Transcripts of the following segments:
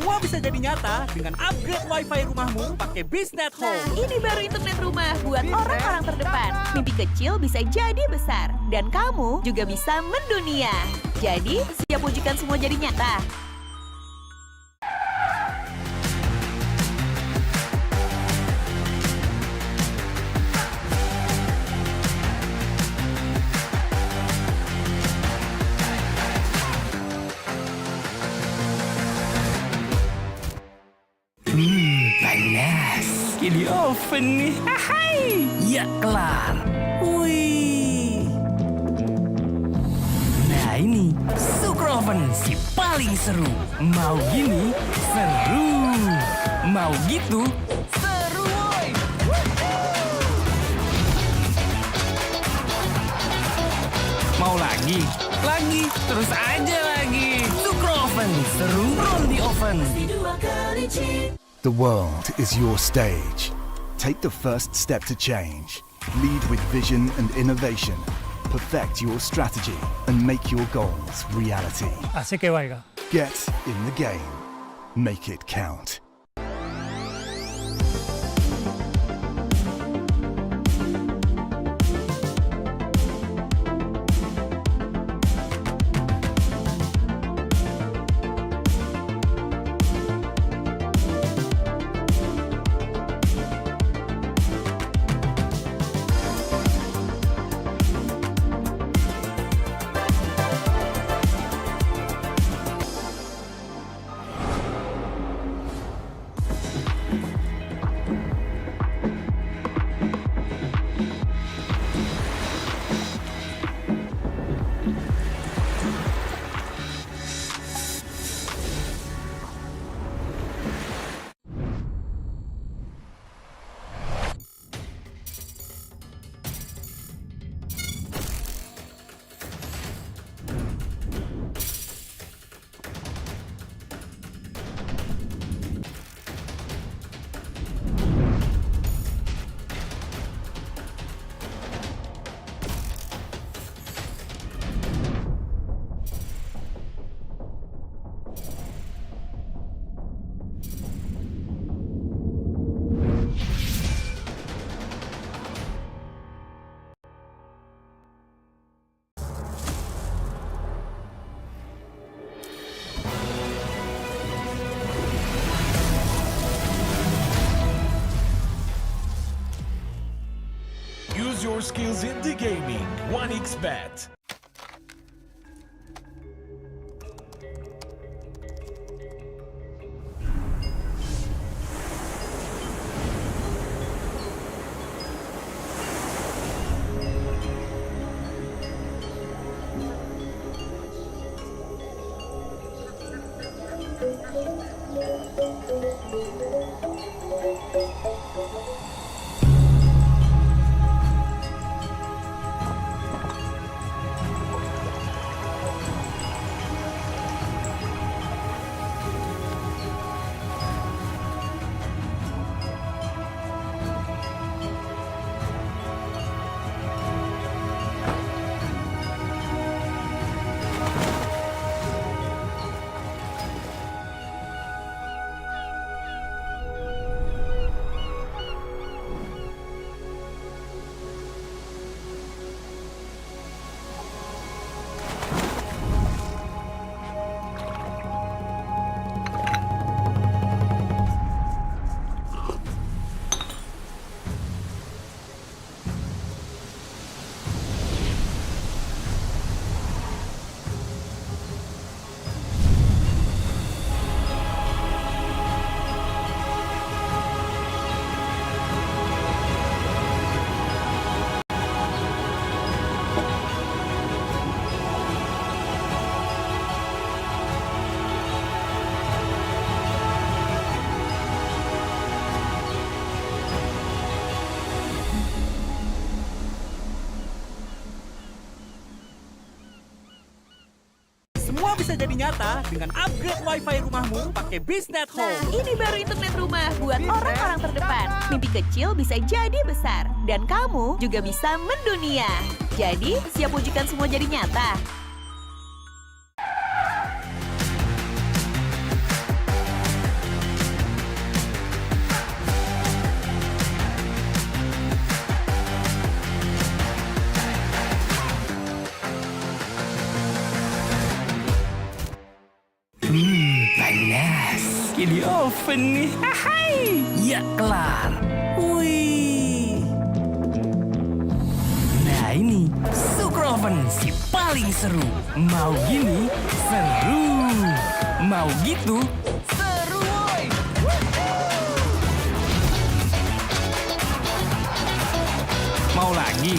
Semua bisa jadi nyata dengan upgrade WiFi rumahmu pakai BizNet Home. Nah, ini baru internet rumah buat orang-orang terdepan. Mimpi kecil bisa jadi besar. Dan kamu juga bisa mendunia. Jadi, siap wujudkan semua jadi nyata. Panas. Di oven nih. Hai. Ya kelar. Wih. Nah ini Super Oven si paling seru. Mau gini seru. Mau gitu seru woy. Mau lagi? Lagi. Terus aja lagi. Super Oven seru roll di oven. The world is your stage. Take the first step to change. Lead with vision and innovation. Perfect your strategy and make your goals reality. Así que vaya. Get in the game. Make it count. Use your skills in the gaming. 1xBet. Semua bisa jadi nyata dengan upgrade WiFi rumahmu pakai BizNet Nah, Home. ini baru internet rumah buat orang-orang terdepan. Mimpi kecil bisa jadi besar. Dan kamu juga bisa mendunia. Jadi, siap wujudkan semua jadi nyata. meski di oven nih. Hai, ya kelar. Wih. Nah ini, Sukroven si paling seru. Mau gini, seru. Mau gitu, seru woy. Mau lagi,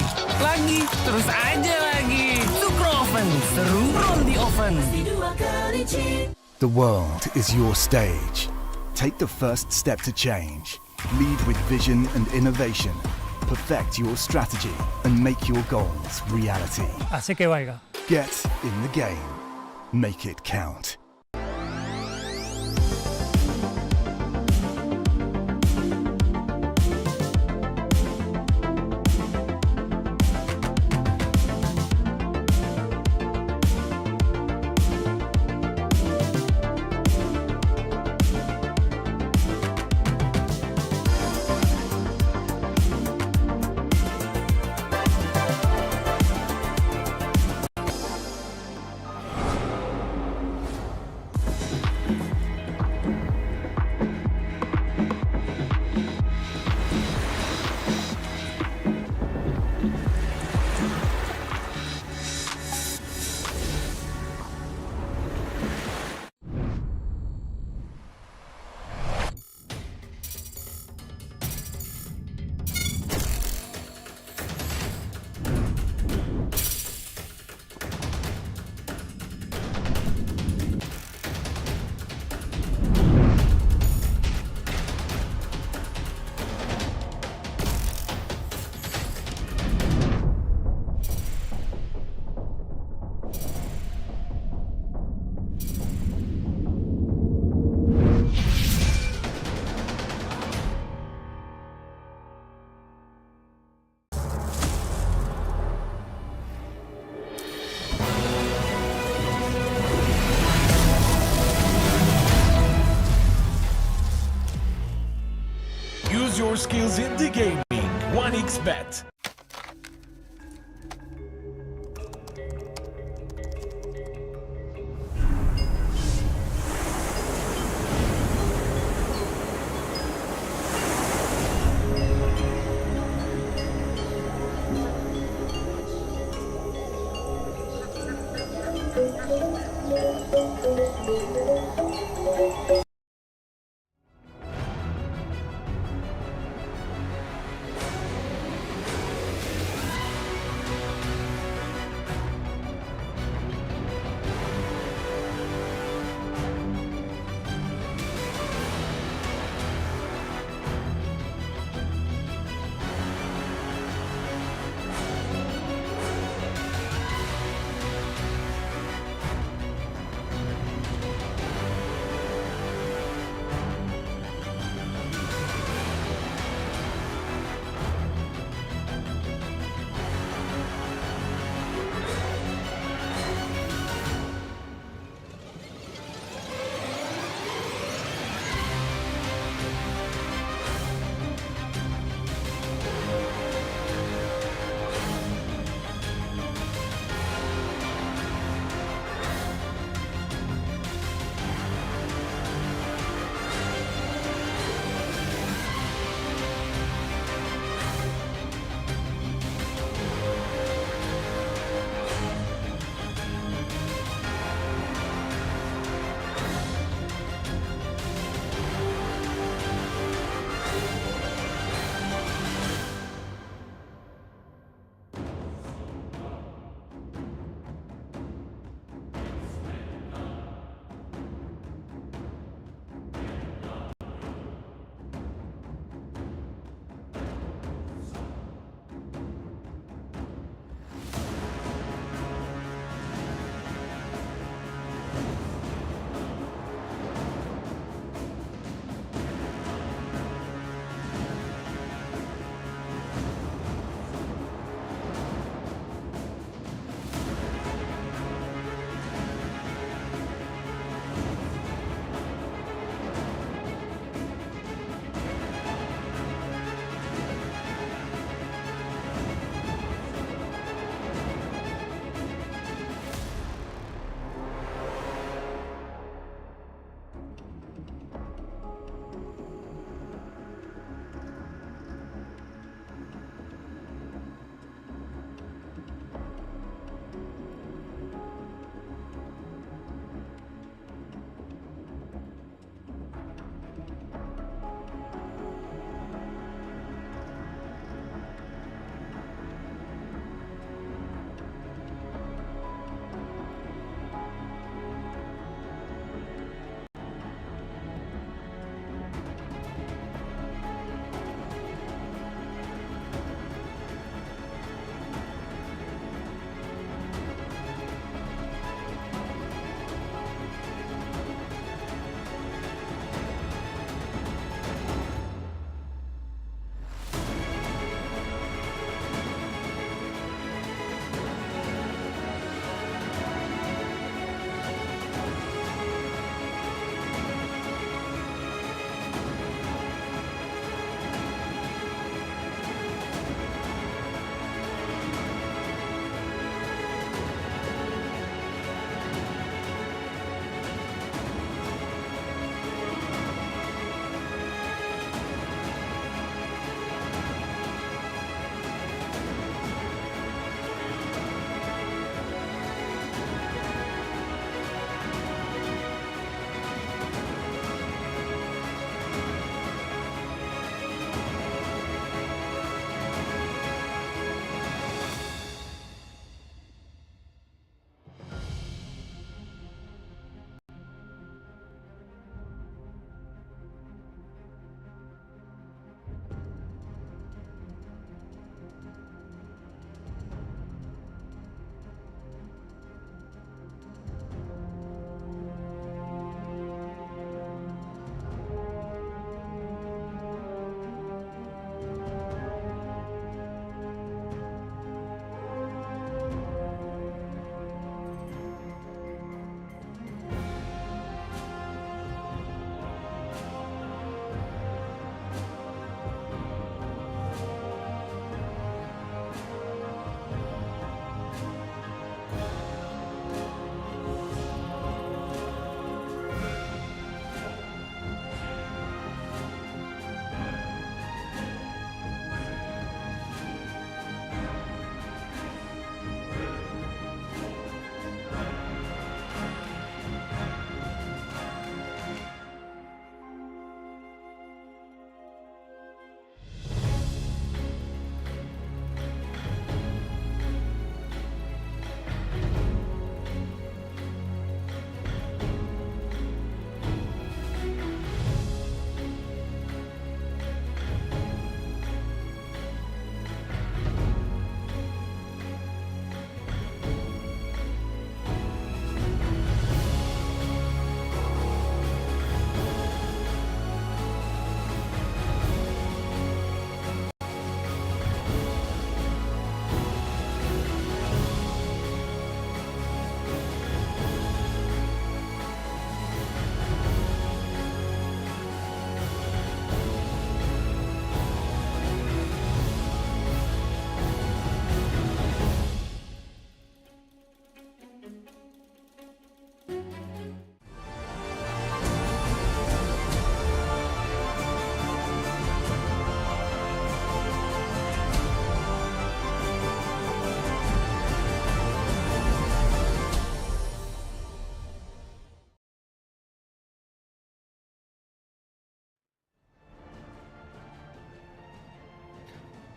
terus aja lagi. Sukroven, seru from the oven. The world is your stage. Take the first step to change. Lead with vision and innovation. Perfect your strategy and make your goals reality. Así que vaya. Get in the game. Make it count. Use your skills in the gaming. 1xBet.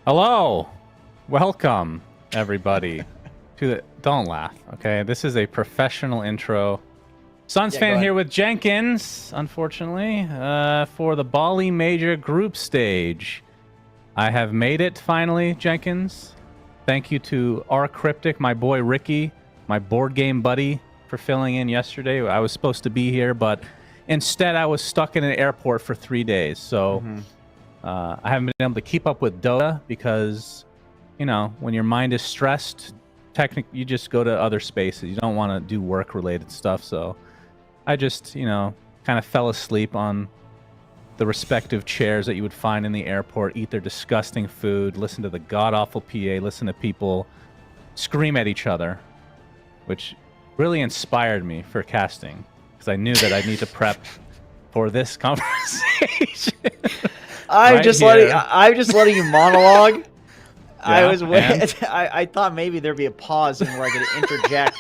Hello, welcome everybody to the. Don't laugh, okay? This is a professional intro. Suns fan here with Jenkins, unfortunately, for the Bali Major group stage. I have made it finally, Jenkins. Thank you to R Cryptic, my boy Ricky, my board game buddy, for filling in yesterday. I was supposed to be here, but instead I was stuck in an airport for 3 days. So I haven't been able to keep up with Dota because, you know, when your mind is stressed, technically you just go to other spaces. You don't want to do work-related stuff. So I just, you know, kind of fell asleep on the respective chairs that you would find in the airport, eat their disgusting food, listen to the god-awful PA, listen to people scream at each other, which really inspired me for casting because I knew that I need to prep for this conversation. I'm just letting you monologue. I thought maybe there'd be a pause and where I could interject,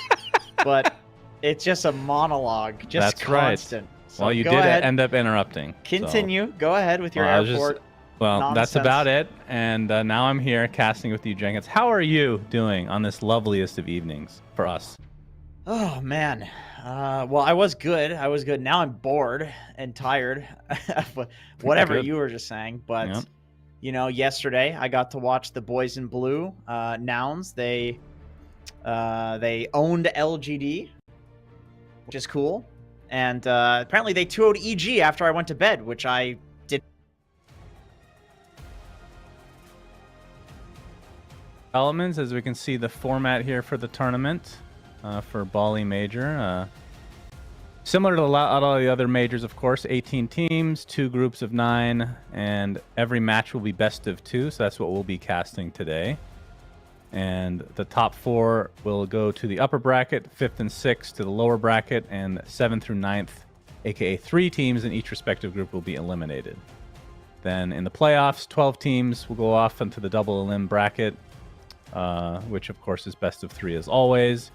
but it's just a monologue, just That's constant. Right. So well, you did ahead. end up interrupting. Continue. So. Go ahead with your airport. Well, that's about it. And now I'm here casting with you, Jenkins. How are you doing on this loveliest of evenings for us? Oh, man. Well, I was good. Now I'm bored and tired. Whatever you were just saying. But, you know, yesterday I got to watch the boys in blue, Nouns. They owned LGD, which is cool. And apparently they 2-0'd EG after I went to bed, which I did. Elements, as we can see the format here for the tournament for Bali Major. Similar to a lot of the other majors, of course, 18 teams, 2 groups of 9, and every match will be best of 2, so that's what we'll be casting today. And the top 4 will go to the upper bracket, 5th and 6th to the lower bracket, and 7th through 9th, aka 3 teams in each respective group, will be eliminated. Then in the playoffs, 12 teams will go off into the double elim bracket, which of course is best of 3 as always.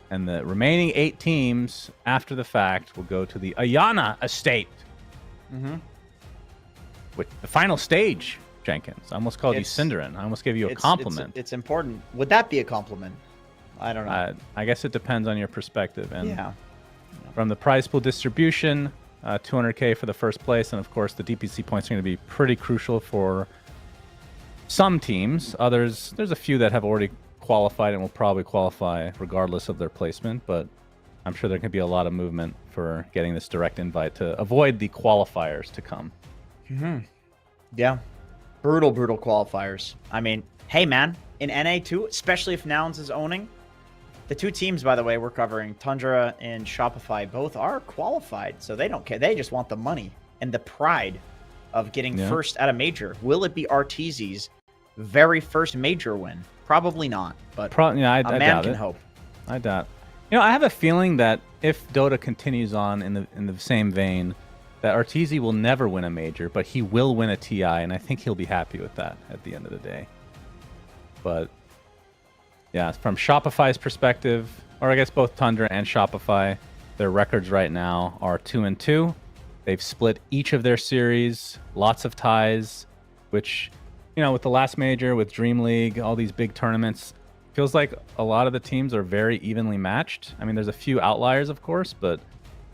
And the remaining 8 teams after the fact will go to the Ayana Estate. With the final stage. Jenkins. I almost called you Cinderin. I almost gave you a compliment. It's important. Would that be a compliment? I don't know. I guess it depends on your perspective. And from the prize pool distribution, 200K for the first place, and of course the DPC points are going to be pretty crucial for some teams. Others, there's a few that have already qualified and will probably qualify regardless of their placement, but I'm sure there can be a lot of movement for getting this direct invite to avoid the qualifiers to come. Yeah. Brutal qualifiers. I mean, hey man, in NA2, especially if Nouns is owning, the 2 teams, by the way, we're covering, Tundra and Shopify, both are qualified, so they don't care. They just want the money and the pride of getting first at a major. Will it be RTZ's very first major win? Probably not, but a man can hope. I doubt. You know, I have a feeling that if Dota continues on in the same vein, that Arteezy will never win a major, but he will win a TI, and I think he'll be happy with that at the end of the day. But yeah, from Shopify's perspective, or I guess both Tundra and Shopify, their records right now are 2-2. They've split each of their series, lots of ties, which, you know, with the last major, with Dream League, all these big tournaments, feels like a lot of the teams are very evenly matched. I mean, there's a few outliers, of course, but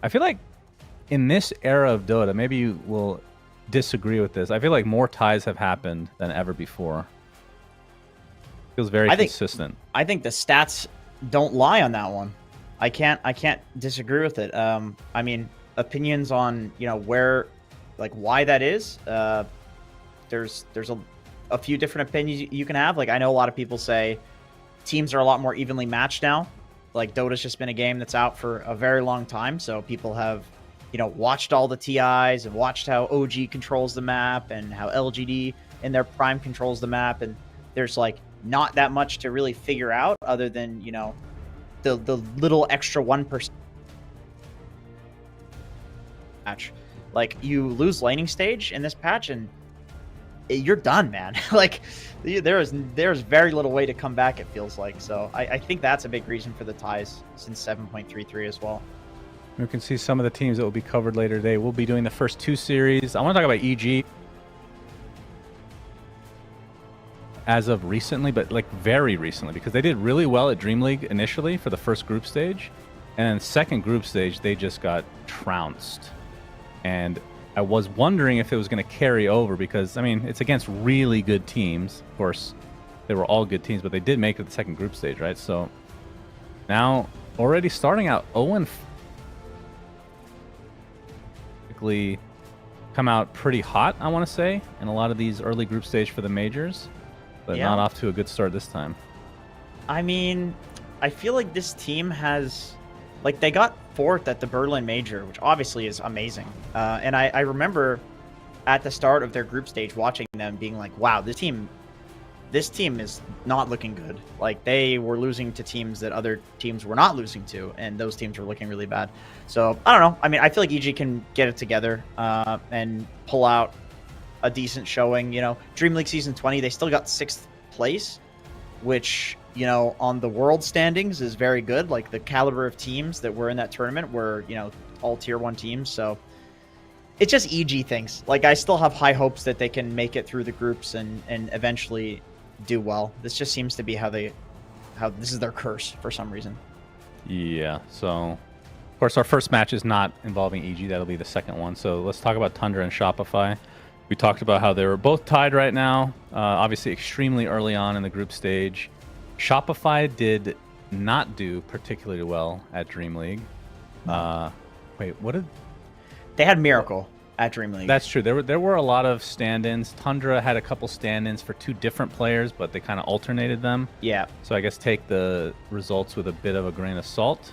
I feel like in this era of Dota, maybe you will disagree with this, I feel like more ties have happened than ever before. Feels very consistent. I think the stats don't lie on that one. I can't disagree with it. I mean, opinions on, you know, where, like, why that is. There's a few different opinions you can have. Like, I know a lot of people say teams are a lot more evenly matched now. Like, Dota's just been a game that's out for a very long time, so people have, you know, watched all the TIs and watched how OG controls the map and how LGD in their prime controls the map, and there's like not that much to really figure out other than, you know, the little extra 1% match. Like, you lose laning stage in this patch and you're done, man. Like, there's very little way to come back, it feels like. So I think that's a big reason for the ties since 7.33 as well. We can see some of the teams that will be covered later today. We'll be doing the first 2 series. I want to talk about EG. as of recently, but like very recently, because they did really well at Dream League initially for the first group stage, and then second group stage they just got trounced. And I was wondering if it was going to carry over, because I mean it's against really good teams. Of course, they were all good teams, but they did make it to the second group stage, right? So now already starting out 0-4, come out pretty hot, I want to say, in a lot of these early group stage for the majors, but not off to a good start this time. I mean, I feel like this team has, like, they got fourth at the Berlin Major, which obviously is amazing. And I remember at the start of their group stage watching them being like, wow, this team is not looking good. Like, they were losing to teams that other teams were not losing to, and those teams were looking really bad. So, I don't know. I mean, I feel like EG can get it together and pull out a decent showing. You know, Dream League Season 20, they still got 6th place, which, you know, on the world standings is very good. Like, the caliber of teams that were in that tournament were, you know, all Tier 1 teams. So, it's just EG things. Like, I still have high hopes that they can make it through the groups and eventually do well. This just seems to be how this is their curse for some reason. Yeah, so of course our first match is not involving EG. That'll be the second one. So let's talk about Tundra and Shopify. We talked about how they were both tied right now, obviously extremely early on in the group stage. Shopify did not do particularly well at Dream League. Wait, what did they had Miracle at Dream League? That's true. There were a lot of stand-ins. Tundra had a couple stand-ins for 2 different players, but they kind of alternated them. Yeah. So I guess take the results with a bit of a grain of salt.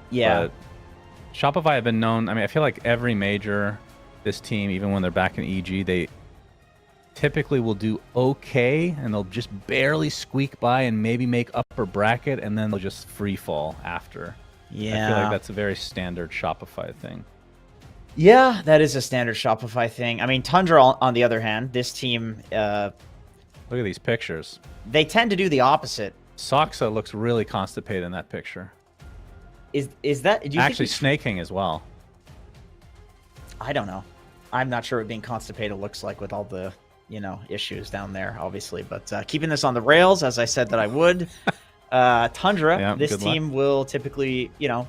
Yeah. But Shopify have been known. I mean, I feel like every major, this team, even when they're back in EG, they typically will do okay, and they'll just barely squeak by and maybe make upper bracket, and then they'll just free fall after. Yeah. I feel like that's a very standard Shopify thing. Yeah, that is a standard Shopify thing. I mean, Tundra, on the other hand, this team, look at these pictures. They tend to do the opposite. Soxa looks really constipated in that picture. Is that... Do you actually think snaking as well? I don't know. I'm not sure what being constipated looks like with all the, you know, issues down there, obviously. But keeping this on the rails, as I said that I would, Tundra, this team will typically, you know,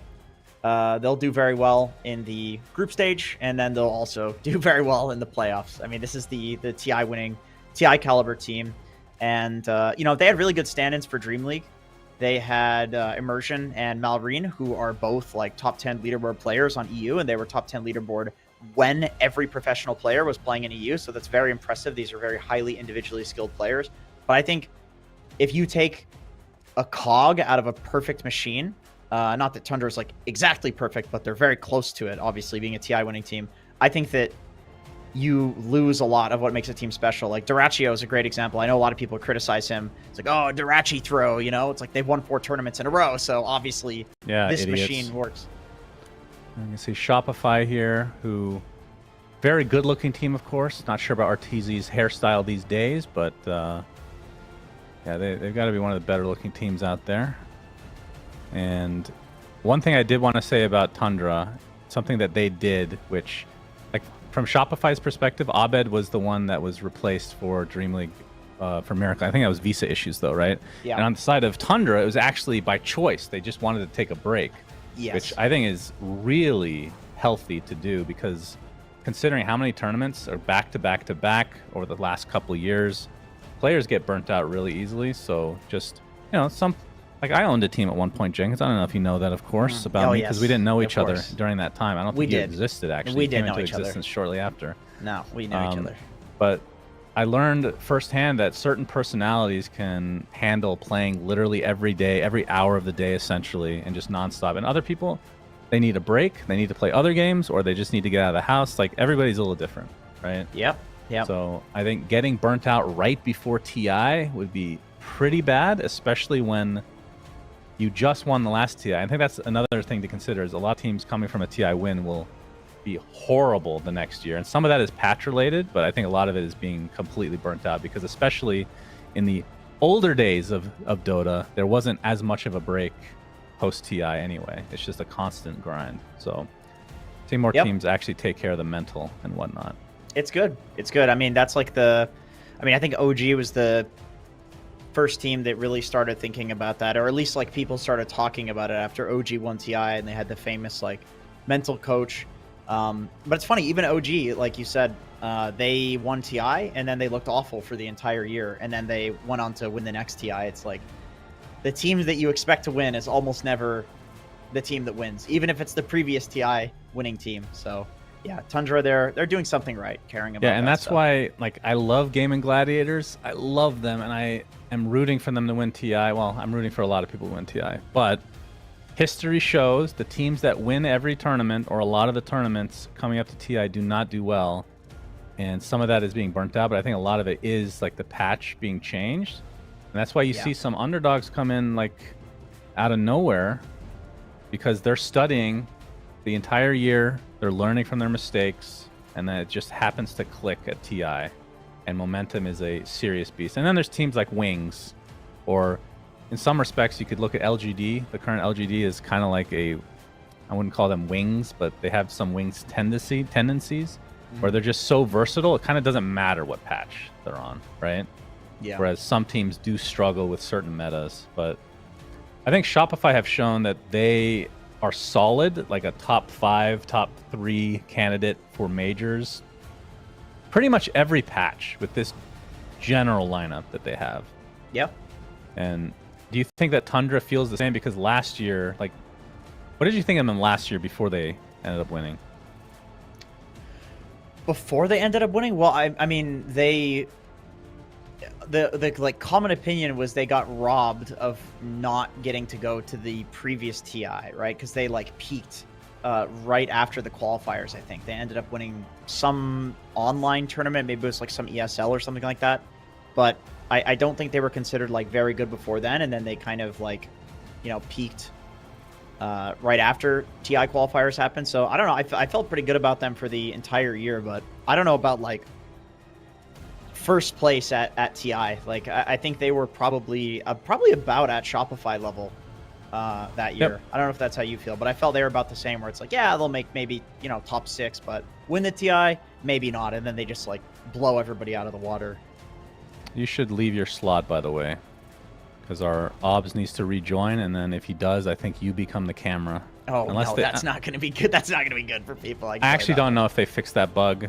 they'll do very well in the group stage, and then they'll also do very well in the playoffs. I mean, this is the TI winning, TI caliber team. And, you know, they had really good stand-ins for Dream League. They had Immersion and Malrine, who are both like top 10 leaderboard players on EU, and they were top 10 leaderboard when every professional player was playing in EU. So that's very impressive. These are very highly individually skilled players. But I think if you take a cog out of a perfect machine, not that Tundra is like exactly perfect, but they're very close to it, obviously being a TI winning team, I think that you lose a lot of what makes a team special. Like Duraccio is a great example. I know a lot of people criticize him. It's like, oh, Duracci throw, you know, it's like they've won 4 tournaments in a row. So obviously this machine works. You can see Shopify here, who very good looking team, of course. Not sure about Arteezy's hairstyle these days, but yeah, they've got to be one of the better looking teams out there. And one thing I did want to say about Tundra, something that they did, which, like, from Shopify's perspective, Abed was the one that was replaced for Dream League for Miracle. I think that was visa issues, though, right? Yeah. And on the side of Tundra, it was actually by choice. They just wanted to take a break, which I think is really healthy to do, because considering how many tournaments are back to back to back over the last couple of years, players get burnt out really easily. So just, you know, like I owned a team at one point, Jenkins. I don't know if you know that, of course, about me, because we didn't know each other during that time. I don't think you existed, actually. We did know into each other. Existence shortly after. No, we know each other. But I learned firsthand that certain personalities can handle playing literally every day, every hour of the day, essentially, and just nonstop. And other people, they need a break. They need to play other games, or they just need to get out of the house. Like, everybody's a little different, right? Yep. So I think getting burnt out right before TI would be pretty bad, especially when you just won the last TI. I think that's another thing to consider, is a lot of teams coming from a TI win will be horrible the next year. And some of that is patch related, but I think a lot of it is being completely burnt out, because especially in the older days of Dota, there wasn't as much of a break post TI anyway. It's just a constant grind. So seeing more teams actually take care of the mental and whatnot. It's good. It's good. I mean, that's like I think OG was the first team that really started thinking about that, or at least like people started talking about it after OG won TI and they had the famous like mental coach. But it's funny, even OG, like you said, they won TI and then they looked awful for the entire year, and then they went on to win the next TI. It's like the team that you expect to win is almost never the team that wins, even if it's the previous TI winning team. So yeah, Tundra, they're doing something right, caring about. Yeah, and that's stuff. why, like, I love Gaming Gladiators. I love them, and I am rooting for them to win TI. Well, I'm rooting for a lot of people to win TI, but history shows the teams that win every tournament, or a lot of the tournaments coming up to TI, do not do well, and some of that is being burnt out. But I think a lot of it is like the patch being changed, and that's why you see some underdogs come in like out of nowhere, because they're studying the entire year, they're learning from their mistakes, and then it just happens to click at TI, and momentum is a serious beast. And then there's teams like Wings, or in some respects you could look at LGD. The current LGD is kind of like a, I wouldn't call them Wings, but they have some Wings tendencies where they're just so versatile, it kind of doesn't matter what patch they're on, right? Yeah. Whereas some teams do struggle with certain metas. But I think Shopify have shown that they are solid, like a top 5, top 3 candidate for majors pretty much every patch with this general lineup that they have. Yep. And do you think that Tundra feels the same? Because last year, like, what did you think of them last year before they ended up winning? Before they ended up winning? Well, I mean, the like common opinion was they got robbed of not getting to go to the previous TI, right? Because they like peaked right after the qualifiers. I think they ended up winning some online tournament, maybe it was like some ESL or something like that. But I don't think they were considered like very good before then, and then they kind of like, you know, peaked right after TI qualifiers happened. So I don't know. I felt pretty good about them for the entire year, but I don't know about like first place at TI. Like I think they were probably about at Shopify level that year. Yep. I don't know if that's how you feel, but I felt they were about the same, where it's like, yeah, they'll make maybe, you know, top 6, but win the TI, maybe not, and then they just like blow everybody out of the water. You should leave your slot, by the way, because our OBS needs to rejoin, and then if he does, I think you become the camera. Oh, no, that's not going to be good. That's not going to be good for people. I actually don't know if they fixed that bug,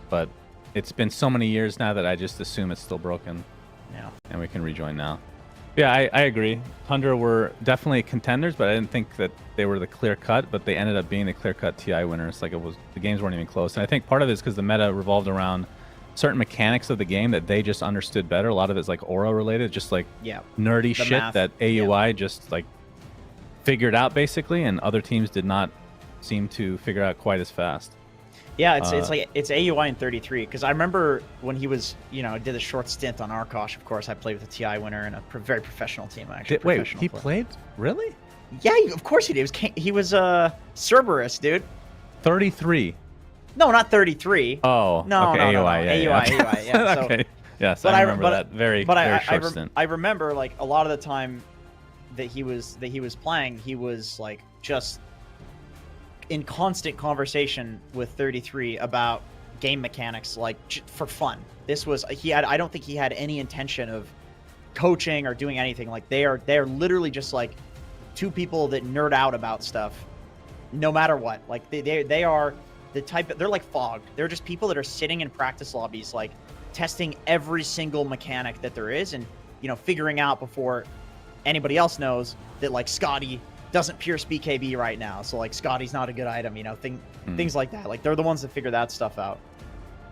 but it's been so many years now that I just assume it's still broken. Yeah. And we can rejoin now. Yeah, I agree. Tundra were definitely contenders, but I didn't think that they were the clear cut, but they ended up being the clear cut TI winners. Like, it was, the games weren't even close. And I think part of it is because the meta revolved around certain mechanics of the game that they just understood better. A lot of it's like aura related, just like nerdy shit math. that AUI just like figured out basically, and other teams did not seem to figure out quite as fast. Yeah, it's like it's AUI in 33, because I remember when he was, you know, did a short stint on Arkosh. Of course, I played with a TI winner and a very professional team. Actually, Wait, he played? Really? Yeah, of course he did. He was Cerberus, dude. 33. No, not 33. Oh, no, okay, no, AUI, no, yeah, AUI, yeah. So, okay. Yes, but I remember that very short stint. I remember like a lot of the time that he was playing, he was like just in constant conversation with 33 about game mechanics, like for fun. This was I don't think he had any intention of coaching or doing anything. Like they are literally just like two people that nerd out about stuff no matter what. Like they are the type they're like fogged. They're just people that are sitting in practice lobbies like testing every single mechanic that there is, and you know, figuring out before anybody else knows that like Scotty doesn't pierce BKB right now, so like Scotty's not a good item, you know, things like that. Like they're the ones that figure that stuff out.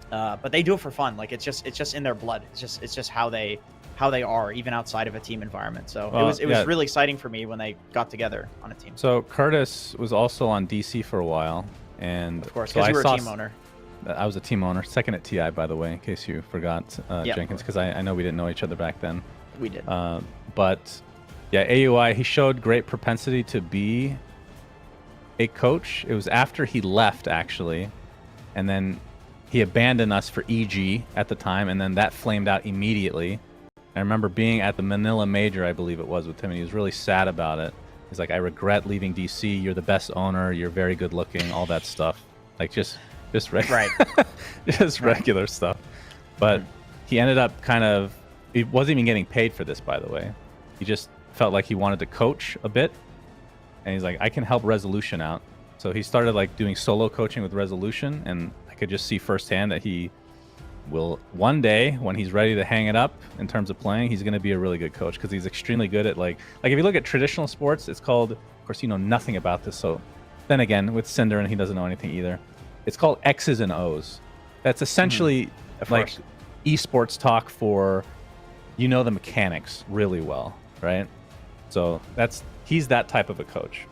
But they do it for fun. Like it's just in their blood. It's just how they are, even outside of a team environment. So it was really exciting for me when they got together on a team. So Curtis was also on DC for a while, and of course, so because you were a team owner. I was a team owner, second at TI, by the way, in case you forgot, Jenkins, because I know we didn't know each other back then. We did. But yeah, AUI, he showed great propensity to be a coach. It was after he left, actually, and then he abandoned us for EG at the time, and then that flamed out immediately. I remember being at the Manila Major, I believe it was, with him, and he was really sad about it. He's like, I regret leaving DC. You're the best owner. You're very good looking, all that stuff. Like just right. just regular stuff. But he ended up kind of He wasn't even getting paid for this, by the way. He just felt like he wanted to coach a bit, and he's like, I can help Resolution out. So he started like doing solo coaching with Resolution, and I could just see firsthand that he will one day, when he's ready to hang it up in terms of playing, he's going to be a really good coach, because he's extremely good at like if you look at traditional sports, it's called, of course you know nothing about this, so then again with Cinder, and he doesn't know anything either, it's called X's and O's. That's essentially like esports talk for, you know, the mechanics really well, right? So he's that type of a coach.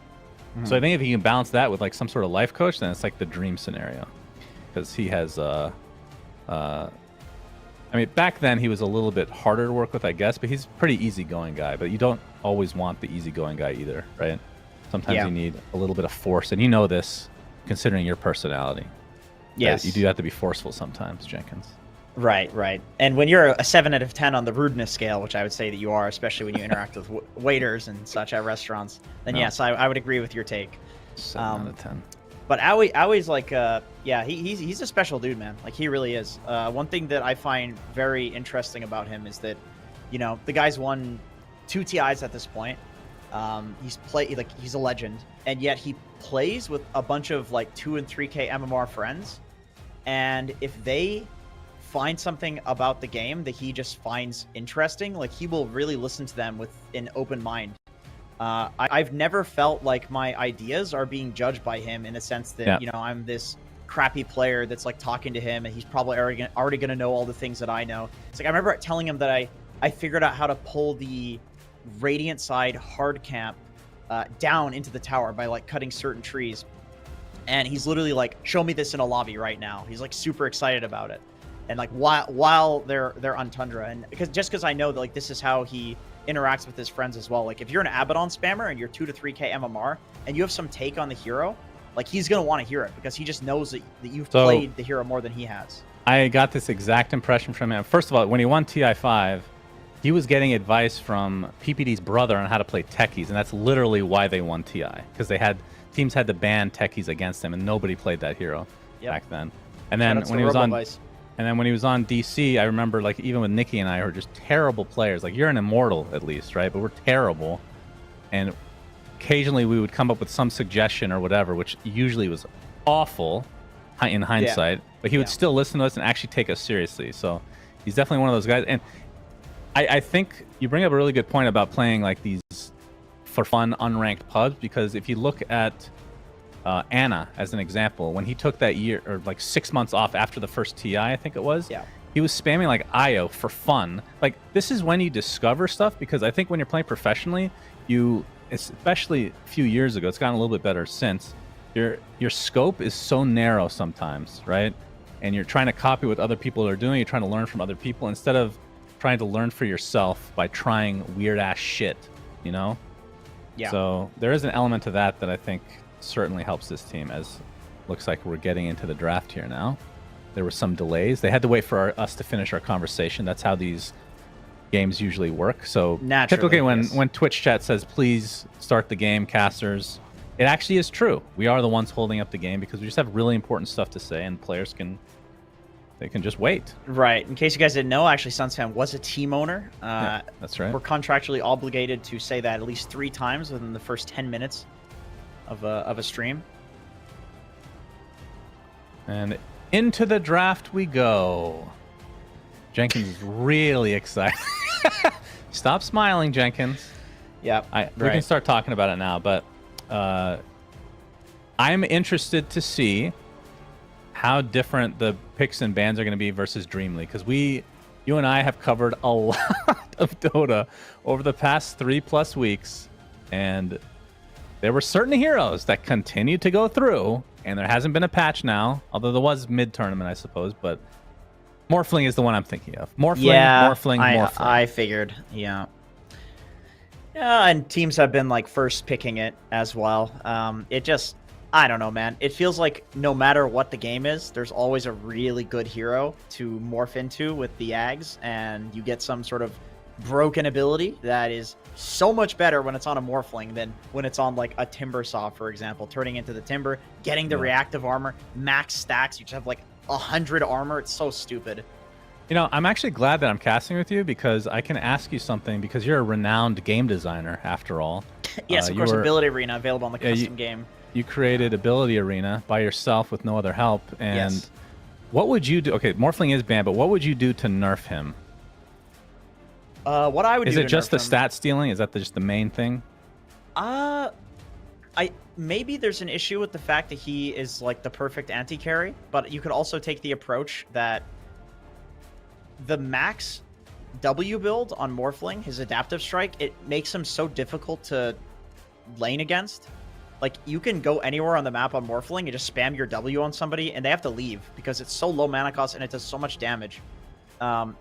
So I think if you can balance that with like some sort of life coach, then it's like the dream scenario, because he has I mean, back then he was a little bit harder to work with, I guess, but he's a pretty easygoing guy. But you don't always want the easygoing guy either, right? Sometimes you need a little bit of force, and you know this, considering your personality. Yes. You do have to be forceful sometimes, Jenkins. Right. And when you're a 7 out of 10 on the rudeness scale, which I would say that you are, especially when you interact with waiters and such at restaurants, then yes, I would agree with your take. 7 out of 10. But Aui's like, he's a special dude, man. Like, he really is. One thing that I find very interesting about him is that, you know, the guy's won 2 TIs at this point. He's a legend, and yet he plays with a bunch of like 2 and 3K MMR friends, and if they find something about the game that he just finds interesting, like, he will really listen to them with an open mind. I've never felt like my ideas are being judged by him, in the sense that, you know, I'm this crappy player that's like talking to him, and he's probably already going to know all the things that I know. It's like, I remember telling him that I figured out how to pull the Radiant side hard camp down into the tower by like cutting certain trees, and he's literally like, show me this in a lobby right now. He's like super excited about it, and like while they're on Tundra, and because I know that like this is how he interacts with his friends as well. Like, if you're an Abaddon spammer and you're 2 to 3K MMR and you have some take on the hero, like, he's gonna want to hear it, because he just knows that you've played the hero more than he has. I got this exact impression from him. First of all, when he won TI5, he was getting advice from PPD's brother on how to play techies, and that's literally why they won TI, because teams had to ban techies against them, and nobody played that hero back then. And then when he was on DC, I remember, like, even with Nikki and I, who were just terrible players. Like, you're an immortal at least, right? But we're terrible, and occasionally we would come up with some suggestion or whatever, which usually was awful in hindsight. But he would still listen to us and actually take us seriously. So he's definitely one of those guys. And I think you bring up a really good point about playing like these for fun unranked pubs, because if you look at Anna as an example, when he took that year or like 6 months off after the first TI, I think it was, he was spamming like IO for fun. Like, this is when you discover stuff, because I think when you're playing professionally, especially a few years ago, it's gotten a little bit better since, your scope is so narrow sometimes, right? And you're trying to copy what other people are doing, you're trying to learn from other people instead of trying to learn for yourself by trying weird ass shit, you know? So there is an element to that I think certainly helps this team, as looks like we're getting into the draft here now. There were some delays. They had to wait for us to finish our conversation. That's how these games usually work. So typically when Twitch chat says, please start the game, casters, it actually is true. We are the ones holding up the game, because we just have really important stuff to say, and players can just wait. Right. In case you guys didn't know, actually, SunsFan was a team owner. That's right. We're contractually obligated to say that at least 3 times within the first 10 minutes of a stream. And into the draft we go. Jenkins is really excited. Stop smiling, Jenkins. Yeah, we can start talking about it now, but I'm interested to see how different the picks and bans are going to be versus Dream League, because you and I have covered a lot of Dota over the past 3+ weeks, and there were certain heroes that continued to go through, and there hasn't been a patch now, although there was mid-tournament, I suppose, but Morphling is the one I'm thinking of. Morphling. I figured, yeah, and teams have been like first picking it as well. I don't know, man. It feels like no matter what the game is, there's always a really good hero to morph into with the Ags, and you get some sort of broken ability that is so much better when it's on a Morphling than when it's on like a Timbersaw, for example, turning into the Timber, getting the reactive armor, max stacks. You just have like 100 armor. It's so stupid. You know, I'm actually glad that I'm casting with you because I can ask you something because you're a renowned game designer after all. Yes, of course, Ability Arena available on the custom game. You created Ability Arena by yourself with no other help. And Yes. what would you do? Okay, Morphling is banned, but what would you do to nerf him? What I would Is do it to just nerf the him- stat stealing? Is that just the main thing? Maybe there's an issue with the fact that he is like the perfect anti-carry, but you could also take the approach that the max W build on Morphling, his adaptive strike, it makes him so difficult to lane against. Like, you can go anywhere on the map on Morphling and just spam your W on somebody, and they have to leave because it's so low mana cost and it does so much damage.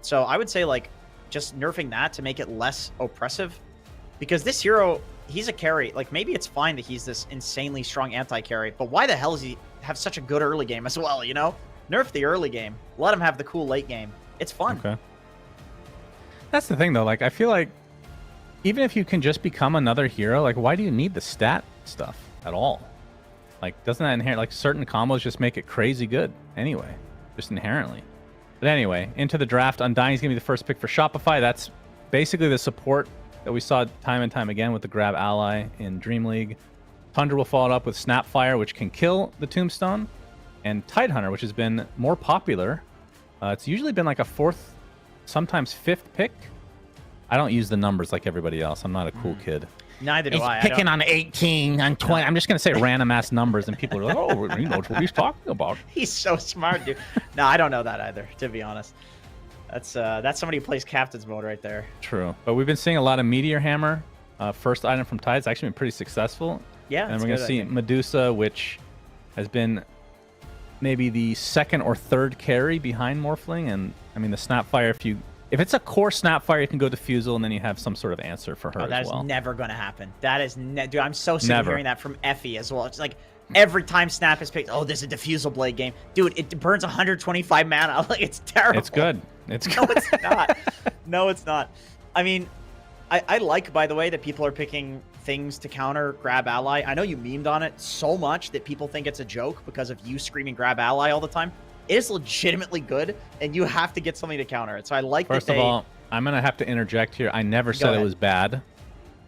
So I would say, like, just nerfing that to make it less oppressive. Because this hero, he's a carry. Like, maybe it's fine that he's this insanely strong anti-carry, but why the hell does he have such a good early game as well, you know? Nerf the early game. Let him have the cool late game. It's fun. Okay. That's the thing, though. Like, I feel like even if you can just become another hero, like, why do you need the stat stuff at all? Like, doesn't that inherent, like, certain combos just make it crazy good anyway, just inherently. But anyway, into the draft, Undying is going to be the first pick for Shopify. That's basically the support that we saw time and time again with the grab ally in Dream League. Tundra will follow it up with Snapfire, which can kill the Tombstone, and Tidehunter, which has been more popular. It's usually been like a 4th, sometimes 5th pick. I don't use the numbers like everybody else. I'm not a cool kid. Neither do He's I. picking on 18, on 20. I'm just going to say random ass numbers, and people are like, oh, he knows what he's talking about. He's so smart, dude. No, I don't know that either, to be honest. That's somebody who plays captain's mode right there. True. But we've been seeing a lot of Meteor Hammer. First item from Tide. It's actually been pretty successful. Yeah, and it's we're going good, to I see think. Medusa, which has been maybe the 2nd or 3rd carry behind Morphling. And I mean, the Snapfire, if it's a core Snapfire, you can go Diffusal, and then you have some sort of answer for her Oh, that as is well. never going to happen. That is dude, I'm so sick of Never. hearing that from Effie as well. It's like every time Snap is picked, oh, this is a Diffusal Blade game. Dude, it burns 125 mana. Like, it's terrible. It's good. It's No, good. it's not. No, it's not. I mean, I like, by the way, that people are picking things to counter grab ally. I know you memed on it so much that people think it's a joke because of you screaming grab ally all the time. It is legitimately good, and you have to get something to counter it. So I like First that of all, I'm going to have to interject here. I never said it ahead. was bad.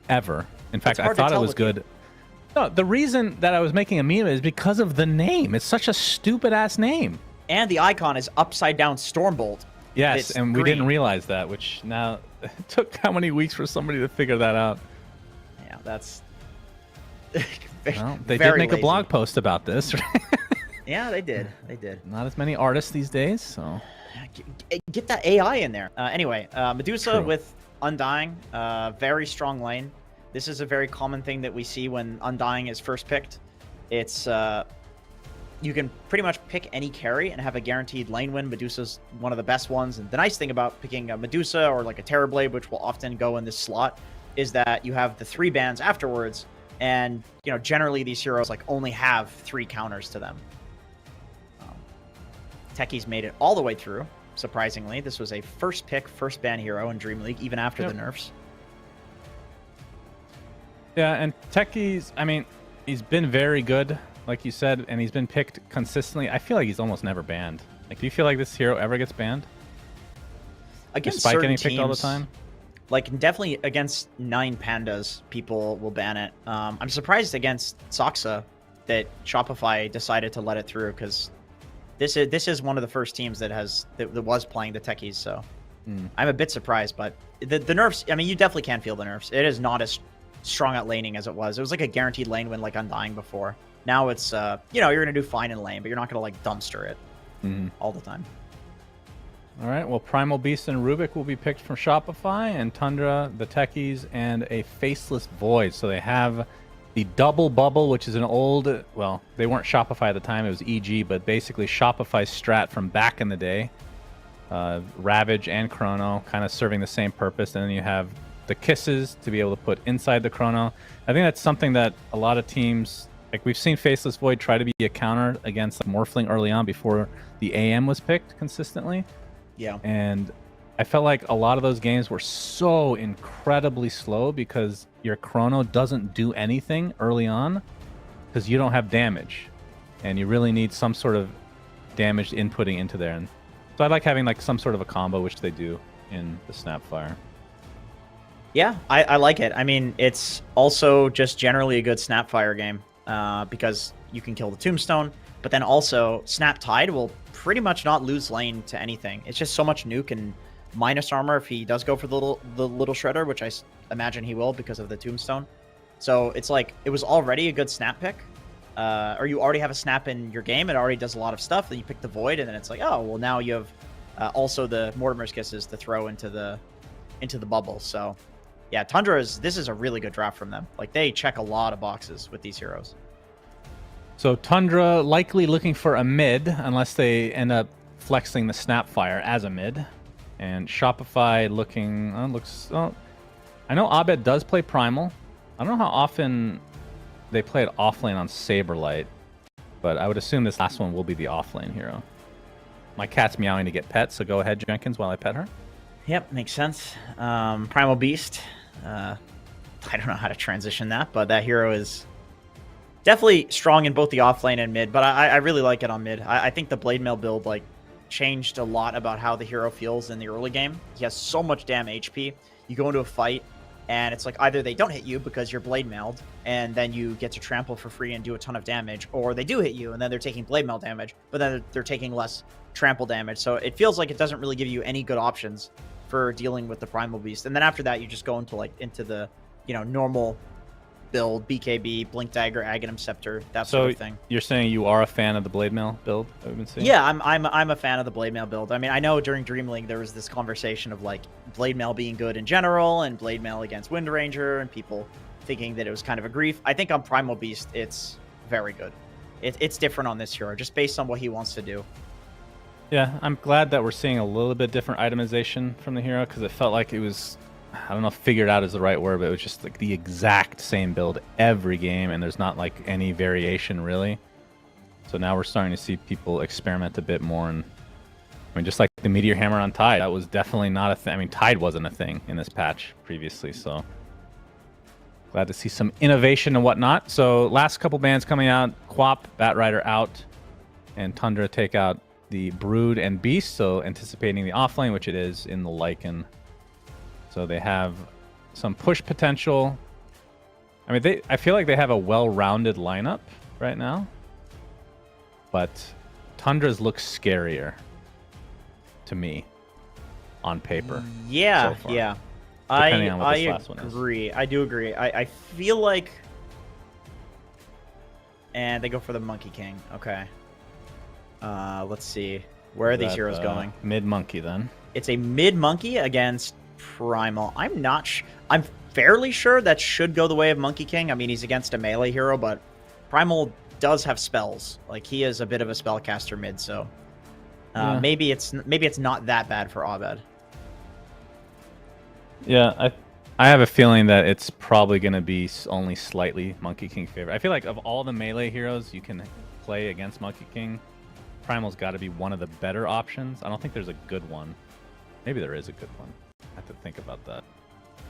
Ever. In fact, It's I hard to thought it tell was with you. good. No, the reason that I was making a meme is because of the name. It's such a stupid-ass name. And the icon is upside down Stormbolt. Yes, It's and we didn't green. realize that, which now it took how many weeks for somebody to figure that out? Yeah, that's Well, they did very make a lazy. blog post about this. Yeah, they did. They did. Not as many artists these days, so Get that AI in there. Anyway, Medusa True. with Undying, very strong lane. This is a very common thing that we see when Undying is first picked. It's you can pretty much pick any carry and have a guaranteed lane win. Medusa's one of the best ones. And the nice thing about picking a Medusa or like a Terrorblade, which will often go in this slot, is that you have the 3 bans afterwards. And, you know, generally these heroes like only have 3 counters to them. Techies made it all the way through, surprisingly. This was a first pick, first ban hero in Dream League, even after the nerfs. yeah. And Techies, I mean, he's been very good, like you said, and he's been picked consistently. I feel like he's almost never banned. Like, do you feel like this hero ever gets banned? Against Despite certain getting picked all the teams, time? Like, definitely against 9 pandas, people will ban it. I'm surprised against Soxa that Shopify decided to let it through, because this is one of the first teams that was playing the techies, so I'm a bit surprised. But the nerfs, I mean, you definitely can feel the nerfs. It is not as strong at laning as it was. It was like a guaranteed lane win, like Undying before. Now it's you know, you're gonna do fine in lane, but you're not gonna like dumpster it all the time. All right. Well, Primal Beast and Rubik will be picked from Shopify, and Tundra, the Techies, and a Faceless Void. So they have the Double Bubble, which is an old, well, they weren't Shopify at the time, it was EG, but basically Shopify's strat from back in the day. Ravage and Chrono kind of serving the same purpose. And then you have the Kisses to be able to put inside the Chrono. I think that's something that a lot of teams, like we've seen Faceless Void try to be a counter against like Morphling early on before the AM was picked consistently. Yeah. And I felt like a lot of those games were so incredibly slow because your Chrono doesn't do anything early on because you don't have damage. And you really need some sort of damage inputting into there. And So I like having like some sort of a combo, which they do in the Snapfire. Yeah, I like it. I mean, it's also just generally a good Snapfire game because you can kill the Tombstone, but then also Snap Tide will pretty much not lose lane to anything. It's just so much nuke and minus armor if he does go for the little Shredder, which I imagine he will because of the Tombstone. So it's like it was already a good Snap pick. Or you already have a Snap in your game, it already does a lot of stuff, then you pick the Void, and then it's like, oh, well, now you have also the Mortimer's Kisses to throw into the bubble. So yeah, this is a really good draft from them. Like, they check a lot of boxes with these heroes. So Tundra likely looking for a mid, unless they end up flexing the Snapfire as a mid. And Shopify looking, I know Abed does play Primal. I don't know how often they play it offlane on Saberlight, but I would assume this last one will be the offlane hero. My cat's meowing to get pet, so go ahead, Jenkins, while I pet her. Yep, makes sense. Primal Beast. I don't know how to transition that, but that hero is definitely strong in both the offlane and mid, but I really like it on mid. I think the Blade Mail build like changed a lot about how the hero feels in the early game. He has so much damn HP. You go into a fight, and it's like either they don't hit you because you're Blade Mailed, and then you get to trample for free and do a ton of damage, or they do hit you, and then they're taking Blade Mail damage, but then they're taking less trample damage. So it feels like it doesn't really give you any good options for dealing with the Primal Beast. And then after that, you just go into the normal build, BKB, Blink Dagger, Aghanim Scepter, that sort of thing. You're saying you are a fan of the Blade Mail build that we've been seeing? Yeah, I'm a fan of the Blade Mail build. I mean, I know during Dream League there was this conversation of like Blade Mail being good in general and Blade Mail against Wind Ranger and people thinking that it was kind of a grief. I think on Primal Beast it's very good. It's different on this hero just based on what he wants to do. Yeah, I'm glad that we're seeing a little bit different itemization from the hero, because it felt like it was, I don't know if figured out is the right word, but it was just like the exact same build every game, and there's not like any variation really. So now we're starting to see people experiment a bit more, and I mean, just like the Meteor Hammer on Tide, that was definitely not a thing. I mean, Tide wasn't a thing in this patch previously, so glad to see some innovation and whatnot. So last couple bans coming out, Quap, Batrider out, and Tundra take out the Brood and Beast, so anticipating the offlane, which it is in the Lycan. So they have some push potential. I mean, I feel like they have a well-rounded lineup right now, but Tundra's looks scarier to me on paper. Yeah, so yeah. Depending on what this I last one is. agree. I do agree. I feel like, and they go for the Monkey King. Okay. Let's see. Where are these heroes going? Mid monkey then. It's a mid monkey against Primal. I'm not. I'm fairly sure that should go the way of Monkey King. I mean, he's against a melee hero, but Primal does have spells. Like, he is a bit of a spellcaster mid, so maybe it's not that bad for Abed. Yeah, I have a feeling that it's probably going to be only slightly Monkey King favorite. I feel like of all the melee heroes you can play against Monkey King, Primal's got to be one of the better options. I don't think there's a good one. Maybe there is a good one. I have to think about that.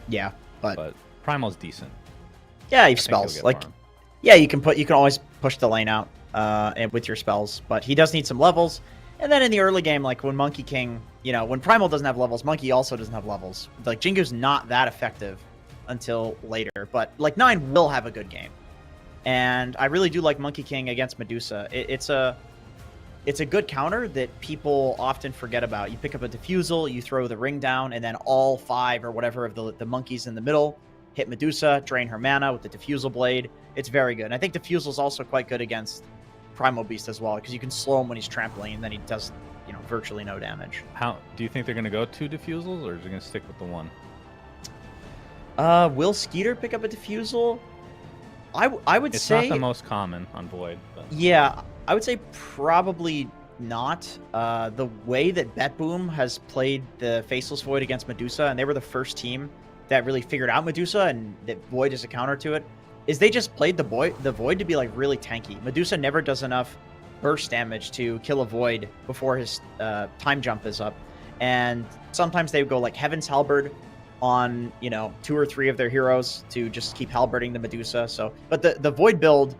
Yeah, but Primal's decent. Yeah, he spells. Like, yeah, you can always push the lane out and with your spells, but he does need some levels. And then in the early game, like when Monkey King, when Primal doesn't have levels, Monkey also doesn't have levels. Like, Jingu's not that effective until later, but like 9 will have a good game. And I really do like Monkey King against Medusa. It's a good counter that people often forget about. You pick up a Diffusal, you throw the ring down, and then all 5 or whatever of the monkeys in the middle hit Medusa, drain her mana with the Diffusal Blade. It's very good. And I think Diffusal is also quite good against Primal Beast as well, because you can slow him when he's trampling, and then he does, virtually no damage. How do you think they're going to go 2 Diffusals, or is it going to stick with the 1? Will Skeeter pick up a Diffusal? I would say it's not the most common on Void. But... Yeah, I would say probably not. The way that Betboom has played the Faceless Void against Medusa, and they were the first team that really figured out Medusa and that Void is a counter to it, is they just played the Void to be like really tanky. Medusa never does enough burst damage to kill a Void before his time jump is up. And sometimes they would go like Heaven's Halberd on 2 or 3 of their heroes to just keep halberding the Medusa. So, but the Void build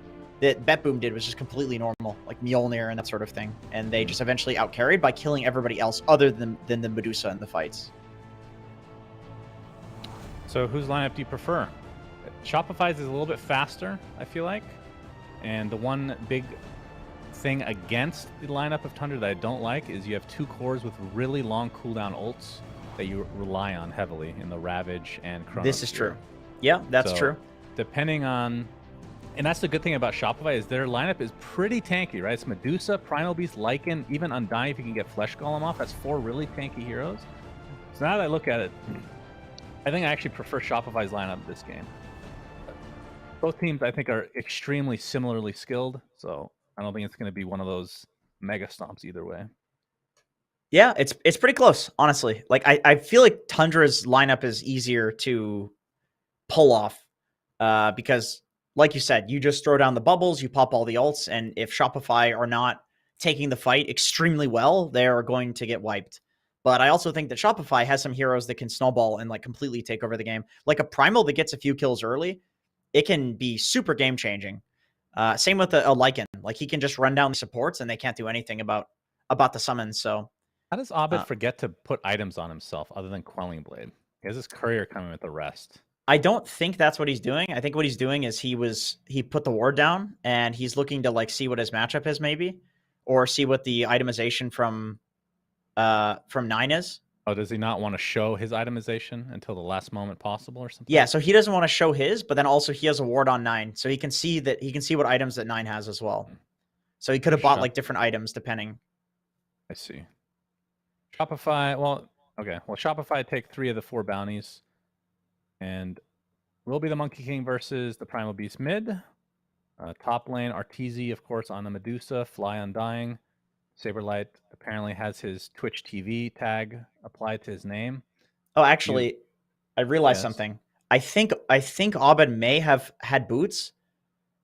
that Betboom did was just completely normal, like Mjolnir and that sort of thing. And they just eventually outcarried by killing everybody else other than the Medusa in the fights. So whose lineup do you prefer? Shopify's is a little bit faster, I feel like. And the one big thing against the lineup of Tundra that I don't like is you have 2 cores with really long cooldown ults that you rely on heavily in the Ravage and Chrono. This is true. Yeah, that's true. Depending on... And that's the good thing about Shopify is their lineup is pretty tanky, right? It's Medusa, Primal Beast, Lycan, even Undying if you can get Flesh Golem off. That's 4 really tanky heroes. So now that I look at it, I think I actually prefer Shopify's lineup this game. Both teams, I think, are extremely similarly skilled, so I don't think it's going to be one of those mega stomps either way. Yeah, it's pretty close, honestly. Like, I feel like Tundra's lineup is easier to pull off because, like you said, you just throw down the bubbles, you pop all the ults, and if Shopify are not taking the fight extremely well, they are going to get wiped. But I also think that Shopify has some heroes that can snowball and like completely take over the game. Like a Primal that gets a few kills early, it can be super game changing. Same with a Lycan. Like he can just run down the supports and they can't do anything about the summons. So how does Abed forget to put items on himself other than Quelling Blade? He has his courier coming with the rest. I don't think that's what he's doing. I think what he's doing is he put the ward down and he's looking to like see what his matchup is maybe, or see what the itemization from 9 is. Oh, does he not want to show his itemization until the last moment possible or something? Yeah, so he doesn't want to show his, but then also he has a ward on 9, so he can see what items that 9 has as well. So he could have bought like different items depending. I see. Shopify, well, okay. Well, Shopify take 3 of the 4 bounties. And will be the Monkey King versus the Primal Beast mid. Top lane, Arteezy, of course, on the Medusa. Fly Undying. Saberlight apparently has his Twitch TV tag applied to his name. Oh, actually, I realized something. I think Abed may have had boots,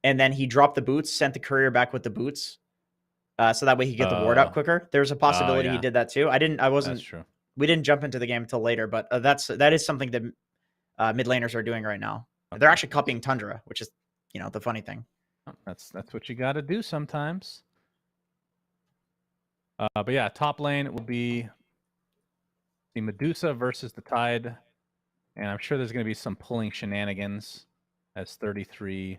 and then he dropped the boots, sent the courier back with the boots, so that way he could get the ward out quicker. There's a possibility he did that too. That's true. We didn't jump into the game until later, but that is something that mid laners are doing right now. Okay. They're actually copying Tundra, which is, the funny thing. That's what you got to do sometimes. But yeah, top lane will be the Medusa versus the Tide. And I'm sure there's going to be some pulling shenanigans as 33.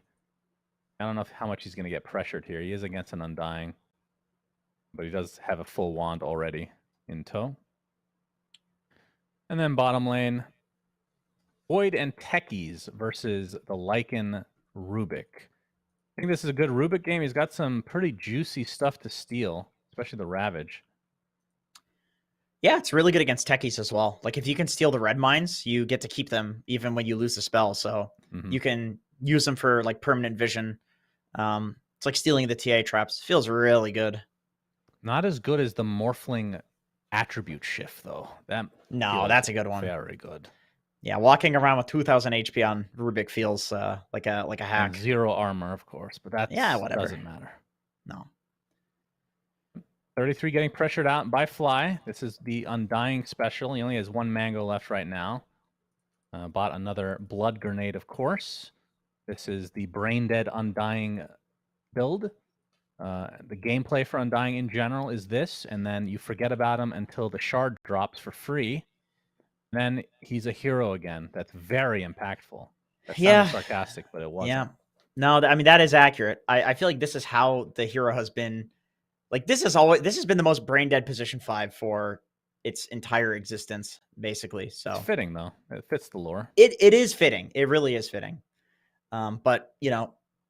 I don't know how much he's going to get pressured here. He is against an Undying. But he does have a full wand already in tow. And then bottom lane, Void and Techies versus the Lycan Rubik. I think this is a good Rubik game. He's got some pretty juicy stuff to steal, especially the Ravage. Yeah, it's really good against Techies as well. Like if you can steal the red mines, you get to keep them even when you lose the spell. So you can use them for like permanent vision. It's like stealing the TA traps. Feels really good. Not as good as the Morphling attribute shift though. That's a good one. Very good. Yeah, walking around with 2,000 HP on Rubik feels like a hack. And 0 armor, of course, but that doesn't matter. No. 33 getting pressured out by Fly. This is the Undying special. He only has 1 mango left right now. Bought another Blood Grenade, of course. This is the Brain Dead Undying build. The gameplay for Undying in general is this, and then you forget about him until the shard drops for free. Then he's a hero again. That's very impactful. That sounds sarcastic, but it wasn't. Yeah. No, I mean, that is accurate. I feel like this is how the hero has been. Like, this has been the most brain dead position 5 for its entire existence, basically. So it's fitting, though. It fits the lore. It is fitting. It really is fitting. But,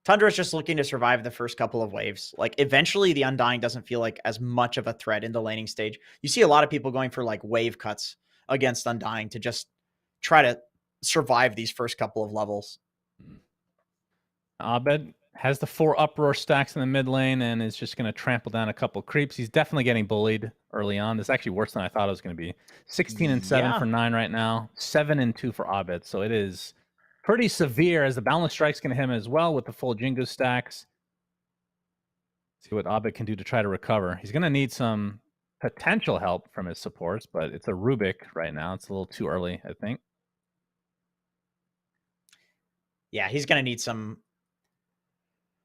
Tundra is just looking to survive the first couple of waves. Like, eventually, the Undying doesn't feel like as much of a threat in the laning stage. You see a lot of people going for, like, wave cuts against Undying to just try to survive these first couple of levels. Abed has the 4 uproar stacks in the mid lane and is just going to trample down a couple creeps. He's definitely getting bullied early on. This is actually worse than I thought it was going to be. 16-7 for 9 right now. 7-2 for Abed. So it is pretty severe as the Boundless Strike's going to hit him as well with the full Jingu stacks. See what Abed can do to try to recover. He's going to need some potential help from his supports, but it's a Rubik right now. It's a little too early, I think. Yeah, he's going to need some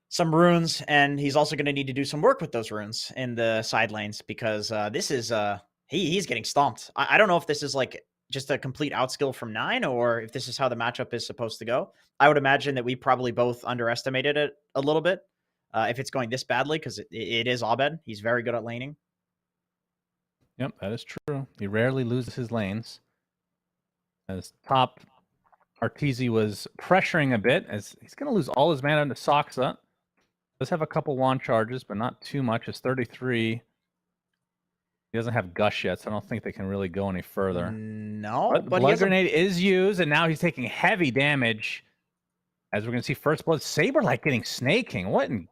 some runes, and he's also going to need to do some work with those runes in the side lanes because this is he's getting stomped. I don't know if this is like just a complete outskill from 9 or if this is how the matchup is supposed to go. I would imagine that we probably both underestimated it a little bit if it's going this badly because it is Abed. He's very good at laning. Yep, that is true. He rarely loses his lanes. As top, Arteezy was pressuring a bit as he's going to lose all his mana into Soxa. Does have a couple wand charges, but not too much. It's 33. He doesn't have Gush yet, so I don't think they can really go any further. No, but but Blood Grenade is used, and now he's taking heavy damage. As we're going to see First Blood, Saberlight getting Snaking. What in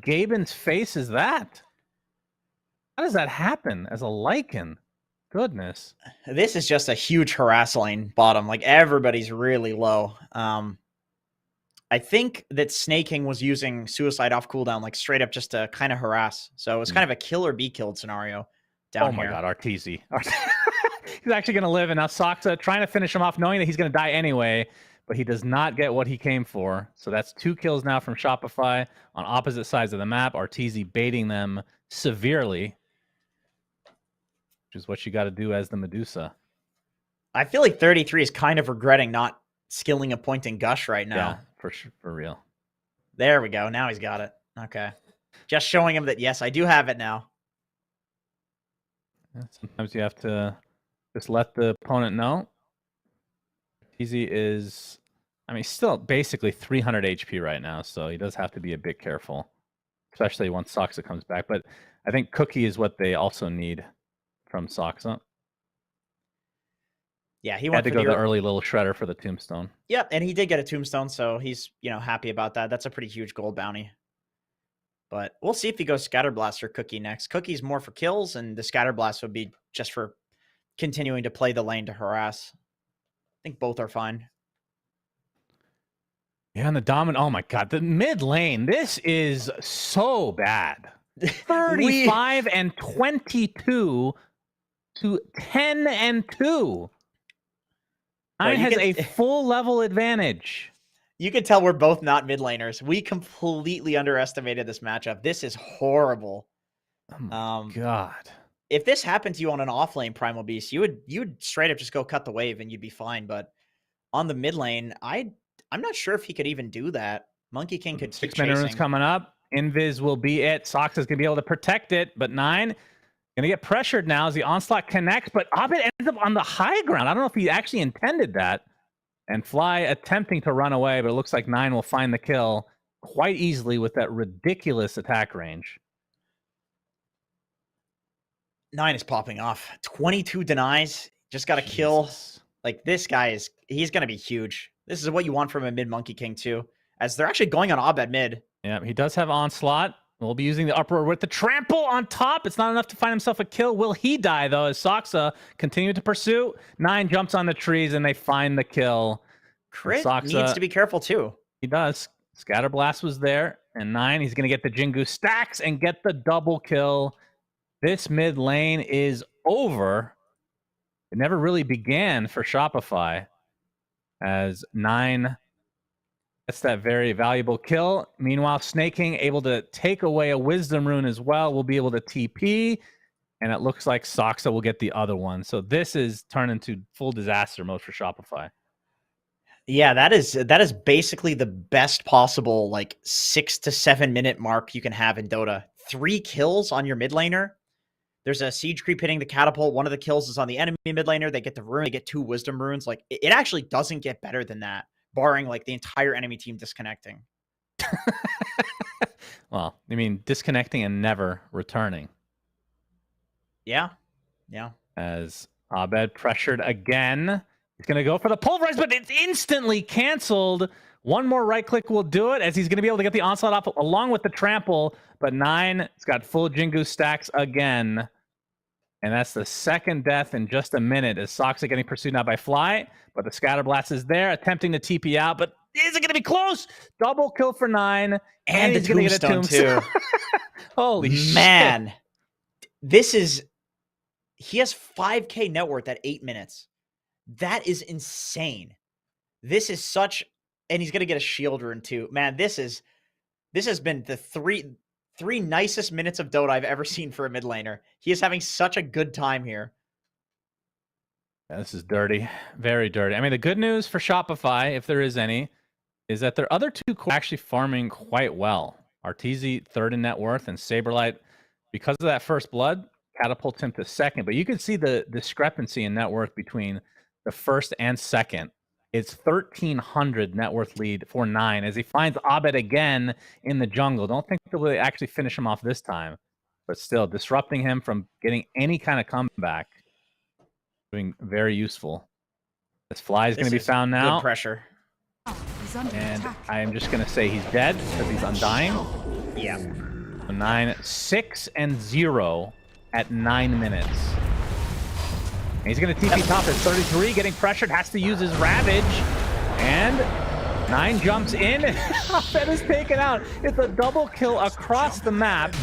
Gaben's face is that? How does that happen as a Lycan? Goodness. This is just a huge harass lane bottom. Like, everybody's really low. I think that Snaking was using Suicide off cooldown, like straight up just to kind of harass. So it was kind of a kill or be killed scenario down here. Oh my god, Arteezy. He's actually going to live, and now Soxa trying to finish him off, knowing that he's going to die anyway, but he does not get what he came for. So that's 2 kills now from Shopify on opposite sides of the map. Arteezy baiting them severely, which is what you got to do as the Medusa. I feel like 33 is kind of regretting not skilling a point in Gush right now. Yeah, for sure, for real. There we go. Now he's got it. Okay. Just showing him that, yes, I do have it now. Yeah, sometimes you have to just let the opponent know. Easy is, I mean, still basically 300 HP right now, so he does have to be a bit careful, especially once Soxa comes back. But I think Cookie is what they also need from Soxa. Yeah, he had to go the early little shredder for the tombstone. Yep, and he did get a tombstone, so he's, happy about that. That's a pretty huge gold bounty. But we'll see if he goes Scatterblast or Cookie next. Cookie's more for kills, and the Scatterblast would be just for continuing to play the lane to harass. I think both are fine. Yeah, and the dominant, oh my god, the mid lane, this is so bad. 35 and 22 to 10 and 2. Nine has a full level advantage. You can tell we're both not mid laners. We completely underestimated this matchup. This is horrible. Oh my god. If this happened to you on an off lane Primal Beast, you would straight up just go cut the wave and you'd be fine. But on the mid lane, I'm not sure if he could even do that. Monkey King could keep 6 minute runes coming up. Invis will be it. Sox is gonna be able to protect it, but 9 gonna get pressured now as the onslaught connects, but Abed ends up on the high ground. I don't know if he actually intended that. And Fly attempting to run away, but it looks like 9 will find the kill quite easily with that ridiculous attack range. 9 is popping off. 22 denies. Just got to kill. Like, this guy he's going to be huge. This is what you want from a mid Monkey King too, as they're actually going on Abed mid. Yeah, he does have onslaught. We'll be using the uproar with the trample on top. It's not enough to find himself a kill. Will he die, though, as Soxa continue to pursue? 9 jumps on the trees, and they find the kill. Crit needs to be careful, too. He does. Scatterblast was there, and 9, he's going to get the Jingu stacks and get the double kill. This mid lane is over. It never really began for Shopify, as 9... That's that very valuable kill. Meanwhile, Snaking able to take away a Wisdom Rune as well. We'll be able to TP, and it looks like Soxa will get the other one. So this is turned into full disaster mode for Shopify. Yeah, that is basically the best possible 6 to 7 minute mark you can have in Dota. 3 kills on your mid laner. There's a siege creep hitting the catapult. One of the kills is on the enemy mid laner. They get the rune. They get 2 Wisdom Runes. Like, it actually doesn't get better than that, barring the entire enemy team disconnecting. Well, you mean disconnecting and never returning. Yeah. Yeah. As Abed pressured again. He's going to go for the pulverize, but it's instantly canceled. One more right click will do it, as he's going to be able to get the onslaught off along with the trample. But 9, it's got full Jingu stacks again. And that's the second death in just a minute, as Soxa getting pursued now by Fly. But the Scatterblast is there, attempting to TP out. But is it going to be close? Double kill for 9. And he's going to get a tombstone, too. Holy Man. shit. He has 5K net worth at 8 minutes. That is insane. This is and he's going to get a shield rune too. Man, this is This has been the three nicest minutes of Dota I've ever seen for a mid laner. He is having such a good time here. Yeah, this is dirty. Very dirty. I mean, the good news for Shopify, if there is any, is that their other two core are actually farming quite well. Arteezy, third in net worth, and Saberlight, because of that first blood, catapults him to second. But you can see the discrepancy in net worth between the first and second. It's 1,300 net worth lead for 9 as he finds Abed again in the jungle. Don't think they'll really actually finish him off this time, but still disrupting him from getting any kind of comeback. Being very useful. This fly is going to be found now. Good pressure. And I am just going to say he's dead because he's undying. Yeah. 9, 6, and 0 at 9 minutes. And he's going to TP top at 33, getting pressured, has to use his Ravage. And 9 jumps in, and Abed is taken out. It's a double kill across the map.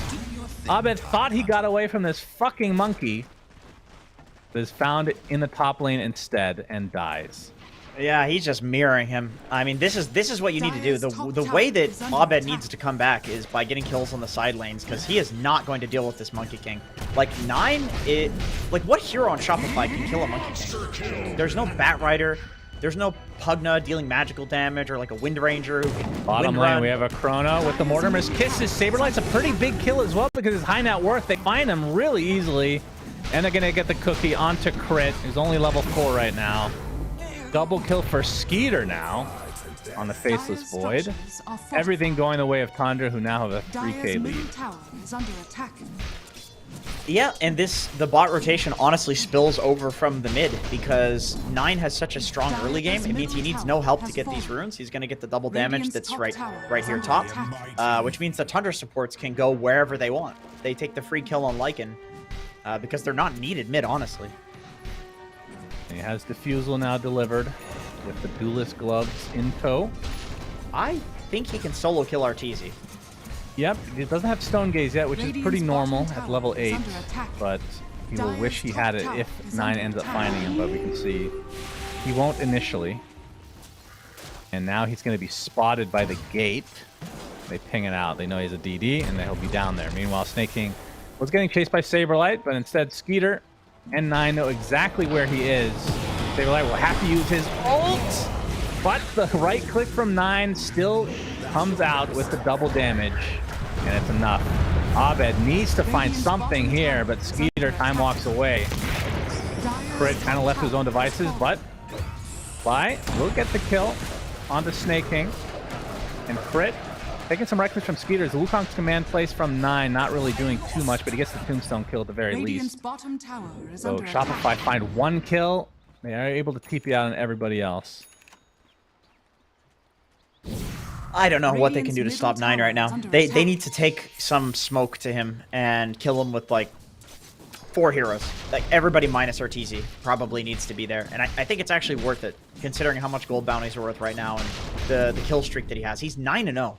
Abed thought he got away from this fucking monkey. But is found in the top lane instead and dies. Yeah, he's just mirroring him. I mean, this is what you need to do. The way that Abed needs to come back is by getting kills on the side lanes, because he is not going to deal with this Monkey King. Like 9, like what hero on Shopify can kill a Monkey King? There's no Bat Rider. There's no Pugna dealing magical damage, or like a Wind Ranger who can Bottom lane, we have a Chrono with the Mortimer's Kisses. Saberlight's a pretty big kill as well because his high net worth. They find him really easily, and they're going to get the cookie onto Crit, who's only level 4 right now. Double kill for Skeeter now on the Faceless Void. Everything going the way of Tundra, who now have a 3k lead. Yeah, and the bot rotation honestly spills over from the mid, because 9 has such a strong early game. It means he needs no help to get these runes. He's going to get the double damage that's right here top, which means the Tundra supports can go wherever they want. They take the free kill on Lycan because they're not needed mid, honestly. He has Diffusal now delivered with the Duelist Gloves in tow. I think he can solo kill Arteezy. Yep, he doesn't have Stone Gaze yet, which is pretty normal at level 8, but he will wish he had it if 9 ends up finding him, but we can see he won't initially. And now he's going to be spotted by the gate. They ping it out. They know he's a DD, and he'll be down there. Meanwhile, Snake King was getting chased by Saberlight, but instead Skeeter and 9 know exactly where he is. Saberlight will have to use his ult, but the right click from 9 still comes out with the double damage, and it's enough. Abed needs to find something here, but Skeeter time walks away. Crit kind of left his own devices, but Fly will get the kill onto Snake King. And Crit taking some right clicks from Skeeter. The Wukong's command place from 9, not really doing too much, but he gets the Tombstone kill at the very least. So Shopify find 1 kill. They are able to TP out on everybody else. I don't know what they can do to stop 9 right now. They need to take some smoke to him and kill him with like 4 heroes. Like everybody minus Arteezy probably needs to be there. And I think it's actually worth it, considering how much gold bounties are worth right now and the kill streak that he has. He's 9-0.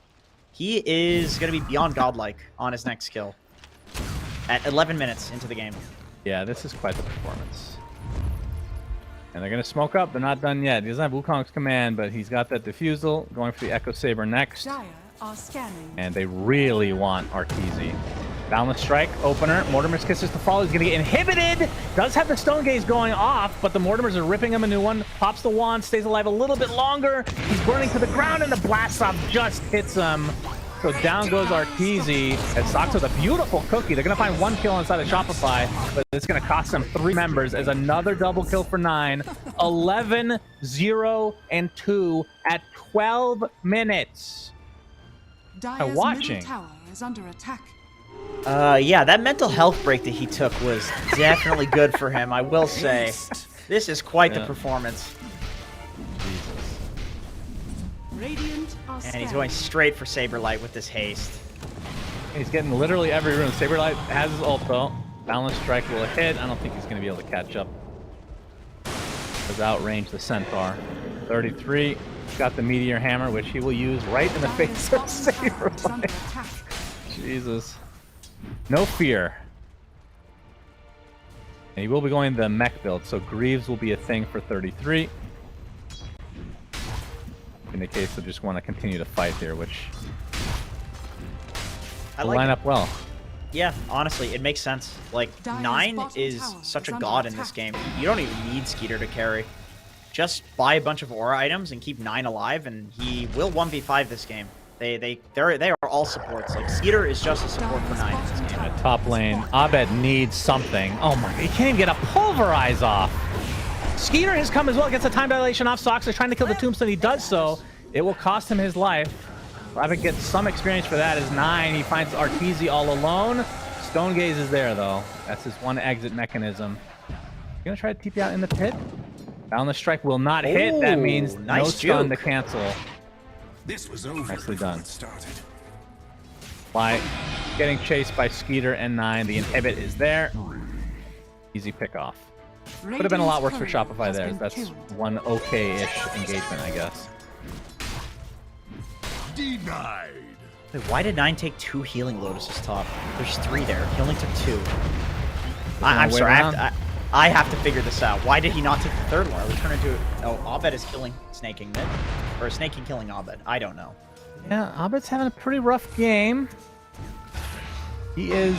He is going to be beyond godlike on his next kill at 11 minutes into the game. Yeah, this is quite the performance. And they're going to smoke up. They're not done yet. He doesn't have Wukong's command, but he's got that Diffusal going for the Echo Saber next. And they really want Arteezy. Boundless Strike, opener. Mortimer's Kisses to follow. He's going to get inhibited. Does have the Stone Gaze going off, but the Mortimers are ripping him a new one. Pops the wand, stays alive a little bit longer. He's burning to the ground, and the Blast Off just hits him. So down goes Arteezy. And Sox with a beautiful cookie. They're going to find 1 kill inside of Shopify, but it's going to cost them 3 members as another double kill for 9. 11, 0, and 2 at 12 minutes. I'm watching. Yeah, that mental health break that he took was definitely good for him, I will say. This is quite the performance. And he's going straight for Saberlight with this haste. He's getting literally every rune. Saberlight has his ult though. Balance Strike will hit. I don't think he's going to be able to catch up. Has outrange the Centaur. 33. He's got the Meteor Hammer, which he will use right in the face of Saberlight. Jesus. No fear. And he will be going the mech build, so Greaves will be a thing for 33. In the case they just want to continue to fight here, which will like line it. up well. Yeah, honestly, it makes sense. Like, 9 is such a god in this game. You don't even need Skeeter to carry. Just buy a bunch of aura items and keep 9 alive, and he will 1v5 this game. They are all supports. Like, Skeeter is just a support for 9 in this game. At top lane, Abed needs something. Oh my, he can't even get a pulverize off. Skeeter has come as well, gets a time dilation off. Sox is trying to kill the tombstone. He does so. It will cost him his life. Abed gets some experience for that as 9. He finds Arteezy all alone. Stone Gaze is there though. That's his one exit mechanism. Gonna try to TP out in the pit. Boundless Strike will not hit. That means nice no stun to juke. cancel. This was over. Nicely done. Started. By getting chased by Skeeter and 9. The inhibit is there. Easy pick off. Could have been a lot worse for Shopify there. That's one okay-ish engagement, I guess. Denied. Wait, why did 9 take 2 healing Lotuses top? There's 3 there. He only took 2. I'm way sorry. around? I have to figure this out. Why did he not take the 3rd one? Are we turn into... Oh, Abed is killing Snaking mid. Or Snaking killing Abed. I don't know. Yeah, Abed's having a pretty rough game. He is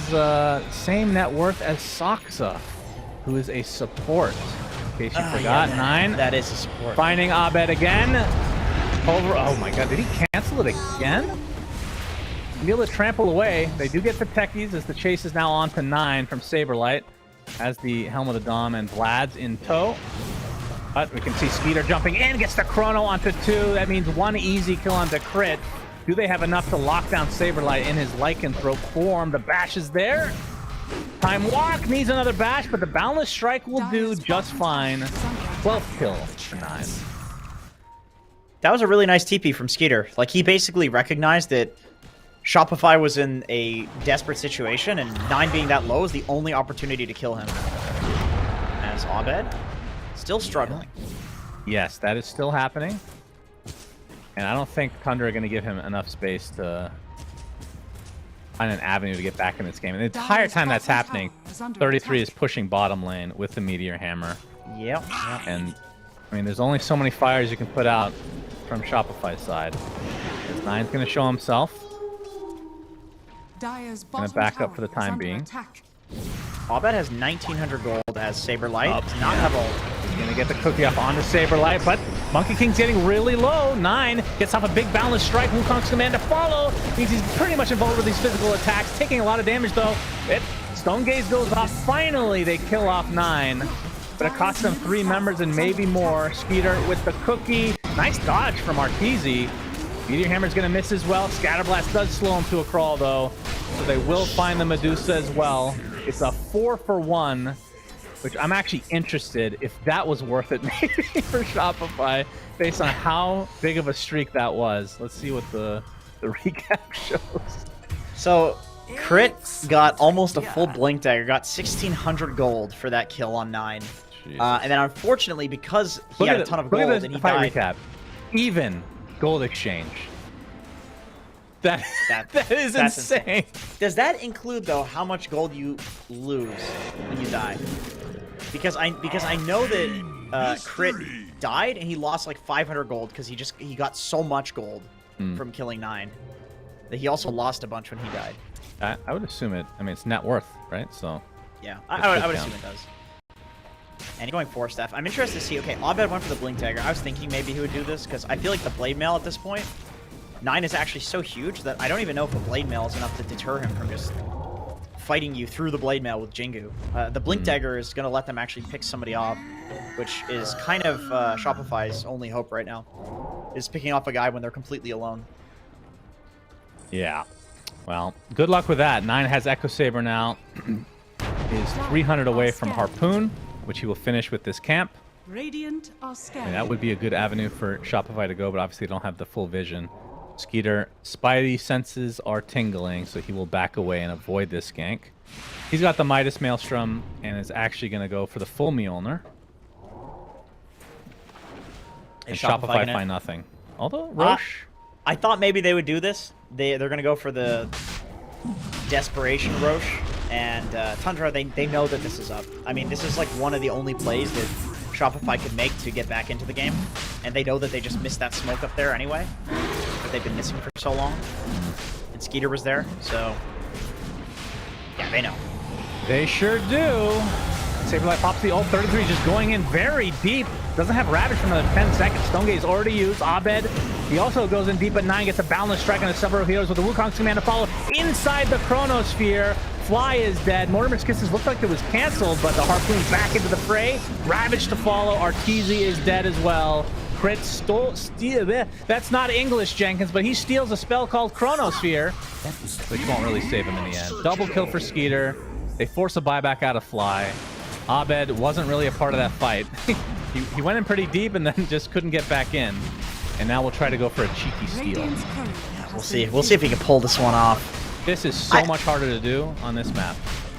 same net worth as Soxa, who is a support. In case you forgot, yeah, 9. That is a support. Finding Abed again. Over. Oh my god, did he cancel it again? Be able to trample away. They do get the techies as the chase is now on to 9 from Saberlight. Has the Helm of the Dom and Vlad's in tow. But we can see Skeeter jumping in, gets the chrono onto 2. That means 1 easy kill onto crit. Do they have enough to lock down Saberlight in his lycanthrope form? The bash is there. Time Walk needs another bash, but the Boundless Strike will do just fine. 12th kill for 9. That was a really nice TP from Skeeter. Like, he basically recognized that Shopify was in a desperate situation, and 9 being that low is the only opportunity to kill him. As Abed, still struggling. Yes, that is still happening. And I don't think Tundra are going to give him enough space to find an avenue to get back in this game. And the entire time that's happening, 33 is pushing bottom lane with the Meteor Hammer. Yep. And, I mean, there's only so many fires you can put out from Shopify's side. 9's going to show himself. Gonna back up for the time being. Abed has 1900 gold as Saberlight. Does not have ult. He's gonna get the cookie up onto Saberlight, but Monkey King's getting really low. 9 gets off a big Boundless Strike. Wukong's command to follow. Means he's pretty much involved with these physical attacks, taking a lot of damage though. Stone Gaze goes off. Finally, they kill off 9. But it costs them 3 members and maybe more. Skeeter with the cookie. Nice dodge from Arteezy. Meteor Hammer's gonna miss as well. Scatterblast does slow him to a crawl though. So they will find the Medusa as well. It's a 4-for-1, which I'm actually interested if that was worth it maybe for Shopify based on how big of a streak that was. Let's see what the recap shows. So, Crit got almost a full Blink Dagger, got 1600 gold for that kill on 9. And then unfortunately, because he had a ton of gold and he died... Recap. Even gold exchange. That is insane. Does that include though how much gold you lose when you die? Because I know that Crit died and he lost like 500 gold because he got so much gold from killing 9 that he also lost a bunch when he died. I would assume it. I mean, it's net worth, right? So yeah, I would assume it does. And going 4 staff. I'm interested to see. Okay, Abed went for the Blink Dagger. I was thinking maybe he would do this because I feel like the Blade Mail at this point, 9 is actually so huge that I don't even know if a Blade Mail is enough to deter him from just fighting you through the Blade Mail with Jingu. The Blink Dagger is going to let them actually pick somebody off, which is kind of Shopify's only hope right now, is picking off a guy when they're completely alone. Yeah. Well, good luck with that. 9 has Echo Saber now. Is 300 away from Harpoon, which he will finish with this camp. Radiant are scared. And that would be a good avenue for Shopify to go, but obviously they don't have the full vision. Skeeter, Spidey senses are tingling, so he will back away and avoid this gank. He's got the Midas Maelstrom and is actually going to go for the full Mjolnir. And Shopify find nothing. Although, Roche... I thought maybe they would do this. They're going to go for the Desperation Roche. And Tundra, they know that this is up. I mean, this is like one of the only plays that Shopify could make to get back into the game. And they know that they just missed that smoke up there anyway, that they've been missing for so long. and Skeeter was there, so yeah, they know. They sure do. Saberlight pops the ult. 33 just going in very deep. Doesn't have Ravage for another 10 seconds. Stonegaze already used. Abed, he also goes in deep at 9, gets a boundless strike on the several heroes with the Wukong's command to follow inside the Chronosphere. Fly is dead. Mortimer's Kisses looked like it was canceled, but the Harpoon back into the fray. Ravage to follow. Arteezy is dead as well. Crit steal. That's not English, Jenkins, but he steals a spell called Chronosphere, which won't really save him in the end. Double kill for Skeeter. They force a buyback out of Fly. Abed wasn't really a part of that fight. he went in pretty deep and then just couldn't get back in. And now we'll try to go for a cheeky steal. We'll see. We'll see if he can pull this one off. This is so much harder to do on this map.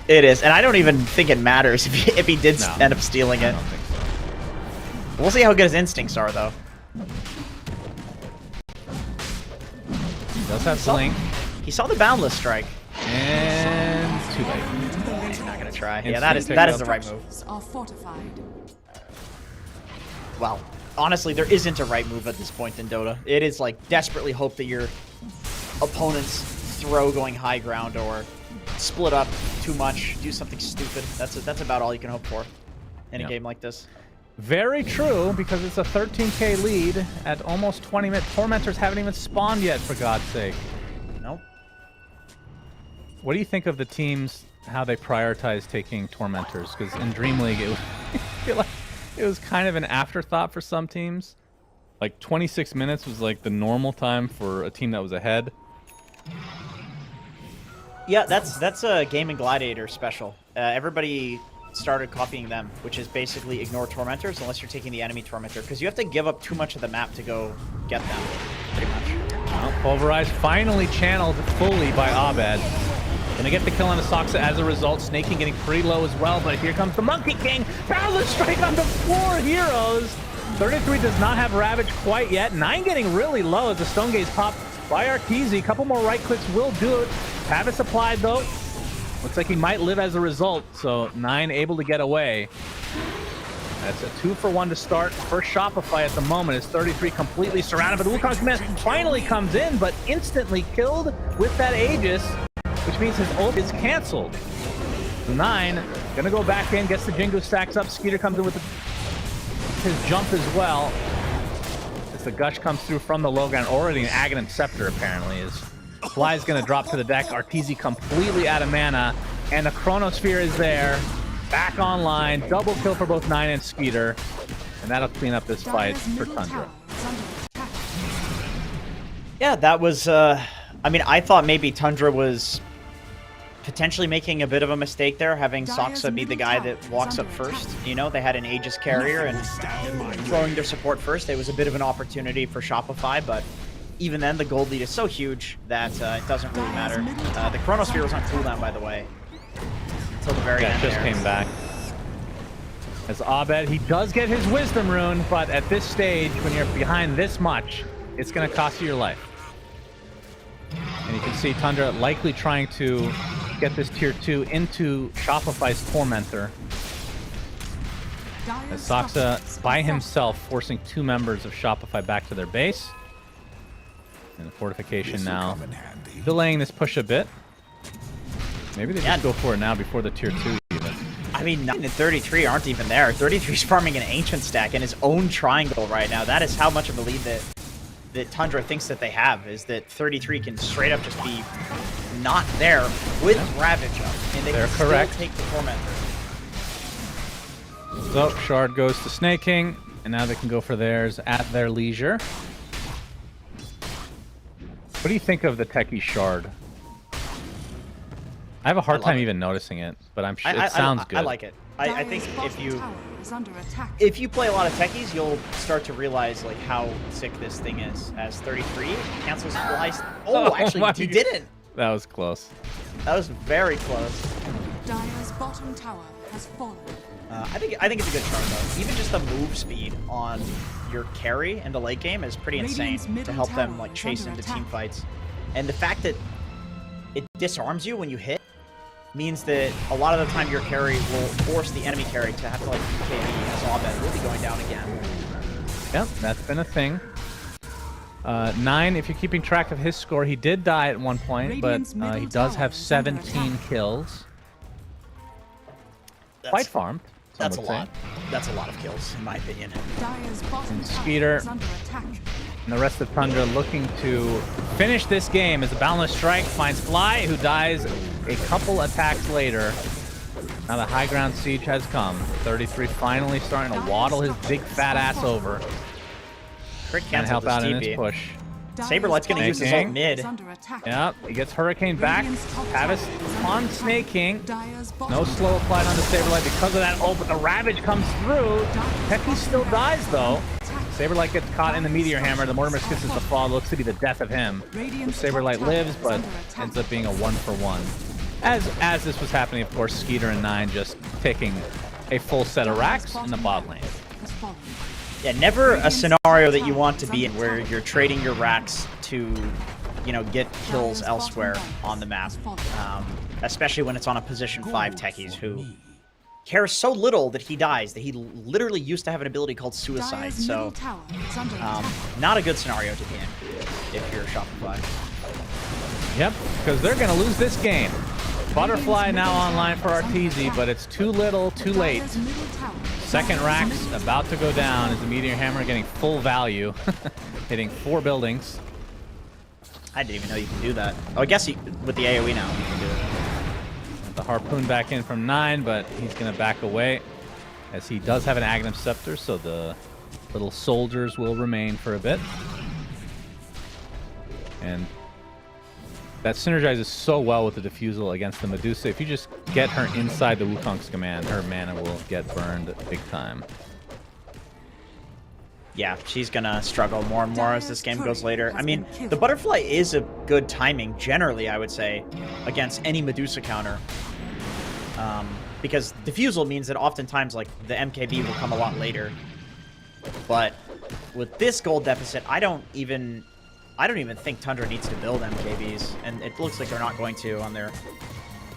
It is, and I don't even think it matters if he did end up stealing it. I don't think so. We'll see how good his instincts are, though. He does have Blink. He saw the boundless strike. And too late. He's not gonna try. Instinct Yeah, that is the right move. Are fortified. Well, honestly, there isn't a right move at this point in Dota. It is like desperately hope that your opponents throw going high ground or split up too much, do something stupid. That's about all you can hope for in a game like this. Very true, because it's a 13k lead at almost 20 minutes. Tormentors haven't even spawned yet, for God's sake. Nope. What do you think of the teams, how they prioritize taking Tormentors? Because in Dream League, it was, I feel like it was kind of an afterthought for some teams. Like 26 minutes was like the normal time for a team that was ahead. Yeah, that's a Game and Gladiator special. Everybody started copying them, which is basically ignore Tormentors unless you're taking the enemy Tormentor, because you have to give up too much of the map to go get them, pretty much. Well, Pulverized finally channeled fully by Abed. Gonna get the kill on Asaxa as a result. Snake King getting pretty low as well, but here comes the Monkey King. Boundless strike on the 4 heroes. 33 does not have Ravage quite yet. 9 getting really low as the Stone Gaze pop by Arteezy. A couple more right clicks will do it. Pavis applied though. Looks like he might live as a result, so 9 able to get away. That's a 2-for-1 to start. First Shopify at the moment is 33 completely surrounded, but Wukong's command finally comes in, but instantly killed with that Aegis, which means his ult is canceled. 9 gonna go back in, gets the Jingu, stacks up. Skeeter comes in with his jump as well. As the Gush comes through from the low ground, already an Aghanim Scepter apparently is. Fly's gonna drop to the deck. Arteezy completely out of mana, and the Chronosphere is there. Back online. Double kill for both 9 and Skeeter, and that'll clean up this fight for Tundra. Yeah, that was. I mean, I thought maybe Tundra was potentially making a bit of a mistake there, having Saksa be the guy that walks up first. You know, they had an Aegis carrier and throwing their support first. It was a bit of an opportunity for Shopify, but even then, the gold lead is so huge that it doesn't really matter. The Chronosphere was on cooldown, by the way, until the very end. Just came back. As Abed, he does get his Wisdom Rune, but at this stage, when you're behind this much, it's going to cost you your life. And you can see Tundra likely trying to get this tier 2 into Shopify's Tormentor. As Saksa, by himself, forcing 2 members of Shopify back to their base. And the fortification now delaying this push a bit. Maybe they just go for it now before the tier 2 even. I mean, 9 and 33 aren't even there. 33's farming an Ancient stack in his own triangle right now. That is how much of a lead that Tundra thinks that they have, is that 33 can straight up just be not there with Ravage up, and they can still take the Tormentor. So, Shard goes to Snake King, and now they can go for theirs at their leisure. What do you think of the Techie Shard? I have a hard time even noticing it, but I'm sure it sounds good. I like it. I think if you play a lot of Techies, you'll start to realize like how sick this thing is. As 33 cancels Flies. Oh, actually, he didn't. That was close. That was very close. Dire's bottom tower has fallen. I think it's a good chart though. Even just the move speed on your carry in the late game is pretty insane to help them like chase into team fights. And the fact that it disarms you when you hit means that a lot of the time your carry will force the enemy carry to have to like BKB as Abed will be going down again. Yep, that's been a thing. 9, if you're keeping track of his score, he did die at one point, but he does have 17 kills. Quite farmed. That's a lot. That's a lot of kills, in my opinion. Dire's bottom Skeeter tower is under attack. and the rest of Tundra looking to finish this game as the Boundless Strike finds Fly, who dies a couple attacks later. Now the high ground siege has come. 33 finally starting to waddle his big fat ass over. Crit And cancel help out in this his TP. push. Saberlight's gonna use his ult mid. Yep, he gets Hurricane back. Tavis on Snake King. No slow applied on the Saberlight because of that ult, but the Ravage comes through. Pecky still dies though. Saberlight gets caught in the Meteor Hammer. The Mortimer kisses the fall. Looks to be the death of him. Saberlight lives, but ends up being a 1-for-1. As this was happening, of course, Skeeter and 9 just taking a full set of racks in the bot lane. Yeah, never a scenario that you want to be in where you're trading your racks to, you know, get kills elsewhere on the map. Especially when it's on a position 5 techies who cares so little that he dies, that he literally used to have an ability called Suicide. So, not a good scenario to be in if you're Shopify. Yep, because they're going to lose this game. Butterfly now online for Arteezy, but it's too little, too late. Second rack's about to go down as the Meteor Hammer getting full value, hitting 4 buildings. I didn't even know you can do that. Oh, I guess with the AoE now, you can do it. The Harpoon back in from 9, but he's going to back away as he does have an Aghanim Scepter, so the little soldiers will remain for a bit. And that synergizes so well with the Diffusal against the Medusa. If you just get her inside the Wukong's command, her mana will get burned big time. Yeah, she's gonna struggle more and more as this game goes later. I mean, the Butterfly is a good timing, generally, I would say, against any Medusa counter. Because Diffusal means that oftentimes, like, the MKB will come a lot later. But with this gold deficit, I don't even think Tundra needs to build MKBs, and it looks like they're not going to on their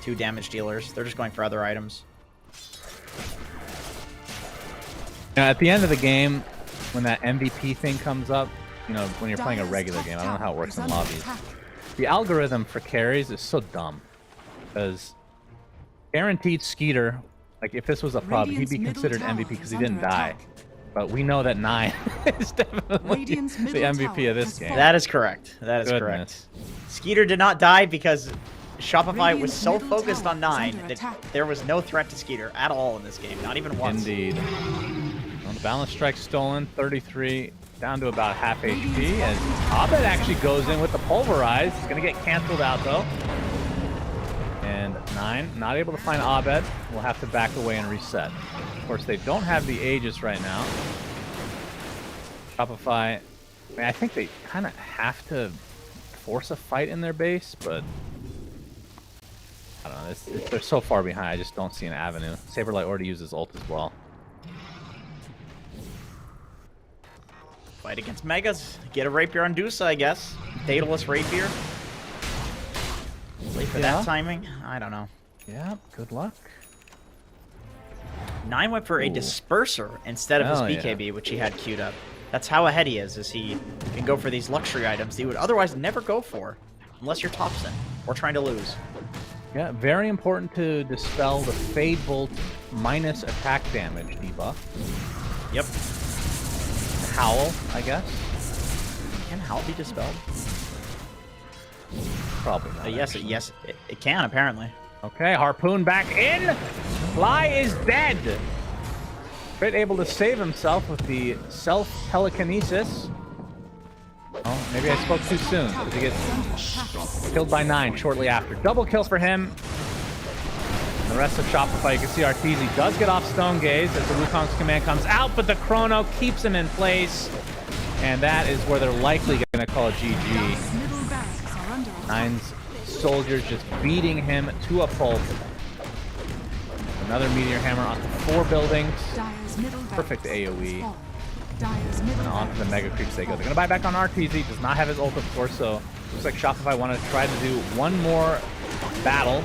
2 damage dealers. They're just going for other items. Now, at the end of the game, when that MVP thing comes up, you know, when you're playing a regular game, I don't know how it works in lobbies. The algorithm for carries is so dumb, because guaranteed Skeeter, like if this was a pub, he'd be considered MVP because he didn't die. But we know that 9 is definitely the MVP of this game. That is correct. That is correct. Skeeter did not die because Shopify was so focused on 9 that there was no threat to Skeeter at all in this game, not even once. Indeed. Well, the Balance Strike stolen, 33 down to about half HP, as Abed actually goes in with the Pulverize. He's going to get canceled out, though. And 9, not able to find Abed. Will have to back away and reset. Of course, they don't have the Aegis right now. Shopify, I mean, I think they kind of have to force a fight in their base, but I don't know. They're so far behind, I just don't see an avenue. Saberlight already uses ult as well. Fight against Megas. Get a Rapier on Dusa, I guess. Daedalus Rapier. Wait for that timing. I don't know. Yeah, good luck. 9 went for a Disperser instead of his BKB, which he had queued up. That's how ahead he is he can go for these luxury items he would otherwise never go for, unless you're Topson or trying to lose. Yeah, very important to dispel the Fade Bolt minus attack damage debuff. Yep. Howl, I guess. Can Howl be dispelled? Probably not. Yes, it can, apparently. Okay, Harpoon back in. Fly is dead. Crit able to save himself with the self-telekinesis. Oh, maybe I spoke too soon. He gets killed by 9 shortly after. Double kill for him. And the rest of Shopify, you can see Arteezy does get off Stone Gaze as the Wukong's command comes out, but the Chrono keeps him in place. And that is where they're likely going to call it GG. 9's soldiers just beating him to a pulp. Another Meteor Hammer onto 4 buildings. Perfect AoE. And on to the Mega Creeps they go. They're going to buy back on Arteezy. Does not have his ult, of course, so looks like Shopify want to try to do one more battle.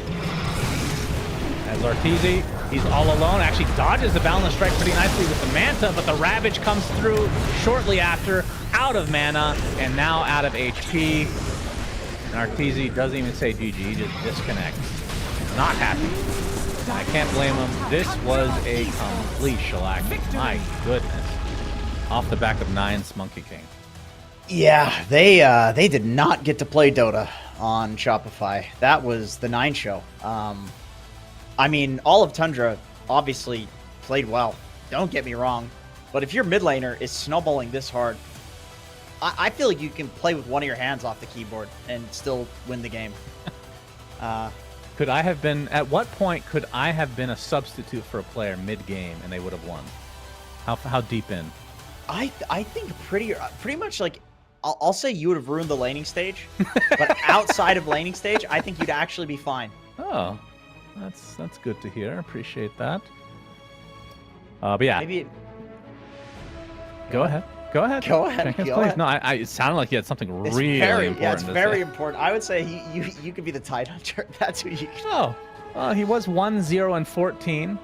As Arteezy, he's all alone. Actually dodges the Boundless Strike pretty nicely with the Manta, but the Ravage comes through shortly after, out of mana, and now out of HP. And Arteezy doesn't even say GG, he just disconnects. Not happy. I can't blame him. This was a complete shellacking. My goodness. Off the back of 9's Monkey King. Yeah, they did not get to play Dota on Shopify. That was the 9 show. I mean, all of Tundra obviously played well. Don't get me wrong. But if your mid laner is snowballing this hard, I feel like you can play with one of your hands off the keyboard and still win the game. Could I have been, at what point could I have been a substitute for a player mid-game and they would have won? How deep in? I think pretty much like, I'll say you would have ruined the laning stage, but outside of laning stage, I think you'd actually be fine. Oh, that's good to hear. Appreciate that. But yeah, Maybe. Go ahead. Go ahead. Jenkins, Go please. ahead. No, it sounded like you had something It's really important. Yeah, it's to very say. important. I would say you could be the Tide Hunter. That's who you. Oh, he was 1-0-14.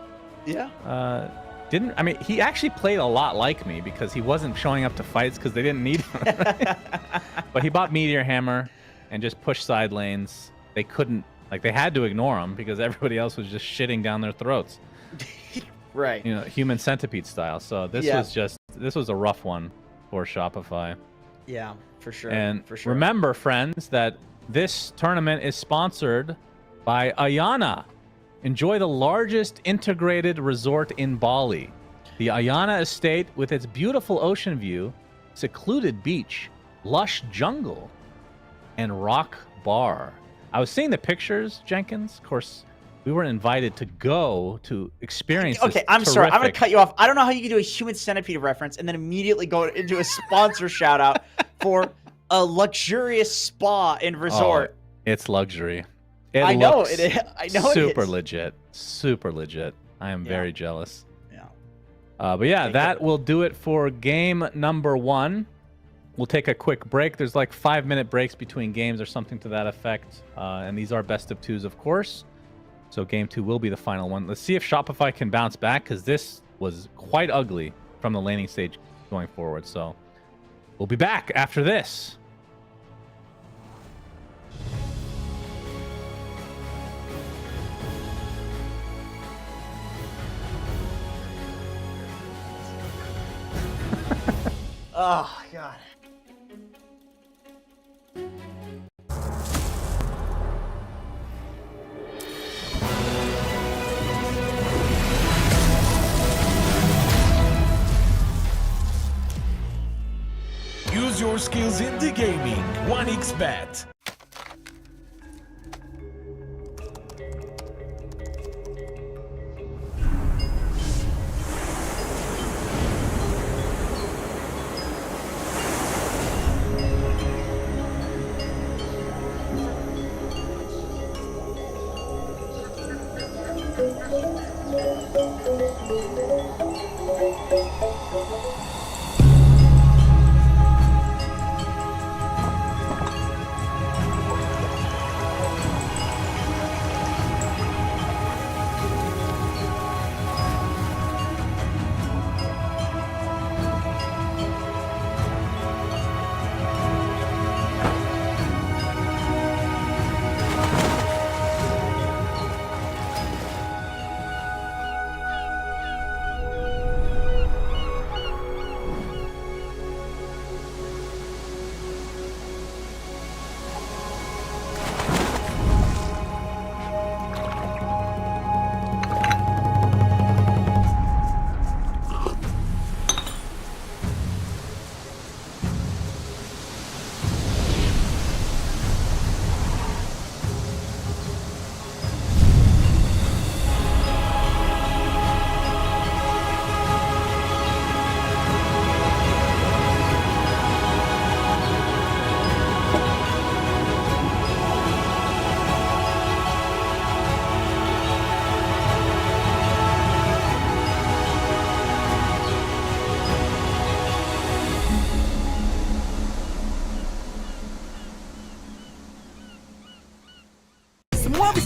Yeah. He actually played a lot like me because he wasn't showing up to fights because they didn't need him. Right? But he bought Meteor Hammer and just pushed side lanes. They couldn't, they had to ignore him because everybody else was just shitting down their throats. Right. You know, human centipede style. So this was a rough one for Shopify. Yeah, for sure. And for sure. remember, friends, that this tournament is sponsored by Ayana. Enjoy the largest integrated resort in Bali. The Ayana Estate with its beautiful ocean view, secluded beach, lush jungle, and rock bar. I was seeing the pictures, Jenkins. Of course, we were invited to go to experience this. Okay, I'm sorry. I'm going to cut you off. I don't know how you can do a human centipede reference and then immediately go into a sponsor shout out for a luxurious spa and resort. Oh, it's luxury. I know it is. Super legit. Super legit. I am very jealous. Yeah. But yeah, that will do it for game number 1. We'll take a quick break. There's like 5-minute breaks between games or something to that effect. And these are best of 2s, of course. So game 2 will be the final one. Let's see if Shopify can bounce back, because this was quite ugly from the laning stage going forward. So we'll be back after this. Oh, God. Use your skills in the gaming. 1xBet.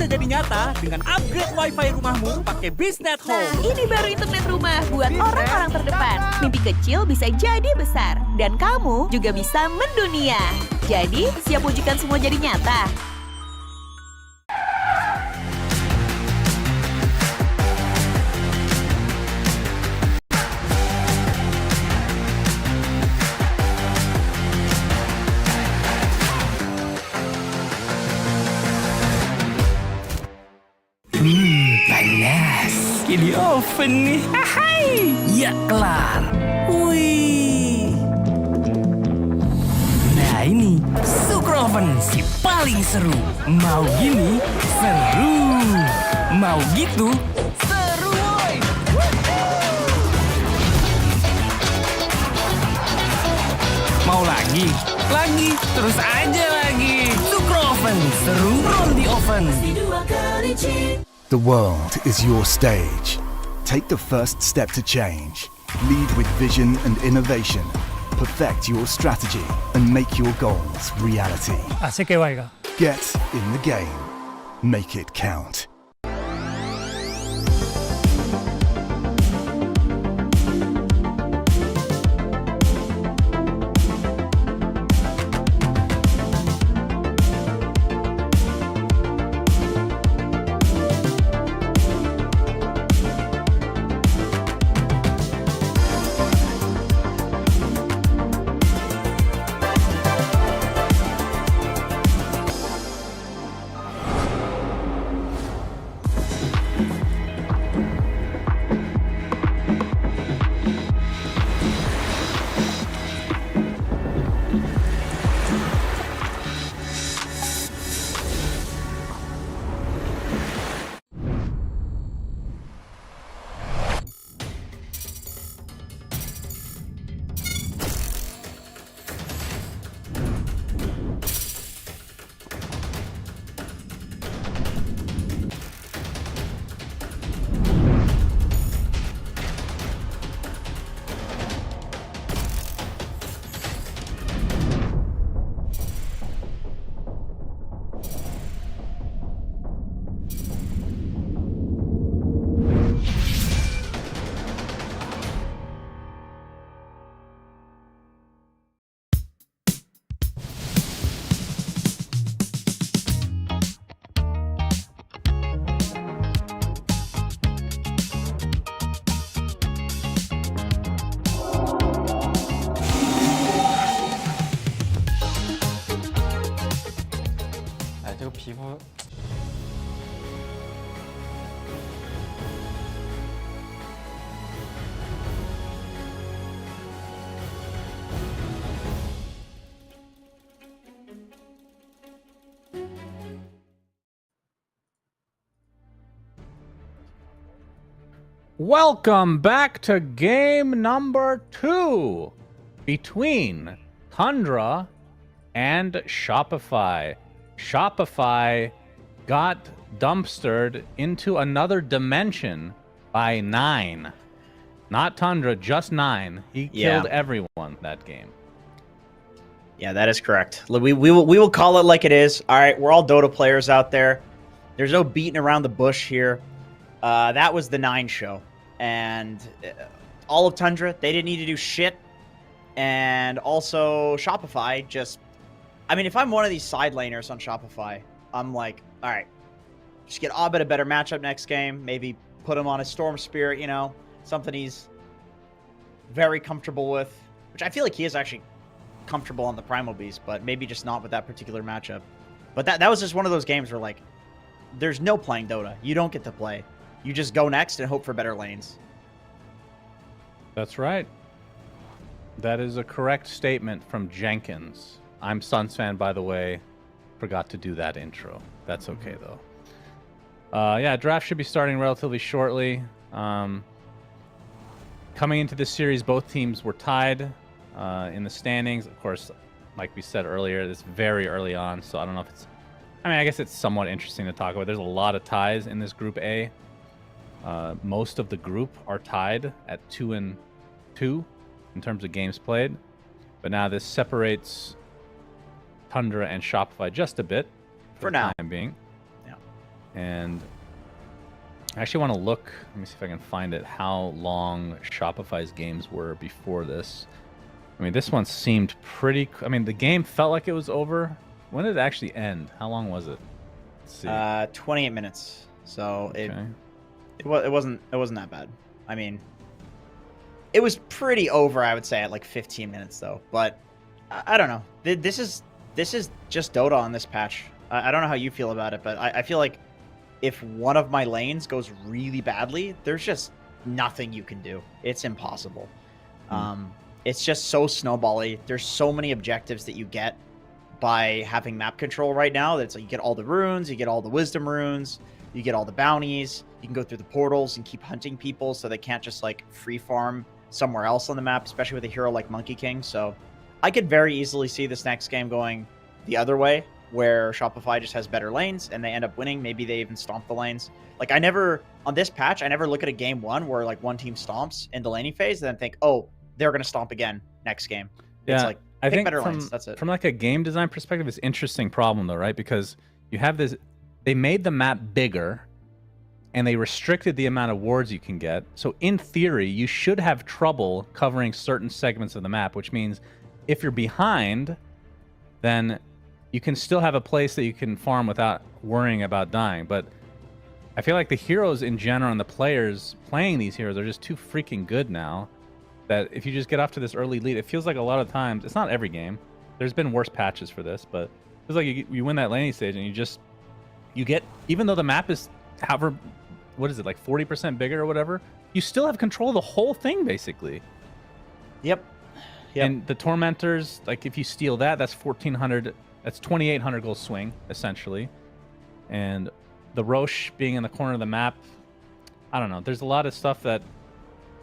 bisa jadi nyata dengan upgrade wifi rumahmu pakai BizNet Nah, Home. ini baru internet rumah buat orang-orang terdepan. Mimpi kecil bisa jadi besar. Dan kamu juga bisa mendunia. Jadi, siap wujudkan semua jadi nyata? Panas. Di oven nih. Hai. Ya kelar. Wih. Nah ini Sukroven si paling seru. Mau gini seru. Mau gitu seru woy. Mau lagi? Lagi, terus aja lagi. Sukroven seru from the oven. The world is your stage. Take the first step to change. Lead with vision and innovation. Perfect your strategy and make your goals reality. Así que vaya. Get in the game. Make it count. Welcome back to game number 2 between Tundra and Shopify. Shopify got dumpstered into another dimension by 9. Not Tundra, just 9. He killed everyone that game. Yeah, that is correct. We will call it like it is. All right, we're all Dota players out there. There's no beating around the bush here. That was the 9 show. And all of Tundra, they didn't need to do shit. And also Shopify just... I mean, if I'm one of these side laners on Shopify, I'm like, all right, just get Abed a better matchup next game. Maybe put him on a Storm Spirit, you know, something he's very comfortable with. Which I feel like he is actually comfortable on the Primal Beast, but maybe just not with that particular matchup. But that was just one of those games where, like, there's no playing Dota. You don't get to play. You just go next and hope for better lanes. That's right. That is a correct statement from Jenkins. I'm Suns fan, by the way. Forgot to do that intro. That's okay, though. Yeah, draft should be starting relatively shortly. Coming into this series, both teams were tied in the standings. Of course, like we said earlier, it's very early on, so I don't know if it's... I mean, I guess it's somewhat interesting to talk about. There's a lot of ties in this Group A. Most of the group are tied at 2-2 in terms of games played. But now this separates Tundra and Shopify just a bit for now. Time being. And I actually want to look, let me see if I can find it, how long Shopify's games were before this. I mean, this one seemed pretty, I mean, the game felt like it was over. When did it actually end? How long was it? Let's see. 28 minutes. So Okay. it wasn't that bad. I mean, it was pretty over, I would say, at like 15 minutes though. But I don't know. This is just Dota on this patch. I don't know how you feel about it, but I feel like if one of my lanes goes really badly, there's just nothing you can do. It's impossible. It's just so snowbally. There's so many objectives that you get by having map control right now. That's like you get all the runes, you get all the wisdom runes, you get all the bounties. You can go through the portals and keep hunting people so they can't just like free farm somewhere else on the map, especially with a hero like Monkey King. So I could very easily see this next game going the other way, where Shopify just has better lanes and they end up winning. Maybe they even stomp the lanes. Like on this patch, I never look at a game one where like one team stomps in the laning phase and then think, oh, they're going to stomp again next game. Yeah, it's like, I think better from, lanes. That's it. From like a game design perspective, it's an interesting problem though, right? Because you have this, they made the map bigger and they restricted the amount of wards you can get. So in theory, you should have trouble covering certain segments of the map, which means if you're behind, then you can still have a place that you can farm without worrying about dying. But I feel like the heroes in general and the players playing these heroes are just too freaking good now that if you just get off to this early lead, it feels like a lot of times, it's not every game. There's been worse patches for this, but it feels like you win that laning stage and you get, even though the map is, however, what is it, like 40% bigger or whatever, you still have control of the whole thing, basically. Yep. And the Tormentors, like if you steal that, that's 1,400, that's 2,800 gold swing, essentially. And the Roche being in the corner of the map, I don't know. There's a lot of stuff that,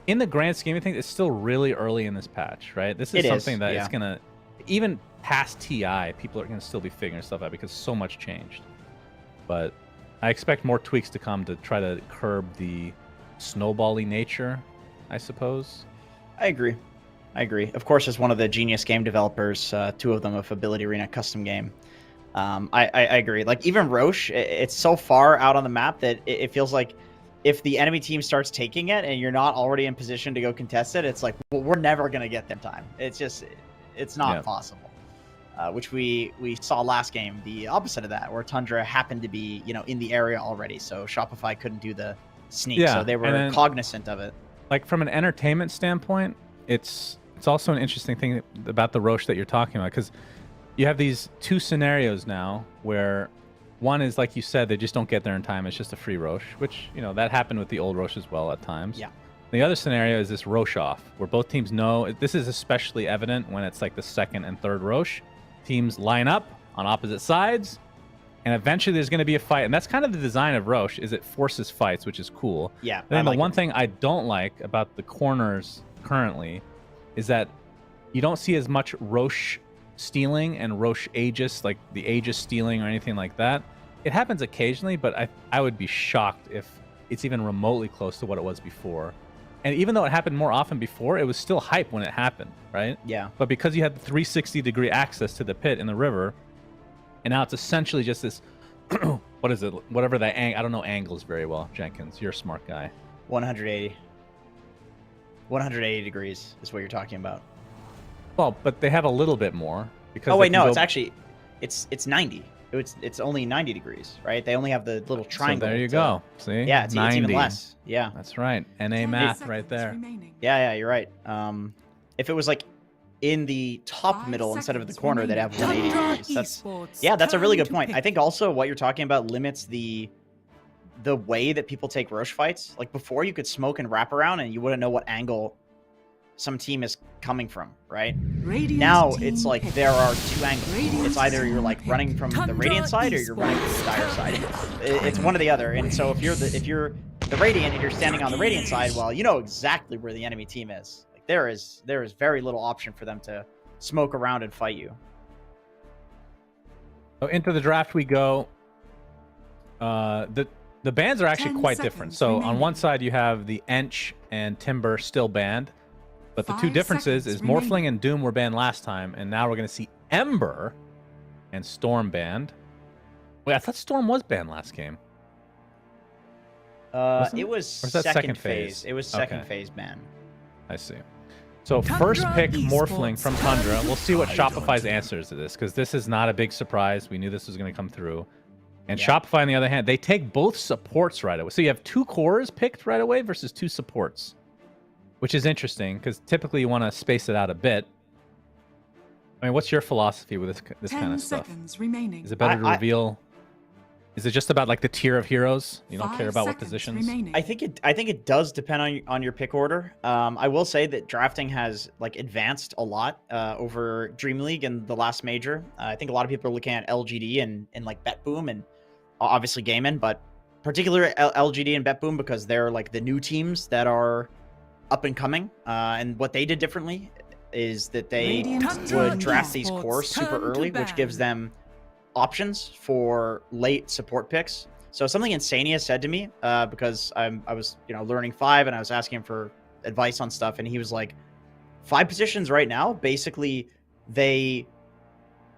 in the grand scheme of things, it's still really early in this patch, right? This is something that is going to, even past TI, people are going to still be figuring stuff out because so much changed. But I expect more tweaks to come to try to curb the snowbally nature, I suppose. I agree. Of course, as one of the genius game developers, two of them of Ability Arena custom game, I agree. Like even Roche, it's so far out on the map that it feels like if the enemy team starts taking it and you're not already in position to go contest it, it's like, well, we're never going to get them time. It's not possible. Which we saw last game, the opposite of that, where Tundra happened to be, in the area already. So Shopify couldn't do the sneak. So they were cognizant of it. Like from an entertainment standpoint, it's also an interesting thing about the Roche that you're talking about, because you have these two scenarios now where one is, like you said, they just don't get there in time. It's just a free Roche, which, that happened with the old Roche as well at times. Yeah. The other scenario is this Roche off, where both teams know, this is especially evident when it's like the second and third Roche. Teams line up on opposite sides, and eventually there's going to be a fight. And that's kind of the design of Roche, is it forces fights, which is cool. Yeah. And then the one thing I don't like about the corners currently is that you don't see as much Roche stealing and Roche Aegis, like the Aegis stealing or anything like that. It happens occasionally, but I would be shocked if it's even remotely close to what it was before. And even though it happened more often before, it was still hype when it happened, right? Yeah. But because you had the 360-degree access to the pit in the river, and now it's essentially just this, what is it? Whatever that I don't know angles very well, Jenkins. You're a smart guy. 180. 180 degrees is what you're talking about. Well, but they have a little bit more. Because oh, wait, no, it's actually, it's 90. It's only 90 degrees, right? They only have the little triangle. So there you go. See? Yeah, it's even less. Yeah. That's right. NA math right there. Remaining. Yeah, you're right. If it was like in the top middle instead of the corner, they'd have 180 degrees. That's a really good point. I think also what you're talking about limits the way that people take Roche fights. Like before, you could smoke and wrap around and you wouldn't know what angle some team is coming from, right? Now it's like there are two angles. It's either you're like running from the Radiant side or you're running from the Dire side. It's one or the other. And so if you're the Radiant and you're standing on the Radiant side, well, you know exactly where the enemy team is. Like there is very little option for them to smoke around and fight you. So into the draft we go. The bans are actually quite different. So on one side you have the Ench and Timber still banned. But the two differences is Morphling and Doom were banned last time, and now we're going to see Ember and Storm banned. Wait, I thought Storm was banned last game. It was Or is that second second phase. phase? It was second Okay. phase ban. I see. So first pick Morphling from Tundra. We'll see what Shopify's answers to this, because this is not a big surprise. We knew this was going to come through. And Shopify, on the other hand, they take both supports right away. So you have 2 cores picked right away versus 2 supports, which is interesting because typically you want to space it out a bit. I mean, what's your philosophy with this kind of stuff? 10 seconds remaining. Is it better to reveal? Is it just about like the tier of heroes? You don't care about what positions? Remaining. I think it does depend on your pick order. I will say that drafting has like advanced a lot over Dream League and the last major. I think a lot of people are looking at LGD and like Betboom and obviously Gaiman, but particularly LGD and Betboom because they're like the new teams that are up and coming. And what they did differently is that they would draft these cores super early, which gives them options for late support picks. So something Insania said to me, because I was learning 5 and I was asking him for advice on stuff, and he was like, 5 positions right now, basically they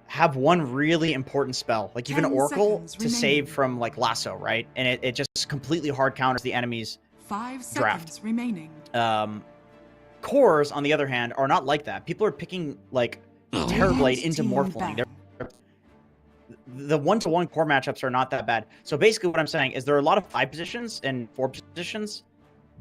have one really important spell, like even Oracle to save from like Lasso, right? And it just completely hard counters the enemy's 5 seconds draft. remaining. Cores, on the other hand, are not like that. People are picking like Terrorblade into Morphling. The 1-to-1 core matchups are not that bad. So basically what I'm saying is there are a lot of 5 positions and 4 positions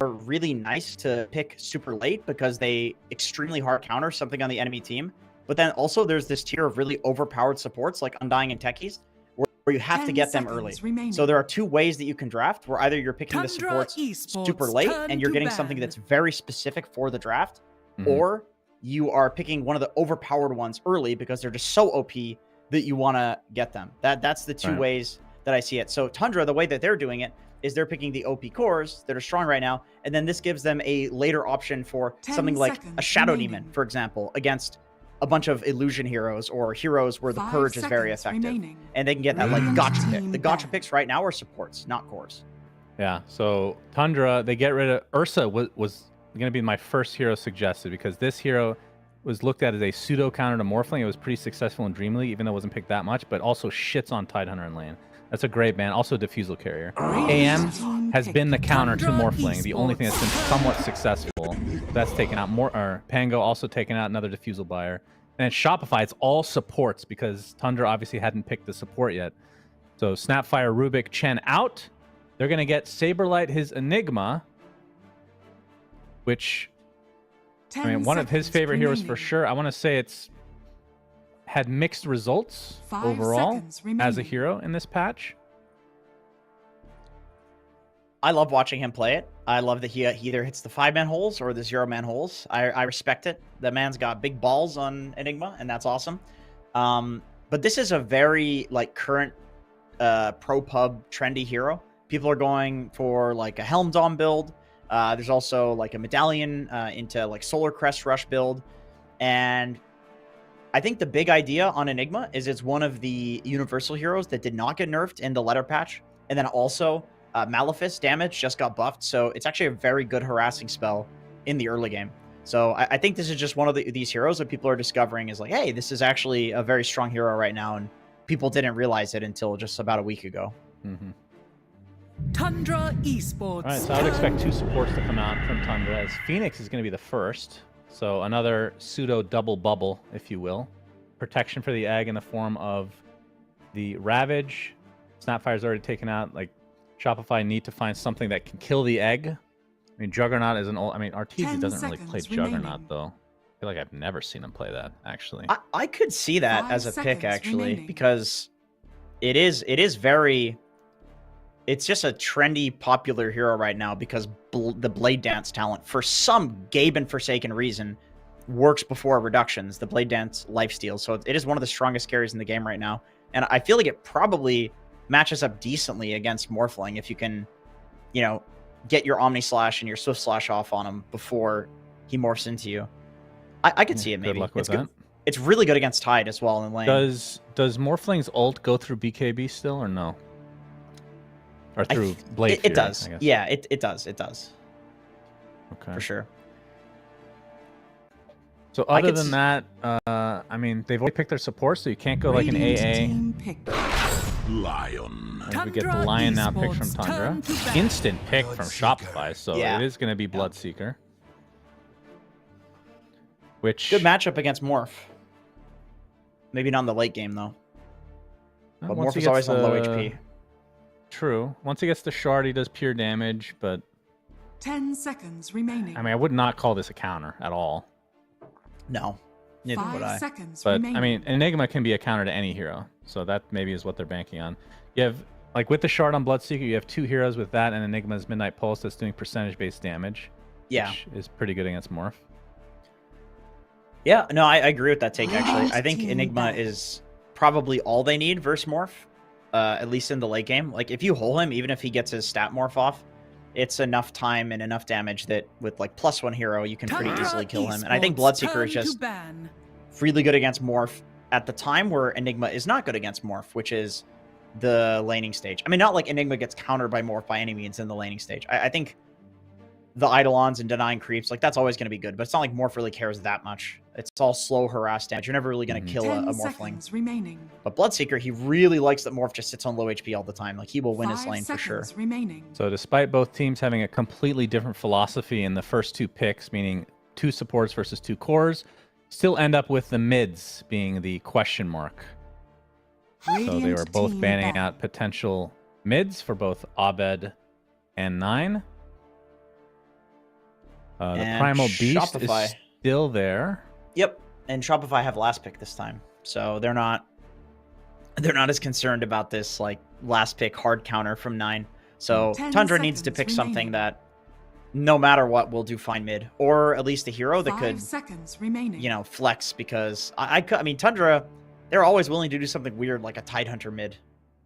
are really nice to pick super late because they extremely hard counter something on the enemy team. But then also there's this tier of really overpowered supports like Undying and Techies where you have to get them early. Remaining. So there are 2 ways that you can draft, where either you're picking the supports super late and you're getting something that's very specific for the draft, or you are picking one of the overpowered ones early because they're just so OP that you want to get them. That's the 2 ways that I see it. So Tundra, the way that they're doing it is they're picking the OP cores that are strong right now, and then this gives them a later option for something like a Shadow Demon, for example, against a bunch of illusion heroes or heroes where the purge is very effective. And they can get that like gotcha pick. The gotcha picks right now are supports, not cores. Yeah, so Tundra, they get rid of Ursa was going to be my first hero suggested because this hero was looked at as a pseudo counter to Morphling. It was pretty successful in Dream League, even though it wasn't picked that much, but also shits on Tidehunter in lane. That's a great ban. Also Diffusal Carrier. AM has been the counter to Morphling, the only thing that's been somewhat successful. That's taken out Pango, also taken out another Diffusal Buyer. And at Shopify, it's all supports because Tundra obviously hadn't picked the support yet. So Snapfire, Rubik, Chen out. They're going to get Saberlight, his Enigma, which, I mean, one of his favorite heroes for sure. I want to say it's had mixed results overall as a hero in this patch. I love watching him play it. I love that he either hits the 5-man holes or the 0-man holes. I respect it. The man's got big balls on Enigma, and that's awesome. But this is a very like current pro pub trendy hero. People are going for like a Helm Dom build. There's also like a Medallion into like Solar Crest Rush build. And I think the big idea on Enigma is it's one of the universal heroes that did not get nerfed in the letter patch. And then also Malefice damage just got buffed. So it's actually a very good harassing spell in the early game. So I think this is just one of these heroes that people are discovering is like, hey, this is actually a very strong hero right now. And people didn't realize it until just about a week ago. Tundra Esports. All right, so I would expect 2 supports to come out from Tundra, as Phoenix is going to be the first. So another pseudo double bubble, if you will. Protection for the egg in the form of the Ravage. Snapfire's already taken out. Like Shopify need to find something that can kill the egg. I mean, Juggernaut is an old. I mean, Arteezy doesn't really play Juggernaut though. I feel like I've never seen him play that actually. I could see that as a pick actually, because it is very. It's just a trendy, popular hero right now because the Blade Dance talent, for some Gaben Forsaken reason, works before reductions, the Blade Dance lifesteal. So it is one of the strongest carries in the game right now. And I feel like it probably matches up decently against Morphling if you can, get your Omni Slash and your Swift Slash off on him before he morphs into you. I could see it maybe. Good luck with that. It's really good against Tide as well in lane. Does Morphling's ult go through BKB still or no? Or through Blade Fury, it does. I guess. Yeah, it does. It does. Okay. For sure. So other than that, I mean, they've already picked their support, so you can't go like an AA. Lion. And we get the Lion now picked from Tundra. Instant pick from Shopify, so it is going to be Bloodseeker. Which Good matchup against Morph. Maybe not in the late game, though. But once Morph he is always gets on low the- HP. True. Once he gets the shard, he does pure damage, but 10 seconds remaining. I mean, I would not call this a counter at all. No, neither would 5 I. seconds But remaining. I mean, Enigma can be a counter to any hero, so that maybe is what they're banking on. You have like with the shard on Bloodseeker, you have 2 heroes with that and Enigma's Midnight Pulse that's doing percentage-based damage. Yeah. Which is pretty good against Morph. Yeah, no, I agree with that take, actually. I think Team Enigma back. is probably all they need versus Morph, at least in the late game. Like, if you hole him, even if he gets his stat Morph off, it's enough time and enough damage that with, like, +1 hero, you can pretty easily kill him. And I think Bloodseeker is just really good against Morph at the time where Enigma is not good against Morph, which is the laning stage. I mean, not like Enigma gets countered by Morph by any means in the laning stage. I think the Eidolons and denying creeps, like, that's always going to be good, but it's not like Morph really cares that much. It's all slow harass damage. You're never really going to kill a 10 Morphling. seconds remaining. But Bloodseeker, he really likes that Morph just sits on low HP all the time. Like, he will win his 5 lane for sure. seconds remaining. So despite both teams having a completely different philosophy in the first 2 picks, meaning 2 supports versus 2 cores, still end up with the mids being the question mark. So they Radiant were both team banning back. out potential mids for both Abed and 9. The And Primal Beast Shopify. is still there. Yep. And Shopify have last pick this time. So they're not as concerned about this, like, last pick hard counter from 9. So 10 Tundra needs to seconds pick something remaining. that no matter what will do fine mid, or at least a hero that 5 could, seconds remaining. you know, flex, because I mean, Tundra, they're always willing to do something weird like a Tidehunter mid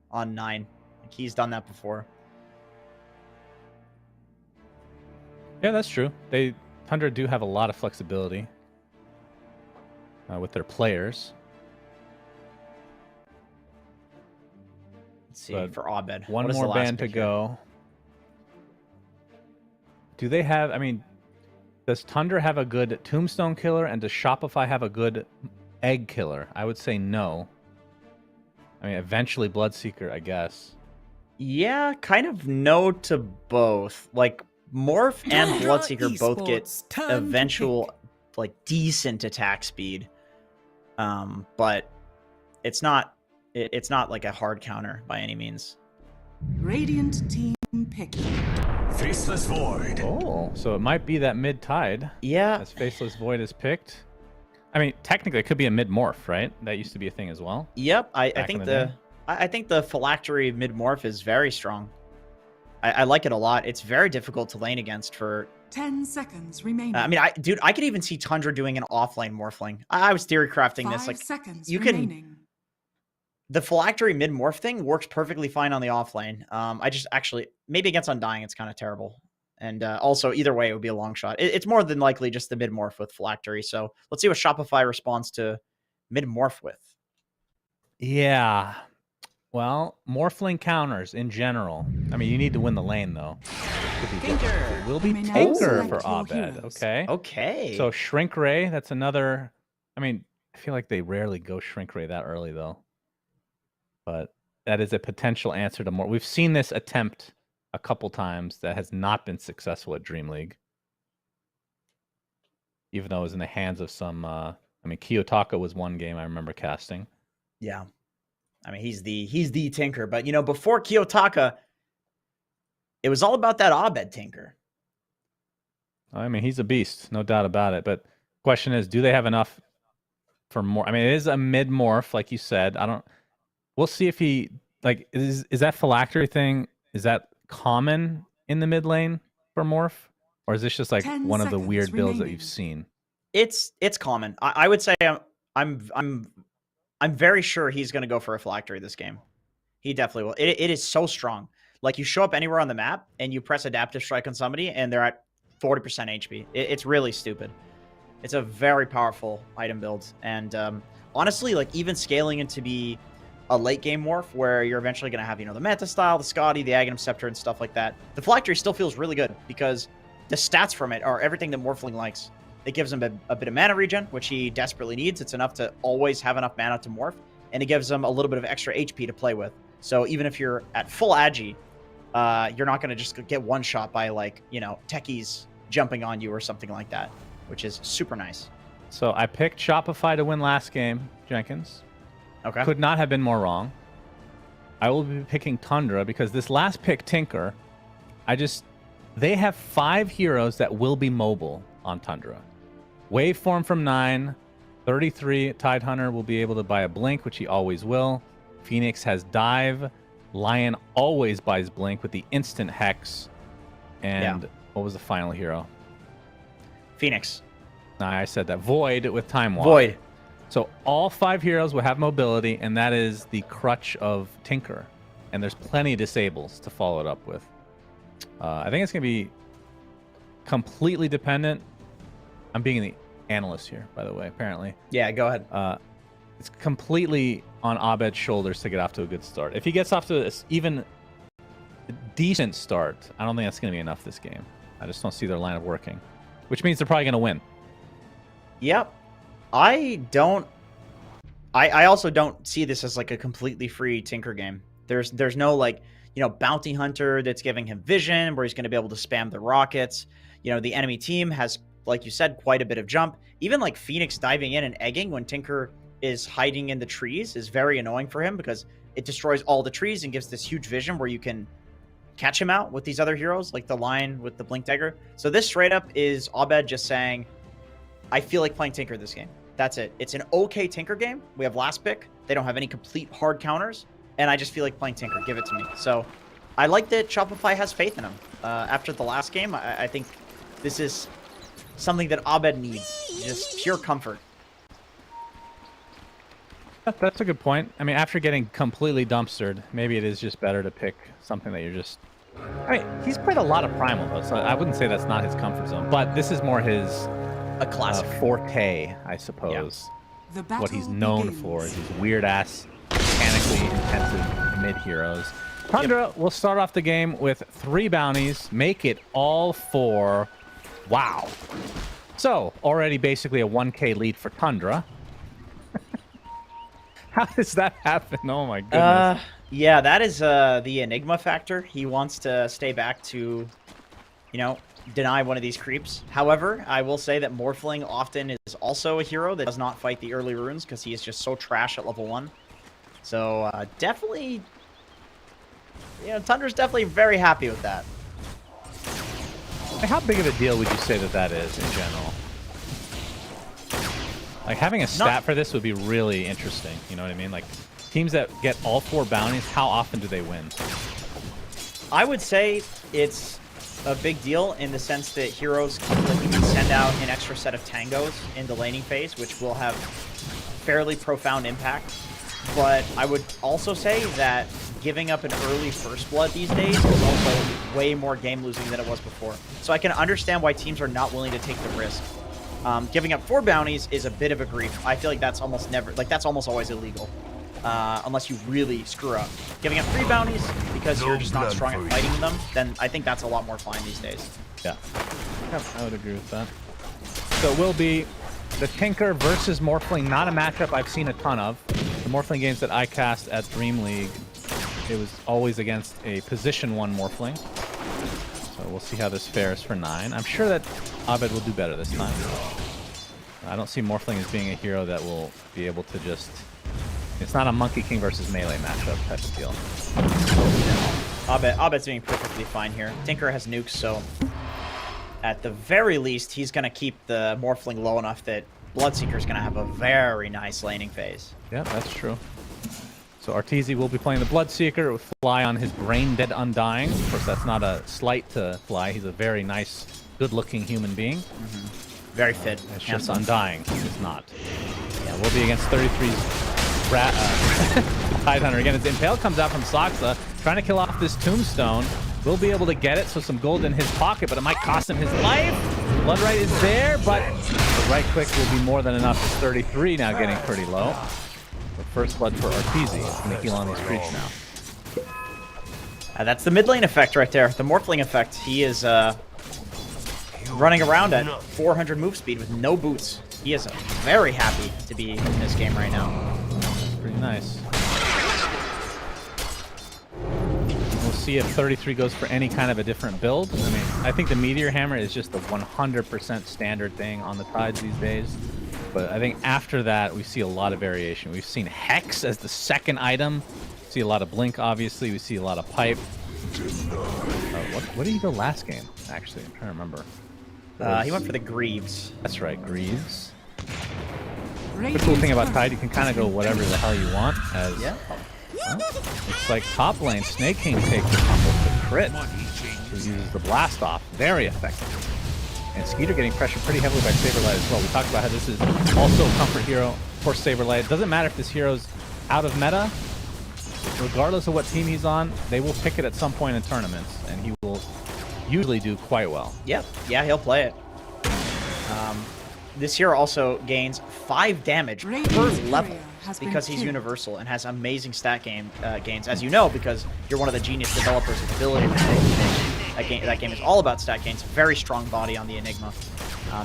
on 9. Like, he's done that before. Yeah, that's true. Tundra do have a lot of flexibility with their players. Let's see, But for Abed. One what is the more last band to pick here? go. Do they have, I mean, does Tundra have a good Tombstone killer and does Shopify have a good Egg killer? I would say no. I mean, eventually Bloodseeker, I guess. Yeah, kind of no to both. Like, Morph and Bloodseeker both get eventual, like, decent attack speed. But it's not like a hard counter by any means. Radiant team pick. Faceless Void. Oh, so it might be that mid-tide Yeah, as Faceless Void is picked. I mean, technically it could be a mid-morph, right? That used to be a thing as well. yep. I Back think in the day. I think the phylactery mid morph is very strong. I like it a lot. It's very difficult to lane against for. 10 seconds remaining. I mean, dude, I could even see Tundra doing an offlane morphling. I was theory crafting this. 5 Like, seconds you can- remaining. the phylactery mid morph thing works perfectly fine on the offlane. I just actually maybe against Undying it's kind of terrible, and also either way it would be a long shot. It's more than likely just the mid morph with phylactery. So let's see what Shopify responds to mid morph with. Yeah. Well, Morphling counters in general. I mean, you need to win the lane, though. It will be You may now Tinker select for your Abed. heroes. Okay. Okay. So Shrink Ray, that's another. I mean, I feel like they rarely go Shrink Ray that early, though. But that is a potential answer to more. We've seen this attempt a couple times that has not been successful at Dream League. Even though it was in the hands of some. I mean, Kiyotaka was one game I remember casting. yeah. I mean, he's the Tinker, but you know, before Kiyotaka, it was all about that Abed Tinker. I mean, he's a beast, no doubt about it. But question is, do they have enough for more? I mean, it is a mid morph, like you said. We'll see if he like is that phylactery thing. Is that common in the mid lane for morph, or is this just like 10 one of the seconds weird builds that remaining. you've seen? It's common. I would say I'm very sure he's going to go for a phylactery this game. He definitely will. It is so strong. Like, you show up anywhere on the map and you press Adaptive Strike on somebody and they're at 40% HP. It's really stupid. It's a very powerful item build. And honestly, like, even scaling into be a late game morph where you're eventually going to have, you know, the Manta Style, the Scotty, the Aghanim Scepter, and stuff like that, the phylactery still feels really good because the stats from it are everything that Morphling likes. It gives him a bit of mana regen, which he desperately needs. It's enough to always have enough mana to morph, and it gives him a little bit of extra HP to play with. So even if you're at full agi, you're not going to just get one shot by like, you know, techies jumping on you or something like that, which is super nice. So I picked Shopify to win last game, Jenkins. Okay. Could not have been more wrong. I will be picking Tundra because this last pick, Tinker, they have 5 heroes that will be mobile on Tundra. Waveform from 9, 33 Tidehunter will be able to buy a Blink, which he always will. Phoenix has Dive. Lion always buys Blink with the instant Hex. And what was the final hero? Phoenix. Nah, I said that. Void with Time Walk. Void. So all 5 heroes will have mobility, and that is the crutch of Tinker. And there's plenty of disables to follow it up with. I think it's going to be completely dependent. I'm being the analyst here, by the way, apparently. Yeah, go ahead. It's completely on Abed's shoulders to get off to a good start. If he gets off to even a decent start, I don't think that's going to be enough this game. I just don't see their lineup working, which means they're probably going to win. Yep. I also don't see this as like a completely free Tinker game. There's no like, you know, bounty hunter that's giving him vision where he's going to be able to spam the rockets. You know, the enemy team has, like you said, quite a bit of jump. Even like Phoenix diving in and egging when Tinker is hiding in the trees is very annoying for him because it destroys all the trees and gives this huge vision where you can catch him out with these other heroes, like the Lion with the Blink Dagger. So this straight up is Abed just saying, I feel like playing Tinker this game. That's it. It's an okay Tinker game. We have last pick. They don't have any complete hard counters. And I just feel like playing Tinker. Give it to me. So I like that Shopify has faith in him. After the last game, I think this is something that Abed needs. Just pure comfort. That's a good point. I mean, after getting completely dumpstered, maybe it is just better to pick something that you're just... I mean, he's played a lot of Primal, though, so I wouldn't say that's not his comfort zone. But this is more his... A classic. Forte, I suppose. The What he's battle known begins. for is these weird-ass, mechanically intensive mid-heroes. Tundra will start off the game with 3 bounties, make it all 4. Wow. So, already basically a 1k lead for Tundra. How does that happen? Oh my goodness. Yeah, that is the Enigma factor. He wants to stay back to, you know, deny one of these creeps. However, I will say that Morphling often is also a hero that does not fight the early runes because he is just so trash at level 1. So definitely, you know, Tundra's definitely very happy with that. How big of a deal would you say that is in general? Like, having a stat for this would be really interesting. You know what I mean? Like, teams that get all 4 bounties, how often do they win? I would say it's a big deal in the sense that heroes like, you can send out an extra set of tangos in the laning phase, which will have fairly profound impact. But I would also say that giving up an early first blood these days is also way more game losing than it was before. So I can understand why teams are not willing to take the risk. Giving up 4 bounties is a bit of a grief. I feel like that's almost never, like that's almost always illegal. Unless you really screw up. Giving up 3 bounties because you're just not strong at fighting them, then I think that's a lot more fine these days. Yeah. Yep, I would agree with that. So it will be the Tinker versus Morphling, not a matchup I've seen a ton of. The Morphling games that I cast at Dream League, it was always against a position 1 Morphling. So we'll see how this fares for 9. I'm sure that Abed will do better this time. I don't see Morphling as being a hero that will be able to just... It's not a Monkey King versus melee matchup type of deal. Abed's doing perfectly fine here. Tinker has nukes, so at the very least, he's going to keep the Morphling low enough that Bloodseeker's going to have a very nice laning phase. Yeah, that's true. So Arteezy will be playing the Bloodseeker. It will fly on his Brain Dead Undying. Of course, that's not a slight to Fly. He's a very nice, good-looking human being. Very fit. It's just Undying. It's not. Yeah, we'll be against 33's Tidehunter. Again, his Impale comes out from Soxa, trying to kill off this Tombstone. Will be able to get it, so some gold in his pocket, but it might cost him his life. Bloodright is there, but the right click will be more than enough. It's 33 now, getting pretty low. The first blood for Arteezy. It's going to heal on these creeps now. That's the mid lane effect right there. The Morphling effect. He is running around at 400 move speed with no boots. He is very happy to be in this game right now. Pretty nice. see if 33 goes for any kind of a different build. I mean, I think the Meteor Hammer is just the 100% standard thing on the Tides these days. But I think after that, we see a lot of variation. We've seen Hex as the second item. We see a lot of Blink, obviously. We see a lot of Pipe. What did he go last game, actually? I'm trying to remember. He went for the Greaves. That's right, Greaves. The cool thing about Tide, you can kind of go whatever the hell you want. As well, it's like top lane, Snake King takes the combo to crit. He uses the blast off very effectively. And Skeeter getting pressured pretty heavily by Saberlight as well. We talked about how this is also a comfort hero for Saberlight. It doesn't matter if this hero's out of meta. Regardless of what team he's on, they will pick it at some point in tournaments, and he will usually do quite well. Yep. Yeah, he'll play it. This hero also gains 5 damage per level because he's universal and has amazing stat gains, as you know, because you're one of the genius developers with ability to make that game is all about stat gains. Very strong body on the Enigma.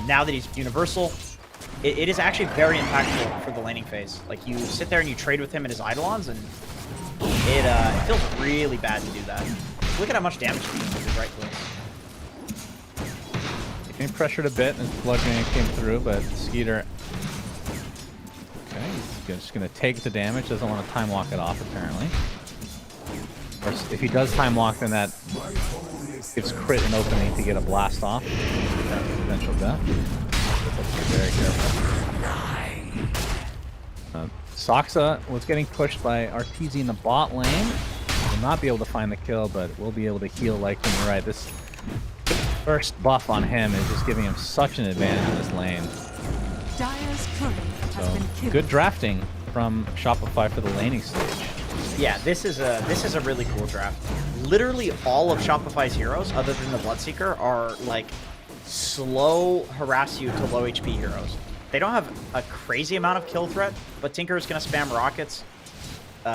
Now that he's universal, it is actually very impactful for the laning phase. Like, you sit there and you trade with him and his Eidolons, and it feels really bad to do that. Look at how much damage he does with his right clicks. Getting pressured a bit as Bludgeoning came through, but Skeeter... Okay, he's just going to take the damage. Doesn't want to time lock it off, apparently. Of course, if he does time lock, then that gives Crit an opening to get a blast off. That's potential death. Very careful. Soxa was getting pushed by Arteezy in the bot lane. Will not be able to find the kill, but will be able to heal like him. Right, this first buff on him is just giving him such an advantage in this lane. Dire's turret has been killed. Good drafting from Shopify for the laning stage. Yeah, this is a really cool draft. Literally all of Shopify's heroes, other than the Bloodseeker, are like slow harass you to low HP heroes. They don't have a crazy amount of kill threat, but Tinker is going to spam rockets.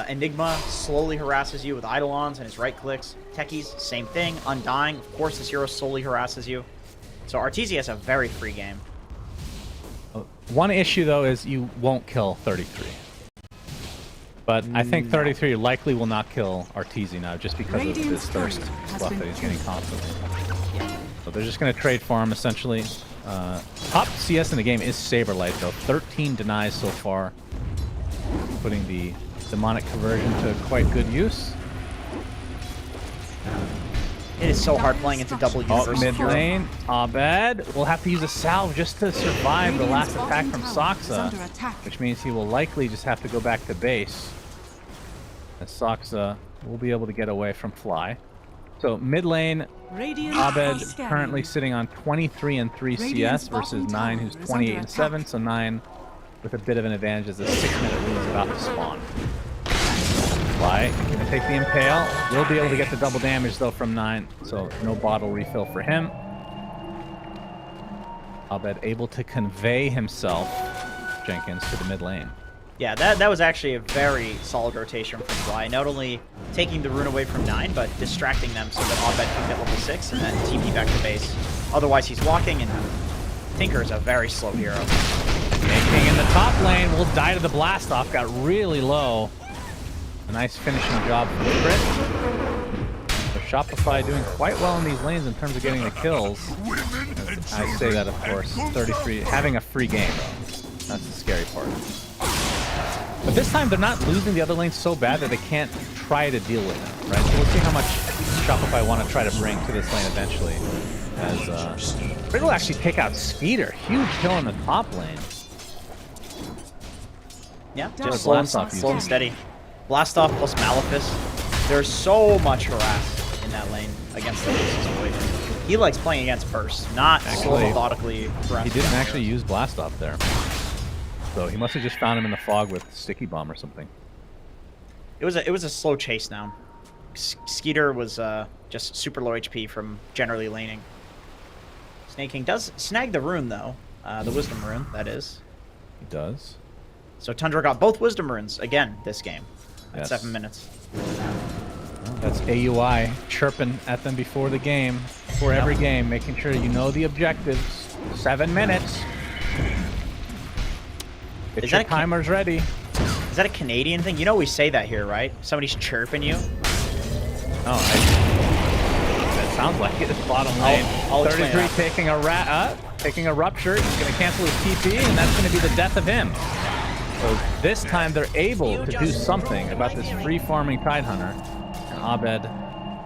Enigma slowly harasses you with Eidolons and his right clicks. Techies, same thing. Undying, of course, this hero slowly harasses you. So Arteezy has a very free game. One issue, though, is you won't kill 33. But I think 33 likely will not kill Arteezy now, just because of this thirst buff that he's getting constantly. So they're just going to trade for him, essentially. Top CS in the game is Saberlight, though. 13 denies so far, putting the demonic conversion to quite good use. It is so hard playing into double universal. Mid lane, Abed will have to use a salve just to survive the last attack from Soxa, which means he will likely just have to go back to base, as Soxa will be able to get away from Fly. So mid lane, Abed currently sitting on 23 and 3 CS versus 9, who's 28 and 7. So 9 with a bit of an advantage as the 6-minute rune is about to spawn. Fly gonna take the Impale. Will be able to get the double damage though from 9, so no bottle refill for him. Abed able to convey himself, Jenkins, to the mid lane. Yeah, that was actually a very solid rotation from Fly. Not only taking the rune away from 9, but distracting them so that Abed can get level 6 and then TP back to base. Otherwise, he's walking, and Tinker is a very slow hero. King in the top lane will die to the blast off. Got really low. A nice finishing job from the crit. So Shopify doing quite well in these lanes in terms of getting the kills. I say that, of course. 33 having a free game, though. That's the scary part. But this time, they're not losing the other lanes so bad that they can't try to deal with them, right? So we'll see how much Shopify want to try to bring to this lane eventually. As Brig will actually take out Skeeter. Huge kill in the top lane. Yeah, just slow and steady. Blast off plus Malefice. There's so much harass in that lane against the situation. He likes playing against First, not slow methodically. He didn't actually use blast off there. So he must have just found him in the fog with Sticky Bomb or something. It was a slow chase now. Skeeter was just super low HP from generally laning. Snake King does snag the rune though, the Wisdom rune, that is. He does. So Tundra got both Wisdom runes again this game at 7 minutes. Well, that's AUI chirping at them before the game, before every game, making sure you know the objectives. 7 minutes. Get your timers ready. Is that a Canadian thing? You know we say that here, right? Somebody's chirping you. That sounds like it. It's bottom lane. I'll explain 33 that. taking a rupture. He's going to cancel his TP, and that's going to be the death of him. So this time they're able to do something about this free farming Tidehunter. And Abed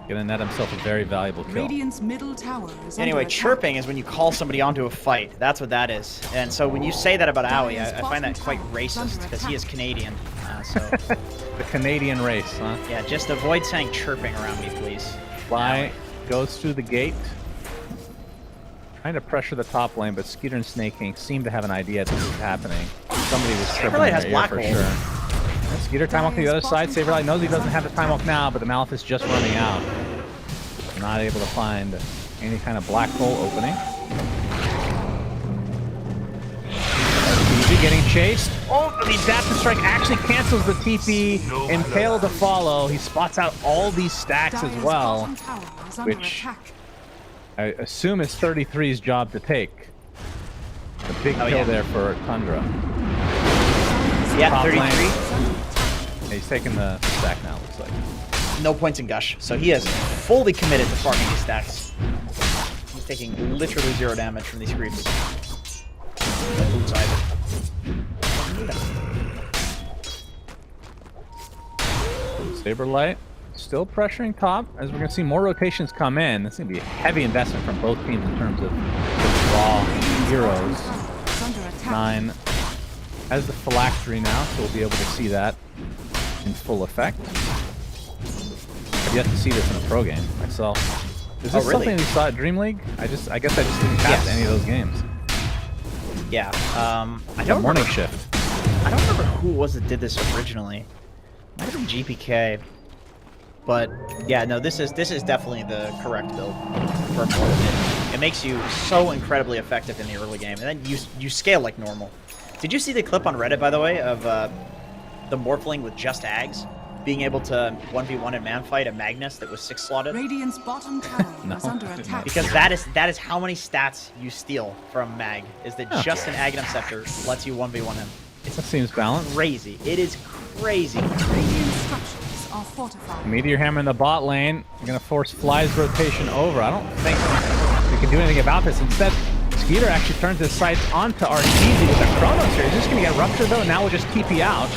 going to net himself a very valuable kill. Radiant's middle tower is Anyway, under attack. chirping is when you call somebody onto a fight. That's what that is. And so when you say that about Owie, I find that quite racist because he is Canadian. So The Canadian race, huh? yeah, just avoid saying chirping around me, please. Fly goes through the gate. Trying to pressure the top lane, but Skeeter and Snake King seem to have an idea that this is happening. Somebody was tripping Saberlight in has their ear Black for Hole. sure. Yeah, Skeeter time walk to the other side. Saberlight knows he doesn't have the time walk now, but the Malith is just running out. Not able to find any kind of black hole opening. RPG getting chased. Oh, the Adaptive Strike actually cancels the TP. Impale to follow. He spots out all these stacks as Dire's well, bottom tower is under which attack. I assume is 33's job to take. A big kill yeah. there for Tundra. Yeah, Top 33. lane. Yeah, he's taking the stack now, looks like. No points in Gush. So he is fully committed to farming these stacks. He's taking literally 0 damage from these creeps. Saberlight still pressuring top. As we're going to see more rotations come in, it's going to be a heavy investment from both teams in terms of the raw heroes. Is under attack. 9 has the phylactery now, so we'll be able to see that in full effect. I've yet to see this in a pro game myself. Is this really? something we saw at Dream League? I guess I just didn't catch Yes. any of those games. Yeah. I The don't morning remember. shift. I don't remember who it was that did this originally. Might have been GPK. But yeah, no, this is definitely the correct build for Morphin. It makes you so incredibly effective in the early game, and then you scale like normal. Did you see the clip on Reddit, by the way, of the Morphling with just Ags being able to 1v1 in man fight a Magnus that was 6 slotted? Radiant's bottom tower No, is under did not. attack. Because that is how many stats you steal from Mag. Is that just an Aghanim Scepter lets you 1v1 him? It's That seems balanced. crazy. It is crazy. Radiant structures are fortified. Meteor Hammer in the bot lane. You're going to force Fly's rotation over. I don't think we can do anything about this. Instead, Skeeter actually turns his sights onto Arteezy with a Chronos here. He's just going to get Rupture, though, and now we'll just TP out.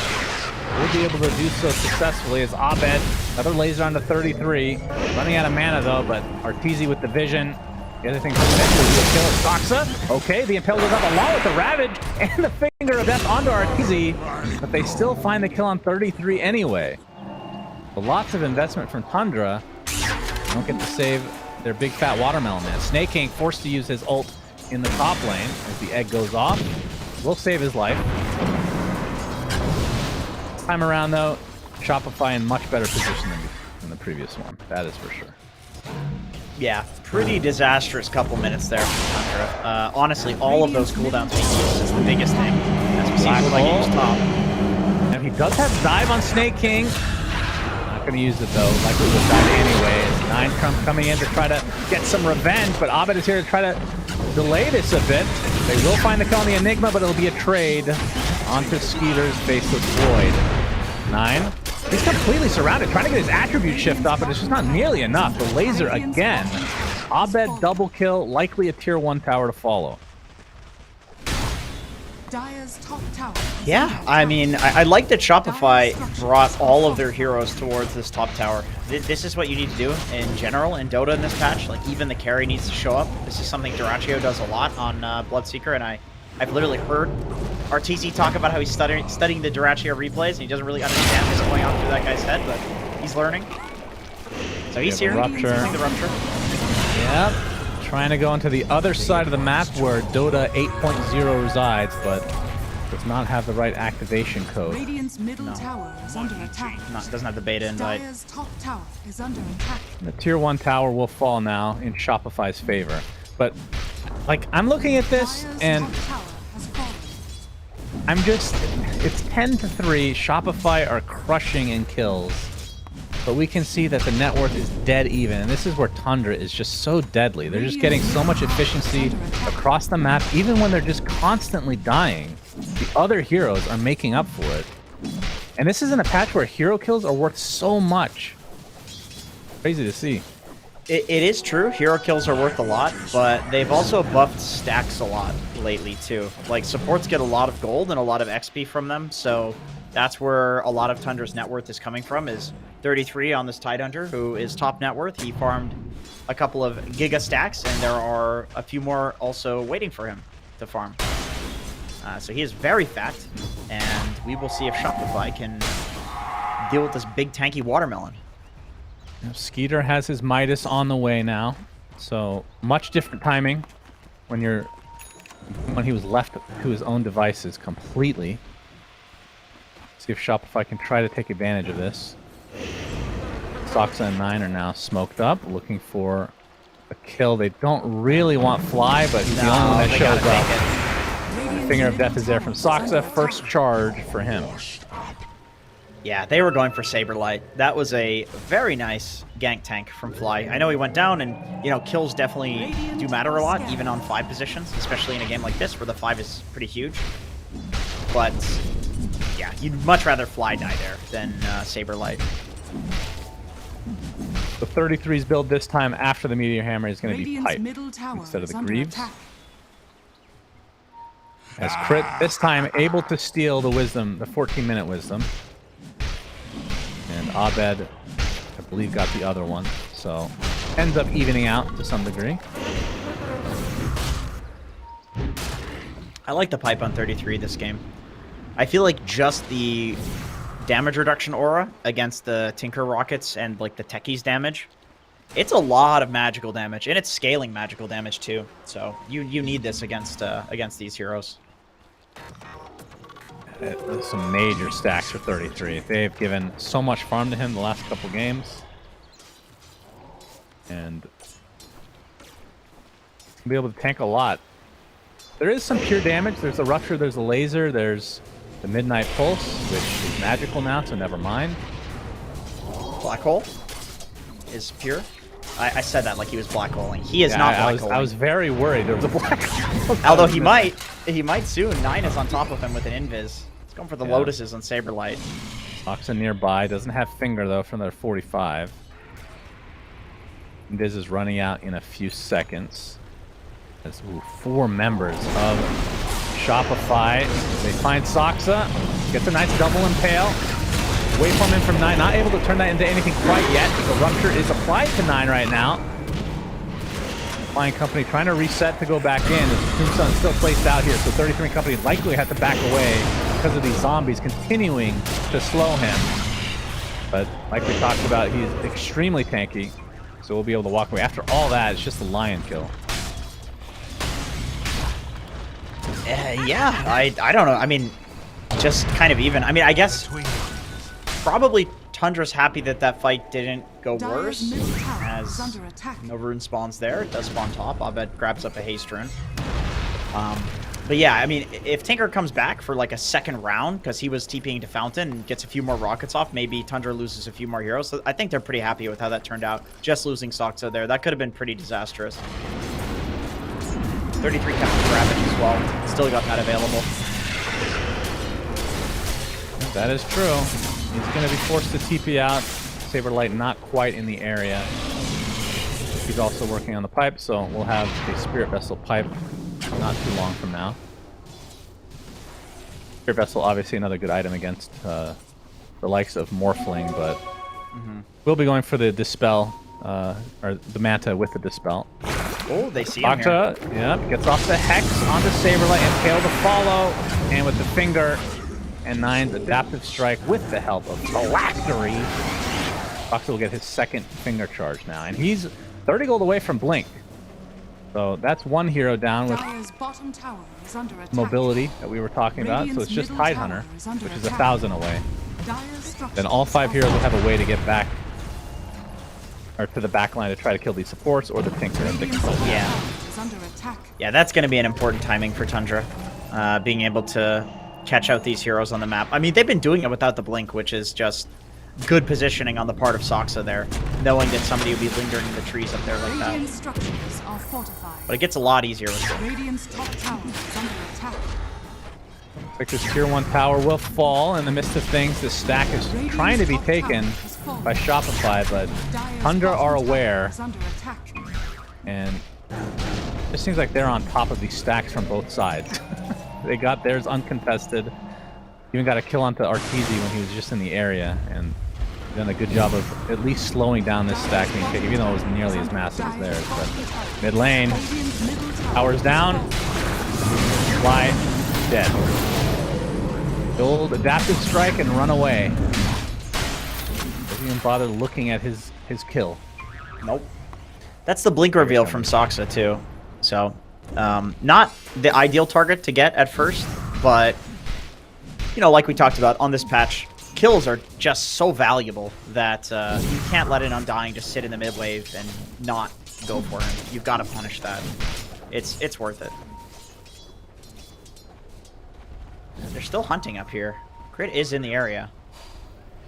We'll be able to do so successfully as Abed, another laser onto 33. Running out of mana, though, but Arteezy with the vision. The other thing potentially will kill Soxa. Okay, the Impale goes up along with the Ravage and the Finger of Death onto Arteezy, but they still find the kill on 33 anyway. So lots of investment from Tundra. They don't get to save their big fat watermelon man. Snake King forced to use his ult in the top lane as the egg goes off. Will save his life. This time around, though, Shopify in much better position than the previous one. That is for sure. Yeah, pretty disastrous couple minutes there from Tundra. Honestly, all of those cooldowns being used is the biggest thing. As we see Black cooldown hole. use top. Now he does have dive on Snake King. Not going to use it though. Likely would dive anyways. 9 coming in to try to get some revenge, but Abed is here to try to delay this a bit. They will find the kill on the Enigma, but it'll be a trade onto Skeeter's Faceless Void. 9. He's completely surrounded, trying to get his attribute shift off, but it's just not nearly enough. The laser again. Abed double kill, likely a tier 1 tower to follow. Dire's top tower is Yeah, under I attack. mean, I like that Shopify brought all of their heroes towards this top tower. This is what you need to do in general in Dota in this patch. Like, even the carry needs to show up. This is something Duraccio does a lot on Bloodseeker, and I've literally heard Arteezy talk about how he's studying the Duraccio replays, and he doesn't really understand what's going on through that guy's head, but he's learning. So he's Yeah, here, the Rupture. using the Rupture. Yep. Trying to go into the other side of the map where Dota 8.0 resides, but does not have the right activation code. Radiant's middle tower is under attack. Doesn't have the beta invite. Dire's top tower is under attack. The tier 1 tower will fall now in Shopify's favor. But, like, I'm looking at this Dire's and top tower has fallen. I'm just, it's 10-3. Shopify are crushing in kills. But we can see that the net worth is dead even. And this is where Tundra is just so deadly. They're just getting so much efficiency across the map, even when they're just constantly dying. The other heroes are making up for it. And this is in a patch where hero kills are worth so much. Crazy to see. It is true. Hero kills are worth a lot, but they've also buffed stacks a lot lately too. Like supports get a lot of gold and a lot of XP from them, so that's where a lot of Tundra's net worth is coming from. Is 33 on this Tidehunter, who is top net worth. He farmed a couple of Giga stacks, and there are a few more also waiting for him to farm. So he is very fat, and we will see if Shopify can deal with this big tanky watermelon. Skeeter has his Midas on the way now, so much different timing when he was left to his own devices completely. See if Shopify can try to take advantage of this. Soxa and 9 are now smoked up, looking for a kill. They don't really want Fly, but he's the only one that shows up. Finger of Death is there from Soxa. First charge for him. Yeah, they were going for Saberlight. That was a very nice gank tank from Fly. I know he went down, and, you know, kills definitely do matter a lot, even on 5 positions, especially in a game like this where the 5 is pretty huge. But, yeah, you'd much rather Fly die there than Saberlight. The 33's build this time after the Meteor Hammer is going to be Radiant's Pipe middle tower instead of is the under Greaves. attack. As Crit this time able to steal the Wisdom, the 14-minute Wisdom. And Abed, I believe, got the other one. So ends up evening out to some degree. I like the Pipe on 33 this game. I feel like just the damage reduction aura against the Tinker Rockets and like the Techies damage, it's a lot of magical damage, and it's scaling magical damage too. So you need this against these heroes. Some major stacks for 33. They've given so much farm to him the last couple games. And be able to tank a lot. There is some pure damage. There's a Rupture, there's a Laser, there's the Midnight Pulse, which is magical now, so never mind. Black Hole is pure. I said that like he was black holing. He is not black holing. I was very worried there was a black hole. Although he might soon. 9 is on top of him with an invis. He's going for the Lotuses on Saberlight. Soxa nearby, doesn't have Finger though from their 45. Invis is running out in a few seconds. There's 4 members of Shopify. They find Soxa, gets a nice double impale. Waveform in from 9, not able to turn that into anything quite yet. The Rupture is applied to 9 right now. Flying Company trying to reset to go back in. The Tombstone still placed out here, so 33 Company likely had to back away because of these zombies continuing to slow him. But like we talked about, he's extremely tanky, so we'll be able to walk away. After all that, it's just a Lion kill. Yeah, I don't know. I mean, just kind of even. I mean, I guess probably Tundra's happy that that fight didn't go worse, as no rune spawns there. It does spawn top. Abed grabs up a haste rune. But yeah, I mean, if Tinker comes back for like a second round, because he was TPing to Fountain and gets a few more rockets off, maybe Tundra loses a few more heroes. So I think they're pretty happy with how that turned out. Just losing Soxa there, that could have been pretty disastrous. 33 kept grabbing as well. Still got that available. That is true. He's going to be forced to TP out. Saberlight not quite in the area. He's also working on the pipe, so we'll have a Spirit Vessel pipe not too long from now. Spirit Vessel, obviously another good item against the likes of Morphling, but we'll be going for the Dispel, or the Manta with the Dispel. Oh, they see him here. Yep, gets off the Hex onto Saberlight and Tail to follow, and with the Finger and 9's Adaptive Strike with the help of Phylactery, Soxa will get his second Finger charge now, and he's 30 gold away from Blink. So that's one hero down with mobility that we were talking about, so it's just Tidehunter, which is 1,000 away. Then all 5 heroes will have a way to get back, or to the back line to try to kill these supports, or the Tinker and Yeah, that's going to be an important timing for Tundra, being able to catch out these heroes on the map. I mean, they've been doing it without the Blink, which is just good positioning on the part of Soxa there, knowing that somebody would be lingering in the trees up there like that. But it gets a lot easier with it. Radiant's top tower is under attack. Looks like this tier 1 tower will fall in the midst of things. This stack is trying to be taken by Shopify, but Tundra are aware, and it seems like they're on top of these stacks from both sides. They got theirs uncontested. Even got a kill onto Arteezy when he was just in the area, and done a good job of at least slowing down this stack being taken, even though it was nearly as massive as theirs. But mid lane, towers down, fly dead. Build adaptive strike and run away. Doesn't even bother looking at his kill. Nope. That's the blink reveal from Soxa too. So, not the ideal target to get at first, but you know, like we talked about on this patch, kills are just so valuable that you can't let an Undying just sit in the mid wave and not go for him. You've got to punish that. It's worth it. They're still hunting up here. Crit is in the area.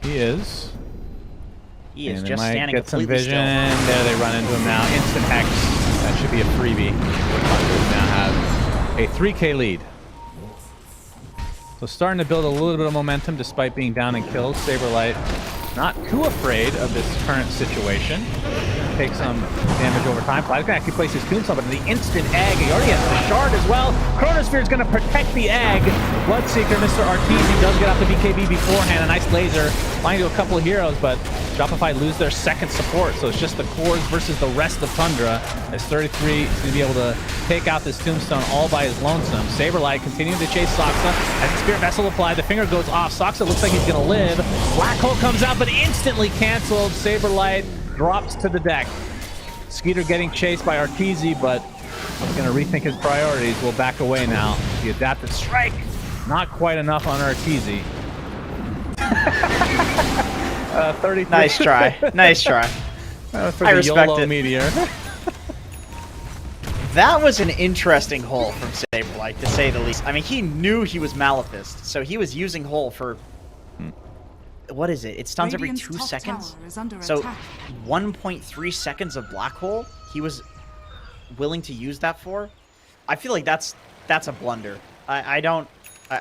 He is. He is and just they might standing get some completely vision. still. There they run into him now. Instant Hex. That should be a freebie. They now have a 3k lead. So starting to build a little bit of momentum despite being down in kills. Saberlight not too afraid of this current situation. Take some damage over time. Fly's gonna actually place his tombstone, but the instant egg, he already has the shard as well. Chronosphere is gonna protect the egg. Bloodseeker, Mr. Arteezy does get out the BKB beforehand. A nice laser, flying to a couple of heroes, but Shopify lose their second support, so it's just the cores versus the rest of Tundra. As 33 is gonna be able to take out this tombstone all by his lonesome. Saberlight continuing to chase Soxa. As the Spirit Vessel applied, the finger goes off. Soxa looks like he's gonna live. Black Hole comes out, but instantly canceled. Saberlight drops to the deck. Skeeter getting chased by Arteezy, but he's going to rethink his priorities. We'll back away now. The adaptive strike, not quite enough on Arteezy. 33. Nice try. Nice try. For I the respect YOLO it. Meteor. That was an interesting hole from Saberlight, to say the least. I mean, he knew he was Malefist, so he was using hole for... What is it? It stuns every Radiant's 2 top seconds. tower is under So attack. 1.3 seconds of black hole, he was willing to use that for. I feel like that's a blunder. I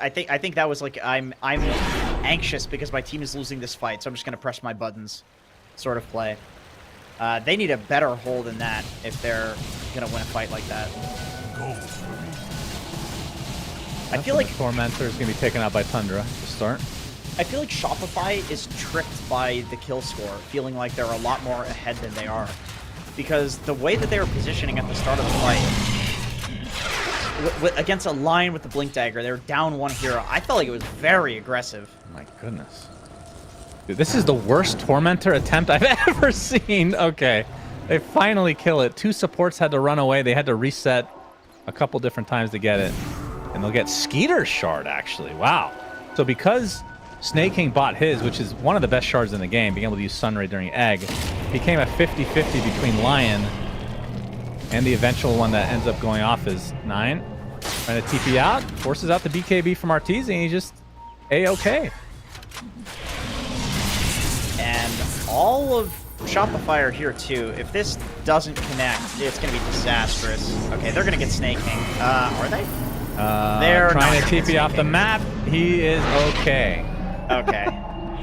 think that was like I'm anxious because my team is losing this fight, so I'm just gonna press my buttons, sort of play. They need a better hole than that if they're gonna win a fight like that. I feel like Tormentor is going to be taken out by Tundra to start. I feel like Shopify is tricked by the kill score, feeling like they're a lot more ahead than they are. Because the way that they were positioning at the start of the fight, against a line with the Blink Dagger, they were down one hero. I felt like it was very aggressive. My goodness. Dude, this is the worst Tormentor attempt I've ever seen. Okay. They finally kill it. 2 supports had to run away. They had to reset a couple different times to get it. And they'll get Skeeter's shard, actually. Wow. So because Snake King bought his, which is one of the best shards in the game, being able to use Sunray during Egg, became a 50-50 between Lion and the eventual one that ends up going off is 9. Trying to TP out, forces out the BKB from Arteezy, and he just A-okay. And all of Shopify are here too. If this doesn't connect, it's going to be disastrous. Okay, they're going to get Snake King. Are they? They're trying not to gonna get TP off Snake the King. map. He is okay. Okay.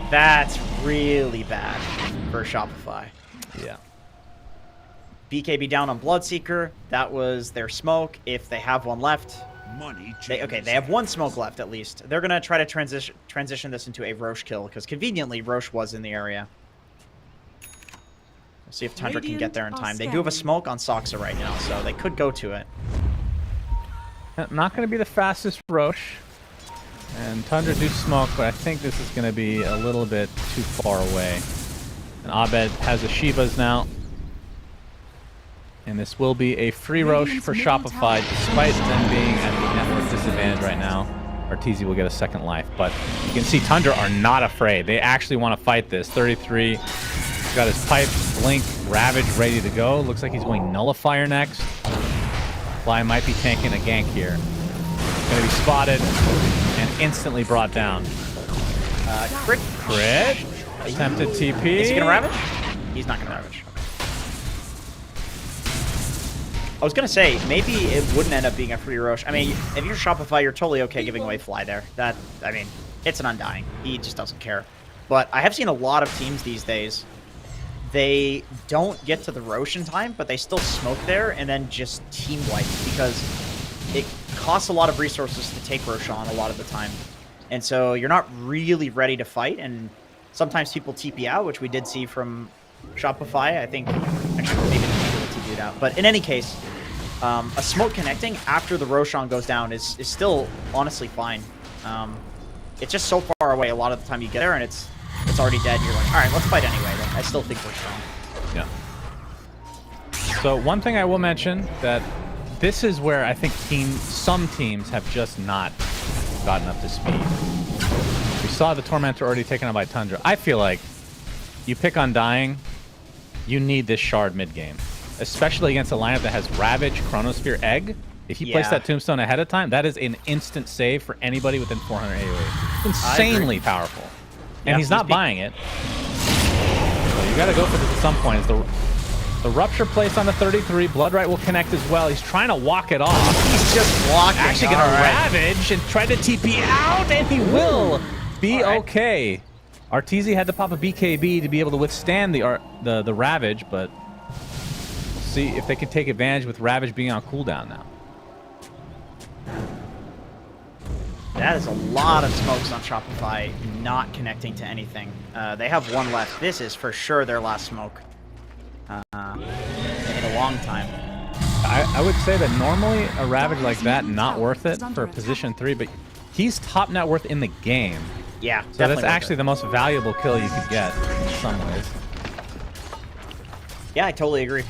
That's really bad for Shopify. Yeah. BKB down on Bloodseeker. That was their smoke. If they have one left, they have 1 smoke left at least. They're gonna try to transition this into a Roche kill because conveniently Roche was in the area. We'll see if Tundra can get there in time. They do have a smoke on Soxa right now, so they could go to it. Not going to be the fastest Roche. And Tundra do smoke, but I think this is going to be a little bit too far away. And Abed has the Shivas now. And this will be a free Roche for Shopify, despite them being at the network disadvantage right now. Arteezy will get a second life, but you can see Tundra are not afraid. They actually want to fight this. 33 got his pipe, blink, ravage ready to go. Looks like he's going nullifier next. Fly might be tanking a gank here. Gonna be spotted and instantly brought down. Crit. Attempted TP. Is he gonna ravage? He's not gonna ravage. was gonna say, maybe it wouldn't end up being a free Roche. I mean, if you're Shopify, you're totally okay giving away Fly there. That, I mean, it's an Undying. He just doesn't care. But I have seen a lot of teams these days, they don't get to the Roche in time, but they still smoke there and then just team wipe because it costs a lot of resources to take Roche on a lot of the time. And so you're not really ready to fight, and sometimes people TP out, which we did see from Shopify. I think, actually, maybe people TP'd out. But in any case, a smoke connecting after the Roshan goes down is still honestly fine. It's just so far away a lot of the time you get there, and it's already dead, and you're like, all right, let's fight anyway. Like, I still think we're strong. Yeah. So one thing I will mention, that this is where I think some teams have just not gotten up to speed. We saw the Tormentor already taken out by Tundra. I feel like you pick Undying, you need this shard mid-game. Especially against a lineup that has Ravage, Chronosphere, Egg. If you place that Tombstone ahead of time, that is an instant save for anybody within 400 AoE. Insanely powerful. And he's not buying it. So you gotta go for this at some point. Is the Rupture placed on the 33. Bloodright will connect as well. He's trying to walk it off. He's just blocking. Actually gonna Ravage and try to TP out, and he will be okay. Arteezy had to pop a BKB to be able to withstand the Ravage, but we'll see if they can take advantage with Ravage being on cooldown now. That is a lot of smokes on Shopify not connecting to anything. They have one left. This is for sure their last smoke in a long time. I would say that normally a Ravage like that, not worth it for position 3, but he's top net worth in the game. Yeah, so that's actually the most valuable kill you could get in some ways. Yeah, I totally agree.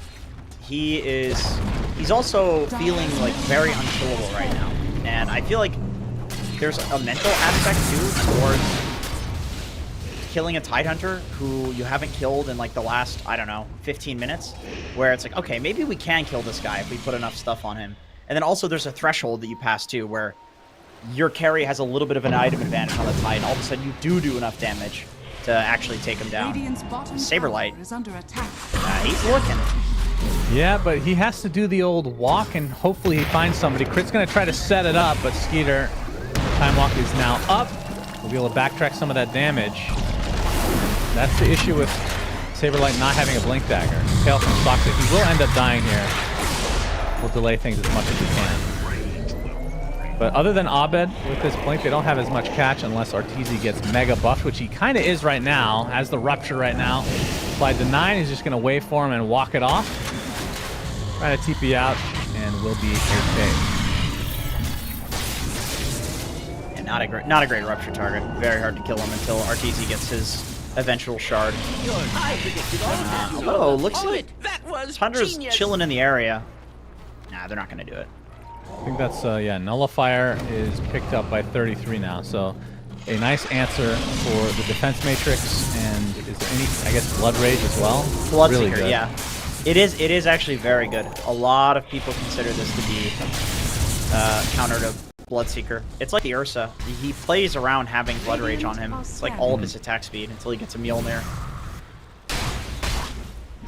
He's also feeling like very unkillable right now. And I feel like there's a mental aspect too towards killing a Tidehunter who you haven't killed in like the last, I don't know, 15 minutes, where it's like, okay, maybe we can kill this guy if we put enough stuff on him. And then also there's a threshold that you pass too, where your carry has a little bit of an item advantage on the Tide, and all of a sudden you do enough damage to actually take him down. Saberlight, he's looking. Yeah, but he has to do the old walk, and hopefully he finds somebody. Crit's going to try to set it up, but Skeeter, Time Walk is now up. We'll be able to backtrack some of that damage. That's the issue with Saberlight not having a Blink Dagger. Tail from Toxic. He will end up dying here. We'll delay things as much as we can. But other than Abed with this Blink, they don't have as much catch unless Arteezy gets mega buffed, which he kind of is right now. Has the Rupture right now. Applied to 9, he's just going to wait for him and walk it off. Try to TP out, and we'll be okay. And not a great Rupture target. Very hard to kill him until Arteezy gets his eventual shard. Oh, looks like Tundra's chilling in the area. Nah, they're not going to do it. I think that's, yeah, Nullifier is picked up by 33 now, so a nice answer for the defense matrix, and is there any, I guess, Blood Rage as well? Bloodseeker, really good. Yeah. It is actually very good. A lot of people consider this to be counter to Bloodseeker. It's like the Ursa. He plays around having Blood Rage on him. It's like all of his attack speed until he gets a Mjolnir.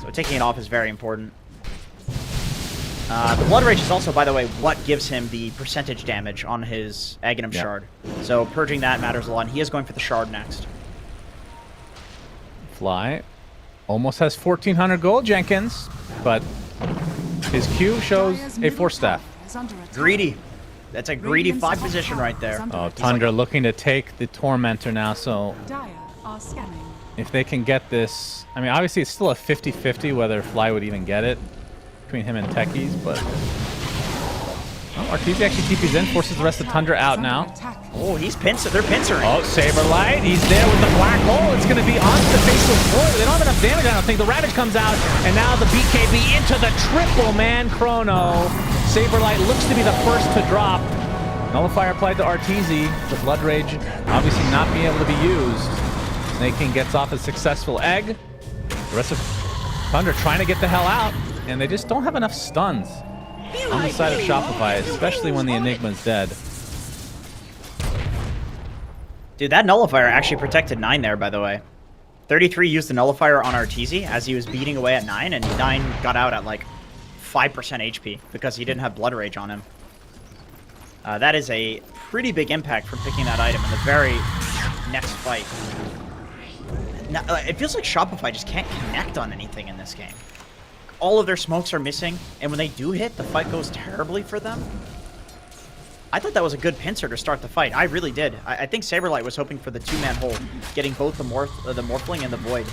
So taking it off is very important. The Blood Rage is also, by the way, what gives him the percentage damage on his Aghanim Shard. So purging that matters a lot, and he is going for the Shard next. Fly almost has 1,400 gold, Jenkins, but his Q shows a 4-staff. Greedy. That's a greedy 5 position right there. Oh, Tundra looking to take the Tormentor now, so if they can get this... I mean, obviously it's still a 50-50 whether Fly would even get it between him and Techies, but... Oh, Arteezy actually TP's in, forces the rest of Tundra out now. Oh, he's pincer. They're pincering. Oh, Saberlight. He's there with the black hole. It's going to be onto the faceless void. They don't have enough damage, I don't think. The Ravage comes out, and now the BKB into the triple man chrono. Saberlight looks to be the first to drop. Nullifier applied to Arteezy. The Blood Rage obviously not being able to be used. Snake King gets off a successful egg. The rest of Tundra trying to get the hell out, and they just don't have enough stuns on the side of Shopify, especially when the Enigma's dead. Dude, that Nullifier actually protected 9 there, by the way. 33 used the Nullifier on Arteezy as he was beating away at 9, and 9 got out at like 5% HP because he didn't have Blood Rage on him. That is a pretty big impact from picking that item in the very next fight. Now, it feels like Shopify just can't connect on anything in this game. All of their smokes are missing, and when they do hit, the fight goes terribly for them. I thought that was a good pincer to start the fight. I really did. I think Saberlight was hoping for the two-man hold, getting both the Morphling and the Void.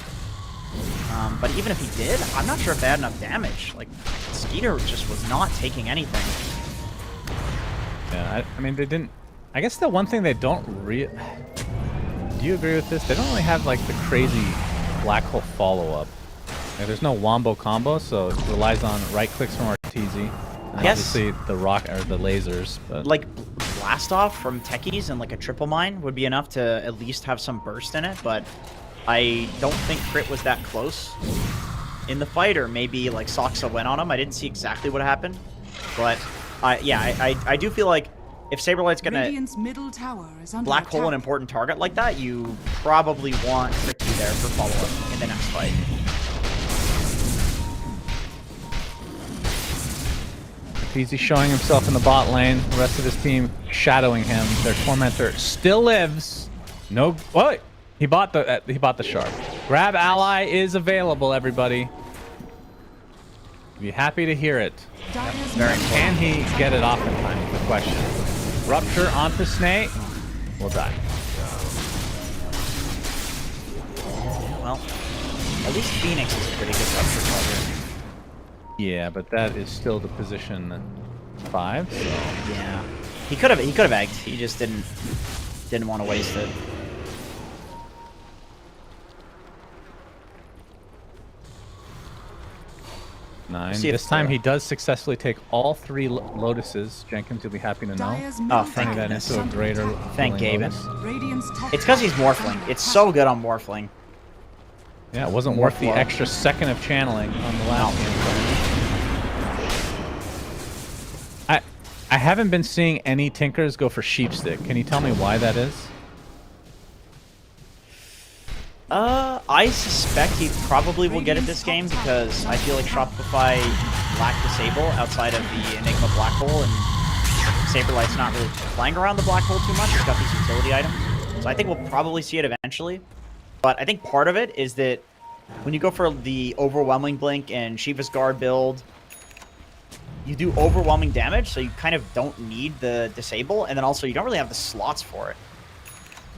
But even if he did, I'm not sure if they had enough damage. Like, Skeeter just was not taking anything. Yeah, I mean, they didn't... I guess the one thing they don't Do you agree with this? They don't really have, like, the crazy Black Hole follow-up. Like, there's no wombo combo, so it relies on right-clicks from Arteezy. And obviously the rock or the lasers. But... Like, Blast Off from Techies and, like, a Triple Mine would be enough to at least have some burst in it, but I don't think Crit was that close in the fight, or maybe, like, Soxa went on him. I didn't see exactly what happened, but... I do feel like if Saberlight's gonna middle tower is under black hole an attack. important target like that, you probably want Tricky there for follow-up in the next fight. Easy showing himself in the bot lane. The rest of his team shadowing him. Their Tormentor still lives. No, oh, he bought the shard. Grab ally is available, everybody. Be happy to hear it. Can he get it off in time is the question. Rupture onto Snake. Will die. Well, at least Phoenix is a pretty good rupture target. Yeah, but that is still the position 5. So. Yeah, he could have egged. He just didn't want to waste it. This time he does successfully take all 3 Lotuses. Jenkins, you'll be happy to know. Oh, thank that into a greater. Thank Gaben. Top It's because he's Morphling. It's so good on Morphling. Yeah, it wasn't worth the extra second of channeling on the last game. I haven't been seeing any Tinkers go for Sheepstick. Can you tell me why that is? I suspect he probably will get it this game because I feel like Shopify lack Disable outside of the Enigma Black Hole, and Saberlight's not really playing around the Black Hole too much. He's got these utility items. So I think we'll probably see it eventually. But I think part of it is that when you go for the Overwhelming Blink and Shiva's Guard build, you do overwhelming damage, so you kind of don't need the Disable, and then also you don't really have the slots for it.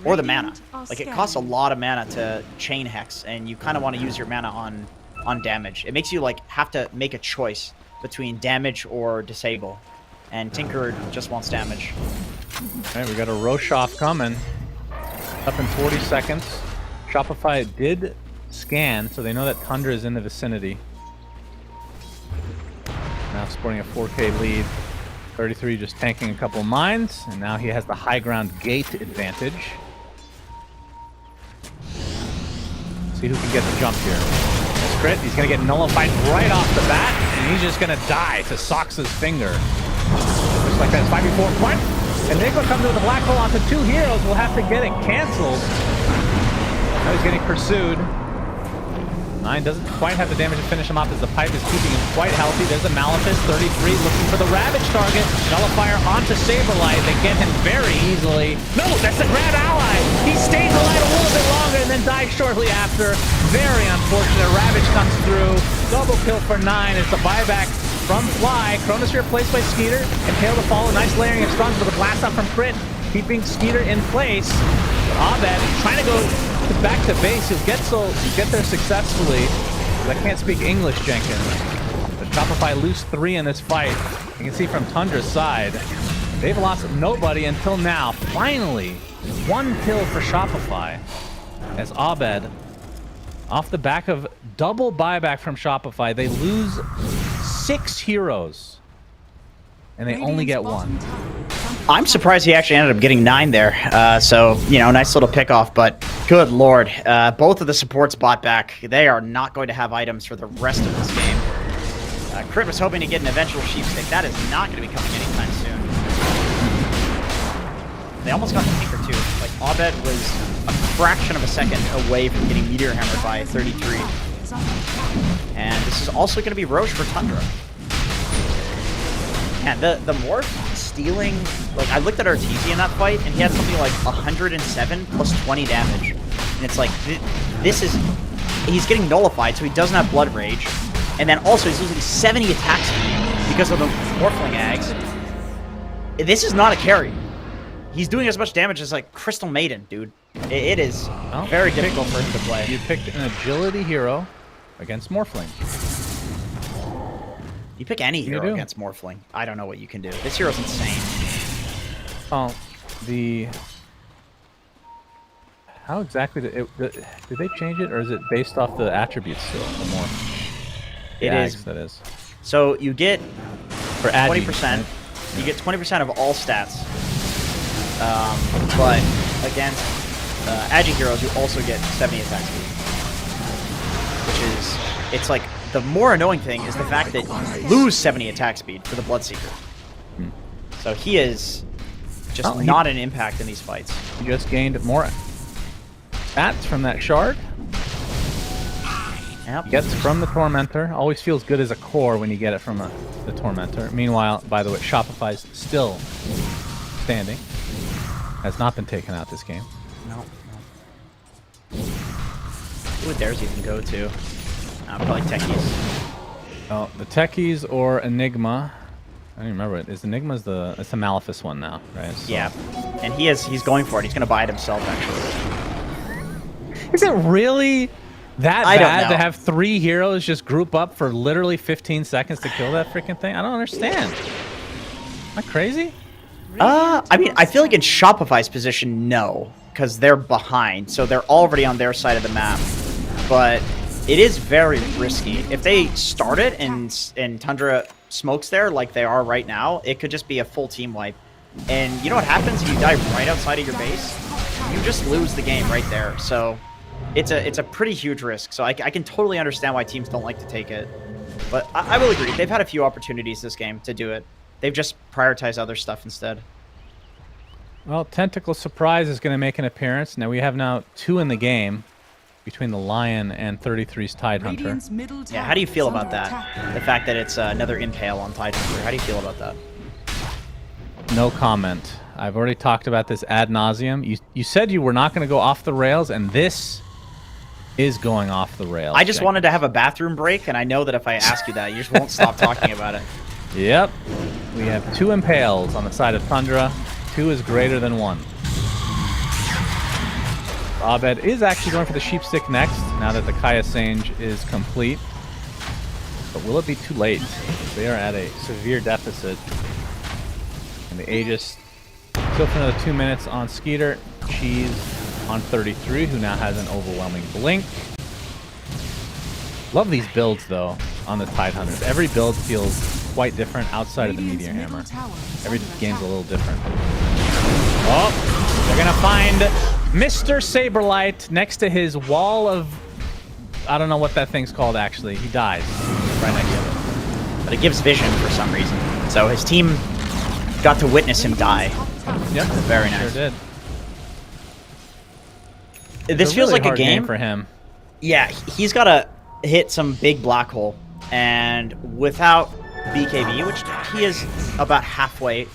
Or the mana. Like, it costs a lot of mana to chain Hex, and you kind of want to use your mana on damage. It makes you, like, have to make a choice between damage or disable. And Tinker just wants damage. Alright, we got a Roshoff coming. Up in 40 seconds. Shopify did scan, so they know that Tundra is in the vicinity. Now sporting a 4K lead. 33 just tanking a couple mines, and now he has the high ground gate advantage. See who can get the jump here. Crit, he's gonna get nullified right off the bat, and he's just gonna die to Soxa's finger. Just like that, 5v4 point. Enigma comes with a black hole onto 2 heroes. We'll have to get it canceled. Now he's getting pursued. 9 doesn't quite have the damage to finish him off as the pipe is keeping him quite healthy. There's a Malefice, 33, looking for the Ravage target. Nullifier onto Saberlight. They get him very easily. No, that's the grab ally. He stays alive a little bit longer and then dies shortly after. Very unfortunate. Ravage comes through. Double kill for 9. It's a buyback from Fly. Chronosphere placed by Skeeter. Impale to follow. Nice layering of stuns with a blast up from Crit, keeping Skeeter in place. But Abed trying to go back to base. He'll get there successfully. I can't speak English, Jenkins. But Shopify lose 3 in this fight. You can see from Tundra's side, they've lost nobody until now. Finally, 1 kill for Shopify as Abed, off the back of double buyback from Shopify, they lose 6 heroes and they only get 1. I'm surprised he actually ended up getting 9 there. So, you know, nice little pickoff, but good lord. Both of the supports bought back. They are not going to have items for the rest of this game. Crit was hoping to get an eventual Sheepstick. That is not going to be coming anytime soon. They almost got the Tinker too. Like, Abed was a fraction of a second away from getting Meteor Hammered by 33. And this is also going to be Roche for Tundra. Man, the Morph stealing, like, I looked at Arteezy in that fight, and he had something like 107 plus 20 damage. And it's like, this is, he's getting nullified, so he doesn't have Blood Rage. And then also, he's losing 70 attack speed because of the Morphling Ags. This is not a carry. He's doing as much damage as, like, Crystal Maiden, dude. It is very difficult for him to play. You picked an agility hero against Morphling. You pick any hero against Morphling. I don't know what you can do. This hero's insane. Oh, how exactly did they change it, or is it based off the attributes still? The Morph. It is. That is. So you get for 20%. Right? You get 20% of all stats. But against Agi heroes, you also get 70 attack speed. Which is, it's like, the more annoying thing is the fact that you lose 70 attack speed for the Bloodseeker. So he is just not an impact in these fights. He just gained more stats from that shard. Yep. Gets from the Tormentor. Always feels good as a core when you get it from the Tormentor. Meanwhile, by the way, Shopify's still standing. Has not been taken out this game. No. Who would theirs even go to? Probably Techies. Oh, the Techies or Enigma. I don't even remember it. Is Enigma's it's the Maleficent one now, right? So. Yeah. And he's going for it. He's gonna buy it himself, actually. Is it really that I don't bad know. to have 3 heroes just group up for literally 15 seconds to kill that freaking thing? I don't understand. Am I crazy? I mean, I feel like in Shopify's position, no. Because they're behind, so they're already on their side of the map. But it is very risky. If they start it and Tundra smokes there like they are right now, it could just be a full team wipe. And you know what happens if you die right outside of your base? You just lose the game right there. So it's a pretty huge risk. So I can totally understand why teams don't like to take it. But I will agree. They've had a few opportunities this game to do it. They've just prioritized other stuff instead. Well, Tentacle Surprise is going to make an appearance. Now we have 2 in the game between the Lion and 33's Tidehunter. Yeah, how do you feel about that? The fact that it's another Impale on Tidehunter. How do you feel about that? No comment. I've already talked about this ad nauseum. You said you were not going to go off the rails, and this is going off the rails. I just wanted to have a bathroom break, and I know that if I ask you that, you just won't stop talking about it. Yep. We have 2 Impales on the side of Tundra. 2 is greater than 1. Abed is actually going for the Sheepstick next, now that the Kaya Sange is complete. But will it be too late? They are at a severe deficit. And the Aegis still for another 2 minutes on Skeeter. Cheese on 33, who now has an overwhelming blink. Love these builds, though, on the Tidehunters. Every build feels quite different outside of the Meteor Hammer. Every game's a little different. Oh, they're going to find Mr. Saberlight next to his wall of... I don't know what that thing's called, actually. He dies right next to it. But it gives vision for some reason. So his team got to witness him die. Yep, very nice. Sure did. This feels really like a hard game for him. Yeah, he's got to hit some big black hole. And without BKB, which he is about halfway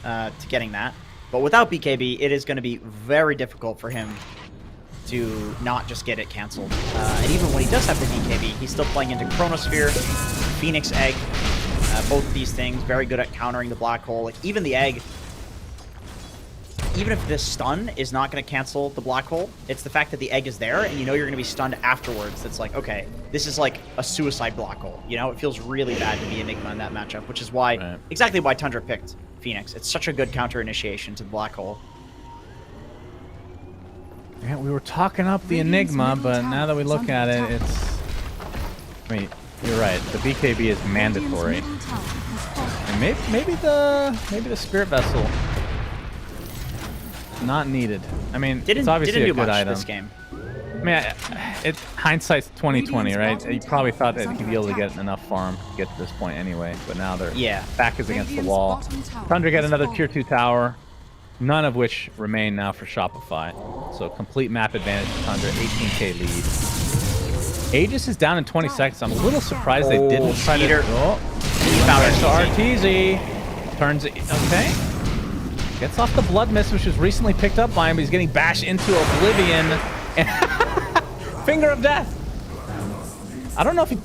to getting that. But without BKB, it is going to be very difficult for him to not just get it canceled. And even when he does have the BKB, he's still playing into Chronosphere, Phoenix Egg. Both of these things, very good at countering the black hole. Like, even the Egg, even if this stun is not going to cancel the black hole, it's the fact that the Egg is there and you know you're going to be stunned afterwards. That's like, okay, this is like a suicide black hole. You know, it feels really bad to be Enigma in that matchup, which is why, exactly why Tundra picked Phoenix. It's such a good counter initiation to the black hole. Yeah, we were talking up the Enigma, but now that we look at it, it's... I mean, you're right. The BKB is mandatory. And maybe the Spirit Vessel not needed. I mean, it's obviously a good item. This game. I mean, it's hindsight's 2020, right? You probably thought that he'd be able to get enough farm to get to this point anyway, but now their back is against the wall. Tundra get another tier 2 tower, none of which remain now for Shopify. So complete map advantage for Tundra, 18k lead. Aegis is down in 20 seconds. I'm a little surprised they didn't try to... Oh, he found Arteezy. Turns it, okay. Gets off the Blood Mist, which was recently picked up by him, but he's getting bashed into Oblivion. And Finger of Death. I don't know if he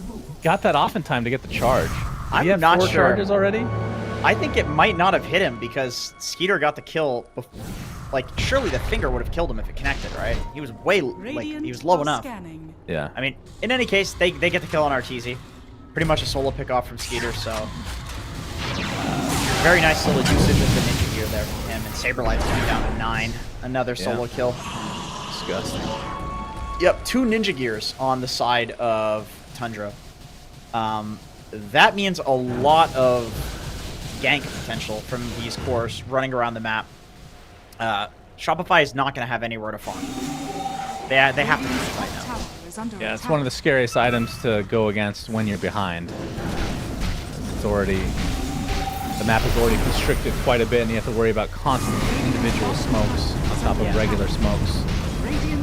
got that off in time to get the charge. I'm not four sure. charges already? I think it might not have hit him because Skeeter got the kill. Like, surely the Finger would have killed him if it connected, right? He was way, like, he was low enough. Scanning. Yeah. I mean, in any case, they get the kill on RTZ. Pretty much a solo pick off from Skeeter, so... very nice little usage of the Ninja Gear there from him. And Saberlight's going down to 9. Another solo kill. Disgusting. Yep, 2 Ninja Gears on the side of Tundra. That means a lot of gank potential from these cores running around the map. Shopify is not going to have anywhere to farm. They have to fight right now. Tower is under Yeah, it's attack. one of the scariest items to go against when you're behind. It's already... The map is already constricted quite a bit, and you have to worry about constant individual smokes on top of regular smokes.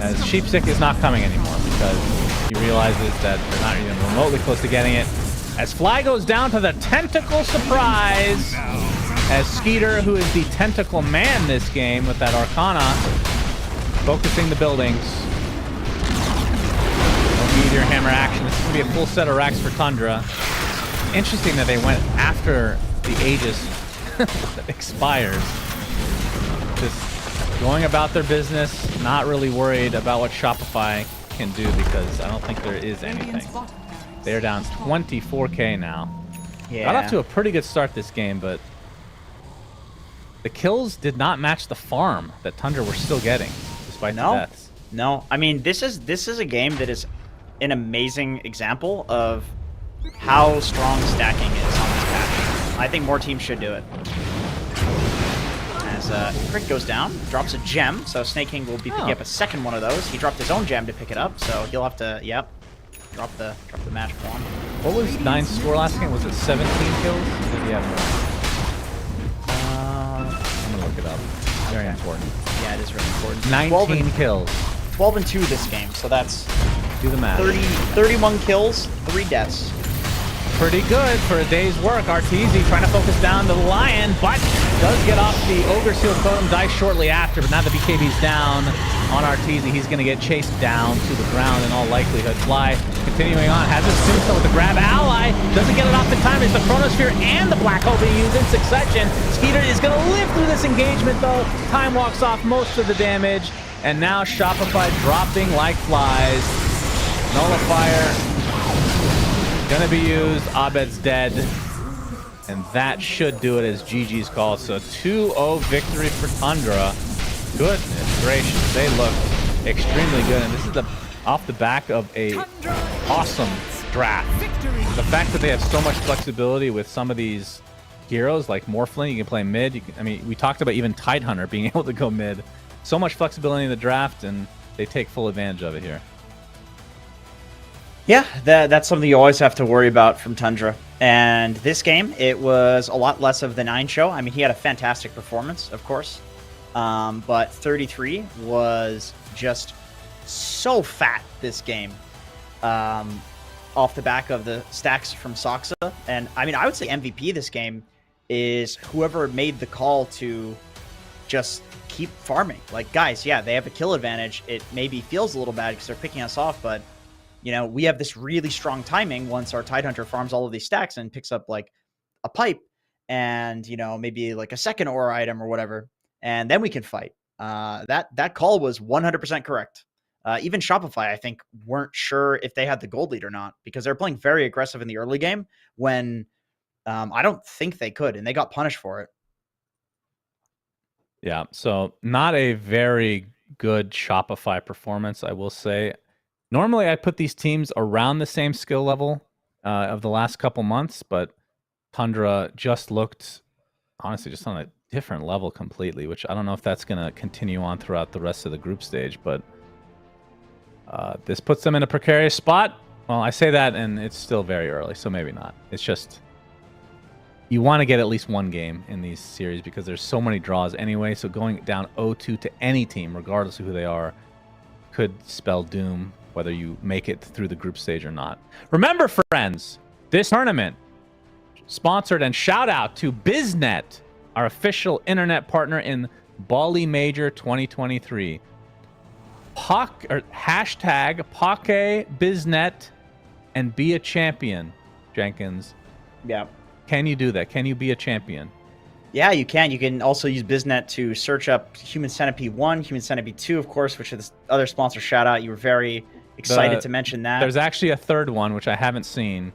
As Sheepstick is not coming anymore because he realizes that they're not even remotely close to getting it. As Fly goes down to the Tentacle Surprise, as Skeeter, who is the Tentacle Man this game with that Arcana, focusing the buildings. No Meteor Hammer action. This is going to be a full set of racks for Tundra. Interesting that they went after the Aegis that expires. Just going about their business, not really worried about what Shopify can do because I don't think there is anything. They're down 24k now. Yeah. Got off to a pretty good start this game, but the kills did not match the farm that Tundra were still getting, despite the deaths. No, I mean this is a game that is an amazing example of how strong stacking is on this patch. I think more teams should do it. As Crit goes down, drops a gem, so Snake King will be picking up a second one of those. He dropped his own gem to pick it up, so he'll have to, drop the match form. What was 9's score last game? Was it 17 kills? Maybe yeah, I'm gonna look it up. Very important. Yeah, it is really important. 19 kills. 12 and 2 this game, so that's Do the math. 31 kills, 3 deaths. Pretty good for a day's work. RTZ trying to focus down the Lion, but does get off the Ogre Seal Totem, dies shortly after, but now the BKB's down on RTZ. He's going to get chased down to the ground in all likelihood. Fly continuing on, has his tombstone with the grab ally, doesn't get it off the time. It's the Chronosphere and the Black Hole being used in succession. Skeeter is going to live through this engagement though. Time walks off most of the damage, and now Shopify dropping like flies. Nullifier gonna be used. Abed's dead, and that should do it as GG's call. So 2-0 victory for Tundra. Goodness gracious, they look extremely good, and this is off the back of a awesome draft. The fact that they have so much flexibility with some of these heroes, like Morphling, you can play mid. I mean, we talked about even Tidehunter being able to go mid. So much flexibility in the draft, and they take full advantage of it here. Yeah, that's something you always have to worry about from Tundra. And this game, it was a lot less of the 9 show. I mean, he had a fantastic performance, of course. But 33 was just so fat this game. Off the back of the stacks from Soxa. And, I mean, I would say MVP this game is whoever made the call to just keep farming. Like, guys, yeah, they have a kill advantage. It maybe feels a little bad because they're picking us off, but you know, we have this really strong timing once our Tidehunter farms all of these stacks and picks up like a pipe and, you know, maybe like a second aura item or whatever. And then we can fight. That call was 100% correct. Even Shopify, I think, weren't sure if they had the gold lead or not because they're playing very aggressive in the early game when I don't think they could, and they got punished for it. Yeah, so not a very good Shopify performance, I will say. Normally, I put these teams around the same skill level of the last couple months, but Tundra just looked, honestly, just on a different level completely, which I don't know if that's going to continue on throughout the rest of the group stage, but this puts them in a precarious spot. Well, I say that, and it's still very early, so maybe not. It's just, you want to get at least one game in these series because there's so many draws anyway, so going down 0-2 to any team, regardless of who they are, could spell doom, whether you make it through the group stage or not. Remember, friends, this tournament sponsored and shout out to BizNet our official internet partner in Bali Major 2023. Hashtag Poke Biznet and be a champion, Jenkins. Yeah. Can you do that? Can you be a champion? Yeah, you can. You can also use Biznet to search up Human Centipede 1, Human Centipede 2, of course, which is the other sponsor shout out. You were very excited to mention that. There's actually a third one, which I haven't seen.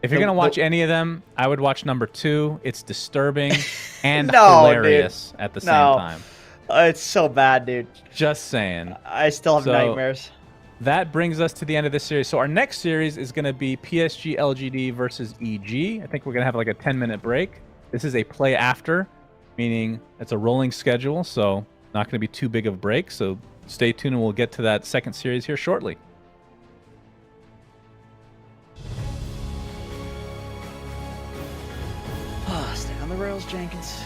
If you're going to watch any of them, I would watch number 2. It's disturbing and hilarious at the same time. It's so bad, dude. Just saying. I still have nightmares. That brings us to the end of this series. So our next series is going to be PSG.LGD versus EG. I think we're going to have like a 10-minute break. This is a play after, meaning it's a rolling schedule, so not going to be too big of a break. So stay tuned and we'll get to that second series here shortly. Stay on the rails, Jenkins.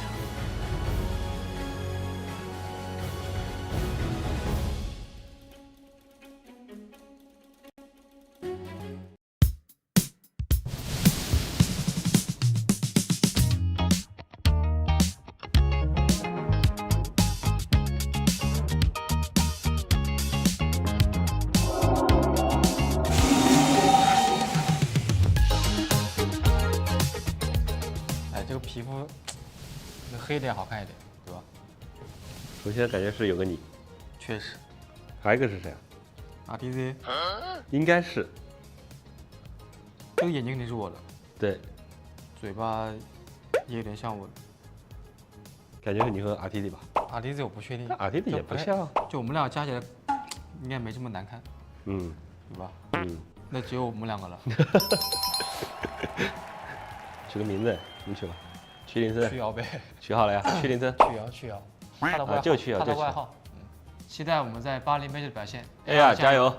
黑点好看一点，对吧？首先感觉是有个你，确实。还有一个是谁啊 ？RTZ，应该是。这个眼睛肯定是我的。对。嘴巴也有点像我的。感觉是你和 RTZ 吧 ？RTZ 我不确定。RTZ 也不像。就我们俩加起来，应该没这么难看。嗯。对吧？嗯。那只有我们两个了。取个名字，你取吧。屈林森，曲瑶呗，取好了呀，屈林森，曲瑶，他的外号，就曲瑶，他的外号。期待我们在巴黎 Major 的表现。哎呀，加油！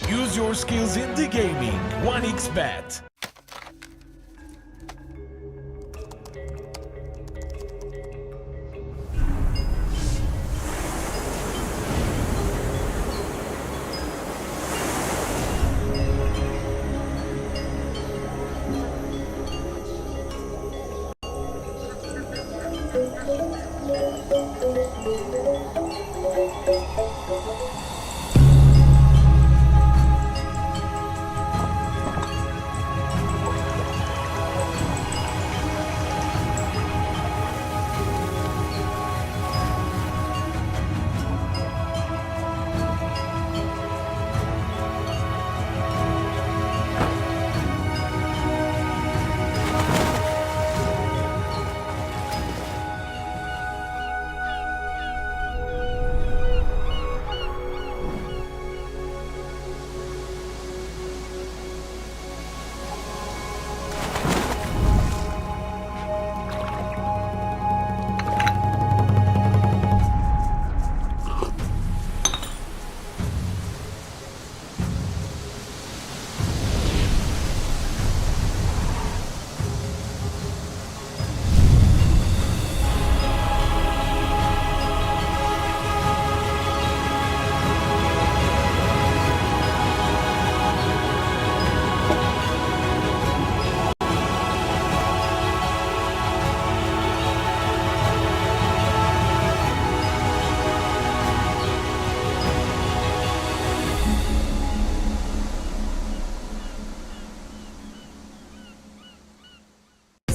Use your skills in the gaming. 1xBet.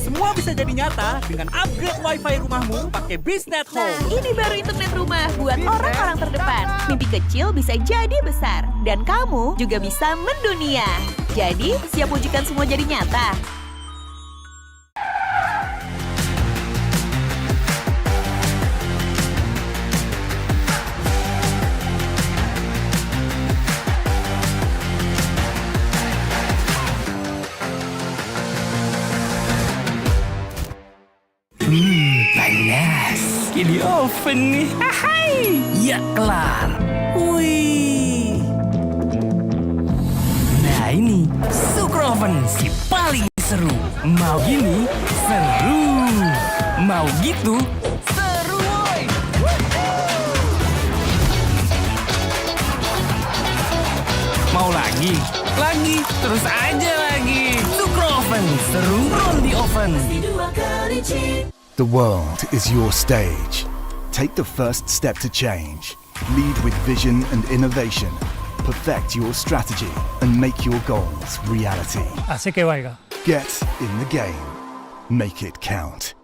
Semua bisa jadi nyata dengan upgrade wifi rumahmu pakai BizNet Home. Nah, ini baru internet rumah buat orang-orang terdepan. Mimpi kecil bisa jadi besar. Dan kamu juga bisa mendunia. Jadi, siap wujudkan semua jadi nyata? Panas. Di oven nih. Hai. Ya kelar. Wih. Nah ini Sukroven si paling seru. Mau gini seru. Mau gitu seru woy. Mau lagi? Lagi, terus aja lagi. Sukroven seru roll di oven. The world is your stage. Take the first step to change. Lead with vision and innovation. Perfect your strategy and make your goals reality. Así que vaya. Get in the game. Make it count.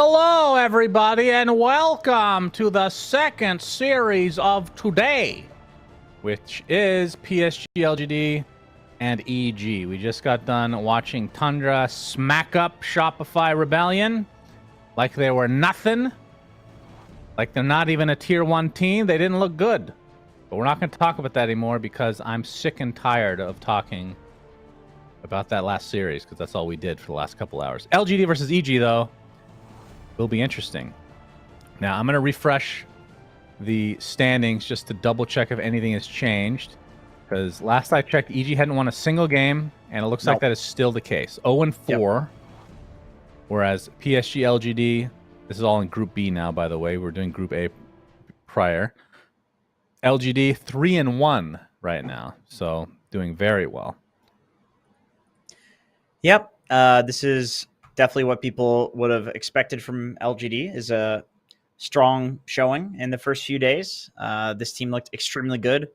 Hello, everybody, and welcome to the second series of today, which is PSG.LGD and EG. We just got done watching Tundra smack up Shopify Rebellion like they were nothing, like they're not even a tier 1 team. They didn't look good. But we're not going to talk about that anymore because I'm sick and tired of talking about that last series, because that's all we did for the last couple hours. LGD versus EG, though, will be interesting. Now, I'm going to refresh the standings just to double check if anything has changed, because last I checked, EG hadn't won a single game, and it looks like that is still the case. 0-4, whereas PSG.LGD, this is all in Group B now, by the way. We're doing Group A prior. LGD 3-1 right now, so doing very well. Yep, this is definitely what people would have expected from LGD, is a strong showing in the first few days. This team looked extremely good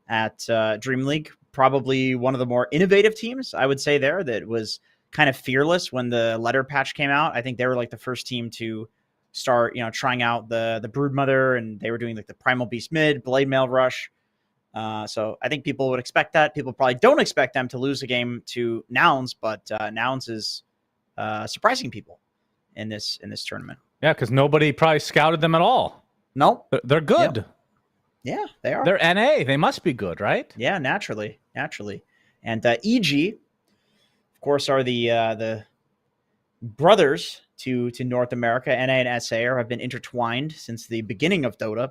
at Dream League. Probably one of the more innovative teams, I would say, there, that was kind of fearless when the letter patch came out. I think they were like the first team to start, trying out the Broodmother, and they were doing like the Primal Beast mid, Blade Mail Rush. So I think people would expect that. People probably don't expect them to lose a game to Nouns, but Nouns is surprising people in this tournament. Yeah, because nobody probably scouted them at all. No, they're good. Yep. Yeah, they are. They're NA. They must be good, right? Yeah, naturally. And EG, of course, are the brothers to North America. NA and SA have been intertwined since the beginning of Dota,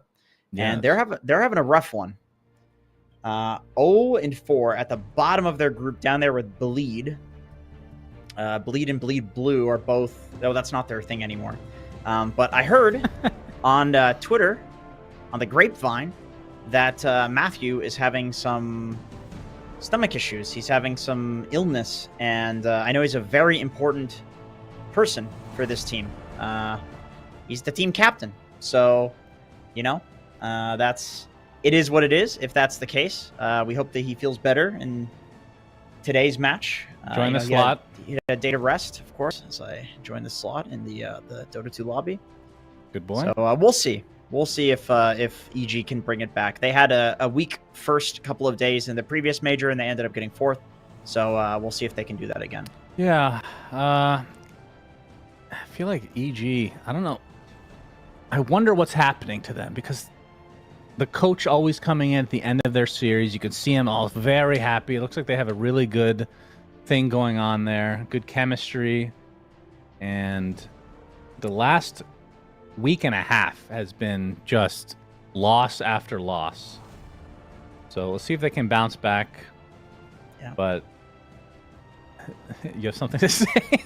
and they're having a rough one. 0-4 at the bottom of their group, down there with Bleed. Bleed and Bleed Blue are both. Oh, that's not their thing anymore. But I heard on Twitter, on the grapevine, that Matthew is having some stomach issues. He's having some illness, and I know he's a very important person for this team. He's the team captain, so it is what it is. If that's the case, we hope that he feels better in today's match. Join the slot. He had a day to rest, of course, as I join the slot in the Dota 2 lobby. Good boy. So we'll see. We'll see if EG can bring it back. They had a weak first couple of days in the previous major, and they ended up getting 4th. So we'll see if they can do that again. Yeah. I feel like EG, I don't know. I wonder what's happening to them, because the coach always coming in at the end of their series. You can see them all very happy. It looks like they have a really good thing going on there. Good chemistry. And the last week and a half has been just loss after loss. So we'll see if they can bounce back. Yeah. But you have something to say?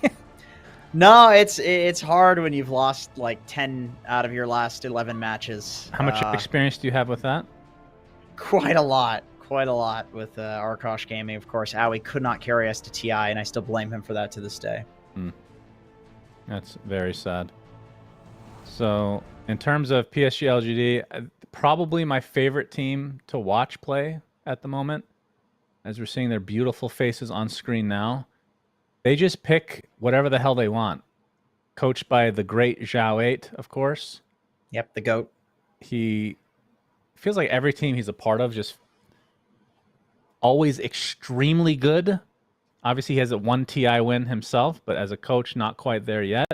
No, it's hard when you've lost like 10 out of your last 11 matches. How much experience do you have with that? Quite a lot with Arkosh Gaming, of course. Owie could not carry us to TI, and I still blame him for that to this day. That's very sad. So, in terms of PSG.LGD, probably my favorite team to watch play at the moment, as we're seeing their beautiful faces on screen now. They just pick whatever the hell they want. Coached by the great Zhao 8, of course. Yep, the GOAT. He feels like every team he's a part of just always extremely good. Obviously, he has a 1 TI win himself, but as a coach, not quite there yet.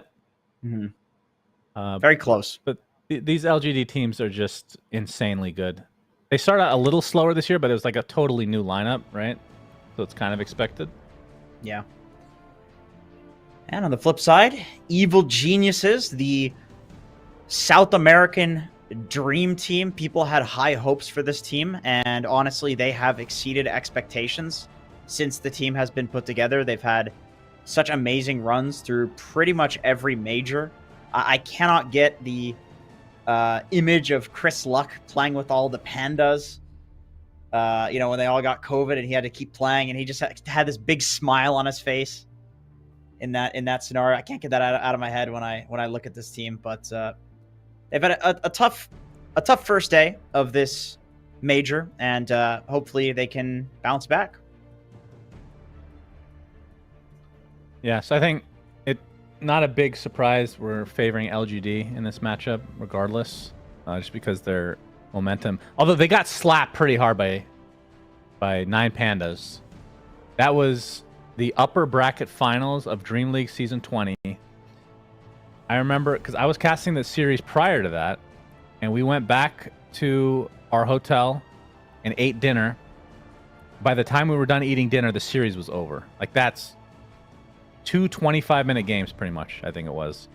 Very close. But these LGD teams are just insanely good. They started out a little slower this year, but it was like a totally new lineup, right? So it's kind of expected. Yeah. And on the flip side, Evil Geniuses, the South American dream team. People had high hopes for this team, and honestly, they have exceeded expectations since the team has been put together. They've had such amazing runs through pretty much every major. I cannot get the image of Chris Luck playing with all the pandas. When they all got COVID and he had to keep playing, and he just had this big smile on his face in that scenario. I can't get that out of my head when I look at this team. But they've had a tough first day of this major, and hopefully they can bounce back. Yeah, so I think not a big surprise. We're favoring LGD in this matchup, regardless, just because their momentum. Although they got slapped pretty hard by 9 Pandas. That was the upper bracket finals of Dream League Season 20. I remember because I was casting the series prior to that, and we went back to our hotel and ate dinner. By the time we were done eating dinner, the series was over. Like, that's 2 25-minute games, pretty much, I think it was.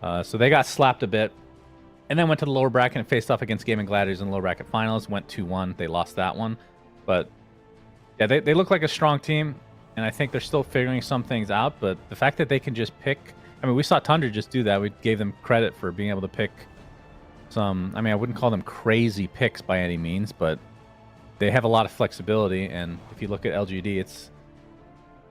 So they got slapped a bit. And then went to the lower bracket and faced off against Gaming Gladiators in the lower bracket finals. Went 2-1. They lost that one. But, yeah, they look like a strong team. And I think they're still figuring some things out. But the fact that they can just pick... I mean, we saw Tundra just do that. We gave them credit for being able to pick some... I mean, I wouldn't call them crazy picks by any means, but they have a lot of flexibility. And if you look at LGD,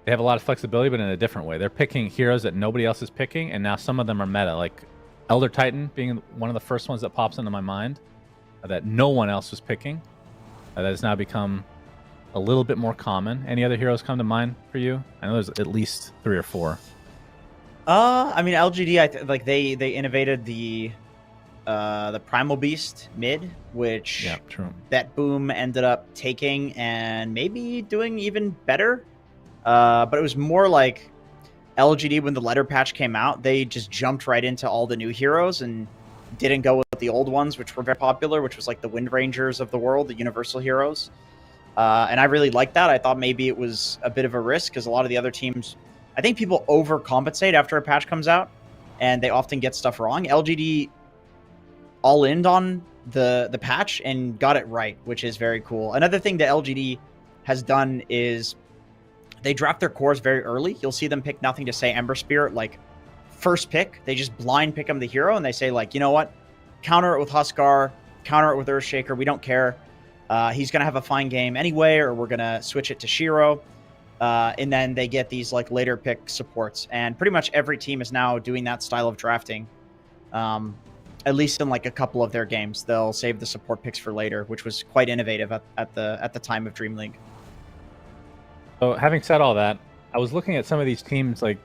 they have a lot of flexibility, but in a different way. They're picking heroes that nobody else is picking, and now some of them are meta, like Elder Titan being one of the first ones that pops into my mind that no one else was picking. That has now become a little bit more common. Any other heroes come to mind for you? I know there's at least 3 or 4. I mean, LGD, like they innovated the Primal Beast mid, which Betboom ended up taking and maybe doing even better. But it was more like LGD when the letter patch came out, they just jumped right into all the new heroes and didn't go with the old ones, which were very popular, which was like the Wind Rangers of the world, the universal heroes. And I really liked that. I thought maybe it was a bit of a risk because a lot of the other teams, I think people overcompensate after a patch comes out and they often get stuff wrong. LGD all in on the patch and got it right, which is very cool. Another thing that LGD has done is they draft their cores very early. You'll see them pick nothing to say Ember Spirit, like first pick. They just blind pick them the hero, and they say, like, you know what? Counter it with Huskar, counter it with Earthshaker. We don't care. He's going to have a fine game anyway, or we're going to switch it to Shiro. And then they get these like later pick supports. And pretty much every team is now doing that style of drafting. At least in like a couple of their games. They'll save the support picks for later, which was quite innovative at the time of Dream League. So having said all that, I was looking at some of these teams, like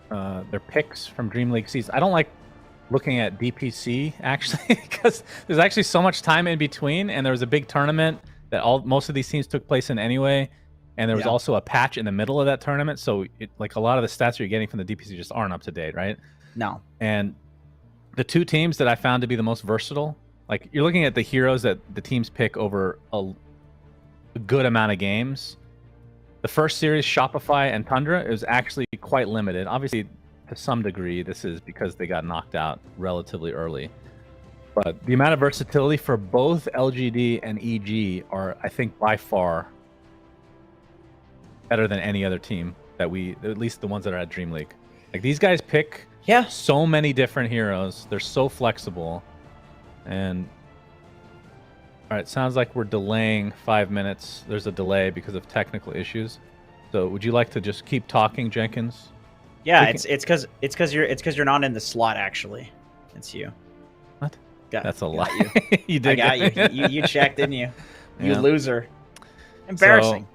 their picks from Dream League season. I don't like looking at DPC actually because there's actually so much time in between, and there was a big tournament that most of these teams took place in anyway, and there was also a patch in the middle of that tournament. So like a lot of the stats you're getting from the DPC just aren't up to date, right? No. And the 2 teams that I found to be the most versatile, like you're looking at the heroes that the teams pick over a good amount of games. The first series, Shopify and Tundra, is actually quite limited. Obviously, to some degree, this is because they got knocked out relatively early. But the amount of versatility for both LGD and EG are, I think, by far better than any other team that at least the ones that are at Dream League. Like, these guys pick so many different heroes. They're so flexible. And all right, sounds like we're delaying 5 minutes. There's a delay because of technical issues. So would you like to just keep talking, Jenkins? Yeah, it's because you're not in the slot actually. It's you. What? That's a lie. You. You did. I got you. You checked, didn't you? You loser. Embarrassing.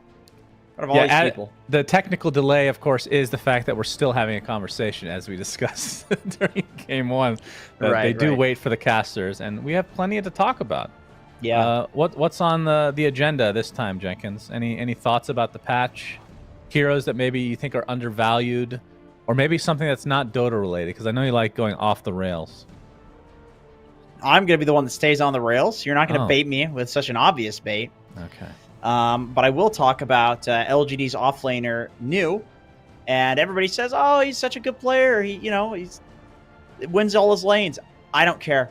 What of all these people? The technical delay, of course, is the fact that we're still having a conversation, as we discussed during Game 1. They do wait for the casters, and we have plenty to talk about. Yeah. What's on the agenda this time, Jenkins? Any thoughts about the patch? Heroes that maybe you think are undervalued, or maybe something that's not Dota related? Because I know you like going off the rails. I'm gonna be the one that stays on the rails. You're not gonna bait me with such an obvious bait. Okay. But I will talk about LGD's offlaner New, and everybody says, "Oh, he's such a good player. He wins all his lanes." I don't care.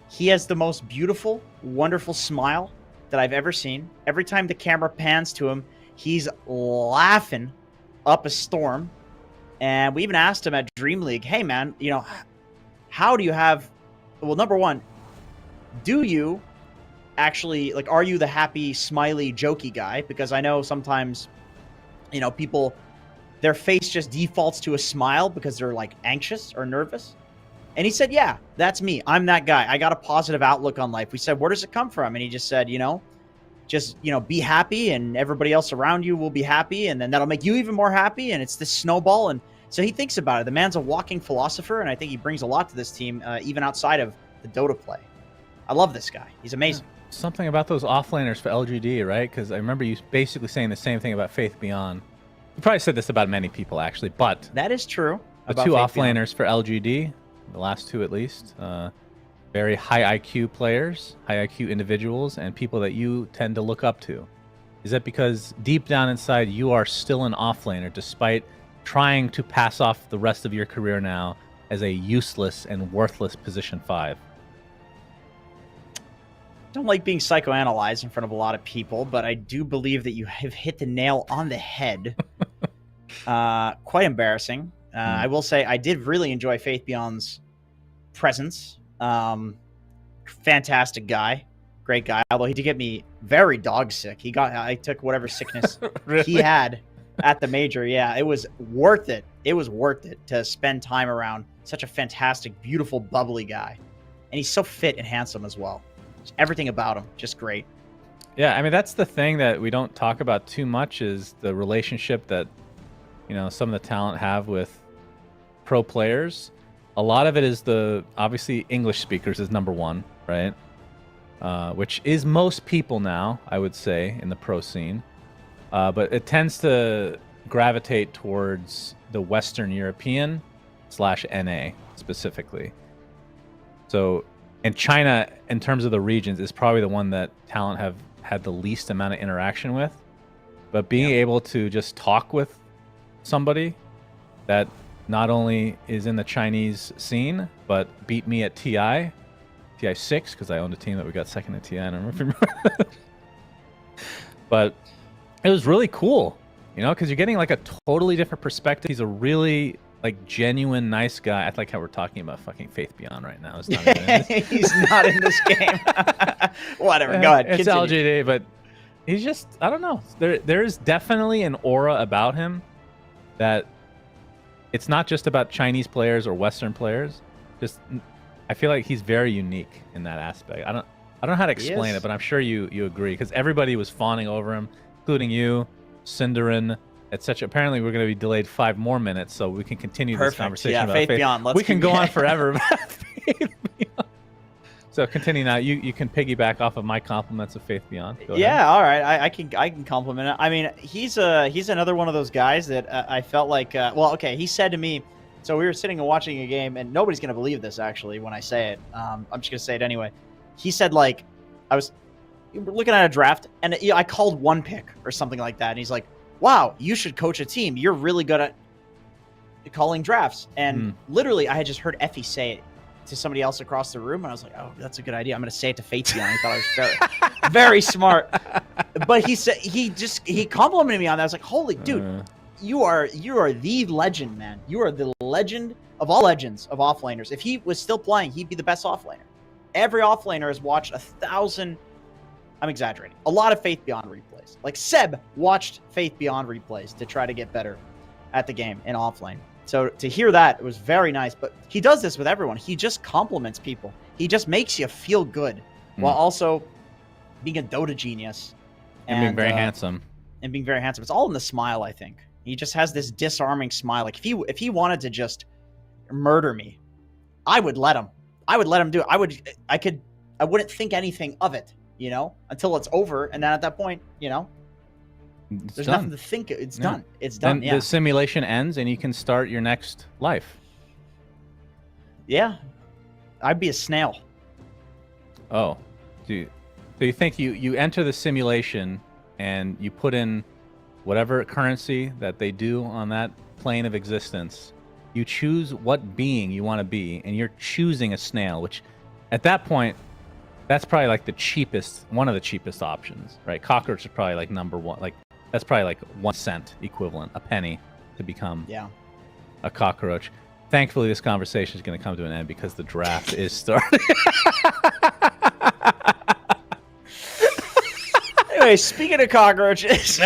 He has the most beautiful, wonderful smile that I've ever seen. Every time the camera pans to him, he's laughing up a storm. And we even asked him at Dream League, "Hey, man, how do you have? Well, number one, do you actually are you the happy, smiley, jokey guy? Because I know sometimes, people, their face just defaults to a smile because they're like anxious or nervous." And he said, "Yeah, that's me. I'm that guy. I got a positive outlook on life." We said, "Where does it come from?" And he just said, be happy, and everybody else around you will be happy, and then that'll make you even more happy, and it's this snowball, and So he thinks about it. The man's a walking philosopher, and I think he brings a lot to this team, even outside of the Dota play. I love this guy. He's amazing. Something about those offlaners for LGD, right? Because I remember you basically saying the same thing about Faith Beyond. You probably said this about many people, actually, but that is true. The two offlaners for LGD, the last two at least, very high IQ players, high IQ individuals, and people that you tend to look up to. Is that because deep down inside you are still an offlaner, despite trying to pass off the rest of your career now as a useless and worthless position 5? Don't like being psychoanalyzed in front of a lot of people, but I do believe that you have hit the nail on the head. Quite embarrassing. I will say I did really enjoy Faith Beyond's presence. Fantastic guy. Great guy. Although he did get me very dog sick. I took whatever sickness Really? he had at the major. Yeah, it was worth it. It was worth it to spend time around such a fantastic, beautiful, bubbly guy. And he's so fit and handsome as well. Just everything about him, just great. Yeah, I mean, that's the thing that we don't talk about too much is the relationship that, you know, some of the talent have with pro players. A lot of it is obviously English speakers is number one, right? Which is most people now, I would say, in the pro scene. But it tends to gravitate towards the Western European / NA specifically. So, and China, in terms of the regions, is probably the one that talent have had the least amount of interaction with. But being able to just talk with somebody that not only is in the Chinese scene, but beat me at TI 6, because I owned a team that we got second at TI. I don't know if you remember. But it was really cool, you know, because you're getting like a totally different perspective. He's a really like genuine nice guy. I like how we're talking about fucking Faith Beyond right now. It's not even in this. He's not in this game. Whatever, go ahead. It's Continue. LGD, but he's just, I don't know. There is definitely an aura about him that it's not just about Chinese players or Western players. Just, I feel like he's very unique in that aspect. I don't know how to explain it, but I'm sure you agree, because everybody was fawning over him, including you, Cinderin, etc. Apparently, we're going to be delayed 5 more minutes, so we can continue this conversation about Faith Beyond. We can go on forever about Faith Beyond. So continue now. You can piggyback off of my compliments of Faith Beyond. Go ahead. Yeah, all right. I can compliment it. I mean, he's another one of those guys that I felt like. Well, okay. He said to me, so we were sitting and watching a game, and nobody's gonna believe this actually when I say it. I'm just gonna say it anyway. He said, like, I was looking at a draft, and I called one pick or something like that, and he's like, "Wow, you should coach a team. You're really good at calling drafts." And literally, I had just heard Effie say it to somebody else across the room, and I was like, "Oh, that's a good idea. I'm going to say it to Faith Beyond." He thought I was very, very smart. But he said he complimented me on that. I was like, "Holy dude, you are the legend, man. You are the legend of all legends of offlaners. If he was still playing, he'd be the best offlaner. Every offlaner has watched 1,000. I'm exaggerating. A lot of Faith Beyond replays. Like Seb watched Faith Beyond replays to try to get better at the game in offlane. So to hear that, it was very nice. But he does this with everyone. He just compliments people. He just makes you feel good while also being a Dota genius. And being very handsome. And being very handsome. It's all in the smile, I think. He just has this disarming smile. Like if he wanted to just murder me, I would let him. I would let him do it. I wouldn't think anything of it, you know, until it's over. And then at that point, you know, there's nothing to think. It's done. It's done. Then the simulation ends and you can start your next life. Yeah. I'd be a snail. Oh, so you think you enter the simulation and you put in whatever currency that they do on that plane of existence. You choose what being you want to be, and you're choosing a snail, which at that point, that's probably like one of the cheapest options, right? Cockroach is probably like number one. Like that's probably like 1 cent equivalent, a penny to become a cockroach. Thankfully, this conversation is going to come to an end because the draft is starting. Anyway, speaking of cockroaches.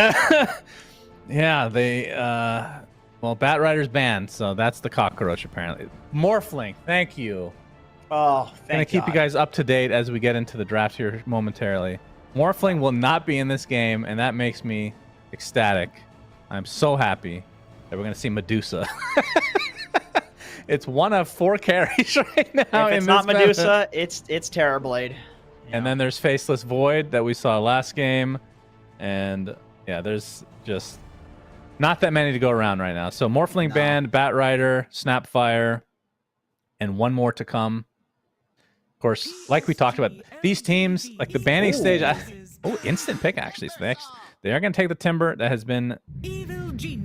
Yeah, well, Bat Rider's banned, so that's the cockroach apparently. Morphling, thank you. Oh, thank Gonna keep you guys up to date as we get into the draft here momentarily. Morphling will not be in this game, and that makes me ecstatic. I'm so happy we're going to see Medusa. It's one of 4 carries right now. If it's not Medusa, it's Terrorblade. And then there's Faceless Void that we saw last game. And yeah, there's just not that many to go around right now. So Morphling Band, Bat Rider, Snapfire, and one more to come. Of course, like we talked about, these teams, like the banning stage. Instant pick actually. So they are going to take the Timber that has been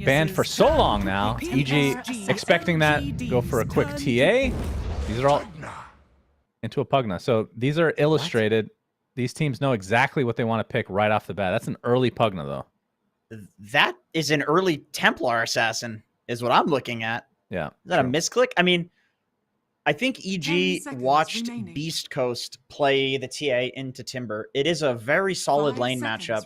banned for so long now. EG expecting that, go for a quick TA. These are all into a Pugna. So these are illustrated. These teams know exactly what they want to pick right off the bat. That's an early Pugna, though. That is an early Templar Assassin, is what I'm looking at. Yeah. Is that a misclick? I mean, I think EG watched Beast Coast play the TA into Timber. It is a very solid lane matchup.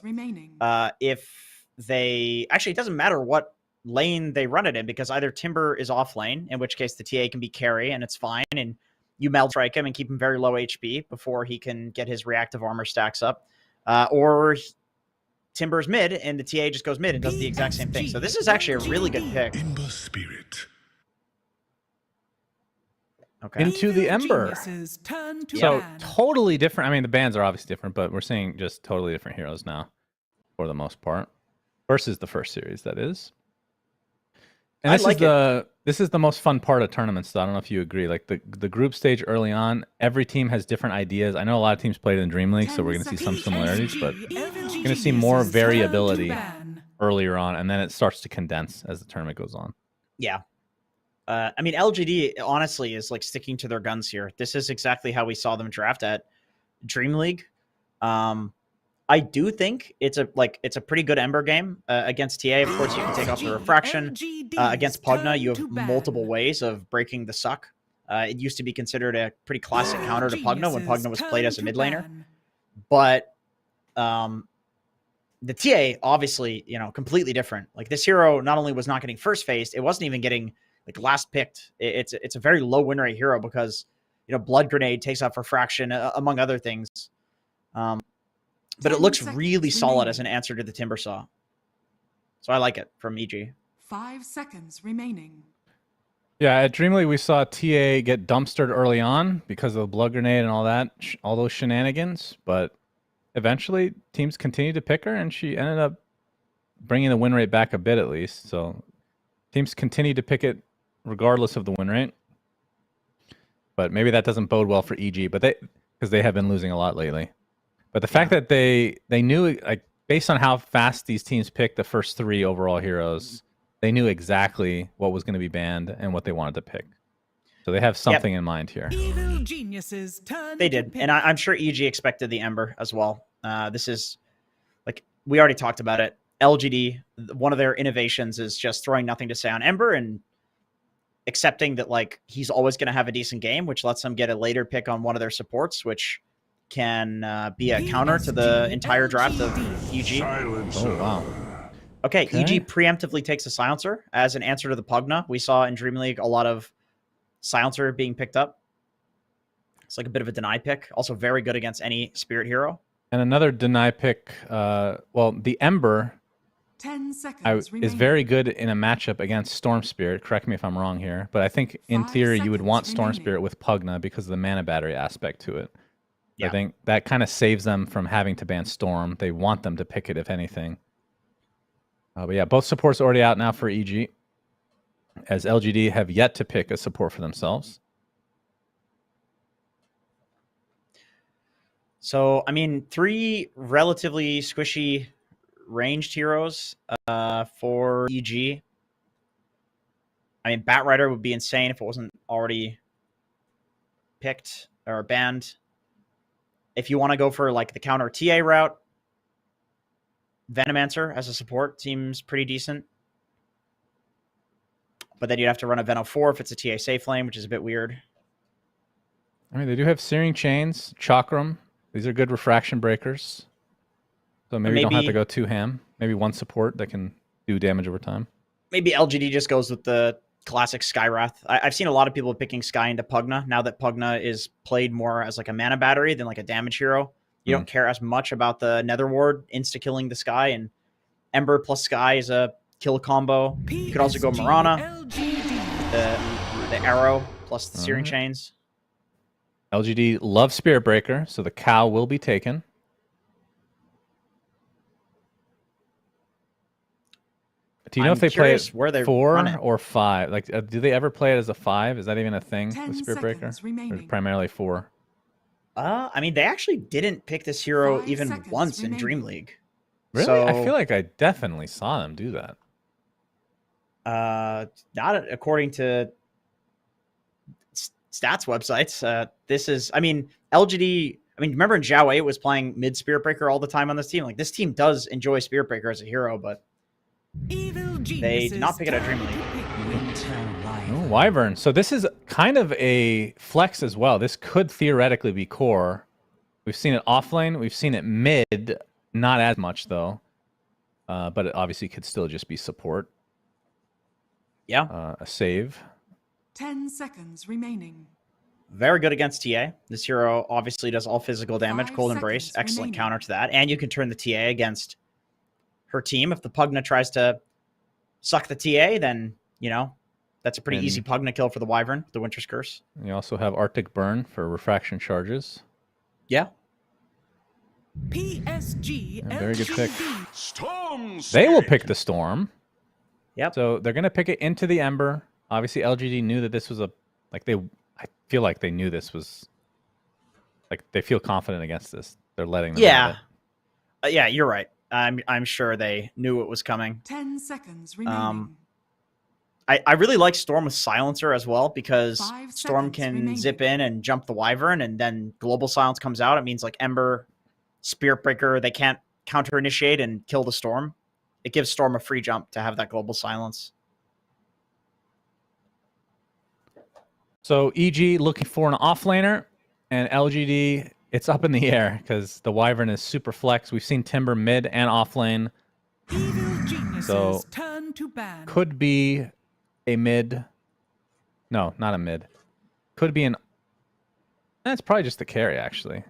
If they... Actually, it doesn't matter what lane they run it in, because either Timber is off lane, in which case the TA can be carry, and it's fine, and you meld strike him and keep him very low HP before he can get his reactive armor stacks up. Or Timber's mid, and the TA just goes mid and does the exact same thing. So this is actually a really good pick. Okay. Into the Ember. So totally different. I mean, the bands are obviously different, but we're seeing just totally different heroes now, for the most part, versus the first series. That is. And this is the most fun part of tournaments, though. I don't know if you agree. Like the group stage early on, every team has different ideas. I know a lot of teams played in Dream League, so we're going to see some similarities, but we're going to see more variability earlier on, and then it starts to condense as the tournament goes on. Yeah. I mean, LGD honestly is like sticking to their guns here. This is exactly how we saw them draft at Dream League. I do think it's a pretty good Ember game against TA. Of course, you can take off the refraction. Against Pugna, you have multiple ways of breaking the suck. It used to be considered a pretty classic counter to Pugna when Pugna was played as a mid laner. But the TA, obviously, completely different. Like, this hero not only was not getting first faced, it wasn't even getting like last picked. It's a very low win rate hero because Blood Grenade takes off refraction among other things. But it looks really solid as an answer to the Timber Saw. So I like it from EG. 5 seconds remaining. Yeah, at Dream League, we saw TA get dumpstered early on because of the Blood Grenade and all that, all those shenanigans. But eventually, teams continued to pick her, and she ended up bringing the win rate back a bit at least. So teams continue to pick it regardless of the win rate. But maybe that doesn't bode well for EG, but because they have been losing a lot lately. But the fact that they knew, like, based on how fast these teams picked the first 3 overall heroes, they knew exactly what was going to be banned and what they wanted to pick. So they have something in mind here. Evil geniuses turn they did, and I'm sure EG expected the Ember as well. This is, like, we already talked about it. LGD, one of their innovations is just throwing nothing to say on Ember and accepting that, like, he's always going to have a decent game, which lets them get a later pick on one of their supports, which can be a counter to the entire draft of EG. Oh, wow. Okay, EG preemptively takes a Silencer as an answer to the Pugna. We saw in Dream League a lot of Silencer being picked up. It's like a bit of a deny pick. Also very good against any Spirit hero. And another deny pick, the Ember 10 seconds is very good in a matchup against Storm Spirit. Correct me if I'm wrong here. But I think, in theory, you would want Storm Spirit with Pugna because of the mana battery aspect to it. Yeah. I think that kind of saves them from having to ban Storm. They want them to pick it, if anything. But yeah, both supports are already out now for EG, as LGD have yet to pick a support for themselves. So, I mean, 3 relatively squishy ranged heroes for EG. I mean, Bat Rider would be insane if it wasn't already picked or banned. If you want to go for, like, the counter TA route, Venomancer as a support seems pretty decent. But then you'd have to run a Veno 4 if it's a TA safe lane, which is a bit weird. I mean, they do have Searing Chains, Chakram. These are good refraction breakers. So maybe you don't have to go too ham. Maybe one support that can do damage over time. Maybe LGD just goes with the classic Skywrath. I've seen a lot of people picking Sky into Pugna now that Pugna is played more as like a mana battery than like a damage hero. You don't care as much about the Nether Ward insta-killing the Sky, and Ember plus Sky is a kill combo. You could also go Marana, the arrow plus the searing chains. LGD loves Spirit Breaker, so the cow will be taken. Do you know if they play it where they 4 run it. or 5? Like, do they ever play it as a 5? Is that even a thing 10 with Spirit Breaker? seconds remaining. Or is it primarily 4? I mean, they actually didn't pick this hero 5 even seconds once in remaining. Dream League. Really? So, I feel like I definitely saw them do that. not according to stats websites. This is, I mean, LGD. I mean, remember in Zhao 8 was playing mid Spirit Breaker all the time on this team. Like, this team does enjoy Spirit Breaker as a hero, but they did not pick it at Dream League. Oh, Wyvern. So this is kind of a flex as well. This could theoretically be core. We've seen it offlane. We've seen it mid. Not as much, though. But it obviously could still just be support. Yeah. A save. 10 seconds remaining. Very good against TA. This hero obviously does all physical damage. 5 Cold Embrace, seconds excellent remaining. counter to that. And you can turn the TA against her team. If the Pugna tries to suck the TA, then, you know, that's a pretty easy Pugna kill for the Wyvern, the Winter's Curse. You also have Arctic Burn for refraction charges. Yeah. PSG. Yeah, very good pick. Storm They will pick the Storm. Yep. So they're going to pick it into the Ember. Obviously, LGD knew that this was I feel like they knew this was, like, they feel confident against this. They're letting them have it. Yeah, you're right. I'm sure they knew it was coming. 10 seconds remaining. I really like Storm with Silencer as well, because 5 Storm seconds can remaining. zip in and jump the Wyvern, and then Global Silence comes out. It means like Ember, Spirit Breaker, they can't counter initiate and kill the Storm. It gives Storm a free jump to have that Global Silence. So EG looking for an offlaner, and LGD, it's up in the air because the Wyvern is super flex. We've seen Timber mid and offlane. Evil geniuses So turn to ban. could be a mid. No, not a mid. Could be an. That's probably just the carry, actually.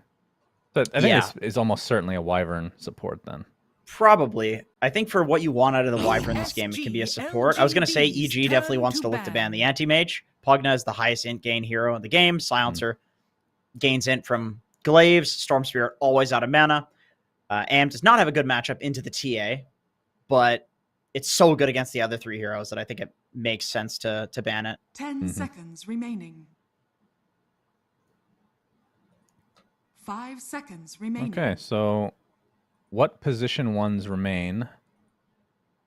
But I think this is almost certainly a Wyvern support then. Probably. I think for what you want out of the Wyvern in this game, it can be a support. I was going to say EG definitely wants to look to ban the Anti-Mage. Pugna is the highest int gain hero in the game. Silencer gains int from Glaives. Storm Spirit always out of mana. Am does not have a good matchup into the TA, but it's so good against the other three heroes that I think it makes sense to ban it. 10 seconds remaining. 5 seconds remaining. Okay, so what position ones remain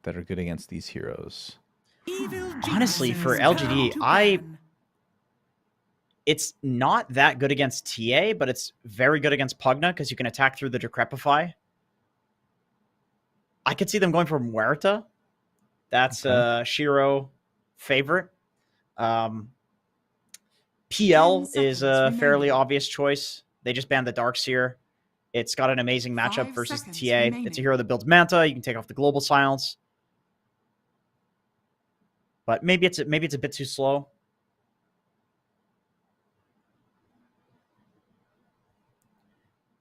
that are good against these heroes? Evil Honestly, for geniuses LGD, turn to ban. it's not that good against TA, but it's very good against Pugna because you can attack through the Decrepify. I could see them going for Muerta. That's a Shiro favorite. PL is a fairly obvious choice. They just banned the Darkseer. It's got an amazing matchup 5 versus seconds TA. It's remaining. a hero that builds Manta. You can take off the Global Silence. But maybe it's a bit too slow.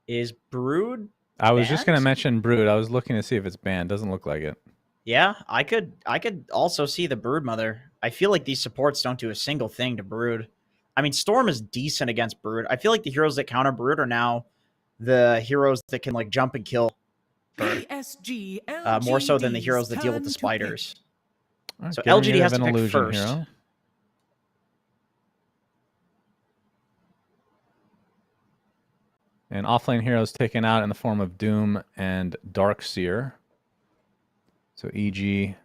Is Brood? I was just going to banned? mention Brood. I was looking to see if it's banned. Doesn't look like it. Yeah, I could also see the Brood Mother. I feel like these supports don't do a single thing to Brood. I mean, Storm is decent against Brood. I feel like the heroes that counter Brood are now the heroes that can like jump and kill PSG. more so than the heroes that deal with the turn to spiders. All right, So getting LGD rid has of to an pick illusion first. hero. And offlane heroes taken out in the form of Doom and Darkseer. So EG,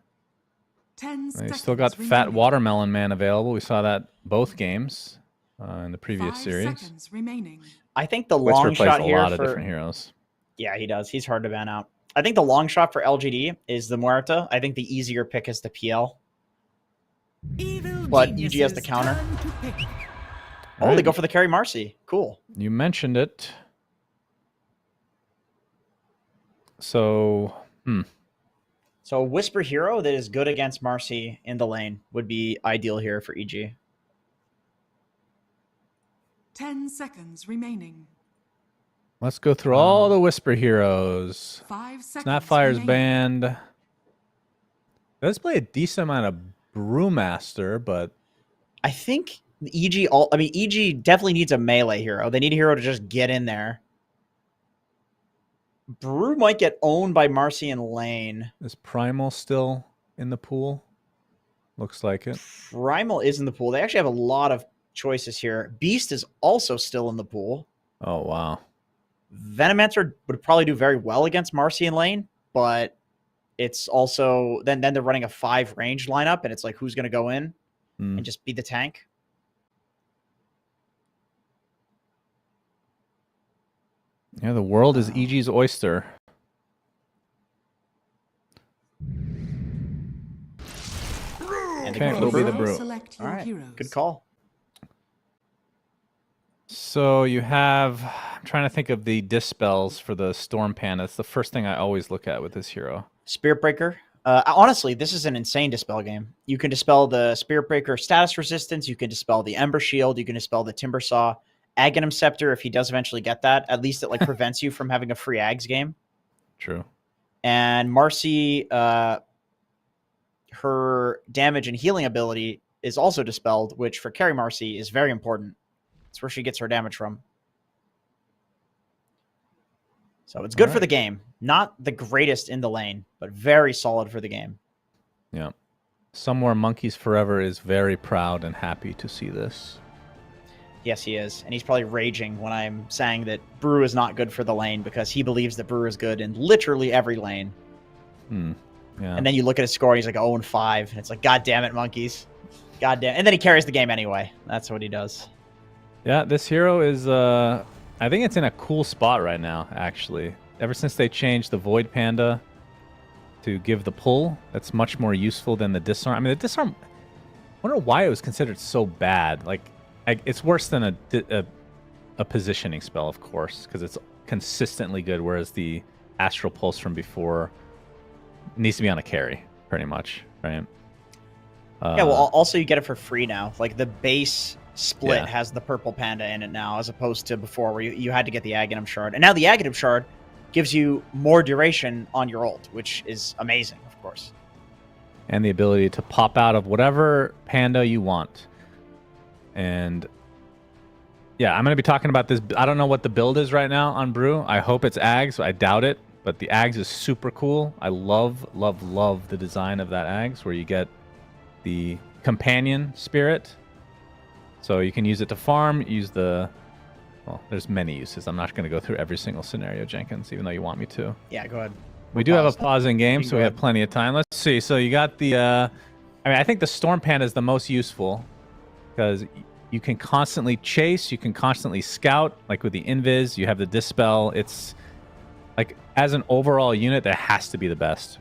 10 they still seconds got Fat remaining. Watermelon Man available. We saw that both games in the previous 5 series. seconds remaining. I think the Whisper long plays shot a here lot for of different heroes. yeah, he does. He's hard to ban out. I think the long shot for LGD is the Muerta. I think the easier pick is the PL. Evil But EG has geniuses the counter. turn to pick. Oh, they Alright. go for the carry Marcy. Cool. You mentioned it. So, So Whisper hero that is good against Marcy in the lane would be ideal here for EG. 10 seconds remaining. let's go through all the Whisper heroes. 5 seconds Snapfire's remaining. banned. Does play a decent amount of Brewmaster, but I think EG. EG definitely needs a melee hero. They need a hero to just get in there. Brew might get owned by Marcy and Lane. is Primal still in the pool? Looks like it. Primal is in the pool. They actually have a lot of choices here. Beast is also still in the pool. Oh, wow. Venomancer would probably do very well against Marcy and Lane, but it's also then they're running a 5 range lineup, and it's like who's going to go in and just be the tank. Yeah, the world is EG's oyster. And Okay, it'll be the brew. Select All your right, heroes. good call. So you have, I'm trying to think of the dispels for the Storm Panda. It's the first thing I always look at with this hero. Spirit Breaker. Honestly, this is an insane dispel game. You can dispel the Spirit Breaker status resistance. You can dispel the Ember Shield. You can dispel the Timber Saw. Aghanim Scepter, if he does eventually get that, at least it like prevents you from having a free Ags game. True. And Marcy, her damage and healing ability is also dispelled, which for carry Marcy is very important. It's where she gets her damage from. So it's good for the game. Not the greatest in the lane, but very solid for the game. Yeah. Somewhere Monkeys Forever is very proud and happy to see this. Yes, he is. And he's probably raging when I'm saying that Brew is not good for the lane because he believes that Brew is good in literally every lane. Yeah. And then you look at his score, he's like 0-5. And it's like, God damn it, Monkeys. God damn. And then he carries the game anyway. That's what he does. Yeah, this hero is, I think it's in a cool spot right now, actually. Ever since they changed the Void Panda to give the pull, that's much more useful than the Disarm. I mean, the Disarm, I wonder why it was considered so bad. Like, it's worse than a positioning spell, of course, because it's consistently good, whereas the Astral Pulse from before needs to be on a carry, pretty much, right? Yeah, well, also you get it for free now. Like, the base split has the purple panda in it now, as opposed to before where you had to get the Aghanim Shard. And now the Aghanim Shard gives you more duration on your ult, which is amazing, of course. And the ability to pop out of whatever panda you want. And yeah, I'm going to be talking about this. I don't know what the build is right now on Brew. I hope it's Ags. I doubt it, but the Ags is super cool. I love, love, love the design of that Ags, where you get the companion spirit. So you can use it to farm, use the... Well, there's many uses. I'm not going to go through every single scenario, Jenkins, even though you want me to. Yeah, go ahead. We do have a pause in game, so we have plenty of time. Let's see. So you got the... I mean, I think the Storm Panda is the most useful, because you can constantly chase, you can constantly scout, like with the Invis, you have the Dispel. It's like, as an overall unit, that has to be the best.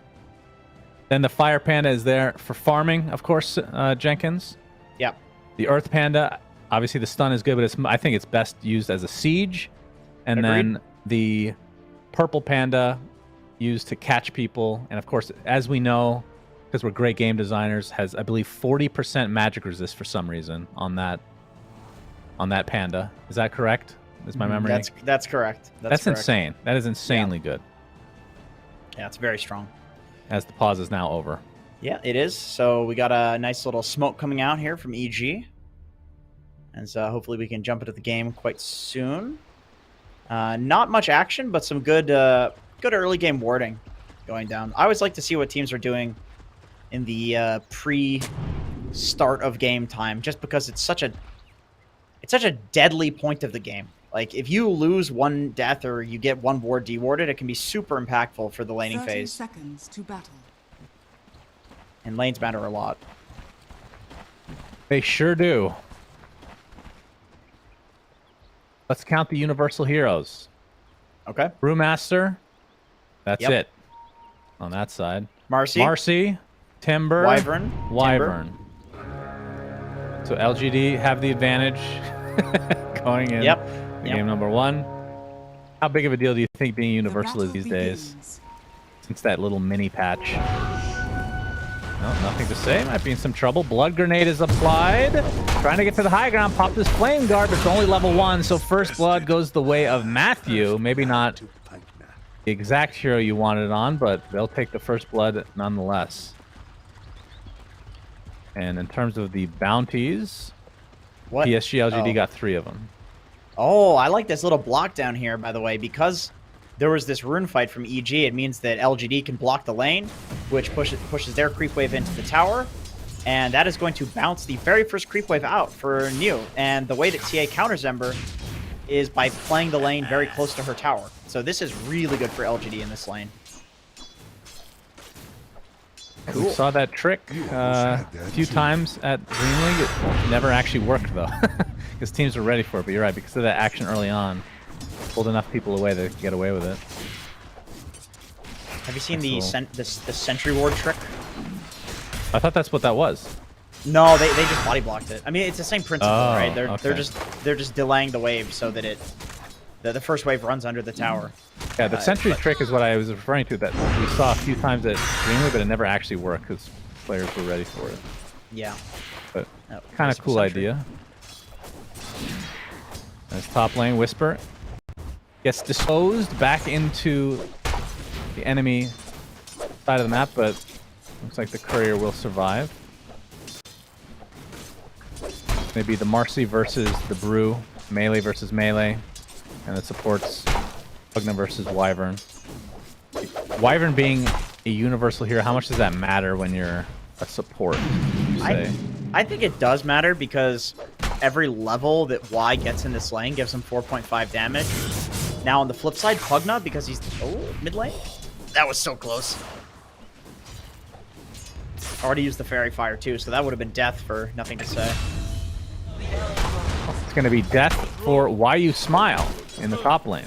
Then the Fire Panda is there for farming, of course, Jenkins. Yep. The Earth Panda, obviously the stun is good, but I think it's best used as a siege. And then the Purple Panda used to catch people. And of course, as we know, because we're great game designers, has, I believe, 40% magic resist for some reason on that panda. Is that correct? Is my memory? That's correct. That's correct. Insane. That is insanely good. Yeah, it's very strong. As the pause is now over. Yeah, it is. So we got a nice little smoke coming out here from EG. And so hopefully we can jump into the game quite soon. Not much action, but some good early game warding going down. I always like to see what teams are doing in the pre-start of game time, just because it's such a deadly point of the game. Like, if you lose one death or you get one ward dewarded, it can be super impactful for the laning 30 phase. seconds to battle. And lanes matter a lot. They sure do. Let's count the universal heroes. Okay. Brewmaster. That's it. On that side. Marcy. Timber. Wyvern. Wyvern. So LGD have the advantage going in game number 1. How big of a deal do you think being universal is these days? Since that little mini patch. No, nothing to say. Might be in some trouble. Blood Grenade is applied. Trying to get to the high ground. Pop this Flame Guard, but it's only level 1, so First Blood goes the way of Matthew. Maybe not the exact hero you wanted on, but they'll take the First Blood nonetheless. And in terms of the bounties, What? PSG.LGD got 3 of them. Oh, I like this little block down here, by the way, because there was this rune fight from EG. It means that LGD can block the lane, which pushes their creep wave into the tower, and that is going to bounce the very first creep wave out for New. And the way that TA counters Ember is by playing the lane very close to her tower. So this is really good for LGD in this lane. Cool. We saw that trick a few times at Dream League. It never actually worked, though, because teams were ready for it. But you're right, because of that action early on, pulled enough people away that they could get away with it. Have you seen the Sentry Ward trick? I thought that's what that was. No, they just body blocked it. I mean, it's the same principle, Oh, right? okay. They're just delaying the wave so that the first wave runs under the tower. Yeah, the sentry trick is what I was referring to, that we saw a few times at Dream League, but it never actually worked because players were ready for it. Yeah. But No, kind of Whisper cool Sentry. idea. Nice top lane. Whisper gets disposed back into the enemy side of the map, but looks like the courier will survive. Maybe the Marcy versus the Brew, melee versus melee, and it supports Pugna versus Wyvern. Wyvern being a universal hero, how much does that matter when you're a support, would you say? I think it does matter because every level that Y gets in this lane gives him 4.5 damage. Now on the flip side, Pugna, because he's mid lane. That was so close. Already used the Fairy Fire too, so that would have been death for nothing to say. It's going to be death for Why You Smile in the top lane.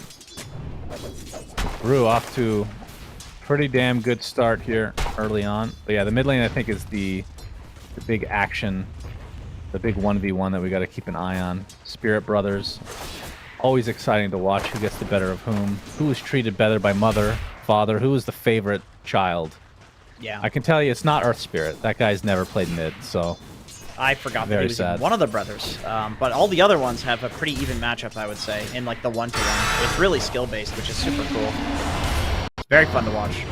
Brew off to pretty damn good start here early on. But yeah, the mid lane I think is the big action, the big 1v1 that we got to keep an eye on. Spirit Brothers, always exciting to watch who gets the better of who is treated better by mother, father, who is the favorite child. Yeah. I can tell you it's not Earth Spirit. That guy's never played mid, so I forgot that very he was sad. even one of the brothers. But all the other ones have a pretty even matchup, I would say, in like the 1-to-1. It's really skill-based, which is super cool. It's very fun to watch.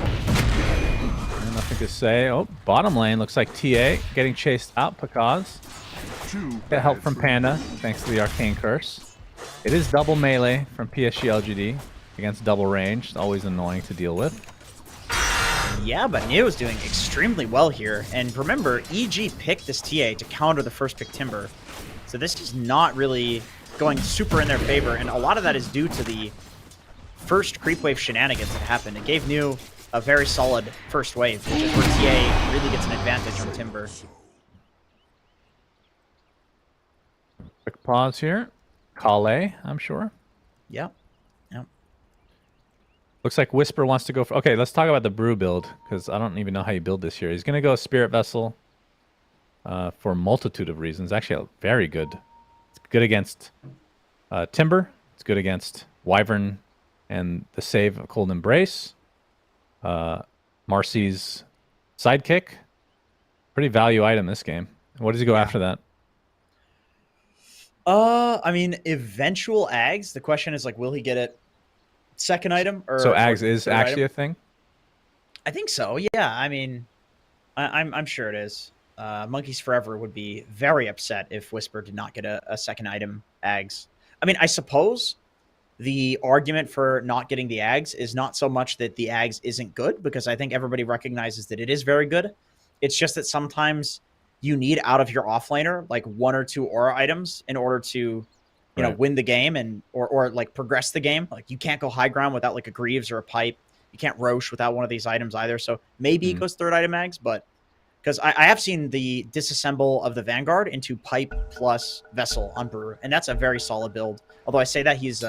Nothing to say. Oh, bottom lane looks like TA getting chased out. Pakaz. Get help from Panda, thanks to the Arcane Curse. It is double melee from PSG.LGD against double range. Always annoying to deal with. Yeah, but Neo is doing extremely well here. And remember, EG picked this TA to counter the first pick Timber. So this is not really going super in their favor. And a lot of that is due to the first creep wave shenanigans that happened. It gave Neo a very solid first wave, which is where TA really gets an advantage from Timber. Quick pause here. Kale, I'm sure. Yep. Yep. Looks like Whisper wants to go for... Okay, let's talk about the Brew build, because I don't even know how you build this here. He's going to go Spirit Vessel for a multitude of reasons. Actually, very good. It's good against Timber. It's good against Wyvern and the save of Cold Embrace. Marcy's Sidekick. Pretty value item this game. What does he go after that? I mean, eventual Ags. The question is, like, will he get it second item? Or So Ags is third actually item? a thing? I think so, yeah. I mean, I'm sure it is. Monkeys Forever would be very upset if Whisper did not get a second item Ags. I mean, I suppose the argument for not getting the Ags is not so much that the Ags isn't good, because I think everybody recognizes that it is very good. It's just that sometimes you need out of your offlaner like 1 or 2 aura items in order to, you know, win the game and or like progress the game. Like you can't go high ground without like a Greaves or a Pipe. You can't Roche without one of these items either. So maybe it goes third item Ags, but because I have seen the disassemble of the Vanguard into Pipe plus Vessel on Brewer, and that's a very solid build. Although I say that he's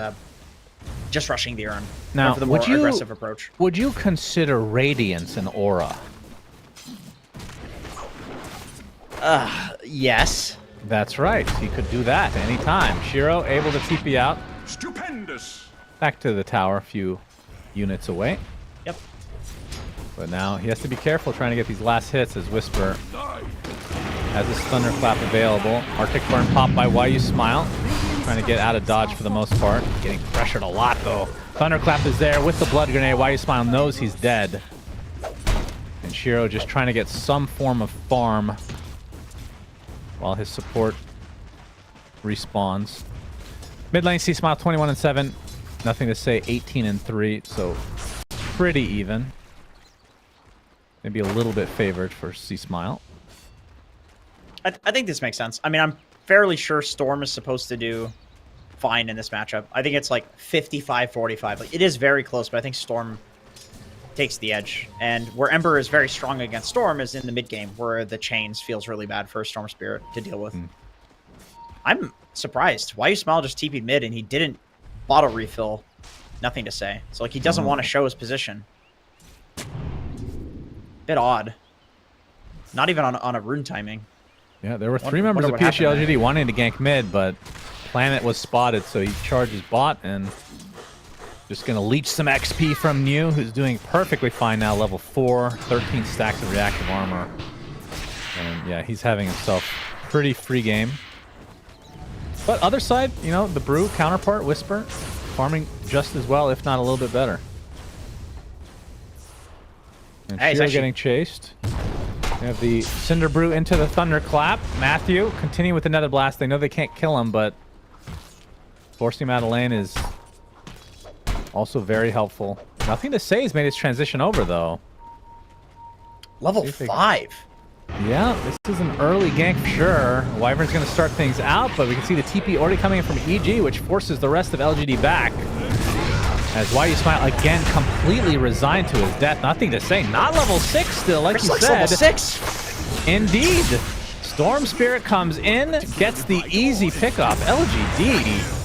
just rushing the urn Now, for the more aggressive approach. Would you consider Radiance an aura? Yes. That's right. He could do that anytime. Shiro able to TP out. Stupendous. Back to the tower, a few units away. Yep. But now he has to be careful trying to get these last hits as Whisper has his Thunderclap available. Arctic Burn popped by Why You Smile. Trying to get out of dodge for the most part. Getting pressured a lot though. Thunderclap is there with the Blood Grenade. Why You Smile knows he's dead. And Shiro just trying to get some form of farm while his support respawns. Mid lane, C Smile 21-7. Nothing to say, 18-3. So pretty even. Maybe a little bit favored for C Smile. I think this makes sense. I mean, I'm fairly sure Storm is supposed to do fine in this matchup. I think it's like 55-45. Like, it is very close, but I think Storm takes the edge. And where Ember is very strong against Storm is in the mid game, where the chains feels really bad for Storm Spirit to deal with. I'm surprised. Why you Smile just TP'd mid and he didn't bottle refill? Nothing to say. So like he doesn't want to show his position. Bit odd. Not even on a rune timing. Yeah, there were three members of PSG.LGD wanting to gank mid, but Planet was spotted, so he charges bot and just going to leech some XP from New, who's doing perfectly fine now, level 4, 13 stacks of reactive armor. And yeah, he's having himself pretty free game. But other side, you know, the Brew counterpart, Whisper, farming just as well, if not a little bit better. And hey, Shiro getting chased. We have the Cinder Brew into the Thunderclap. Matthew continuing with the Nether Blast. They know they can't kill him, but forcing him out of lane is also very helpful. Nothing to say has made his transition over, though. Level 5. Yeah, this is an early gank for sure. Wyvern's going to start things out, but we can see the TP already coming in from EG, which forces the rest of LGD back. As YU Smile again completely resigned to his death. Nothing to say. Not level 6 still, like you said. Level 6. Indeed. Storm Spirit comes in, gets the easy pickup. LGD.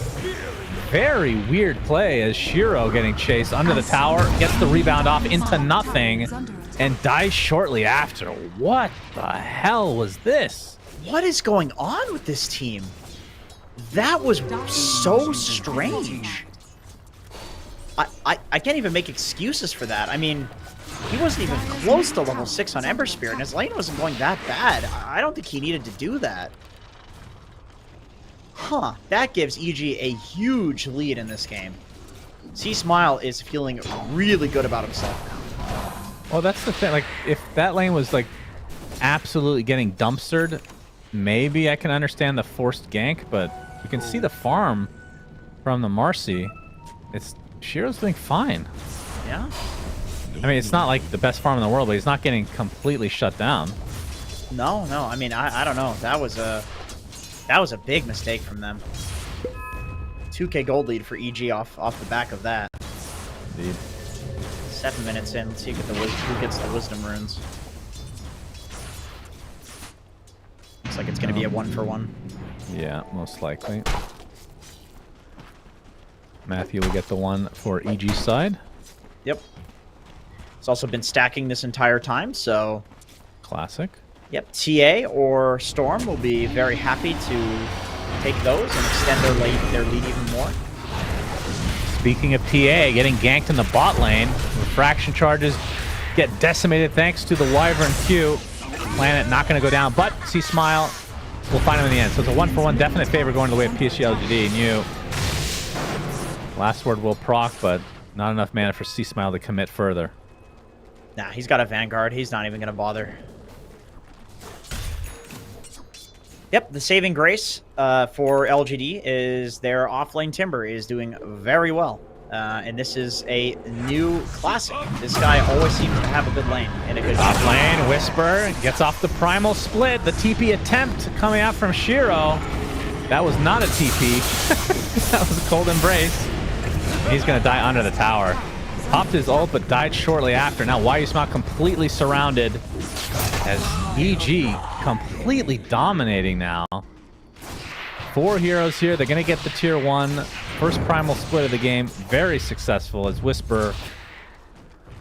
Very weird play as Shiro getting chased under the tower, gets the rebound off into nothing, and dies shortly after. What the hell was this? What is going on with this team? That was so strange. I can't even make excuses for that. I mean, he wasn't even close to level 6 on Ember Spirit, and his lane wasn't going that bad. I don't think he needed to do that. Huh. That gives EG a huge lead in this game. C Smile is feeling really good about himself now. Well, that's the thing. Like, if that lane was, like, absolutely getting dumpstered, maybe I can understand the forced gank, but you can see the farm from the Marcy. Shiro's doing fine. Yeah? I mean, it's not like the best farm in the world, but he's not getting completely shut down. No. I mean, I don't know. That was a big mistake from them. 2k gold lead for EG off the back of that. Indeed. 7 minutes in. Let's see who gets the wisdom runes. Looks like it's going to be a 1-for-1. Yeah, most likely. Matthew will get the one for EG side. Yep. It's also been stacking this entire time, so... Classic. Yep, TA or Storm will be very happy to take those and extend their lead even more. Speaking of TA, getting ganked in the bot lane. Refraction charges get decimated thanks to the Wyvern Q. Planet not going to go down, but C Smile will find him in the end. So it's a 1-for-1 definite favor going the way of PSG.LGD. New. Last word will proc, but not enough mana for C Smile to commit further. Nah, he's got a Vanguard. He's not even going to bother. Yep, the saving grace for LGD is their offlane Timber is doing very well. And this is a new classic. This guy always seems to have a good lane and a good top lane. Whisper gets off the primal split. The TP attempt coming out from Shiro. That was not a TP. That was a cold embrace. He's going to die under the tower. Popped his ult, but died shortly after. Now YU Smile completely surrounded as EG completely dominating now. 4 heroes here. They're going to get the tier 1. First primal split of the game. Very successful as Whisper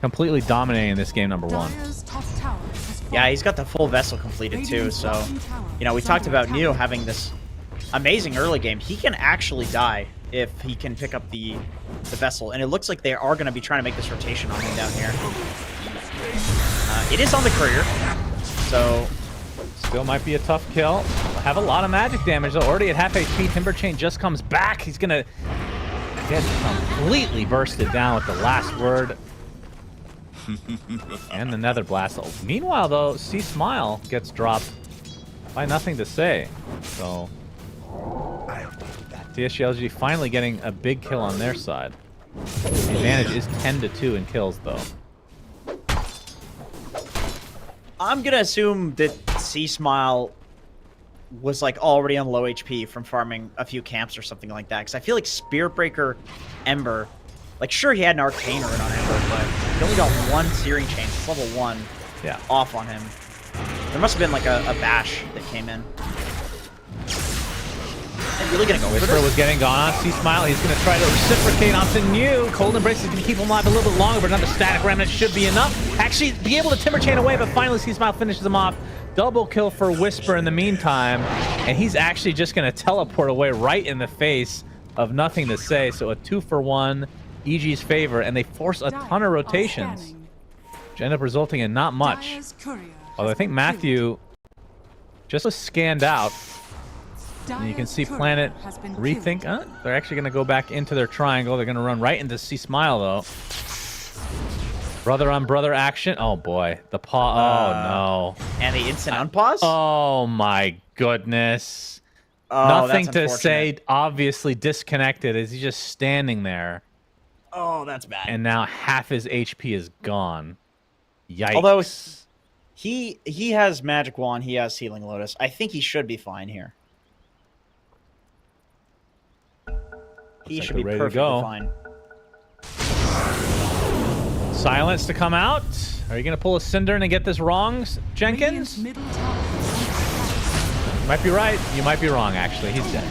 completely dominating this game number 1. Yeah, he's got the full vessel completed too. So, you know, we talked about Neo having this amazing early game. He can actually die if he can pick up the vessel. And it looks like they are going to be trying to make this rotation on him down here. It is on the courier. So still might be a tough kill. Have a lot of magic damage though. Already at half HP. Timber Chain just comes back. He's gonna get completely bursted down with the last word. And the Nether Blast. Meanwhile though, C Smile gets dropped by nothing to say. So PSG.LGD finally getting a big kill on their side. The advantage is 10-2 in kills, though. I'm gonna assume that C-Smile was like already on low HP from farming a few camps or something like that. Because I feel like Spirit Breaker Ember, like sure he had an Arcane Rune on Ember, but he only got one Searing Chain. It's level 1 off on him. There must have been like a bash that came in. They're really gonna go for Whisper this? was getting gone on C-Smile. He's going to try to reciprocate onto New. Cold Embrace is going to keep him alive a little bit longer, but another Static Remnant should be enough. Actually, be able to Timber Chain away, but finally C-Smile finishes him off. Double kill for Whisper in the meantime, and he's actually just going to teleport away right in the face of nothing to say. So a 2-for-1, EG's favor, and they force a ton of rotations, which end up resulting in not much. Although I think Matthew just was scanned out. And you can see Planet rethink. They're actually going to go back into their triangle. They're going to run right into C-Smile, though. Brother on brother action. Oh, boy. The paw. Oh, no. And the instant unpause? Oh, my goodness. Oh, Nothing that's to unfortunate. say. Obviously disconnected as he's just standing there. Oh, that's bad. And now half his HP is gone. Yikes. Although he has Magic Wand, he has Healing Lotus. I think he should be fine here. He should be ready to perfectly go. fine. Silence to come out. Are you going to pull a Cinder and get this wrong, Jenkins? You might be right. You might be wrong, actually. He's dead.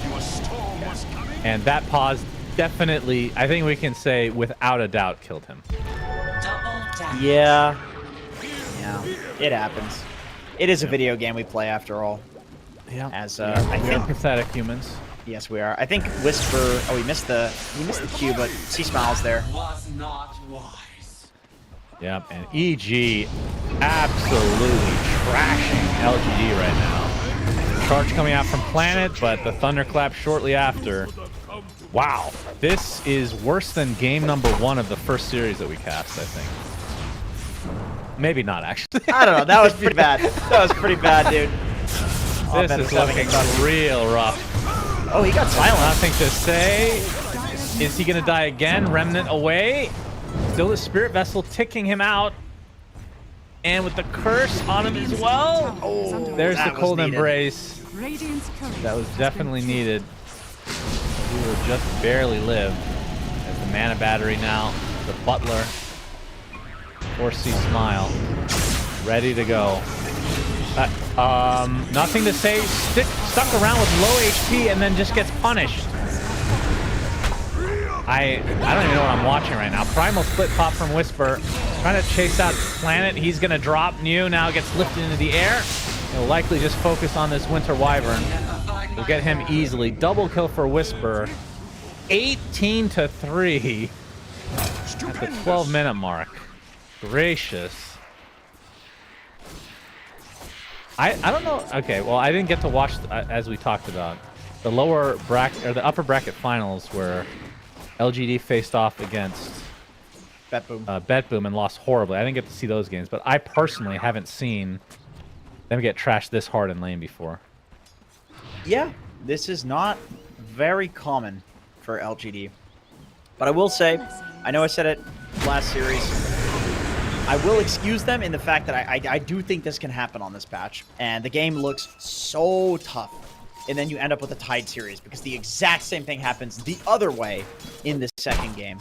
And that pause definitely, I think we can say, without a doubt, killed him. Yeah. Yeah. It happens. It is a video game we play, after all. Yeah. As We I are think. pathetic humans. Yes, we are. I think Whisper. Oh, he missed the Q, but C-Smile's there. Yep, and EG absolutely trashing LGD right now. Charge coming out from Planet, but the Thunderclap shortly after. Wow, this is worse than game number 1 of the first series that we cast, I think. Maybe not, actually. I don't know. That was pretty bad. That was pretty bad, dude. This is looking real rough. Oh, he got silent. Nothing to say. Is he going to die again? Remnant away. Still the Spirit Vessel ticking him out. And with the curse on him as well. Oh, there's the Cold Embrace. That was definitely needed. We will just barely live. As the Mana Battery now. The Butler. Or C-Smile. Ready to go. Nothing to say. Stuck around with low HP and then just gets punished. I don't even know what I'm watching right now. Primal Split Pop from Whisper. Trying to chase out Planet. He's going to drop New. Now gets lifted into the air. He'll likely just focus on this Winter Wyvern. We'll get him easily. Double kill for Whisper. 18-3 at the 12-minute mark. Gracious. I don't know. Okay, well, I didn't get to watch, as we talked about, the lower bracket, or the upper bracket finals where LGD faced off against Betboom and lost horribly. I didn't get to see those games, but I personally haven't seen them get trashed this hard in lane before. Yeah, this is not very common for LGD. But I will say, I know I said it last series, I will excuse them in the fact that I do think this can happen on this patch. And the game looks so tough. And then you end up with a tied series because the exact same thing happens the other way in this second game.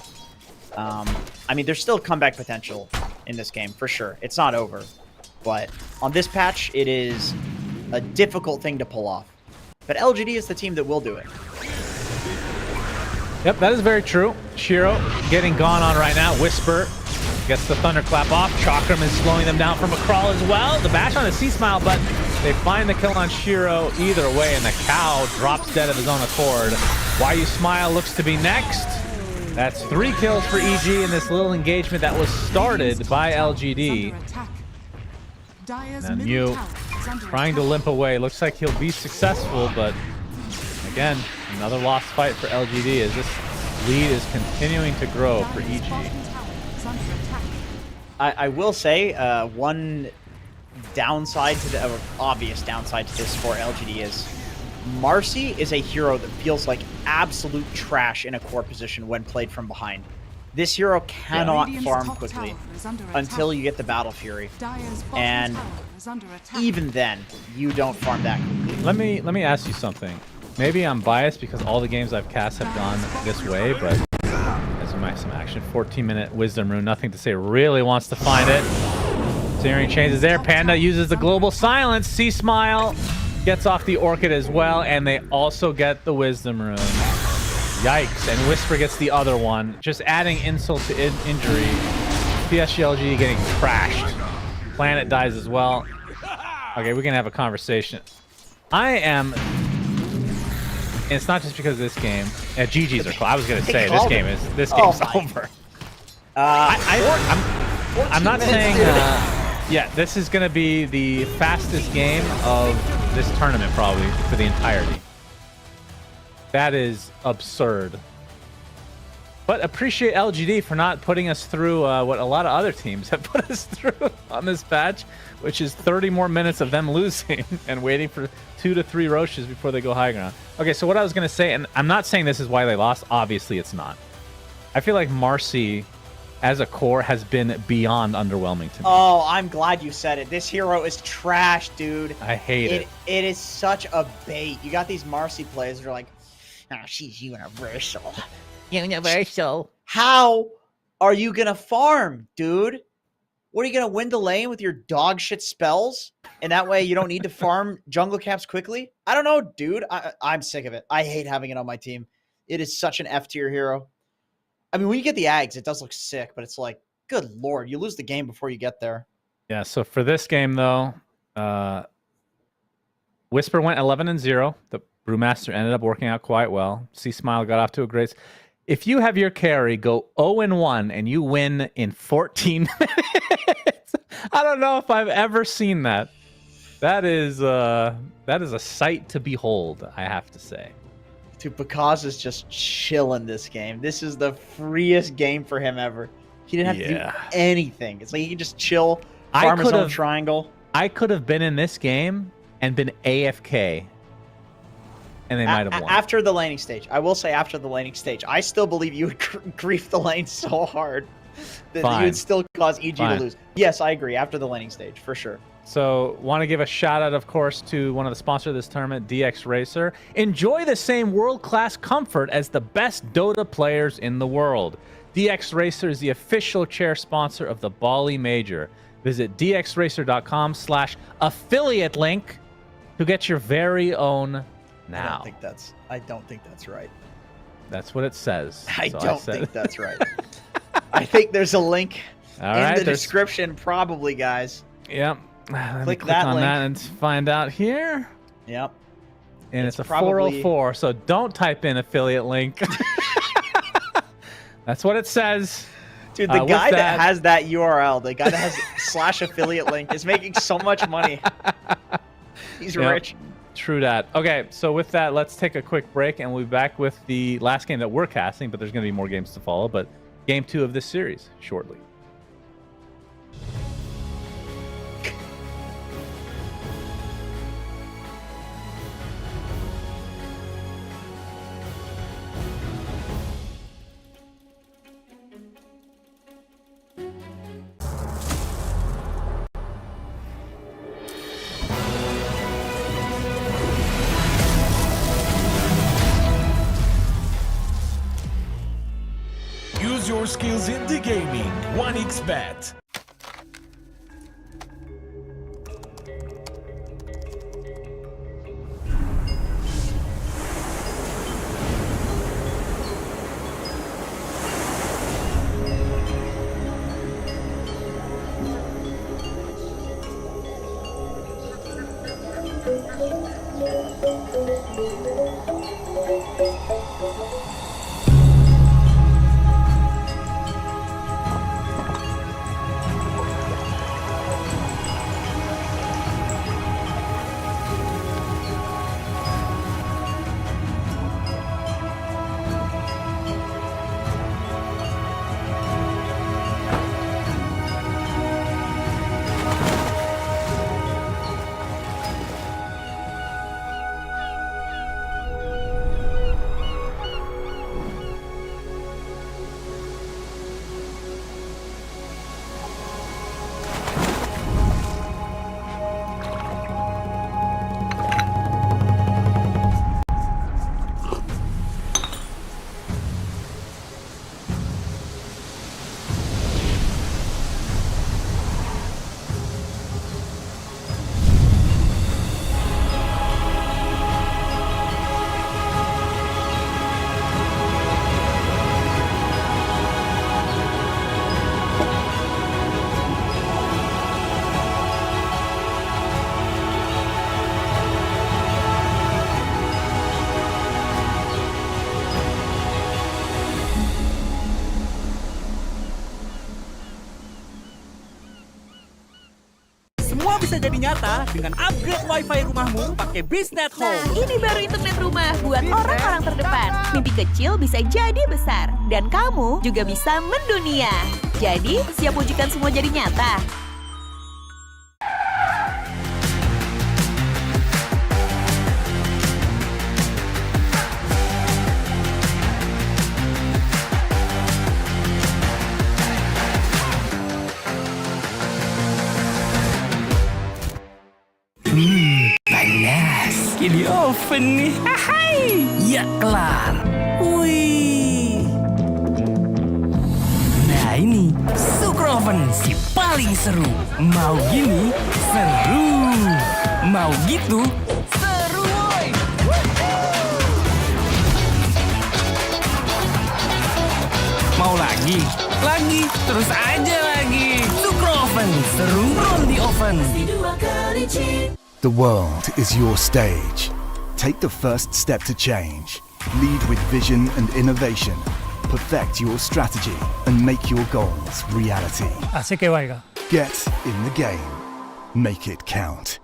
I mean, there's still comeback potential in this game, for sure. It's not over. But on this patch, it is a difficult thing to pull off. But LGD is the team that will do it. Yep, that is very true. Shiro getting gone on right now. Whisper gets the Thunderclap off. Chakram is slowing them down from a crawl as well. The bash on a C-Smile, but they find the kill on Shiro either way, and the cow drops dead of his own accord. Why You Smile looks to be next. That's 3 kills for EG in this little engagement that was started by LGD. And Mew trying to limp away. Looks like he'll be successful, but again, another lost fight for LGD as this lead is continuing to grow for EG. I will say, one downside to the obvious downside to this for LGD is Marcy is a hero that feels like absolute trash in a core position when played from behind. This hero cannot farm quickly until you get the Battle Fury, and even then, you don't farm that quickly. Let me ask you something. Maybe I'm biased because all the games I've cast have gone this way, but as we might some action. 14-minute Wisdom Rune, nothing to say. Really wants to find it. Searing Chains is there. Panda uses the Global Silence. Sea Smile gets off the Orchid as well, and they also get the Wisdom Rune. Yikes, and Whisper gets the other one. Just adding insult to injury. PSG.LGD getting crashed. Planet dies as well. Okay, we can have a conversation. And it's not just because of this game. GG's are close. I was gonna say this game's over. I'm not saying. Yeah, this is gonna be the fastest game of this tournament probably for the entirety. That is absurd. But appreciate LGD for not putting us through what a lot of other teams have put us through on this patch, which is 30 more minutes of them losing and waiting for 2 to 3 Roches before they go high ground. Okay, so what I was going to say, and I'm not saying this is why they lost. Obviously, it's not. I feel like Marcy, as a core, has been beyond underwhelming to me. Oh, I'm glad you said it. This hero is trash, dude. I hate it. It is such a bait. You got these Marcy players that are like, oh, she's universal. Universal. How are you going to farm, dude? What, are you going to win the lane with your dog shit spells? And that way you don't need to farm jungle camps quickly? I don't know, dude. I'm sick of it. I hate having it on my team. It is such an F tier hero. I mean, when you get the Ags, it does look sick, but it's like, good lord, you lose the game before you get there. Yeah, so for this game, though, Whisper went 11-0. The Brewmaster ended up working out quite well. Sea Smile got off to a great... If you have your carry go 0-1 and you win in 14 minutes, I don't know if I've ever seen that. That is a sight to behold, I have to say. Dude, Bakaz is just chilling this game. This is the freest game for him ever. He didn't have to do anything. It's like he can just chill, farm his own triangle. I could have been in this game and been AFK. And they might have won. After the laning stage. I will say after the laning stage. I still believe you would grief the lane so hard that you would still cause EG to lose. Yes, I agree. After the laning stage, for sure. So, want to give a shout out, of course, to one of the sponsors of this tournament, DX Racer. Enjoy the same world-class comfort as the best Dota players in the world. DX Racer is the official chair sponsor of the Bali Major. Visit dxracer.com/affiliate link to get your very own now. I don't think that's right. That's what it says. I don't think that's right. I think there's a link in the description, probably, guys. Yep. Click that on link. that and find out here. Yep. And it's a 404, so don't type in affiliate link. That's what it says. Dude, the guy that has that URL, the guy that has /affiliate link is making so much money. He's rich. True that. Okay, so with that, let's take a quick break, and we'll be back with the last game that we're casting, but there's going to be more games to follow, but game 2 of this series shortly. Use your skills in the gaming. 1xBet. bisa jadi nyata dengan upgrade wifi rumahmu pakai BizNet Nah, Home. ini baru internet rumah buat orang-orang terdepan. Mimpi kecil bisa jadi besar. Dan kamu juga bisa mendunia. Jadi, siap wujudkan semua jadi nyata? Panas. Di oven nih. Hai. Ya kelar. Wih. Nah ini Super Oven si paling seru. Mau gini seru. Mau gitu seru woy. Mau lagi? Lagi. Terus aja lagi. Super Oven seru roll di oven. The world is your stage. Take the first step to change. Lead with vision and innovation. Perfect your strategy and make your goals reality. Get in the game. Make it count.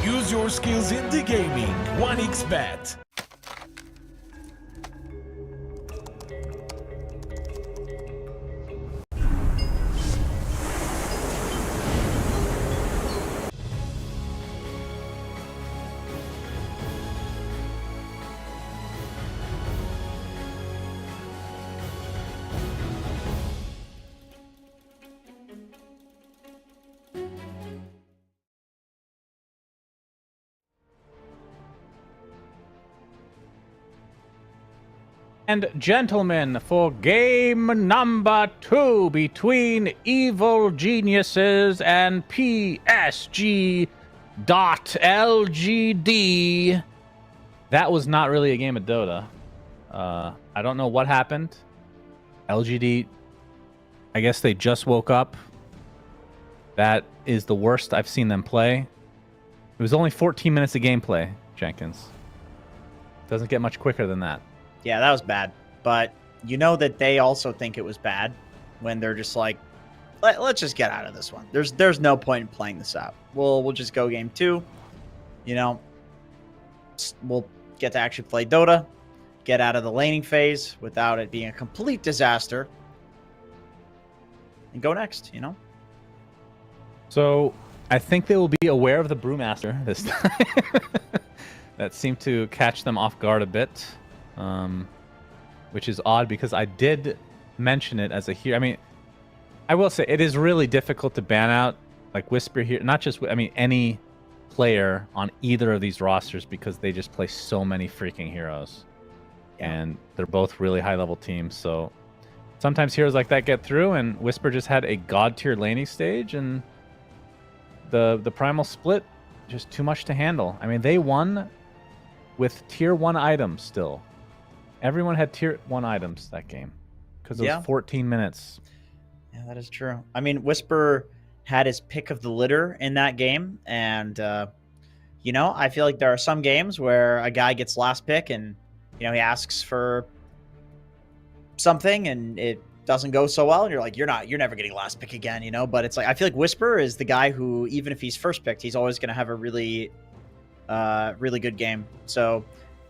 Use your skills in the gaming. 1xBet. And gentlemen, for game number 2 between Evil Geniuses and PSG.LGD. That was not really a game of Dota. I don't know what happened. LGD, I guess they just woke up. That is the worst I've seen them play. It was only 14 minutes of gameplay, Jenkins. Doesn't get much quicker than that. Yeah, that was bad. But you know that they also think it was bad when they're just like, let's just get out of this one. There's no point in playing this out. We'll just go game 2. You know, we'll get to actually play Dota, get out of the laning phase without it being a complete disaster, and go next, you know? So I think they will be aware of the Brewmaster this time. That seemed to catch them off guard a bit. Which is odd because I did mention it as a hero. I mean, I will say it is really difficult to ban out like Whisper here, not just, I mean, any player on either of these rosters because they just play so many freaking heroes. Yeah. And they're both really high level teams. So sometimes heroes like that get through, and Whisper just had a god tier laning stage, and the primal split, just too much to handle. I mean, they won with tier 1 items still. Everyone had tier 1 items that game because it was 14 minutes. Yeah, that is true. I mean, Whisper had his pick of the litter in that game, and I feel like there are some games where a guy gets last pick, and he asks for something, and it doesn't go so well, and you're like, you're never getting last pick again, But it's like I feel like Whisper is the guy who, even if he's first picked, he's always going to have a really, really good game. So,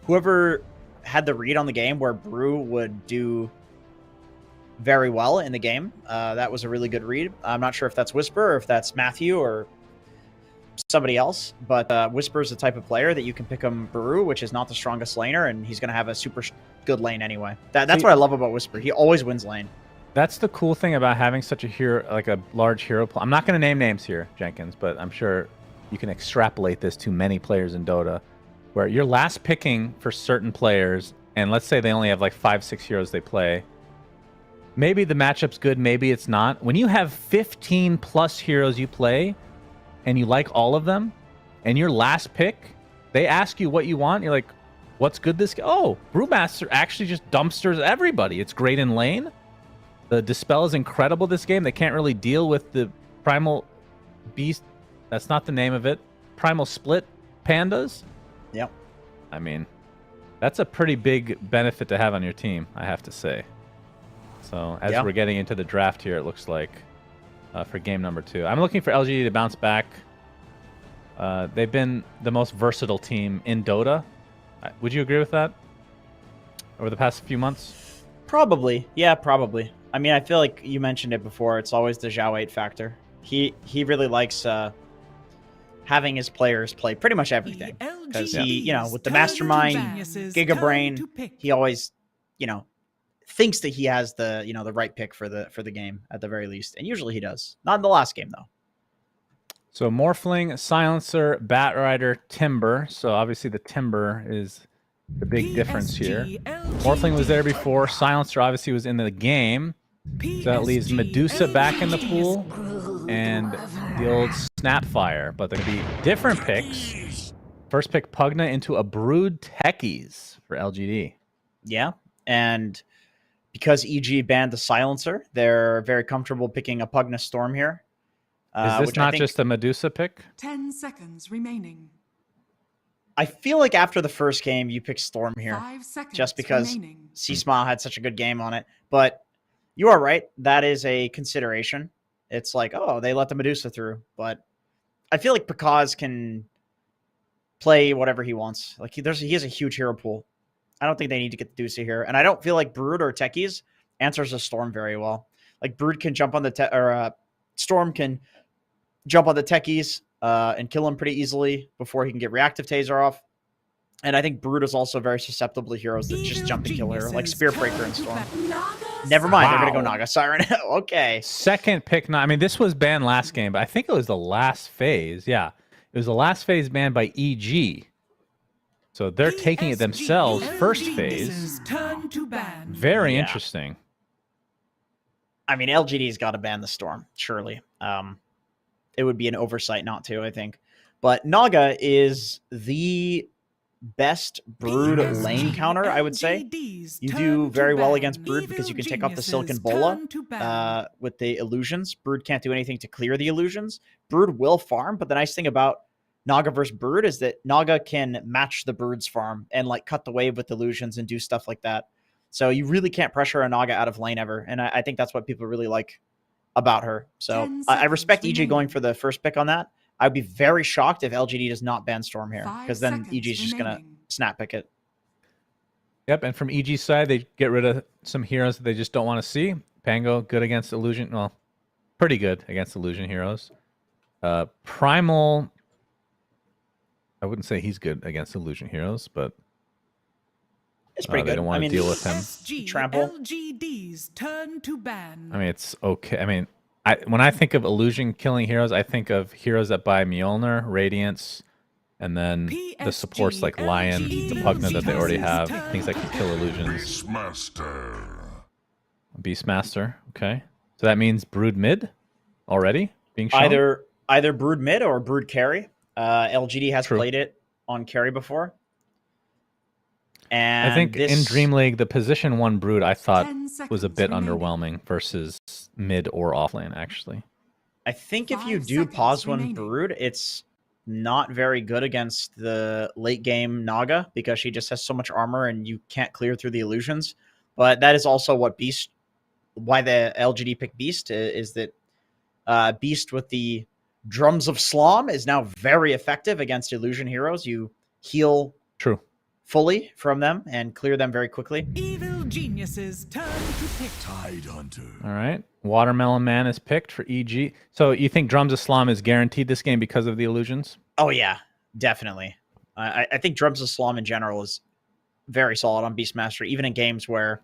whoever had the read on the game where Brew would do very well in the game, that was a really good read. I'm not sure if that's Whisper or if that's Matthew or somebody else, but Whisper is the type of player that you can pick him Brew, which is not the strongest laner, and he's going to have a super good lane anyway. That's what I love about Whisper. He always wins lane. That's the cool thing about having such a hero, like a large hero pool. I'm not going to name names here, Jenkins, but I'm sure you can extrapolate this to many players in Dota, where you're last picking for certain players, and let's say they only have like 5-6 heroes they play. Maybe the matchup's good, maybe it's not. When you have 15 plus heroes you play, and you like all of them, and your last pick, they ask you what you want, you're like, what's good this game? Oh, Brewmaster actually just dumpsters everybody. It's great in lane. The Dispel is incredible this game. They can't really deal with the Primal Beast. That's not the name of it. Primal Split Pandas. Yep. I mean, that's a pretty big benefit to have on your team, I have to say. So as we're getting into the draft here, it looks like for game number 2. I'm looking for LGD to bounce back. They've been the most versatile team in Dota. Would you agree with that? Over the past few months? Probably. Yeah, probably. I mean, I feel like you mentioned it before. It's always the Zhao 8 factor. He really likes having his players play pretty much everything. Because he, with the Mastermind, Giga Brain, he always, thinks that he has the, the right pick for the game at the very least. And usually he does. Not in the last game, though. So Morphling, Silencer, Batrider, Timber. So obviously the Timber is the big difference here. Morphling was there before. Silencer obviously was in the game. So that leaves Medusa back in the pool. And the old Snapfire. But there could be different picks. First pick Pugna into a Brood Techies for LGD. Yeah. And because EG banned the Silencer, they're very comfortable picking a Pugna Storm here. Is this not just a Medusa pick? 10 seconds remaining. I feel like after the first game, you pick Storm here. 5 seconds just because remaining. C-Smile had such a good game on it. But you are right. That is a consideration. It's like, oh, they let the Medusa through. But I feel like Pakaz can play whatever he wants. Like he has a huge hero pool. I don't think they need to get the Medusa here. And I don't feel like Brood or Techies answers the Storm very well. Like Brood can jump on the Storm can jump on the Techies and kill him pretty easily before he can get reactive taser off. And I think Brood is also very susceptible to heroes that just jump and kill her, like Spear Breaker and Storm. Never mind, they're going to go Naga Siren. Okay. Second pick. I mean, this was banned last game, but I think it was the last phase. Yeah, it was the last phase banned by EG. So they're taking it themselves first phase. Very interesting. I mean, LGD's got to ban the Storm, surely. It would be an oversight not to, I think. But Naga is the best Brood lane counter, I would say. You do very well against Brood because you can take off the Silken Bola with the illusions. Brood can't do anything to clear the illusions. Brood will farm, but the nice thing about Naga versus Brood is that Naga can match the Brood's farm and like cut the wave with illusions and do stuff like that. So you really can't pressure a Naga out of lane ever. And I think that's what people really like about her. So I respect EG going for the first pick on that. I'd be very shocked if LGD does not ban Storm here, because then EG is just going to snap pick it. Yep, and from EG's side, they get rid of some heroes that they just don't want to see. Pango, good against illusion. Well, pretty good against illusion heroes. Primal, I wouldn't say he's good against illusion heroes, but it's pretty good. They don't want to deal with him. Trample. LGD's turn to ban. I mean, it's okay. I mean, when I think of illusion killing heroes, I think of heroes that buy Mjolnir, Radiance, and then the supports like Lion, the Pugna that they already have, things that can kill illusions. Beastmaster. Okay. So that means Brood mid already being shown? Either Brood mid or Brood carry. LGD has played it on carry before. And I think in Dream League, the position 1 Brood I thought 10 was a bit seconds remaining. underwhelming versus mid or off lane, actually. I think if you 5 do seconds pause 1 remaining. Brood, it's not very good against the late game Naga because she just has so much armor and you can't clear through the illusions. But that is also what why the LGD picked Beast is that Beast with the Drums of Slom is now very effective against illusion heroes. You heal True. fully from them and clear them very quickly. Evil geniuses turn to pick. All right. Watermelon Man is picked for EG. So you think Drums of Slom is guaranteed this game because of the illusions? Oh, yeah, definitely. I think Drums of Slom in general is very solid on Beastmaster, even in games where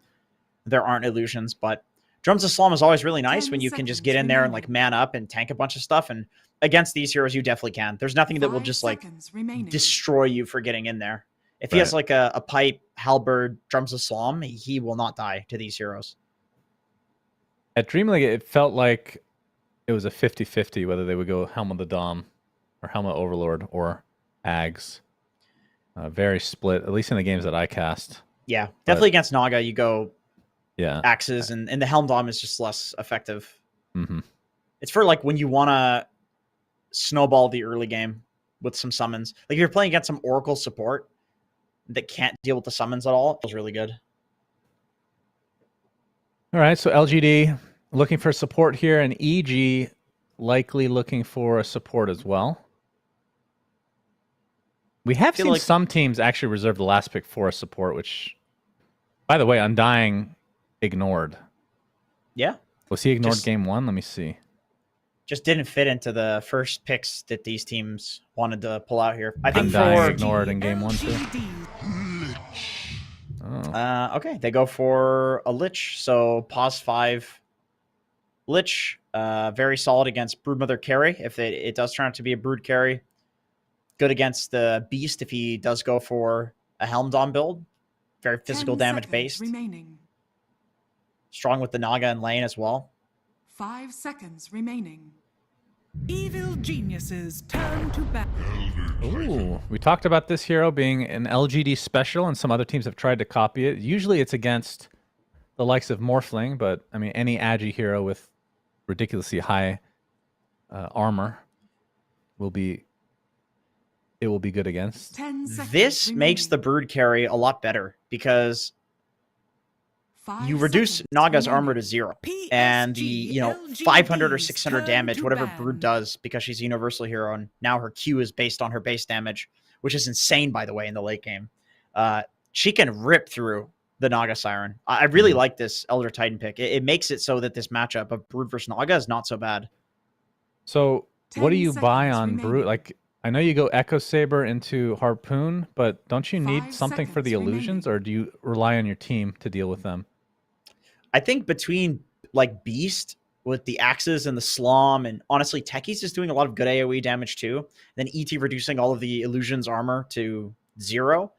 there aren't illusions. But Drums of Slom is always really nice 10 when you can just seconds get in there and remaining. like man up and tank a bunch of stuff. And against these heroes, you definitely can. There's nothing that will 5 just like seconds remaining. destroy you for getting in there. If he has like a pipe, halberd, Drums of Slom, he will not die to these heroes. At Dream League, it felt like it was a 50-50 whether they would go Helm of the Dom or Helm of Overlord or Ags. Very split, at least in the games that I cast. Yeah, definitely against Naga, you go Yeah. axes, and the Helm Dom is just less effective. Mm-hmm. It's for like when you want to snowball the early game with some summons. Like if you're playing against some Oracle support that can't deal with the summons at all, it feels really good. All right, so LGD looking for support here, and EG likely looking for a support as well. We have seen some teams actually reserve the last pick for a support, which, by the way, Undying ignored. Yeah. Was he ignored game 1? Let me see. Just didn't fit into the first picks that these teams wanted to pull out here. I think Undying ignored in game 1 too. Oh. Okay, they go for a Lich. So pause 5 Lich. Very solid against Broodmother carry. If it does turn out to be a Brood carry. Good against the Beast if he does go for a Helm Dom build. Very physical damage based. Remaining. Strong with the Naga and lane as well. 5 seconds remaining. Evil geniuses turn to battle. Ooh, we talked about this hero being an LGD special, and some other teams have tried to copy it. Usually it's against the likes of Morphling, but I mean, any Agi hero with ridiculously high armor will be good against. 10 seconds This remaining. makes the Brood carry a lot better because 5 you reduce seconds Naga's remaining. armor to 0, and the 500 or 600 damage, whatever Brood does, because she's a universal hero, and now her Q is based on her base damage, which is insane, by the way, in the late game. She can rip through the Naga Siren. I really like this Elder Titan pick. It makes it so that this matchup of Brood versus Naga is not so bad. So what do 10 you buy seconds on remaining. Brood? Like, I know you go Echo Saber into Harpoon, but don't you need 5 something for the seconds illusions, remaining. or do you rely on your team to deal with them? I think between like Beast with the axes and the Slom, and honestly, Techie's is doing a lot of good AoE damage too. Then ET reducing all of the illusions armor to 0.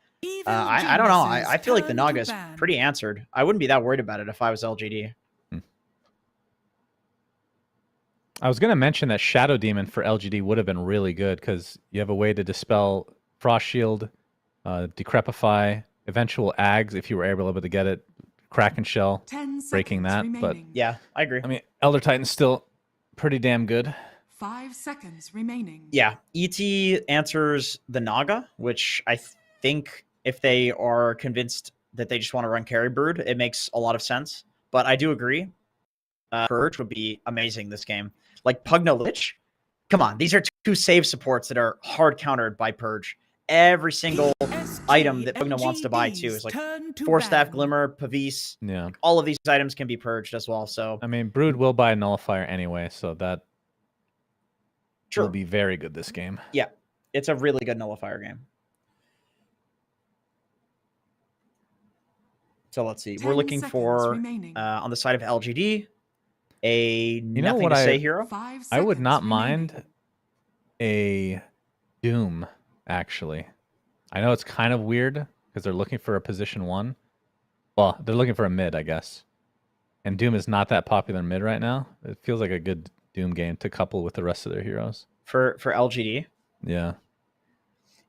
I don't know. I feel like the Naga is pretty answered. I wouldn't be that worried about it if I was LGD. I was going to mention that Shadow Demon for LGD would have been really good because you have a way to dispel Frost Shield, Decrepify, eventual Ags if you were able to get it, Kraken Shell, 10 breaking that. seconds But remaining. Yeah, I agree. I mean, Elder Titan's still pretty damn good. 5 seconds remaining. Yeah, ET answers the Naga, which I think if they are convinced that they just want to run carry Brood, it makes a lot of sense. But I do agree. Purge would be amazing this game. Like Pugna Lich, come on, these are 2 save supports that are hard countered by Purge. Every single item that Pugna wants to buy too is like Force Staff, Glimmer, Pavis. Yeah. All of these items can be purged as well. So I mean, Brood will buy a Nullifier anyway, so that will be very good this game. Yeah, it's a really good Nullifier game. So let's see. We're 10 looking seconds for, remaining. on the side of LGD, a You know nothing what to say hero. 5 I would seconds not remaining. mind a Doom, actually. I know it's kind of weird because they're looking for a position 1. Well, they're looking for a mid, I guess. And Doom is not that popular in mid right now. It feels like a good Doom game to couple with the rest of their heroes. For LGD. Yeah.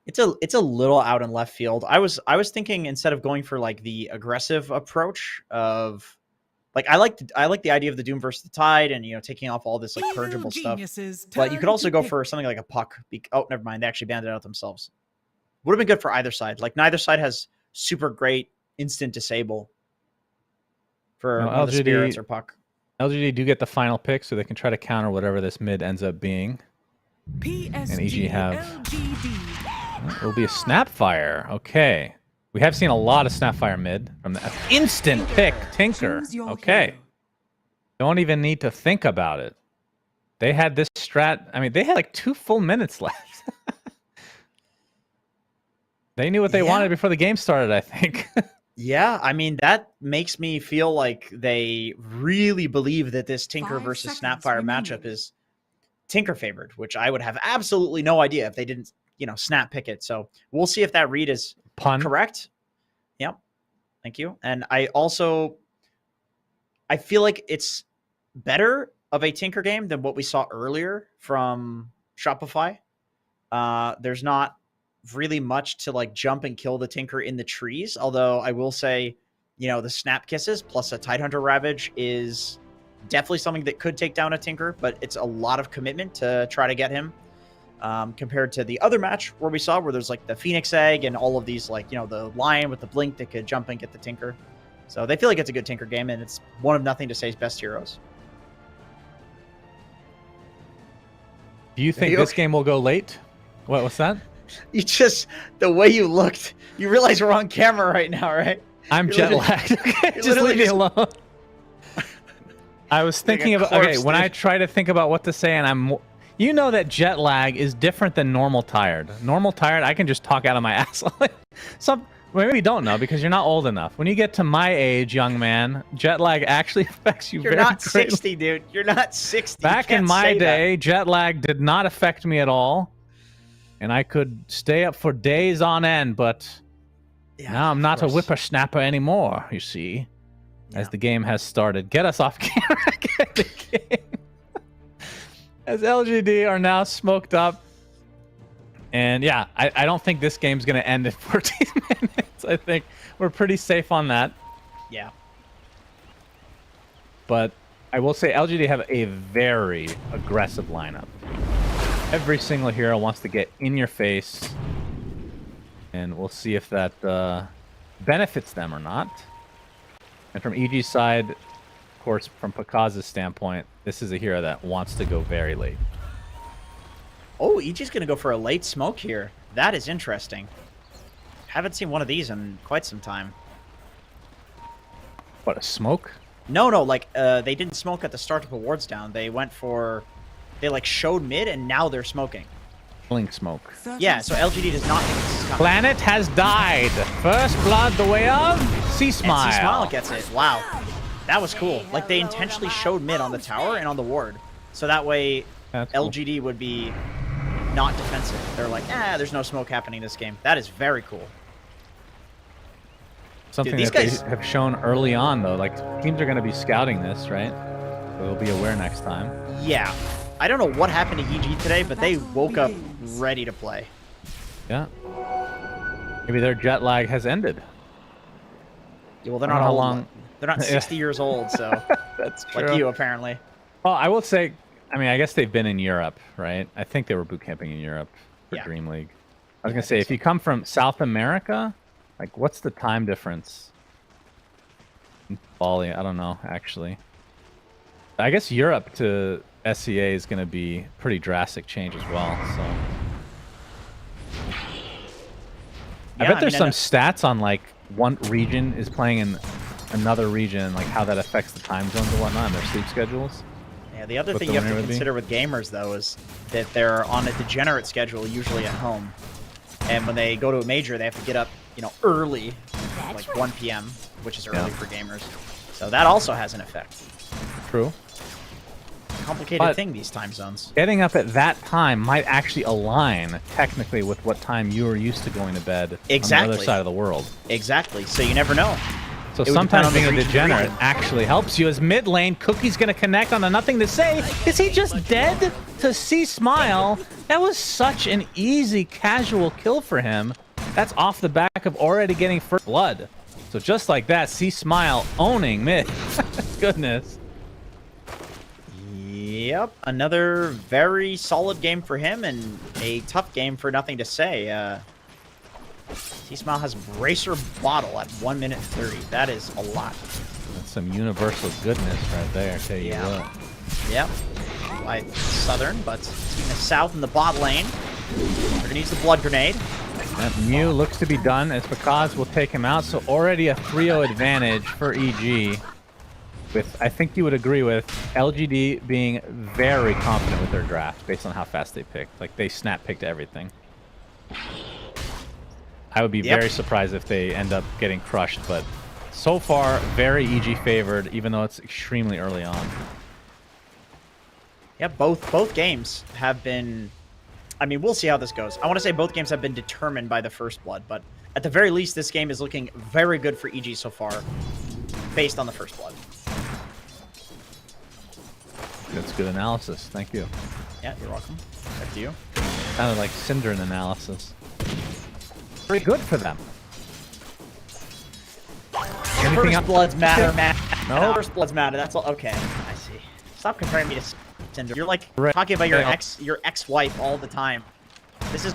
It's a little out in left field. I was thinking instead of going for like the aggressive approach of like I like the idea of the Doom versus the Tide and taking off all this like purgeable stuff. But you could also go for something like a puck. Oh, never mind. They actually banned it out themselves. Would have been good for either side. Like neither side has super great instant disable for one of the spirits or puck. LGD do get the final pick, so they can try to counter whatever this mid ends up being. And EG have... It will be a Snapfire. Okay. We have seen a lot of Snapfire mid from the instant pick Tinker. Okay. Don't even need to think about it. They had this strat. I mean, they had like 2 full minutes left. They knew what they wanted before the game started, I think. Yeah, I mean, that makes me feel like they really believe that this Tinker versus Snapfire matchup is Tinker favored, which I would have absolutely no idea if they didn't, snap pick it. So we'll see if that read is correct. Yep. Thank you. And I feel like it's better of a Tinker game than what we saw earlier from Shopify. There's not really much to like jump and kill the Tinker in the trees. Although I will say, the snap kisses plus a Tidehunter Ravage is definitely something that could take down a Tinker, but it's a lot of commitment to try to get him. Compared to the other match where we saw where there's like the Phoenix Egg and all of these like, the Lion with the Blink that could jump and get the Tinker. So they feel like it's a good Tinker game, and it's one of Nothing to Say's best heroes. Do you think this game will go late? What's that? You just, the way you looked, you realize we're on camera right now, right? I'm jet lagged. Okay, just leave me alone. I was thinking about, okay, when I try to think about what to say, and you know that jet lag is different than normal tired. Normal tired, I can just talk out of my ass. Maybe you don't know because you're not old enough. When you get to my age, young man, jet lag actually affects you very greatly. You're not 60, dude. You're not 60. Back in my day, jet lag did not affect me at all. And I could stay up for days on end, but now I'm not a whippersnapper anymore, you see, as the game has started. Get us off camera. Get the game. As LGD are now smoked up. And yeah, I don't think this game's going to end in 14 minutes. I think we're pretty safe on that. Yeah. But I will say LGD have a very aggressive lineup. Every single hero wants to get in your face. And we'll see if that benefits them or not. And from EG's side, of course, from Pakaza's standpoint, this is a hero that wants to go very late. Oh, EG's going to go for a late smoke here. That is interesting. Haven't seen one of these in quite some time. What, a smoke? No, like, they didn't smoke at the start of Awards Down. They went for... They, like, showed mid, and now they're smoking. Blink smoke. Yeah, so LGD does not think this is coming. Planet has died. First blood the way of C-Smile. And C-Smile gets it. Wow. That was cool. Like, they intentionally showed mid on the tower and on the ward. So that way, LGD would be not defensive. They're like, there's no smoke happening this game. That is very cool. Something that they have shown early on, though. Like, teams are going to be scouting this, right? So they'll be aware next time. Yeah. I don't know what happened to EG today, but they woke up ready to play. Yeah. Maybe their jet lag has ended. Yeah, well, they're not old. They're not 60 years old, so that's true. Like you, apparently. Well, I will say, I mean, I guess they've been in Europe, right? I think they were boot camping in Europe for Dream League. I was going to say, if you come from South America, like, what's the time difference? In Bali, I don't know, actually. I guess Europe to SCA is going to be pretty drastic change as well, so... I bet there's some stats on, like, one region is playing in another region, like how that affects the time zones and whatnot, and their sleep schedules. Yeah, the other thing you have to consider with gamers, though, is that they're on a degenerate schedule, usually at home. And when they go to a major, they have to get up, early, like 1 p.m., which is early for gamers. So that also has an effect. True. Complicated thing, these time zones. Getting up at that time might actually align technically with what time you are used to going to bed on the other side of the world. Exactly. So you never know. So would sometimes depend on being the a region to degenerate region. actually helps you. As mid lane, Cookie's going to connect on the nothing to say. Is he just dead to C Smile? That was such an easy, casual kill for him. That's off the back of already getting first blood. So just like that, C Smile owning mid. Goodness. Yep, another very solid game for him and a tough game for nothing to say. T-Smile has Bracer Bottle at 1 minute 30. That is a lot. That's some universal goodness right there, tell you what. Yep. By Southern, but Team is South in the bot lane. They're going to use the Blood Grenade. That Mew looks to be done as Bakaz will take him out, so already a 3-0 advantage for EG. With, I think you would agree with, LGD being very confident with their draft based on how fast they picked. Like, they snap-picked everything. I would be very surprised if they end up getting crushed, but so far, very EG favored, even though it's extremely early on. Yeah, both games have been... I mean, we'll see how this goes. I want to say both games have been determined by the first blood, but at the very least, this game is looking very good for EG so far, based on the first blood. That's good analysis. Thank you. Yeah, you're welcome. Back to you. Sounded like Synderen analysis. Pretty good for them. Anything First bloods matter, man. No. First bloods matter. That's all. Okay, I see. Stop comparing me to Cinder. You're like Right. talking about your ex-wife all the time. This is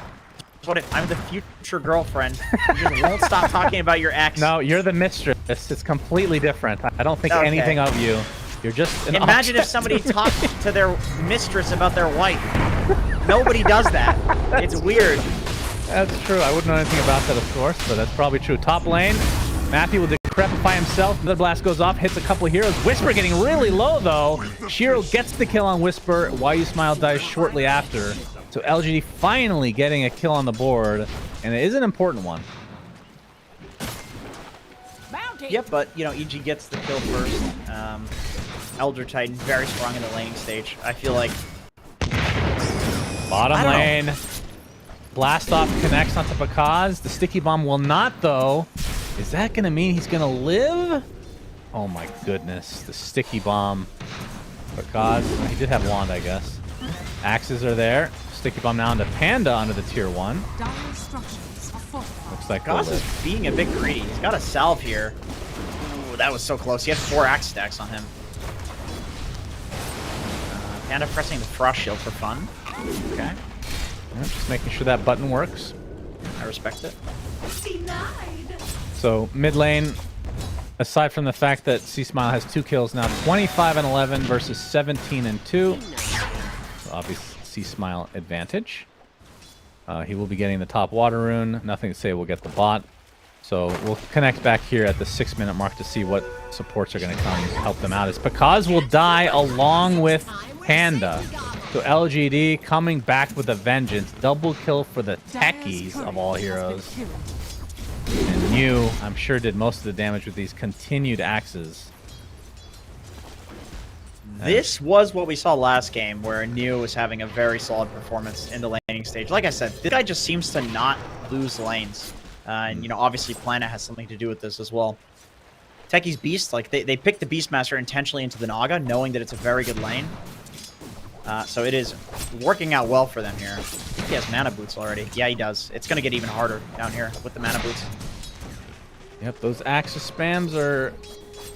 what I'm the future girlfriend. You just won't stop talking about your ex. No, you're the mistress. It's completely different. I don't think anything of you. You're just an Imagine if object. somebody talked to their mistress about their wife. Nobody does that. It's weird. That's true. I wouldn't know anything about that, of course, but that's probably true. Top lane, Matthew will decrepify himself. Another blast goes off, hits a couple of heroes. Whisper getting really low, though. Shiro gets the kill on Whisper. YU Smile dies shortly after. So LGD finally getting a kill on the board, and it is an important one. Yep, but, you know, EG gets the kill first. Elder Titan, very strong in the laning stage. I feel like... Bottom lane. Blast off connects onto Bakaz. The sticky bomb will not, though. Is that going to mean he's going to live? Oh my goodness. The sticky bomb. Bakaz. He did have wand, I guess. Axes are there. Sticky bomb now into Panda onto the tier 1. Looks like Bakaz is being a bit greedy. He's got a salve here. Ooh, that was so close. He has 4 axe stacks on him. Panda pressing the frost shield for fun. Okay. Yeah, just making sure that button works. I respect it. So mid lane, aside from the fact that C Smile has 2 kills now, 25 and 11 versus 17 and 2. So obviously C Smile advantage. He will be getting the top water rune. Nothing to say we'll get the bot. So we'll connect back here at the 6-minute mark to see what supports are going to come help them out. As Bakaz will die along with Panda. So LGD coming back with a vengeance. Double kill for the techies of all heroes. And Mew, I'm sure, did most of the damage with these continued axes. This was what we saw last game, where Neo was having a very solid performance in the laning stage. Like I said, this guy just seems to not lose lanes. And, you know, obviously Planet has something to do with this as well. Techie's Beast, like, they picked the Beastmaster intentionally into the Naga, knowing that it's a very good lane. So it is working out well for them here. I think he has mana boots already. Yeah, he does. It's going to get even harder down here with the mana boots. Yep, those Axis spams are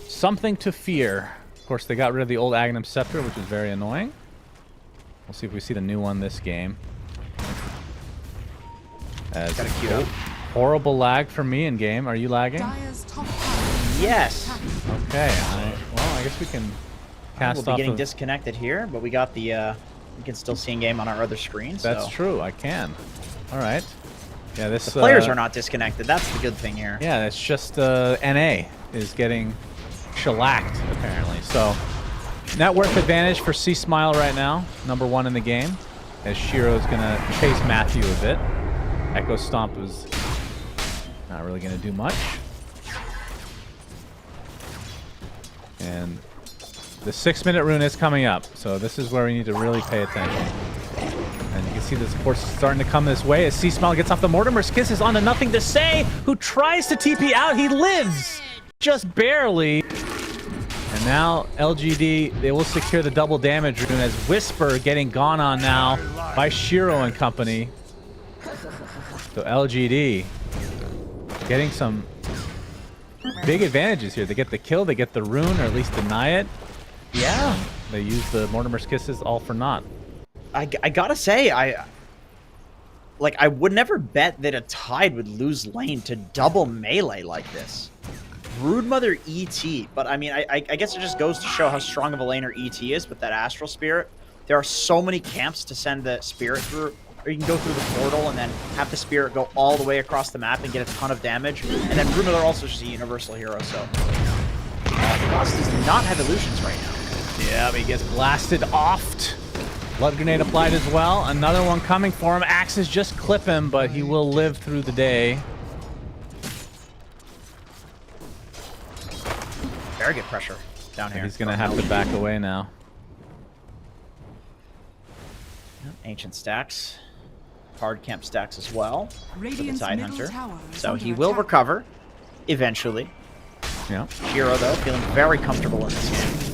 something to fear. Of course, they got rid of the old Aghanim Scepter, which is very annoying. We'll see if we see the new one this game. As Got a queue up. Horrible lag for me in game. Are you lagging? Yes. Okay. Well, I guess we can cast We'll be off getting of... disconnected here, but we got the... we can still see in game on our other screen. That's true. I can. All right. Yeah, this... The players are not disconnected. That's the good thing here. Yeah, it's just NA is getting shellacked, apparently. So, net worth advantage for C Smile right now. Number 1 in the game. As Shiro's going to chase Matthew a bit. Echo Stomp is not really going to do much. And the 6-minute rune is coming up. So this is where we need to really pay attention. And you can see this course is starting to come this way as C-Smile gets off the Mortimer's Kisses onto Nothing to Say, who tries to TP out. He lives! just barely. And now LGD, they will secure the double damage rune as Whisper getting gone on now by Shiro and company. So LGD getting some big advantages here. They get the kill, they get the rune, or at least deny it. Yeah. They use the Mortimer's Kisses all for naught. I gotta say, I would never bet that a Tide would lose lane to double melee like this. Broodmother ET, but I mean, I guess it just goes to show how strong of a laner ET is with that Astral Spirit. There are so many camps to send the Spirit through, or you can go through the portal and then have the Spirit go all the way across the map and get a ton of damage. And then Broodmother also is a universal hero, so... Frost does not have illusions right now. Yeah, but he gets blasted oft. Blood Grenade applied as well. Another one coming for him. Axes just clip him, but he will live through the day. Very good pressure down here. He's going to have to back away now. Ancient stacks. Hard camp stacks as well for the Tide Hunter. So under he will attack. recover eventually. Yeah. Shiro, though, feeling very comfortable in this game.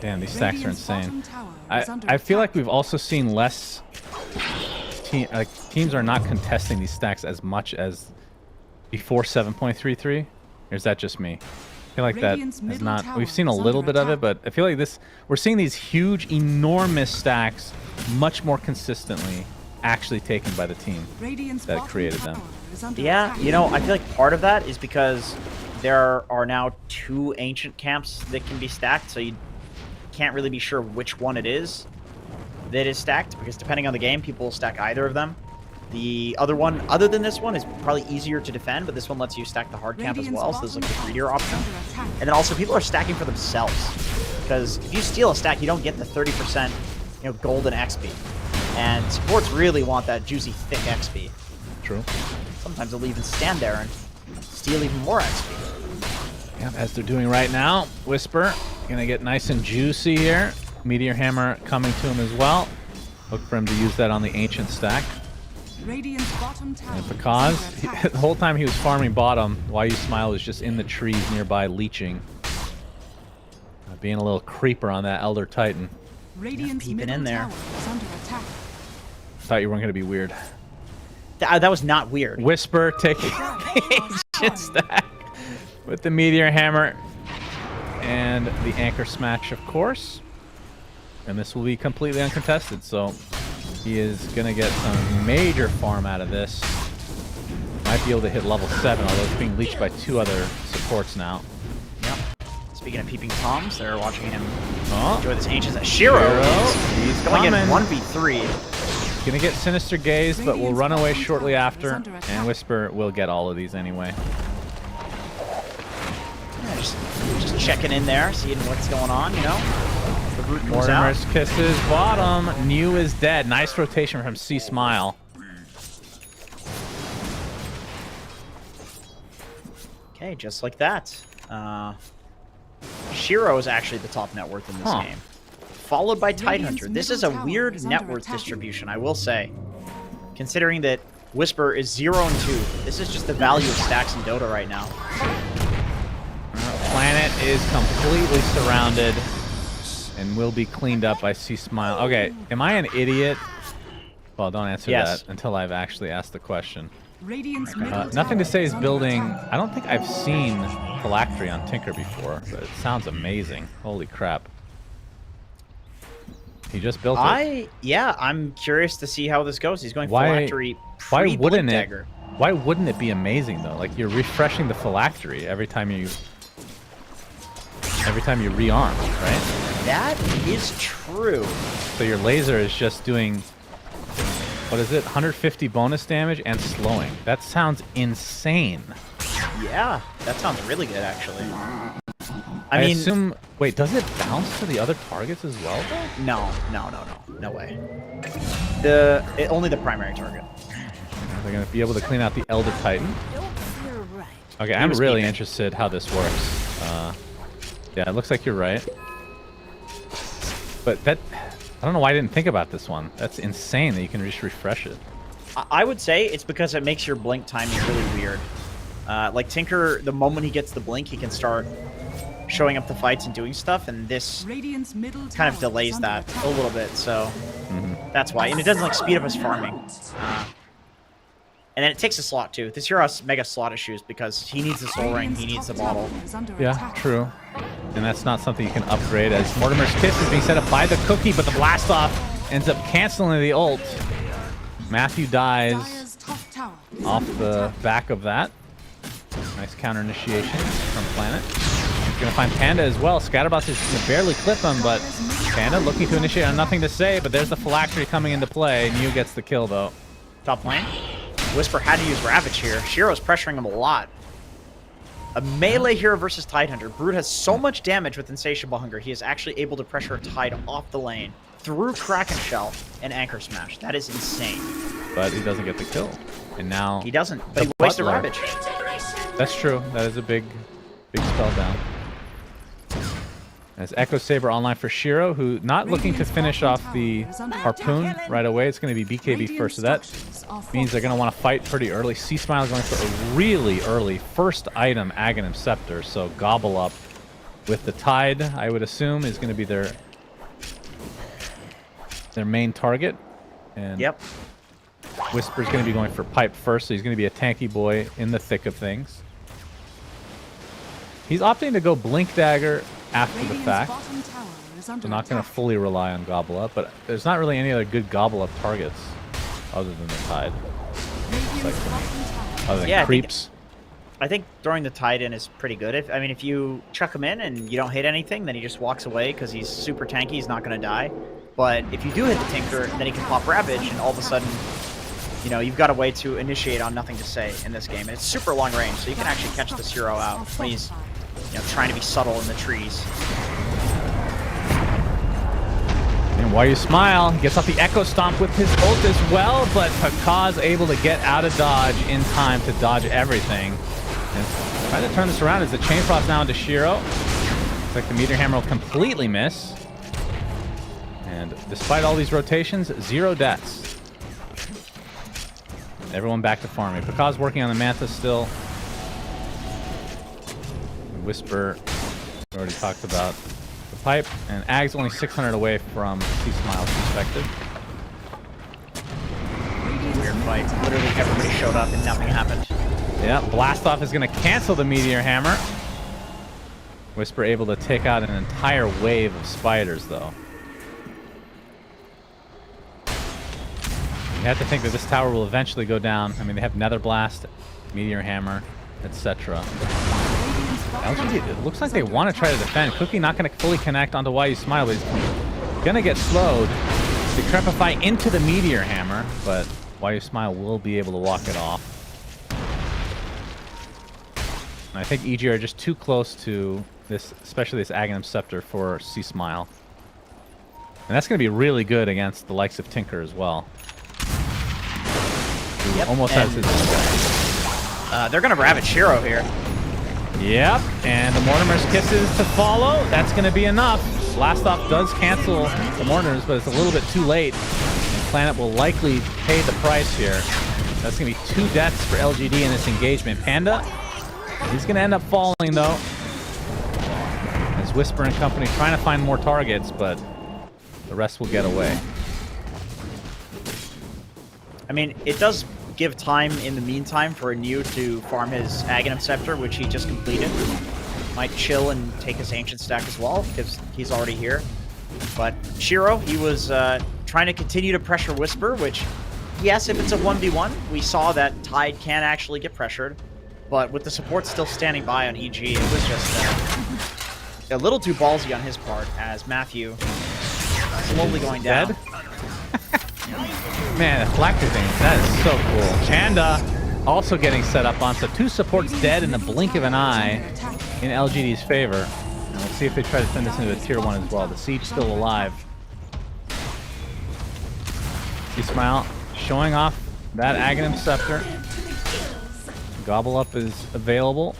Damn, these stacks are Radiant's bottom insane. tower is under I feel attack. like we've also seen less... teams are not contesting these stacks as much as before 7.33. Or is that just me? I feel like that Radiant's is middle not... tower We've seen a is little under bit of it, attack. but I feel like this... We're seeing these huge, enormous stacks much more consistently actually taken by the team Radiant's that bottom created them. tower is under Yeah, attack. you know, I feel like part of that is because there are now 2 ancient camps that can be stacked, so you can't really be sure which one it is that is stacked, because depending on the game, people will stack either of them. The other one, other than this one, is probably easier to defend, but this one lets you stack the hard camp as well, so there's like the greedier option. And then also, people are stacking for themselves, because if you steal a stack, you don't get the 30%, golden XP. And supports really want that juicy, thick XP. True. Sometimes they'll even stand there and steal even more XP. Yeah, as they're doing right now. Whisper gonna get nice and juicy here. Meteor Hammer coming to him as well. Look for him to use that on the ancient stack. Radiant's bottom tower And is because under attack. the whole time he was farming bottom, Why You Smile was just in the trees nearby leeching. Being a little creeper on that Elder Titan. Radiant's peeping middle in there. tower is under attack. Thought you weren't gonna be weird. That was not weird. Whisper taking the ancient stack with the Meteor Hammer and the Anchor Smash, of course. And this will be completely uncontested, so he is going to get some major farm out of this. Might be able to hit level 7, although it's being leached by 2 other supports now. Yep. Speaking of peeping toms, they're watching him Oh, enjoy this ancient. Shiro, he's going in coming. 1v3. Gonna get Sinister Gaze, but will run away shortly after. under attack. And Whisper will get all of these anyway. Yeah, just checking in there, seeing what's going on, The root comes out. Mortimer's Kisses, bottom. New is dead. Nice rotation from C Smile. Okay, just like that. Shiro is actually the top net worth in this game. Followed by Tide Hunter. This is a weird net worth distribution, I will say. Considering that Whisper is 0 and 2. This is just the value of stacks in Dota right now. Planet is completely surrounded and will be cleaned up by C Smile. Okay, am I an idiot? Well, don't answer Yes. that until I've actually asked the question. Radiant's middle Nothing to tower say is under building... attack. I don't think I've seen Phylactery on Tinker before, but it sounds amazing. Holy crap. He just built it. Yeah, I'm curious to see how this goes. He's going Why- Phylactery Why pre-Blink wouldn't it? Dagger. Why wouldn't it be amazing though? Like you're refreshing the Phylactery every time you rearm, right? That is true. So your laser is just doing, what is it, 150 bonus damage and slowing. That sounds insane. Yeah, that sounds really good, actually. I mean, assume, wait, does it bounce to the other targets as well though? no way. Only the primary target. They're going to be able to clean out the Elder Titan. Okay, I'm was really peeping. interested how this works. Yeah, it looks like you're right. But that, I don't know why I didn't think about this one. That's insane that you can just refresh it. I would say it's because it makes your blink timing really weird. Like Tinker, the moment he gets the blink, he can start showing up the fights and doing stuff, and this Radiant's middle kind of tower delays is under that attack. a little bit, so that's why. And it doesn't like speed up his farming. And then it takes a slot too. This hero has mega slot issues because he needs the soul ring, he needs the bottle. Yeah, true. And that's not something you can upgrade, as Mortimer's Kiss is being set up by the cookie, but the blast off ends up canceling the ult. Matthew dies Dire's top tower is off under the attack. back of that. Nice counter initiation from Planet. He's gonna find Panda as well. Scatterbox is gonna barely clip him, but Panda looking to initiate on nothing to say, but there's the phylactery coming into play. Mew gets the kill though. Top lane. Whisper had to use Ravage here. Shiro's pressuring him a lot. A melee hero versus Tidehunter. Brood has so much damage with Insatiable Hunger, he is actually able to pressure a Tide off the lane, through Kraken Shell, and Anchor Smash. That is insane. But he doesn't get the kill. And now He doesn't, but he the wasted Butler. Ravage. That's true. That is a big spell down. As Echo Saber online for Shiro, who not looking to finish off the harpoon right away. It's going to be BKB first, so that means they're going to want to fight pretty early. C-Smile going for a really early first item, Aghanim Scepter, so Gobble Up with the Tide, I would assume, is going to be their main target. And Yep. Whisper's going to be going for Pipe first, so he's going to be a tanky boy in the thick of things. He's opting to go Blink Dagger after the Radiant's fact. bottom tower is under So not going to attack. fully rely on Gobble Up, but there's not really any other good Gobble Up targets other than the Tide. Radiant's bottom tower. Other than Yeah, creeps. I think throwing the Tide in is pretty good. If you chuck him in and you don't hit anything, then he just walks away because he's super tanky, he's not going to die. But if you do hit the Tinker, then he can pop Ravage, and all of a sudden, you know, you've got a way to initiate on nothing to say in this game. And it's super long range, so you can actually catch this hero out when he's, you know, trying to be subtle in the trees. And while you smile, he gets off the Echo Stomp with his ult as well, but Pakaz able to get out of dodge in time to dodge everything. And trying to turn this around is the Chain Frost now into Shiro. Looks like the Meteor Hammer will completely miss. And despite all these rotations, 0 deaths. Everyone back to farming. Pakaz working on the Manta still. Whisper, we already talked about the Pipe, and Ag's only 600 away from C-Smile's perspective. Weird fight. Literally everybody showed up and nothing happened. Yeah, Blast Off is going to cancel the Meteor Hammer. Whisper able to take out an entire wave of spiders, though. You have to think that this tower will eventually go down. I mean, they have Nether Blast, Meteor Hammer, etc. LGD, it looks like they want to try to defend. Cookie not going to fully connect onto Why You Smile, but he's going to get slowed. They Crepify into the Meteor Hammer, but Why You Smile will be able to walk it off. And I think EG are just too close to this, especially this Aghanim Scepter for C-Smile. And that's going to be really good against the likes of Tinker as well. Who almost has his... They're going to Ravage Shiro here. Yep, and the Mortimer's Kisses to follow. That's going to be enough. Blast Off does cancel the Mortimers, but it's a little bit too late. And Planet will likely pay the price here. That's going to be 2 deaths for LGD in this engagement. Panda, he's going to end up falling, though. As Whisper and company trying to find more targets, but the rest will get away. I mean, it does give time in the meantime for a New to farm his Aghanim Scepter, which he just completed. Might chill and take his Ancient stack as well, because he's already here. But Shiro, he was trying to continue to pressure Whisper, which, yes, if it's a 1v1, we saw that Tide can actually get pressured. But with the support still standing by on EG, it was just a little too ballsy on his part, as Matthew slowly going down. Man, the Flactor thing, that is so cool. Panda also getting set up on, so 2 supports dead in the blink of an eye in LGD's favor. And we'll see if they try to turn this into a tier 1 as well. The Siege still alive. C-Smile showing off that Aghanim Scepter. Gobble Up is available.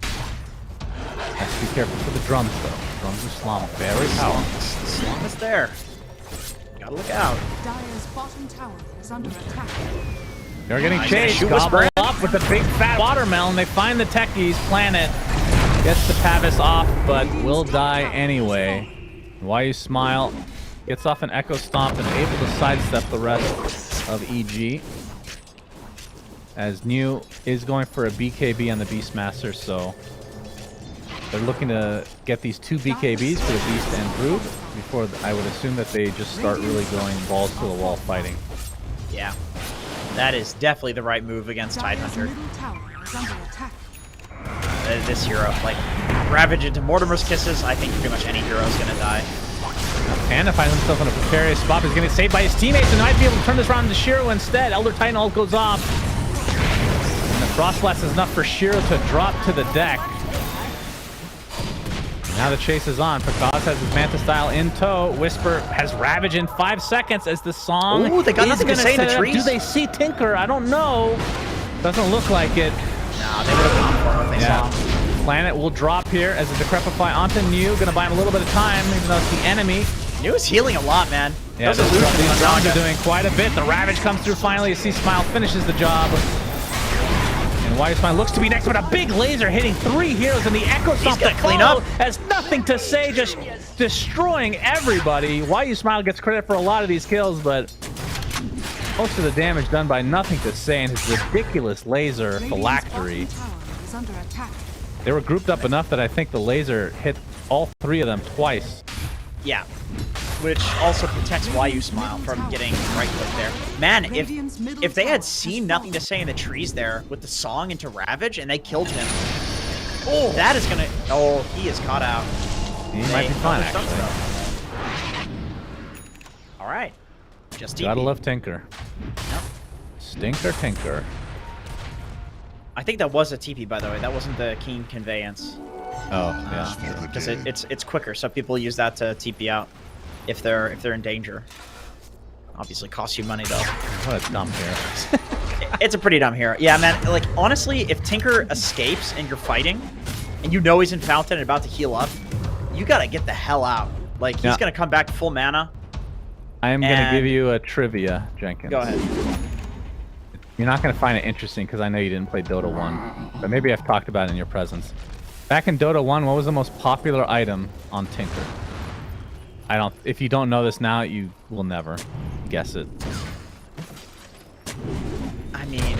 Have to be careful for the drums, though. Drums are Slum, very powerful. The slum is there. Gotta look out. Dire's bottom tower is under attack. They're getting He's gonna chased. shoot Gobble Whisper. Up. up with the big fat watermelon. They find the techies, planet. Gets the Pavis off, but will die anyway. Why you smile? Gets off an Echo Stomp and able to sidestep the rest of EG. As New is going for a BKB on the Beastmaster, so they're looking to get these 2 BKBs for the Beast and Brood before I would assume that they just start really going balls to the wall fighting. Yeah, that is definitely the right move against Tidehunter. This hero, like, Ravage into Mortimer's Kisses, I think pretty much any hero is going to die. Panda finds himself in a precarious spot. He's going to get saved by his teammates and might be able to turn this around into Shiro instead. Elder Titan ult goes off. And the Frost Blast is enough for Shiro to drop to the deck. Now the chase is on. Pakaz has his Manta style in tow. Whisper has Ravage in 5 seconds as the song. Ooh, they got nothing to say in the trees. Do they see Tinker? I don't know. Doesn't look like it. Nah, they would have gone for him if they saw him. Planet will drop here as the Decrepify onto New. Gonna buy him a little bit of time, even though it's the enemy. New is healing a lot, man. Yeah, these drums are doing quite a bit. The Ravage comes through finally. You see Smile finishes the job. And Why Smile looks to be next, but a big laser hitting 3 heroes, and the Echo Stomp to clean up has nothing to say, just destroying everybody. Why Smile gets credit for a lot of these kills, but most of the damage done by Nothing to Say and his ridiculous laser phylactery. They were grouped up enough that I think the laser hit all 3 of them twice. Yeah, which also protects YU Smile from getting right-click there. Man, if they had seen Nothing to Say in the trees there with the song into Ravage and they killed him, oh, that is gonna... Oh, he is caught out. He might be fine, actually. All right. Just Gotta love Tinker. Yep. Stinker Tinker. I think that was a TP, by the way. That wasn't the Keen Conveyance. Oh, yeah. Because it's quicker, so people use that to TP out if they're in danger. Obviously, costs you money though. What a dumb hero. It's a pretty dumb hero. Yeah, man. Like honestly, if Tinker escapes and you're fighting, and you know he's in Fountain and about to heal up, you gotta get the hell out. Like he's gonna come back full mana. I am gonna give you a trivia, Jenkins. Go ahead. You're not going to find it interesting because I know you didn't play Dota 1, but maybe I've talked about it in your presence. Back in Dota 1, what was the most popular item on Tinker? If you don't know this now, you will never guess it. I mean,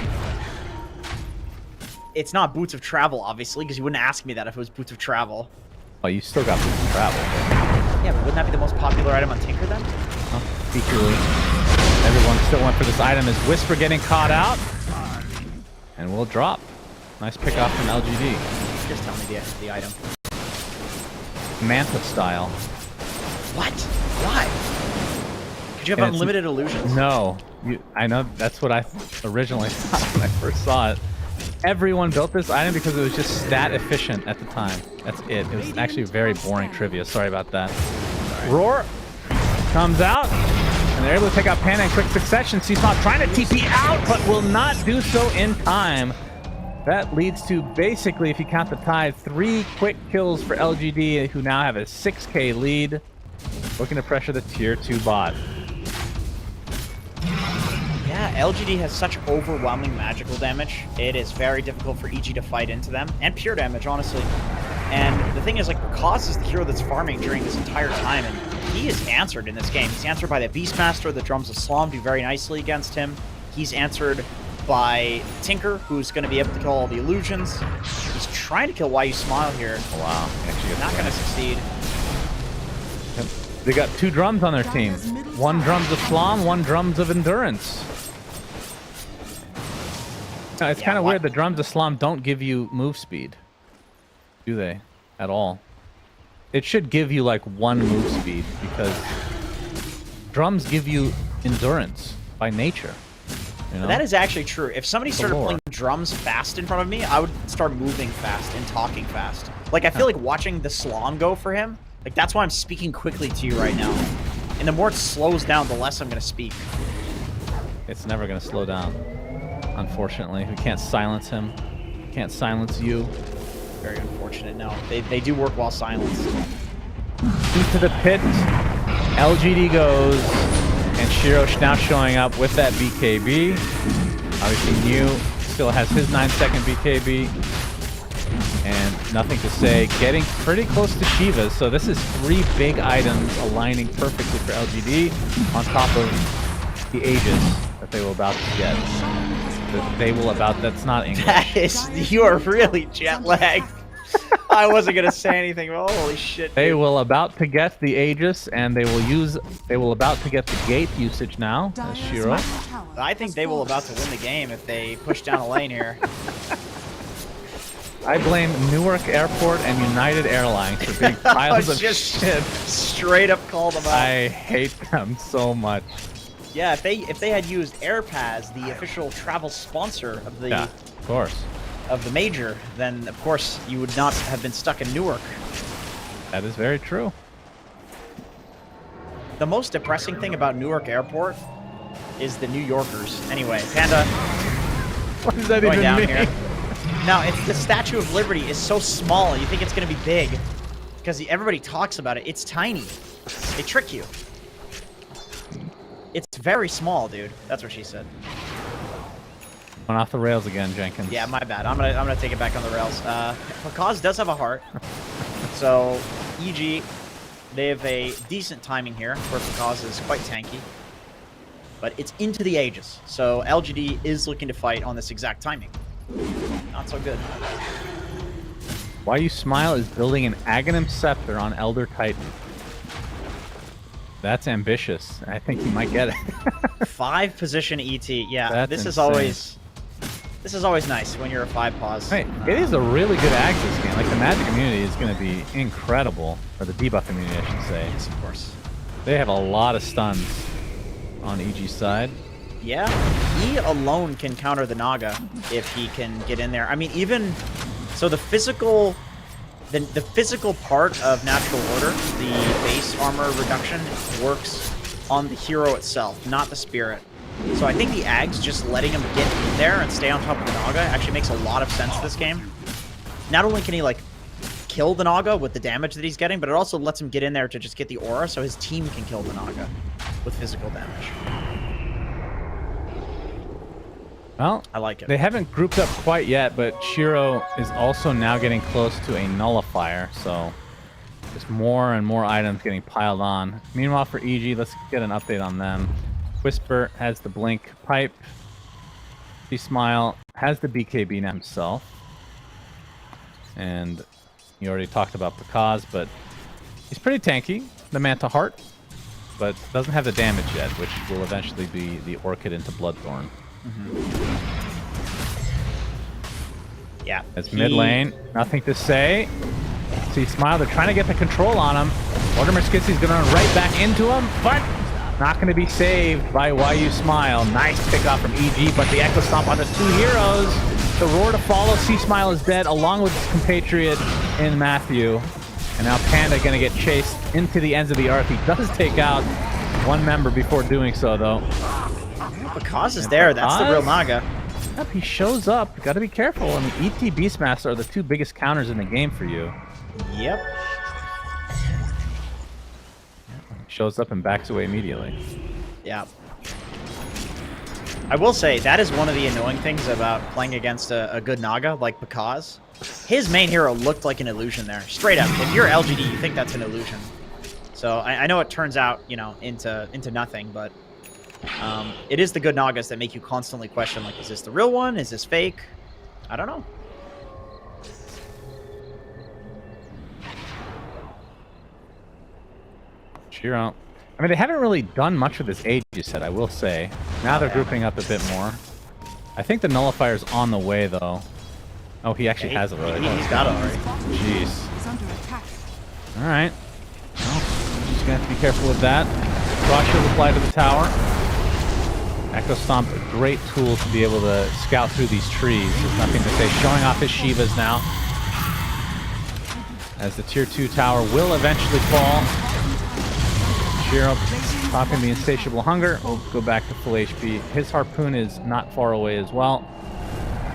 it's not Boots of Travel, obviously, because you wouldn't ask me that if it was Boots of Travel. Oh, you still got Boots of Travel. Yeah, but wouldn't that be the most popular item on Tinker then? Equally. Everyone still went for this item. Is Whisper getting caught out? And we'll drop. Nice pick off from LGD. Just tell me the item. Manta style. What? Why? Could you have unlimited illusions? No. I know that's what I originally thought when I first saw it. Everyone built this item because it was just stat efficient at the time. That's it. It was actually very boring trivia. Sorry about that. Roar comes out. And they're able to take out Panda in quick succession. Seasmog trying to TP out, but will not do so in time. That leads to basically, if you count the tide, 3 quick kills for LGD, who now have a 6k lead. Looking to pressure the tier 2 bot. Yeah, LGD has such overwhelming magical damage. It is very difficult for EG to fight into them. And pure damage, honestly. And the thing is, like, Kaz is the hero that's farming during this entire time, and he is answered in this game. He's answered by the Beastmaster. The Drums of Slom do very nicely against him. He's answered by Tinker, who's going to be able to kill all the illusions. He's trying to kill YU Smile here. Oh, wow. Actually not going to succeed. They got 2 drums on their team. 1 Drums of Slom, 1 Drums of Endurance. Now, it's kind of weird. The Drums of Slom don't give you move speed. Do they? At all. It should give you like 1 move speed because drums give you endurance by nature. You know? That is actually true. If somebody started playing drums fast in front of me, I would start moving fast and talking fast. Like I feel like watching the Slom go for him, like that's why I'm speaking quickly to you right now. And the more it slows down, the less I'm going to speak. It's never going to slow down. Unfortunately, we can't silence him. Can't silence you. Very unfortunate. No, they do work while silenced. Into the pit. LGD goes. And Shiro now showing up with that BKB. Obviously, New still has his 9-second BKB. And nothing to say. Getting pretty close to Shiva's. So this is 3 big items aligning perfectly for LGD on top of the Aegis that they were about to get. That's not English. That is, you are really jet lagged. I wasn't gonna say anything, but holy shit. They dude. will about to get the Aegis, and they will about to get the gate usage now, as Shiro. I think they will about to win the game if they push down a lane here. I blame Newark Airport and United Airlines for big piles of Just shit. straight up call them out. I hate them so much. Yeah, if they had used AirPass, the official travel sponsor of the Of course. of the major, then of course you would not have been stuck in Newark. That is very true. The most depressing thing about Newark Airport is the New Yorkers. Anyway, Panda, What does that going even down mean? here. Now, it's the Statue of Liberty is so small, you think it's going to be big because everybody talks about it. It's tiny. They trick you. It's very small, dude. That's what she said. Went off the rails again, Jenkins. Yeah, my bad. I'm gonna take it back on the rails. Pakaz does have a heart, so EG, they have a decent timing here where Pakaz is quite tanky, but it's into the Aegis, so LGD is looking to fight on this exact timing. Not so good. Why You Smile is building an Aghanim Scepter on Elder Titan. That's ambitious. I think he might get it. 5 position ET. Yeah, That's this is insane. always nice when you're a 5 pause. Hey, it is a really good Axis game. Like, the Magic community is going to be incredible. Or the debuff community, I should say. Yes, of course. They have a lot of stuns on EG's side. Yeah, he alone can counter the Naga if he can get in there. I mean, even so, the physical part of Natural Order, the base armor reduction, works on the hero itself, not the spirit. So I think the Ags just letting him get in there and stay on top of the Naga actually makes a lot of sense this game. Not only can he like kill the Naga with the damage that he's getting, but it also lets him get in there to just get the aura so his team can kill the Naga with physical damage. Well, I like it. They haven't grouped up quite yet, but Shiro is also now getting close to a nullifier, so there's more and more items getting piled on. Meanwhile, for EG, let's get an update on them. Whisper has the Blink Pipe. Smile has the BKB now himself. And you already talked about Pakaz, but he's pretty tanky. The Manta Heart, but doesn't have the damage yet, which will eventually be the Orchid into Bloodthorn. Yeah. It's mid lane. Nothing to say. See Smile, they're trying to get the control on him. Mortimer Skitsy's going to run right back into him, but not going to be saved by Why You Smile. Nice pickup from EG, but the Echo Stomp on the 2 heroes. The roar to follow. C-Smile is dead, along with his compatriot in Matthew. And now Panda going to get chased into the ends of the earth. He does take out one member before doing so, though. Pakaz is there. That's the real Naga. Yep, he shows up. Got to be careful. I mean, ET Beastmaster are the 2 biggest counters in the game for you. Yep. Shows up and backs away immediately. Yeah. I will say, that is one of the annoying things about playing against a good Naga like Pakaz. His main hero looked like an illusion there. Straight up. If you're LGD, you think that's an illusion. So I know it turns out, you know, into nothing, but it is the good Nagas that make you constantly question, like, is this the real one? Is this fake? I don't know. Shiro. I mean, they haven't really done much with this Aegis set, I will say. Now they're grouping up a bit more. I think the Nullifier's on the way, though. Oh, he actually has it already. He's got it already. Jeez. Alright. Well, just gonna have to be careful with that. Cross will apply to the tower. Echo Stomp, a great tool to be able to scout through these trees. There's nothing to say. Showing off his Shivas now. As the tier 2 tower will eventually fall. Shiro popping the Insatiable Hunger. We'll go back to full HP. His Harpoon is not far away as well.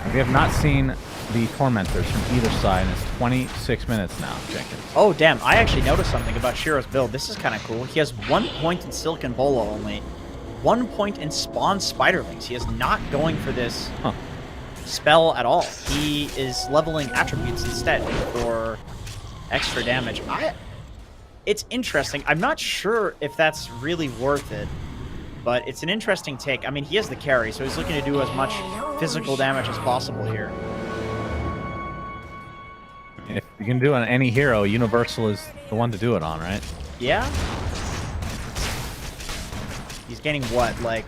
We have not seen the Tormentors from either side, and it's 26 minutes now, Jenkins. Oh, damn. I actually noticed something about Shiro's build. This is kind of cool. He has 1 point in Silicon Bolo only. 1 point in Spawn Spiderlings. He is not going for this spell at all. He is leveling attributes instead for extra damage. It's interesting. I'm not sure if that's really worth it, but it's an interesting take. I mean, he has the carry, so he's looking to do as much physical damage as possible here. If you can do it on any hero, Universal is the one to do it on, right? Yeah. He's getting what? Like,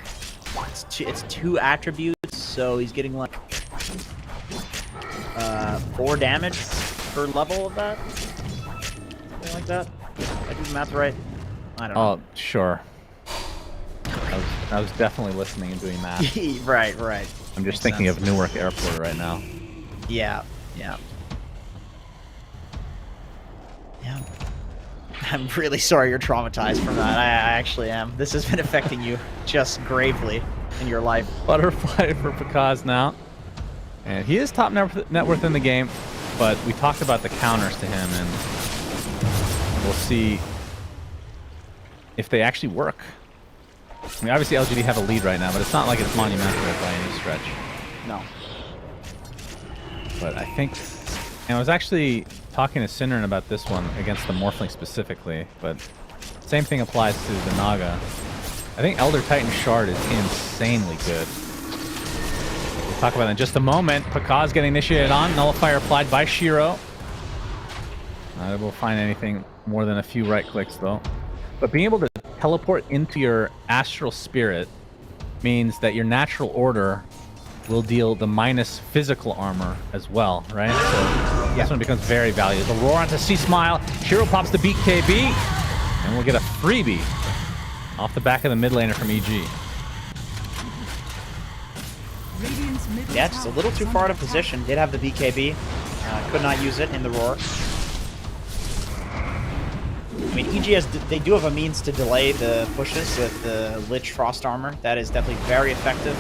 it's two attributes, so he's getting like 4 damage per level of that. Something like that. Did I do the math right? I don't know. Oh, sure. I was definitely listening and doing math. Right. I'm just thinking of Newark Airport right now. Yeah. I'm really sorry you're traumatized from that. I actually am. This has been affecting you just gravely in your life. Butterfly for Pakaz now. And he is top net worth in the game, but we talked about the counters to him, and we'll see if they actually work. I mean, obviously LGD have a lead right now, but it's not like it's monumental by any stretch. No. But I think, and I was actually talking to Synderen about this one against the Morphling specifically, but same thing applies to the Naga. I think Elder Titan Shard is insanely good. We'll talk about that in just a moment. Pakaz getting initiated on, Nullifier applied by Shiro. I will find anything more than a few right clicks though. But being able to teleport into your Astral Spirit means that your Natural Order will deal the minus physical armor as well, right? So this one becomes very valuable. The roar onto C-Smile. Shiro pops the beat KB, and we'll get a freebie off the back of the mid laner from EG. Yeah, just a little too far out of position. Did have the BKB. Could not use it in the roar. I mean, EG they do have a means to delay the pushes with the Lich Frost Armor. That is definitely very effective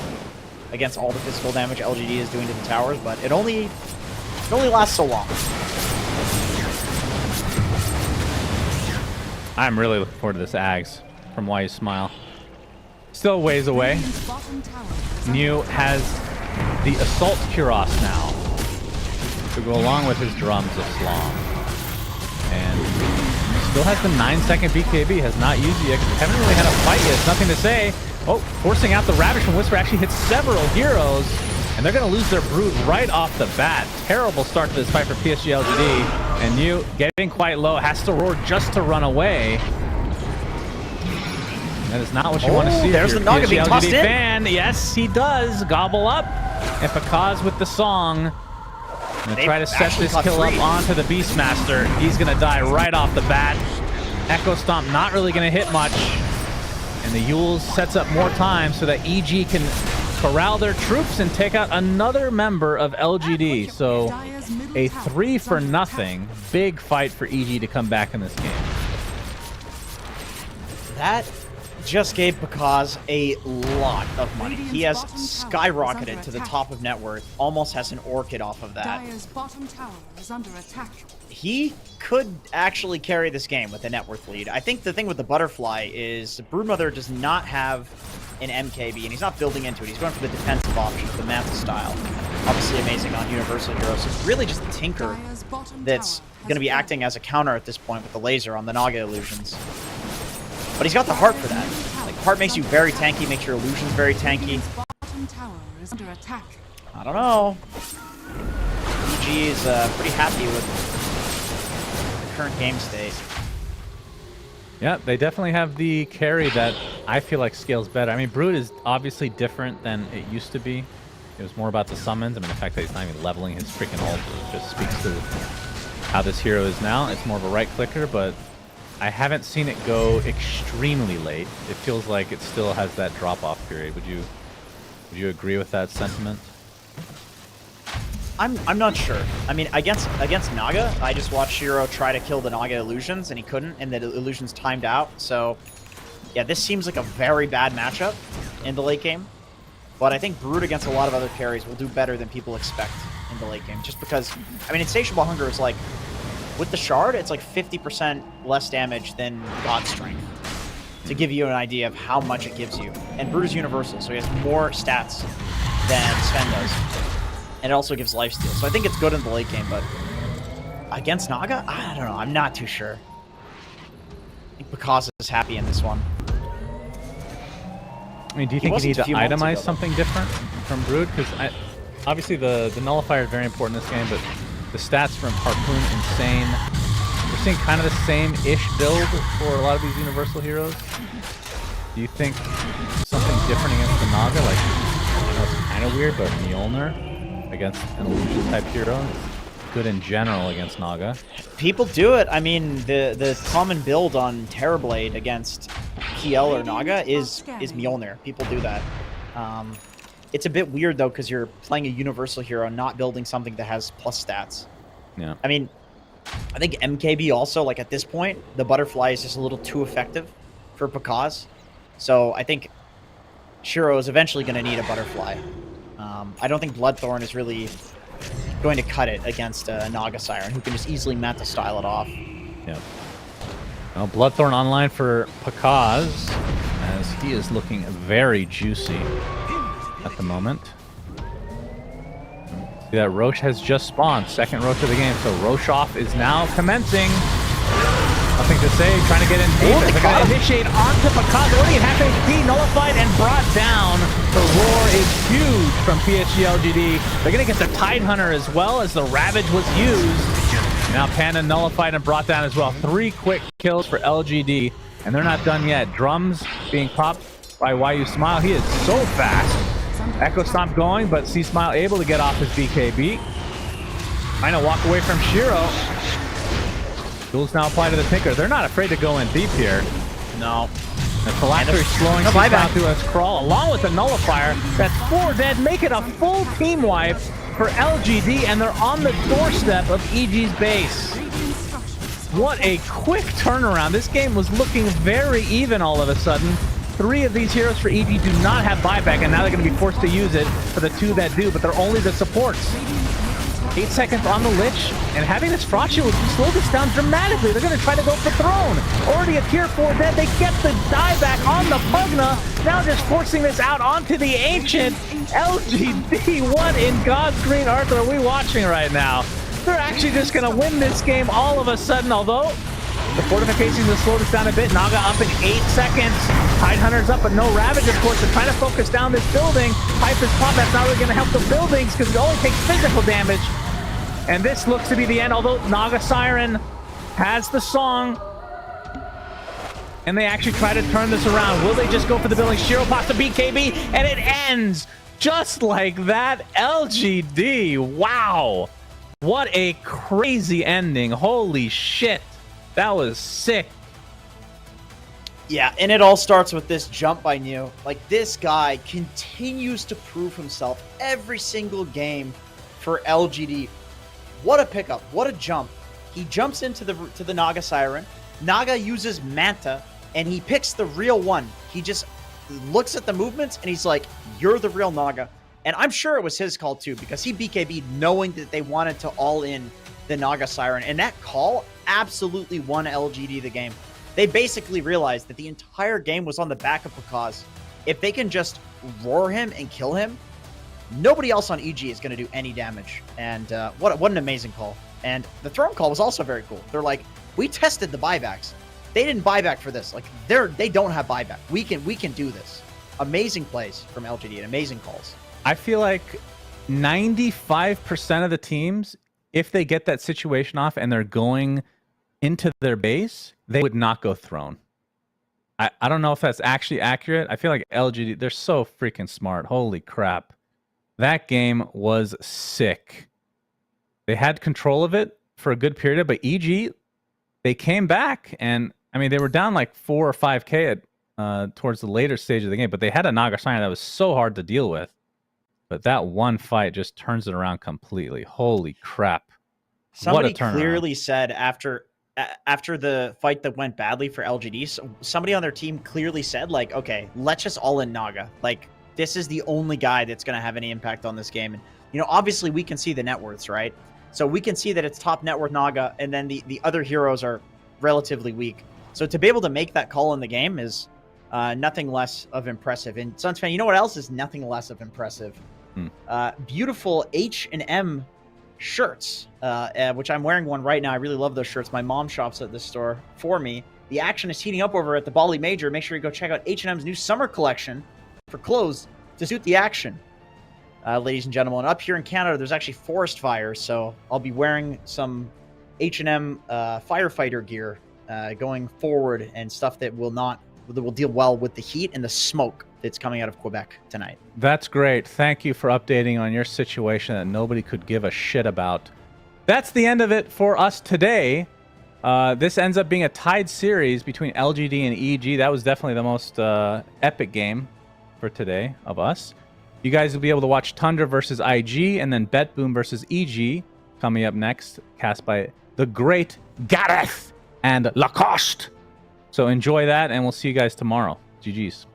against all the physical damage LGD is doing to the towers, but it only lasts so long. I'm really looking forward to this Ags from Why You Smile. Still a ways away. New has the Assault Kuros now to go along with his Drums of Slom. And still has the 9-second BKB, has not used it yet. Haven't really had a fight yet, it's nothing to say. Oh, forcing out the Ravish from Whisper actually hits several heroes, and they're going to lose their Brood right off the bat. Terrible start to this fight for PSG.LGD, and New getting quite low, has to roar just to run away. That is not what you want to see. There's the Naga being tossed in. Fan. Yes, he does. Gobble up. And Pakaz with the song. Gonna try to set this kill up onto the Beastmaster. He's gonna die right off the bat. Echo Stomp not really gonna hit much. And the Yules sets up more time so that EG can corral their troops and take out another member of LGD. So a 3-for-0 big fight for EG to come back in this game. That just gave Pakaz a lot of money. He has skyrocketed to the top of net worth, almost has an Orchid off of that. He could actually carry this game with a net worth lead. I think the thing with the Butterfly is Broodmother does not have an MKB, and he's not building into it. He's going for the defensive option, the Manta style. Obviously amazing on Universal Heroes. It's really just the Tinker that's going to be acting as a counter at this point with the laser on the Naga illusions. But he's got the heart for that. Like, heart makes you very tanky, makes your illusions very tanky. I don't know. EG is pretty happy with the current game state. Yeah, they definitely have the carry that I feel like scales better. I mean, Brood is obviously different than it used to be. It was more about the summons. I mean, the fact that he's not even leveling his freaking ult just speaks to how this hero is now. It's more of a right clicker, but I haven't seen it go extremely late. It feels like it still has that drop-off period. Would you agree with that sentiment? I'm not sure. I mean, against Naga, I just watched Shiro try to kill the Naga illusions, and he couldn't, and the illusions timed out. So, yeah, this seems like a very bad matchup in the late game. But I think Brood against a lot of other carries will do better than people expect in the late game. Just because, I mean, Insatiable Hunger is like, with the Shard, it's like 50% less damage than God Strength. To give you an idea of how much it gives you. And Brood is universal, so he has more stats than Sven does. and it also gives lifesteal. So I think it's good in the late game, but against Naga, I don't know. I'm not too sure. I think Picasso is happy in this one. I mean, do you think you need to itemize something different from Brood? Because obviously the nullifier is very important in this game, but the stats from Harpoon, insane. We're seeing kind of the same-ish build for a lot of these universal heroes. Do you think something different against the Naga? Like, I know it's kind of weird, but Mjolnir against an illusion-type hero is good in general against Naga. People do it. I mean, the common build on Terrorblade against Kiel or Naga is Mjolnir. People do that. It's a bit weird, though, because you're playing a universal hero, not building something that has plus stats. Yeah. I mean, I think MKB also, like, at this point, the Butterfly is just a little too effective for Pakaz. So I think Shiro is eventually going to need a Butterfly. I don't think Bloodthorn is really going to cut it against a Naga Siren, who can just easily meta style it off. Yeah. Now, Bloodthorn online for Pakaz, as he is looking very juicy at the moment. See that Roche has just spawned, second Roche of the game, so Roche off is now commencing. Nothing to say, trying to get in deep. They're going to initiate onto Pakaz, already at half HP, nullified and brought down. The roar is huge from PSG.LGD. They're going to get the Tidehunter as well, as the Ravage was used. Now Panda nullified and brought down as well. 3 quick kills for LGD, and they're not done yet. Drums being popped by YU Smile. He is so fast. Echo Stomp going, but C Smile able to get off his BKB. Trying to walk away from Shiro. Duels now apply to the Tinker. They're not afraid to go in deep here. No. The Phylactery slowing C Smile through his crawl, along with the Nullifier. That's 4 dead, make it a full team wipe for LGD, and they're on the doorstep of EG's base. What a quick turnaround. This game was looking very even all of a sudden. 3 of these heroes for EG do not have buyback, and now they're going to be forced to use it for the 2 that do, but they're only the supports. 8 seconds on the Lich, and having this Frost Shield will slow this down dramatically. They're going to try to go for Throne. Already a tier 4 dead. They get the dieback on the Pugna. Now just forcing this out onto the Ancient. LGD, what in God's green earth are we watching right now? They're actually just going to win this game all of a sudden, although the fortifications will slow this down a bit. Naga up in 8 seconds. Tidehunter's up, but no Ravage, of course. They're trying to focus down this building. Pipe is pop. That's not really going to help the buildings because it only takes physical damage. And this looks to be the end, although Naga Siren has the song. And they actually try to turn this around. Will they just go for the building? Shiro pops the BKB, and it ends just like that. LGD, wow. What a crazy ending. Holy shit. That was sick. Yeah, and it all starts with this jump by Neo. Like, this guy continues to prove himself every single game for LGD. What a pickup. What a jump. He jumps into the Naga Siren. Naga uses Manta, and he picks the real one. He just looks at the movements, and he's like, you're the real Naga. And I'm sure it was his call, too, because he BKB'd knowing that they wanted to all in the Naga Siren. And that call absolutely won LGD the game. They basically realized that the entire game was on the back of Pakaz. If they can just roar him and kill him, nobody else on EG is going to do any damage. And what an amazing call. And the Throne call was also very cool. They're like, we tested the buybacks. They didn't buy back for this. Like, they don't have buyback. We can do this. Amazing plays from LGD and amazing calls. I feel like 95% of the teams, if they get that situation off and they're going into their base, they would not go Throne. I don't know if that's actually accurate. I feel like LGD, they're so freaking smart. Holy crap. That game was sick. They had control of it for a good period, but EG, they came back, and I mean, they were down like 4 or 5k towards the later stage of the game, but they had a Naga Siren that was so hard to deal with. But that one fight just turns it around completely. Holy crap. Somebody clearly said after the fight that went badly for LGD, somebody on their team clearly said, like, okay, let's just all in Naga. Like, this is the only guy that's going to have any impact on this game. And, you know, obviously we can see the net worths, right? So we can see that it's top net worth Naga, and then the other heroes are relatively weak. So to be able to make that call in the game is nothing less of impressive. And Suns fan, you know what else is nothing less of impressive? beautiful H&M shirts, which I'm wearing one right now. I really love those shirts. My mom shops at this store for me. The action is heating up over at the Bali Major. Make sure you go check out H&M's new summer collection for clothes to suit the action. Ladies and gentlemen, up here in Canada, there's actually forest fires, so I'll be wearing some H&M firefighter gear going forward, and stuff that will deal well with the heat and the smoke that's coming out of Quebec tonight. That's great. Thank you for updating on your situation that nobody could give a shit about. That's the end of it for us today. This ends up being a tied series between LGD and EG. That was definitely the most epic game for today of us. You guys will be able to watch Tundra versus IG, and then Betboom versus EG coming up next, cast by the great Gareth and Lacoste. So enjoy that, and we'll see you guys tomorrow. GG's.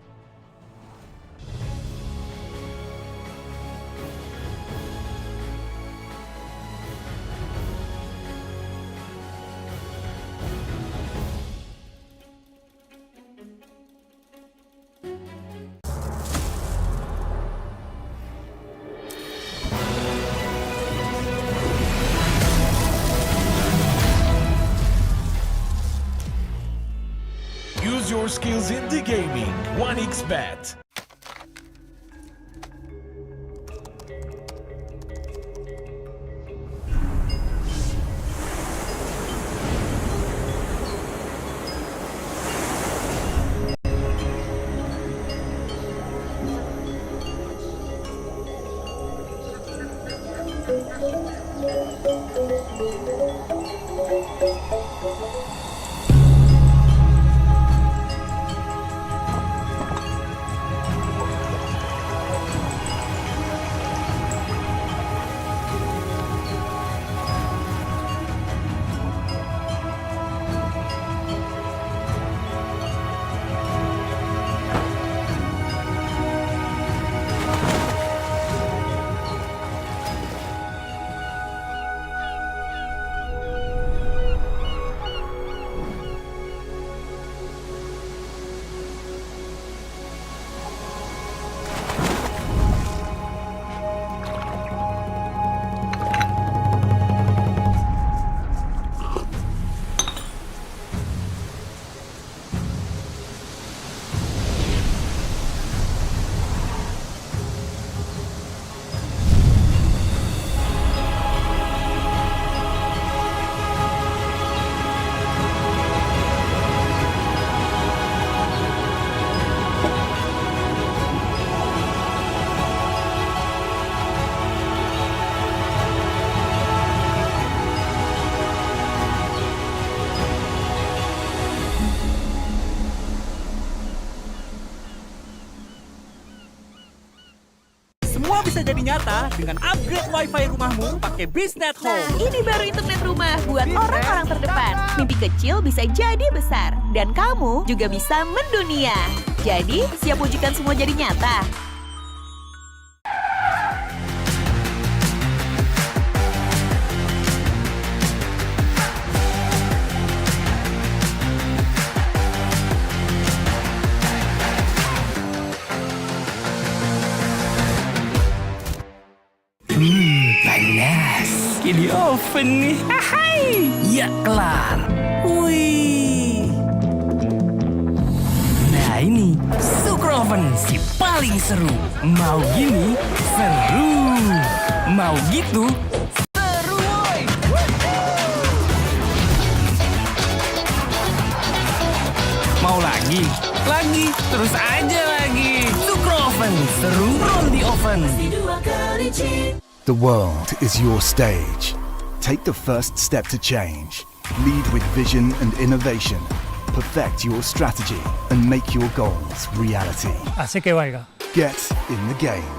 Use your skills in the gaming. 1xBet. Semua bisa jadi nyata dengan upgrade wifi rumahmu pakai BizNet Nah, Home. ini baru internet rumah buat orang-orang terdepan. Mimpi kecil bisa jadi besar. Dan kamu juga bisa mendunia. Jadi, siap wujudkan semua jadi nyata? Panas. Di oven nih. Hai. Ya kelar. Wih. Nah ini Sukroven si paling seru. Mau gini seru. Mau gitu seru woy. Mau lagi? Lagi. Terus aja lagi. Sukroven seru from the oven. The world is your stage. Take the first step to change. Lead with vision and innovation. Perfect your strategy and make your goals reality. Así que vaya. Get in the game.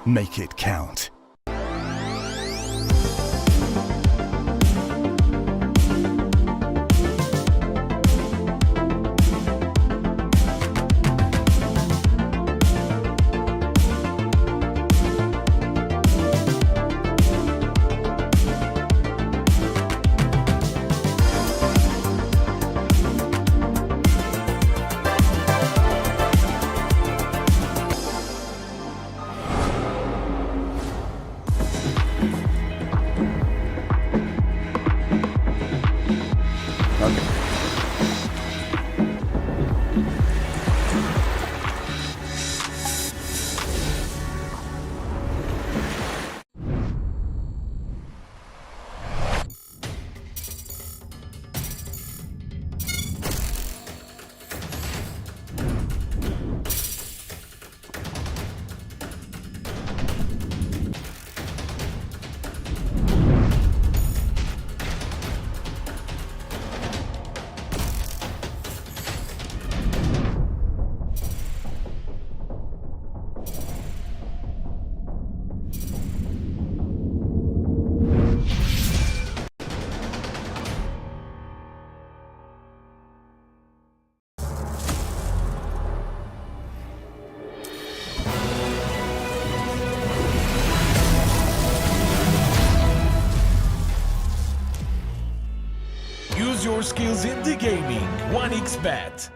Make it count. your skills in the gaming. 1xBet.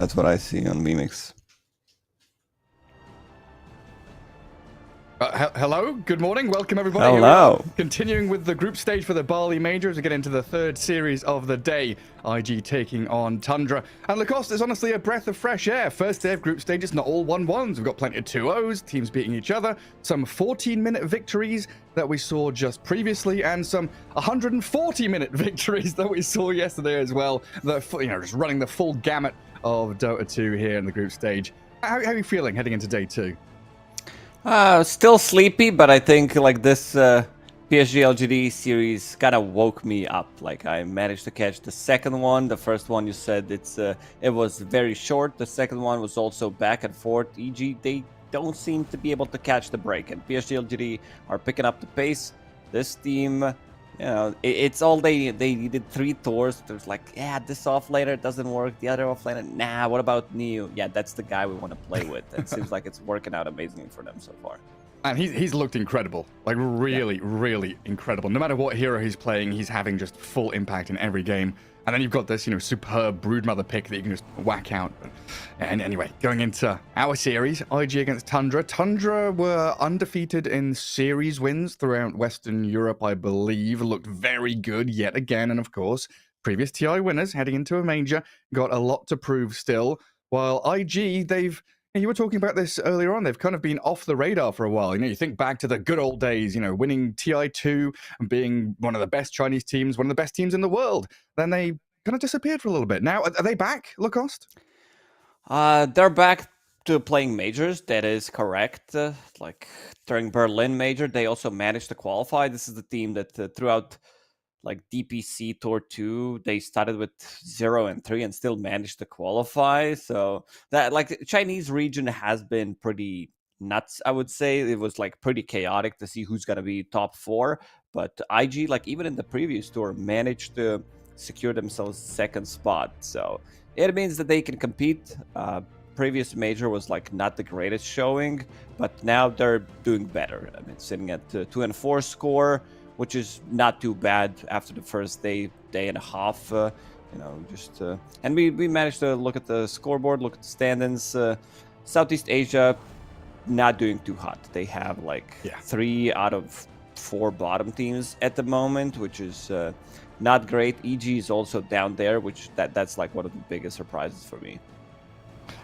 That's what I see on VMix. Hello, good morning, welcome everybody. Hello. Continuing with the group stage for the Bali Major as we get into the third series of the day. IG taking on Tundra. And Lacoste is honestly a breath of fresh air. First day of group stage, it's not all 1-1s. We've got plenty of 2-0s, teams beating each other, some 14-minute victories that we saw just previously, and some 140-minute victories that we saw yesterday as well. Just running the full gamut of Dota 2 here in the group stage. How are you feeling heading into day 2? Still sleepy, but I think like this PSG.LGD series kind of woke me up. Like I managed to catch the second one. The first one you said it was very short. The second one was also back and forth. EG, they don't seem to be able to catch the break, and PSG.LGD are picking up the pace. This team, it's all they did 3 tours. There's like, yeah, this offlaner doesn't work. The other offlaner, nah. What about Neo? Yeah, that's the guy we want to play with. It seems like it's working out amazingly for them so far. And he's looked incredible, like really incredible. No matter what hero he's playing, he's having just full impact in every game. And then you've got this, superb Broodmother pick that you can just whack out. And anyway, going into our series, IG against Tundra. Tundra were undefeated in series wins throughout Western Europe, I believe. Looked very good yet again. And of course, previous TI winners heading into a major, got a lot to prove still. While IG, you were talking about this earlier on. They've kind of been off the radar for a while. You think back to the good old days, winning TI2 and being one of the best Chinese teams, one of the best teams in the world. Then they kind of disappeared for a little bit. Now, are they back, Lacoste? They're back to playing majors. That is correct. Like during Berlin Major, they also managed to qualify. This is the team that throughout like DPC Tour 2, they started with 0-3 and still managed to qualify. So that like Chinese region has been pretty nuts, I would say. It was like pretty chaotic to see who's going to be top 4. But IG, like even in the previous tour, managed to secure themselves second spot. So it means that they can compete. Previous major was like not the greatest showing, but now they're doing better. I mean, sitting at 2-4 score, which is not too bad after the first day and a half. And we managed to look at the scoreboard, look at the standings. Southeast Asia, not doing too hot. They have 3 out of 4 bottom teams at the moment, which is not great. EG is also down there, which that's like one of the biggest surprises for me.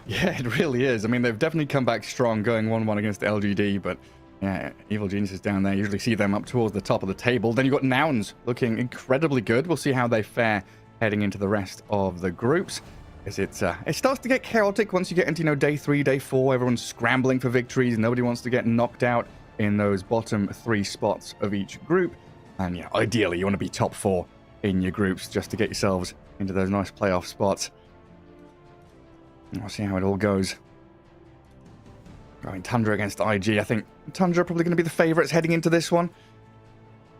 Yeah, it really is. I mean, they've definitely come back strong, going 1-1 against LGD, but yeah, Evil Geniuses down there. Usually see them up towards the top of the table. Then you've got Nouns looking incredibly good. We'll see how they fare heading into the rest of the groups. As it starts to get chaotic once you get into day 3, day 4. Everyone's scrambling for victories. Nobody wants to get knocked out in those bottom 3 spots of each group. And yeah, ideally you want to be top 4 in your groups just to get yourselves into those nice playoff spots. And we'll see how it all goes. Going Tundra against IG. I think Tundra are probably going to be the favourites heading into this one.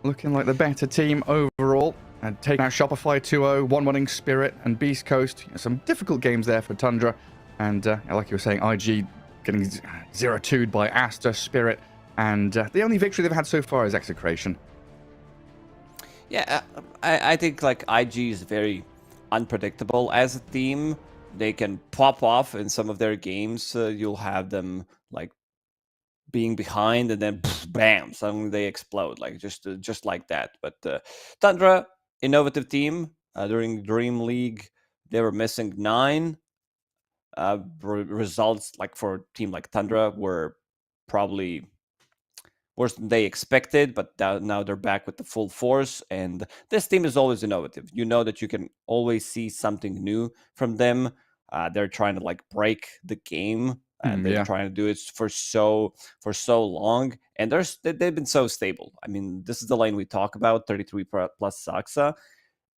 Looking like the better team overall. And taking out Shopify 2-0, 1-1ing Spirit and Beast Coast. Some difficult games there for Tundra. And like you were saying, IG getting 0-2'd by Asta, Spirit. And the only victory they've had so far is Execration. Yeah, I think like IG is very unpredictable as a team. They can pop off in some of their games. You'll have them like being behind and then bam, suddenly they explode, like just like that. But Tundra, innovative team. During Dream League, they were missing 9. Results like for a team like Tundra were probably worse than they expected, but now they're back with the full force. And this team is always innovative. You know that you can always see something new from them. They're trying to like break the game, and they're trying to do it for so long. And they've been so stable. I mean, this is the lane we talk about, 33 plus Saksa.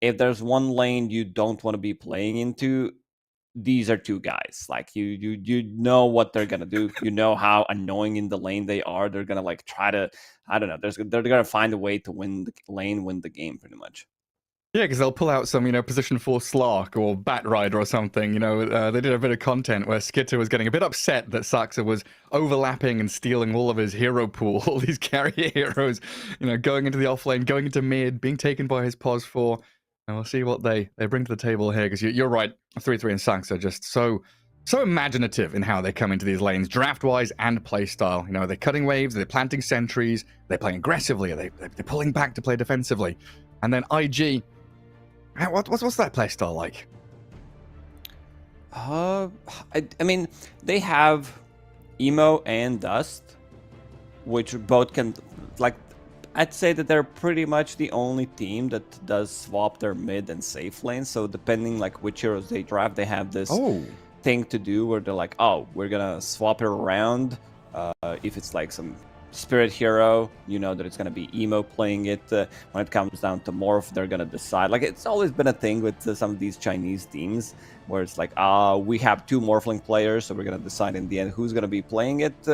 If there's one lane you don't want to be playing into, these are 2 guys. Like you know what they're gonna do. You know how annoying in the lane they are. They're gonna like try to, I don't know. They're gonna find a way to win the lane, win the game, pretty much. Yeah, because they'll pull out some, position 4 Slark or Bat Rider or something. They did a bit of content where Skitter was getting a bit upset that Saksa was overlapping and stealing all of his hero pool, all these carrier heroes, going into the offlane, going into mid, being taken by his POS 4. And we'll see what they bring to the table here, because you're right, 3-3 and Sanx are just so imaginative in how they come into these lanes, draft-wise and play style. You know, they're cutting waves, they're planting sentries, they're playing aggressively, they're pulling back to play defensively. And then IG, what's that play style like? I mean, they have Emo and Dust, which both can, like, I'd say that they're pretty much the only team that does swap their mid and safe lane. So depending like which heroes they draft, they have this thing to do where they're like, oh, we're gonna swap it around. If it's like some spirit hero, you know that it's gonna be Emo playing it. When it comes down to Morph, they're gonna decide. Like, it's always been a thing with some of these Chinese teams where it's like, we have 2 Morphling players, so we're gonna decide in the end who's gonna be playing it.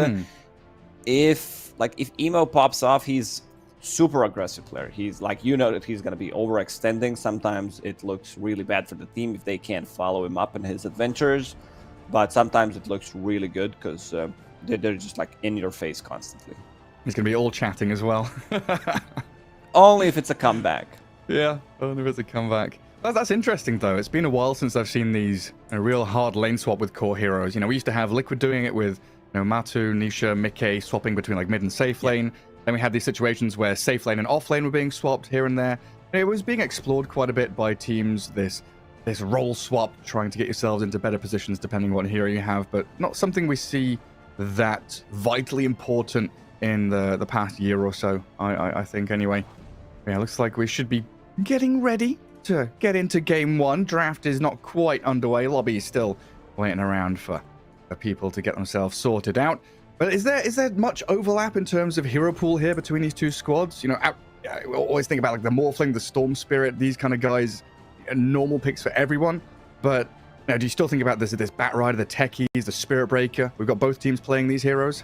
If Emo pops off, he's super aggressive player. He's like, you know that he's going to be overextending. Sometimes it looks really bad for the team if they can't follow him up in his adventures, but sometimes it looks really good because they're just like in your face constantly. He's going to be all chatting as well. Only if it's a comeback. Yeah, only if it's a comeback. That's interesting though. It's been a while since I've seen these real hard lane swap with core heroes. You know, we used to have Liquid doing it with Matu, Nisha, Mickey swapping between like mid and safe lane. Then we had these situations where safe lane and off lane were being swapped here and there. It was being explored quite a bit by teams, this role swap, trying to get yourselves into better positions depending on what hero you have, but not something we see that vitally important in the past year or so, I think anyway. Yeah, looks like we should be getting ready to get into game 1. Draft is not quite underway. Lobby is still waiting around for people to get themselves sorted out. But is there much overlap in terms of hero pool here between these two squads? You know, we always think about like the Morphling, the Storm Spirit, these kind of guys, normal picks for everyone. But do you still think about this Bat Rider, the Techies, the Spirit Breaker? We've got both teams playing these heroes.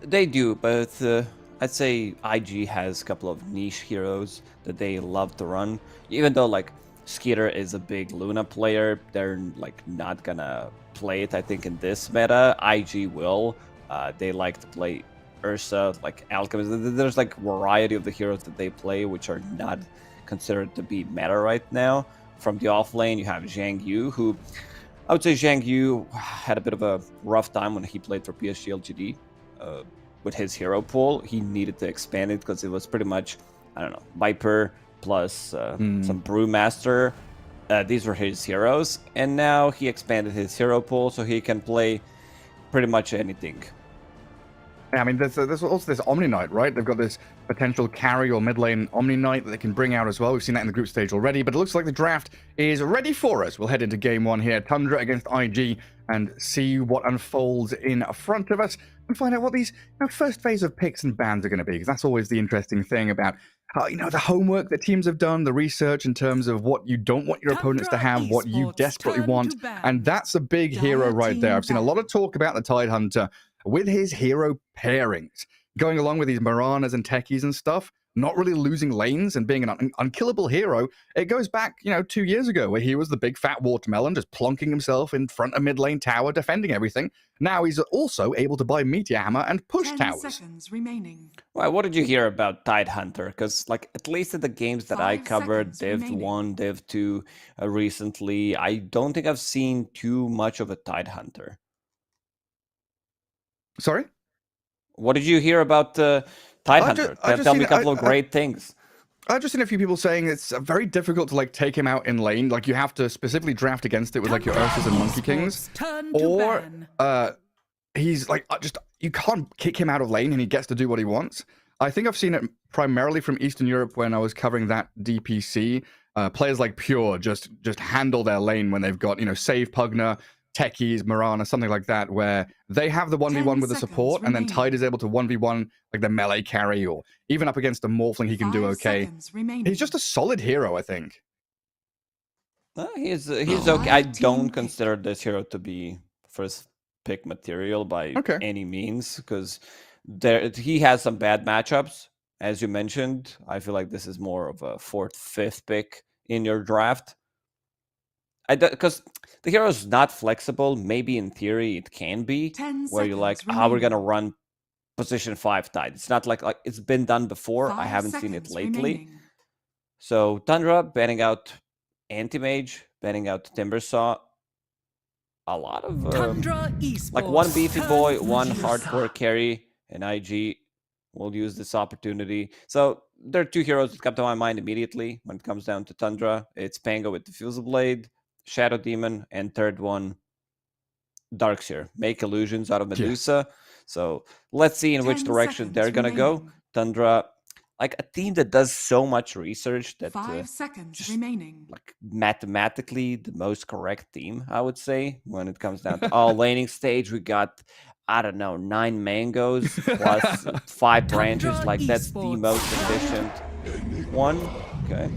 They do, but I'd say IG has a couple of niche heroes that they love to run. Even though like Skeeter is a big Luna player, they're like not gonna play it, I think, in this meta. IG will. They like to play Ursa, like Alchemist. There's like variety of the heroes that they play which are not considered to be meta right now. From the off lane, you have Zhang Yu, who I would say Zhang Yu had a bit of a rough time when he played for PSG.LGD with his hero pool. He needed to expand it because it was pretty much, I don't know, Viper plus some Brewmaster. These were his heroes, and now he expanded his hero pool so he can play pretty much anything. Yeah, I mean, there's also this Omni Knight, right? They've got this potential carry or mid lane Omni Knight that they can bring out as well. We've seen that in the group stage already, but it looks like the draft is ready for us. We'll head into game 1 here, Tundra against IG, and see what unfolds in front of us and find out what these first phase of picks and bans are going to be, because that's always the interesting thing about the homework that teams have done, the research in terms of what you don't want your opponents to have, what you desperately want, and that's a big hero right there. I've seen a lot of talk about the Tidehunter with his hero pairings, going along with these Miranas and Techies and stuff, not really losing lanes and being an unkillable hero. It goes back, 2 years ago where he was the big fat watermelon just plonking himself in front of mid lane tower, defending everything. Now he's also able to buy Meteor Hammer and push 10 towers. seconds remaining. Well, what did you hear about Tidehunter? Because, like, at least in the games that I 5 covered, seconds Div remaining. 1, Div 2, recently, I don't think I've seen too much of a Tidehunter. Sorry? What did you hear about Tidehunter? Tell me a couple of great things. I've just seen a few people saying it's very difficult to take him out in lane. Like, you have to specifically draft against it with your Ursas and Monkey Kings. Or he's you can't kick him out of lane and he gets to do what he wants. I think I've seen it primarily from Eastern Europe when I was covering that DPC. Players like Pure just handle their lane when they've got, Save Pugna, Techies, Mirana, something like that, where they have the 1v1 with the support, and then Tide is able to 1v1 like the melee carry, or even up against a Morphling he can do okay. He's just a solid hero, I think. He's okay. I don't consider this hero to be first pick material by any means, because he has some bad matchups, as you mentioned. I feel like this is more of a 4th, 5th pick in your draft. Because the hero is not flexible. Maybe in theory it can be, where you're like, we're gonna run position 5 Tide. It's not like it's been done before. I haven't seen it lately. So Tundra banning out Anti-Mage, banning out Timbersaw. A lot of Tundra Esports. like one beefy boy, turn one Medusa. hardcore carry, and IG will use this opportunity. So there are two heroes that come to my mind immediately when it comes down to Tundra. It's Pango with Diffusal Blade, Shadow Demon, and third one, Darkseer. Make illusions out of Medusa. So let's see in which 10 direction they're seconds gonna go. remaining. Tundra, like a team that does so much research that 5 seconds just remaining. like mathematically the most correct team, I would say, when it comes down to laning stage. We got, I don't know, 9 mangoes plus 5 branches. Tundra Like that's the Esports. most efficient one. Okay,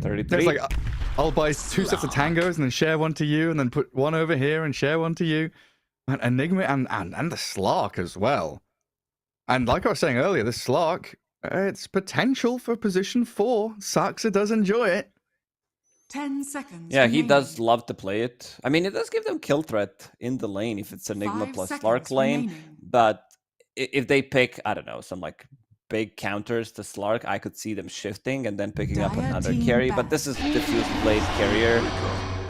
33. It's like I'll buy 2 sets of tangos and then share one to you, and then put one over here and share one to you. And Enigma and the Slark as well. And like I was saying earlier, the Slark, it's potential for position 4. Saxa does enjoy it. 10 seconds Yeah, he remaining. does love to play it. I mean, it does give them kill threat in the lane if it's Enigma 5 plus seconds Slark lane. remaining. But if they pick, I don't know, some like big counters to Slark, I could see them shifting and then picking up Dire another team carry. back. But this is Diffused Blade carrier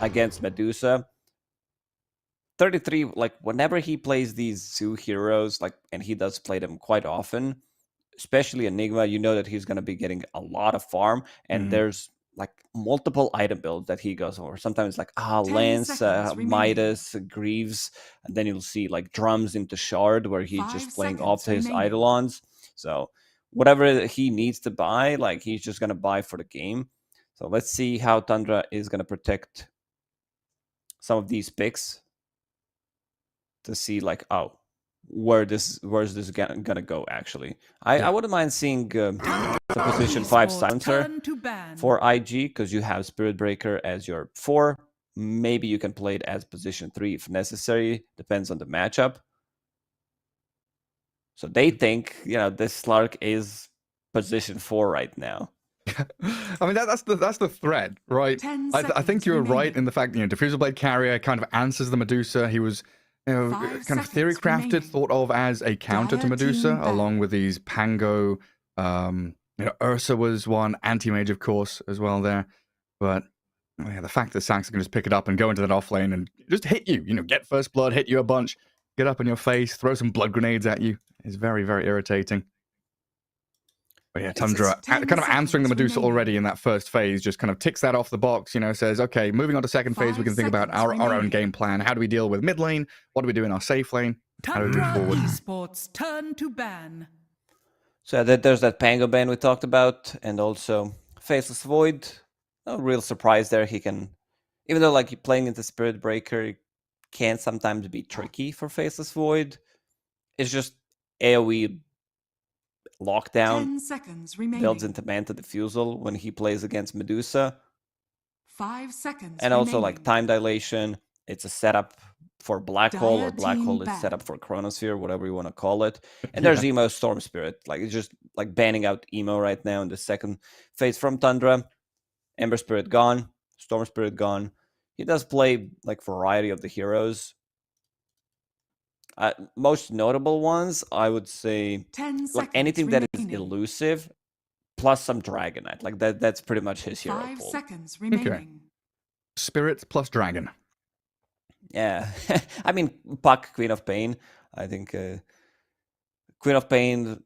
against Medusa. 33, like whenever he plays these zoo heroes, like, and he does play them quite often, especially Enigma, you know that he's going to be getting a lot of farm, and there's like multiple item builds that he goes over. Sometimes like 10 Lance, seconds remaining. Midas, Greaves, and then you'll see like drums into Shard where he's 5 just playing seconds off his remaining. Eidolons. So whatever he needs to buy, like he's just going to buy for the game. So let's see how Tundra is going to protect some of these picks to see like, oh, where's this gonna go actually. I wouldn't mind seeing the position 5 silencer Turn to ban. for IG, because you have Spirit Breaker as your 4. Maybe you can play it as position 3 if necessary, depends on the matchup. So they think, you know, this Slark is position 4 right now. I mean, that's the threat, right? 10 I think seconds you were right remaining. in the fact that, Diffusal Blade carrier kind of answers the Medusa. He was, 5 kind of theory seconds crafted, remaining. thought of as a counter to Dire Medusa, team back. along with these Pango. Ursa was one, Anti-Mage, of course, as well there. But yeah, the fact that Sax can just pick it up and go into that off lane and just hit you, get first blood, hit you a bunch, get up in your face, throw some blood grenades at you is very, very irritating. But yeah, Tundra, 10 kind of answering the seconds Medusa remaining. already in that first phase, just kind of ticks that off the box, says, okay, moving on to second phase, we 5 can think about seconds our own remaining. game plan. How do we deal with mid lane? What do we do in our safe lane? How do we move Tundra forward? Esports. Turn to ban. So there's that Pango ban we talked about, and also Faceless Void. No real surprise there. He can, even though like playing into Spirit Breaker, it can sometimes be tricky for Faceless Void. It's just AoE lockdown 10 seconds remaining. builds into Manta Diffusal when he plays against Medusa. 5 seconds And also like remaining. time dilation. It's a setup for Black Hole, or Dire Black team Hole is back. set up for Chronosphere, whatever you want to call it. And there's Emo Storm Spirit. Like it's just like banning out Emo right now in the second phase from Tundra. Ember Spirit gone, Storm Spirit gone. He does play like variety of the heroes. Most notable ones, I would say, 10 seconds like anything that is remaining. elusive, plus some Dragonite. Like that's pretty much his hero 5 pool. seconds remaining. Spirit plus Dragon. Yeah, I mean, Puck, Queen of Pain. I think Queen of Pain,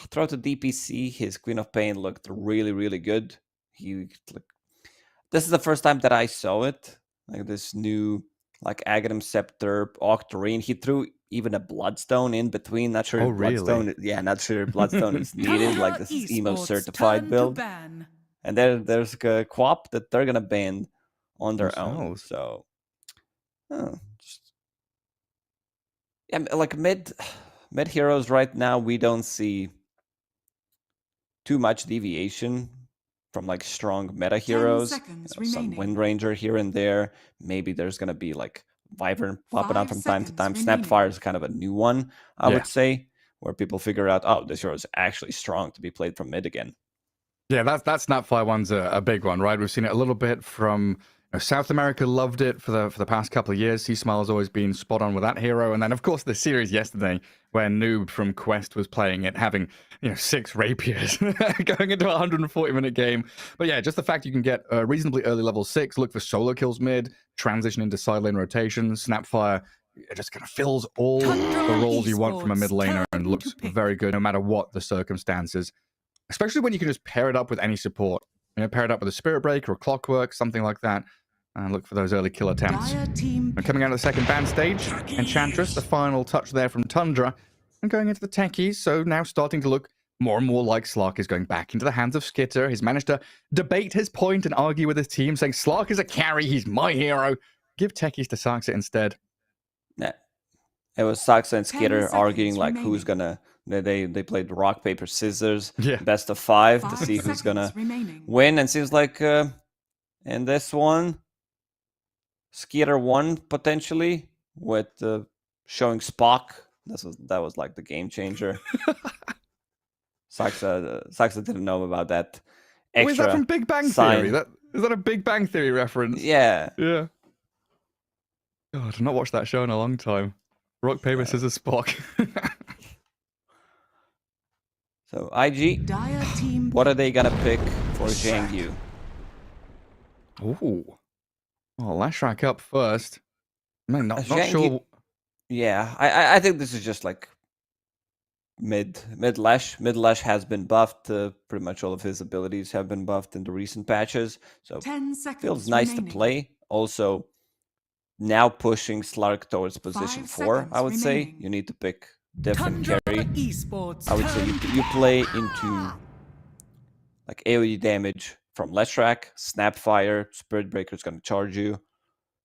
throughout the DPC, his Queen of Pain looked really, really good. This is the first time that I saw it. Like this new, like Aghanim Scepter, Octarine. He threw even a Bloodstone in between. Not sure Oh, if Bloodstone. really? Yeah, not sure if Bloodstone is needed. Like this is emo Esports. certified Turn build. to ban. And there's a Quap that they're gonna ban on their own. Themselves. So, yeah, like mid heroes right now, we don't see too much deviation from like strong meta heroes. seconds Some remaining. Wind Ranger here and there. Maybe there's gonna be like Wyvern popping up 5 from time to seconds time. remaining. Snapfire is kind of a new one, I Yeah. would say, where people figure out, oh, this hero is actually strong to be played from mid again. Yeah, that Snapfire one's a big one, right? We've seen it a little bit from South America loved it for the past couple of years. C-Smile's always been spot on with that hero. And then, of course, the series yesterday where Noob from Quest was playing it, having 6 rapiers going into a 140-minute game. But yeah, just the fact you can get a reasonably early level 6, look for solo kills mid, transition into side lane rotations, Snapfire. It just kind of fills all the roles you want from a mid laner and looks very good no matter what the circumstances. Especially when you can just pair it up with any support. Pair it up with a Spirit Breaker or Clockwork, something like that. And look for those early kill attempts. And coming out of the second ban stage, Enchantress, the final touch there from Tundra. And going into the techies, so now starting to look more and more like Slark is going back into the hands of Skitter. He's managed to debate his point and argue with his team, saying Slark is a carry, he's my hero. Give techies to Saxa instead. Yeah. It was Saxa and Skitter arguing like who's gonna... They played rock, paper, scissors, best of 5 to see who's gonna win. And seems like in this one... Skitter won potentially with showing Spock. That was like the game changer. Saxa didn't know about that. Extra is that from Big Bang Theory? Is that a Big Bang Theory reference? Yeah. Yeah. God, I've not watched that show in a long time. Rock, paper, scissors, Spock. So IG, what are they gonna pick for Zhangyu? Ooh. Oh, Lashrak up first. Man, not sure. Yeah, I think this is just like mid Lash. Mid Lash has been buffed. Pretty much all of his abilities have been buffed in the recent patches. So feels nice to play. Also, now pushing Slark towards position 4, I would say. You need to pick different carry. I would say you play into like AoE damage from Leshrac, Snapfire, Spirit Breaker is going to charge you.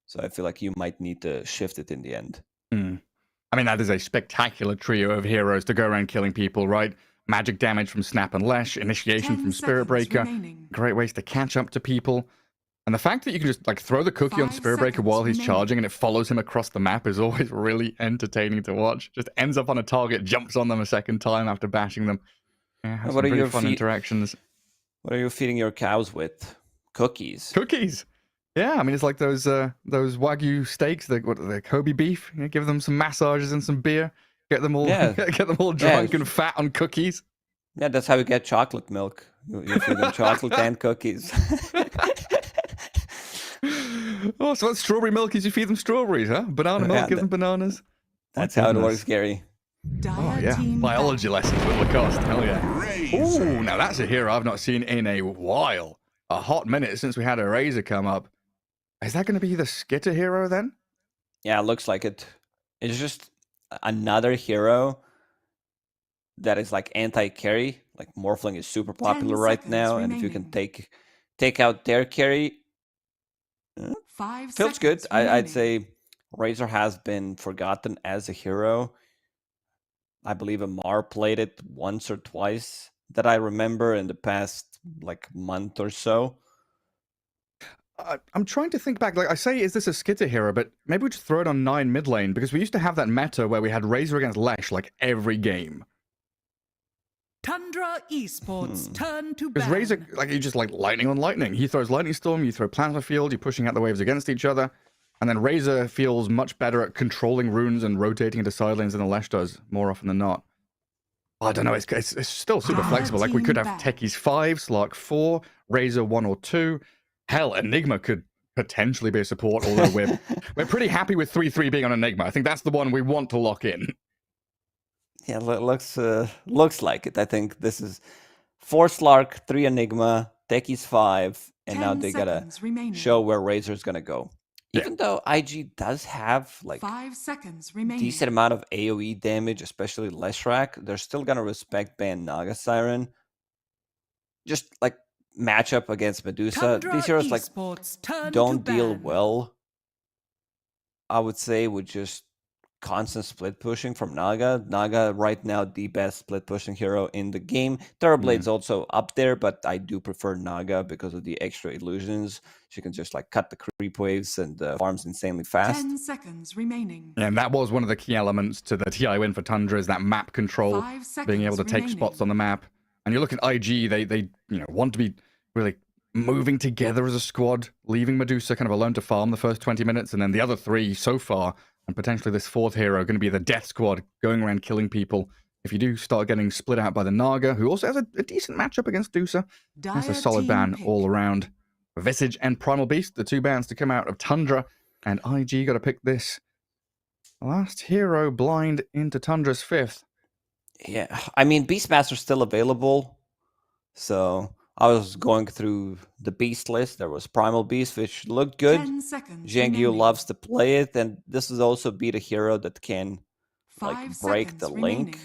So I feel like you might need to shift it in the end. I mean, that is a spectacular trio of heroes to go around killing people, right? Magic damage from Snap and Lesh, initiation from Spirit Breaker. Great ways to catch up to people. And the fact that you can just like throw the cookie on Spirit Breaker while he's charging and it follows him across the map is always really entertaining to watch. Just ends up on a target, jumps on them a second time after bashing them. Yeah, has some pretty fun interactions. What are you feeding your cows with? Cookies. Cookies. Yeah, I mean it's like those Wagyu steaks, the Kobe beef. Give them some massages and some beer. Get them all drunk and fat on cookies. Yeah, that's how you get chocolate milk. You feed them chocolate and cookies. Oh, so that's strawberry milk is you feed them strawberries, huh? Banana milk, give them bananas. That's how it works, Gary. Oh, yeah. Biology lessons with Lacoste. Hell yeah. Ooh, now that's a hero I've not seen in a while. A hot minute since we had a Razor come up. Is that going to be the Skitter hero then? Yeah, it looks like it. It's just another hero that is like anti-carry. Like Morphling is super popular right now. And if you can take out their carry, feels good. I'd say Razor has been forgotten as a hero. I believe Amar played it once or twice that I remember in the past like month or so. I'm trying to think back. Like I say, is this a Skitter hero? But maybe we just throw it on 9 mid lane because we used to have that meta where we had Razor against Lesh like every game. Tundra Esports turn to because Razor, like you just like lightning on lightning. He throws Lightning Storm, you throw Plasma Field, you're pushing out the waves against each other. And then Razor feels much better at controlling runes and rotating into side lanes than the Lesh does, more often than not. I don't know, it's still super flexible. Like we could have Techies 5, Slark 4, Razor 1 or 2. Hell, Enigma could potentially be a support, although we're pretty happy with 3-3 being on Enigma. I think that's the one we want to lock in. Yeah, looks like it. I think this is 4 Slark, 3 Enigma, Techies 5, and now they gotta show where Razor's gonna go. Even though IG does have like 5 seconds remaining, decent amount of AoE damage, especially Leshrac, they're still gonna respect ban Naga Siren. Just like matchup against Medusa, these heroes like don't deal well, I would say, with just constant split pushing from Naga. Naga right now the best split pushing hero in the game. Terrorblade's also up there, but I do prefer Naga because of the extra illusions. She can just like cut the creep waves and farms insanely fast. 10 seconds remaining. And that was one of the key elements to the TI win for Tundra, is that map control, being able to take spots on the map. And you look at IG, they want to be really moving together as a squad, leaving Medusa kind of alone to farm the first 20 minutes, and then the other 3 so far, and potentially this 4th hero, going to be the Death Squad, going around killing people. If you do start getting split out by the Naga, who also has a decent matchup against Dusa, that's a solid ban all around. Visage and Primal Beast, the 2 bans to come out of Tundra, and IG got to pick this last hero blind into Tundra's 5th. Yeah, I mean, Beastmaster's still available, so I was going through the Beast list. There was Primal Beast, which looked good. Zhengyu loves to play it, and this would also be the hero that can like break the link.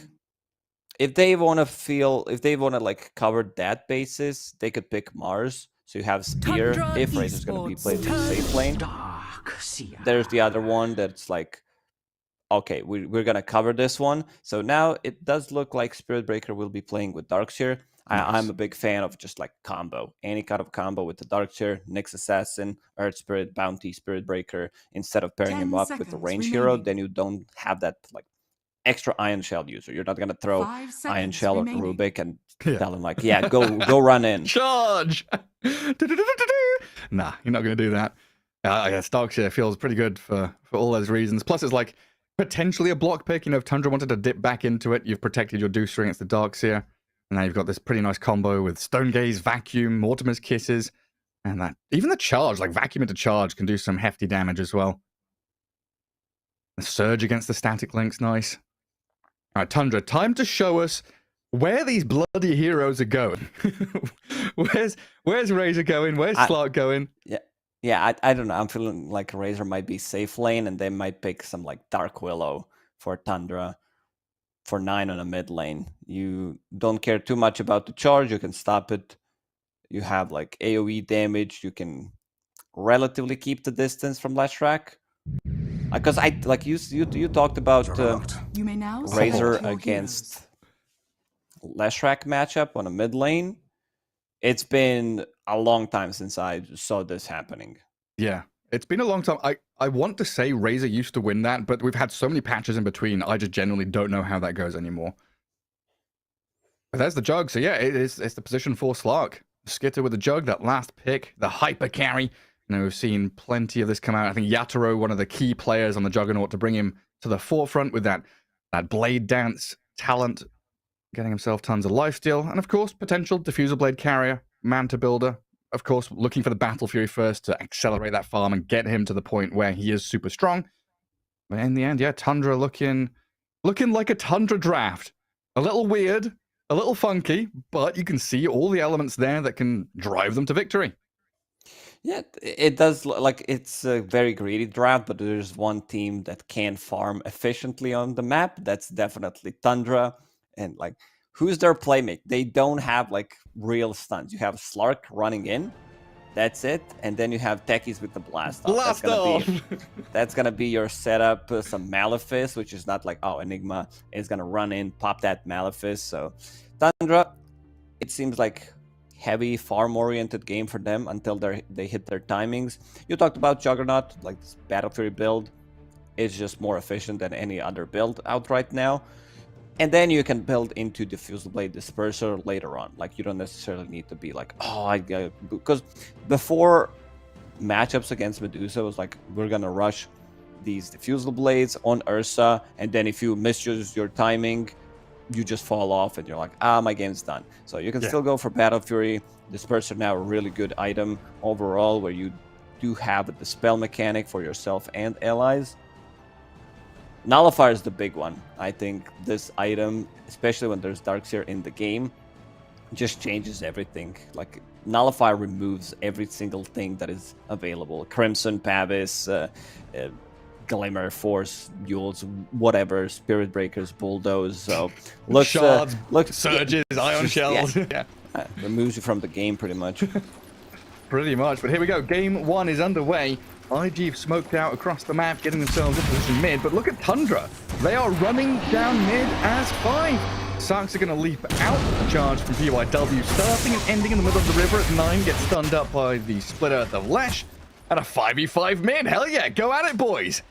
If they want to like cover that basis, they could pick Mars. So you have Spear if Razor's going to be played in safe lane. There's the other one that's like, okay, we're going to cover this one. So now it does look like Spirit Breaker will be playing with Darkseer. I'm a big fan of just like combo. Any kind of combo with the Darkseer, Nyx Assassin, Earth Spirit, Bounty, Spirit Breaker. Instead of pairing him up with the range hero, then you don't have that like extra Iron Shell user. You're not going to throw Iron Shell or Rubik and tell him like, yeah, go run in. Charge! Nah, you're not going to do that. I guess Darkseer feels pretty good for all those reasons. Plus, it's like potentially a block pick. You know, if Tundra wanted to dip back into it, you've protected your Deucer against the Darkseer. And now you've got this pretty nice combo with Stone Gaze, Vacuum, Mortimer's Kisses, and that even the charge, like Vacuum into charge, can do some hefty damage as well. The Surge against the static link's nice. All right, Tundra, time to show us where these bloody heroes are going. Where's Razor going? Where's Slark going? Yeah, I don't know. I'm feeling like Razor might be safe lane, and they might pick some like Dark Willow for Tundra for 9 on a mid lane. You don't care too much about the charge. You can stop it. You have like AoE damage. You can relatively keep the distance from Leshrac. Because I like you talked about Razor against Leshrac matchup on a mid lane. It's been a long time since I saw this happening. Yeah, it's been a long time. I want to say Razor used to win that, but we've had so many patches in between. I just genuinely don't know how that goes anymore. But there's the Jug. So yeah, it's the position for Slark. Skitter with the Jug, that last pick, the hyper carry. You know, we've seen plenty of this come out. I think Yatoro, one of the key players on the Juggernaut to bring him to the forefront with that Blade Dance talent, getting himself tons of lifesteal. And of course, potential Diffuser Blade carrier, Manta Builder. Of course, looking for the Battle Fury first to accelerate that farm and get him to the point where he is super strong. But in the end, yeah, Tundra looking like a Tundra draft. A little weird, a little funky, but you can see all the elements there that can drive them to victory. Yeah, it does look like it's a very greedy draft, but there's one team that can farm efficiently on the map. That's definitely Tundra. And like, who's their playmate? They don't have like real stuns. You have Slark running in. That's it. And then you have Techies with the Blast Off. That's gonna be your setup. Some Malefice, which is not like, oh, Enigma is gonna run in, pop that Malefice. So Tundra, it seems like heavy farm-oriented game for them until they hit their timings. You talked about Juggernaut, like this Battle Fury build is just more efficient than any other build out right now. And then you can build into Diffuser Blade Disperser later on. Like, you don't necessarily need to be like, oh, because before matchups against Medusa, it was like, we're gonna rush these Diffuser Blades on Ursa, and then if you misuse your timing, you just fall off and you're like, my game's done. So you can still go for Battle Fury. Disperser now a really good item overall, where you do have a dispel mechanic for yourself and allies. Nullifier is the big one. I think this item, especially when there's Darkseer in the game, just changes everything. Like, Nullifier removes every single thing that is available. Crimson, Pavis, Glimmer, Force, Duels, whatever, Spirit Breakers, Bulldoze. So looks Shards, Surges, Ion Shells. Removes you from the game pretty much. Pretty much. But here we go. Game 1 is underway. IG smoked out across the map, getting themselves in position mid. But look at Tundra. They are running down mid as 5. Sarks are going to leap out the charge from PYW, starting and ending in the middle of the river at 9, gets stunned up by the Split Earth of Lesh. And a 5v5 mid. Hell yeah, go at it, boys.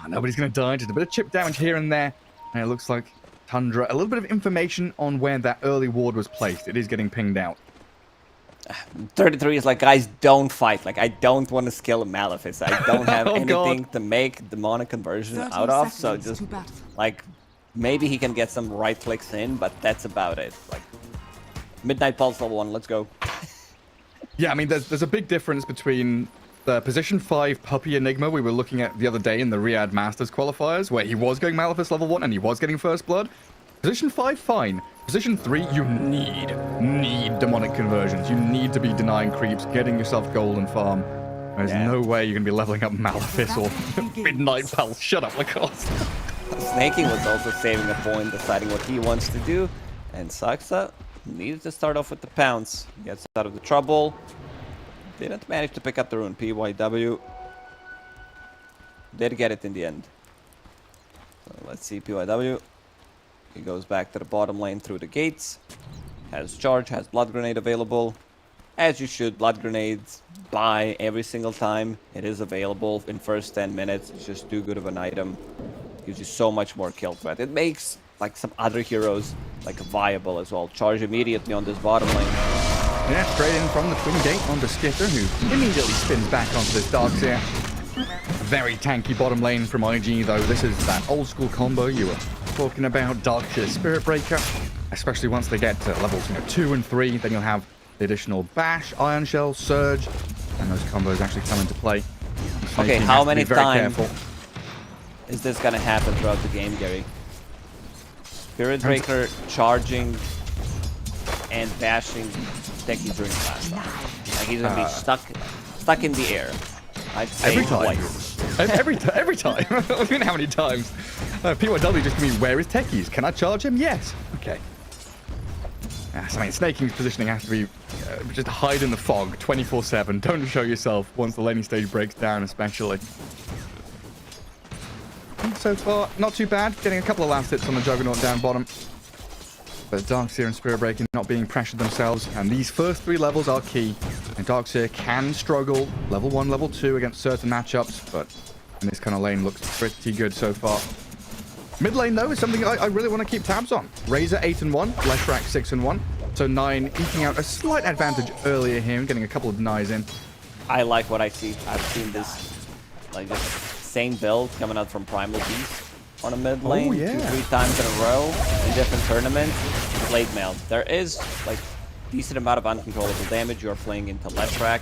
Nobody's going to die. Just a bit of chip damage here and there. And it looks like Tundra, a little bit of information on where that early ward was placed. It is getting pinged out. 33 is like, guys, don't fight. Like, I don't want to skill Malefice. I don't have anything to make demonic conversion out of. So just like, maybe he can get some right clicks in, but that's about it. Like, Midnight Pulse level 1, let's go. Yeah, I mean, there's a big difference between the position 5 Puppy Enigma we were looking at the other day in the Riyadh Masters qualifiers, where he was going Malefice level 1 and he was getting First Blood. Position 5, fine. Position 3, you need demonic conversions. You need to be denying creeps, getting yourself golden farm. There's no way you're going to be leveling up Malefice or Midnight Pulse. Shut up, Lacoste. Snaking was also saving a point, deciding what he wants to do. And Saksa needed to start off with the pounce. Gets out of the trouble. Didn't manage to pick up the rune. PYW did get it in the end. So let's see PYW. He goes back to the bottom lane through the gates. Has charge, has blood grenade available. As you should, blood grenades buy every single time. It is available in first 10 minutes. It's just too good of an item. Gives you so much more kill threat. It makes like some other heroes like viable as well. Charge immediately on this bottom lane. Yeah, straight in from the twin gate onto Skitter, who immediately spins back onto this Darkseer. Very tanky bottom lane from IG, though. This is that old school combo you were talking about, Darkseer Spirit Breaker. Especially once they get to levels 2 and 3, then you'll have the additional Bash, Iron Shell, Surge, and those combos actually come into play. Okay, how many times is this gonna happen throughout the game, Gary? Spirit Breaker charging and bashing Techie during class time. Like he's gonna be stuck in the air. I'd say every time. Twice. every time. I mean, how many times? PYW just give me, where is Techies? Can I charge him? Yes. Okay. Yes, I mean, Snaking's positioning has to be just hide in the fog 24/7. Don't show yourself once the laning stage breaks down, especially. So far, not too bad. Getting a couple of last hits on the Juggernaut down bottom. But Darkseer and Spirit Breaker not being pressured themselves. And these first 3 levels are key. And Darkseer can struggle level 1, level 2 against certain matchups. But in this kind of lane looks pretty good so far. Mid lane, though, is something I really want to keep tabs on. Razor 8 and 1, Leshrac 6 and 1. So 9 eking out a slight advantage earlier here, getting a couple of denies in. I like what I see. I've seen this, like this same build coming out from Primal Beast on a mid lane 2-3 times in a row in different tournaments. Blade Mail. There is like decent amount of uncontrollable damage. You are playing into Leshrac,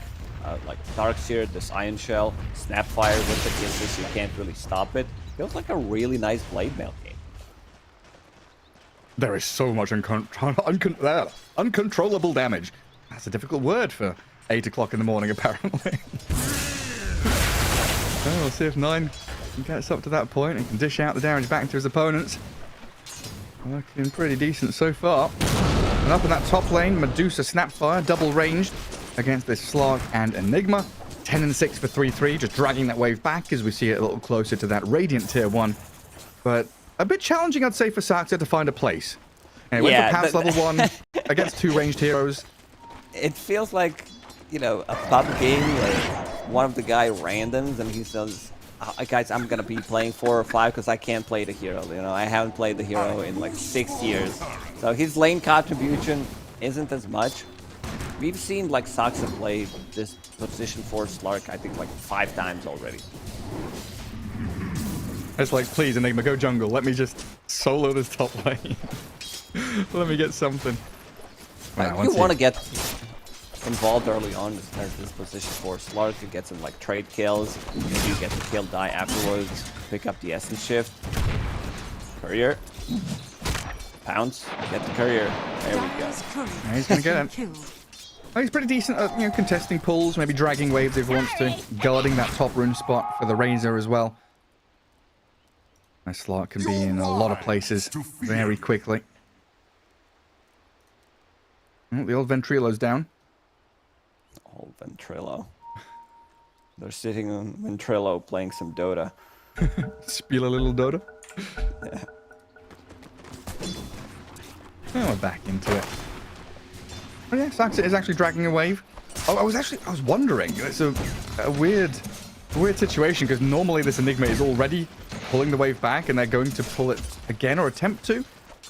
like Darkseer, this Iron Shell, Snapfire with the kisses. You can't really stop it. Feels like a really nice Blade Mail game. There is so much uncontrollable damage. That's a difficult word for 8 o'clock in the morning, apparently. Well, we'll see if 9 gets up to that point and can dish out the damage back to his opponents. Working pretty decent so far. And up in that top lane, Medusa Snapfire, double ranged against this Slark and Enigma. 10 and 6 for 3-3, just dragging that wave back as we see it a little closer to that Radiant Tier 1. But a bit challenging, I'd say, for Saksa to find a place. And he went for Pass level 1 against 2 ranged heroes. It feels like, you know, a pub game, like one of the guy randoms and he says, guys, I'm gonna be playing 4 or 5 because I can't play the hero. You know, I haven't played the hero in like 6 years. So his lane contribution isn't as much. We've seen like Saksa play this position 4 Slark, I think like 5 times already. It's like, please, Enigma, go jungle. Let me just solo this top lane. Let me get something. If you want to get involved early on as this position 4 Slark, you get some like trade kills. Maybe you get the kill die afterwards. Pick up the essence shift. Courier. Pounce. Get the courier. There we go. Yeah, he's gonna get him. Oh, he's pretty decent at, you know, contesting pulls, maybe dragging waves if he wants to, guarding that top rune spot for the Razor as well. That Slark can be in a lot of places very quickly. Oh, the old Ventrilo's down. Old Ventrilo. They're sitting on Ventrilo playing some Dota. Spiel a little Dota. Yeah. Oh, we're back into it. Oh yeah, Saksa is actually dragging a wave. Oh, I was wondering. It's a weird situation because normally this Enigma is already pulling the wave back and they're going to pull it again or attempt to.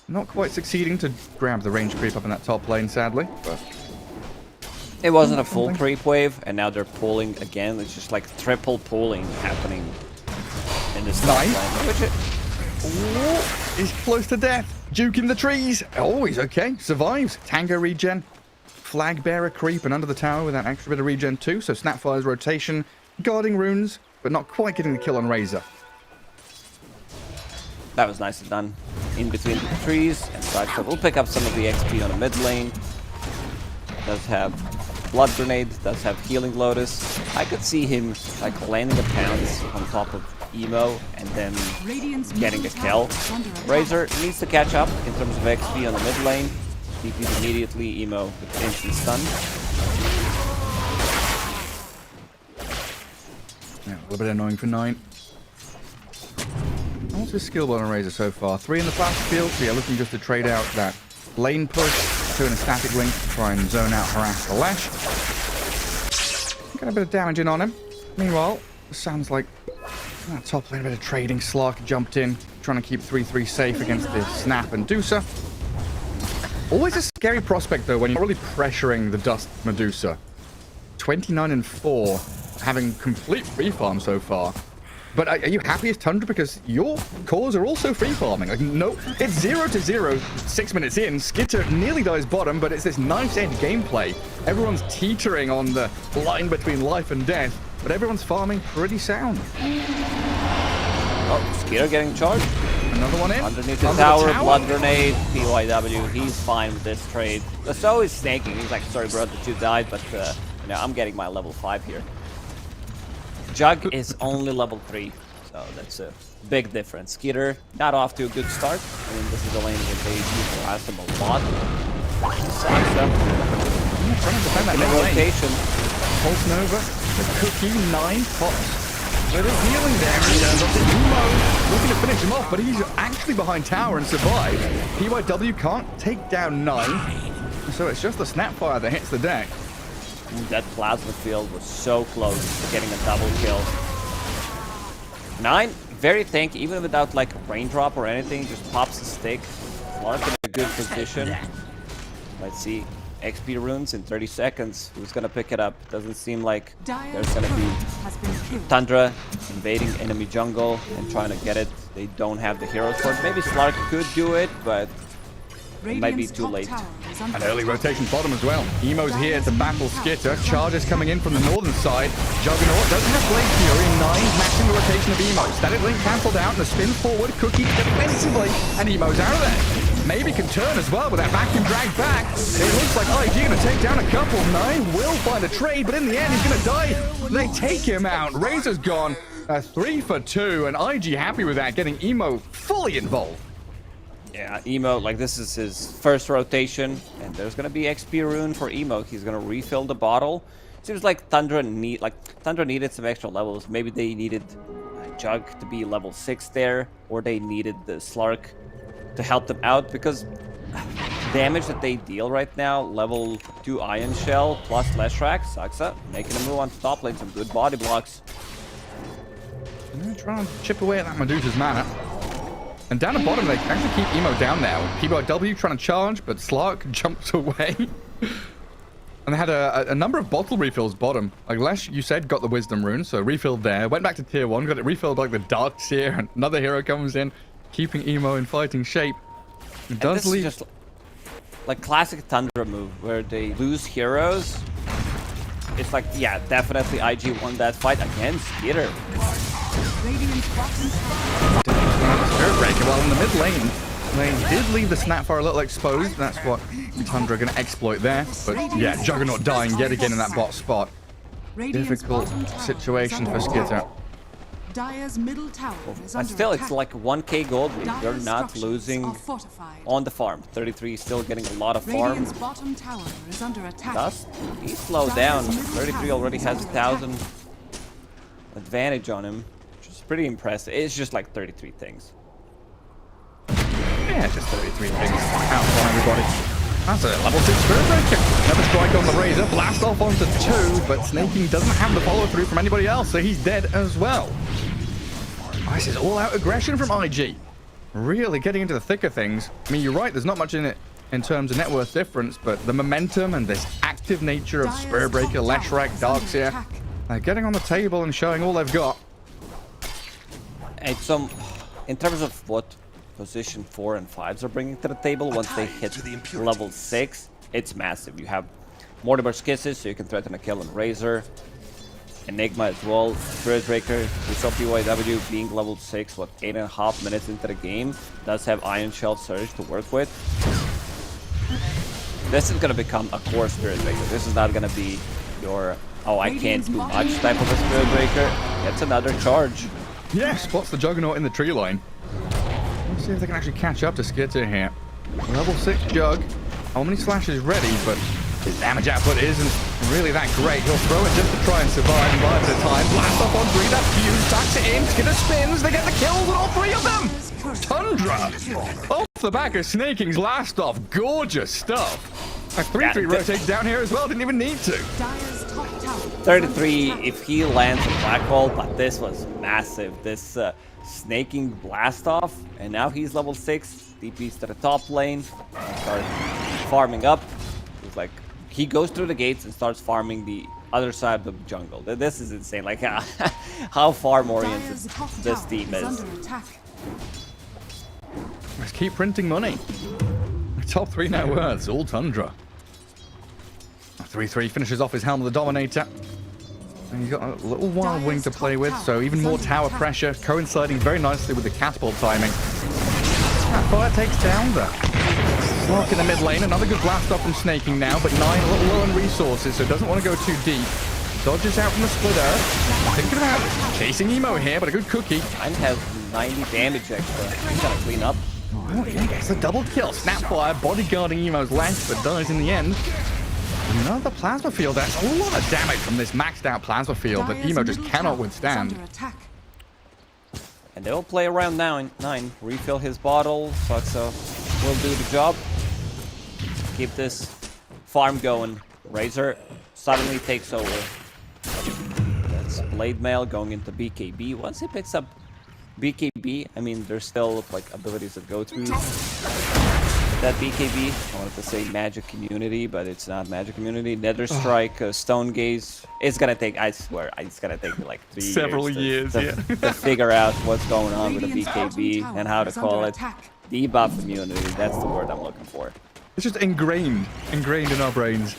Not quite succeeding to grab the range creep up in that top lane, sadly. But It wasn't a full creep wave, and now they're pulling again. It's just like triple pulling happening in this top lane. Ooh, he's close to death. Duke in the trees. Oh, he's okay. Survives. Tango regen. Flag bearer creep and under the tower with that extra bit of regen too. So Snapfire's rotation. Guarding runes, but not quite getting the kill on Razor. That was nicely done. In between the trees. And Saxa will pick up some of the XP on the mid lane. Does have Blood Grenade. Does have Healing Lotus. I could see him like landing a pounce on top of Emo and then getting a kill. Razor needs to catch up in terms of XP on the mid lane. TP's immediately, Emo with instant stun. Yeah, a little bit annoying for 9. What's his skill bar on Razor so far? 3 in the flash field, so yeah, looking just to trade out that lane push, 2 in a static link to try and zone out, harass the Lash. Got a bit of damage in on him. Meanwhile, it sounds like that top lane, a bit of trading. Slark jumped in, trying to keep 3-3 safe against the Snap and Medusa. Always a scary prospect, though, when you're really pressuring the Dust Medusa. 29 and 4, having complete free farm so far. But are you happy as Tundra? Because your cores are also free farming. Like, no, it's 0-0, 6 minutes in. Skitter nearly dies bottom, but it's this nice edge gameplay. Everyone's teetering on the line between life and death, but everyone's farming pretty sound. Oh, Skitter getting charged. Another one in. Underneath the tower, Blood Grenade, PYW. He's fine with this trade. So is snaking. He's like, sorry, bro, that you died, but you know, I'm getting my level 5 here. Jug is only level 3, so that's a big difference. Skitter not off to a good start. I mean, this is a lane with AG who has him a lot. Saxa. Trying to defend that middle rotation. Pulse Nova, the cookie, 9 pops. Little healing there. He turns up to Emo, looking to finish him off, but he's actually behind tower and survives. PYW can't take down 9, so it's just the Snapfire that hits the deck. That plasma field was so close to getting a double kill. 9, very tanky, even without like raindrop or anything, just pops the stick. Clark in a good position. Let's see. XP runes in 30 seconds. Who's gonna pick it up? Doesn't seem like there's gonna be Tundra invading enemy jungle and trying to get it. They don't have the heroes for it. Maybe Slark could do it, but it might be too late. An early rotation bottom as well. Emo's here to battle Skitter. Charges coming in from the northern side. Juggernaut doesn't have Blade Fury. 9 matching the rotation of Emo. Static link cancelled out and the spin forward. Cookie defensively. And Emo's out of there. Maybe can turn as well with that vacuum drag back. It looks like IG going to take down a couple. 9 will find a trade, but in the end he's going to die. They take him out. Razor's gone. 3 for 2. And IG happy with that, getting Emo fully involved. Yeah, Emo, like this is his first rotation, and there's gonna be XP rune for Emo. He's gonna refill the bottle. Seems like Tundra needed some extra levels. Maybe they needed Jug to be level 6 there, or they needed the Slark to help them out, because damage that they deal right now, level 2 Iron Shell plus Leshrac, Saxa making a move on top lane, some good body blocks. And they're trying to chip away at that Medusa's mana. And down the bottom, they actually keep Emo down now. PYW trying to charge, but Slark jumps away. And they had a number of bottle refills bottom. Like Lesh, you said, got the Wisdom rune, so refilled there. Went back to tier 1, got it refilled like the Dark Seer, and another hero comes in, keeping Emo in fighting shape. It does leave... just like classic Tundra move, where they lose heroes. It's like, yeah, definitely IG won that fight against Skitter. Spirit Breaker, while in the mid lane, they did leave the Snapfire a little exposed. That's what Tundra are going to exploit there. But yeah, Juggernaut dying yet again in that bot spot. Difficult situation for Skitter. But still, it's like 1k gold lead. They're not losing on the farm. 33 still getting a lot of farm. Dust, he's slowed down. 33 already has 1,000 advantage on him, which is pretty impressive. It's just like 33 things. Yeah, just 33 things out on everybody. That's a level 2 Spirit Breaker. Another strike on the Razor. Blast off onto 2, but Snaking doesn't have the follow through from anybody else, so he's dead as well. This is all out aggression from IG. Really getting into the thick of things. I mean, you're right, there's not much in it in terms of net worth difference, but the momentum and this active nature of Spiritbreaker, Leshrac, Darkseer, getting on the table and showing all they've got. It's in terms of what position 4 and 5s are bringing to the table once they hit level 6, it's massive. You have Mortimer's Kisses, so you can threaten a kill on Razor. Enigma as well. Spiritbreaker, Bishop BYW being level 6, 8.5 minutes into the game, does have Iron Shell Surge to work with. This is going to become a core Spiritbreaker. This is not going to be your, oh, I can't do much type of a Spiritbreaker. It's another charge. Yeah, spots the Juggernaut in the tree line. Let's see if they can actually catch up to Skitter here. Level 6 Jug. Omni Slash is ready, but his damage output isn't really that great. He'll throw it just to try and survive, and buy a bit of time. Blast off on 3, that fuse, tucks it in, Skitter spins, they get the kills on all 3 of them! Tundra! Off the back of Snaking's blast off, gorgeous stuff. A 3-3 rotate down here as well, didn't even need to. 33 if he lands a Black Hole, but this was massive. This Snaking blast off, and now he's level 6. DP's to the top lane, start farming up. It's like he goes through the gates and starts farming the other side of the jungle. This is insane. Like how farm oriented this team is. Let's keep printing money. Top 3 net worths, all Tundra. 3-3 finishes off his Helm of the Dominator. And he's got a little Wild Wing to play with, so even more tower pressure, coinciding very nicely with the catapult timing. That fire takes down the Slark in the mid lane. Another good blast off from Snaking now, but 9 a little low on resources, so doesn't want to go too deep. Dodges out from the split earth. Thinking about chasing Emo here, but a good cookie. Mine has 90 damage extra. He's got to clean up. Oh, yeah, gets a double kill. Snapfire bodyguarding Emo's length, but dies in the end. Another plasma field. That's a lot of damage from this maxed out plasma field that Emo just cannot withstand. And they'll play around 9. Refill his bottle. Foxa will do the job. Keep this farm going. Razor suddenly takes over. That's Blade Mail going into BKB. Once he picks up BKB, I mean, there's still like abilities that go through that BKB. I wanted to say Magic Community, but it's not Magic Community. Nether Strike, Stone Gaze. It's gonna take, I swear, it's gonna take me like 3 years. Several years, to figure out what's going on with the BKB and how to call it. Debuff immunity, that's the word I'm looking for. It's just ingrained in our brains.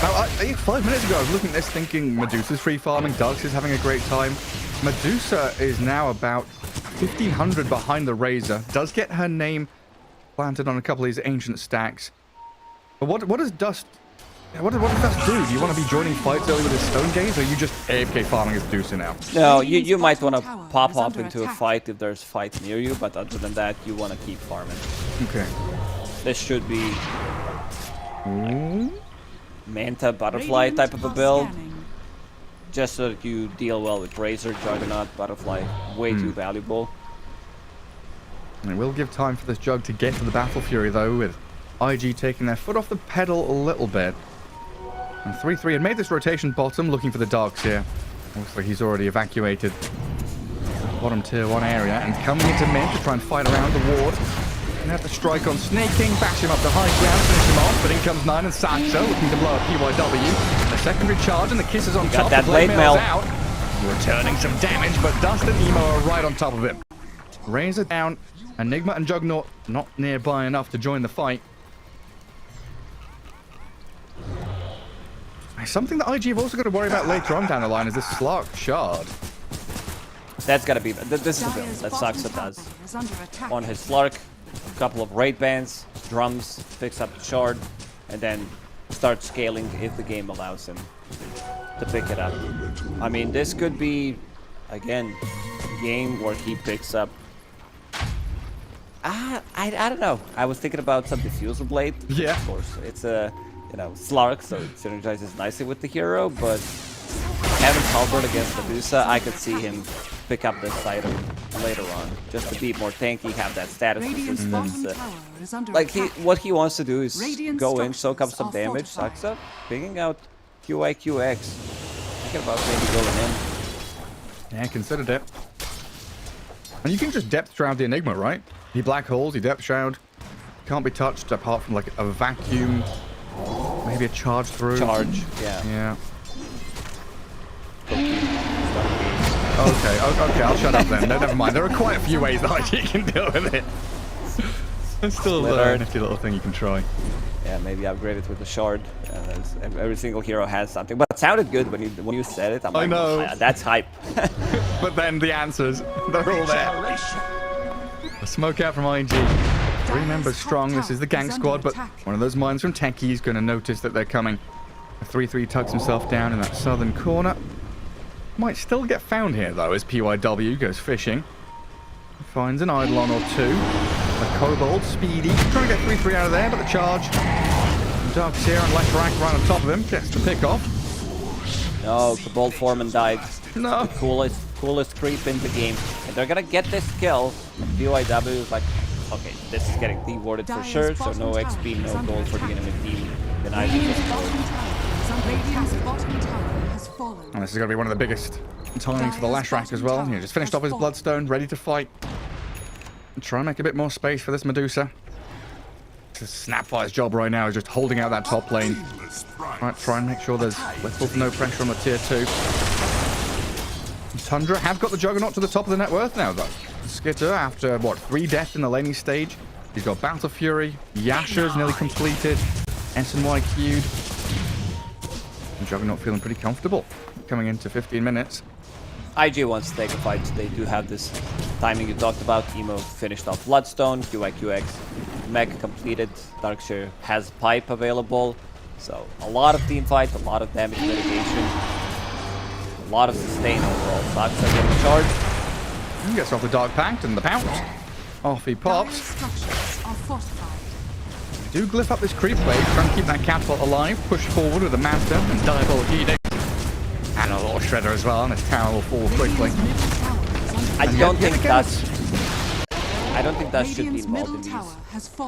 Now, 5 minutes ago, I was looking at this thinking Medusa's free farming, Darkseer's having a great time. Medusa is now about 1,500 behind the Razor. Does get her name planted on a couple of these ancient stacks. But what does Dust... What does Dust do? Do you want to be joining fights early with his Stone Gaze, or are you just AFK farming as Medusa now? No, you might want to pop up into a fight if there's fights near you, but other than that, you want to keep farming. Okay. This should be like Manta Butterfly type of a build. Just so that you deal well with Razor, Juggernaut, Butterfly. Way too valuable. And it will give time for this Jug to get to the Battle Fury, though, with IG taking their foot off the pedal a little bit. And 3-3 had made this rotation bottom, looking for the Darkseer. Looks like he's already evacuated bottom tier 1 area and coming into mid to try and fight around the ward. And have the strike on Snaking, bash him up to high ground, finish him off, but in comes 9 and Saxo, looking to blow up PYW. A secondary charge and the kisses on top. Got that Blade Mail out. Returning some damage, but Dust and Emo are right on top of him. Razor down. Enigma and Juggernaut not nearby enough to join the fight. Something that IG have also got to worry about later on down the line is this Slark Shard. That's gotta be... This is the build that Saxa does. On his Slark, a couple of raid bands, drums, picks up the Shard, and then starts scaling if the game allows him to pick it up. I mean, this could be, again, a game where he picks up... I don't know. I was thinking about some Diffusal Blade. Yeah. Of course, it's a, Slark, so it synergizes nicely with the hero, but having Halberd against Medusa, I could see him pick up this item later on, just to be more tanky, have that status resistance. What he wants to do is go in, soak up some damage, sucks up, picking out QIQX. Thinking about maybe going in. Yeah, considered it. And you can just Depth Shroud the Enigma, right? He Black Holes, he Depth Shroud. can't be touched apart from like a vacuum, maybe a charge through. Charge, yeah. Yeah. Okay, I'll shut up then. No, never mind. There are quite a few ways that IG can deal with it. It's still a nifty little thing you can try. Yeah, maybe upgrade it with the shard. Every single hero has something, but it sounded good when you said it. I'm like, I know. Oh, that's hype. But then the answers, they're all there. A smoke out from IG. 3 members strong. This is the gang squad, but one of those mines from Techie is going to notice that they're coming. A 3-3 tucks himself down in that southern corner. Might still get found here, though, as PYW goes fishing. Finds an Eidolon or 2. A Kobold, Speedy. Trying to get 3-3 out of there, but the charge. Dark's here on left rank right on top of him. Gets the pick off. No, Kobold Foreman died. No. The coolest creep in the game. And they're gonna get this kill. And PYW is like, okay, this is getting dewarded for sure, so no XP, no gold for the enemy team. Then I And this is going to be one of the biggest timings for the Lash Rack as well. Just finished off his Bloodstone, ready to fight. And try and make a bit more space for this Medusa. Snapfire's job right now is just holding out that top lane. Right, try and make sure there's little to no pressure on the tier 2. Tundra have got the Juggernaut to the top of the net worth now, though. Skitter, after, what, 3 deaths in the laning stage. He's got Battle Fury, Yasha's nearly completed, SNY queued. And Juggernaut feeling pretty comfortable coming into 15 minutes. IG wants to take a fight. They do have this timing you talked about. Emo finished off Bloodstone, QIQX, Mech completed, Darkshire has Pipe available. So a lot of team fight, a lot of damage mitigation, a lot of sustain overall. Sox are getting charged. He gets off the Dark Pact and the Pounce. Off he pops. Do glyph up this creep wave, try and keep that catapult alive, push forward with the Master and Diabolic Edict. And a little Shredder as well, and this tower will fall quickly. I don't think that should be involved in these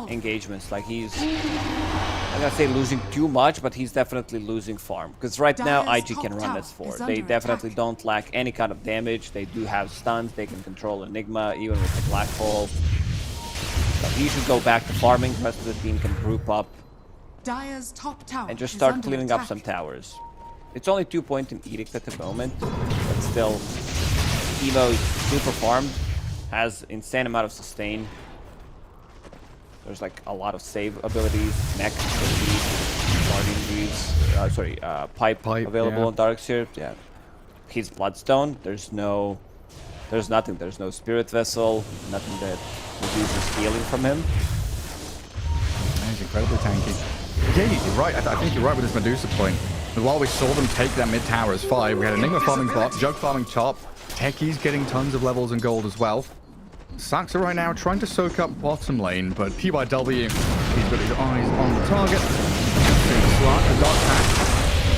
engagements. Like he's, I'm gonna say losing too much, but he's definitely losing farm. Because right now IG can run S4. They definitely don't lack any kind of damage. They do have stuns. They can control Enigma, even with the Black Hole. So he should go back to farming. The rest of the team can group up and just start cleaning up some towers. It's only 2 points in Edict at the moment, but still, Evo is super farmed, has insane amount of sustain. There's like a lot of save abilities, Mech abilities, Guardian Greaves, Pipe available on Darkseer. Yeah, he's Bloodstone. There's nothing. There's no Spirit Vessel, nothing that reduces healing from him. He's incredibly tanky. Yeah, you're right. I think you're right with this Medusa point. And while we saw them take that mid tower as 5, we had Enigma farming bot, Jug farming top, Techie's getting tons of levels and gold as well. Saxa right now trying to soak up bottom lane, but PYW, he's got his eyes on the target. Slot, the Dark Pack,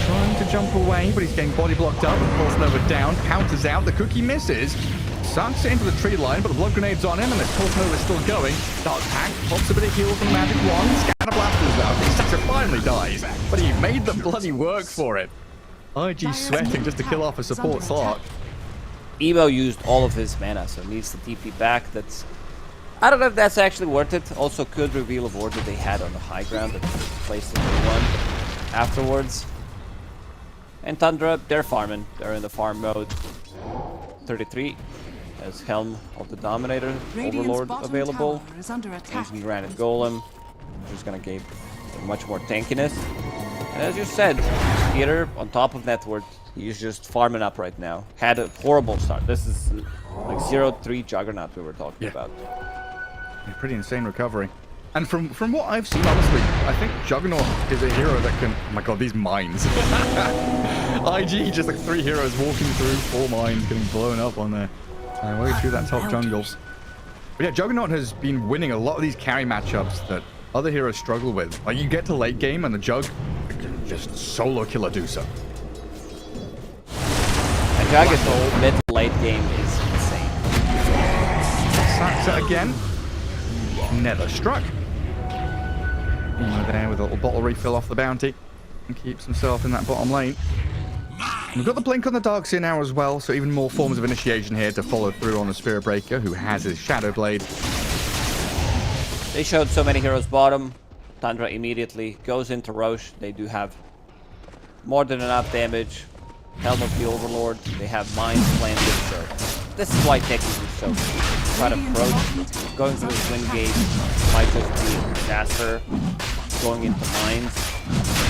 trying to jump away, but he's getting body blocked up and Pulse Nova down, counters out, the cookie misses. Saxa into the tree line, but the blood grenade's on him, and this Pulse Nova is still going. Dark Pack pops a bit of heal from the Magic Wand, Scatter Blasters out. Saxa finally dies, but he made them bloody work for it. IG sweating just to kill off a support Slark. Evo used all of his mana, so needs to TP back. I don't know if that's actually worth it. Also could reveal a ward that they had on the high ground that placed in the one afterwards. And Tundra, they're farming. They're in the farm mode. 33 as Helm of the Dominator, Overlord available. Ancient Granite Golem, which is going to give much more tankiness. And as you said, Peter on top of net worth, he's just farming up right now. Had a horrible start. This is like 0-3 Juggernaut we were talking about. Yeah, pretty insane recovery. And from what I've seen, honestly, I think Juggernaut is a hero that can... Oh my god, these mines. IG, just like 3 heroes walking through 4 mines, getting blown up on their way through that top jungle. But yeah, Juggernaut has been winning a lot of these carry matchups that other heroes struggle with. Like, you get to late game and the Jug just solo kill Adusa. And Jug's whole mid-late game is insane. Saxa again. Never struck. There with a little bottle refill off the bounty. And keeps himself in that bottom lane. We've got the blink on the Darkseer now as well, so even more forms of initiation here to follow through on the Spirit Breaker, who has his Shadow Blade. They showed so many heroes bottom. Tundra immediately goes into Roche. They do have more than enough damage. Helm of the Overlord. They have mines planted, so this is why Tech is so try to approach. Going through the twin gate might just be a disaster. Going into mines.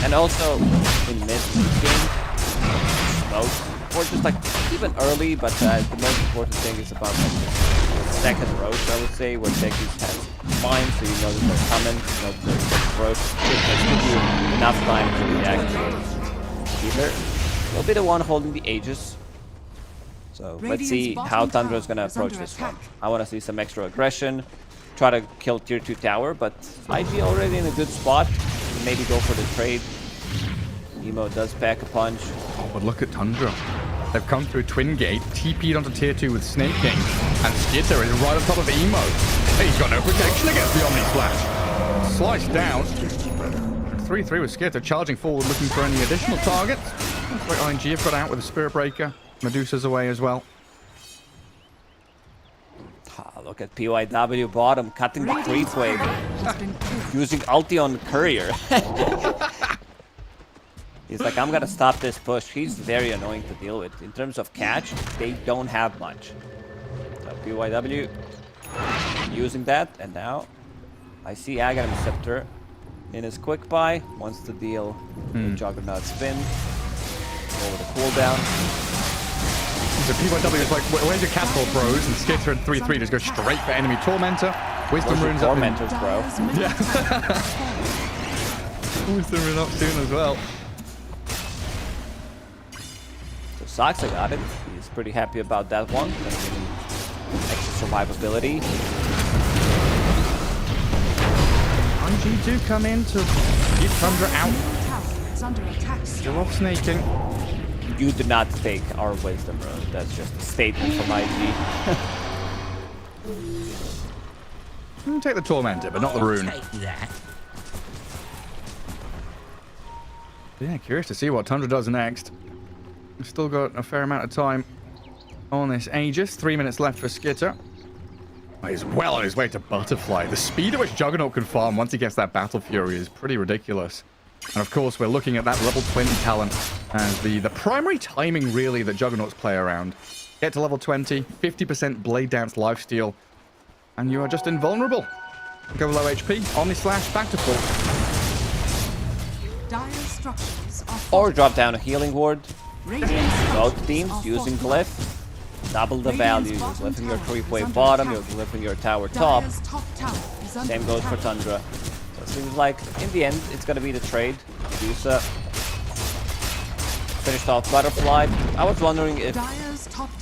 And also in mid game, smoke. Or just like even early, but the most important thing is about like the second Roche, I would say, where Techies has mines, so you know that they're coming, you know that there's Roche. It just gives you enough time to react. Either will be the one holding the Aegis. So let's see how Tundra is going to approach this one. I want to see some extra aggression, try to kill tier 2 tower, but IG already in a good spot. Maybe go for the trade. Nemo does pack a punch. Oh, but look at Tundra. They've come through Twin Gate, TP'd onto tier 2 with Snake King, and Skitter is right on top of Emo. He's got no protection against the Omni Splash. Sliced down. 3-3 with Skitter, charging forward, looking for any additional targets. Looks like ING have got out with a Spirit Breaker. Medusa's away as well. Look at PYW bottom, cutting the creep wave. Using ulti on Courier. He's like, I'm gonna stop this push. He's very annoying to deal with. In terms of catch, they don't have much. So PYW using that, and now I see Aghanim Scepter in his quick buy. Wants to deal with Juggernaut spin. Over the cooldown. So PYW is like, where's your catapult, bros? And Skitter and 3-3 just go straight for enemy Tormentor. Wisdom runes up. Tormentors, bro. Yeah. Wisdom rune up soon as well. So Saxa got it. He's pretty happy about that one. Extra survivability. ING do come in to keep Tundra out. Still off snaking. You did not take our wisdom rune. That's just a statement from IG. You can take the Tormentor, but not the rune. Yeah, curious to see what Tundra does next. We've still got a fair amount of time on this Aegis. 3 minutes left for Skitter. Oh, he's well on his way to Butterfly. The speed at which Juggernaut can farm once he gets that Battle Fury is pretty ridiculous. And of course, we're looking at that level 20 talent as the primary timing, really, that Juggernauts play around. Get to level 20, 50% Blade Dance lifesteal, and you are just invulnerable. Go low HP, Omni Slash, back to full. Or drop down a healing ward. Both teams using Glyph. Double the value. You're glyphing your creep wave bottom, you're glyphing your tower top. Same goes for Tundra. So it seems like, in the end, it's gonna be the trade. Medusa finished off Butterfly. I was wondering if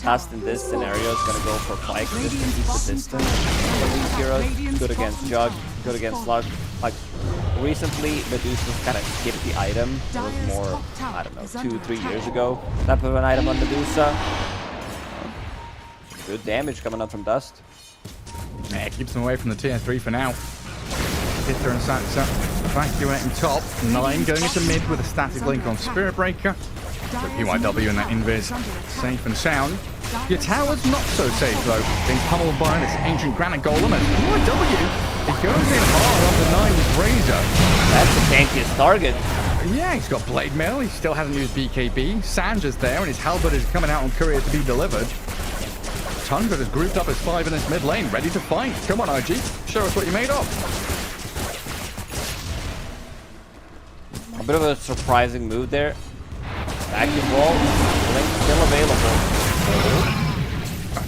Dust in this scenario is gonna go for Pike just to keep the distance from these heroes. Good against Jug, good against Slug. Like, recently, Medusa's kind of skipped the item. It was more, I don't know, 2-3 years ago. Type of an item on Medusa. Good damage coming up from Dust. Yeah, it keeps him away from the tier 3 for now. Skitter and Saxa evacuating top. 9 going into mid with a static link on Spirit Breaker. So PYW and that invis safe and sound. Your tower's not so safe though, being pummeled by this ancient granite golem, and PYW, it goes in hard on the 9's Razor. That's the tankiest target. Yeah, he's got Blade Mail, he still hasn't used BKB. Sandra's there, and his halberd is coming out on courier to be delivered. Tundra has grouped up as 5 in this mid lane, ready to fight. Come on, IG, show us what you're made of. A bit of a surprising move there. Vacuum wall, link still available.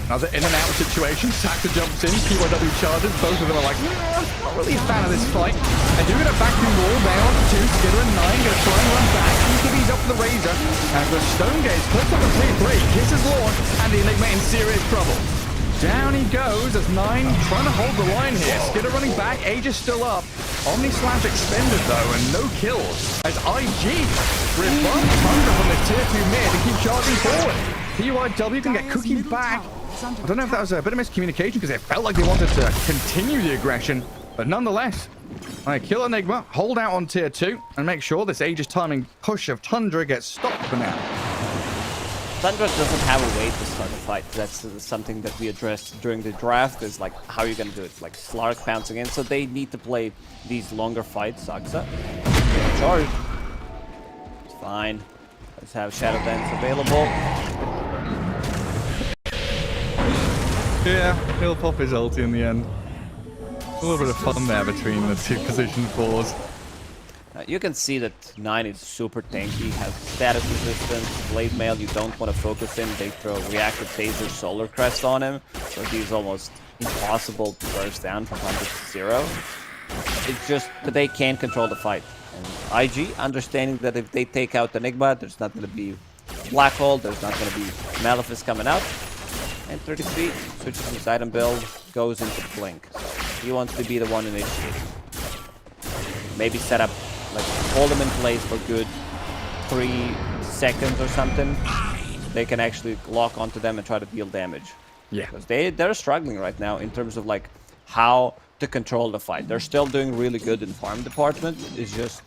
Another in and out situation. Saxa jumps in, PYW charges. Both of them are like, not really a fan of this fight. And do get a vacuum wall down to 2. Skitter and 9 gonna try and run back. BKB's up for the Razor. And the Stone Gaze clips up the 3-3. Kisses launch, and the Enigma in serious trouble. Down he goes as 9 trying to hold the line here. Skitter running back, Aegis still up. Omni Slash expended though, and no kills. As IG rebuffs Tundra from the tier 2 mid and keep charging forward. PYW can get Cookie back. I don't know if that was a bit of miscommunication because it felt like they wanted to continue the aggression, but nonetheless, I kill Enigma, hold out on tier 2, and make sure this Aegis timing push of Tundra gets stopped for now. Tundra doesn't have a way to start a fight. That's something that we addressed during the draft, is like, how are you going to do it? Like Slark pouncing in, so they need to play these longer fights. Saksa, charge. It's fine. Let's have Shadow Dance available. Yeah, he'll pop his ulti in the end. A little bit of fun there between the two position 4s. You can see that 9 is super tanky, has status resistance, blade mail you don't want to focus in. They throw reactive taser solar crest on him, so he's almost impossible to burst down from 100 to 0. It's just that they can't control the fight. And IG, understanding that if they take out Enigma, there's not going to be Black Hole, there's not going to be Malefice coming out. And 33 switches his item build, goes into Blink. So he wants to be the one initiating. Maybe set up, like, hold them in place for good 3 seconds or something. They can actually lock onto them and try to deal damage. Yeah. Because they're struggling right now in terms of, like, how to control the fight. They're still doing really good in farm department. It's just...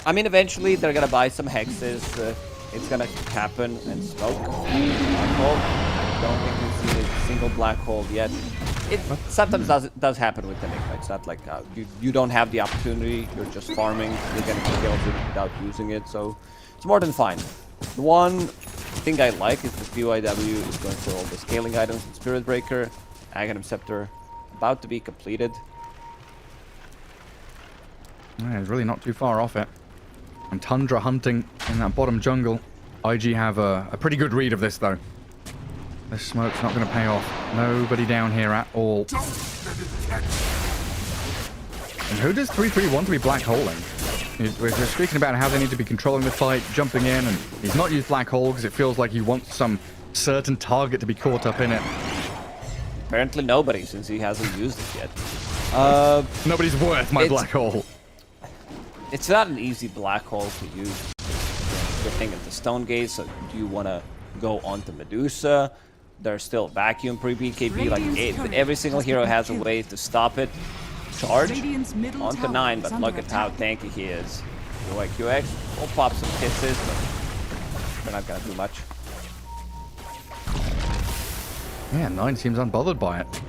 I mean, eventually they're gonna buy some hexes. It's gonna happen and smoke. Black hole. I don't think we've seen a single black hole yet. It sometimes does happen with Enigma. It's not like you don't have the opportunity. You're just farming. You're getting kills without using it. So it's more than fine. The one thing I like is the PYW is going through all the scaling items. Spirit Breaker, Aghanim Scepter, about to be completed. Yeah, it's really not too far off it. And Tundra hunting in that bottom jungle. IG have a pretty good read of this, though. This smoke's not going to pay off. Nobody down here at all. And who does 3-3 want to be black holing? We're speaking about how they need to be controlling the fight, jumping in, and he's not used black hole because it feels like he wants some certain target to be caught up in it. Apparently nobody, since he hasn't used it yet. Nobody's worth my black hole. It's not an easy black hole to use. You're thinking the Stone Gaze, so do you want to go onto Medusa? There's still Vacuum pre-BKB, like every single hero has a way to stop it. Charge onto 9, but look at how tanky he is. QX will pop some kisses, but they're not gonna do much. Yeah, 9 seems unbothered by it.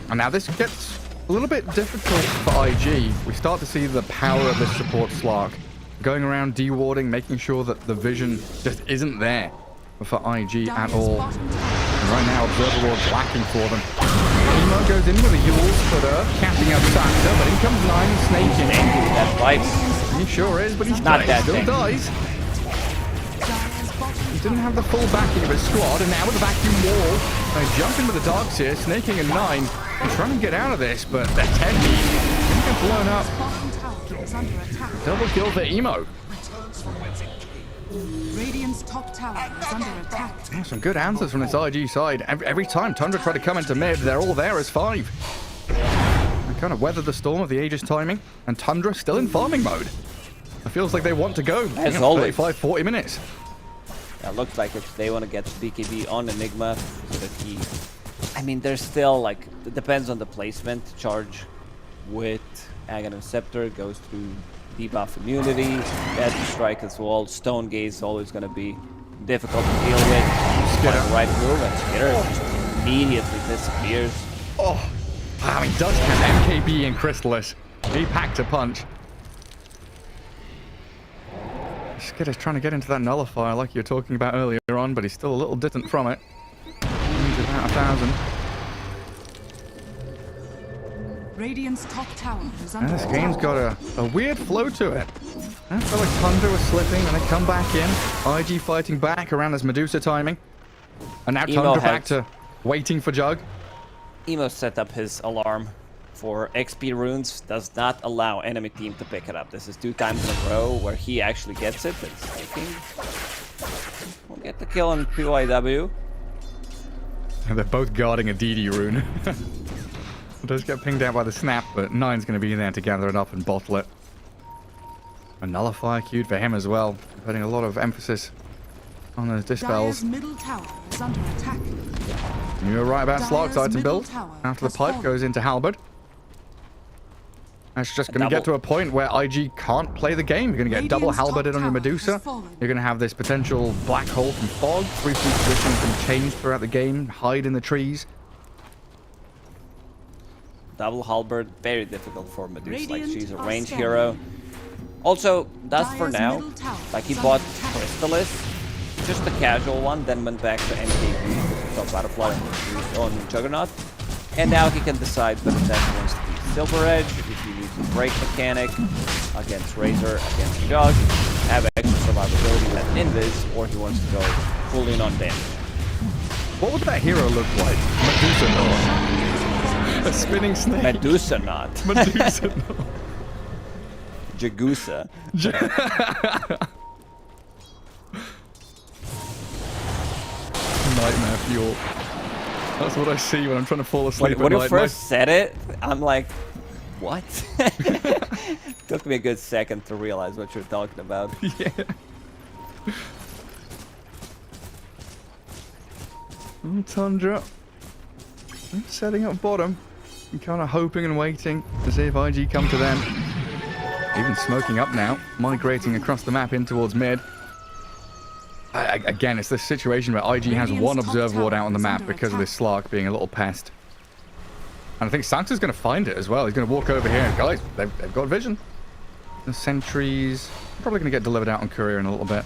And now this gets a little bit difficult for IG. We start to see the power of this support Slark. Going around dewarding, making sure that the vision just isn't there for IG at all. And right now, Observer Ward's lacking for them. Emo goes in with a Yule Splitter, capping out Saksa, but in comes 9 snaking. That bites. He sure is, but he's not dead. Still dies. He didn't have the full backing of his squad, and now with the vacuum wall, they jump in with the dogs here, snaking a 9. They're trying to get out of this, but they're 10 deep. Gonna get blown up. Double kill for Emo. Radiant's top tower is under attack. Oh, some good answers from this IG side. Every time Tundra try to come into mid, they're all there as 5. They kind of weathered the storm of the Aegis timing, and Tundra still in farming mode. It feels like they want to go. As always. 35-40 minutes. It looks like they want to get BKB on Enigma so that he... I mean, there's still, like, it depends on the placement. Charge with Aghanim Scepter goes through debuff immunity, Death Strike as well. Stone Gaze is always going to be difficult to deal with. Find the right move, and Skitter just immediately disappears. Oh, wow, he does have MKB and Chrysalis. He packed a punch. Skitter's trying to get into that nullifier like you were talking about earlier on, but he's still a little distant from it. He's about 1,000. Radiant's top tower is under And this attack. game's got a weird flow to it. I feel like Tundra was slipping, and they come back in. IG fighting back around this Medusa timing. And now Tundra back to waiting for Jug. Emo set up his alarm for XP runes, does not allow enemy team to pick it up. This is 2 times in a row where he actually gets it. And snaking. We'll get the kill on PYW. And they're both guarding a DD rune. It does get pinged out by the snap, but 9's going to be there to gather it up and bottle it. A nullifier queued for him as well, putting a lot of emphasis on those dispels. Dire's middle tower is under attack. You were right about Slark's Dire's item middle build. tower After the has pipe fallen. goes into Halberd. It's just going to get to a point where IG can't play the game. You're going to get double halberded on your Medusa. You're going to have this potential black hole from Fog. 3-3 positions can change throughout the game. Hide in the trees. Double halberd, very difficult for Medusa. Like, she's a range hero. Also, that's for now. Like, he bought Crystallis, just a casual one, then went back to MKB, so Butterfly on Juggernaut. And now he can decide whether that wants to be Silver Edge, if he needs a break mechanic against Razor, against Jug, have extra survivability with Invis, or he wants to go full in on damage. What would that hero look like? Medusa knot. A spinning snake. Medusa knot. Medusa knot. Jagusa. Nightmare fuel. That's what I see when I'm trying to fall asleep. When you first said it, I'm like, what? Took me a good second to realize what you're talking about. Yeah. Tundra. Setting up bottom. I'm kind of hoping and waiting to see if IG come to them. Even smoking up now, migrating across the map in towards mid. Again, it's this situation where IG has one observer ward out on the map because of this Slark being a little pest. And I think Santa's going to find it as well. He's going to walk over here and, guys, they've got vision. The sentries probably going to get delivered out on courier in a little bit.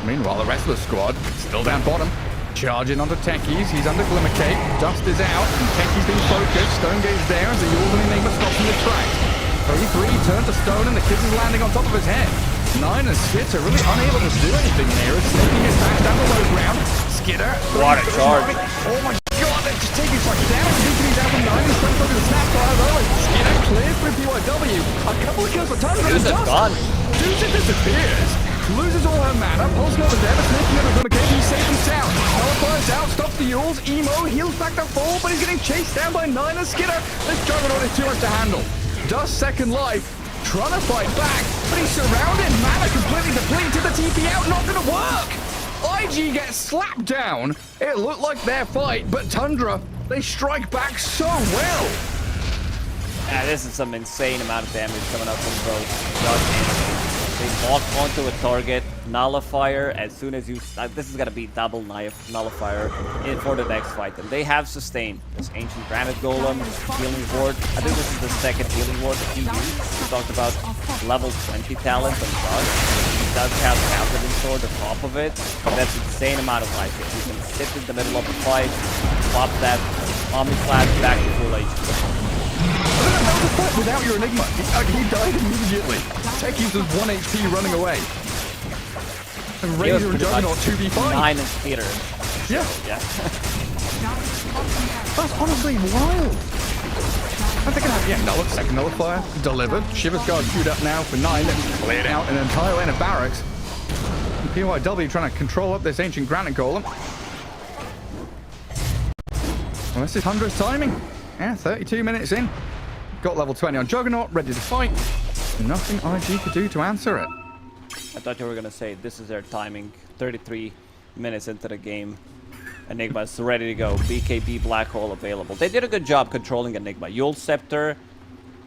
Meanwhile, the rest of the squad still down bottom. Charging onto Techies. He's under Glimmer Cape. Dust is out. And Techies being focused. Stone Gaze there as the Yordan Enigma stops in the tracks. 3-3 turn to Stone and the kiss is landing on top of his head. 9 and Skits are really unable to do anything here. It's snaking his back down the low ground. Skidder. What a charge. Oh my god, they're just taking such damage. DP's out from 9 and Stone over the snap fire though. Skidder cleared through PYW. A couple of kills for Tundra. Deuce is gone. Deuce disappears. Loses all her mana. Pulse Nova there, but snaking over Glimmer Cape. He's safe and sound. Nullifies out, stops the Yules. Emo heals back to full, but he's getting chased down by 9 and Skidder. This Juggernaut is too much to handle. Does second life. Trying to fight back, but he's surrounded. Mana completely depleted. The TP out, not going to work. IG gets slapped down. It looked like their fight, but Tundra, they strike back so well. Yeah, this is some insane amount of damage coming up from both Jug and they walk onto a target, nullifier, as soon as you... this is going to be double nullifier for the next fight. And they have sustained this Ancient Granite Golem, Healing Ward. I think this is the second Healing Ward that he used. We talked about level 20 talent on Jug. He does have Paladin Sword on top of it. That's an insane amount of life. You can sit in the middle of the fight, swap that Omni Flash back to full HP. That was a fight without your Enigma. He died immediately. Techies was 1 HP running away. And Razor and Juggernaut 2v5. 9 and Peter. Yeah. Yeah. That's honestly wild. I think I have, yeah, second nullifier delivered. Shiver's Guard queued up now for 9. Cleared out an entire lane of barracks. And PYW trying to control up this Ancient Granite Golem. Well, this is Tundra's timing. Yeah, 32 minutes in. Got level 20 on Juggernaut, ready to fight. Nothing IG could do to answer it. I thought you were going to say this is their timing. 33 minutes into the game. Enigma's ready to go. BKB Black Hole available. They did a good job controlling Enigma. Yule Scepter,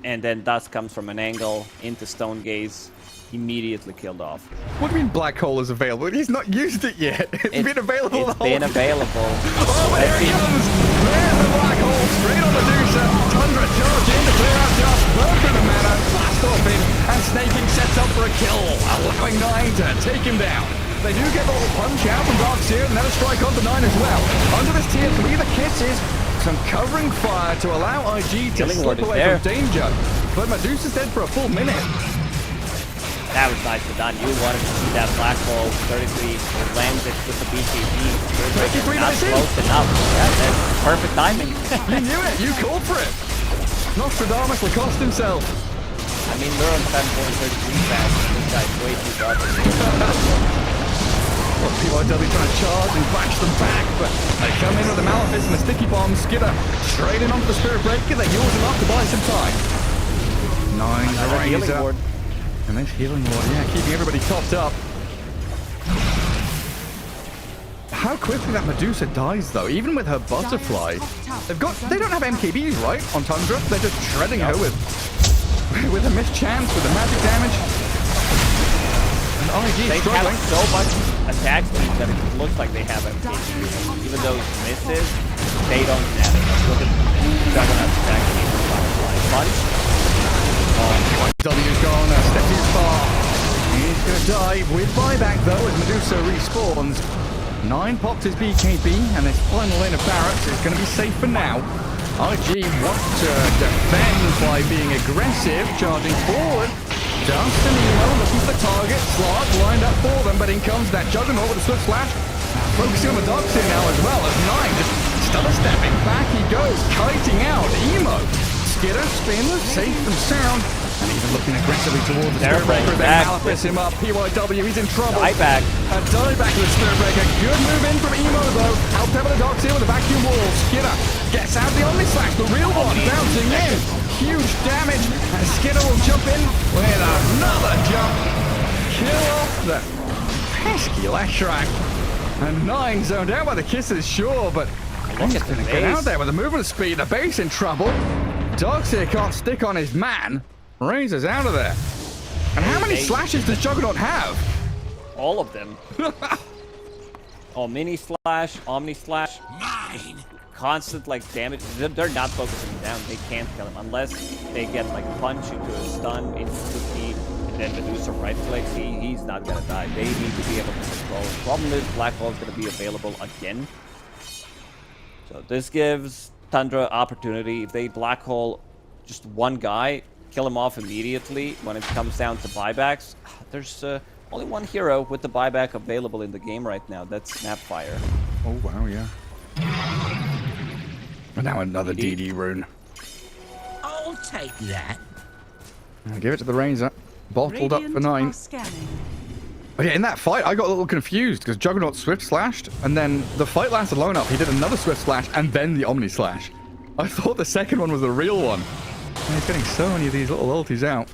and then Dust comes from an angle into Stone Gaze. Immediately killed off. What do you mean Black Hole is available? He's not used it yet. It's been available the whole time. It's been available. Oh, there he comes! There's the Black Hole, straight on Medusa. Tundra charge in to clear out Dust. Burn through the mana, blast off him, and Snaking sets up for a kill, allowing 9 to take him down. They do get the little punch out from Darkseer, and then a strike onto 9 as well. Under this tier 3, the kisses, some covering fire to allow IG to slip away from danger. But Medusa's dead for a full minute. That was nicely done. You wanted to see that Black Hole 33 lands it with the BKB. Not close enough. Yeah, that's perfect timing. You knew it. You called for it. Nostradamus Lacoste himself. I mean, we're on 7.33 fast. This guy's way too dodgy. Well, PYW trying to charge and bash them back, but they come in with the Malefice and the Sticky Bomb. Skidder straight in onto the Spirit Breaker. They use him up to buy some time. 9 Razor. And this Healing Ward, yeah, keeping everybody topped up. how quickly that Medusa dies, though, even with her butterfly. They don't have MKBs, right, on Tundra? They're just shredding her with a mischance, with the magic damage. And IG They struggling. have so much attack speed that it looks like they have MKB. Even though it's misses, they don't have it. Look at Juggernaut's attack speed. Punch. W's gone a step too far. He's going to die with buyback, though, as Medusa respawns. 9 popped his BKB, and this final lane of barracks is going to be safe for now. IG wants to defend by being aggressive, charging forward. Dust and Emo looking for the target. Slot lined up for them, but in comes that Juggernaut with a swift flash. Focusing on the dogs here now as well, as 9 just stutter stepping. Back he goes, kiting out. Emo. Skitter, spin, safe and sound. And even looking aggressively towards the Spirit Breaker. Then Malphite him up. PYW, he's in trouble. Dieback. A dieback to the Spirit Breaker. Good move in from Emo, though. Out there with the dogs here with the vacuum wall. Skitter gets out the Omni Slash. The real one bouncing in. Huge damage. And Skitter will jump in with another jump. Kill off the pesky Leshrac. And 9 zoned out by the kisses, sure, but he's going to get out there with the movement speed. The base in trouble. Dogs here can't stick on his man. Razor's out of there. And how many slashes does Juggernaut have? All of them. Oh, mini slash, omni slash. Constant like damage. They're not focusing down. They can't kill him unless they get like punch into a stun, into Cookie, and then Medusa right clicks. He's not gonna die. They need to be able to control. The problem is Black Hole is gonna be available again. So this gives Tundra opportunity. If they Black Hole just one guy, kill him off immediately when it comes down to buybacks. There's only one hero with the buyback available in the game right now. That's Snapfire. Oh, wow, yeah. And now another DD rune. I'll take that. I'll give it to the Razor. Bottled up for 9. But yeah, in that fight, I got a little confused because Juggernaut Swift slashed, and then the fight lasted long enough. He did another Swift slash and then the Omni slash. I thought the second one was the real one. And he's getting so many of these little ultis out.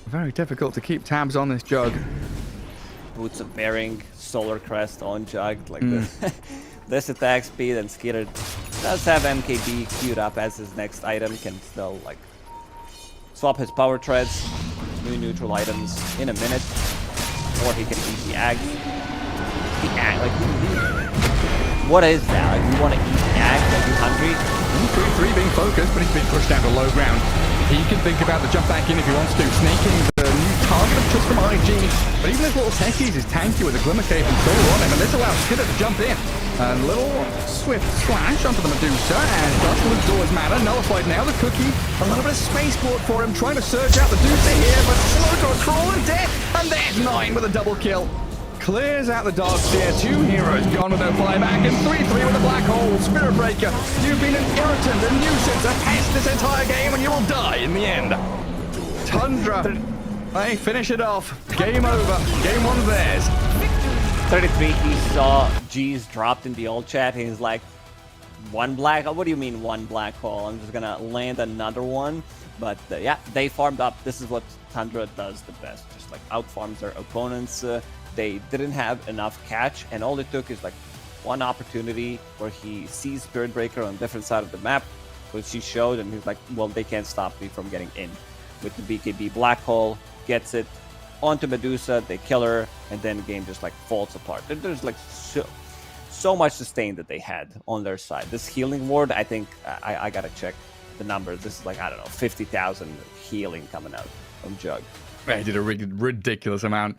Very difficult to keep tabs on this Jug. Boots of Bearing, Solar Crest on Jug, like this attack speed, and Skitter does have MKB queued up as his next item, can still like swap his power treads, new neutral items in a minute, or he can eat the Ag. The Ag, like, what is that? Like, you want to eat the Ag? Are you hungry? 3-3 being focused, but he's being pushed down to low ground. He can think about the jump back in if he wants to, snaking the new target just from IG. But even his little techies is tanky with a Glimmer Cape and Solar on him, and this allows Skitter to jump in. A little swift slash onto the Medusa, and Dust will absorb his mana. Nullified now, the Cookie. A little bit of spaceport for him, trying to surge out the Medusa here, but slow to a crawl and dead. And there's 9 with a double kill. Clears out the dogs here. 2 heroes gone with no buyback, and 3-3 with a Black Hole. Spirit Breaker, you've been an irritant, a nuisance, a pest this entire game, and you will die in the end. Tundra, they finish it off. Game over. Game 1 theirs. 33, he saw G's dropped in the old chat. He's like, one black? What do you mean one Black Hole? I'm just gonna land another one. But yeah, they farmed up. This is what Tundra does the best. Just like outfarms their opponents. They didn't have enough catch, and all it took is like one opportunity where he sees Spirit Breaker on a different side of the map, which he showed, and he's like, well, they can't stop me from getting in. With the BKB Black Hole, gets it onto Medusa, they kill her, and then the game just like falls apart. There's like so much sustain that they had on their side. This healing ward, I think, I gotta check the numbers. This is like, I don't know, 50,000 healing coming out from Jug. Yeah, he did a ridiculous amount.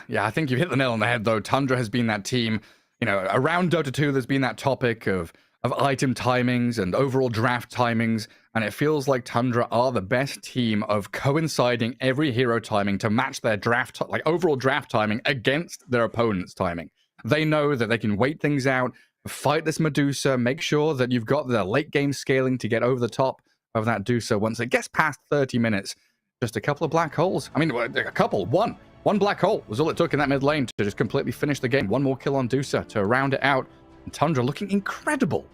Yeah, I think you hit the nail on the head, though. Tundra has been that team, you know, around Dota 2, there's been that topic of item timings and overall draft timings, and it feels like Tundra are the best team of coinciding every hero timing to match their draft, like overall draft timing against their opponent's timing. They know that they can wait things out, fight this Medusa, make sure that you've got the late game scaling to get over the top of that Medusa once it gets past 30 minutes. Just a couple of Black Holes. I mean, a couple, one Black Hole was all it took in that mid lane to just completely finish the game. One more kill on Medusa to round it out. And Tundra looking incredible.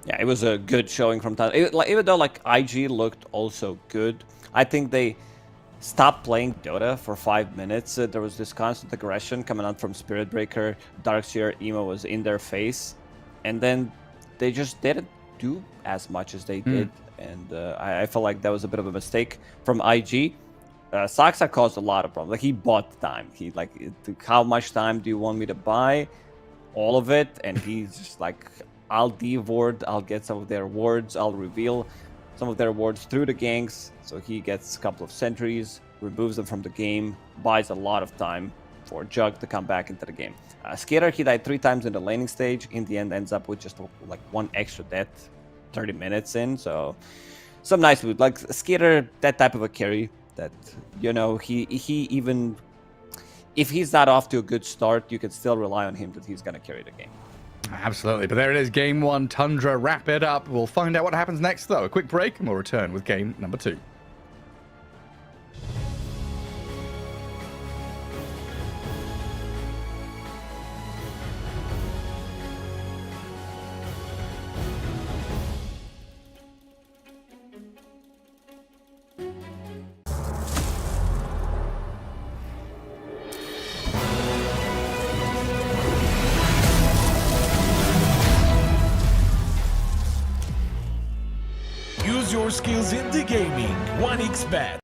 Yeah, it was a good showing from Tundra. Even though like IG looked also good, I think they stopped playing Dota for 5 minutes. There was this constant aggression coming out from Spirit Breaker. Darkseer Emo was in their face, and then they just didn't do as much as they did, and I felt like that was a bit of a mistake from IG. Saksa caused a lot of problems. Like, he bought time. He like, how much time do you want me to buy? All of it. And he's just like, I'll de-ward, I'll get some of their wards, I'll reveal some of their wards through the ganks. So he gets a couple of sentries, removes them from the game, buys a lot of time for Jug to come back into the game. Skater, he died 3 times in the laning stage. In the end, ends up with just like 1 extra death 30 minutes in. So some nice loot. Like, Skater, that type of a carry that, you know, he even if he's not off to a good start, you can still rely on him that he's going to carry the game. Absolutely. But there it is, game 1, Tundra, wrap it up. We'll find out what happens next, though. A quick break, and we'll return with game number 2. Use your skills in the gaming. 1xBet.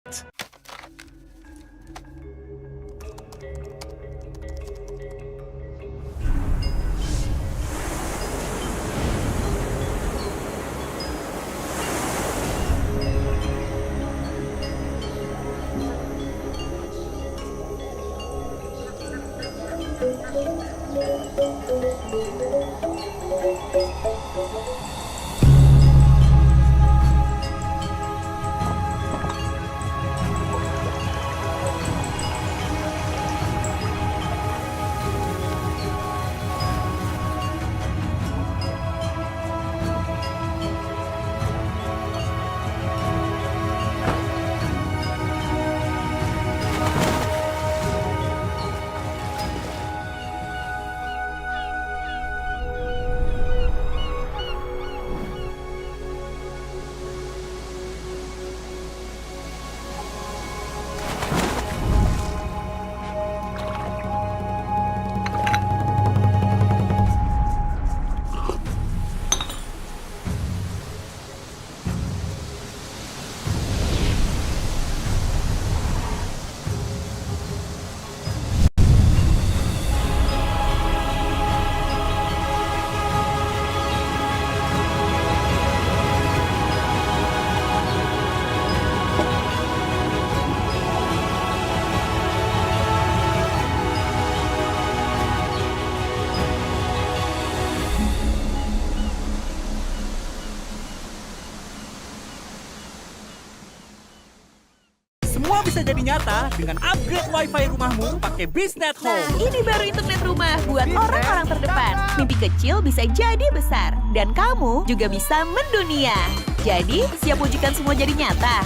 Semua bisa jadi nyata dengan upgrade wifi rumahmu pakai BizNet Home. Nah, ini baru internet rumah buat orang-orang terdepan. Mimpi kecil bisa jadi besar. Dan kamu juga bisa mendunia. Jadi, siap wujudkan semua jadi nyata?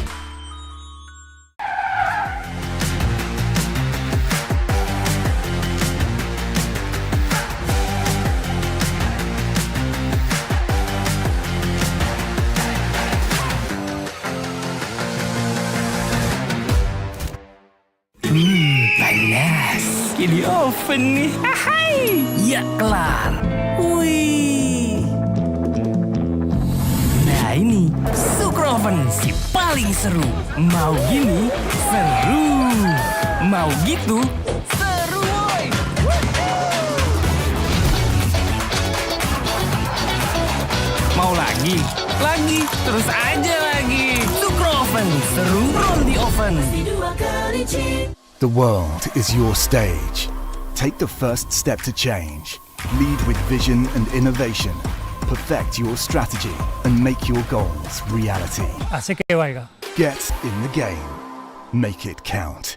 Panas. Di oven nih. Hai. Ya kelar. Wih. Nah ini Sukroven si paling seru. Mau gini seru. Mau gitu seru woy. Mau lagi? Lagi. Terus aja lagi. Sukroven seru roll di oven. The world is your stage. Take the first step to change. Lead with vision and innovation. Perfect your strategy and make your goals reality. Get in the game. Make it count.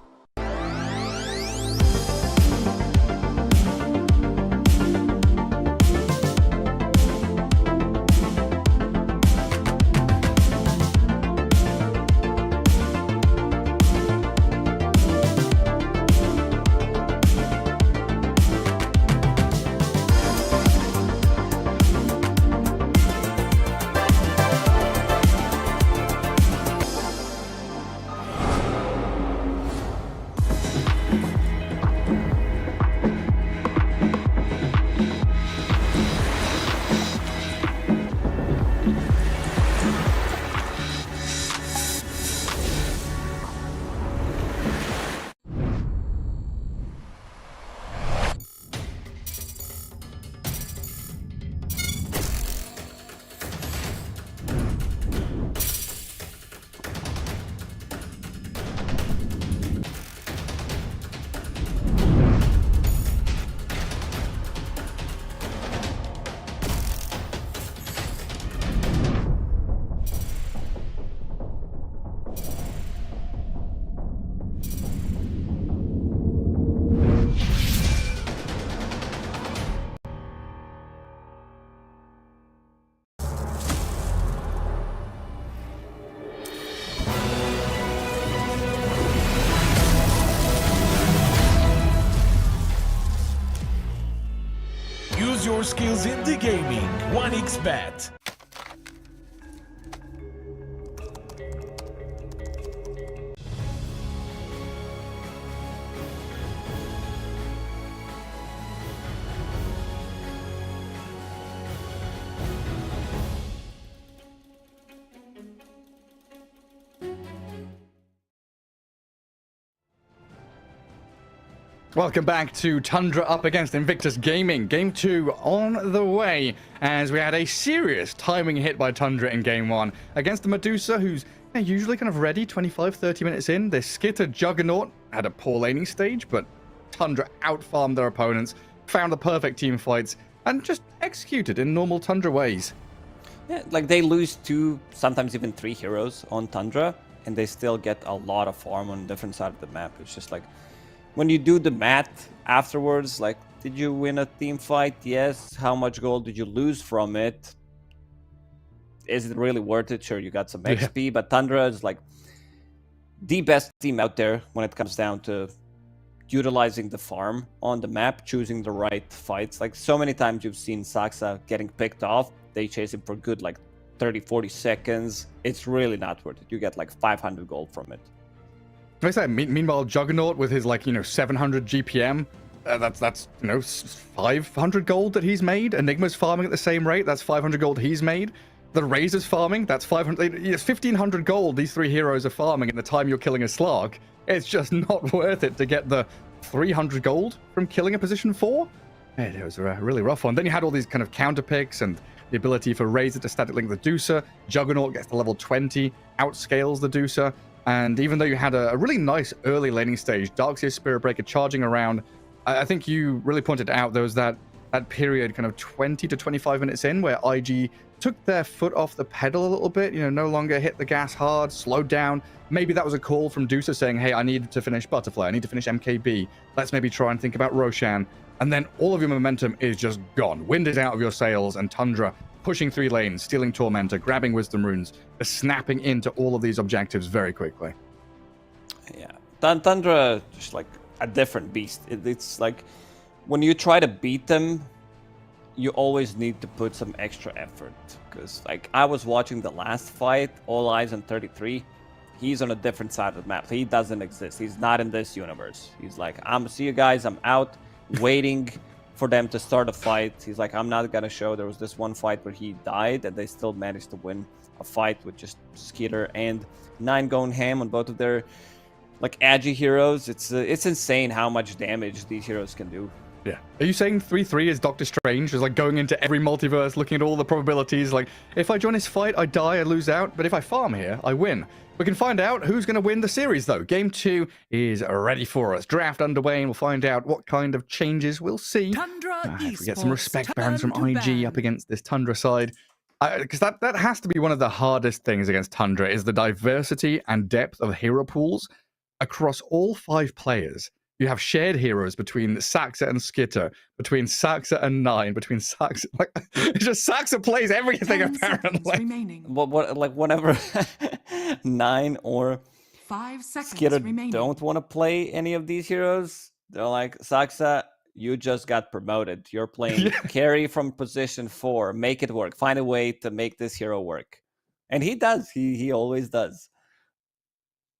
your skills in the gaming. 1xBet. Welcome back to Tundra up against Invictus Gaming. Game 2 on the way, as we had a serious timing hit by Tundra in Game 1 against the Medusa, who's usually kind of ready 25-30 minutes in. Their Skitter Juggernaut had a poor laning stage, but Tundra outfarmed their opponents, found the perfect team fights, and just executed in normal Tundra ways. Yeah, like they lose 2, sometimes even 3 heroes on Tundra, and they still get a lot of farm on different side of the map. It's just like, when you do the math afterwards, like, did you win a team fight? Yes. How much gold did you lose from it? Is it really worth it? Sure, you got some XP, but Tundra is like the best team out there when it comes down to utilizing the farm on the map, choosing the right fights. Like, so many times you've seen Saxa getting picked off. They chase him for good, like 30-40 seconds. It's really not worth it. You get like 500 gold from it. I say, meanwhile, Juggernaut with his 700 GPM, that's 500 gold that he's made. Enigma's farming at the same rate, that's 500 gold he's made. The Razor's farming, that's 500. It's 1500 gold these 3 heroes are farming in the time you're killing a Slark. It's just not worth it to get the 300 gold from killing a position 4. It was a really rough one. Then you had all these kind of counter picks and the ability for Razor to static link the Deucer. Juggernaut gets to level 20, outscales the Deucer. And even though you had a really nice early laning stage, Darkseer Spirit Breaker charging around, I think you really pointed out there was that period kind of 20 to 25 minutes in where IG took their foot off the pedal a little bit, no longer hit the gas hard, slowed down. Maybe that was a call from Deucer saying, hey, I need to finish Butterfly, I need to finish MKB. Let's maybe try and think about Roshan. And then all of your momentum is just gone. Wind is out of your sails, and Tundra pushing 3 lanes, stealing Tormentor, grabbing Wisdom Runes, snapping into all of these objectives very quickly. Yeah, Tundra just like a different beast. It's like when you try to beat them, you always need to put some extra effort. Because like I was watching the last fight, All Eyes on 33. He's on a different side of the map. He doesn't exist. He's not in this universe. He's like, see you guys, I'm out, waiting for them to start a fight. He's like, I'm not gonna show. There was this one fight where he died and they still managed to win a fight with just Skitter and 9 going ham on both of their like agi heroes. It's insane how much damage these heroes can do. Yeah. Are you saying 3-3 is Doctor Strange? Is like going into every multiverse, looking at all the probabilities, like, if I join this fight, I die, I lose out, but if I farm here, I win. We can find out who's going to win the series, though. Game 2 is ready for us. Draft underway, and we'll find out what kind of changes we'll see. Tundra If we get some respect bans from IG up against this Tundra side. Because that has to be one of the hardest things against Tundra, is the diversity and depth of hero pools across all 5 players. You have shared heroes between Saxa and Skitter, between Saxa and 9, between Saxa... Like, it's just Saxa plays everything, apparently. What, like, whenever 9 or 5 seconds Skitter remaining. don't want to play any of these heroes, they're like, Saxa, you just got promoted. You're playing carry from position 4. Make it work. Find a way to make this hero work. And he does. He always does.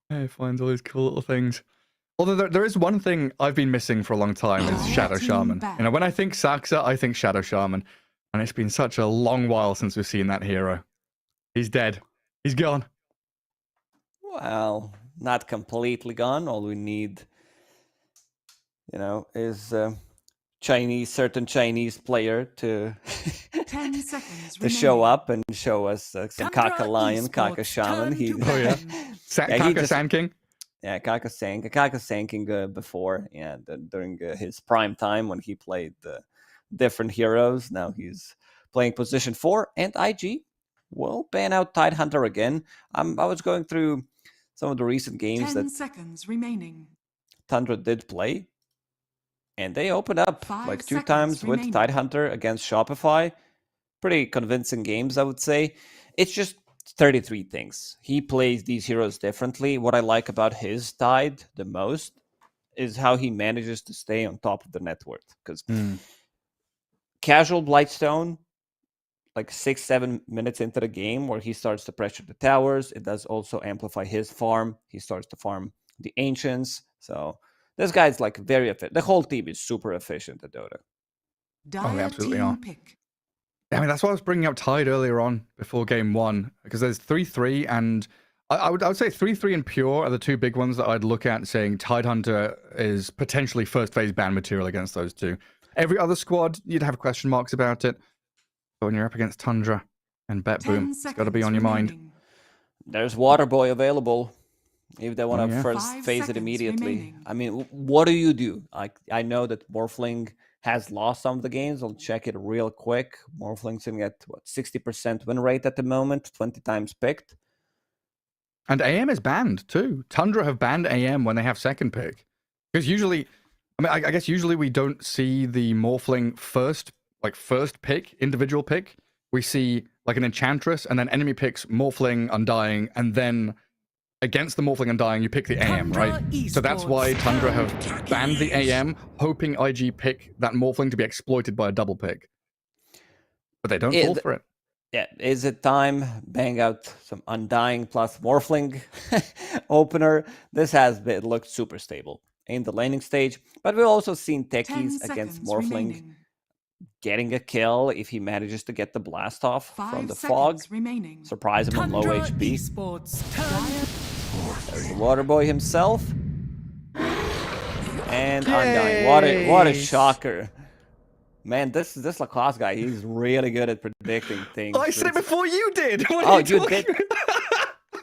He finds all these cool little things. Although there is one thing I've been missing for a long time, is Shadow Shaman. When I think Saxa, I think Shadow Shaman. And it's been such a long while since we've seen that hero. He's dead. He's gone. Well, not completely gone. All we need, is certain Chinese player to 10 seconds to show up and show us some Kaka Lion, Kaka Shaman. Kaka Sand King. Yeah, Kaka Sanking before, during his prime time when he played different heroes. Now he's playing position 4, and IG will ban out Tidehunter again. I was going through some of the recent games 10 that seconds remaining. Tundra did play, and they opened up 2 times with Tidehunter against Shopify. Pretty convincing games, I would say. It's just 33 things. He plays these heroes differently. What I like about his Tide the most is how he manages to stay on top of the net worth. Because casual Blightstone, like 6-7 minutes into the game, where he starts to pressure the towers. It does also amplify his farm. He starts to farm the Ancients. So this guy's like very efficient. The whole team is super efficient at Dota. Oh, they absolutely team are. pick. I mean, that's why I was bringing up Tide earlier on before game 1, because there's 3-3, and I would say 3-3 and Pure are the two big ones that I'd look at, saying Tidehunter is potentially first phase ban material against those two. Every other squad, you'd have question marks about it. But when you're up against Tundra and Betboom, it's got to be on your mind. There's Waterboy available if they want to first 5 phase it seconds immediately. remaining. I mean, what do you do? I know that Morphling has lost some of the games. I'll check it real quick. Morphling's sitting at, 60% win rate at the moment, 20 times picked. And AM is banned too. Tundra have banned AM when they have second pick. Because usually, I guess usually we don't see the Morphling first pick, individual pick. We see like an Enchantress, and then enemy picks Morphling, Undying, and then against the Morphling Undying, you pick the AM, right? So that's why Tundra have banned the AM, hoping IG pick that Morphling to be exploited by a double pick. But they don't fall for it. Yeah, is it time? Bang out some Undying plus Morphling opener. This has looked super stable in the laning stage, but we've also seen techies against Morphling getting a kill if he manages to get the blast off from the fog. Surprise him on low HP. There's the Waterboy himself. And Undying. What a shocker. Man, this Lacoste guy, he's really good at predicting things. I said it before you did. What Oh, are you did?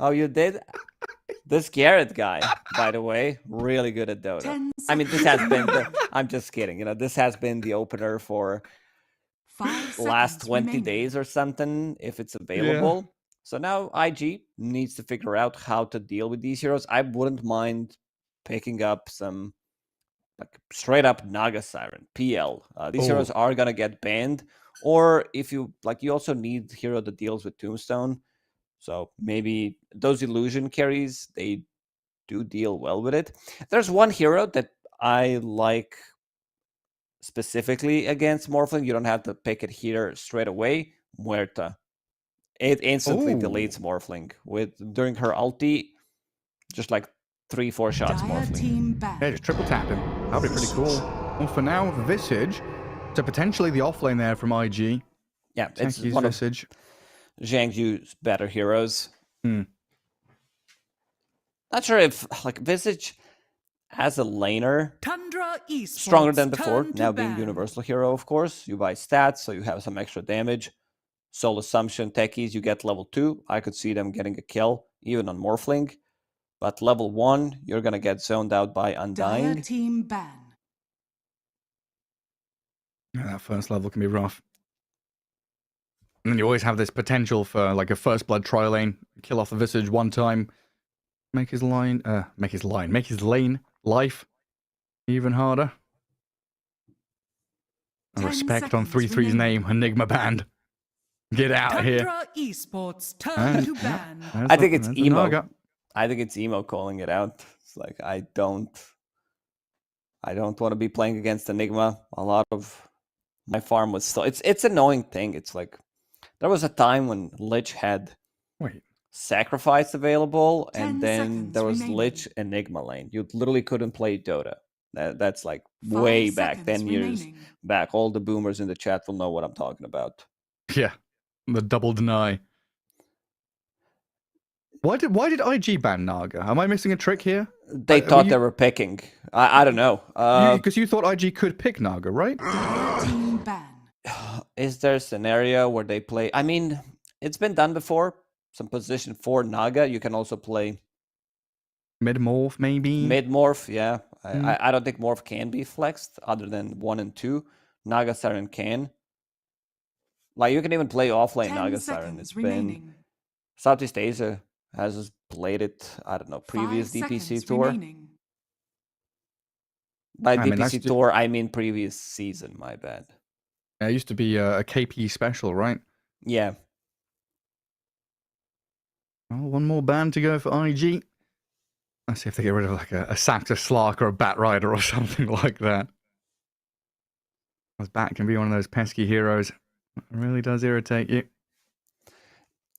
Oh, you did? This Garrett guy, by the way, really good at Dota. I mean, this has been I'm just kidding. This has been the opener for the last 20 days or something, if it's available. Yeah. So now IG needs to figure out how to deal with these heroes. I wouldn't mind picking up some like straight up Naga Siren, PL. These heroes are gonna get banned. Or if you you also need hero that deals with Tombstone. So maybe those illusion carries, they do deal well with it. There's one hero that I like specifically against Morphling. You don't have to pick it here straight away. Muerta. It instantly deletes Morphling during her ulti, just like 3-4 shots Morphling. Yeah, just triple tap him. That'll be pretty cool. Well, for now, Visage, so potentially the offlane there from IG. Yeah, it's one Visage. Of Zhang's better heroes. Not sure if Visage as a laner stronger than before. Now being universal hero, of course. You buy stats, so you have some extra damage. Soul Assumption techies, you get level 2. I could see them getting a kill, even on Morphling. But level 1, you're going to get zoned out by Undying. Team ban. Yeah, that first level can be rough. And then you always have this potential for like a first blood tri lane, kill off the Visage one time, make his lane life even harder. And respect on 3-3's name, Enigma Band. Get out of here. Esports turn to ban. I think it's emo. I think it's emo calling it out. It's like I don't want to be playing against Enigma. A lot of my farm was still. It's an annoying thing. It's like there was a time when Lich had Sacrifice available, and then there was Lich Enigma lane. You literally couldn't play Dota. That's like way back, 10 years back. All the boomers in the chat will know what I'm talking about. Yeah, the double deny. Why did IG ban Naga? Am I missing a trick here? They thought they were picking. I don't know. Because you thought IG could pick Naga, right? Team ban. Is there a scenario where they play? I mean, it's been done before. Some position 4 Naga. You can also play mid-morph, maybe? Mid-morph, yeah. I don't think morph can be flexed other than 1 and 2. Naga Siren can. Like, you can even play offlane Naga Siren. It's been... Southeast Asia has played it, I don't know, previous DPC tour. By DPC tour, I mean previous season, my bad. It used to be a KP special, right? Yeah. Well, one more ban to go for IG. Let's see if they get rid of like a Saxor Slark or a Bat Rider or something like that. Because Bat can be one of those pesky heroes. It really does irritate you.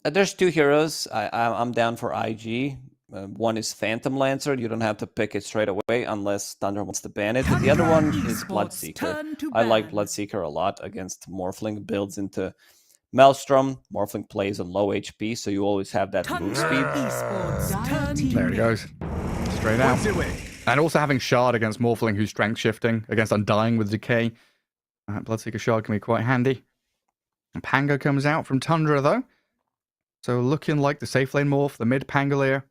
There's two heroes. I'm down for IG. One is Phantom Lancer. You don't have to pick it straight away unless Tundra wants to ban it. The other one is Bloodseeker. I like Bloodseeker a lot against Morphling. Builds into Maelstrom. Morphling plays on low HP, so you always have that move speed. There he goes. Straight out. And also having Shard against Morphling, who's strength shifting, against Undying with Decay. Bloodseeker Shard can be quite handy. And Pango comes out from Tundra, though. So looking like the safe lane morph, the mid Pangolier.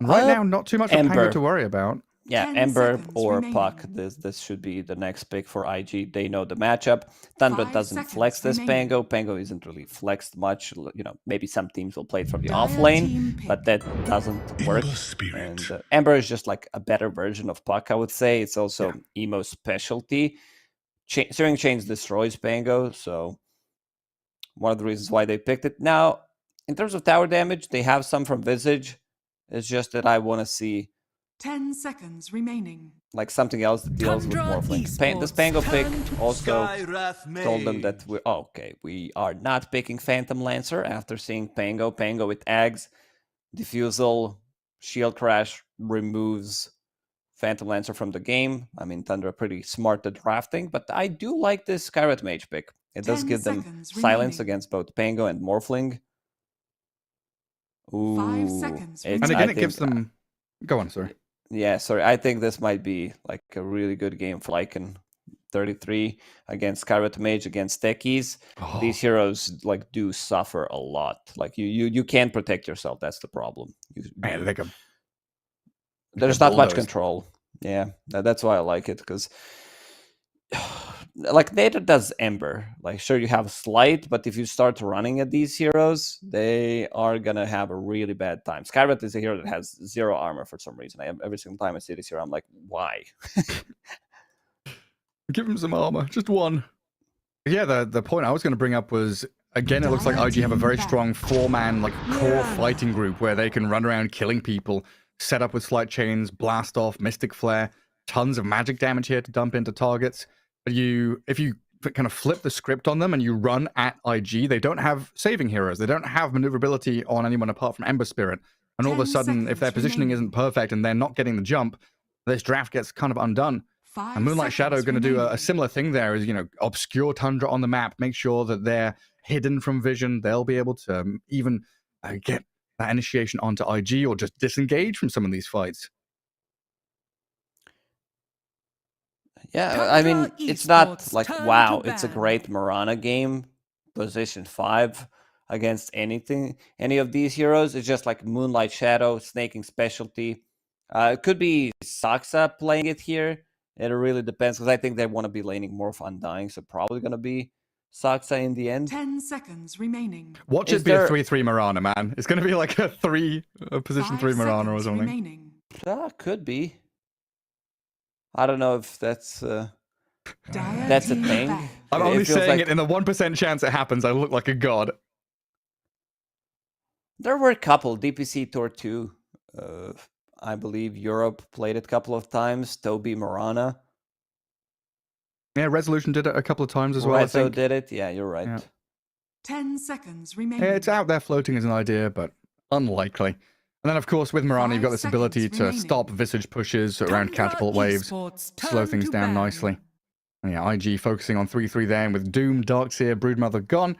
Right now, not too much of Pango to worry about. Yeah, Ember or Puck. This should be the next pick for IG. They know the matchup. Tundra doesn't flex this Pango. Pango isn't really flexed much. You know, maybe some teams will play it from the off lane, but that doesn't work. And Ember is just like a better version of Puck, I would say. It's also emo specialty. Searing Chains destroys Pango, so one of the reasons why they picked it. Now, in terms of tower damage, they have some from Visage. It's just that I want to see 10 seconds remaining. Like something else that deals with Morphling. This Pango pick also told them that we are not picking Phantom Lancer after seeing Pango. Pango with Ags, Diffusal, Shield Crash removes Phantom Lancer from the game. I mean, Tundra pretty smart at drafting, but I do like this Skyrat Mage pick. It does give them silence against both Pango and Morphling. Ooh, 5 seconds. And again, it gives them... Go on, sorry. Yeah, sorry. I think this might be like a really good game for Lycan. 33 against Skyrat Mage, against Techies. These heroes like do suffer a lot. Like you can't protect yourself. That's the problem. There's not much control. Yeah, that's why I like it, because like neither does Ember. Like sure, you have Slight, but if you start running at these heroes, they are gonna have a really bad time. Skyrat is a hero that has 0 armor for some reason. Every single time I see this hero, I'm like, why? Give him some armor, just one. Yeah, the point I was going to bring up was, again, it looks like IG have a very strong 4-man like core fighting group where they can run around killing people, set up with Slight Chains, blast off, Mystic Flare, tons of magic damage here to dump into targets. But if you kind of flip the script on them and you run at IG, they don't have saving heroes. They don't have maneuverability on anyone apart from Ember Spirit. And all of a sudden, if their positioning isn't perfect and they're not getting the jump, this draft gets kind of undone. And Moonlight Shadow going to do a similar thing there, is, obscure Tundra on the map, make sure that they're hidden from vision. They'll be able to even get that initiation onto IG or just disengage from some of these fights. Yeah, I mean, it's not like, wow, it's a great Mirana game, position 5 against any of these heroes. It's just like Moonlight Shadow, snaking specialty. It could be Saksa playing it here. It really depends, because I think they want to be laning more for Undying, so probably going to be Saksa in the end. 10 seconds remaining. Watch it be a 3-3 Mirana, man. It's going to be like a position 3 Mirana or something. Remaining. Could be. I don't know if that's a thing. I'm only saying it in the 1% chance it happens. I look like a god. There were a couple. DPC Tour 2. I believe Europe played it a couple of times. Toby Mirana. Yeah, Resolution did it a couple of times as well, I think. did it. Yeah, you're right. Yeah. 10 seconds remaining. Yeah, it's out there floating as an idea, but unlikely. And then, of course, with Mirana, you've got this ability to stop Visage pushes around catapult waves, slow things down nicely. And yeah, IG focusing on 3-3 there, and with Doom, Darkseer, Broodmother gone,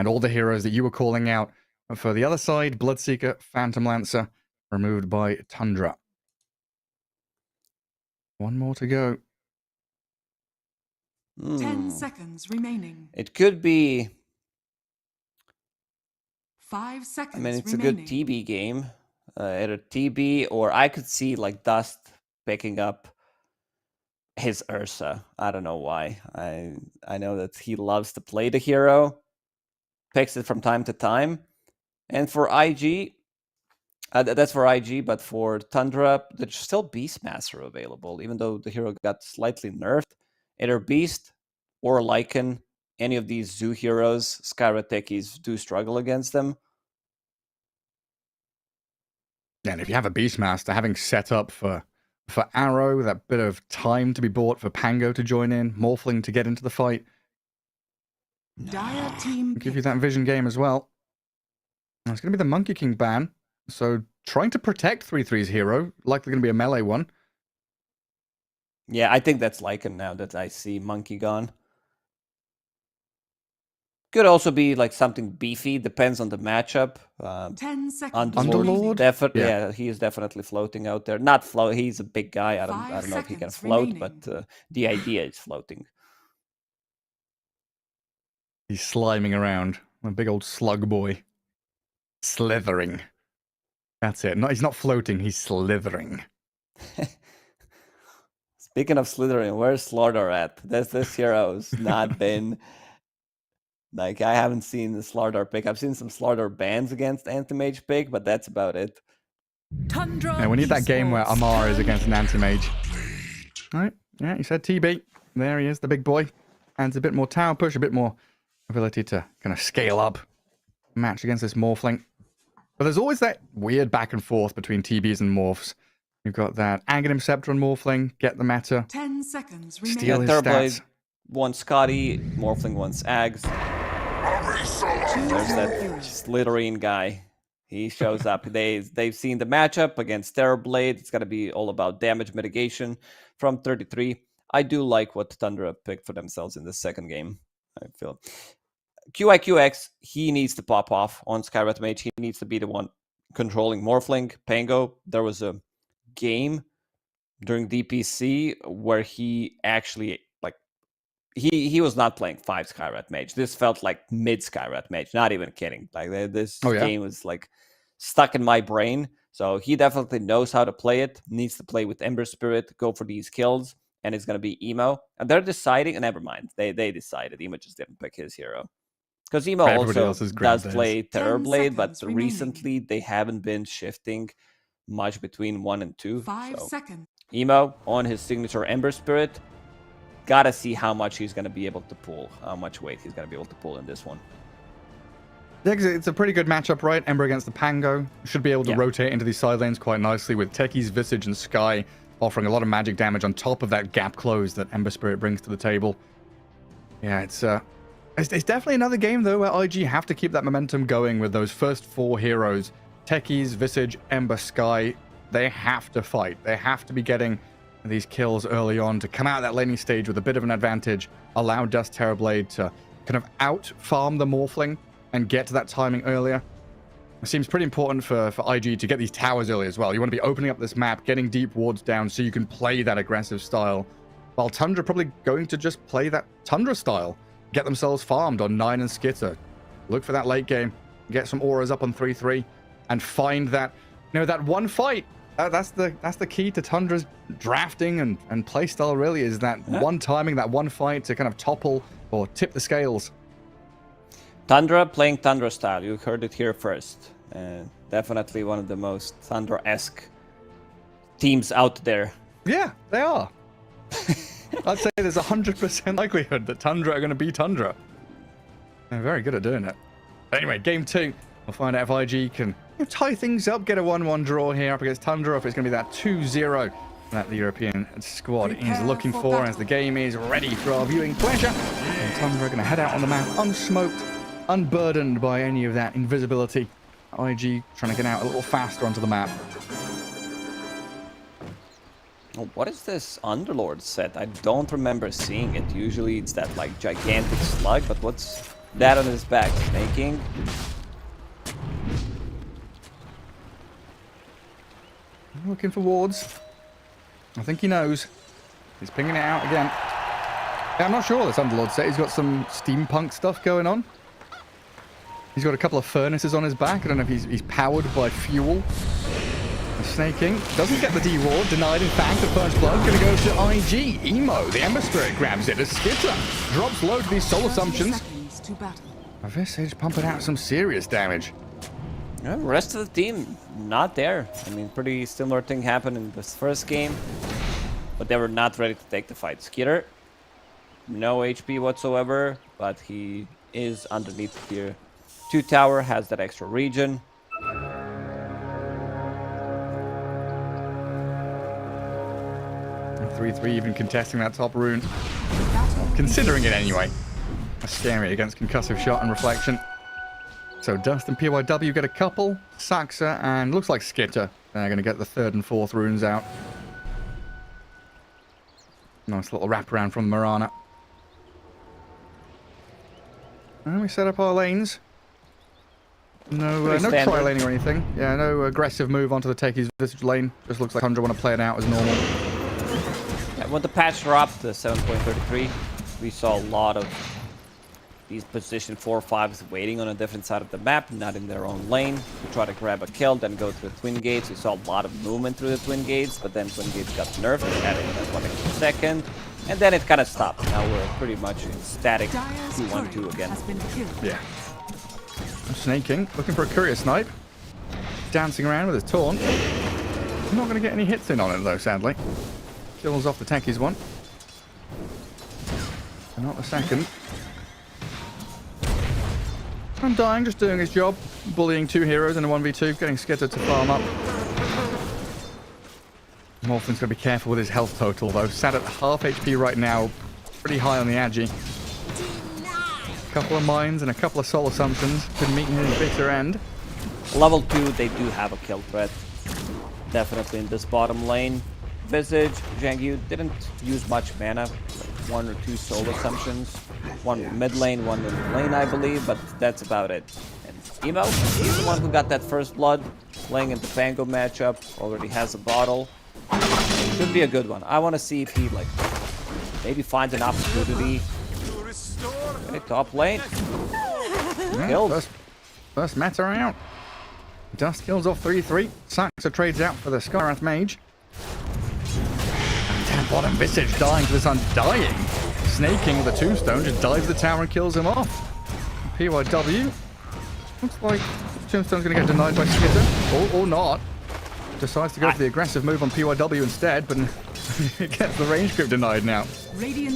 and all the heroes that you were calling out. And for the other side, Bloodseeker, Phantom Lancer, removed by Tundra. One more to go. 10 seconds remaining. It could be... 5 seconds I mean, it's remaining. a good TB game. Either TB, or I could see like Dust picking up his Ursa. I don't know why. I know that he loves to play the hero. Picks it from time to time. And for IG... that's for IG, but for Tundra, there's still Beastmaster available, even though the hero got slightly nerfed. Either Beast or Lycan, any of these Zoo heroes, Skyrat Techies do struggle against them. Yeah, and if you have a Beastmaster, having set up for for Arrow, that bit of time to be bought for Pango to join in, Morphling to get into the fight. Dire team Give you that vision game as well. And it's going to be the Monkey King ban. So trying to protect 3-3's hero. Likely going to be a melee one. Yeah, I think that's Lycan now that I see Monkey gone. Could also be like something beefy. Depends on the matchup. 10 seconds. Underlord? Yeah, he is definitely floating out there. Not float. He's a big guy. I don't know if he can float, but the idea is floating. He's sliming around. A big old slug boy. Slithering. That's it. No, he's not floating. He's slithering. Speaking of slithering, where's Slardar at? This hero's not been... Like, I haven't seen the Slardar pick. I've seen some Slardar bans against Anti-Mage pick, but that's about it. Tundra. Yeah, we need that game where Amar is against an Anti-Mage. Right. Yeah, you said TB. There he is, the big boy. Adds a bit more tower push, a bit more ability to kind of scale up. Match against this Morphling. But there's always that weird back and forth between TBs and Morphs. You've got that Aghanim Scepter on Morphling, get the meta. 10 seconds remaining. Steal his stats. Wants Scotty, Morphling wants Ags. There's that slithering guy. He shows up. They've seen the matchup against Terrorblade. It's going to be all about damage mitigation from 33. I do like what Tundra picked for themselves in the second game. I feel QIQX, he needs to pop off on Skyrat Mage. He needs to be the one controlling Morphling. Pango, there was a game during DPC where he actually he was not playing 5 Skyrat Mage. This felt like mid Skyrat Mage. Not even kidding. Like this game was like stuck in my brain. So he definitely knows how to play it. Needs to play with Ember Spirit, go for these kills, and it's gonna be Emo. And they're deciding. And never mind, they decided. Emo just didn't pick his hero because Emo also does play Terrorblade, but recently they haven't been shifting much between 1 and 2. 5 seconds. Emo on his signature Ember Spirit. Gotta see how much he's going to be able to pull, how much weight he's going to be able to pull in this one. Yeah, it's a pretty good matchup, right? Ember against the Pango. Should be able to rotate into these side lanes quite nicely with Techie's Visage and Sky offering a lot of magic damage on top of that gap close that Ember Spirit brings to the table. Yeah, it's definitely another game, though, where IG have to keep that momentum going with those first 4 heroes. Techie's Visage, Ember, Sky. They have to fight. They have to be getting these kills early on to come out of that laning stage with a bit of an advantage, allow Dust Terrorblade to kind of out-farm the Morphling and get to that timing earlier. It seems pretty important for IG to get these towers early as well. You want to be opening up this map, getting deep wards down so you can play that aggressive style, while Tundra probably going to just play that Tundra style, get themselves farmed on 9 and Skitter, look for that late game, get some auras up on 3-3, and find that, that one fight. That's the key to Tundra's drafting and playstyle, really, is that one timing, that one fight to kind of topple or tip the scales. Tundra playing Tundra style. You heard it here first. Definitely one of the most Tundra-esque teams out there. Yeah, they are. I'd say there's 100% likelihood that Tundra are going to be Tundra. They're very good at doing it. Anyway, game 2. We'll find out if IG can tie things up, get a 1-1 draw here up against Tundra, if it's going to be that 2-0 that the European squad is looking for as the game is ready for our viewing pleasure. And Tundra are going to head out on the map unsmoked, unburdened by any of that invisibility. IG trying to get out a little faster onto the map. What is this Underlord set? I don't remember seeing it. Usually it's that like gigantic slug, but what's that on his back? Snaking? Looking for wards. I think he knows. He's pinging it out again. Yeah, I'm not sure this Underlord set. He's got some steampunk stuff going on. He's got a couple of furnaces on his back. I don't know if he's powered by fuel. Snaking. Doesn't get the D-ward. Denied, in fact, the first blood. Going to go to IG. Emo, the Ember Spirit, grabs it as Skitter drops low to these soul assumptions. Visage pumping out some serious damage. Yeah, the rest of the team, not there. I mean, pretty similar thing happened in this first game, but they were not ready to take the fight. Skitter, no HP whatsoever, but he is underneath here. 2 tower, has that extra region. 3-3 even contesting that top rune. Considering it anyway. That's scary against concussive shot and reflection. So Dust and PYW get a couple. Saxa and looks like Skitter. They're going to get the 3rd and 4th runes out. Nice little wraparound from Marana. And we set up our lanes. No tri-laning or anything. Yeah, no aggressive move onto the Techie's Visage lane. Just looks like Tundra want to play it out as normal. Yeah, when the patch dropped to 7.33, we saw a lot of these position 4-5s waiting on a different side of the map, not in their own lane, to try to grab a kill, then go to the twin gates. We saw a lot of movement through the twin gates, but then twin gates got nerfed, adding that 1 extra second, and then it kind of stopped. Now we're pretty much in static 2-1-2 again. Yeah. Snaking, looking for a courier snipe. Dancing around with his taunt. Not going to get any hits in on it though, sadly. Kills off the Techie's one. And not the second. Undying, just doing his job. Bullying 2 heroes in a 1v2, getting Skitter to farm up. Morphin's going to be careful with his health total though. Sat at half HP right now. Pretty high on the Agi. A couple of mines and a couple of soul assumptions could meet in his bitter end. Level 2, they do have a kill threat. Definitely in this bottom lane. Visage, Zhangyu didn't use much mana. Like 1 or 2 soul assumptions. 1 mid lane, 1 in lane, I believe, but that's about it. And Emo, he's the one who got that first blood. Playing in the Pango matchup. Already has a bottle. Should be a good one. I want to see if he, like, maybe finds an opportunity. Okay, top lane. Killed. First meta out. Dust kills off 3-3. Saxa trades out for the Skywrath Mage. And down bottom, Visage dying to this Undying. Snaking with a tombstone, just dives the tower and kills him off. PYW. Looks like Tombstone's going to get denied by Skitter. Or not. Decides to go for the aggressive move on PYW instead, but it gets the range grip denied now.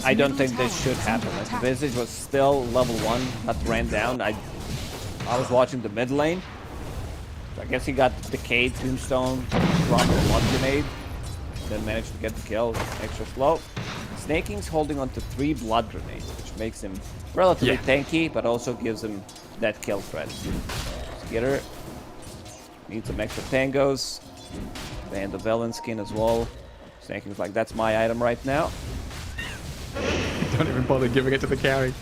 I don't think this should happen. Like, Visage was still level 1, that ran down. I was watching the mid lane. I guess he got Decayed, Tombstone, dropped a blood grenade, then managed to get the kill extra slow. Snaking's holding on to 3 blood grenades, which makes him relatively tanky, but also gives him that kill threat. Skitter needs some extra tangos. And the Velen skin as well. Snaking's like, that's my item right now. Don't even bother giving it to the carry.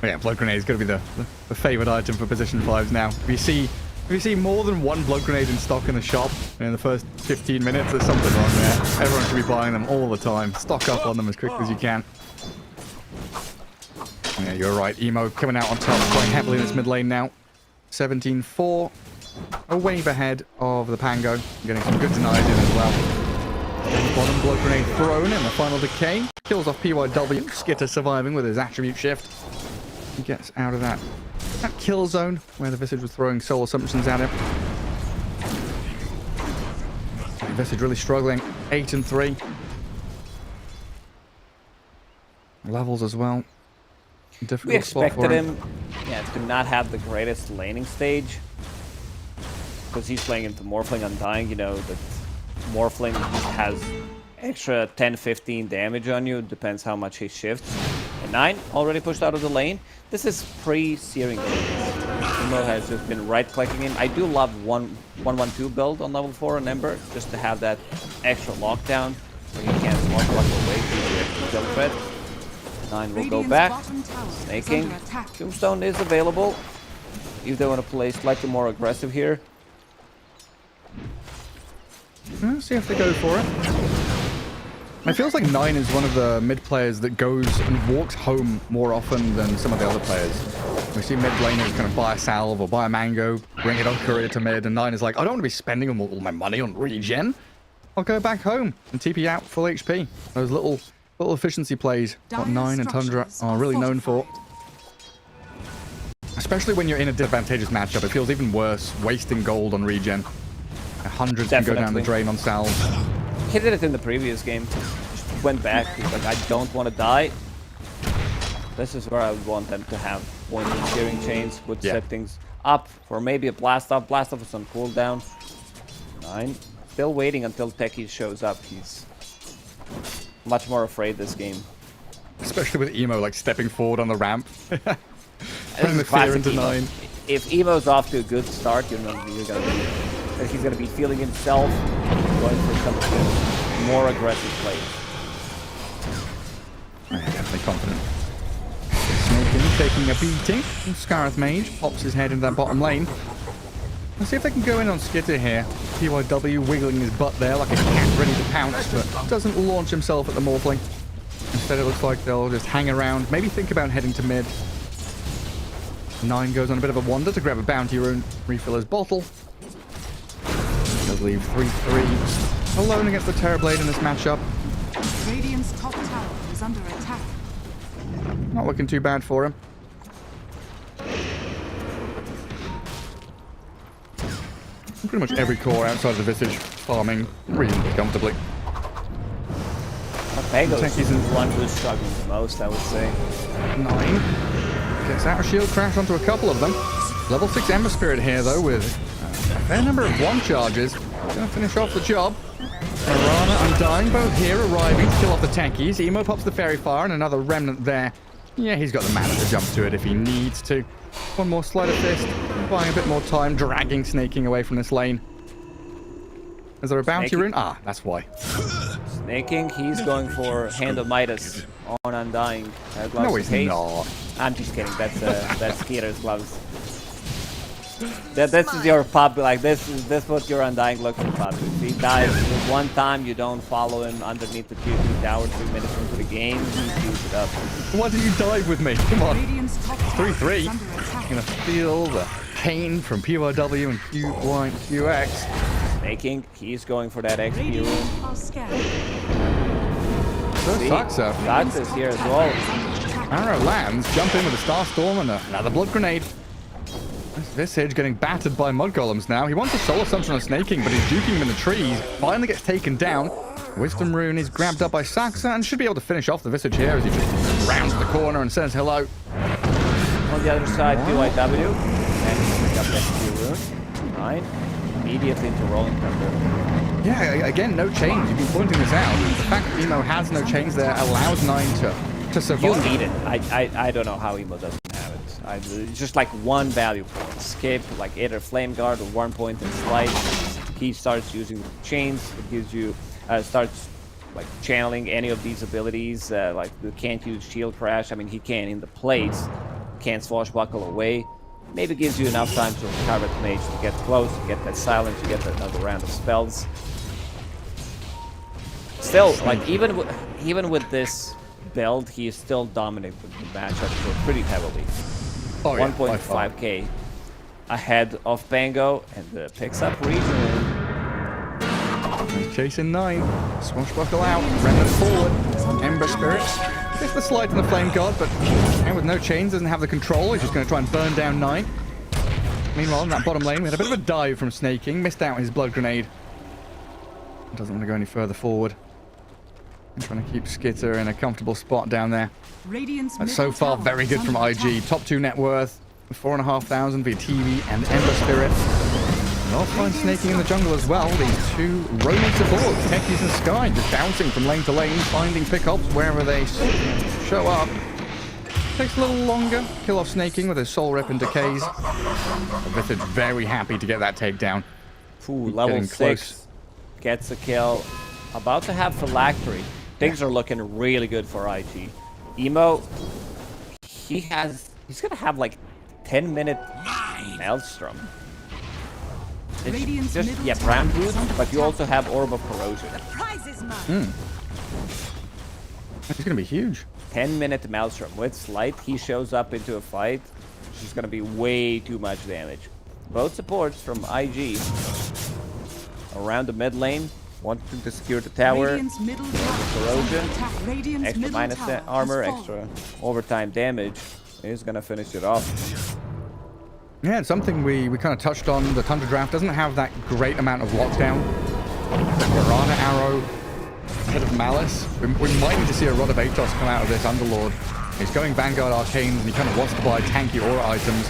Oh yeah, blood grenade is going to be the favorite item for position 5s now. If you see more than 1 blood grenade in stock in the shop in the first 15 minutes, there's something wrong there. Everyone should be buying them all the time. Stock up on them as quickly as you can. Yeah, you're right. Emo coming out on top, playing heavily in this mid lane now. 17-4. A wave ahead of the Pango. Getting some good denies in as well. Bottom blood grenade thrown in the final decay. Kills off PYW. Skitter surviving with his attribute shift. He gets out of that kill zone where the Visage was throwing soul assumptions at him. Visage really struggling. 8-3. Levels as well. Difficult We expected spot for him to not have the greatest laning stage. Because he's playing into Morphling Undying, you know, that Morphling has extra 10-15 damage on you. Depends how much he shifts. And 9 already pushed out of the lane. This is pre-searing. Emo has just been right-clicking him. I do love 1-1-2 build on level 4 on Ember, just to have that extra lockdown where you can't walk away to the kill threat. 9 will go back. Snaking. Tombstone is available. If they want to play slightly more aggressive here. Let's see if they go for it. It feels like 9 is one of the mid players that goes and walks home more often than some of the other players. We see mid laners kind of buy a salve or buy a mango, bring it on courier to mid, and 9 is like, I don't want to be spending all my money on regen. I'll go back home and TP out full HP. Those little efficiency plays what 9 and Tundra are really known for. Especially when you're in a disadvantageous matchup, it feels even worse wasting gold on regen. Hundreds can go down the drain on salves. He did it in the previous game. Just went back. He's like, I don't want to die. This is where I would want them to have points and steering chains. Would set things up for maybe a blast off. Blast off is on cooldown. 9. Still waiting until Techie shows up. He's much more afraid this game. Especially with Emo like stepping forward on the ramp. Putting the fear Classic into Emo. 9. If Emo's off to a good start, he's gonna be feeling himself, going for some more aggressive plays. Definitely confident. Snaking, taking a beating. And Scarith Mage pops his head into that bottom lane. Let's see if they can go in on Skitter here. PYW wiggling his butt there like a cat ready to pounce, but doesn't launch himself at the Morphling. Instead, it looks like they'll just hang around, maybe think about heading to mid. 9 goes on a bit of a wander to grab a bounty rune, refill his bottle. Does leave 3-3 alone against the Terrorblade in this matchup. Radiant's top tower is under attack. Not looking too bad for him. Pretty much every core outside of the Visage farming reasonably comfortably. Pango is the one who's struggling the most, I would say. 9 gets out of shield crash onto a couple of them. Level 6 Ember Spirit here though with a fair number of 1 charges. Gonna finish off the job. Ayana Undying both here arriving to kill off the tankies. Emo pops the Fairy Fire and another remnant there. Yeah, he's got the mana to jump to it if he needs to. One more Sleight of Fist, buying a bit more time, dragging Snaking away from this lane. Is there a bounty rune? Ah, that's why. Snaking, he's going for Hand of Midas on Undying. No, he's not. I'm just kidding. That's Skeeter's gloves. This is your pub. Like this what your Undying looks for pub. If he dies with 1 time, you don't follow him underneath the PvP tower 2 minutes into the game. He use it up. Why did you dive with me? Come on. 3-3. Gonna feel the pain from PYW and QY and QX. Snaking, he's going for that XP room. So Saxa. Saxa's here as well. Arrow lands, jump in with a Star Storm and another Blood Grenade. This Visage getting battered by Mud Golems now. He wants a Soul Assumption on Snaking, but he's juking him in the trees. Finally gets taken down. Wisdom Rune is grabbed up by Saxa and should be able to finish off the Visage here as he just rounds the corner and says hello. On the other side, PYW. And he pick up the XP rune. 9. Immediately into Rolling Thunder. Yeah, again, no chains. You've been pointing this out. The fact that Emo has no chains there allows 9 to survive. You need it. I don't know how Emo doesn't have it. It's just like 1 value point. Skip, like either Flame Guard or 1 point in Slight. He starts using chains. It gives you, starts like channeling any of these abilities. Like you can't use Shield Crash. I mean, he can in the plates. Can't Swashbuckle away. Maybe gives you enough time to recover the mage to get close, to get that silence, to get another round of spells. Still, like even with this build, he is still dominating the matchup pretty heavily. 1.5k ahead of Bango and picks up regionally. He's chasing 9. Swashbuckle out, Remnant forward. Ember Spirits. Gets the Slide and the Flame Guard, but with no chains, doesn't have the control. He's just going to try and burn down 9. Meanwhile, in that bottom lane, we had a bit of a dive from Snaking. Missed out his Blood Grenade. Doesn't want to go any further forward. I'm trying to keep Skitter in a comfortable spot down there. But so far, very good from IG. Top 2 net worth, 4,500 via TV and Ember Spirit. I'll find Snaking in the jungle as well. These 2 roaming supports, Techies and Sky, just bouncing from lane to lane, finding pickups wherever they show up. Takes a little longer. Kill off Snaking with his Soul Rip and Decays. Visage very happy to get that takedown. Ooh, level 6 gets a kill. About to have Phylactery. Things are looking really good for IG. Emo, he's gonna have like 10-minute Maelstrom. It's just, Brand Root, but you also have Orb of Corrosion. It's gonna be huge. 10-minute Maelstrom. With Slight, he shows up into a fight. It's just gonna be way too much damage. Both supports from IG around the mid lane, wanting to secure the tower. Corrosion, extra minus armor, extra overtime damage. He's gonna finish it off. Yeah, it's something we kind of touched on. The Tundra draft doesn't have that great amount of lockdown. Piranha Arrow, a bit of Malice. We might need to see a Rod of Atos come out of this Underlord. He's going Vanguard Arcanes and he kind of wants to buy tanky aura items.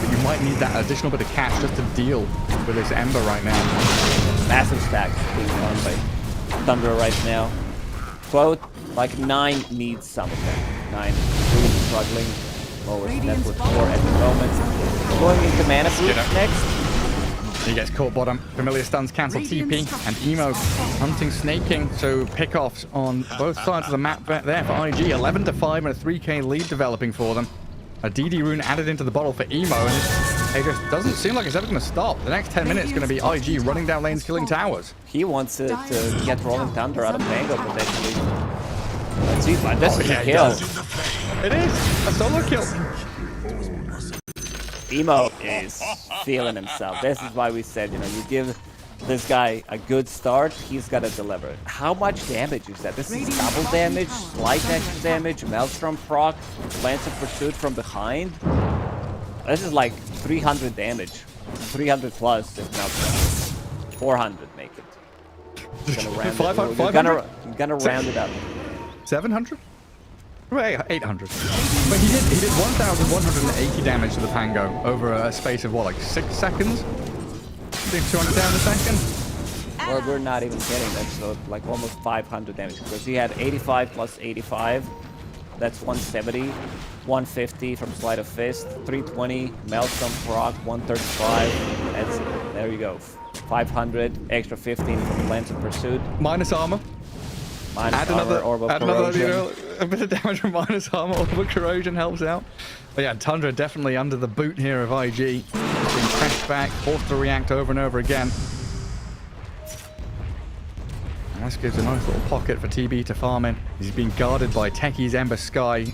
But you might need that additional bit of cash just to deal with this Ember right now. Massive stacks being done by Tundra right now. quote, like 9 needs some of them. 9 really struggling. Lowest network 4 at the moment. Going into mana boost next. He gets caught bottom. Familiar stuns cancel TP. And Emo hunting snaking. So pickoffs on both sides of the map there for IG. 11-5 and a 3k lead developing for them. A DD rune added into the bottle for Emo. And it just doesn't seem like it's ever going to stop. The next 10 minutes is going to be IG running down lanes, killing towers. He wants to get Rolling Thunder out of Mango potentially. Let's see, man. This is a kill. It is a solo kill. Emo is feeling himself. This is why we said, you know, you give this guy a good start, he's got to deliver. How much damage is that? This is double damage, slight extra damage, Maelstrom proc, Lance of Pursuit from behind. This is like 300 damage. 300 plus if not 400 make it. Gonna round it up. 700? Wait, 800. But he did 1,180 damage to the Pango over a space of what, like 6 seconds? I think 200 down a second. Well, we're not even kidding. That's like almost 500 damage because he had 85 plus 85. That's 170, 150 from Sleight of Fist, 320, Maelstrom proc, 135. That's there you go. 500, extra 15 from Lance of Pursuit. Minus armor. Minus armor, Orb of Corrosion. You know, a bit of damage from minus armor, Orb of Corrosion helps out. But yeah, Tundra definitely under the boot here of IG. Being pressed back, forced to react over and over again. And this gives a nice little pocket for TB to farm in. He's being guarded by Techie's Ember Sky,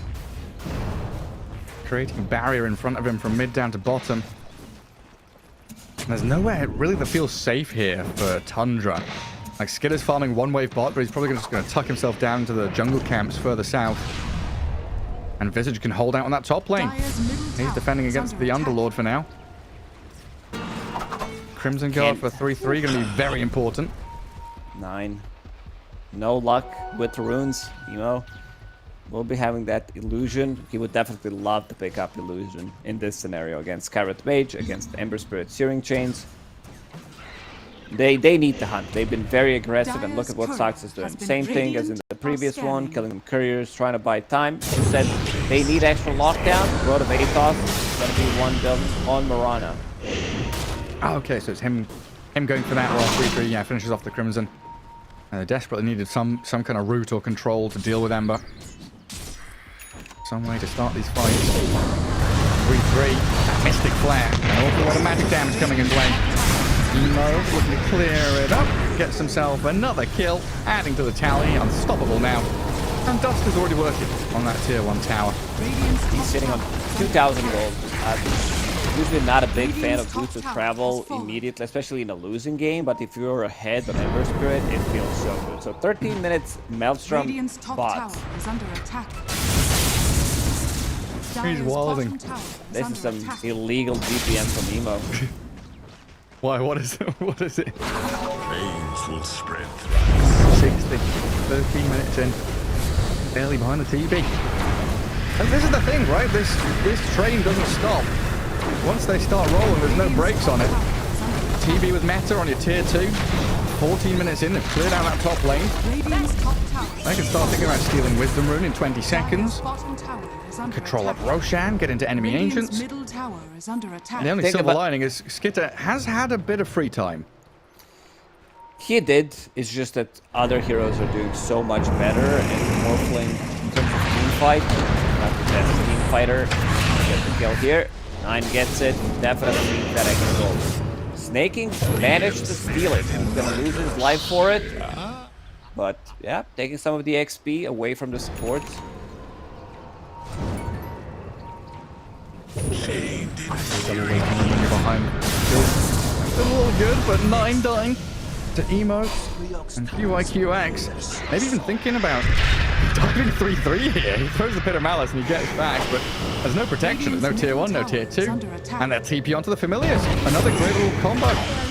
creating a barrier in front of him from mid down to bottom. And there's nowhere really that feels safe here for Tundra. Like, Skitter's farming one wave bot, but he's probably just going to tuck himself down into the jungle camps further south. And Visage can hold out on that top lane. He's defending against the Underlord for now. Crimson Guard for 3-3, going to be very important. 9. No luck with the runes, you know. We'll be having that illusion. He would definitely love to pick up illusion in this scenario against Carrot Mage, against Ember Spirit Searing Chains. They need to hunt. They've been very aggressive, and look at what Sox is doing. Same thing as in the previous one, killing them couriers, trying to buy time. Instead, they need extra lockdown. Road of Aethos is going to be one build on Mirana. Oh, okay, so it's him going for that while 3-3, yeah, finishes off the Crimson. And they desperately needed some kind of route or control to deal with Ember. Some way to start these fights. 3-3, that Mystic Flare, an awful lot of magic damage coming in play. Emo looking to clear it up, gets himself another kill, adding to the tally, unstoppable now. And Dust is already working on that tier 1 tower. He's sitting on 2,000 gold. Usually not a big fan of boots of travel immediately, especially in a losing game, but if you're ahead on Ember Spirit, it feels so good. So 13 minutes, Maelstrom bots. He's wilding. This is some illegal DPM from Emo. Why? What is it? What is it? Flames will spread 60, 13 minutes in. Barely behind the TB. And this is the thing, right? This train doesn't stop. Once they start rolling, there's no brakes on it. TB with meta on your tier 2. 14 minutes in, they've cleared out that top lane. They can start thinking about stealing Wisdom Rune in 20 seconds. Control up Roshan, get into enemy ancients. The only silver lining is Skitter has had a bit of free time. He did. It's just that other heroes are doing so much better, and Morphling, in terms of team fight, not the best team fighter. Get the kill here. 9 gets it. Definitely that extra gold. Snaking managed to steal it. He's gonna lose his life for it. But yeah, taking some of the XP away from the supports. Behind. Still a little good, but 9 dying to Emo and QIQX. Maybe even thinking about diving 3-3 here. He throws the Pit of Malice and he gets back, but there's no protection. There's no tier 1, no tier 2. And that TP onto the Familiars. Another great little combo.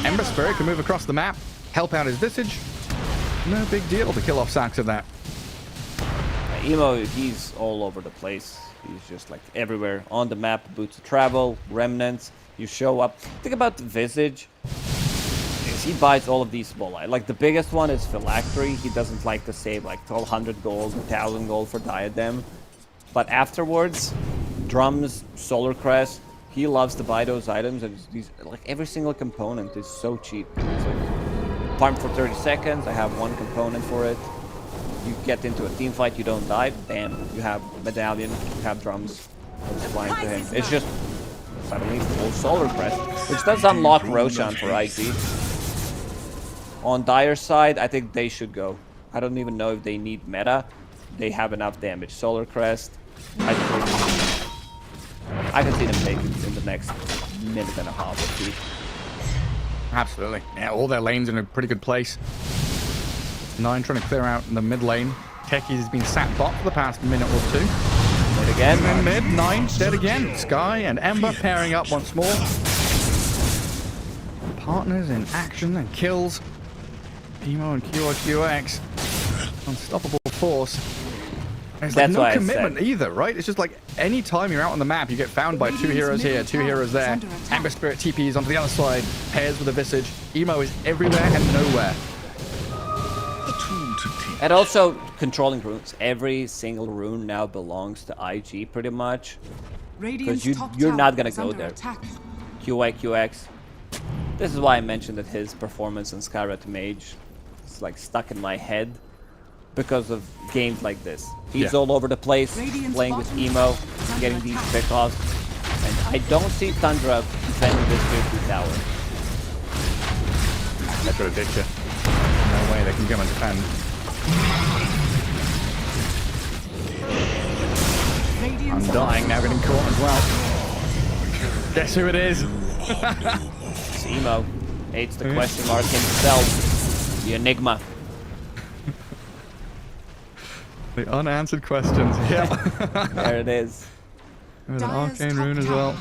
Ember Spirit can move across the map, help out his Visage. No big deal to kill off Sax of that. Emo, he's all over the place. He's just like everywhere on the map. Boots of Travel, Remnants. You show up. Think about the Visage. he buys all of these small items. Like the biggest one is Phylactery. He doesn't like to save like 1200 gold, 1000 gold for Diadem. But afterwards, Drums, Solar Crest, he loves to buy those items, and these like every single component is so cheap. It's like farm for 30 seconds. I have one component for it. You get into a team fight, you don't die. Bam, you have Medallion, you have Drums. It's flying to him. It's just suddenly full Solar Crest, which does unlock Roshan for IG. On Dire's side, I think they should go. I don't even know if they need meta. They have enough damage. Solar Crest. I can see them take it in the next minute and a half or two. Absolutely. Yeah, all their lanes in a pretty good place. 9 trying to clear out in the mid lane. Techie has been sat bot for the past minute or two. Mid again. And then mid, 9 dead again. Sky and Ember pairing up once more. Partners in action and kills. Emo and QRQX. Unstoppable force. There's like no commitment either, right? It's just like any time you're out on the map, you get found by 2 heroes here, 2 heroes there. Amber Spirit TPs onto the other side, pairs with a Visage. Emo is everywhere and nowhere. And also, controlling runes. Every single rune now belongs to IG, pretty much. Because you're not going to go there. QX. This is why I mentioned that his performance in Skyret Mage is like stuck in my head. Because of games like this. He's all over the place, playing with Emo, getting these pickoffs. And I don't see Tundra defending this tier 2 tower. That's what it you. No way they can come and defend. Undying now getting caught as well. Guess who it is? It's Emo. Hates the question mark himself. The Enigma. The unanswered questions. Yeah. There it is. There's an arcane rune as well.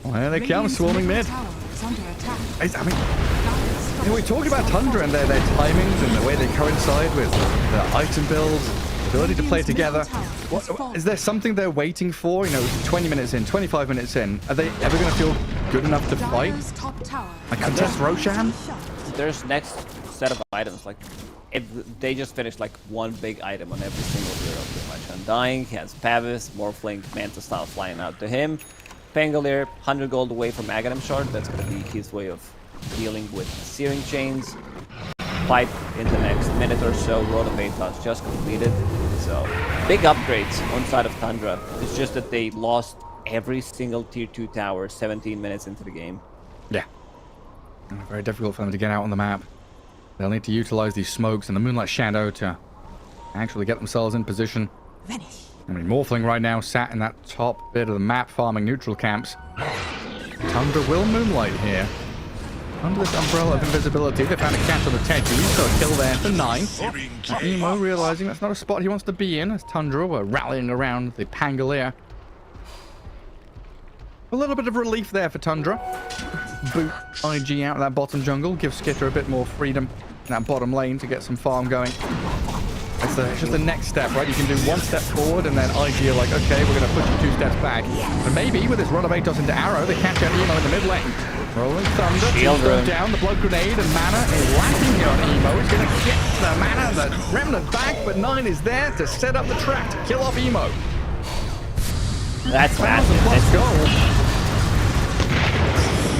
Oh, here they come, swarming mid. I mean, you know, we talk about Tundra and their timings and the way they coincide with the item builds, ability to play together. Is there something they're waiting for? You know, 20 minutes in, 25 minutes in. Are they ever going to feel good enough to fight? Like contest Roshan? There's next set of items. Like, they just finished like one big item on every single hero pretty much. Undying, he has Pavis, Morphling, Manta style flying out to him. Pangolier, 100 gold away from Aghanim Shard. That's going to be his way of dealing with Searing Chains. Fight in the next minute or so. Road of Atos just completed. So, big upgrades on side of Tundra. It's just that they lost every single tier 2 tower 17 minutes into the game. Yeah. Very difficult for them to get out on the map. They'll need to utilize these smokes and the Moonlight Shadow to actually get themselves in position. I mean, Morphling right now sat in that top bit of the map farming neutral camps. Tundra will Moonlight here. Under this umbrella of invisibility, they found a catch on the Techie, so a kill there for 9. And Emo realizing that's not a spot he wants to be in, as Tundra were rallying around the Pangolier. A little bit of relief there for Tundra. Boot IG out of that bottom jungle, give Skitter a bit more freedom in that bottom lane to get some farm going. It's just the next step, right? You can do one step forward and then IG are like, okay, we're going to push you 2 steps back. And maybe with this run of Atos into Arrow, they catch out Emo in the mid lane. Rolling Thunder, Shield down, the Blood Grenade and Mana is lacking here on Emo. He's going to get the Mana, the Remnant back, but 9 is there to set up the trap to kill off Emo. That's massive. Let's go.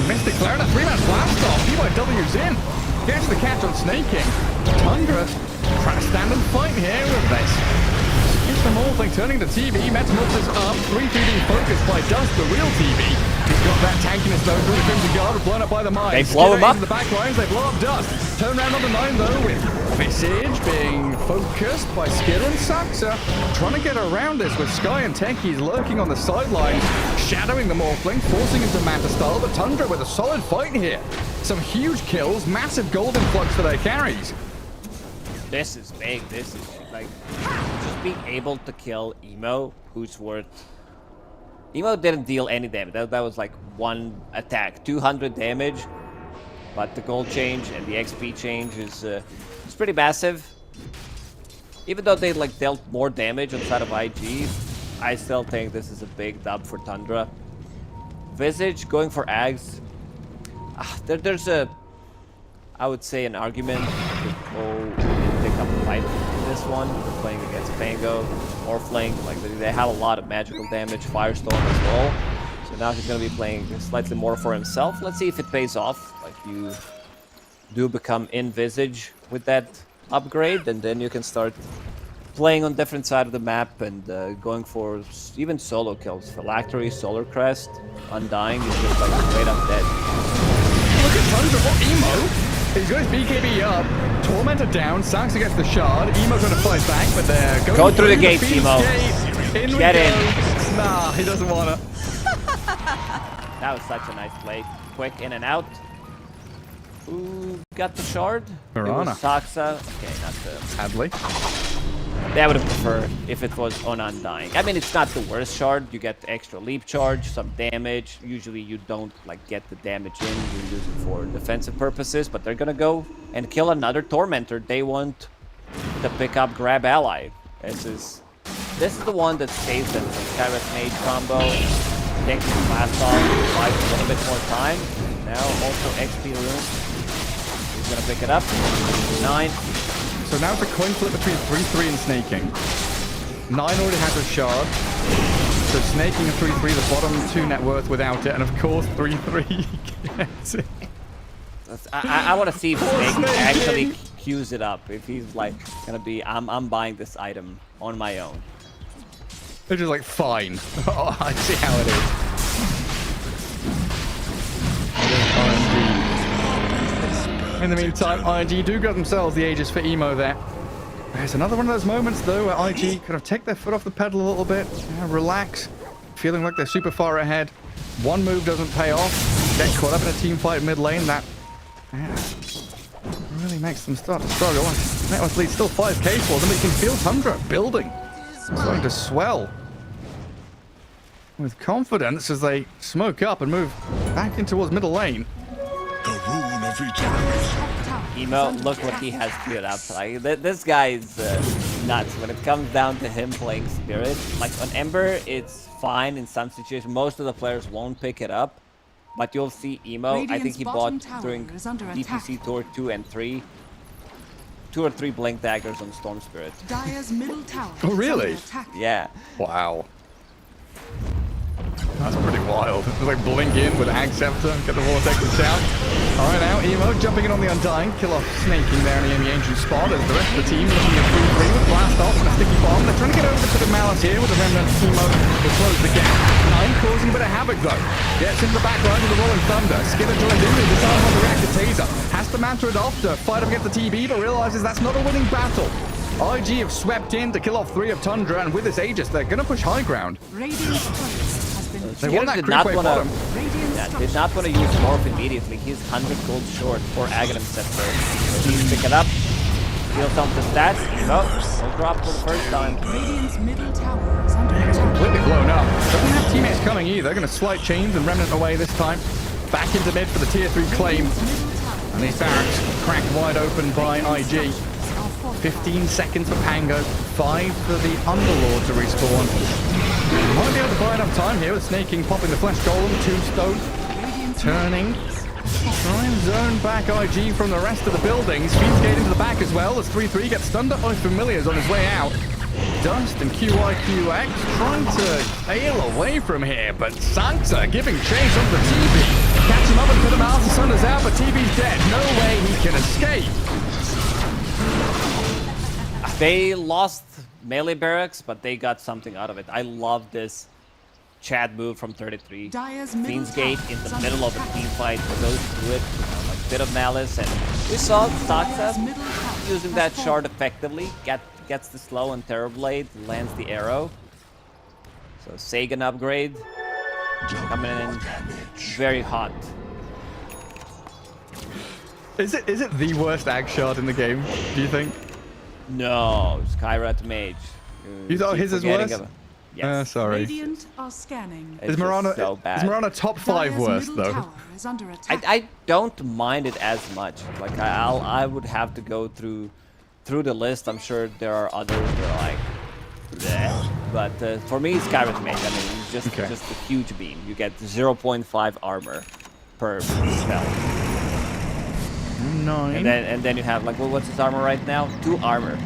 Mystic Clara, 3-man blast off. PYW's in. Gets the catch on Snake King. Tundra trying to stand and fight here with this. Here's the Morphling turning to TV. Metamorphosis up. 3-2D focused by Dust, the real TV. He's got that tankiness though through the Crimson Guard, blown up by the mines. They blow him up. The back lines, they blow up Dust. Turn around on the 9 though with Visage being focused by Skid and Saxa. Trying to get around this with Sky and Techies lurking on the sidelines, shadowing the Morphling, forcing him to Manta style, but Tundra with a solid fight here. Some huge kills, massive gold influx for their carries. This is big. This is like just being able to kill Emo, who's worth. Emo didn't deal any damage. That was like one attack, 200 damage. But the gold change and the XP change is it's pretty massive. Even though they like dealt more damage on the side of IG, I still think this is a big dub for Tundra. Visage going for Ags. There's a I would say an argument to go and pick up a fight in this one. They're playing against Pango or Flank. Like they have a lot of magical damage, Firestorm as well. So now he's going to be playing slightly more for himself. Let's see if it pays off. Like you do become Envisage with that upgrade, and then you can start playing on different side of the map and going for even solo kills. Phylactery, Solar Crest, Undying is just like straight up dead. Look at Tundra, what Emo? He's got his BKB up, Tormentor down, Sax against the Shard, Emo's going to fight back, but they're going Go through the gates, Phoenix Emo. Gate. Get in. Nah, he doesn't want to. That was such a nice play. Quick in and out. Who got the Shard? Mirana. It was Saxa. Okay, not the... Hadley. I would have preferred if it was on Undying. I mean, it's not the worst Shard. You get extra leap charge, some damage. Usually you don't like get the damage in. You use it for defensive purposes, but they're gonna go and kill another Tormentor. They want to pick up Grab Ally. This is the one that saves them from Carrot Mage combo. Takes the blast off, buys a little bit more time. Now also XP room. He's gonna pick it up. 9. So now it's a coin flip between 3-3 and Snaking. 9 already has a Shard. So Snaking a 3-3, the bottom 2 net worth without it, and of course 3-3 gets it. I want to see if Snake actually queues it up. If he's like gonna be, I'm buying this item on my own. They're just like, fine. Oh, I see how it is. In the meantime, IG do got themselves the Aegis for Emo there. There's another one of those moments, though, where IG kind of take their foot off the pedal a little bit, relax, feeling like they're super far ahead. One move doesn't pay off, get caught up in a team fight mid lane. That really makes them start to struggle. Net worth lead still 5k for them, but you can feel Tundra building, starting to swell with confidence as they smoke up and move back in towards middle lane. Emo, look what he has queued up. Like, this guy is nuts. When it comes down to him playing Spirit, like on Ember, it's fine in some situations. Most of the players won't pick it up, but you'll see Emo. I think he bought during DPC Tour 2 and 3. 2 or 3 Blink Daggers on Storm Spirit. Oh, really? Yeah. Wow. That's pretty wild. It's like blink in with Hag Scepter, get the Vortexes down. Alright now, Emo jumping in on the Undying, kill off Snaking there in the enemy engine spot as the rest of the team looking at 3-3 with Blast Off and a Sticky Bomb. They're trying to get over to the Malice here with the Remnant. Emo will close the gap. 9 causing a bit of havoc though. Gets into the back line with the Rolling Thunder. Skiller joins in with the disarm on the reactor taser. Has to mantra it off to fight up against the TB, but realizes that's not a winning battle. IG have swept in to kill off 3 of Tundra, and with this Aegis, they're going to push high ground. They want that did not creep want bottom. did not want to use Morph immediately. He's 100 gold short for Aghanim Scepter. So please pick it up. Steal some of the stats. Emo will drop for the first time. Completely blown up. Doesn't have teammates coming either. They're going to slight chains and Remnant away this time. Back into mid for the tier 3 claim. And these barracks cracked wide open by IG. 15 seconds for Pango, 5 for the Underlord to respawn. Might be able to buy enough time here with Snaking popping the Flesh Golem, Tombstone, turning. Try and zone back IG from the rest of the buildings. Fiends Gate into the back as well as 3-3 gets stunned up by Familiars on his way out. Dust and QIQX trying to tail away from here, but Santa giving chase on the TV. Catch him up and put him out, the sun is out, but TV's dead. No way he can escape. They lost melee barracks, but they got something out of it. I love this Chad move from 33. Fiends Gate in the middle of a team fight, goes through it, like a bit of malice, and we saw Saxa using that shard effectively. Gets the slow and Terrorblade, lands the arrow. So Sagan upgrade coming in very hot. Is it the worst Ag shard in the game, do you think? No, Skyrat Mage. You thought his is worse? Yes. Sorry. Are scanning. Is Mirana top 5 worst though? I don't mind it as much. Like I would have to go through the list. I'm sure there are others that are like, bleh. But for me, Skyrat Mage. I mean, it's just a huge beam. You get 0.5 armor per spell. 9. And then you have like, well, what's his armor right now? 2 armor.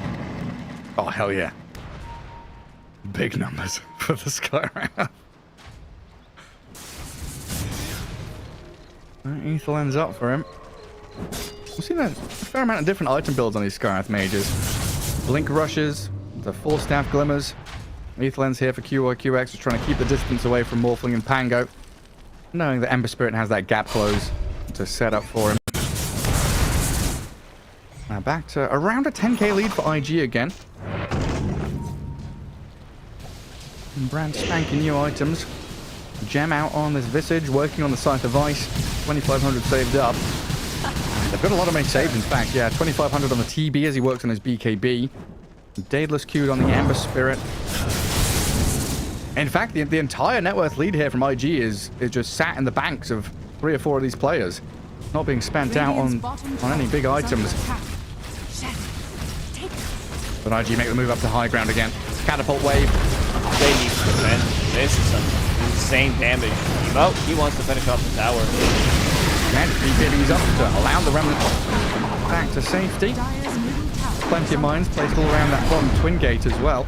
Oh hell yeah! Big numbers for the Skyrap. Ethel ends up for him. We've seen a fair amount of different item builds on these Skywrath Majors. Blink rushes, the 4 staff glimmers. Ethelend's here for QYQX, just trying to keep the distance away from Morphling and Pango. Knowing that Ember Spirit has that gap close to set up for him. Now back to around a 10k lead for IG again. And brand spanking new items. Gem out on this Visage, working on the Scythe of Ice. 2500 saved up. They've got a lot of main saves, in fact. Yeah, 2500 on the TB as he works on his BKB. Daedalus queued on the Ember Spirit. In fact, the entire net worth lead here from IG is just sat in the banks of 3 or 4 of these players. Not being spent out on any big items. But IG make the move up to high ground again. Catapult wave. They need to defend. This is some insane damage. Well, he wants to finish off the tower. And BKB's up to allow the Remnant back to safety. Plenty of mines placed all around that bottom twin gate as well.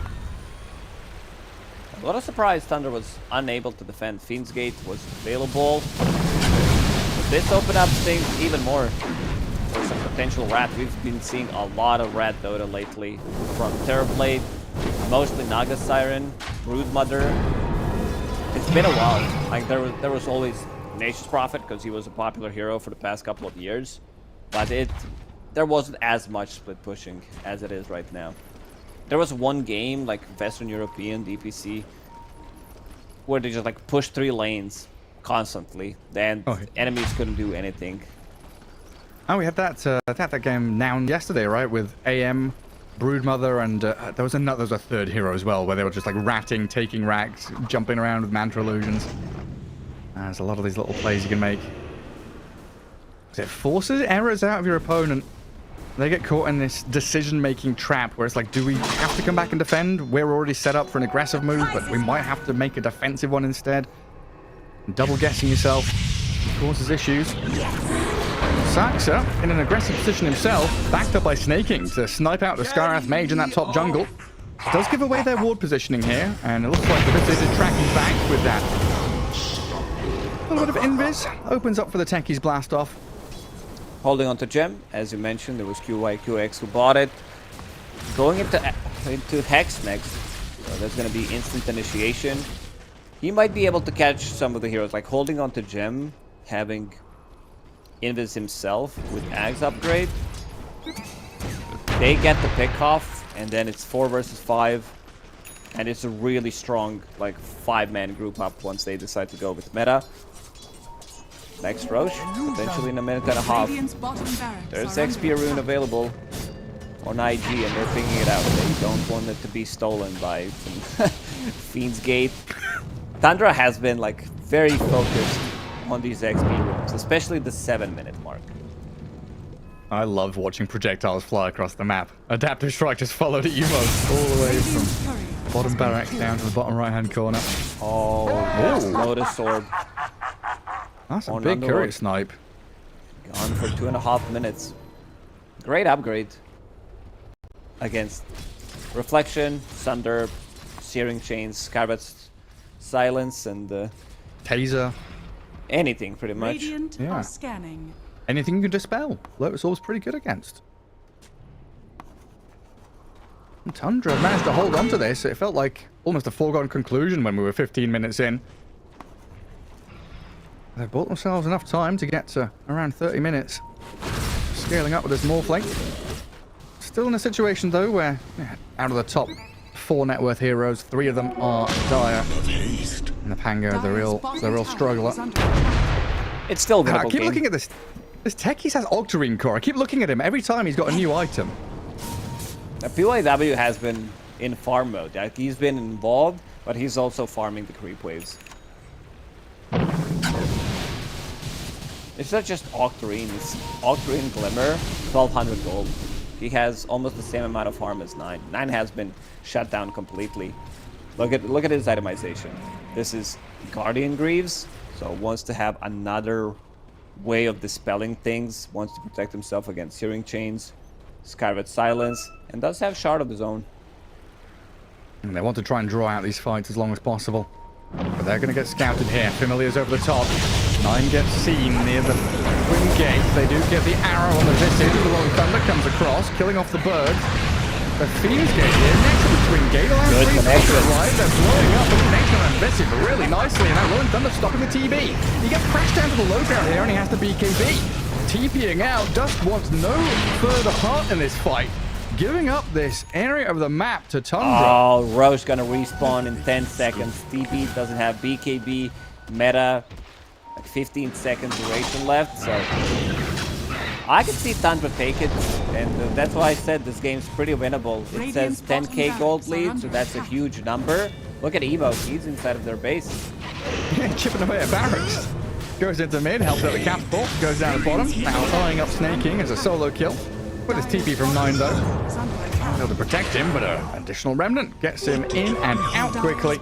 A lot of surprise Tundra was unable to defend. Fiend's Gate was available. But this opened up things even more for some potential rat. We've been seeing a lot of rat Dota lately. From Terrorblade, mostly Naga Siren, Broodmother. It's been a while. Like there was always Nature's Prophet because he was a popular hero for the past couple of years. But there wasn't as much split pushing as it is right now. There was one game, like Western European DPC, where they just like pushed 3 lanes constantly. Then enemies couldn't do anything. Oh, we had that game now yesterday, right? With AM, Broodmother, and there was a 3rd hero as well, where they were just like ratting, taking racks, jumping around with mantra illusions. There's a lot of these little plays you can make. It forces errors out of your opponent. They get caught in this decision-making trap where it's like, do we have to come back and defend? We're already set up for an aggressive move, but we might have to make a defensive one instead. Double guessing yourself causes issues. Saxa, in an aggressive position himself, backed up by snaking to snipe out the Skywrath Mage in that top jungle. Does give away their ward positioning here, and it looks like the Visage is tracking back with that. A little bit of Invis opens up for the Techies blast off. Holding on to Gem, as you mentioned, there was QYQX who bought it. Going into Hex next, so that's going to be instant initiation. He might be able to catch some of the heroes, like holding on to Gem, having Invis himself with Ags upgrade. They get the pick off, and then it's 4 versus 5. And it's a really strong, like, 5-man group up once they decide to go with meta. Next Roche, potentially in a minute and a half. There's XP rune available on IG, and they're figuring it out. They don't want it to be stolen by Fiend's Gate. Tundra has been like very focused on these XP runes, especially the 7-minute mark. I love watching projectiles fly across the map. Adaptive Strike just followed Emos all the way from bottom barracks down to the bottom right-hand corner. Oh, Lotus Orb. That's a big Courier snipe. Gone for 2.5 minutes. Great upgrade against Reflection, Sunder, Searing Chains, Scarbat's Silence, and Taser. Anything pretty much. Radiant Yeah. are scanning. Anything you can dispel. Lotus Orb's pretty good against. And Tundra managed to hold on to this. It felt like almost a foregone conclusion when we were 15 minutes in. They bought themselves enough time to get to around 30 minutes. Scaling up with this Morphling. Still in a situation, though, where out of the top 4 net worth heroes, 3 of them are dire. And the Pango, the real struggler. It's still a I keep looking at this. This Techies has Octarine Core. I keep looking at him every time he's got a new item. PYW has been in farm mode. Like, he's been involved, but he's also farming the creep waves. It's not just Octarine, it's Octarine Glimmer, 1200 gold. He has almost the same amount of farm as 9. 9 has been shut down completely. Look at his itemization. This is Guardian Greaves, so wants to have another way of dispelling things. Wants to protect himself against Searing Chains. Skyred Silence, and does have Shard of his own. And they want to try and draw out these fights as long as possible. But they're going to get scouted here. Familiar's over the top. 9 gets seen near the Twin Gate. They do get the arrow on the Visage. The Rolling Thunder comes across, killing off the birds. The Fiend's Gate here next to the Twin Gate. Good connection. They're blowing up the connection on Visage really nicely. And now Rolling Thunder stopping the TB. He gets crashed down to the low ground here and he has to BKB. TPing out. Dust wants no further part in this fight. Giving up this area of the map to Tundra. Oh, Roche gonna respawn in 10 seconds. TP doesn't have BKB. Meta, like 15 seconds duration left, so I can see Tundra take it, and that's why I said this game's pretty winnable. It says 10k gold lead, so that's a huge number. Look at Evo, he's inside of their base. Chipping away at barracks. Goes into mid, helps out the catapult, goes down the bottom. Now tying up Snake King as a solo kill. With his TP from 9 though. Able to protect him, but an additional remnant gets him in and out quickly.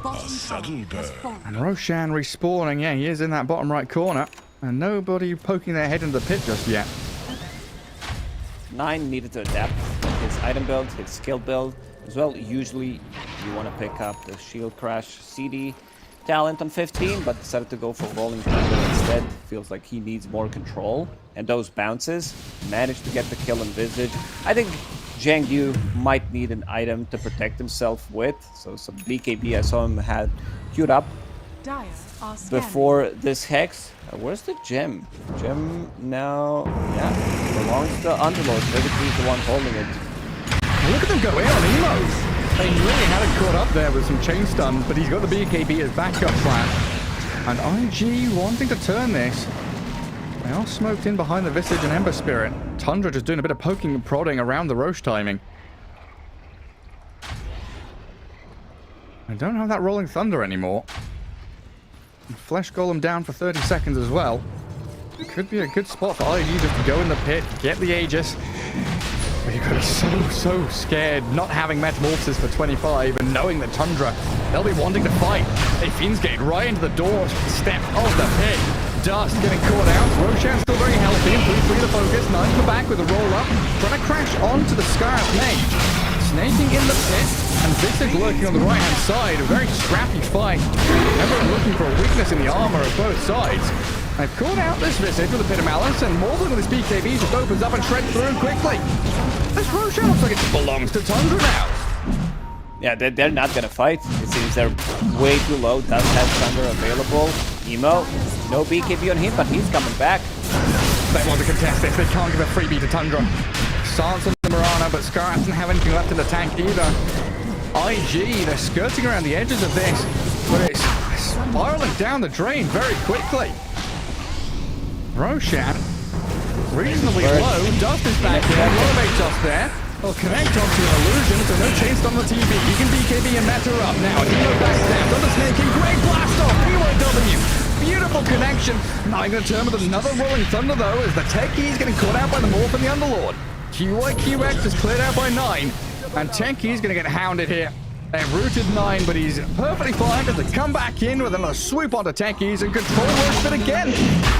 And Roshan respawning. Yeah, he is in that bottom right corner. And nobody poking their head into the pit just yet. 9 needed to adapt his item build, his skill build. As well, usually you want to pick up the Shield Crash CD talent on 15, but decided to go for Rolling Thunder instead. Feels like he needs more control. And those bounces, managed to get the kill on Visage. I think Zhang Yu might need an item to protect himself with. So some BKB I saw him had queued up before this Hex. Where's the gem? Gem now, yeah, belongs to Underlord. Vivity's the one holding it. Look at them go in on Emos. They really had it caught up there with some chain stun, but he's got the BKB as backup plan. And IG wanting to turn this. They are smoked in behind the Visage and Ember Spirit. Tundra just doing a bit of poking and prodding around the Roche timing. I don't have that Rolling Thunder anymore. And Flesh Golem down for 30 seconds as well. It could be a good spot for IG just to go in the pit, get the Aegis. But you've got to be so scared not having Metamorphosis for 25 and knowing that Tundra, they'll be wanting to fight. A Fiend's Gate right into the door step of the pit. Dust getting caught out. Roshan's still very healthy. 3-3 the focus. 9 for back with a roll up. Trying to crash onto the Scarab Mage. Snaking in the pit. And Visage lurking on the right hand side. A very scrappy fight. Everyone looking for a weakness in the armor of both sides. They've caught out this Visage with a Pit of Malice, and more than with his BKB just opens up and shreds through quickly. This Roshan looks like it belongs to Tundra now. Yeah, they're not gonna fight. It seems they're way too low. Does have Thunder available. Emo, no BKB on him, but he's coming back. They want to contest this. They can't give a freebie to Tundra. Stance on the Mirana, but Scar doesn't have anything left in the tank either. IG, they're skirting around the edges of this, but it's spiraling down the drain very quickly. Roshan, reasonably low. Dust is back here. Elevate Dust there. Will connect onto an illusion, so no chase on the TV. He can BKB and Meta up now. Hero back down. Does the Snake King. Great blast off. PYW. Beautiful connection. Now going to turn with another Rolling Thunder though, as the Techie is getting caught out by the Morph and the Underlord. QYQX is cleared out by 9, and Techie is going to get hounded here. They've rooted 9, but he's perfectly fine to come back in with another swoop onto Techies and control Roche Pit again.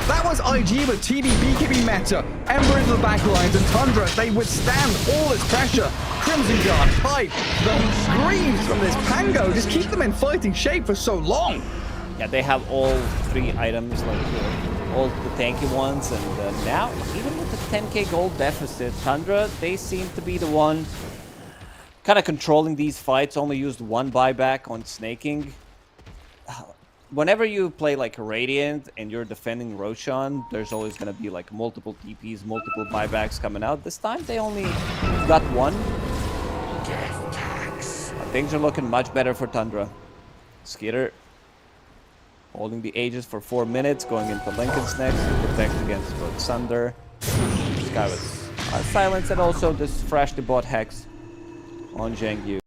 That was IG with TB, BKB Meta, Ember into the back lines, and Tundra. They withstand all this pressure. Crimson Guard, Pipe, the screams from this Pango just keep them in fighting shape for so long. Yeah, they have all 3 items, like all the tanky ones, and now, even with the 10k gold deficit, Tundra, they seem to be the one kind of controlling these fights. Only used 1 buyback on snaking. Whenever you play like Radiant and you're defending Roshan, there's always going to be like multiple TPs, multiple buybacks coming out. This time they only got 1. Things are looking much better for Tundra. Skitter holding the Aegis for 4 minutes, going into Lincoln's next to protect against both Sunder. This guy was silenced, and also this freshly bought Hex on Zhang Yu.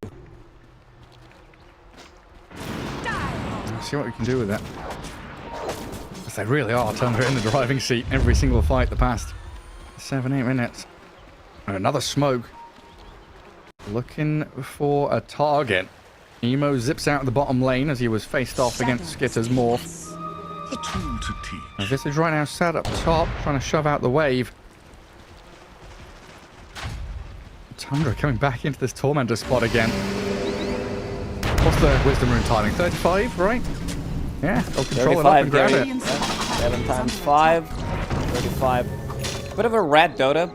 Let's see what we can do with that. Because they really are Tundra in the driving seat every single fight the past 7-8 minutes. And another smoke. Looking for a target. Emo zips out of the bottom lane as he was faced off against Skitter's Morph. A tool to teach. Visage right now sat up top, trying to shove out the wave. Tundra coming back into this Tormentor spot again. What's the Wisdom Rune timing? 35, right? Yeah, they'll control it up and grab it. 7 times 5, 35. Bit of a rat Dota.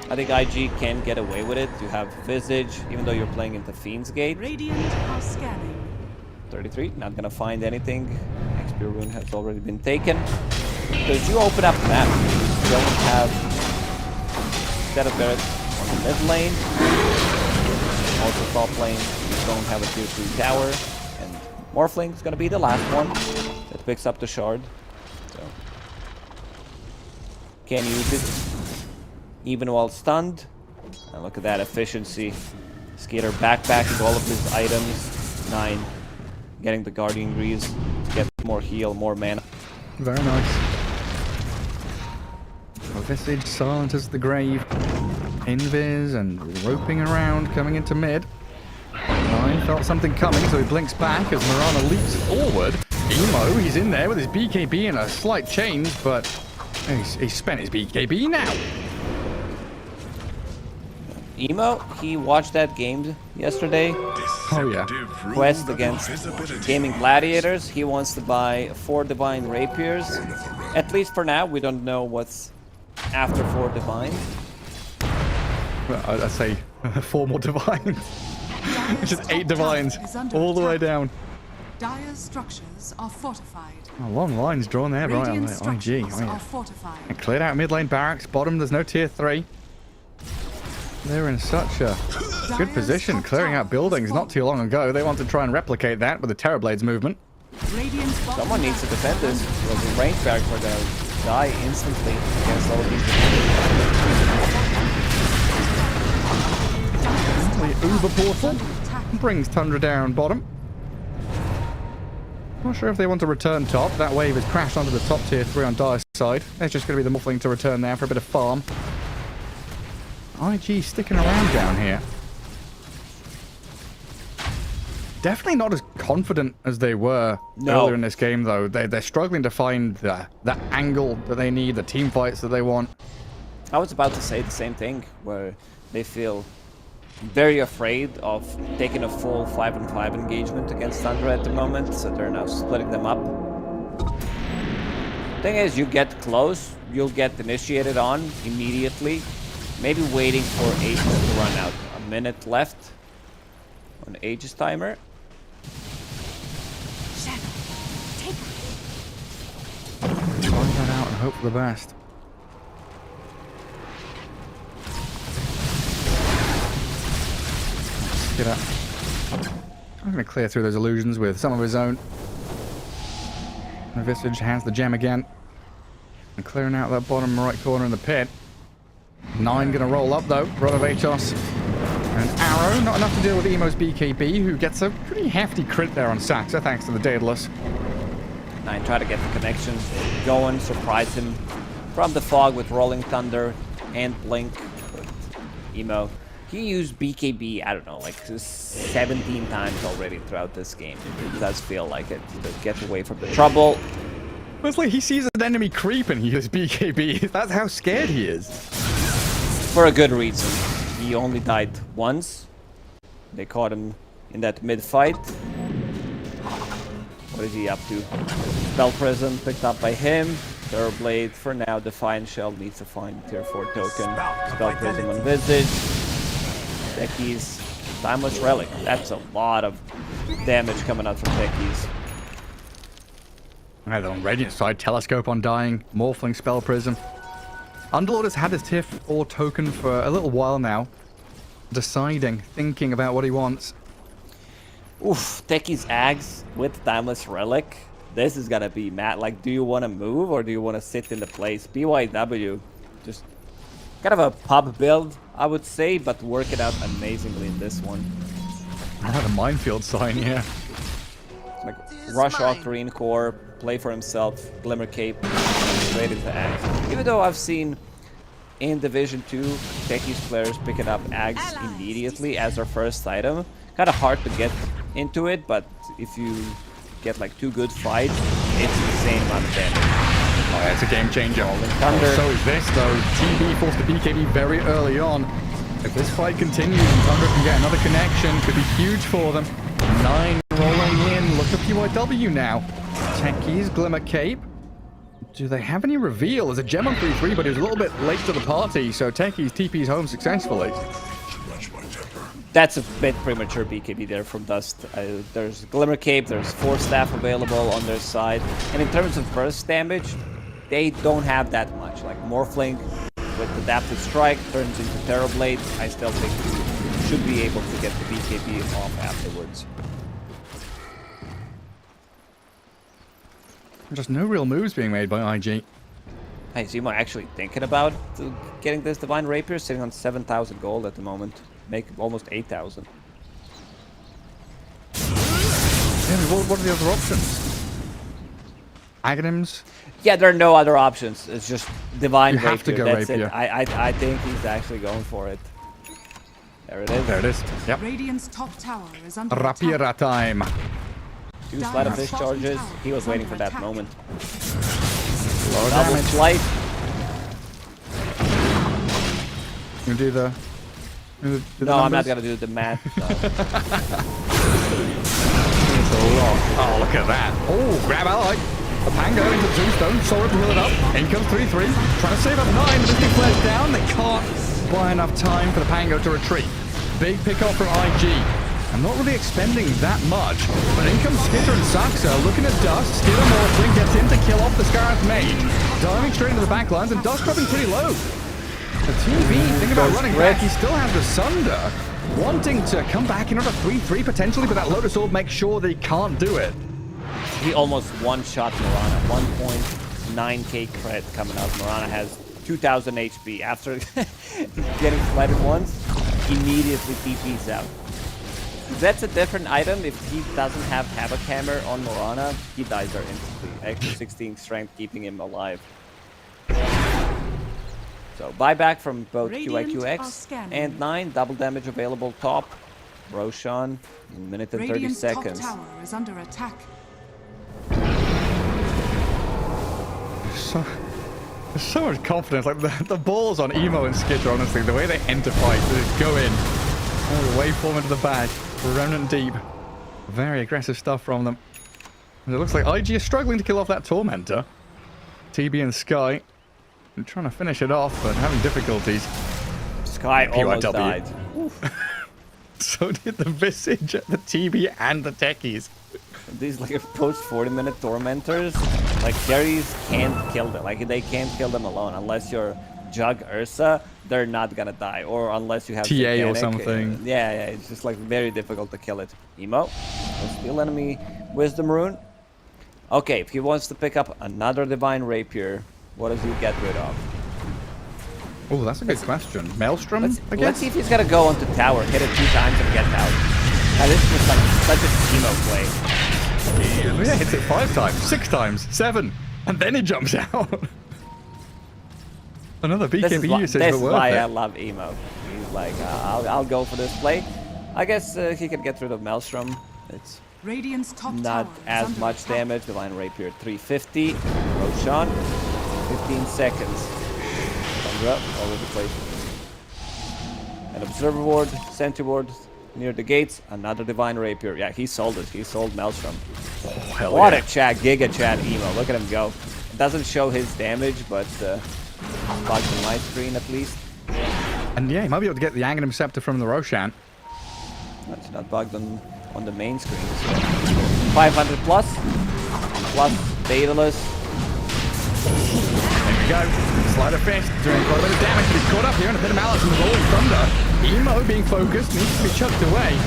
I think IG can get away with it. You have Visage, even though you're playing into Fiend's Gate. Radiant are scanning. 33, not gonna find anything. XP Rune has already been taken. Because you open up the map, you don't have set of barracks on the mid lane. Also top lane, you don't have a tier 3 tower. And Morphling is gonna be the last one that picks up the shard. So can use it even while stunned. And look at that efficiency. Skater backpacking all of his items. 9. Getting the Guardian Grease to get more heal, more mana. Very nice. Visage silences the grave. Invis and roping around, coming into mid. Nine felt something coming, so he blinks back as Mirana leaps forward. Emo, he's in there with his BKB and a slight change, but he's spent his BKB now. Emo, he watched that game yesterday. Oh yeah. Quest against Gaming Gladiators. He wants to buy 4 Divine Rapiers. At least for now, we don't know what's after 4 Divine. Well, I'd say 4 more Divines. It's just 8 Divines all the way down. Dire's structures are fortified. Oh, long lines drawn there, right? Radiant IG. structures are fortified. And cleared out mid lane barracks. Bottom, there's no tier 3. They're in such a good position, clearing out buildings not too long ago. They want to try and replicate that with the Terrorblades movement. Someone needs to defend this, because the range barracks are going to die instantly against all of these. The Uber portal brings Tundra down bottom. Not sure if they want to return top. That wave has crashed onto the top tier 3 on Dire's side. There's just going to be the Morphling to return there for a bit of farm. IG sticking around down here. Definitely not as confident as they were earlier in this game, though. They're struggling to find the angle that they need, the team fights that they want. I was about to say the same thing, where they feel very afraid of taking a full 5-on-5 engagement against Tundra at the moment, so they're now splitting them up. Thing is, you get close, you'll get initiated on immediately. Maybe waiting for Aegis to run out. A minute left on Aegis timer. Find that out and hope for the best. Let's get up. I'm going to clear through those illusions with some of his own. And Visage has the gem again. And clearing out that bottom right corner in the pit. 9 gonna roll up though. Run of Atos. And Arrow, not enough to deal with Emo's BKB, who gets a pretty hefty crit there on Saxa, thanks to the Daedalus. 9 try to get the connection going, surprise him from the fog with Rolling Thunder and Blink. But Emo, he used BKB, I don't know, like 17 times already throughout this game. It does feel like it to get away from the trouble. It's like he sees an enemy creep and he uses BKB. That's how scared he is. For a good reason. He only died once. They caught him in that mid-fight. What is he up to? Spell Prism picked up by him. Terrorblade for now. Defiant Shell needs to find tier 4 token. Spell Prism on Visage. Techies. Timeless Relic. That's a lot of damage coming out from Techies. Right, on Radiant side, Telescope on dying. Morphling Spell Prism. Underlord has had his tier 4 token for a little while now. Deciding, thinking about what he wants. Oof, Techies Ags with Timeless Relic. This is gonna be mad. Like, do you want to move or do you want to sit in the place? BYW, just kind of a pub build, I would say, but work it out amazingly in this one. I like the minefield sign, yeah. Like, rush Octarine Core, play for himself, Glimmer Cape, straight into Ags. Even though I've seen in Division 2, Techies players picking up Ags immediately as their first item. Kind of hard to get into it, but if you get like 2 good fights, it's the same amount of damage. Oh, yeah, it's a game changer. Thunder. So is this, though. TB forced the BKB very early on. If this fight continues and Tundra can get another connection, could be huge for them. 9 rolling in. Look at PYW now. Techies, Glimmer Cape. Do they have any reveal? There's a gem on 3-3, but he was a little bit late to the party, so Techies TP's home successfully. That's a bit premature BKB there from Dust. There's Glimmer Cape, there's 4 staff available on their side. And in terms of burst damage, they don't have that much. Like Morphling with Adaptive Strike turns into Terrorblade. I still think you should be able to get the BKB off afterwards. Just no real moves being made by IG. Hey, Zemo actually thinking about getting this Divine Rapier, sitting on 7,000 gold at the moment. Make almost 8,000. Yeah, what are the other options? Aghanims? Yeah, there are no other options. It's just Divine You Rapier. have to go That's Rapier. it. I think he's actually going for it. There it is. There it is. Yep. Radiant's top tower is under Rapier attack. time. 2 Sleight of Fist charges. He was waiting for that moment. Low Double damage. Slice. You do the... No, I'm not gonna do the math. Oh, look at that. Oh, grab ally. The Pango into the Tombstone. Sora to heal it up. In comes 3-3. Trying to save up 9, but this thing flares down. They can't buy enough time for the Pango to retreat. Big pick off from IG. I'm not really expending that much, but in comes Skitter and Saxa, looking at Dust. Skitter Morphling gets in to kill off the Scarab Mage. Diving straight into the back lines, and Dust dropping pretty low. The TV, think about running back, he still has the Sunder, wanting to come back in on a 3-3 potentially, but that Lotus Orb makes sure that he can't do it. He almost one-shot Mirana. 1.9k credit coming out. Mirana has 2,000 HP. After getting flooded once, immediately TP's out. That's a different item. If he doesn't have Havoc Hammer on Mirana, he dies there instantly. Extra 16 strength keeping him alive. So buyback from both QIQX and 9. Double damage available top. Roshan in a minute and 30 Radiant's seconds. top tower is under attack. There's so much confidence. Like the balls on Emo and Skitter, honestly, the way they enter fight, they just go in. All the waveform into the back. Remnant deep. Very aggressive stuff from them. And it looks like IG is struggling to kill off that Tormentor. TB and Sky. I'm trying to finish it off, but having difficulties. Sky almost died. So did the Visage, the TB, and the Techies. These like post 40-minute tormentors, like carries can't kill them. Like they can't kill them alone unless you're Jug Ursa. They're not gonna die, or unless you have TA or Satanic, something. Yeah, it's just like very difficult to kill it. Emo, steal enemy Wisdom Rune. Okay, if he wants to pick up another Divine Rapier, what does he get rid of? Oh, that's a good question. Maelstrom, I guess? Let's see if he's gonna go onto tower, hit it 2 times, and get out. Now this is like such a Emo play. Yeah, hits it 5 times, 6 times, 7, and then he jumps out. Another BKB usage, This but is worth why it. I love Emo. He's like, I'll go for this play. I guess he can get rid of Maelstrom. It's Radiant's top not tower is as under much attack. damage. Divine Rapier 350. Roshan, 15 seconds. Tundra, all over the place. An Observer Ward, Sentry Ward near the gates. Another Divine Rapier. Yeah, he sold it. He sold Maelstrom. Oh, hell What yeah. a chat, Giga Chat Emo. Look at him go. It doesn't show his damage, but bugs on my screen at least. And yeah, he might be able to get the Aghanim Scepter from the Roshan. That's not bugged on the main screen. So 500 plus Daedalus. There we go. Sleight of Fist doing quite a bit of damage, but he's caught up here and a bit of malice and rolling thunder. Emo being focused, needs to be chucked away.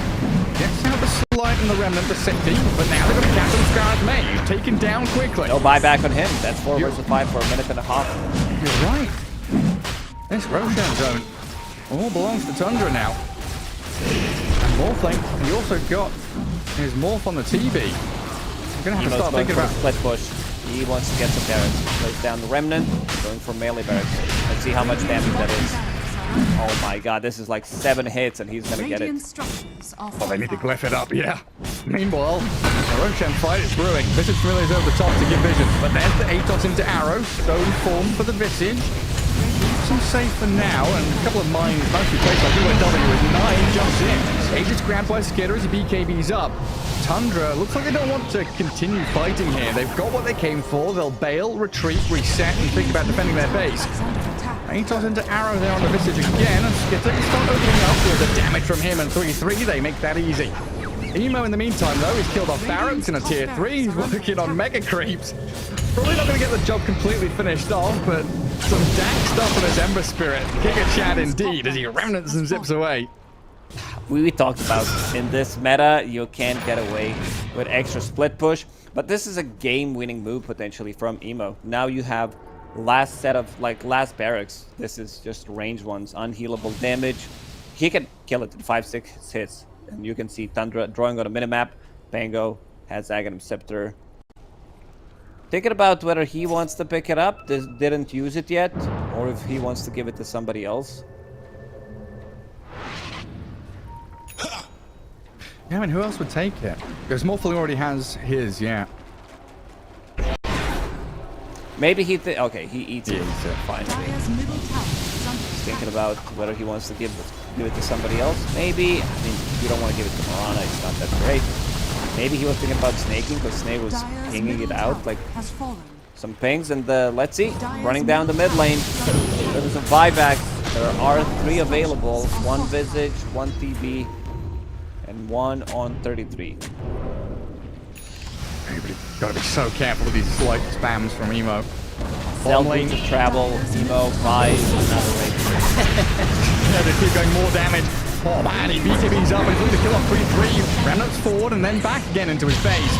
Gets out the Slight and the Remnant to safety, but now they've got to capture the Scarred Mage, taken down quickly. No buyback on him. That's 4 versus 5 for a minute and a half. You're right. This Roshan zone all belongs to Tundra now. And Morphling, he also got his Morph on the TB. You're going to have to start thinking about... split push. He wants to get some barracks. Plays down the Remnant, going for melee barracks. Let's see how much damage that is. Oh my god, this is like 7 hits and he's gonna get it. Radiant structures are Well, they need to fortified. glyph it up, yeah. Meanwhile, the Roshan fight is brewing. Visage Familiar's over the top to give vision. But there's the Atos into arrow. Stone form for the Visage. Some safe for now, and a couple of mines mostly placed like UNW as 9 jumps in. Aegis grabbed by Skidder as he BKB's up. Tundra looks like they don't want to continue fighting here. They've got what they came for. They'll bail, retreat, reset, and think about defending their base. Atos into arrow there on the Visage again, and Skidder can start opening up with the damage from him, and 3-3, they make that easy. Emo in the meantime, though, he's killed off Barracks in a tier 3. He's working on Mega Creeps. Probably not going to get the job completely finished off, but some dank stuff on his Ember Spirit. Giga Chad indeed, as he remnants and zips away. We talked about in this meta, you can't get away with extra split push, but this is a game-winning move potentially from Emo. Now you have last set of, like, last Barracks. This is just range ones, unhealable damage. He can kill it in 5-6 hits. And you can see Tundra drawing on a minimap. Bango has Aghanim Scepter. Thinking about whether he wants to pick it up, didn't use it yet, or if he wants to give it to somebody else. Yeah, I mean, who else would take it? Because Morphling already has his, yeah. Maybe he okay, he eats it. Fine. Dire's middle tower is under Thinking about whether he wants to give it to somebody else. Maybe. I mean, you don't want to give it to Marana. It's not that great. Maybe he was thinking about snaking, but Snake was pinging it out like has fallen. some pings. And let's see, running down the mid lane. There's some buybacks. There are 3 available. 1 Visage, 1 TB, and 1 on 33. Gotta be so careful with these slight spams from Emo. Cell lane to travel, Emo, buys, another raid. Yeah, they keep going more damage. Oh man, he BKB's up and he's looking to kill off 3-3. Remnants forward and then back again into his base.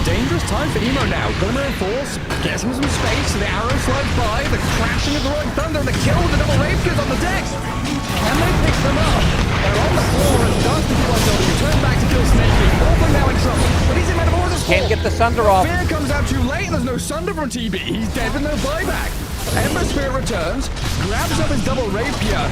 Dangerous time for Emo now. Gonna reinforce, gets him some space, the arrow slides by, the crashing of the Rolling Thunder, and the kill with the double rapiers on the deck. Can they pick them up? They're on the floor and does the UNW. Turn back to kill Snakey. Morphling now in trouble, but he's in Metamorphosis. Can't get the Sunder off. Fear comes out too late and there's no Sunder from TB. He's dead with no buyback. Ember Spirit returns, grabs up his double rapier,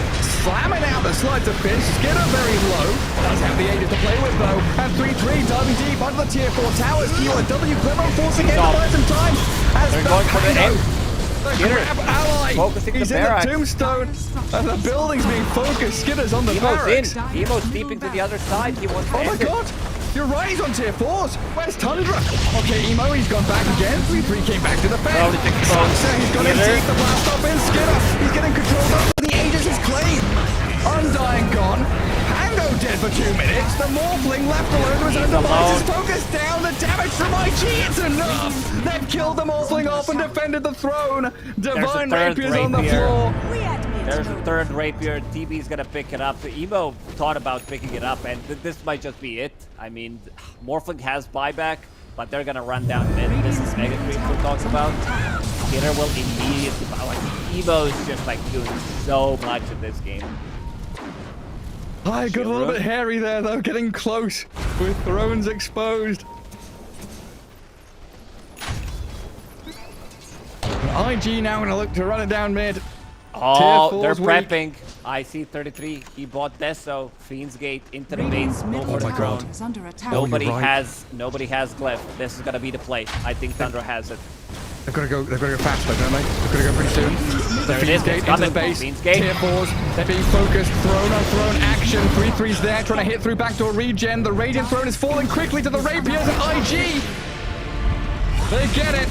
slamming out the slides of fist. Skidder very low, does have the Aegis to play with though, and 3-3 diving deep under the tier 4 towers. UNW clever forcing in to buy some time. As They're going for the aim. The grab ally, Focusing he's the in the barracks. tombstone, and the building's being focused. Skidder's on the barracks. Emo's in. Emo's leaping to the other side. He wants to Oh my end it. god! You're right, he's on tier 4s! Where's Tundra? Okay, Emo, he's gone back again. 3-3 came back to the fence. Oh, it's exposed. He's got to take the blast off in. Skidder, he's getting controlled up. The Aegis is clean. Undying gone. Hango dead for 2 minutes. The Morphling left alone with his own devices. Focus down. The damage from IG, it's enough. They've killed the Morphling off and defended the throne. Divine third Rapier's on the rapier. floor. There's a 3rd rapier. TB's gonna pick it up. Emo thought about picking it up, and this might just be it. I mean, Morphling has buyback, but they're gonna run down mid. This is Mega Creep we're talking about. Skidder will immediately, like, Emo's just like doing so much in this game. I got a little bit hairy there though, getting close with thrones exposed. IG now gonna look to run it down mid. Oh, they're Tier 4's weak. prepping. I see 33. He bought Deso. Fiend's Gate into the base. Go for the throne. is under attack. Nobody you're right. has Glyph. This is gonna be the play. I think Tundra has it. They've got to go fast though, don't they? They've got to go pretty soon. There it Fiend's is, Gate it's into the coming. base. Fiend's Gate. Tier 4s, they're being focused. Throne on throne action. 3-3's there, trying to hit through backdoor regen. The Radiant Throne is falling quickly to the Rapiers and IG. They get it.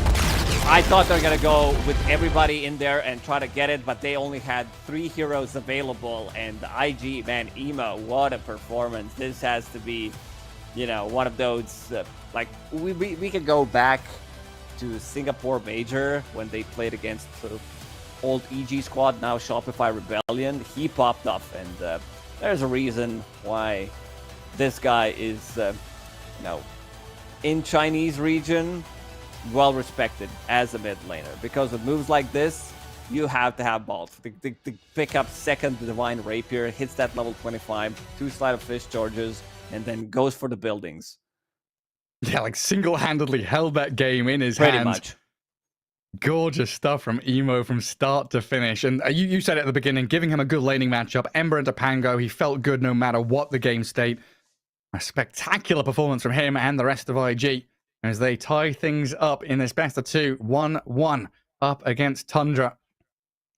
I thought they were gonna go with everybody in there and try to get it, but they only had 3 heroes available. And IG, man, Emo, what a performance! This has to be, you know, one of those like we could go back to Singapore Major when they played against sort of old EG squad, now Shopify Rebellion. He popped up, and there's a reason why this guy is, you know, in Chinese region, well respected as a mid laner, because with moves like this, you have to have balls. To pick up 2nd Divine Rapier, hits that level 25, 2 Slide of Fish charges, and then goes for the buildings. Yeah, like single-handedly held that game in his Pretty hands. much. Gorgeous stuff from Emo from start to finish. And you said it at the beginning, giving him a good laning matchup. Ember into Pango. He felt good no matter what the game state. A spectacular performance from him and the rest of IG as they tie things up in this best of 2, 1-1 up against Tundra.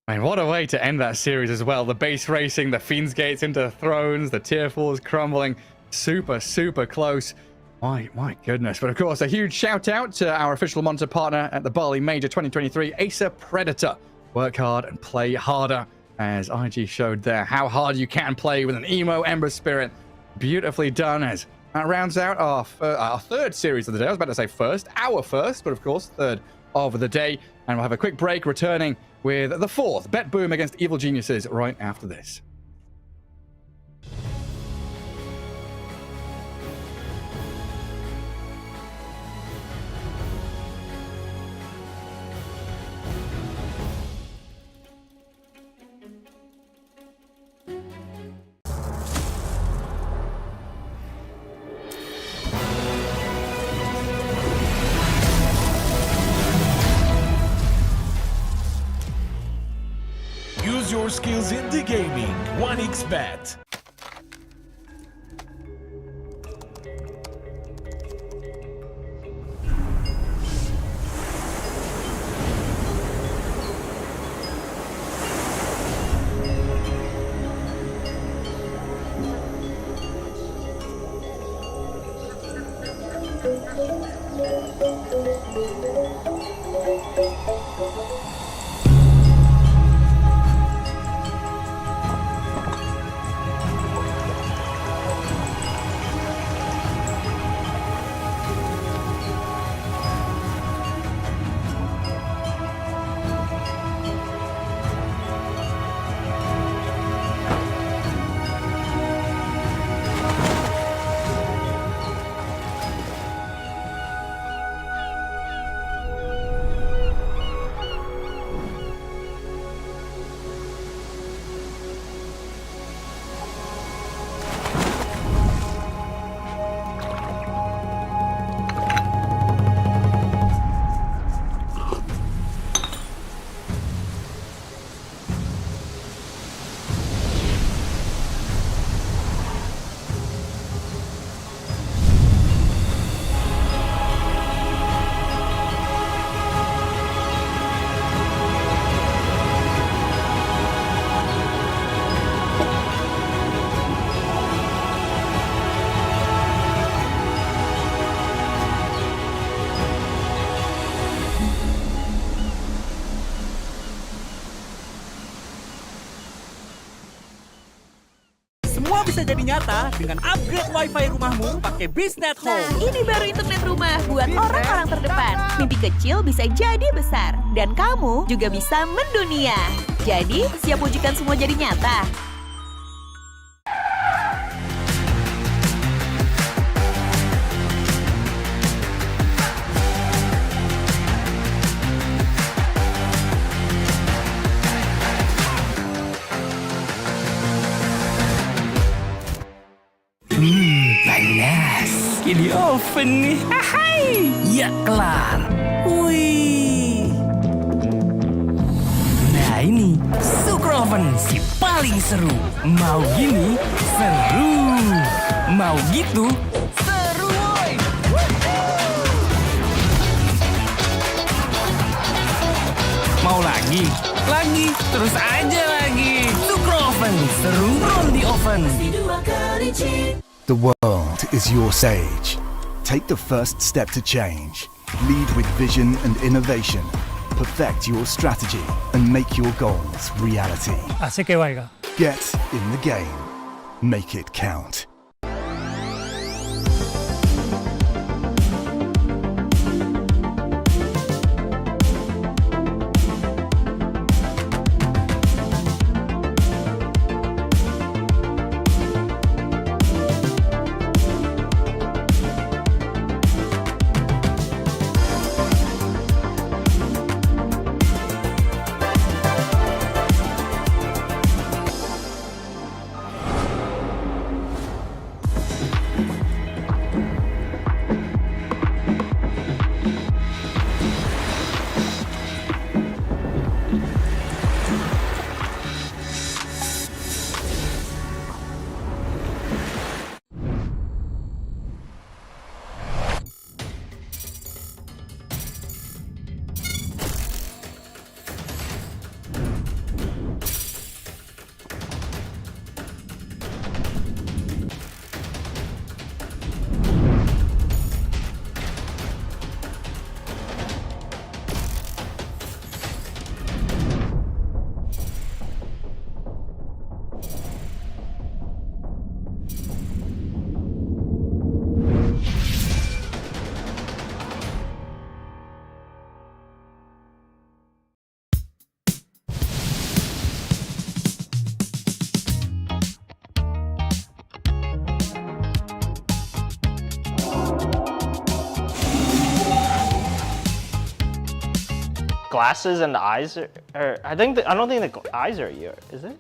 And what a way to end that series as well. The base racing, the Fiend's Gates into Thrones, the tier 4s crumbling. Super, super close. My goodness. But of course, a huge shout out to our official monitor partner at the Bali Major 2023, Acer Predator. Work hard and play harder, as IG showed there how hard you can play with an Emo Ember Spirit. Beautifully done, as that rounds out our third series of the day. I was about to say first, our first, but of course, third of the day. And we'll have a quick break, returning with the fourth Betboom against Evil Geniuses right after this. Use your skills in the gaming. 1xBet. Semua bisa jadi nyata dengan upgrade wifi rumahmu pakai BizNet Home. Nah, ini baru internet rumah buat orang-orang terdepan. Mimpi kecil bisa jadi besar. Dan kamu juga bisa mendunia. Jadi, siap wujudkan semua jadi nyata? Panas. Di oven nih. Hai. Ya kelar. Wih. Nah ini Super Oven si paling seru. Mau gini seru. Mau gitu seru woy. Mau lagi? Lagi. Terus aja lagi. Super Oven seru roll di oven. The world is your stage. Take the first step to change. Lead with vision and innovation. Perfect your strategy and make your goals reality. Get in the game. Make it count. glasses and the eyes are I don't think the eyes are yours, is it?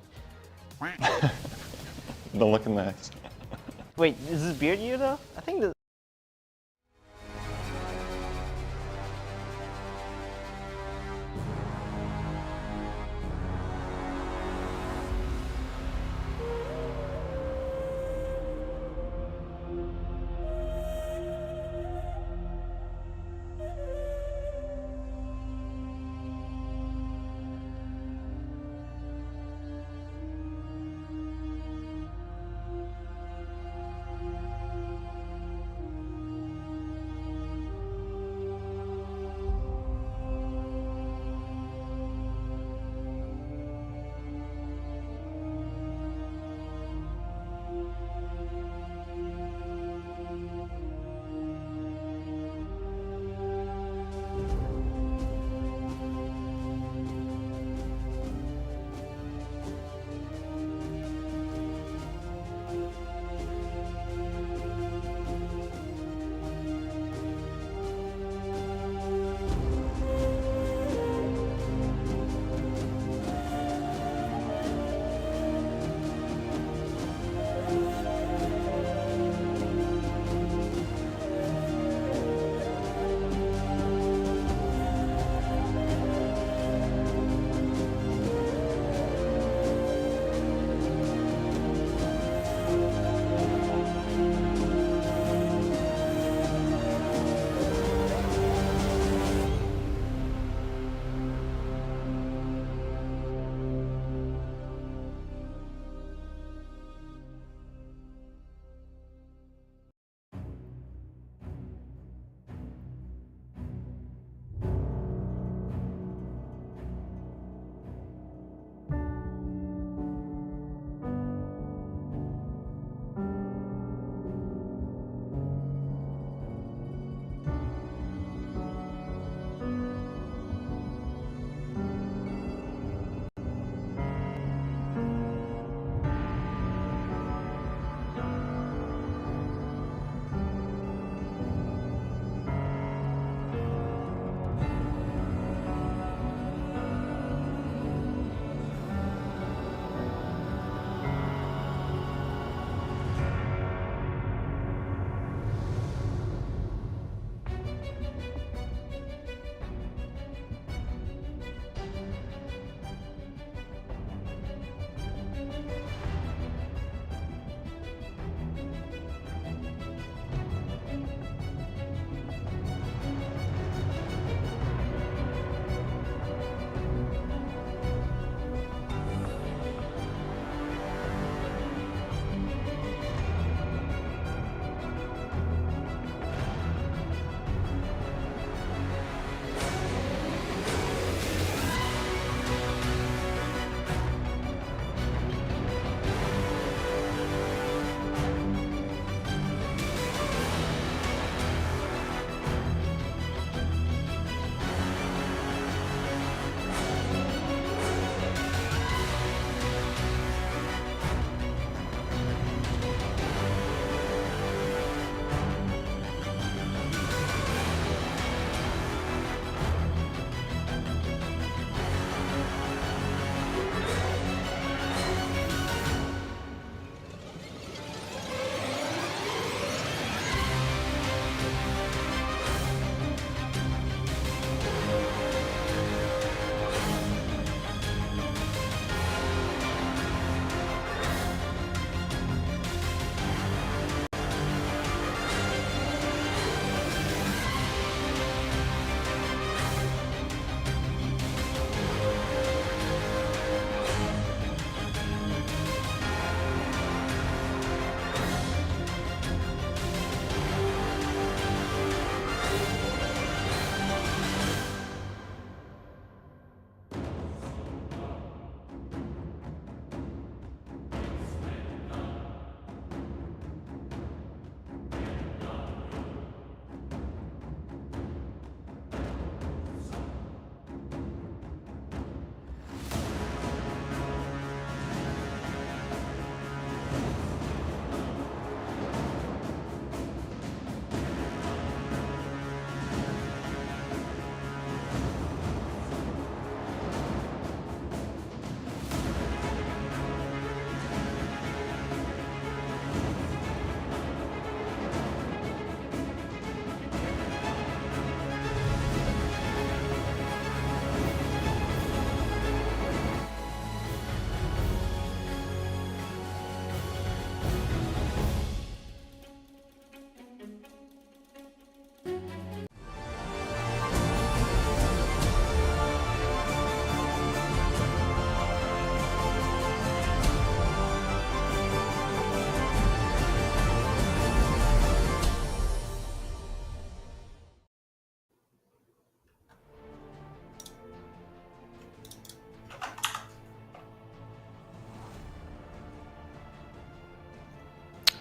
Don't look in the eyes. Wait, is this beard you though? I think this.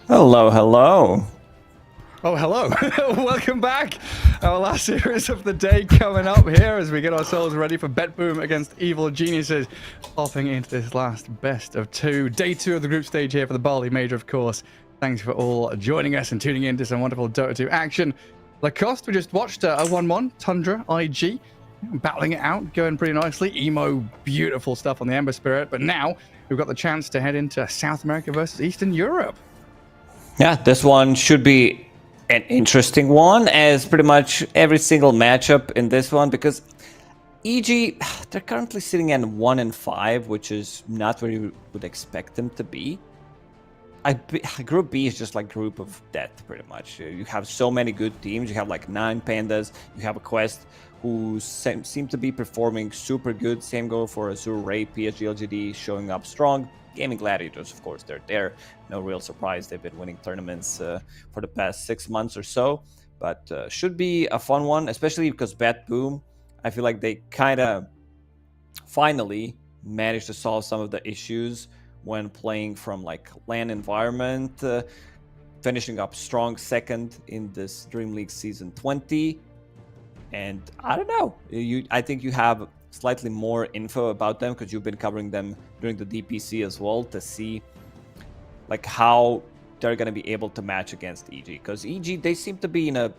Hello, hello. Oh, hello. Welcome back. Our last series of the day coming up here as we get ourselves ready for Betboom against Evil Geniuses. Hopping into this last best of two. Day 2 of the group stage here for the Bali Major, of course. Thanks for all joining us and tuning in to some wonderful Dota 2 action. Lacoste, we just watched a 1-1. Tundra, IG, battling it out, going pretty nicely. Emo, beautiful stuff on the Ember Spirit. But now we've got the chance to head into South America versus Eastern Europe. Yeah, this one should be an interesting one, as pretty much every single matchup in this one, because EG, they're currently sitting at 1-5, which is not where you would expect them to be. Group B is just like group of death, pretty much. You have so many good teams. You have like 9 Pandas. You have a Quest who seem to be performing super good. Same go for Azure Ray, PSG.LGD showing up strong. Gaming Gladiators, of course, they're there. No real surprise. They've been winning tournaments for the past 6 months or so. But should be a fun one, especially because Betboom, I feel like they kind of finally managed to solve some of the issues when playing from like LAN environment, finishing up strong second in this Dream League Season 20. And I don't know, I think you have slightly more info about them because you've been covering them during the DPC as well to see like how they're going to be able to match against EG, because EG, they seem to be in a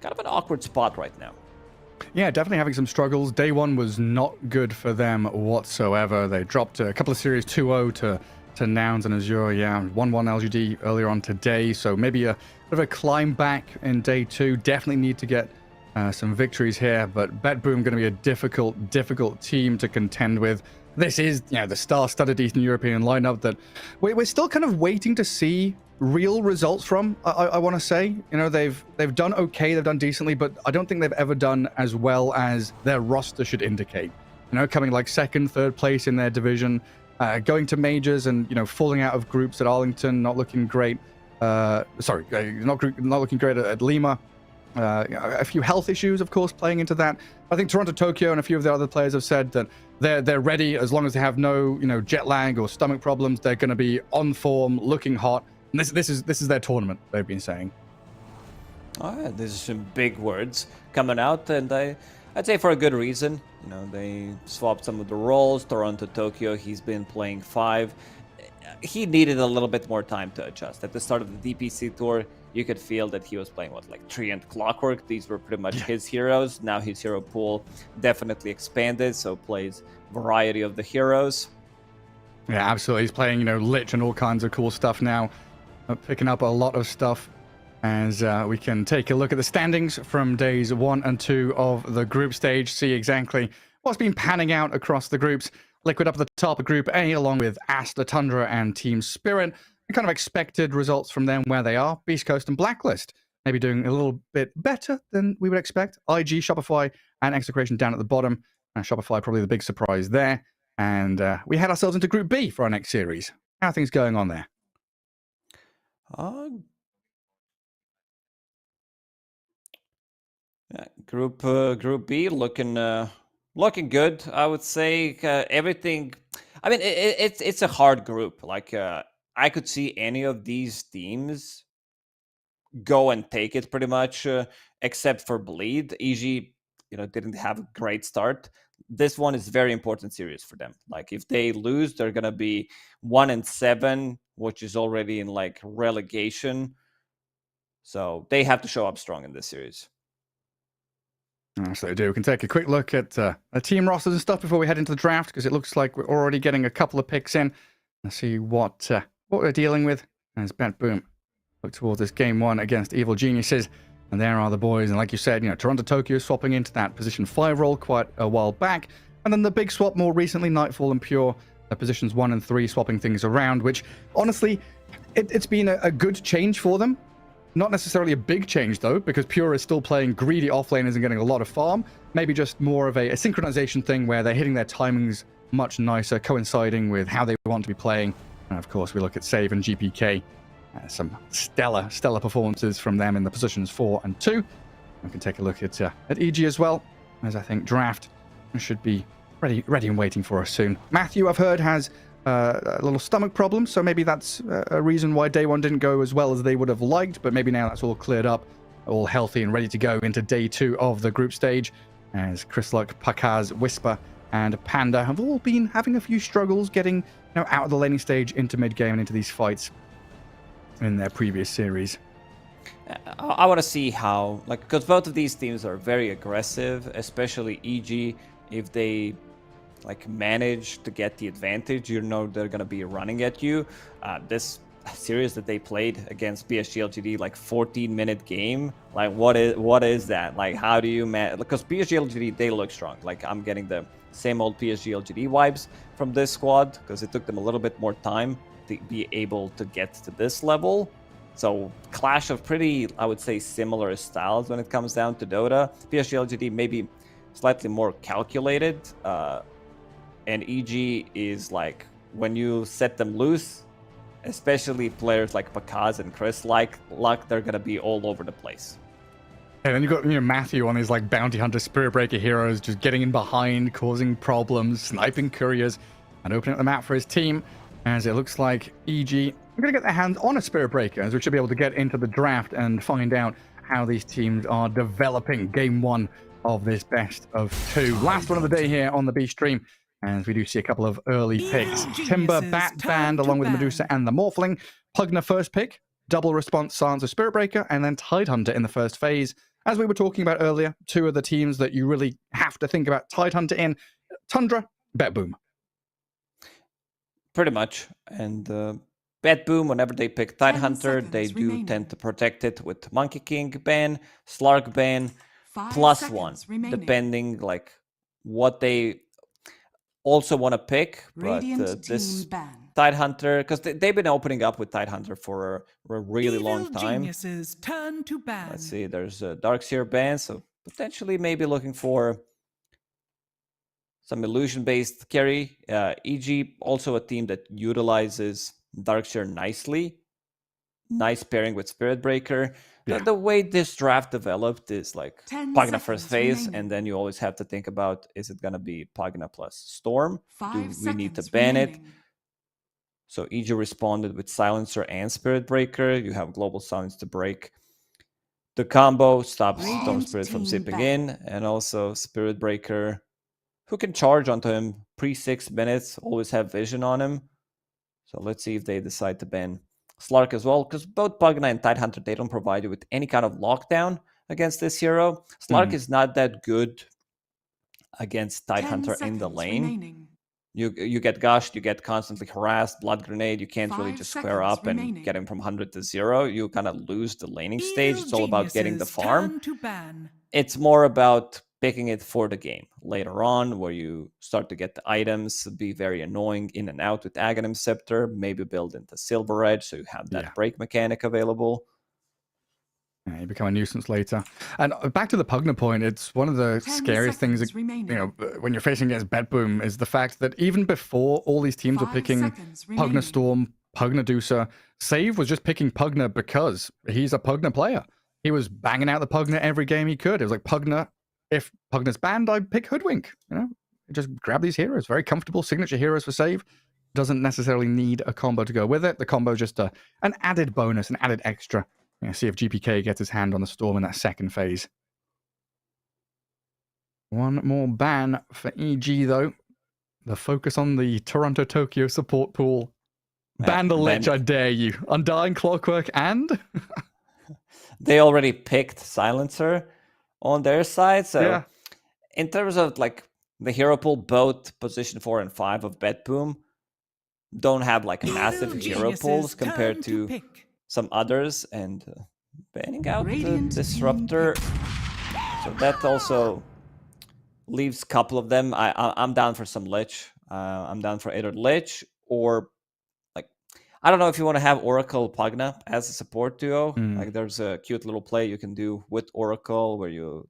kind of an awkward spot right now. Yeah, definitely having some struggles. Day 1 was not good for them whatsoever. They dropped a couple of series 2-0 to Nouns and Azure. Yeah, 1-1 LGD earlier on today. So maybe a bit of a climb back in Day 2. Definitely need to get some victories here. But Betboom going to be a difficult team to contend with. This is, you know, the star-studded Eastern European lineup that we're still kind of waiting to see real results from. I want to say, you know, they've done okay, they've done decently, but I don't think they've ever done as well as their roster should indicate. You know, coming like 2nd, 3rd place in their division, going to majors and, you know, falling out of groups at Arlington, not looking great. Not looking great at Lima. A few health issues, of course, playing into that. I think Toronto, Tokyo, and a few of the other players have said that they're ready as long as they have no, you know, jet lag or stomach problems. They're going to be on form, looking hot. And this is their tournament, they've been saying. Oh, yeah, these are some big words coming out, and I'd say for a good reason. You know, they swapped some of the roles. Toronto, Tokyo, he's been playing 5. He needed a little bit more time to adjust. At the start of the DPC tour, you could feel that he was playing, like 3 and Clockwork. These were pretty much his heroes. Now his hero pool definitely expanded, so plays variety of the heroes. Yeah, absolutely. He's playing, you know, Lich and all kinds of cool stuff now. Picking up a lot of stuff as we can take a look at the standings from days 1 and 2 of the group stage, see exactly what's been panning out across the groups. Liquid up at the top of Group A, along with Asta, Tundra, and Team Spirit. And kind of expected results from them where they are. Beast Coast and Blacklist maybe doing a little bit better than we would expect. IG, Shopify, and Execration down at the bottom. And Shopify probably the big surprise there. And we head ourselves into Group B for our next series. How are things going on there? Yeah, Group B looking good. I would say everything. I mean, it's a hard group. Like I could see any of these teams go and take it pretty much, except for Bleed. EG, you know, didn't have a great start. This one is very important series for them. Like if they lose, they're gonna be 1-7, which is already in like relegation. So they have to show up strong in this series. So they do. We can take a quick look at team rosters and stuff before we head into the draft, because it looks like we're already getting a couple of picks in. Let's see what we're dealing with as Betboom look towards this game 1 against Evil Geniuses. And there are the boys. And like you said, you know, Toronto, Tokyo swapping into that position 5 role quite a while back. And then the big swap more recently, Nightfall and Pure, positions 1 and 3, swapping things around, which honestly, it's been a good change for them. Not necessarily a big change, though, because Pure is still playing greedy offlaners and getting a lot of farm. Maybe just more of a synchronization thing where they're hitting their timings much nicer, coinciding with how they want to be playing. And of course, we look at Save and GPK. Some stellar performances from them in the positions 4 and 2. We can take a look at EG as well, as I think draft should be ready and waiting for us soon. Matthew, I've heard, has a little stomach problem, so maybe that's a reason why day one didn't go as well as they would have liked, but maybe now that's all cleared up, all healthy and ready to go into day 2 of the group stage, as Chris Luck, Pakaz, Whisper, and Panda have all been having a few struggles getting out of the laning stage into mid-game and into these fights in their previous series. I want to see how, because both of these teams are very aggressive, especially EG. If they manage to get the advantage, they're going to be running at you. This series that they played against PSG.LGD, 14-minute game, what is that? How do you manage? Because PSG.LGD, they look strong. I'm getting the same old PSG.LGD vibes from this squad, because it took them a little bit more time to be able to get to this level. So clash of pretty, I would say, similar styles when it comes down to Dota. PSG.LGD maybe slightly more calculated, and EG is when you set them loose, especially players like Pakaz and Chris Luck, they're gonna be all over the place. And then you've got Matthew on his bounty hunter spirit breaker heroes, just getting in behind, causing problems, sniping couriers, and opening up the map for his team. As it looks like EG are going to get their hands on a spirit breaker, as we should be able to get into the draft and find out how these teams are developing game 1 of this best of 2. Last one of the day here on the B stream, as we do see a couple of early picks. Timber, Bat Band, along with Medusa and the Morphling. Pugna first pick, double response Silencer Spirit Breaker, and then Tidehunter in the first phase. As we were talking about earlier, 2 of the teams that you really have to think about Tidehunter in, Tundra, Betboom. Pretty much. And Betboom, whenever they pick Tidehunter, they do tend to protect it with Monkey King ban, Slark ban, +1, depending what they also want to pick. But this Tidehunter, because they've been opening up with Tidehunter for a really long time. Turn to ban. Let's see, there's a Darkseer ban, so potentially maybe looking for some illusion-based carry. EG, also a team that utilizes Darkseer nicely. Nice pairing with Spirit Breaker. Yeah. The way this draft developed is Pugna first phase, and then you always have to think about, is it going to be Pugna plus Storm? Do we need to ban it? So EG responded with Silencer and Spirit Breaker. You have Global Silence to break the combo, stops Storm Spirit from zipping in, and also Spirit Breaker, who can charge onto him pre-6 minutes, always have vision on him. So let's see if they decide to ban Slark as well, because both Pugna and Tidehunter, they don't provide you with any kind of lockdown against this hero. Slark is not that good against Tidehunter in the lane. Remaining. You get gushed, you get constantly harassed, blood grenade, you can't really 5 just square up and remaining. get him from 100 to 0. You kind of lose the laning stage. It's all about getting the farm. It's more about picking it for the game later on, where you start to get the items, be very annoying in and out with Aghanim Scepter, maybe build into Silver Edge so you have that break mechanic available. Yeah, you become a nuisance later. And back to the Pugna point, it's one of the scariest things, when you're facing against Betboom, is the fact that even before all these teams were picking Pugna Storm, Pugna Dusa, Save was just picking Pugna because he's a Pugna player. He was banging out the Pugna every game he could. It was like, Pugna, if Pugna's banned, I pick Hoodwink. Just grab these heroes. Very comfortable signature heroes for Save. Doesn't necessarily need a combo to go with it. The combo is just an added bonus, an added extra. See if GPK gets his hand on the Storm in that second phase. One more ban for EG, though. The focus on the Toronto-Tokyo support pool. Ban the Lich, I dare you. Undying Clockwork and... They already picked Silencer on their side, so in terms of the hero pool, both position 4 and 5 of Betboom don't have massive hero pools compared to some others, and banning out the Disruptor, so that also leaves a couple of them. I'm down for some Lich. I'm down for either Lich or I don't know if you want to have Oracle Pugna as a support duo. There's a cute little play you can do with Oracle where you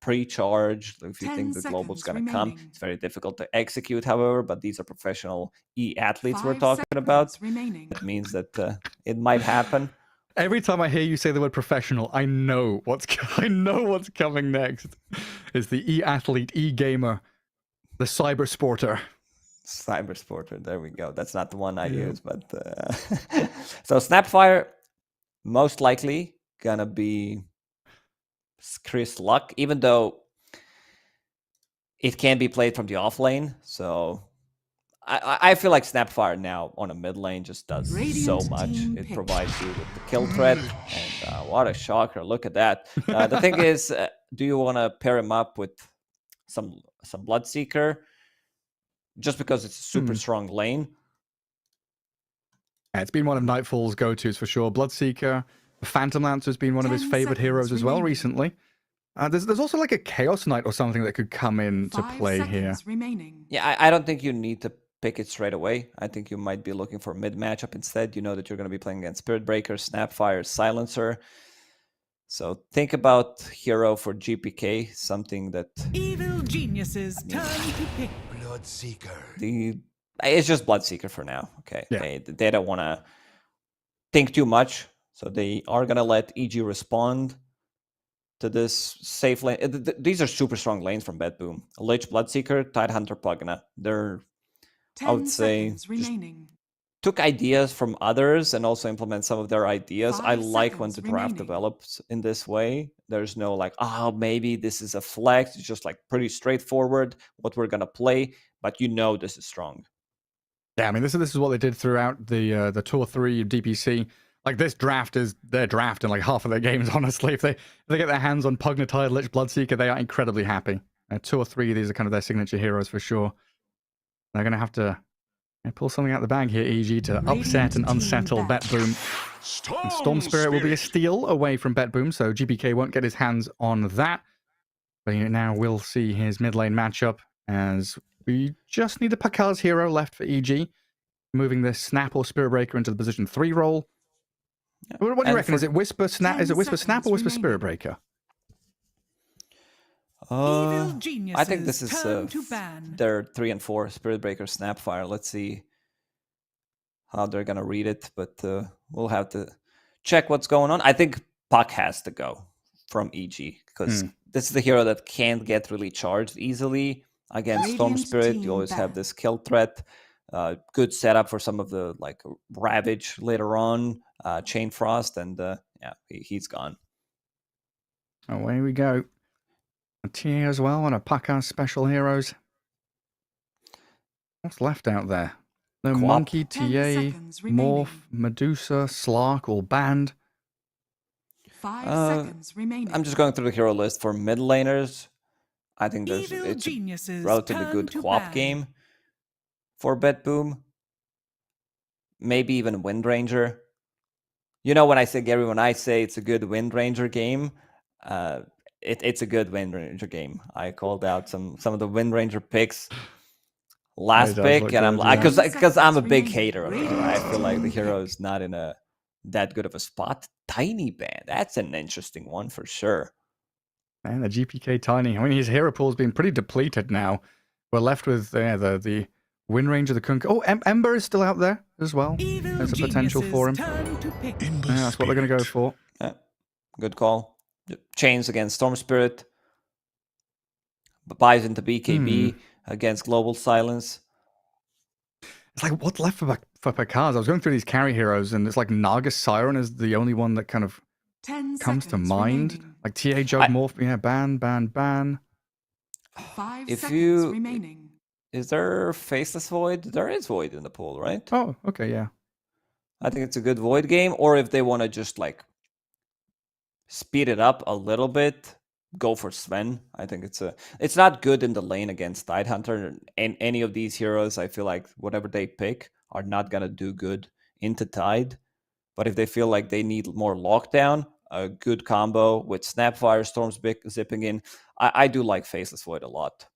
pre-charge if you think the global's going to come. It's very difficult to execute, however, but these are professional athletes we're talking about. That means that it might happen. Every time I hear you say the word professional, I know what's coming next. It's the e-athlete, e-gamer, the cyber sporter. Cyber Sporter. There we go. That's not the one I use, but so Snapfire most likely gonna be Chris Luck, even though it can be played from the off lane. So I feel like Snapfire now on a mid lane just does so much. It provides you with the kill threat, and what a shocker! Look at that. The thing is, do you want to pair him up with some Bloodseeker? Just because it's a super strong lane. Yeah, it's been one of Nightfall's go-tos for sure. Bloodseeker, Phantom Lancer's been one of his favorite heroes as well recently. There's also like a Chaos Knight or something that could come in to play here. Yeah, I don't think you need to pick it straight away. I think you might be looking for a mid matchup instead. You know that you're going to be playing against Spirit Breaker, Snapfire, Silencer. So think about hero for GPK, something that... Evil geniuses turn to pick. Bloodseeker. It's just Bloodseeker for now. Okay. Yeah. They don't want to think too much. So they are going to let EG respond to this safe lane. These are super strong lanes from Betboom. Lich, Bloodseeker, Tidehunter, Pugna. They're, I would say, took ideas from others and also implement some of their ideas. I like when the draft develops in this way. There's no like, oh, maybe this is a flex. It's just like pretty straightforward what we're going to play, but you know this is strong. Yeah, I mean, this is what they did throughout the Tour 3 DPC. Like, this draft is their draft in like half of their games, honestly. If they get their hands on Pugnatide, Lich, Bloodseeker, they are incredibly happy. 2 or 3, these are kind of their signature heroes for sure. They're going to have to pull something out the bag here, EG, to upset and unsettle Betboom. And Storm Spirit will be a steal away from Betboom, so GPK won't get his hands on that. But now we'll see his mid lane matchup, as we just need a Pakar's hero left for EG, moving this Snap or Spirit Breaker into the position 3 role. What do you reckon? Is it Whisper Snap? Is it Whisper Snap or Whisper Spirit Breaker? I think this is their 3 and 4 Spirit Breaker Snapfire. Let's see how they're gonna read it, but we'll have to check what's going on. I think Puck has to go from EG because this is the hero that can't get really charged easily against Storm Spirit. You always have this kill threat. Good setup for some of the like Ravage later on, Chain Frost, and yeah, he's gone. Away we go. A TA as well, and a Pakar's special heroes. What's left out there? No Quap. Monkey, TA, Morph, Medusa, Slark, or Band. 5 seconds remaining. I'm just going through the hero list for mid laners. I think it's a relatively good Quap game for Betboom. Maybe even Wind Ranger. You know, when I say Gary, when I say it's a good Wind Ranger game, it's a good Wind Ranger game. I called out some of the Wind Ranger picks last pick, and I'm like, because I'm a big hater of it. I feel like the hero is not in that good of a spot. Tiny Band, that's an interesting one for sure. Man, the GPK Tiny. I mean, his hero pool's been pretty depleted now. We're left with the Wind Ranger, the Kunk. Oh, Ember is still out there as well. There's a potential for him. Yeah, that's what they're going to go for. Yeah, good call. Chains against Storm Spirit. Buys into BKB against Global Silence. It's like, what's left for Pakars? I was going through these carry heroes, and it's like Naga Siren is the only one that kind of comes to mind. Remaining. Like TA Jug Morph, yeah, ban. 5 If seconds you- remaining. Is there Faceless Void? There is Void in the pool, right? Oh, okay, yeah. I think it's a good Void game. Or if they want to just like speed it up a little bit, go for Sven. I think it's not good in the lane against Tidehunter. And any of these heroes, I feel like whatever they pick are not gonna do good into Tide. But if they feel like they need more lockdown, a good combo with Snapfire, Storms zipping in, I do like Faceless Void a lot.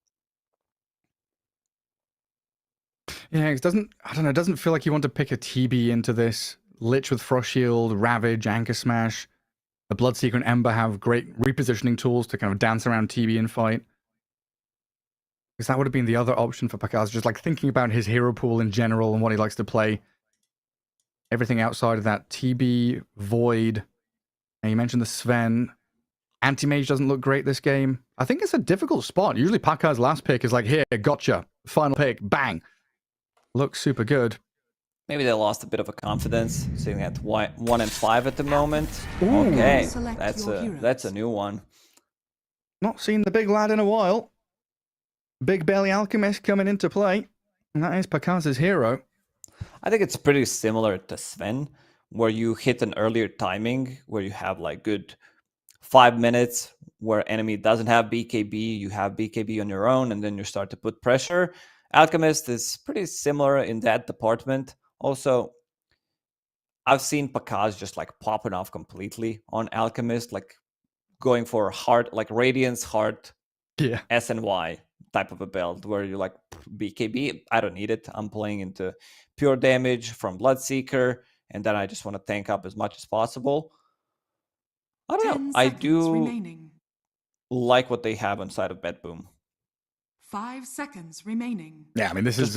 Yeah, it doesn't feel like you want to pick a TB into this. Lich with Frost Shield, Ravage, Anchor Smash. The Bloodseeker and Ember have great repositioning tools to kind of dance around TB and fight. Because that would have been the other option for Pakaz, just like thinking about his hero pool in general and what he likes to play. Everything outside of that, TB, Void, and you mentioned the Sven. Anti-Mage doesn't look great this game. I think it's a difficult spot. Usually Pakaz's last pick is like, here, gotcha, final pick, bang. looks super good. Maybe they lost a bit of a confidence, sitting at 1-5 at the moment. Ooh. Okay, Select that's a new one. Not seen the big lad in a while. Big Belly Alchemist coming into play. And that is Pakaz's hero. I think it's pretty similar to Sven, where you hit an earlier timing, where you have like good 5 minutes where enemy doesn't have BKB, you have BKB on your own, and then you start to put pressure. Alchemist is pretty similar in that department. Also, I've seen Pakaz just like popping off completely on Alchemist, like going for hard, like Radiance, Heart, SNY type of a build where you're like, BKB, I don't need it. I'm playing into pure damage from Bloodseeker, and then I just want to tank up as much as possible. I don't know. I do like what they have inside of Betboom. 5 seconds remaining. Yeah, I mean, this is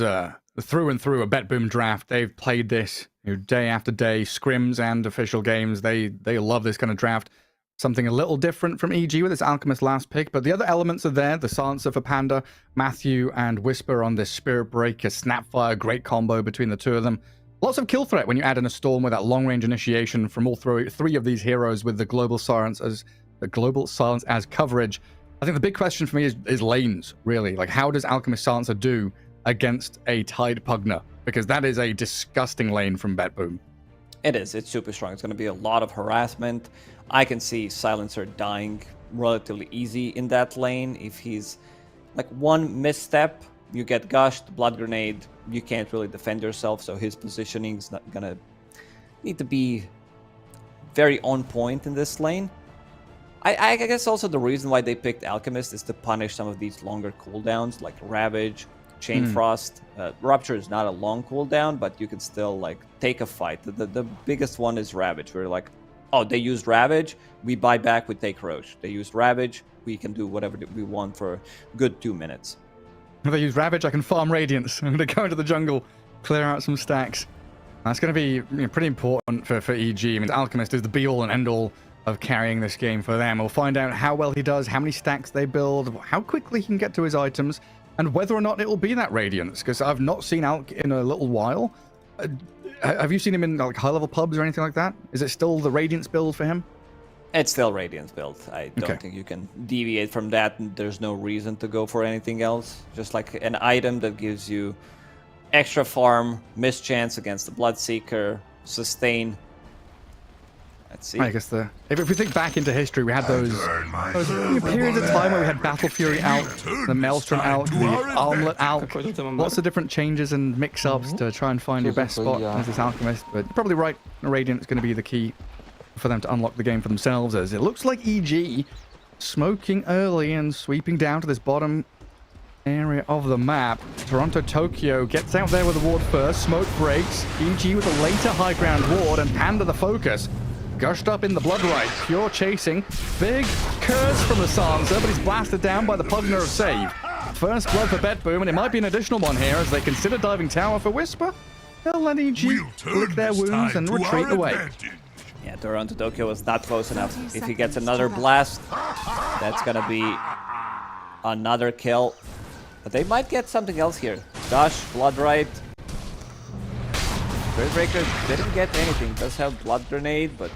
through and through a Betboom draft. They've played this day after day, scrims and official games. They love this kind of draft. Something a little different from EG with its Alchemist last pick, but the other elements are there. The Silencer for Panda, Matthew and Whisper on this Spirit Breaker, Snapfire, great combo between the two of them. Lots of kill threat when you add in a Storm with that long-range initiation from all three of these heroes with the Global Silence as coverage. I think the big question for me is lanes, really. Like, how does Alchemist Silencer do against a Tide Pugna? Because that is a disgusting lane from Betboom. It is. It's super strong. It's going to be a lot of harassment. I can see Silencer dying relatively easy in that lane. If he's like one misstep, you get gushed, blood grenade, you can't really defend yourself, so his positioning is not going to need to be very on point in this lane. I guess also the reason why they picked Alchemist is to punish some of these longer cooldowns, like Ravage, Chain Frost. Rupture is not a long cooldown, but you can still like take a fight. The biggest one is Ravage, where like, oh, they used Ravage, we buy back, we take Roche. They used Ravage, we can do whatever we want for a good 2 minutes. If I use Ravage, I can farm Radiance. I'm going to go into the jungle, clear out some stacks. That's going to be pretty important for EG. I mean, Alchemist is the be-all and end-all of carrying this game for them. We'll find out how well he does, how many stacks they build, how quickly he can get to his items, and whether or not it will be that Radiance, because I've not seen Alk in a little while. Have you seen him in like high-level pubs or anything like that? Is it still the Radiance build for him? It's still Radiance build. I don't think you can deviate from that. There's no reason to go for anything else. Just like an item that gives you extra farm, mischance against the Bloodseeker, sustain. Let's see. I guess if we think back into history, we had those periods of time where we had Battle Fury out, the Maelstrom out, the Armlet out, lots of different changes and mix-ups to try and find your best spot as this Alchemist. But you're probably right, Radiant is going to be the key for them to unlock the game for themselves, as it looks like EG smoking early and sweeping down to this bottom area of the map. Toronto-Tokyo gets out there with the ward first, smoke breaks, EG with a later high ground ward, and Panda the focus. Gushed up in the blood right, pure chasing. Big curse from the Sansa, but he's blasted down by the Pugna of Save. First blood for Betboom, and it might be an additional one here as they consider diving tower for Whisper. They'll let EG lick their wounds and retreat away. Yeah, Toronto-Tokyo was not close enough. If he gets another blast, that's going to be another kill. But they might get something else here. Gush, blood right. Breaker didn't get anything. Does have blood grenade, but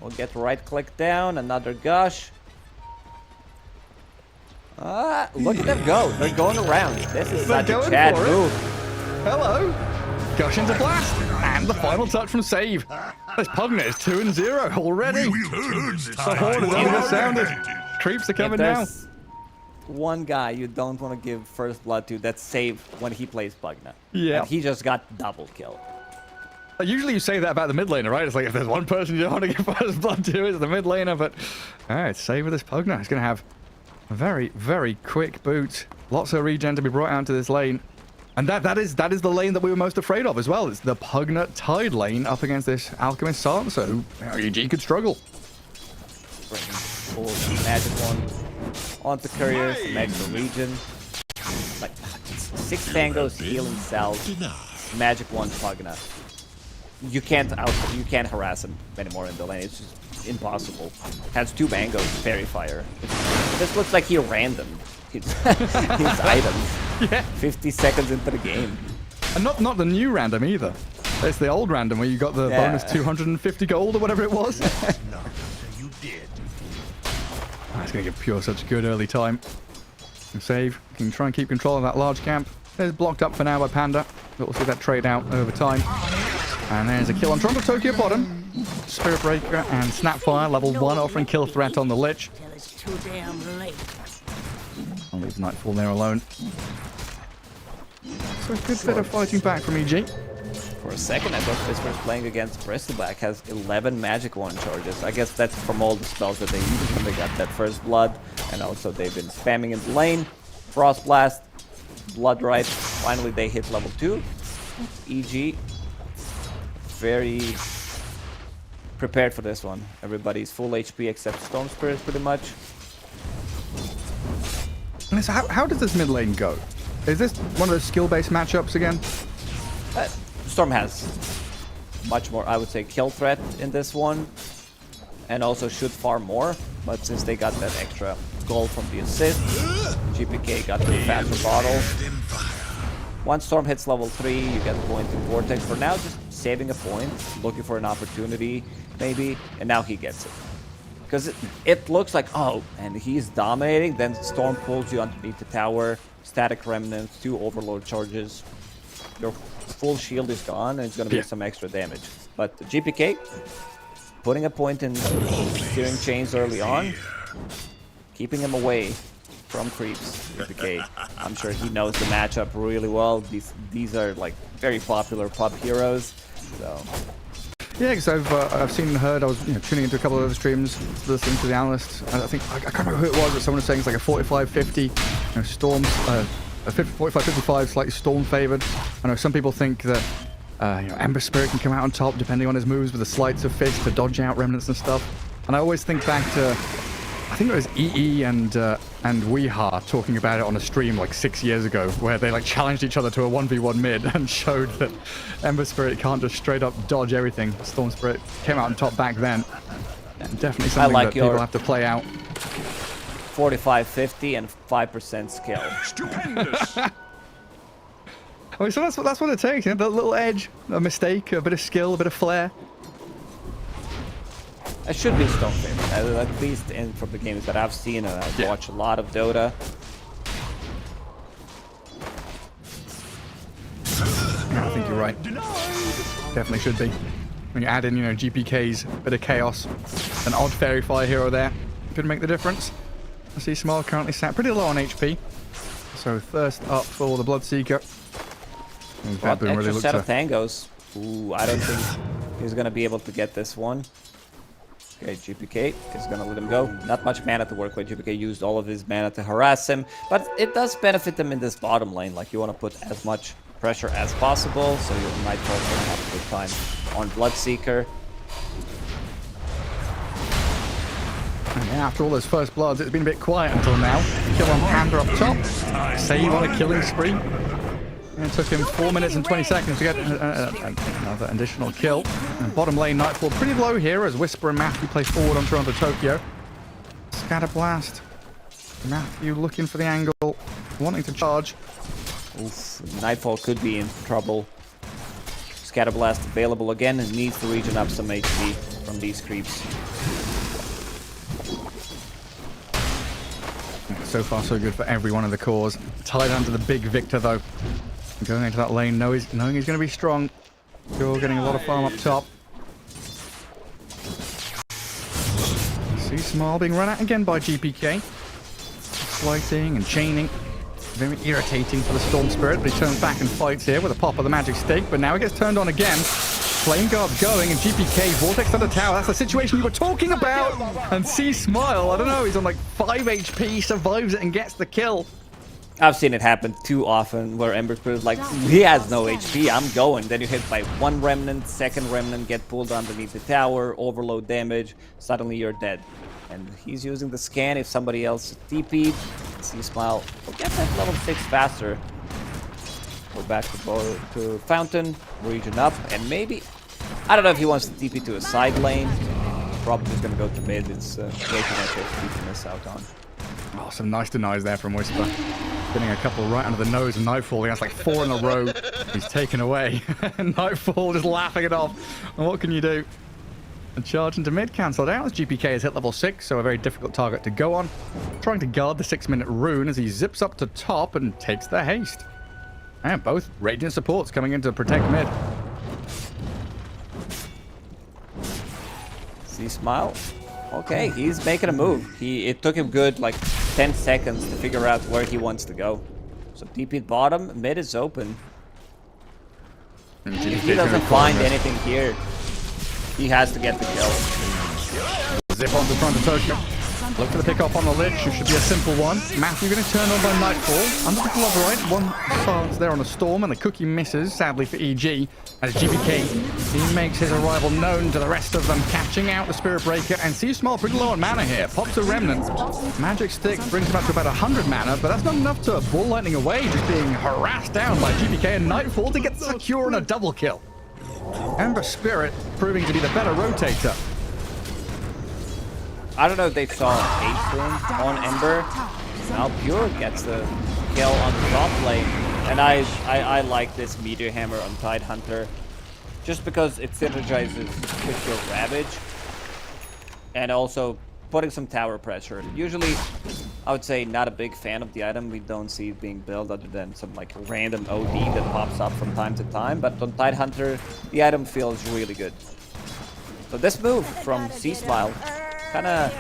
we'll get right click down. Another gush. Look at them go. They're going around. This is such a Chad move. Hello. Gush into blast. And the final touch from Save. This Pugna is 2-0 already. The horn has only just sounded. Creeps are coming now. One guy you don't want to give first blood to, that's Save when he plays Pugna. Yeah. And he just got double kill. Usually you say that about the mid laner, right? It's like if there's one person you don't want to give first blood to, it's the mid laner. But alright, Save with this Pugna. He's going to have a very, very quick boot. Lots of regen to be brought out to this lane. And that is the lane that we were most afraid of as well. It's the Pugna Tide lane up against this Alchemist Silencer, who EG could struggle. Bringing full magic one onto Courier, some extra regen. Like 6 tangos, healing cells, magic one Pugna. You can't harass him anymore in the lane. It's just impossible. Has 2 mangoes, fairy fire. This looks like he random his items. Yeah. 50 seconds into the game. And not the new random either. It's the old random where you got the bonus 250 gold or whatever it was. You did. Oh, it's going to give Pure such a good early time. Save. Can try and keep control of that large camp. It's blocked up for now by Panda. But we'll see that trade out over time. And there's a kill on Toronto Tokyo bottom. Spirit Breaker and Snapfire, level 1, offering kill threat on the Lich. I'll leave Nightfall there alone. So a good bit of fighting back from EG. For a second, I thought Fist was playing against Bristleback has 11 magic wand charges. I guess that's from all the spells that they used when they got that first blood. And also they've been spamming in the lane. Frost Blast, Blood Right. Finally they hit level 2. EG, very prepared for this one. Everybody's full HP except Storm Spirit pretty much. So how does this mid lane go? Is this one of those skill-based matchups again? Storm has much more, I would say, kill threat in this one. And also should farm more. But since they got that extra gold from the assist, GPK got the faster bottle. Once Storm hits level 3, you get a point in Vortex. For now, just saving a point, looking for an opportunity, maybe. And now he gets it. Because it looks like, oh, and he's dominating. Then Storm pulls you underneath the tower. Static Remnants, 2 Overload charges. Your full shield is gone, and it's going to be some extra damage. But GPK, putting a point in steering chains early on, keeping him away from creeps. GPK, I'm sure he knows the matchup really well. These are like very popular pub heroes. So. Yeah, because I've seen and heard. I was tuning into a couple of other streams, listening to the analysts. And I think I can't remember who it was, but someone was saying it's like a 45-50 Storms, a 45-55 slightly Storm favored. I know some people think that Ember Spirit can come out on top depending on his moves with the sleights of fist to dodge out remnants and stuff. And I always think back to, I think it was EE and Weeha talking about it on a stream like 6 years ago, where they like challenged each other to a 1v1 mid and showed that Ember Spirit can't just straight up dodge everything. Storm Spirit came out on top back then. Definitely something that people have to play out. 45-50 and 5% skill. Stupendous. I mean, so that's what it takes, that little edge, a mistake, a bit of skill, a bit of flair. It should be Storm favorite, at least from the games that I've seen, and I've watched a lot of Dota. Yeah, I think you're right. Definitely should be. When you add in, GPK's bit of chaos, an odd Fairy Fire hero there could make the difference. I see Smile currently sat pretty low on HP, so thirst up for the Bloodseeker. What extra set of tangos? Ooh, I don't think he's gonna be able to get this one. Okay, GPK is gonna let him go. Not much mana to work with. GPK used all of his mana to harass him, but it does benefit them in this bottom lane. Like, you want to put as much pressure as possible, so your Nightfall's gonna have a good time on Bloodseeker. Yeah, after all those first bloods, it's been a bit quiet until now. Kill on Panda up top. Save on a killing spree. And it took him 4 minutes and 20 seconds to get another additional kill. And bottom lane, Nightfall pretty low here as Whisper and Matthew play forward on Toronto Tokyo. Scatterblast. Matthew looking for the angle, wanting to charge. Oof, Nightfall could be in trouble. Scatterblast available again and needs to regen up some HP from these creeps. So far, so good for every one of the cores. Tied under the big Victor, though. Going into that lane, knowing he's going to be strong. Still getting a lot of farm up top. See Smile being run out again by GPK. Slighting and chaining. Very irritating for the Storm Spirit, but he turns back and fights here with a pop of the magic stick. But now he gets turned on again. Flame Guard going, and GPK Vortex on the tower. That's the situation you were talking about. And see Smile, I don't know, he's on like 5 HP, survives it and gets the kill. I've seen it happen too often where Ember Spirit is like, he has no HP, I'm going. Then you hit by one remnant, second remnant, get pulled underneath the tower, overload damage, suddenly you're dead. And he's using the scan if somebody else TP'd. See Smile, we'll get that level 6 faster. We're back to Fountain, regen up, and maybe, I don't know if he wants to TP to a side lane. Probably just gonna go to mid. It's way too much HP to miss out on. Oh, some nice denies there from Whisper. Getting a couple right under the nose of Nightfall. He has like 4 in a row. He's taken away. Nightfall just laughing it off. And what can you do? A charge into mid cancelled out as GPK has hit level 6, so a very difficult target to go on. Trying to guard the 6-minute rune as he zips up to top and takes the haste. And both Radiant supports coming in to protect mid. See Smile. Okay, he's making a move. It took him good like 10 seconds to figure out where he wants to go. So DP bottom, mid is open. If he doesn't find anything here, he has to get the kill. Zip onto front of Tokyo. Look for the pick off on the lich. It should be a simple one. Matthew going to turn on by Nightfall. Under the glove right. One silence there on the storm, and the cookie misses, sadly for EG. As GPK, he makes his arrival known to the rest of them, catching out the Spirit Breaker. And see Smile pretty low on mana here. Pops a Remnant. Magic Stick brings him up to about 100 mana, but that's not enough to Bull Lightning away, just being harassed down by GPK and Nightfall to get secure on a double kill. Ember Spirit proving to be the better rotator. I don't know if they saw an H on Ember. Now Pure gets the kill on the top lane. And I like this Meteor Hammer on Tidehunter. Just because it synergizes with your Ravage. And also putting some tower pressure. Usually, I would say not a big fan of the item. We don't see it being built other than some like random OD that pops up from time to time. But on Tidehunter, the item feels really good. So this move from C-Smile kind of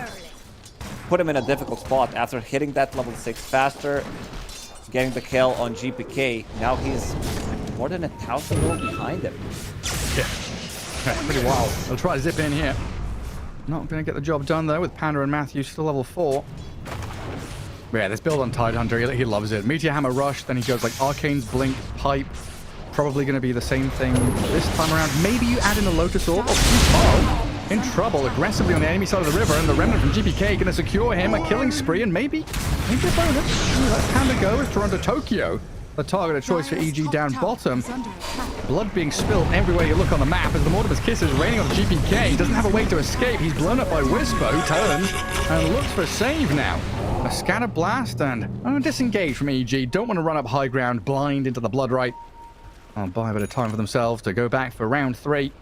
put him in a difficult spot after hitting that level 6 faster, getting the kill on GPK. Now he's more than 1,000 gold behind him. Yeah, pretty wild. I'll try to zip in here. Not going to get the job done though with Panda and Matthew still level 4. But yeah, this build on Tidehunter, he loves it. Meteor Hammer Rush, then he goes like Arcane's Blink, Pipe. Probably going to be the same thing this time around. Maybe you add in a Lotus Orb. Oh, in trouble aggressively on the enemy side of the river, and the Remnant from GPK going to secure him a killing spree, and maybe a bonus. Let Panda go as Toronto Tokyo, the target of choice for EG down bottom. Blood being spilled everywhere you look on the map as the Mortimer's Kiss is raining on GPK. He doesn't have a way to escape. He's blown up by Whisper, who turns and looks for a save now. A Scatter Blast and disengage from EG. Don't want to run up high ground blind into the Blood Right. I'll buy a bit of time for themselves to go back for round 3.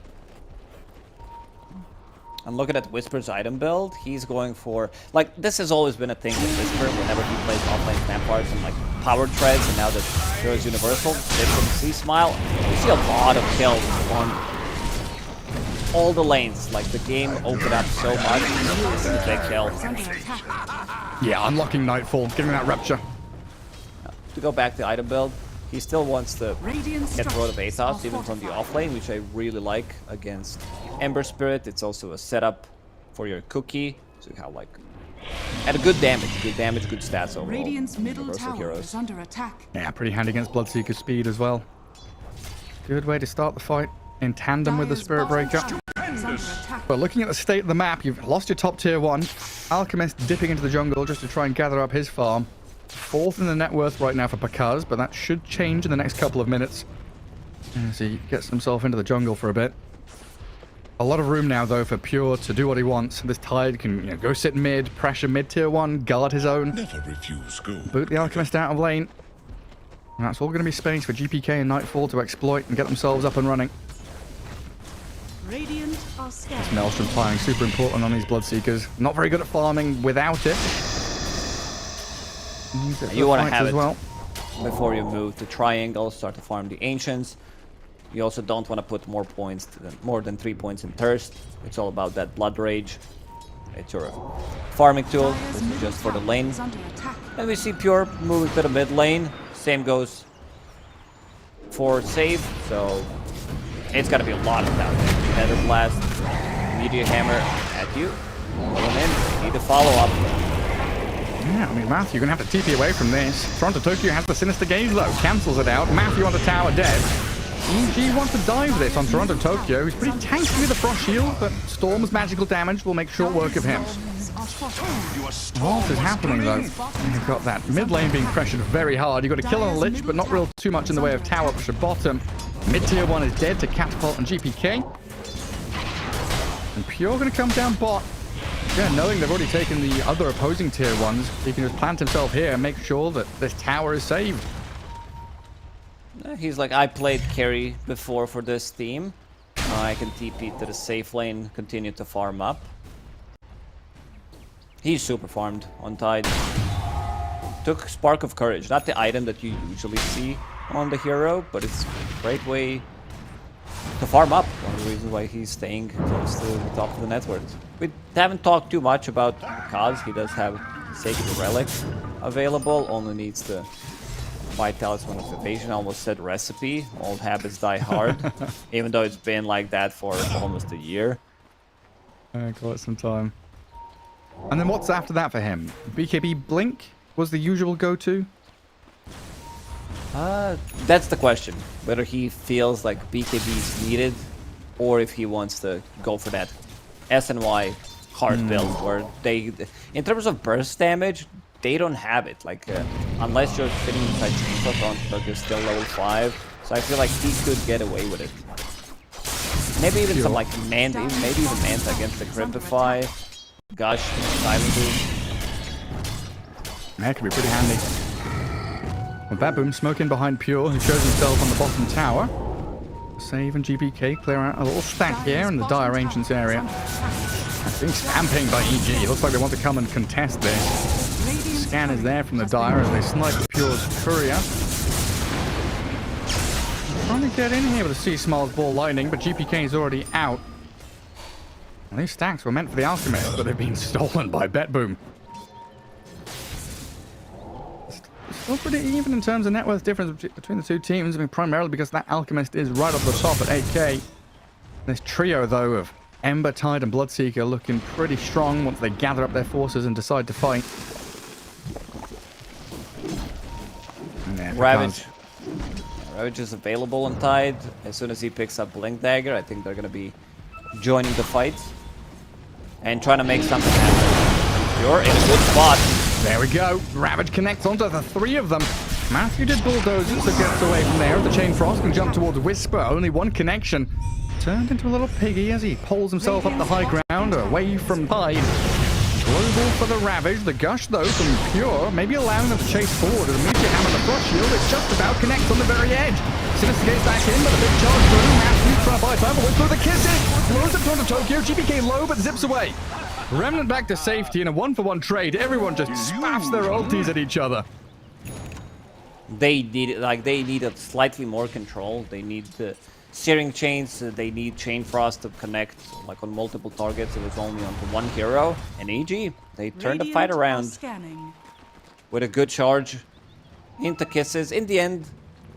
And looking at Whisper's item build, he's going for, like, this has always been a thing with Whisper whenever he plays offlane snap and like power treads, and now that Hero is universal, different C-Smile, you see a lot of kills on all the lanes. Like, the game opened up so much. This is a big kill. Yeah, unlocking Nightfall, giving that Rupture. To go back to item build, he still wants to get rid of Athos, even from the offlane, which I really like against Ember Spirit. It's also a setup for your cookie, so you have like and good damage, good stats overall. Radiant's middle tower heroes. is under attack. Yeah, pretty handy against Bloodseeker's speed as well. Good way to start the fight in tandem with the Spirit Breaker. But looking at the state of the map, you've lost your top tier 1. Alchemist dipping into the jungle just to try and gather up his farm. 4th in the net worth right now for Pakaz, but that should change in the next couple of minutes as he gets himself into the jungle for a bit. A lot of room now, though, for Pure to do what he wants. This Tide can go sit mid, pressure mid tier 1, guard his own, Never refuse go. boot the Alchemist out of lane. And that's all going to be space for GPK and Nightfall to exploit and get themselves up and running. Radiant are scared. This Maelstrom firing super important on these Bloodseekers. Not very good at farming without it. You want to have it well before you move to Triangle, start to farm the Ancients. You also don't want to put more than 3 points in Thirst. It's all about that Blood Rage. It's your farming tool. This is just for the lane. And we see Pure moving to the mid lane. Same goes for save. So it's got to be a lot of damage. Nether Blast, Meteor Hammer at you. Pulling in. Need to follow up. Yeah, I mean, Matthew, you're going to have to TP away from this. Toronto Tokyo has the Sinister Gaze, though. Cancels it out. Matthew on the tower, dead. EG wants to dive this on Toronto Tokyo. He's pretty tanky with the Frost Shield, but Storm's magical damage will make short work of him. What is happening, though? You've got that mid lane being pressured very hard. You've got to kill on a Lich, but not real too much in the way of tower push at bottom. Mid-tier 1 is dead to Catapult and GPK. And Pure going to come down bot. Yeah, knowing they've already taken the other opposing tier 1s, he can just plant himself here and make sure that this tower is saved. He's like, I played carry before for this team. I can TP to the safe lane, continue to farm up. He's super farmed on Tide. Took Spark of Courage, not the item that you usually see on the hero, but it's a great way to farm up. One of the reasons why he's staying close to the top of the net worth. We haven't talked too much about Kaz. He does have Sacred Relic available, only needs to fight Talisman of Evasion. I almost said recipe. Old habits die hard, even though it's been like that for almost a year. Got some time. And then what's after that for him? BKB Blink was the usual go-to? That's the question. Whether he feels like BKB is needed, or if he wants to go for that SNY hard build, where they, in terms of burst damage, they don't have it. Like, unless you're fitting inside Chainsaw, but you're still level 5. So I feel like he could get away with it. Maybe even some like Manta, maybe even Manta against the Cryptify, Gush, Silencer. That could be pretty handy. Well, Betboom smoking behind Pure, who shows himself on the bottom tower. Save and GPK clear out a little stack here in the Dire Ancients area. Being spam-pinged by EG. Looks like they want to come and contest this. Scan is there from the Dire as they snipe Pure's Courier. Trying to get in here with a Sea Smiles Ball Lightning, but GPK is already out. And these stacks were meant for the Alchemist, but they've been stolen by Betboom. Still pretty even in terms of net worth difference between the two teams. I mean, primarily because that Alchemist is right up the top at 8k. This trio, though, of Ember, Tide, and Bloodseeker looking pretty strong once they gather up their forces and decide to fight. Ravage. Ravage is available on Tide. As soon as he picks up Blink Dagger, I think they're going to be joining the fight and trying to make something happen. You're in a good spot. There we go. Ravage connects onto the 3 of them. Matthew did bulldoze it, so gets away from there. The Chain Frost can jump towards Whisper. Only one connection. Turned into a little piggy as he pulls himself up the high ground, away from Tide. Global for the Ravage. The Gush, though, from Pure, maybe allowing them to chase forward. And immediately hammer the Frost Shield. It's just about connects on the very edge. Sinister Gaze back in, but a big charge through. Matthew trying to buy time, but Whisper the kisses. Blows up towards Tokyo. GPK low, but zips away. Remnant back to safety in a 1-for-1 trade. Everyone just spaffs their ultis at each other. They needed slightly more control. They need the Searing Chains. They need Chain Frost to connect like on multiple targets. It was only onto one hero. And EG, they turned the fight around with a good charge into kisses. In the end,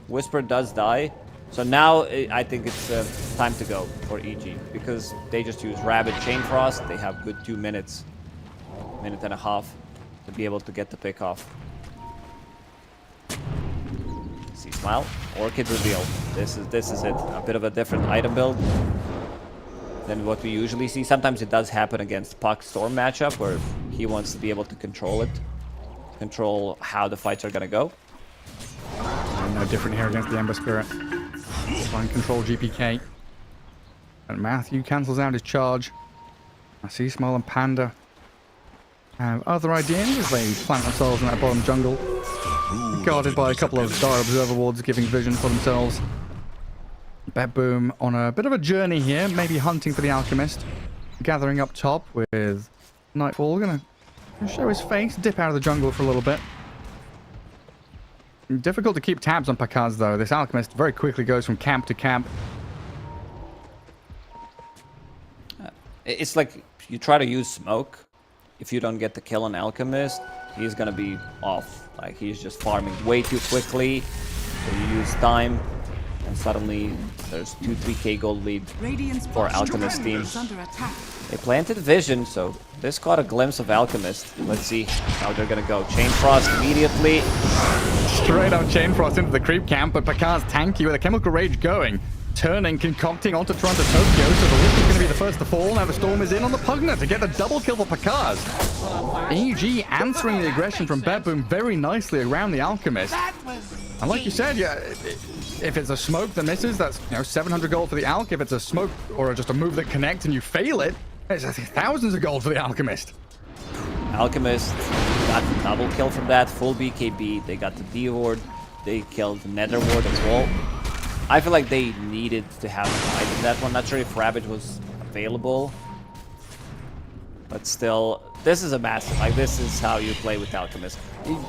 Whisper does die. So now I think it's time to go for EG because they just use Rabid Chain Frost. They have good 2 minutes, minute and a half to be able to get the pick off. See Smile, Orchid Reveal. This is it. A bit of a different item build than what we usually see. Sometimes it does happen against Puck Storm matchup where he wants to be able to control it, control how the fights are gonna go. No different here against the Ember Spirit. Try and control GPK. And Matthew cancels out his charge. I see Smile and Panda have other ideas as they plant themselves in that bottom jungle. Guarded by a couple of Dire Observer wards giving vision for themselves. Betboom on a bit of a journey here, maybe hunting for the Alchemist. Gathering up top with Nightfall. Gonna show his face, dip out of the jungle for a little bit. Difficult to keep tabs on Pakaz, though. This Alchemist very quickly goes from camp to camp. It's like you try to use smoke. If you don't get the kill on Alchemist, he's gonna be off. Like, he's just farming way too quickly. So you use time, and suddenly there's 2-3k gold lead for Alchemist team. They planted Vision, so this caught a glimpse of Alchemist. Let's see how they're gonna go. Chain Frost immediately. Straight up Chain Frost into the creep camp, but Pakaz tanky with a Chemical Rage going. Turning, concocting onto Toronto Tokyo, so the Lift is going to be the first to fall. Now the Storm is in on the Pugna to get the double kill for Pakaz. EG answering the aggression from Betboom very nicely around the Alchemist. And like you said, yeah, if it's a smoke that misses, that's 700 gold for the Alch. If it's a smoke or just a move that connects and you fail it, It's thousands of gold for the Alchemist. Alchemist got the double kill from that, full BKB. They got the D ward. They killed the Nether ward as well. I feel like they needed to have a fight in that one. Not sure if Ravage was available. But still, this is a massive. Like, this is how you play with Alchemist.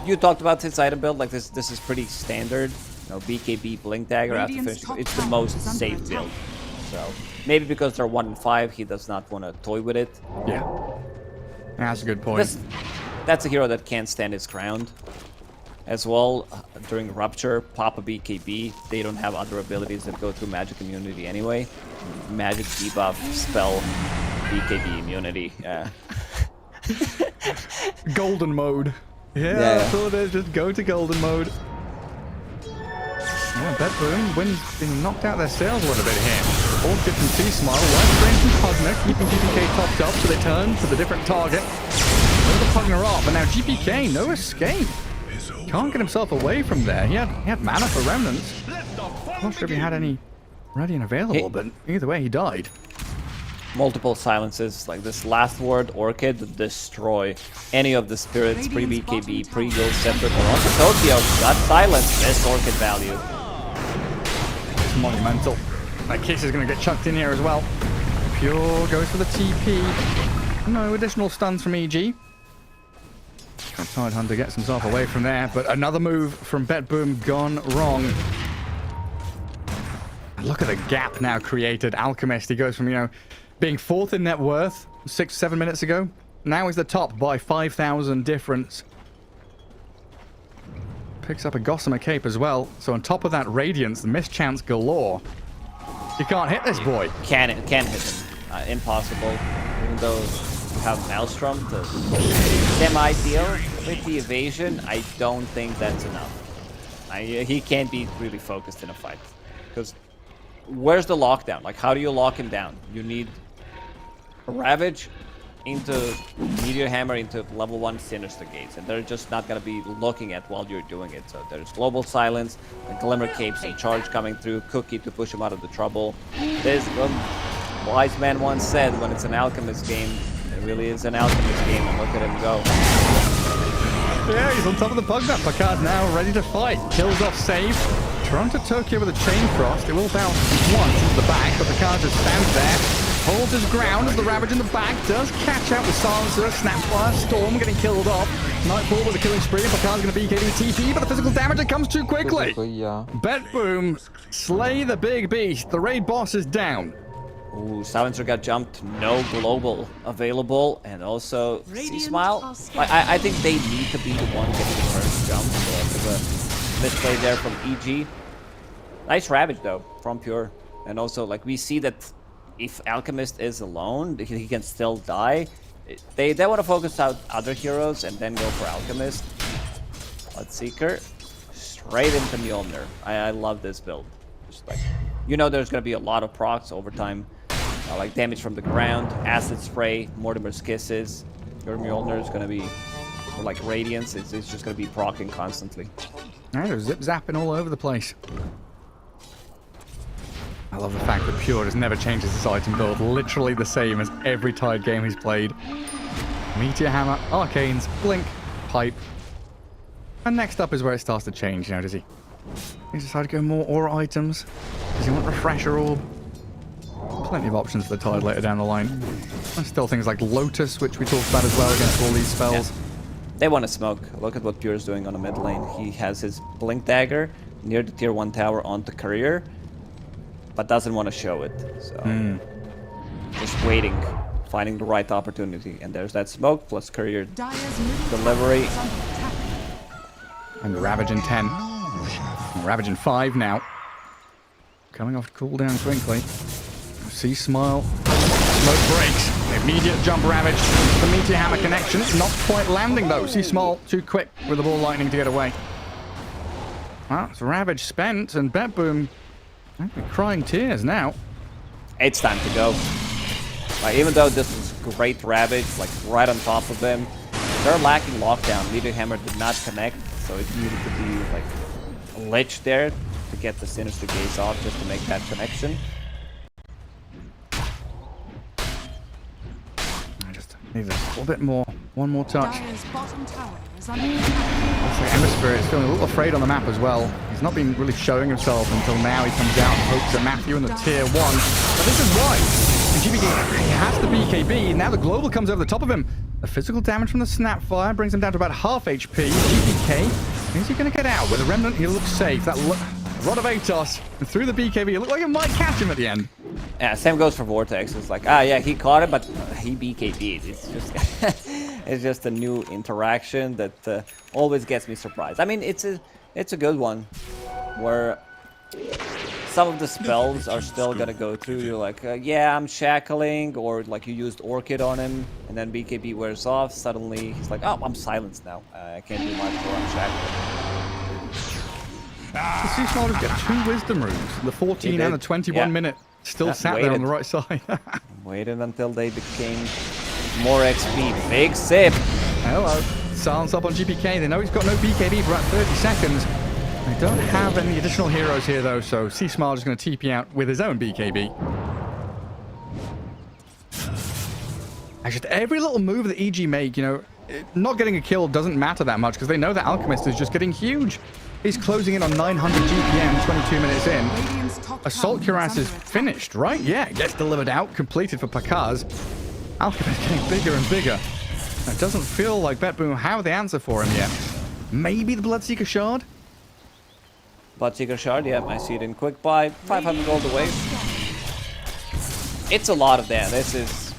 You talked about his item build. Like, this is pretty standard. You know, BKB, Blink Dagger after finishing. It's the most safe build. So, maybe because they're 1 in 5, he does not want to toy with it. Yeah. That's a good point. That's a hero that can't stand his ground. As well, during Rupture, pop a BKB. They don't have other abilities that go through magic immunity anyway. Magic debuff, spell, BKB immunity. Golden mode. Yeah, that's all it is. Just go to golden mode. Yeah, Betboom wins, being knocked out their sales a little bit here. All good from T-Smile, life drain from Pugner, keeping GPK topped up, so they turn to the different target. Throw the Pugner off, and now GPK, no escape. Can't get himself away from there. He had mana for Remnants. Not sure if he had any ready and available, but either way, he died. Multiple silences, like this last ward, Orchid, destroy any of the spirits, pre-BKB, pre-Gold Scepter, Toronto, Tokyo, got silenced, this Orchid value. It's monumental. That Kiss is going to get chucked in here as well. Pure goes for the TP. No additional stuns from EG. Tidehunter gets himself away from there, but another move from Betboom gone wrong. Look at the gap now created. Alchemist, he goes from, being 4th in net worth 6-7 minutes ago. Now he's the top by 5,000 difference. Picks up a Gossamer Cape as well. So on top of that Radiance, the mischance galore. You can't hit this boy. Can't hit him. Impossible. Even though you have Maelstrom to semi-deal with the evasion, I don't think that's enough. He can't be really focused in a fight. Because where's the lockdown? Like, how do you lock him down? You need Ravage into Meteor Hammer into level 1 Sinister Gates, and they're just not going to be looking at while you're doing it. So there's Global Silence, and Glimmer Capes and Charge coming through, Cookie to push him out of the trouble. This wise man once said, when it's an Alchemist game, it really is an Alchemist game, and look at him go. Yeah, he's on top of the Pugner. Picard now ready to fight. Kills off save. Toronto Tokyo with a Chain Frost. It will bounce once into the back, but Picard just stands there. Holds his ground as the Ravage in the back does catch out with Silencer. Snapfire, Storm getting killed off. Nightfall with a killing spree. Picard's going to be getting TP, but the physical damage, it comes too quickly. Betboom, slay the big beast. The raid boss is down. Ooh, Silencer got jumped. No global available. And also, C-Smile. I think they need to be the one getting the first jump. So there's a misplay there from EG. Nice Ravage, though, from Pure. And also, like, we see that if Alchemist is alone, he can still die. They want to focus out other heroes and then go for Alchemist. Bloodseeker, straight into Mjolnir. I love this build. Just like, there's going to be a lot of procs over time. Like damage from the ground, Acid Spray, Mortimer's Kisses. Your Mjolnir is going to be, like Radiance, it's just going to be proccing constantly. They're zip-zapping all over the place. I love the fact that Pure has never changed his item build. Literally the same as every Tide game he's played. Meteor Hammer, Arcanes, Blink, Pipe. And next up is where it starts to change now, does he? He's decided to go more aura items. Does he want Refresher Orb? Plenty of options for the Tide later down the line. And still things like Lotus, which we talked about as well against all these spells. Yeah. They want to smoke. Look at what Pure is doing on the mid lane. He has his Blink Dagger near the tier 1 tower onto Courier, but doesn't want to show it. So just waiting, finding the right opportunity. And there's that smoke plus Courier delivery. And Ravage in 10. And Ravage in 5 now. Coming off cooldown quickly. C-Smile. Smoke breaks. Immediate jump Ravage. The Meteor Hammer connection. Not quite landing though. C-Smile too quick with the ball lightning to get away. Well, it's Ravage spent and Betboom crying tears now. It's time to go. Even though this is great Ravage, like right on top of them, they're lacking lockdown. Meteor Hammer did not connect, so it needed to be like a lich there to get the Sinister Gaze off just to make that connection. Needs a little bit more. One more touch. Dire's bottom tower is under attack. Also, Ember Spirit is feeling a little afraid on the map as well. He's not been really showing himself until now. He comes out and hopes at Matthew in the tier 1. But this is why. GBK has the BKB. Now the global comes over the top of him. The physical damage from the Snapfire brings him down to about half HP. GBK, is he going to get out? With a Remnant, he looks safe. That Rod of Atos and through the BKB. It looked like it might catch him at the end. Yeah, same goes for Vortex. It's like, yeah, he caught it, but he BKB'd. It's just, it's just a new interaction that always gets me surprised. I mean, it's a good one, where some of the spells are still gonna go through. You're like, yeah, I'm shackling, or like you used Orchid on him, and then BKB wears off. Suddenly, he's like, oh, I'm silenced now. I can't do much more. I'm shackling. The Sea Smarters get 2 Wisdom runes. The 14 and the 21 minute still sat there on the right side. Waited until they became more XP. Big sip. Hello. Silence up on GBK. They know he's got no BKB for about 30 seconds. They don't have any additional heroes here, though, so Sea Smile is going to TP out with his own BKB. And just every little move that EG make, you know, not getting a kill doesn't matter that much because they know that Alchemist is just getting huge. He's closing in on 900 GPM 22 minutes in. Assault Cuirass is finished, right? Yeah, it gets delivered out, completed for Pakaz. Alchemist getting bigger and bigger. It doesn't feel like Betboom have the answer for him yet. Maybe the Bloodseeker Shard? Bloodseeker Shard, yeah, I see it in quick buy. 500 gold away. It's a lot of damage. This is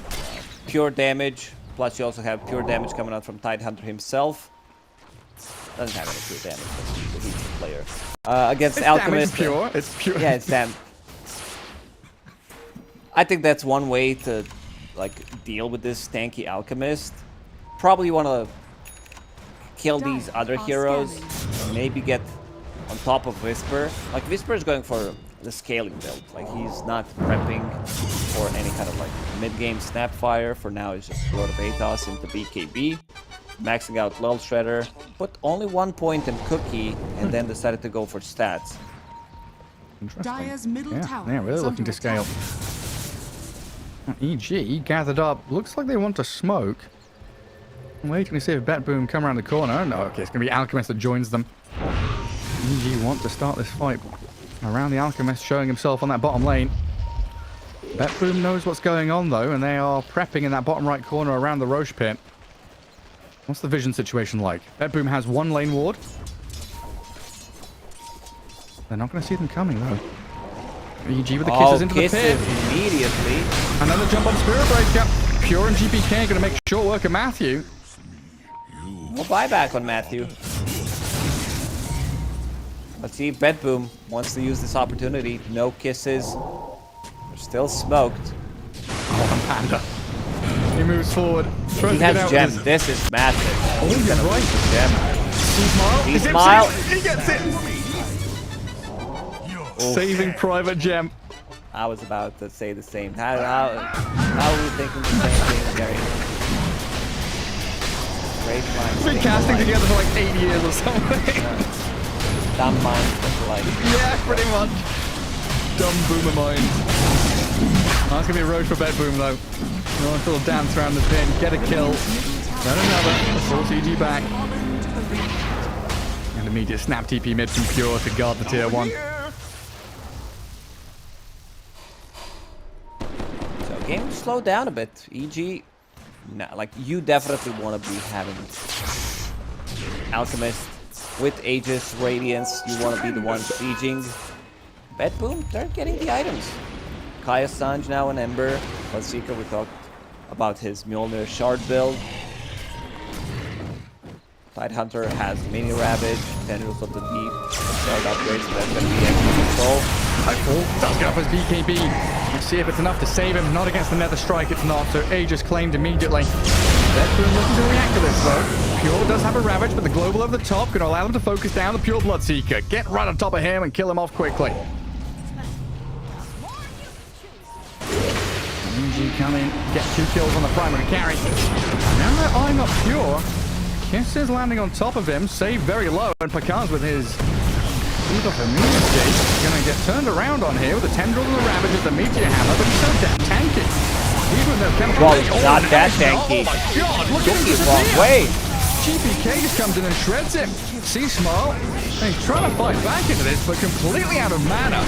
pure damage. Plus you also have pure damage coming out from Tidehunter himself. Doesn't have any pure damage, but he's a player. Against it's Alchemist. Pure. It's pure. Yeah, it's damn. I think that's one way to like deal with this tanky Alchemist. Probably want to kill these other heroes. Maybe get on top of Whisper. Like Whisper is going for the scaling build. Like he's not prepping for any kind of like mid-game Snapfire. For now, it's just Lord of Atos into BKB. Maxing out Lull Shredder, put only 1 point in Cookie, and then decided to go for stats. Interesting. Yeah, really looking to scale. EG gathered up. Looks like they want to smoke. I'm waiting to see if Betboom come around the corner. No, okay, it's going to be Alchemist that joins them. EG want to start this fight around the Alchemist, showing himself on that bottom lane. Betboom knows what's going on, though, and they are prepping in that bottom right corner around the Roche pit. What's the vision situation like? Betboom has 1 lane ward. They're not going to see them coming, though. EG with the kisses into the pit. Immediately. And then the jump on Spirit Breaker. Pure and GPK going to make short work of Matthew. No buyback on Matthew. Let's see if Betboom wants to use this opportunity. No kisses. They're still smoked. Oh, Panda. He moves forward. He has gem. This is massive. Oh, yeah, right. Gem. He smile. He gets it. Saving Private Gem. I was about to say the same. How are we thinking the same thing, Gary? Great minds. Been casting together for like 8 years or something. Dumb minds, like. Yeah, pretty much. Dumb boomer mind. That's gonna be a road for Betboom though. Nice little dance around the pin, get a kill. Then another. Force EG back. And immediate snap TP mid from Pure to guard the tier 1. So game slowed down a bit. EG, nah, like you definitely want to be having Alchemist with Aegis, Radiance. You want to be the one sieging. Betboom, they're getting the items. Kaya Sanj now an Ember. Bloodseeker, we talked about his Mjolnir shard build. Tidehunter has Mini Ravage, Tendrils of the Deep, shard upgrades, so that's going to be extra control. Nightfall does get off his BKB. Let's see if it's enough to save him. Not against the Nether Strike, it's not, so Aegis claimed immediately. Betboom looking to react to this though. Pure does have a Ravage, but the global over the top going to allow them to focus down the Pure Bloodseeker. Get right on top of him and kill him off quickly. EG come in, get 2 kills on the primary carry. Now they're eyeing up Pure. Kiss is landing on top of him, saved very low, and Pakaz with his Lead off immunity. Gonna get turned around on here with the Tendril and the Ravage as the Meteor Hammer, but he's so damn tanky. Even with no chemical Well, ledge. Oh, not now that he's down. tanky. Oh my god, look at Took this the wrong way. GPK just comes in and shreds him. See Smile? And he's trying to fight back into this, but completely out of mana.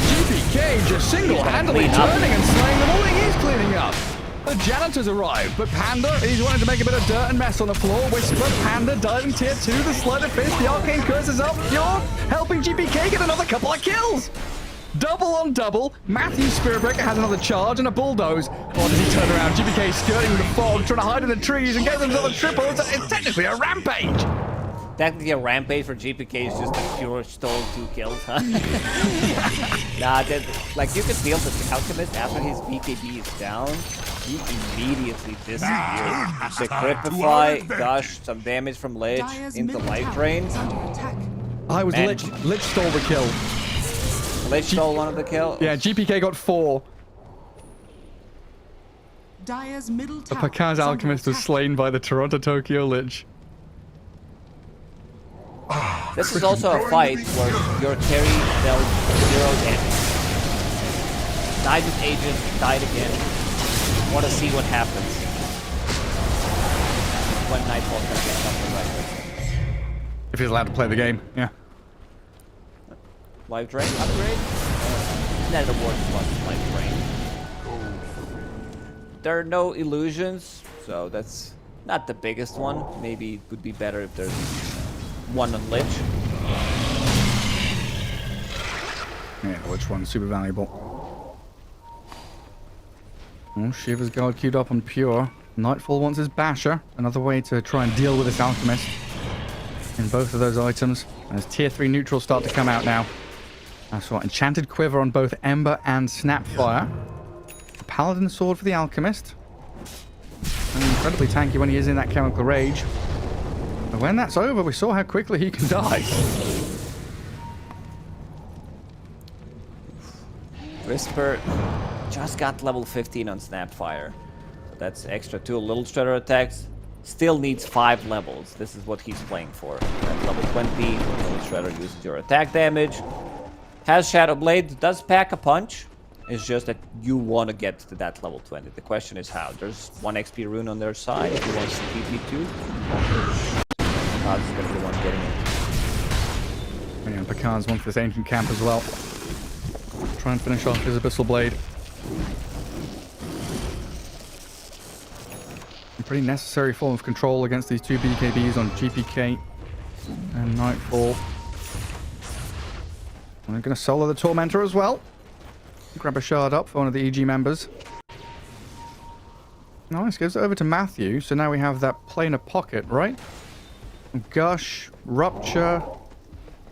GPK just single-handedly He's gonna clean up. turning and slaying them all. He's cleaning up. The janitors arrived, but Panda, he's wanting to make a bit of dirt and mess on the floor. Whisper, Panda diving tier 2, the Sleight of Fist, the Arcane Curse is up. You're helping GPK get another couple of kills. Double on double. Matthew Spiritbreaker has another charge and a bulldoze. Or does he turn around? GPK skirting with the fog, trying to hide in the trees and get another triple. It's technically a rampage. Technically a rampage for GPK is just a pure stole 2 kills, huh? Nah, like you can feel that the Alchemist, after his BKB is down, he immediately disappears. The Cripify, gosh, some damage from Lich into Life Drain. I was Man. Lich stole the kill. Lich stole one of the kills. Yeah, GPK got 4. Dire's middle The tower Pakaz is under Alchemist was attack. slain by the Toronto Tokyo Lich. This is also a fight where your carry dealt 0 damage. Died with Agent, died again. Want to see what happens when Nightfall can get something like this. If he's allowed to play the game, yeah. Life Drain upgrade? Not the worst one, Life Drain. There are no illusions, so that's not the biggest one. Maybe it would be better if there's one on Lich. Yeah, the Lich one's super valuable. Oh, Shiva's guard queued up on Pure. Nightfall wants his Basher. Another way to try and deal with this Alchemist. In both of those items. As tier 3 neutrals start to come out now. That's what, Enchanted Quiver on both Ember and Snapfire. A Paladin Sword for the Alchemist. And incredibly tanky when he is in that Chemical Rage. But when that's over, we saw how quickly he can die. Whisper just got level 15 on Snapfire. So that's extra 2 Little Shredder attacks. Still needs 5 levels. This is what he's playing for. At level 20, Little Shredder uses your attack damage. Has Shadow Blade, does pack a punch. It's just that you want to get to that level 20. The question is how. There's 1 XP rune on their side if he wants to TP2. Pakaz is going to be the one getting it. And Pakaz wants this Ancient Camp as well. Try and finish off his Abyssal Blade. A pretty necessary form of control against these 2 BKBs on GPK and Nightfall. And they're going to solo the Tormentor as well. Grab a shard up for one of the EG members. Nice, gives it over to Matthew. So now we have that planar pocket, right? Gush, Rupture,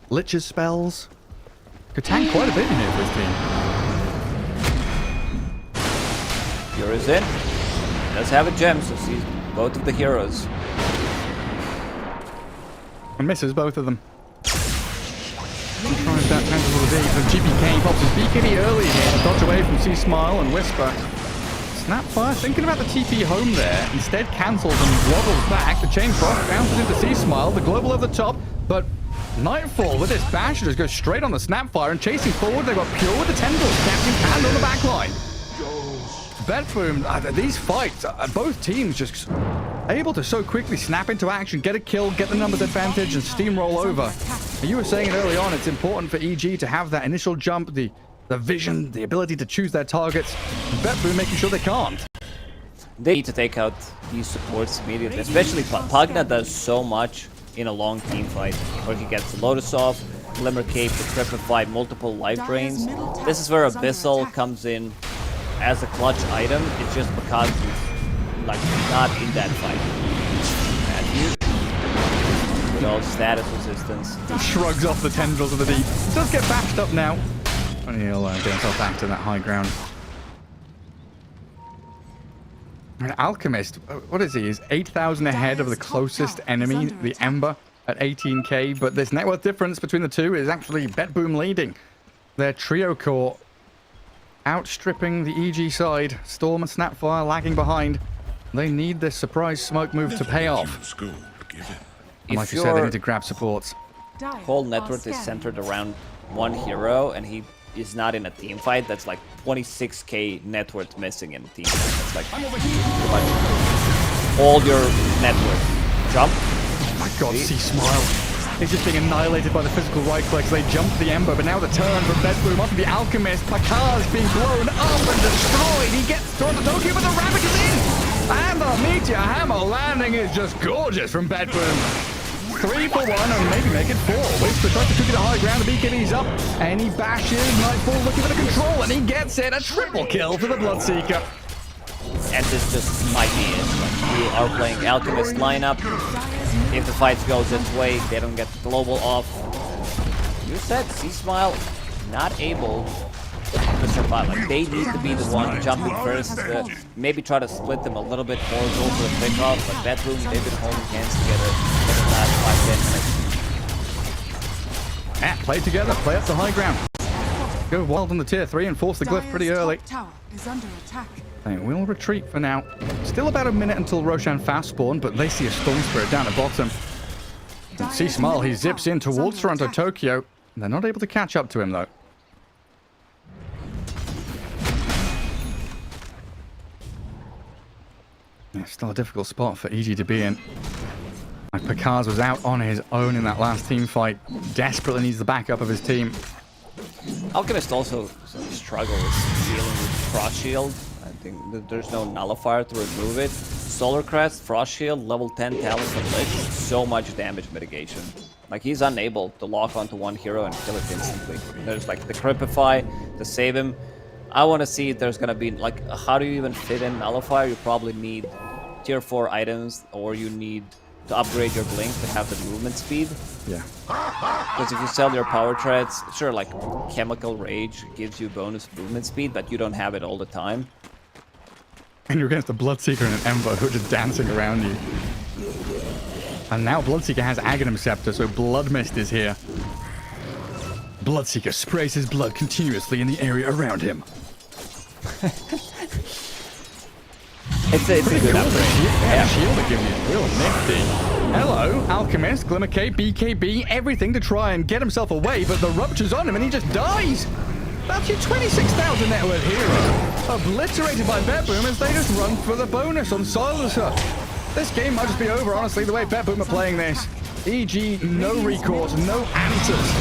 Lich's spells. Could tank quite a bit in here for his team. Here is in. Does have a gem, so sees both of the heroes. And misses both of them. Tries that tangible deep, and GPK pops his BKB early here to dodge away from C-Smile and Whisper. Snapfire thinking about the TP home there, instead cancels and waddles back. The Chain Frost bounces into C-Smile, the global over the top, but Nightfall with this bash just goes straight on the Snapfire and chasing forward. They've got Pure with the tendrils, Captain Panda on the back line. Betboom, these fights, both teams just able to so quickly snap into action, get a kill, get the numbers advantage, and steamroll over. And you were saying it early on, it's important for EG to have that initial jump, the vision, the ability to choose their targets. And Betboom making sure they can't. They need to take out these supports immediately, especially Pugna does so much in a long team fight, where he gets Lotus off, Glimmer Cape to Cripify multiple life drains. This is where Abyssal comes in as a clutch item. It's just because he's like not in that fight. Matthew, with all status resistance. Shrugs off the tendrils of the deep. Does get bashed up now. And he'll get himself back to that high ground. An Alchemist, what is he? He's 8,000 ahead of the closest enemy, the Ember, at 18k. But this net worth difference between the two is actually Betboom leading. Their trio core outstripping the EG side. Storm and Snapfire lagging behind. They need this surprise smoke move to pay off. And like you said, they need to grab supports. Whole network is centered around one hero, and he is not in a team fight, that's like 26k net worth missing in a team fight. That's like pretty much all your net worth. Jump. Oh my god, see Smile. He's just being annihilated by the physical right clicks. They jump the Ember, but now the turn from Betboom onto the Alchemist. Pakar's being blown up and destroyed. He gets toward the Tokyo, but the Rabbit is in. And the Meteor Hammer landing is just gorgeous from Betboom. 3 for 1 and maybe make it 4. Whisper tries to cook it to high ground. The BKB's up and he bashes. Nightfall looking for the control and he gets it. A triple kill to the Bloodseeker. And this just might be it. Like, you are playing Alchemist lineup. If the fight goes its way, they don't get the global off. You said C-Smile not able to survive. Like, they need to be the one jumping first. Maybe try to split them a little bit more, go for the pick-off. But Betboom, they've been holding hands together for the last 5-10 minutes. Yeah, play together, play up the high ground. Go wild on the tier 3 and force the glyph pretty early. Tower is under attack. They will retreat for now. Still about a minute until Roshan fast spawn, but they see a Storm Spirit down at bottom. And see Smile, he zips in towards Toronto Tokyo. They're not able to catch up to him though. Yeah, still a difficult spot for EG to be in. Like Pakars was out on his own in that last team fight. Desperately needs the backup of his team. Alchemist also struggles dealing with Frost Shield. I think that there's no nullifier to remove it. Solar Crest, Frost Shield, level 10 talent and Lich, so much damage mitigation. Like, he's unable to lock onto one hero and kill it instantly. There's like the Cripify to save him. I want to see if there's gonna be, like, how do you even fit in nullifier? You probably need tier 4 items, or you need to upgrade your blink to have the movement speed. Yeah. Because if you sell your power treads, sure, like Chemical Rage gives you bonus movement speed, but you don't have it all the time. And you're against a Bloodseeker and an Ember who are just dancing around you. And now Bloodseeker has Aghanim Scepter, so Blood Mist is here. Bloodseeker sprays his blood continuously in the area around him. It's a good upgrade. Yeah, shield to give you real nifty. Hello, Alchemist, Glimmer Cape, BKB, everything to try and get himself away, but the rupture's on him and he just dies. That's your 26,000 net worth hero. Obliterated by Betboom as they just run for the bonus on Silencer. This game might just be over, honestly, the way Betboom are playing this. EG, no recourse, no answers.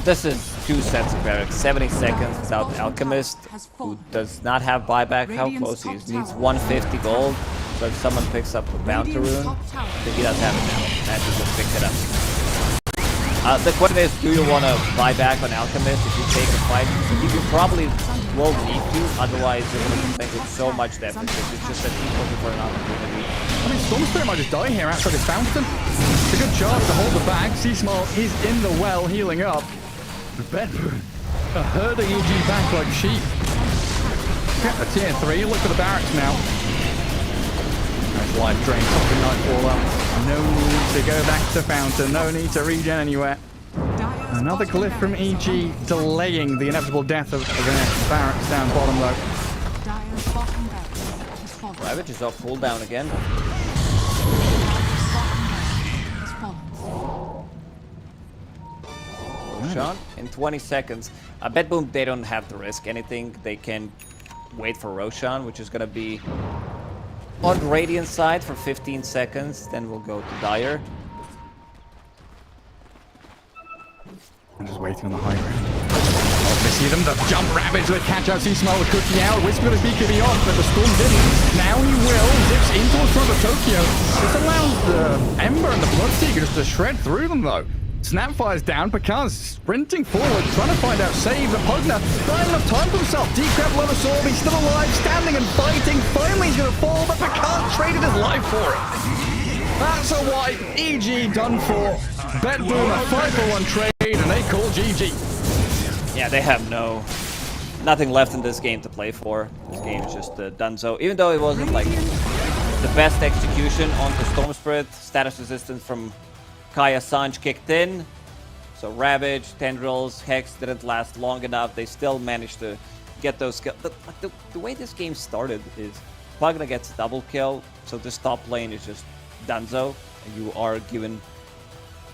This is 2 sets of barracks, 70 seconds without Alchemist, who does not have buyback. How close he is. Needs 150 gold, so if someone picks up a Bounty Rune, then he does have it now. Magic just picked it up. The question is, do you want to buy back on Alchemist if you take a fight? You probably will need to, otherwise you're going to be with so much deficit. It's just that he's looking for an opportunity. I mean, Storm Spirit might just die here outside his fountain. It's a good chance to hold the bag. C-Smile is in the well, healing up. Betboom are herding EG back like sheep. Get the tier 3, look for the barracks now. Nice life drain, something Nightfall up. No need to go back to fountain, no need to regen anywhere. Another glyph from EG, delaying the inevitable death of the next barracks down bottom though. Ravage is off cooldown again. Roshan in 20 seconds. Betboom, they don't have to risk anything. They can wait for Roshan, which is going to be on Radiant side for 15 seconds. Then we'll go to Dire. I'm just waiting on the high ground. Oh, they see them, the jump Ravage, the catch out, C-Smile with Cookie out. Whisper got his BKB off, but the Storm didn't. Now he will. Zips in towards front of Tokyo. This allows the Ember and the Bloodseeker just to shred through them though. Snapfire's down, Pakar's sprinting forward, trying to find out save. The Pugner, not enough time for himself. Decrep low assault, he's still alive, standing and fighting. Finally he's going to fall, but Pakar traded his life for it. That's a wipe. EG done for. Betboom a 5-for-1 trade, and they call GG. Yeah, they have nothing left in this game to play for. This game is just done so. Even though it wasn't like the best execution onto Storm Spirit, status resistance from Kaya Sanj kicked in, so Ravage, Tendrils, Hex didn't last long enough. They still managed to get those kills. The way this game started is Pugna gets double kill, so this top lane is just donezo. You are given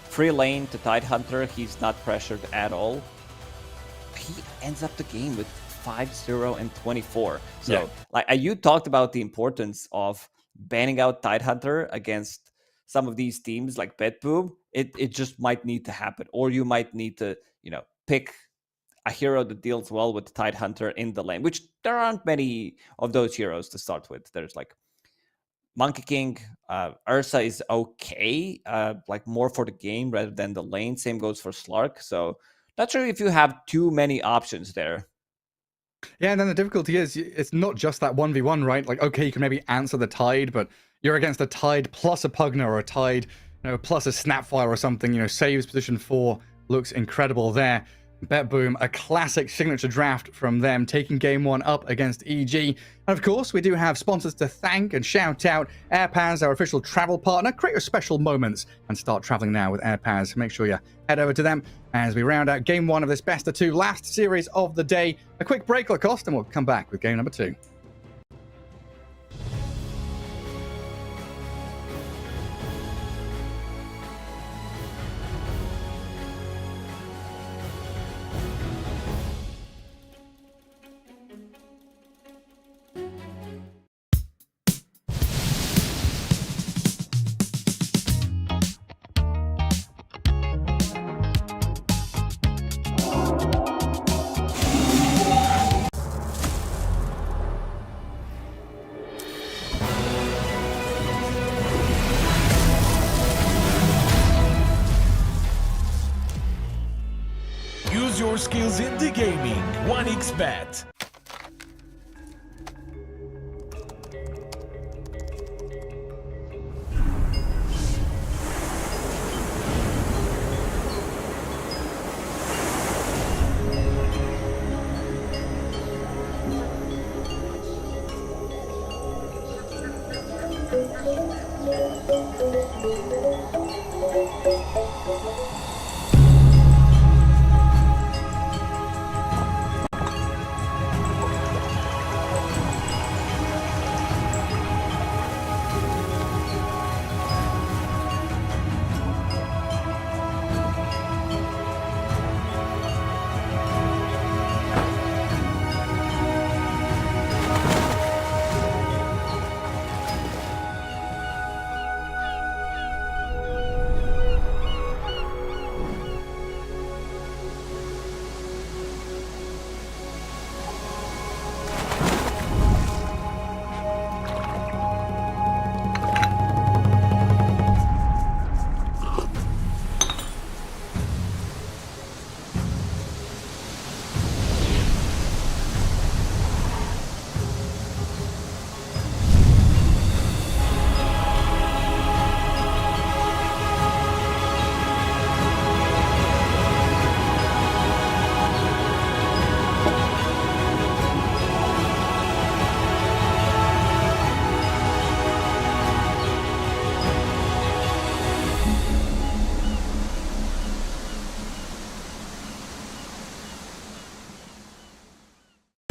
free lane to Tidehunter. He's not pressured at all. he ends up the game with 5-0 and 24. So, Yeah. like you talked about the importance of banning out Tidehunter against some of these teams like Betboom. It just might need to happen, or you might need to, pick a hero that deals well with Tidehunter in the lane, which there aren't many of those heroes to start with. There's like Monkey King, Ursa is okay, like more for the game rather than the lane. Same goes for Slark. So not sure if you have too many options there. Yeah, and then the difficulty is it's not just that 1v1, right? Like, okay, you can maybe answer the Tide, but you're against a Tide plus a Pugna or a Tide, plus a Snapfire or something. Saves position 4 looks incredible there. Betboom, a classic signature draft from them, taking game 1 up against EG. And of course, we do have sponsors to thank and shout out. AirPass, our official travel partner. Create your special moments and start traveling now with AirPass. Make sure you head over to them as we round out game 1 of this best of 2 last series of the day. A quick break, Lacoste, and we'll come back with game number 2. Use your skills in the gaming. 1xBet.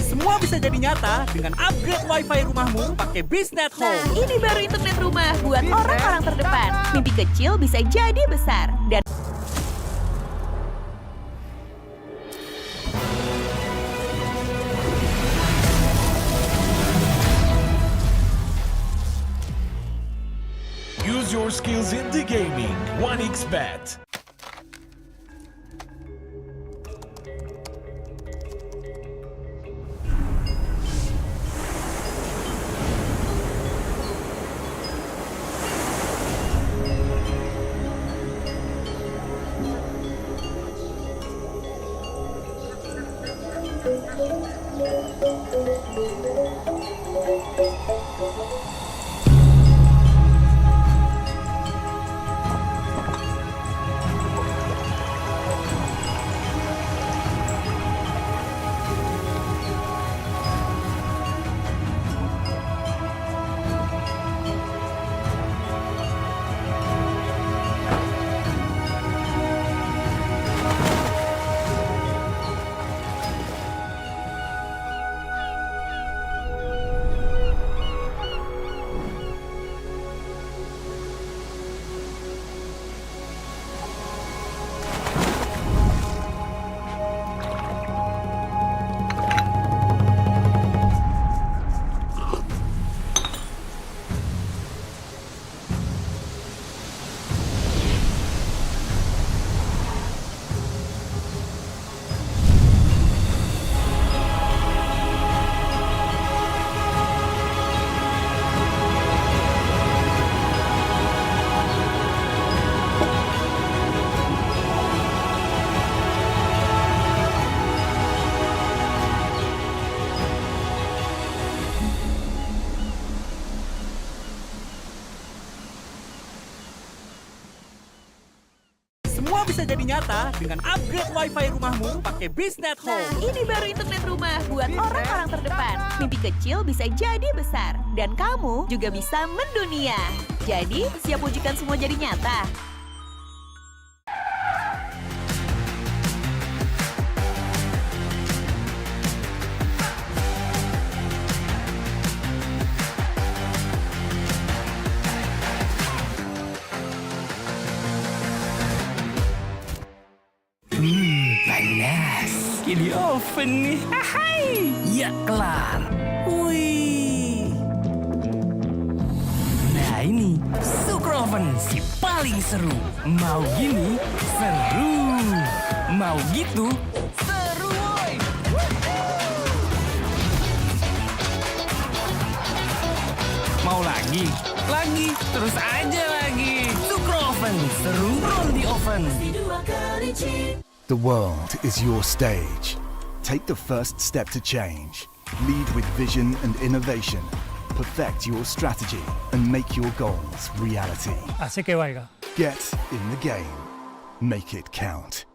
Semua bisa jadi nyata dengan upgrade wifi rumahmu pakai Biznet Home. Nah, ini baru internet rumah buat orang-orang terdepan. Mimpi kecil bisa jadi besar. Dan Use your skills in the gaming. 1xBet. Semua bisa jadi nyata dengan upgrade WiFi rumahmu pakai BizNet Nah, Home. ini baru internet rumah buat orang-orang terdepan. Mimpi kecil bisa jadi besar. Dan kamu juga bisa mendunia. Jadi, siap wujudkan semua jadi nyata? Panas. Ini oven nih. Hai. Ya kelar. Wih. Nah ini Super Oven si paling seru. Mau gini seru. Mau gitu seru woy. Mau lagi? Lagi. Terus aja lagi. Super Oven seru roll di oven. The world is your stage. Take the first step to change. Lead with vision and innovation. Perfect your strategy and make your goals reality. Así que vaya. Get in the game. Make it count.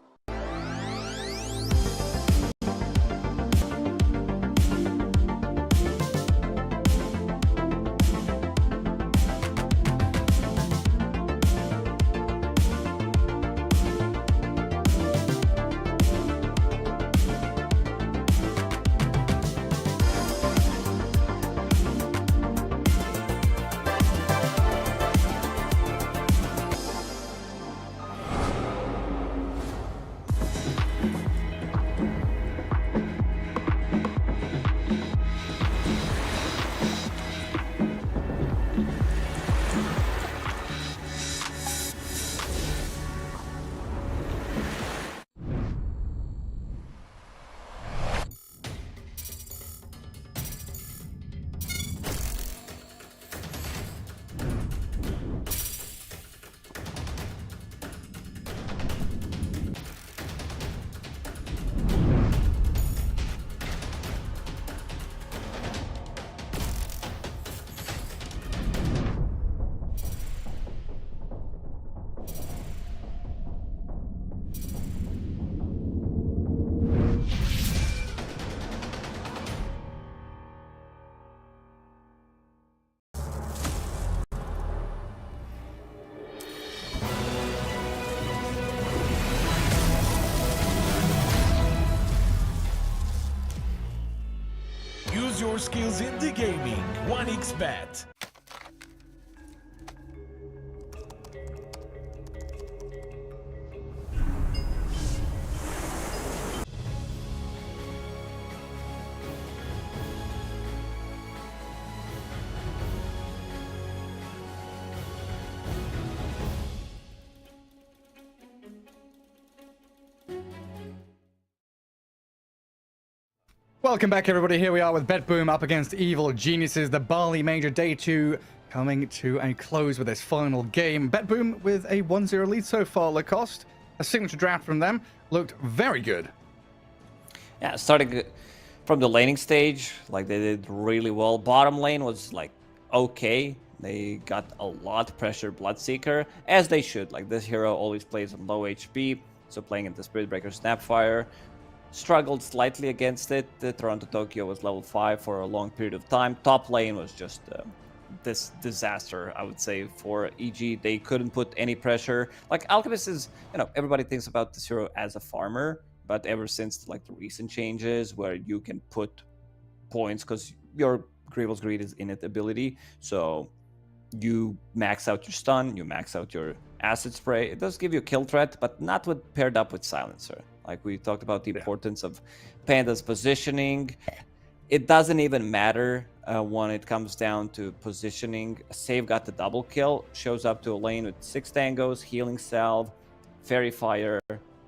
Use your skills in the gaming. 1xBet. Welcome back, everybody. Here we are with Betboom up against Evil Geniuses. The Bali Major Day 2 coming to a close with this final game. Betboom with a 1-0 lead so far. Lacoste, a signature draft from them, looked very good. Yeah, starting from the laning stage, like they did really well. Bottom lane was like okay. They got a lot of pressure, Bloodseeker, as they should. Like this hero always plays on low HP, so playing into Spiritbreaker Snapfire. Struggled slightly against it. The Toronto Tokyo was level 5 for a long period of time. Top lane was just this disaster, I would say, for EG. They couldn't put any pressure. Like Alchemist is, you know, everybody thinks about this hero as a farmer, but ever since like the recent changes where you can put points because your Grievous Greed is innate ability, so you max out your stun, you max out your acid spray. It does give you a kill threat, but not with paired up with Silencer. Like we talked about the importance of Panda's positioning. It doesn't even matter when it comes down to positioning. Save got the double kill, shows up to a lane with 6 tangos, healing salve, fairy fire,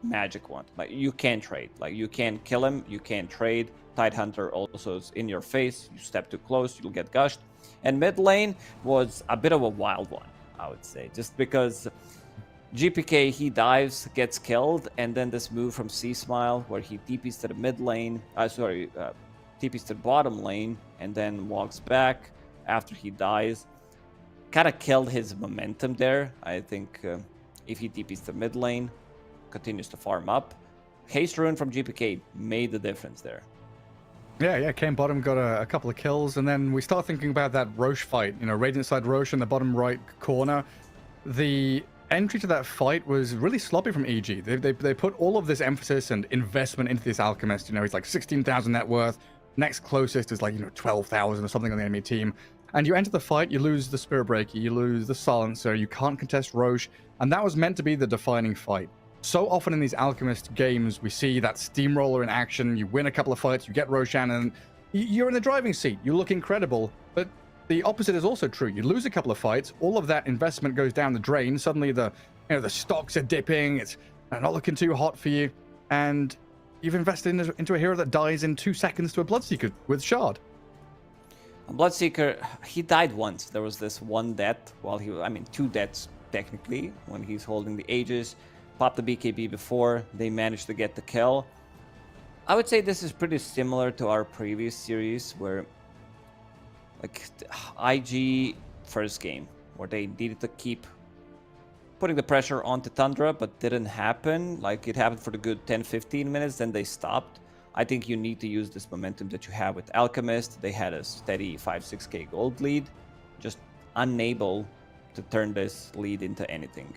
magic wand. Like you can't trade. Like you can't kill him, you can't trade. Tidehunter also is in your face. You step too close, you'll get gushed. And mid lane was a bit of a wild one, I would say, just because GPK, he dives, gets killed, and then this move from C-Smile where he TPs to the mid lane, TPs to the bottom lane, and then walks back after he dies. Kind of killed his momentum there. I think if he TPs to mid lane, continues to farm up. Haste Rune from GPK made the difference there. Yeah, came bottom, got a couple of kills, and then we start thinking about that Roche fight. You know, Radiant side Roche in the bottom right corner. The entry to that fight was really sloppy from EG. They put all of this emphasis and investment into this Alchemist. You know, he's like 16,000 net worth. Next closest is like, 12,000 or something on the enemy team. And you enter the fight, you lose the Spirit Breaker, you lose the Silencer, you can't contest Roche, and that was meant to be the defining fight. So often in these Alchemist games, we see that steamroller in action. You win a couple of fights, you get Roshan, and you're in the driving seat. You look incredible, but the opposite is also true. You lose a couple of fights, all of that investment goes down the drain. Suddenly the stocks are dipping. It's not looking too hot for you, and you've invested into a hero that dies in 2 seconds to a Bloodseeker with Shard. A Bloodseeker, he died once. There was this one death while two deaths technically when he's holding the Aegis. Popped the BKB before they managed to get the kill. I would say this is pretty similar to our previous series where IG first game where they needed to keep putting the pressure onto Tundra, but didn't happen. Like, it happened for the good 10-15 minutes, then they stopped. I think you need to use this momentum that you have with Alchemist. They had a steady 5-6k gold lead, just unable to turn this lead into anything.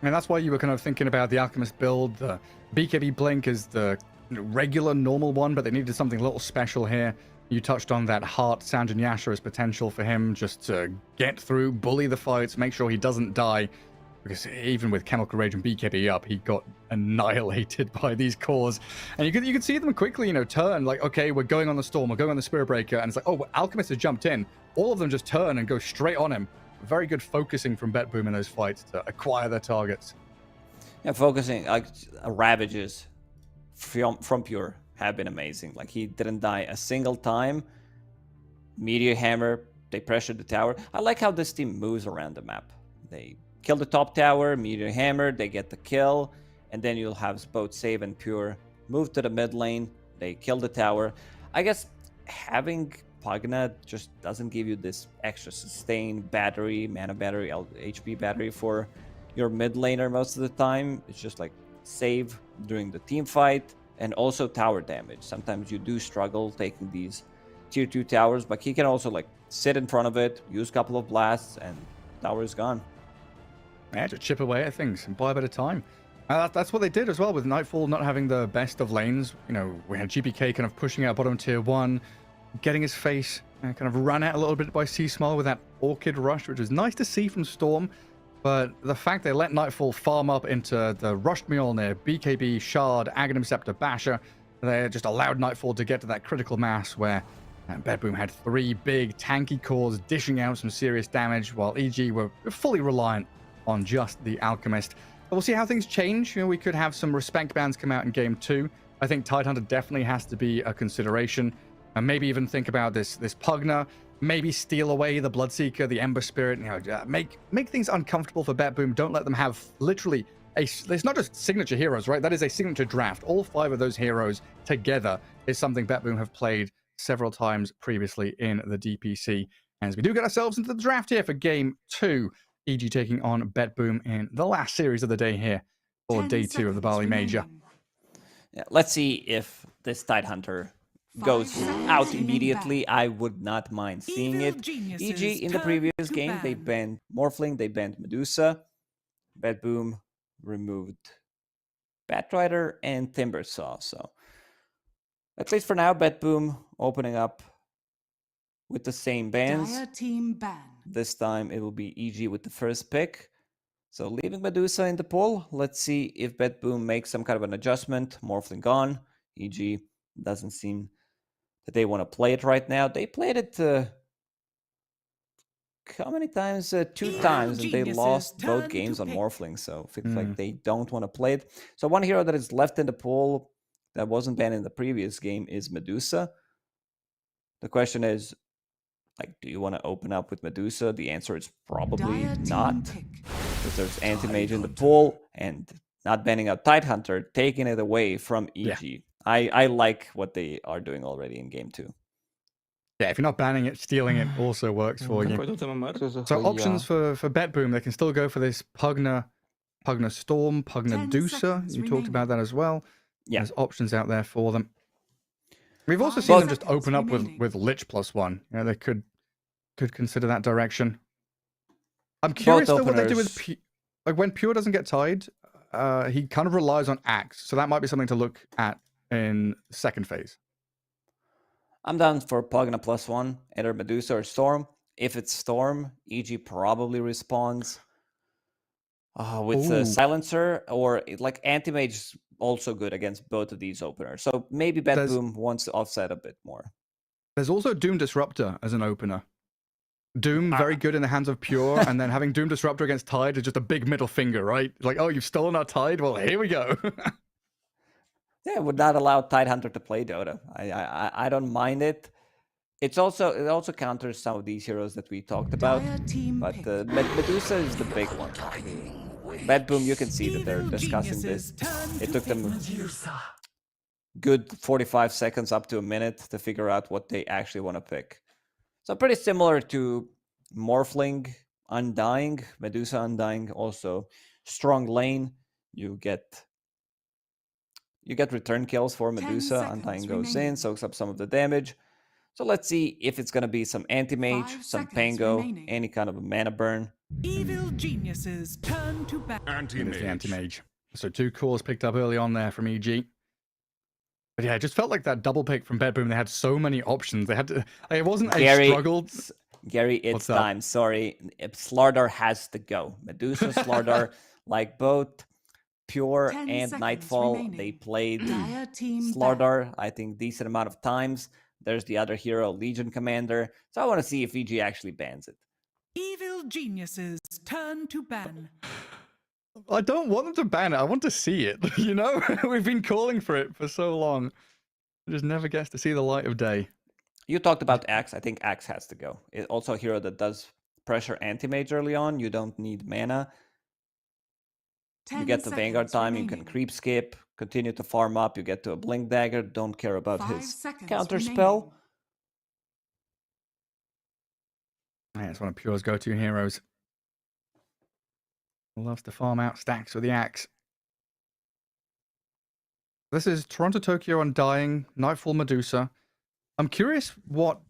And that's why you were kind of thinking about the Alchemist build. The BKB Blink is the regular, normal one, but they needed something a little special here. You touched on that Heart Sanjin Yasha as potential for him just to get through, bully the fights, make sure he doesn't die. Because even with Chemical Rage and BKB up, he got annihilated by these cores. And you could see them quickly, turn, like, okay, we're going on the Storm, we're going on the Spirit Breaker, and it's like, oh, Alchemist has jumped in. All of them just turn and go straight on him. Very good focusing from Betboom in those fights to acquire their targets. Yeah, focusing, like, Ravages from Pure have been amazing. Like, he didn't die a single time. Meteor Hammer, they pressured the tower. I like how this team moves around the map. They kill the top tower, Meteor Hammer, they get the kill, and then you'll have both Save and Pure move to the mid lane, they kill the tower. I guess having Pugna just doesn't give you this extra sustain battery, mana battery, HP battery for your mid laner most of the time. It's just like save during the team fight and also tower damage. Sometimes you do struggle taking these tier 2 towers, but he can also like sit in front of it, use a couple of blasts, and tower is gone. Yeah, just chip away at things and buy a bit of time. That's what they did as well with Nightfall not having the best of lanes. We had GPK kind of pushing out bottom tier 1, getting his face kind of run out a little bit by Seasmile with that Orchid Rush, which was nice to see from Storm. But the fact they let Nightfall farm up into the Rushed Mjolnir, BKB, Shard, Aghanim Scepter, Basher, they just allowed Nightfall to get to that critical mass where Betboom had 3 big tanky cores dishing out some serious damage, while EG were fully reliant on just the Alchemist. But we'll see how things change. We could have some respect bans come out in Game 2. I think Tidehunter definitely has to be a consideration. And maybe even think about this Pugna, maybe steal away the Bloodseeker, the Ember Spirit, make things uncomfortable for Betboom. Don't let them have literally it's not just signature heroes, right? That is a signature draft. All 5 of those heroes together is something Betboom have played several times previously in the DPC. And as we do get ourselves into the draft here for Game 2, EG taking on Betboom in the last series of the day here for Day 2 of the Bali Major. Yeah, let's see if this Tidehunter goes out immediately. I would not mind seeing it. EG in the previous game, they banned Morphling, they banned Medusa. Betboom removed Batrider and Timbersaw. So at least for now, Betboom opening up with the same bans. This time it will be EG with the first pick. So leaving Medusa in the pool. Let's see if Betboom makes some kind of an adjustment. Morphling gone. EG doesn't seem that they want to play it right now. They played it how many times? 2 times, and they lost both games on Morphling. So it feels like they don't want to play it. So one hero that is left in the pool that wasn't banned in the previous game is Medusa. The question is, like, do you want to open up with Medusa? The answer is probably not. Because there's Anti-Mage in the pool, and not banning out Tidehunter, taking it away from EG. Yeah. I like what they are doing already in Game 2. Yeah, if you're not banning it, stealing it also works for you. So options for Betboom, they can still go for this Pugna Pugna Storm, Pugna 10 Dusa. seconds You talked remaining. about that as well. Yeah. There's options out there for them. We've also 5 seen them just seconds open up remaining. with Lich +1. You know, they could consider that direction. I'm curious though what they do with like when Pure doesn't get tied, he kind of relies on Axe, so that might be something to look at in second phase. I'm down for Pugna +1, either Medusa or Storm. If it's Storm, EG probably responds with a Silencer, or like Anti-Mage is also good against both of these openers. So maybe Betboom wants to offset a bit more. There's also Doom Disruptor as an opener. Doom, very good in the hands of Pure, and then having Doom Disruptor against Tide is just a big middle finger, right? Like, oh, you've stolen our Tide? Well, here we go. Yeah, would not allow Tidehunter to play Dota. I don't mind it. It also counters some of these heroes that we talked about, but Medusa is the big one. Betboom, you can see that they're discussing this. It took them good 45 seconds up to a minute to figure out what they actually want to pick. So pretty similar to Morphling, Undying, Medusa Undying, also strong lane. You get return kills for Medusa. Undying goes in, soaks up some of the damage. So let's see if it's going to be some Anti-Mage, some Pango, any kind of a mana burn. Evil geniuses turn to battle. Anti-Mage. So 2 cores picked up early on there from EG. But yeah, it just felt like that double pick from Betboom. They had so many options. They had to. It wasn't a struggle. Gary, it's time. Sorry, Slardar has to go. Medusa, Slardar, like both Pure and Nightfall, remaining. They played Slardar, I think, decent amount of times. There's the other hero, Legion Commander. So I want to see if EG actually bans it. Evil geniuses turn to ban. I don't want them to ban it. I want to see it. You know, we've been calling for it for so long. It just never gets to see the light of day. You talked about Axe. I think Axe has to go. It's also a hero that does pressure Anti-Mage early on. You don't need mana. You get the Vanguard time. You can creep skip, continue to farm up. You get to a Blink Dagger. Don't care about his counter spell. Yeah, it's one of Pure's go-to heroes. Loves to farm out stacks with the Axe. This is Toronto Tokyo Undying, Nightfall Medusa. I'm curious what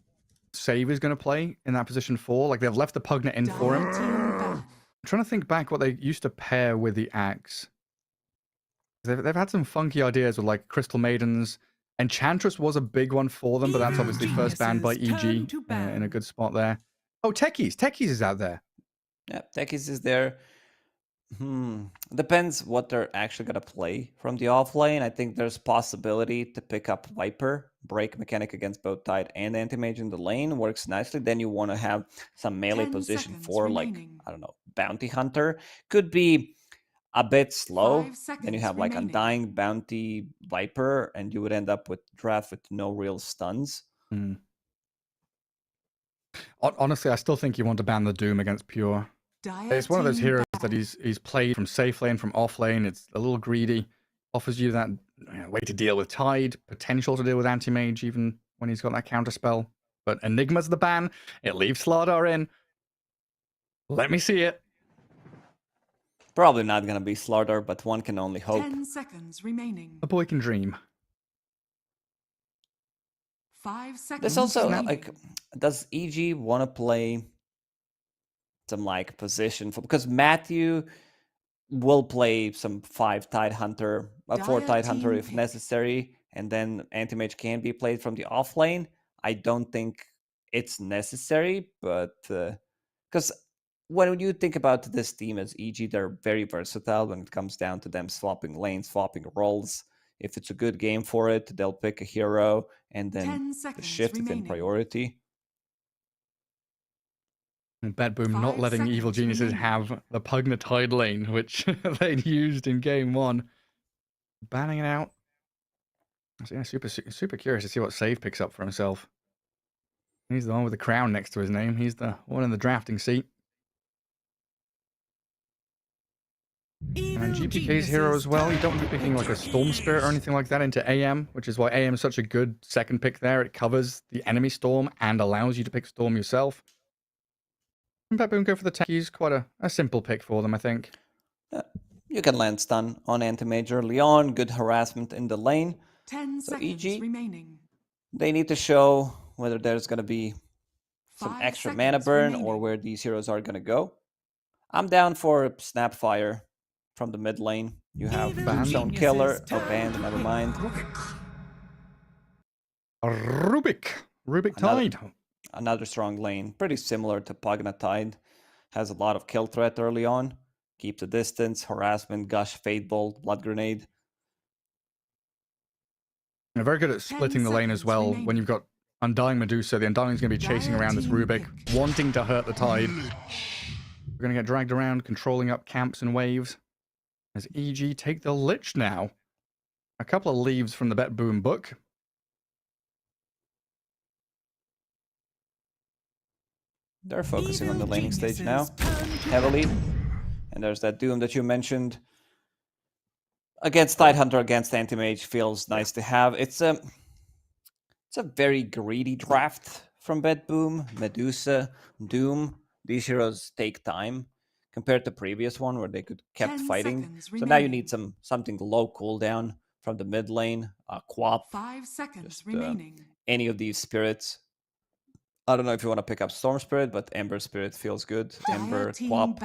Save is going to play in that position 4. Like, they've left the Pugna in for him. I'm trying to think back what they used to pair with the Axe. They've had some funky ideas with, like, Crystal Maidens. Enchantress was a big one for them, but that's obviously first banned by EG in a good spot there. Oh, Techies. Techies is out there. Yeah, Techies is there. Depends what they're actually going to play from the off lane. I think there's possibility to pick up Viper. Break mechanic against both Tide and Anti-Mage in the lane works nicely. Then you want to have some melee position for, like, I don't know, Bounty Hunter. Could be a bit slow. Then you have, like, Undying, Bounty, Viper, and you would end up with draft with no real stuns. Honestly, I still think you want to ban the Doom against Pure. It's one of those heroes that he's played from safe lane, from off lane. It's a little greedy. Offers you that way to deal with Tide, potential to deal with Anti-Mage even when he's got that counter spell. But Enigma's the ban. It leaves Slardar in. Let me see it. Probably not going to be Slardar, but one can only hope. 10 seconds remaining. A boy can dream. 5 seconds. There's also, like, does EG want to play some, like, position for, because Matthew will play some 5 Tidehunter, 4 Tidehunter if necessary, and then Anti-Mage can be played from the off lane. I don't think it's necessary, but because when you think about this team as EG, they're very versatile when it comes down to them swapping lanes, swapping roles. If it's a good game for it, they'll pick a hero and then shift it in priority. Betboom not letting Evil Geniuses have the Pugna Tide lane, which they'd used in game 1. Banning it out. So yeah, super curious to see what Save picks up for himself. He's the one with the crown next to his name. He's the one in the drafting seat. And GPK's hero as well. You don't be picking like a Storm Spirit or anything like that into AM, which is why AM is such a good second pick there. It covers the enemy Storm and allows you to pick Storm yourself. And Betboom go for the Techies. Quite a simple pick for them, I think. You can land stun on anti-major. Leon, good harassment in the lane. 10 So seconds EG, remaining. they need to show whether there's going to be some 5 extra seconds mana burn or remaining. where these heroes are going to go. I'm down for Snapfire from the mid lane. You have Tombstone Killer. Oh, banned, never mind. Rubik Tide. Another strong lane. Pretty similar to Pagna Tide. Has a lot of kill threat early on. Keep the distance, harassment, gush, fade bolt, blood grenade. They're very good at splitting the lane as well. When you've got Undying Medusa, the Undying's going to be chasing around this Rubik, wanting to hurt the Tide. We're going to get dragged around, controlling up camps and waves. As EG take the Lich now. A couple of leaves from the Betboom book. They're focusing on the laning stage now, heavily. And there's that Doom that you mentioned. Against Tidehunter, against Anti-Mage, feels nice to have. It's a very greedy draft from Betboom. Medusa, Doom. These heroes take time compared to previous one where they kept fighting. So now you need something low cooldown from the mid lane. Quap. 5 seconds remaining. Any of these spirits. I don't know if you want to pick up Storm Spirit, but Ember Spirit feels good. Ember, Quap,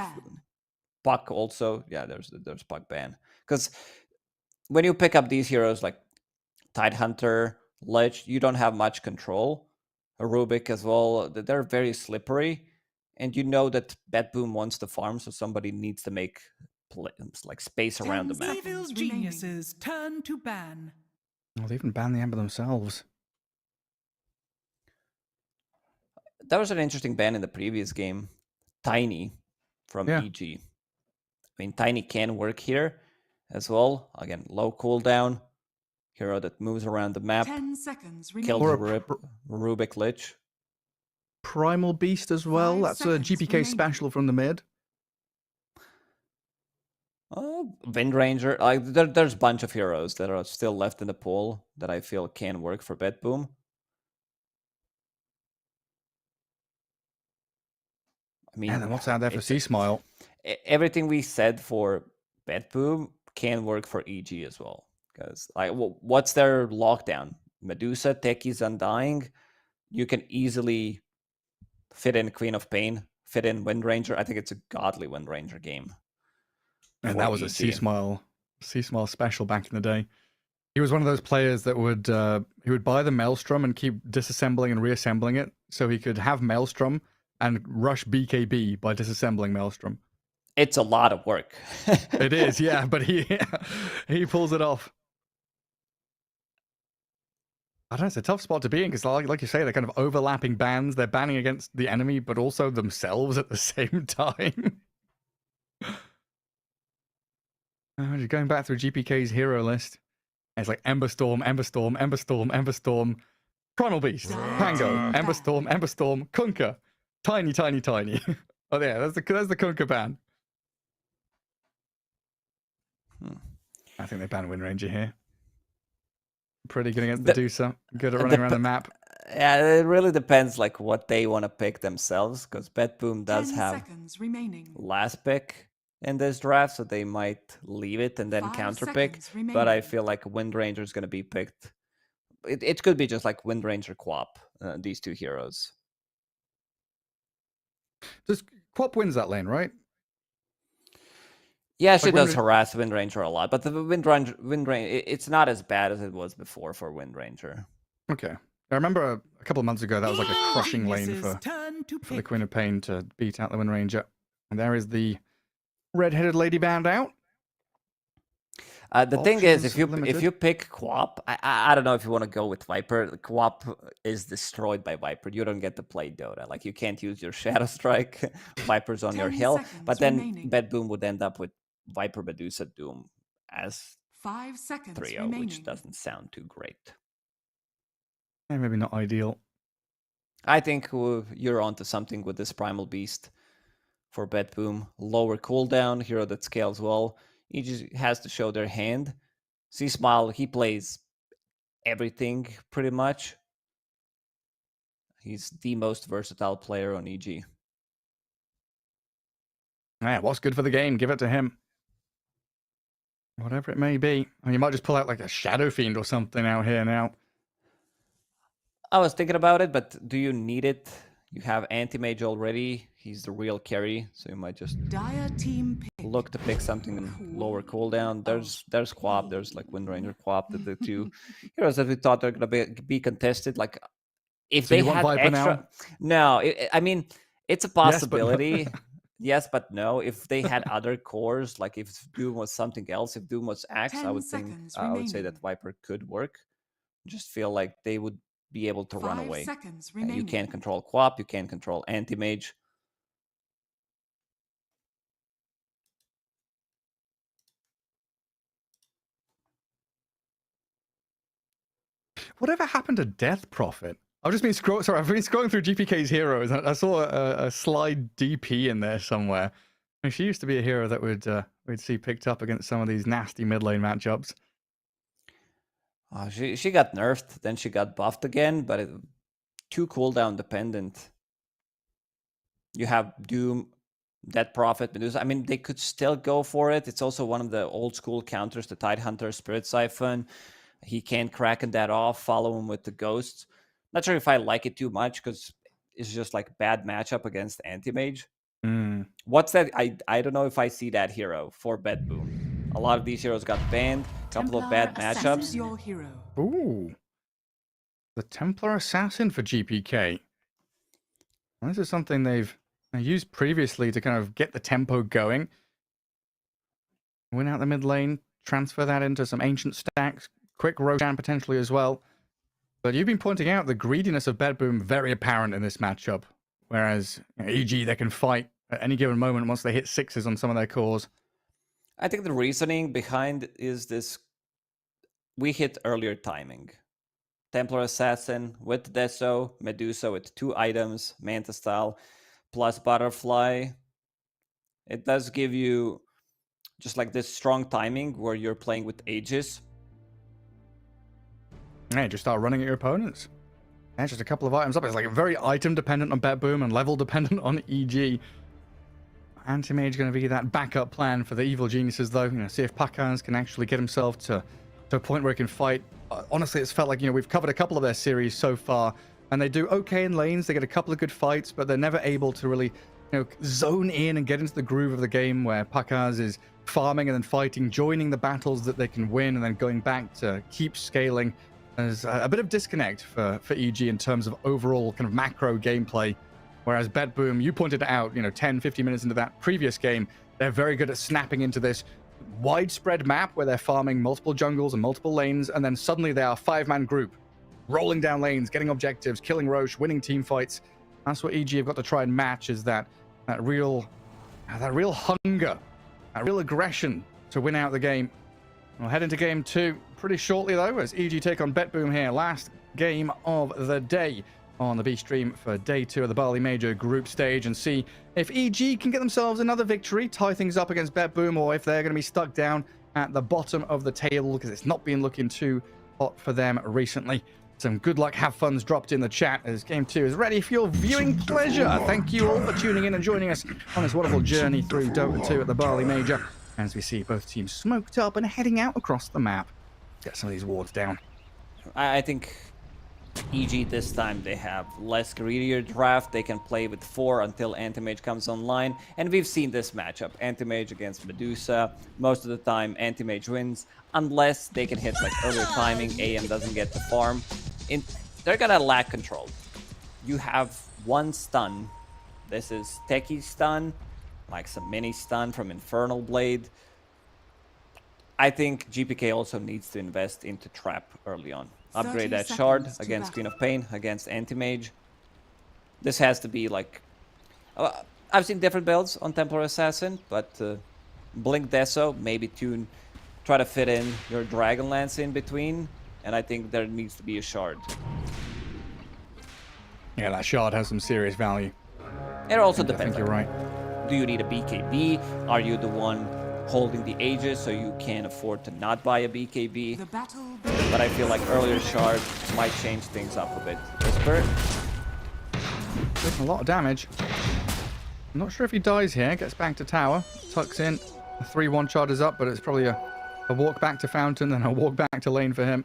Puck also. Yeah, there's Puck ban. Because when you pick up these heroes like Tidehunter, Lich, you don't have much control. Rubik as well. They're very slippery. And you know that Betboom wants to farm, so somebody needs to make like space around the map. Evil geniuses turn to ban. Oh, they even ban the Ember themselves. That was an interesting ban in the previous game. Tiny from EG. I mean, Tiny can work here as well. Again, low cooldown. Hero that moves around the map. 10 seconds remaining. Kills Rubik Lich. Primal Beast as well. That's a GPK special from the mid. Oh, Wind Ranger. There's a bunch of heroes that are still left in the pool that I feel can work for Betboom. I mean, and then what's out there for C-Smile? Everything we said for Betboom can work for EG as well. Because what's their lockdown? Medusa, Techies, Undying. You can easily fit in Queen of Pain, fit in Wind Ranger. I think it's a godly Wind Ranger game. And that was a C-Smile special back in the day. He was one of those players that would buy the Maelstrom and keep disassembling and reassembling it so he could have Maelstrom and rush BKB by disassembling Maelstrom. It's a lot of work. It is, yeah, but he pulls it off. I don't know, it's a tough spot to be in because, like you say, they're kind of overlapping bans. They're banning against the enemy, but also themselves at the same time. Just going back through GPK's hero list, it's like Ember Storm, Ember Storm, Ember Storm, Ember Storm, Primal Beast, Pango, Ember Storm, Kunkka, Tiny. Oh yeah, that's the Kunkka ban. I think they banned Wind Ranger here. Pretty good against Medusa. Good at running around the map. Yeah, it really depends like what they want to pick themselves, because Betboom does have last pick in this draft, so they might leave it and then counter pick. But I feel like Wind Ranger is going to be picked. It could be just like Wind Ranger Quap, these two heroes. Just Quap wins that lane, right? Yeah, she does harass Wind Ranger a lot, but the Wind Ranger, it's not as bad as it was before for Wind Ranger. Okay. I remember a couple of months ago, that was like a crushing lane for the Queen of Pain to beat out the Wind Ranger. And there is the red-headed lady band out. The thing is, if you pick Quap, I don't know if you want to go with Viper. Quap is destroyed by Viper. You don't get to play Dota. Like, you can't use your Shadow Strike. Viper's on your hill. But then Betboom would end up with Viper, Medusa, Doom as 5 seconds trio, which doesn't sound too great. Maybe not ideal. I think you're onto something with this Primal Beast for Betboom. Lower cooldown, hero that scales well. He just has to show their hand. C-Smile, he plays everything pretty much. He's the most versatile player on EG. Yeah, what's good for the game? Give it to him. Whatever it may be. I mean, you might just pull out like a Shadow Fiend or something out here now. I was thinking about it, but do you need it? You have Anti-Mage already. He's the real carry, so you might just look to pick something lower cooldown. There's Quap, there's like Wind Ranger Quap, the two heroes that we thought are gonna be contested. Like if So they you want had Viper extra, now? no, I mean it's a possibility. Yes, but no. If they had other cores, like if Doom was something else, if Doom was Axe, I would think I would say that Viper could work. Just feel like they would be able to run away. You can't control Quap, you can't control Anti-Mage. Whatever happened to Death Prophet? I've just been I've been scrolling through GPK's heroes, and I saw a slide DP in there somewhere. I mean, she used to be a hero that we'd see picked up against some of these nasty mid lane matchups. She got nerfed, then she got buffed again, but too cooldown dependent. You have Doom, Death Prophet, Medusa. I mean, they could still go for it. It's also one of the old school counters, the Tidehunter, Spirit Siphon. He can't cracken that off, follow him with the Ghosts. Not sure if I like it too much because it's just like bad matchup against Anti-Mage. What's that? I don't know if I see that hero for Betboom. A lot of these heroes got banned. A couple of bad matchups. Ooh. The Templar Assassin for GPK. Well, this is something they've used previously to kind of get the tempo going. Win out the mid lane, transfer that into some ancient stacks, quick Roshan potentially as well. But you've been pointing out the greediness of Betboom very apparent in this matchup. Whereas EG, they can fight at any given moment once they hit sixes on some of their cores. I think the reasoning behind is this. We hit earlier timing. Templar Assassin with Deso, Medusa with 2 items, Manta Style, plus Butterfly. It does give you just like this strong timing where you're playing with Aegis. Yeah, just start running at your opponents. And just a couple of items up. It's like very item dependent on Betboom and level dependent on EG. Anti-Mage going to be that backup plan for the evil geniuses, though. See if Pakaz can actually get himself to a point where he can fight. Honestly, it's felt like we've covered a couple of their series so far, and they do okay in lanes. They get a couple of good fights, but they're never able to really zone in and get into the groove of the game where Pakaz is farming and then fighting, joining the battles that they can win, and then going back to keep scaling. There's a bit of disconnect for EG in terms of overall kind of macro gameplay. Whereas Betboom, you pointed it out, 10, 15 minutes into that previous game, they're very good at snapping into this widespread map where they're farming multiple jungles and multiple lanes, and then suddenly they are a 5-man group, rolling down lanes, getting objectives, killing Roche, winning team fights. That's what EG have got to try and match, is that real hunger, that real aggression to win out the game. We'll head into game 2 pretty shortly, though, as EG take on Betboom here. Last game of the day on the B stream for day 2 of the Bali Major group stage, and see if EG can get themselves another victory, tie things up against Betboom, or if they're going to be stuck down at the bottom of the table because it's not been looking too hot for them recently. Some good luck, have fun's dropped in the chat as game 2 is ready for your viewing pleasure. Thank you all for tuning in and joining us on this wonderful journey through Dota 2 at the Bali Major, as we see both teams smoked up and heading out across the map. Get some of these wards down. I think EG this time they have less greedier draft. They can play with 4 until Anti-Mage comes online, and we've seen this matchup, Anti-Mage against Medusa. Most of the time Anti-Mage wins unless they can hit like earlier timing, AM doesn't get the farm. They're gonna lack control. You have 1 stun. This is Techie stun, like some mini stun from Infernal Blade. I think GPK also needs to invest into Trap early on. Upgrade that shard against Queen of Pain, against Anti-Mage. This has to be like... I've seen different builds on Templar Assassin, but Blink Deso, maybe try to fit in your Dragonlance in between, and I think there needs to be a shard. Yeah, that shard has some serious value. It also depends. I think you're right. Do you need a BKB? Are you the one holding the Aegis so you can afford to not buy a BKB? But I feel like earlier shard might change things up a bit. Whisper. Taking a lot of damage. I'm not sure if he dies here. Gets back to tower. Tucks in. The 3-1 shard is up, but it's probably a A walk back to Fountain, then a walk back to lane for him.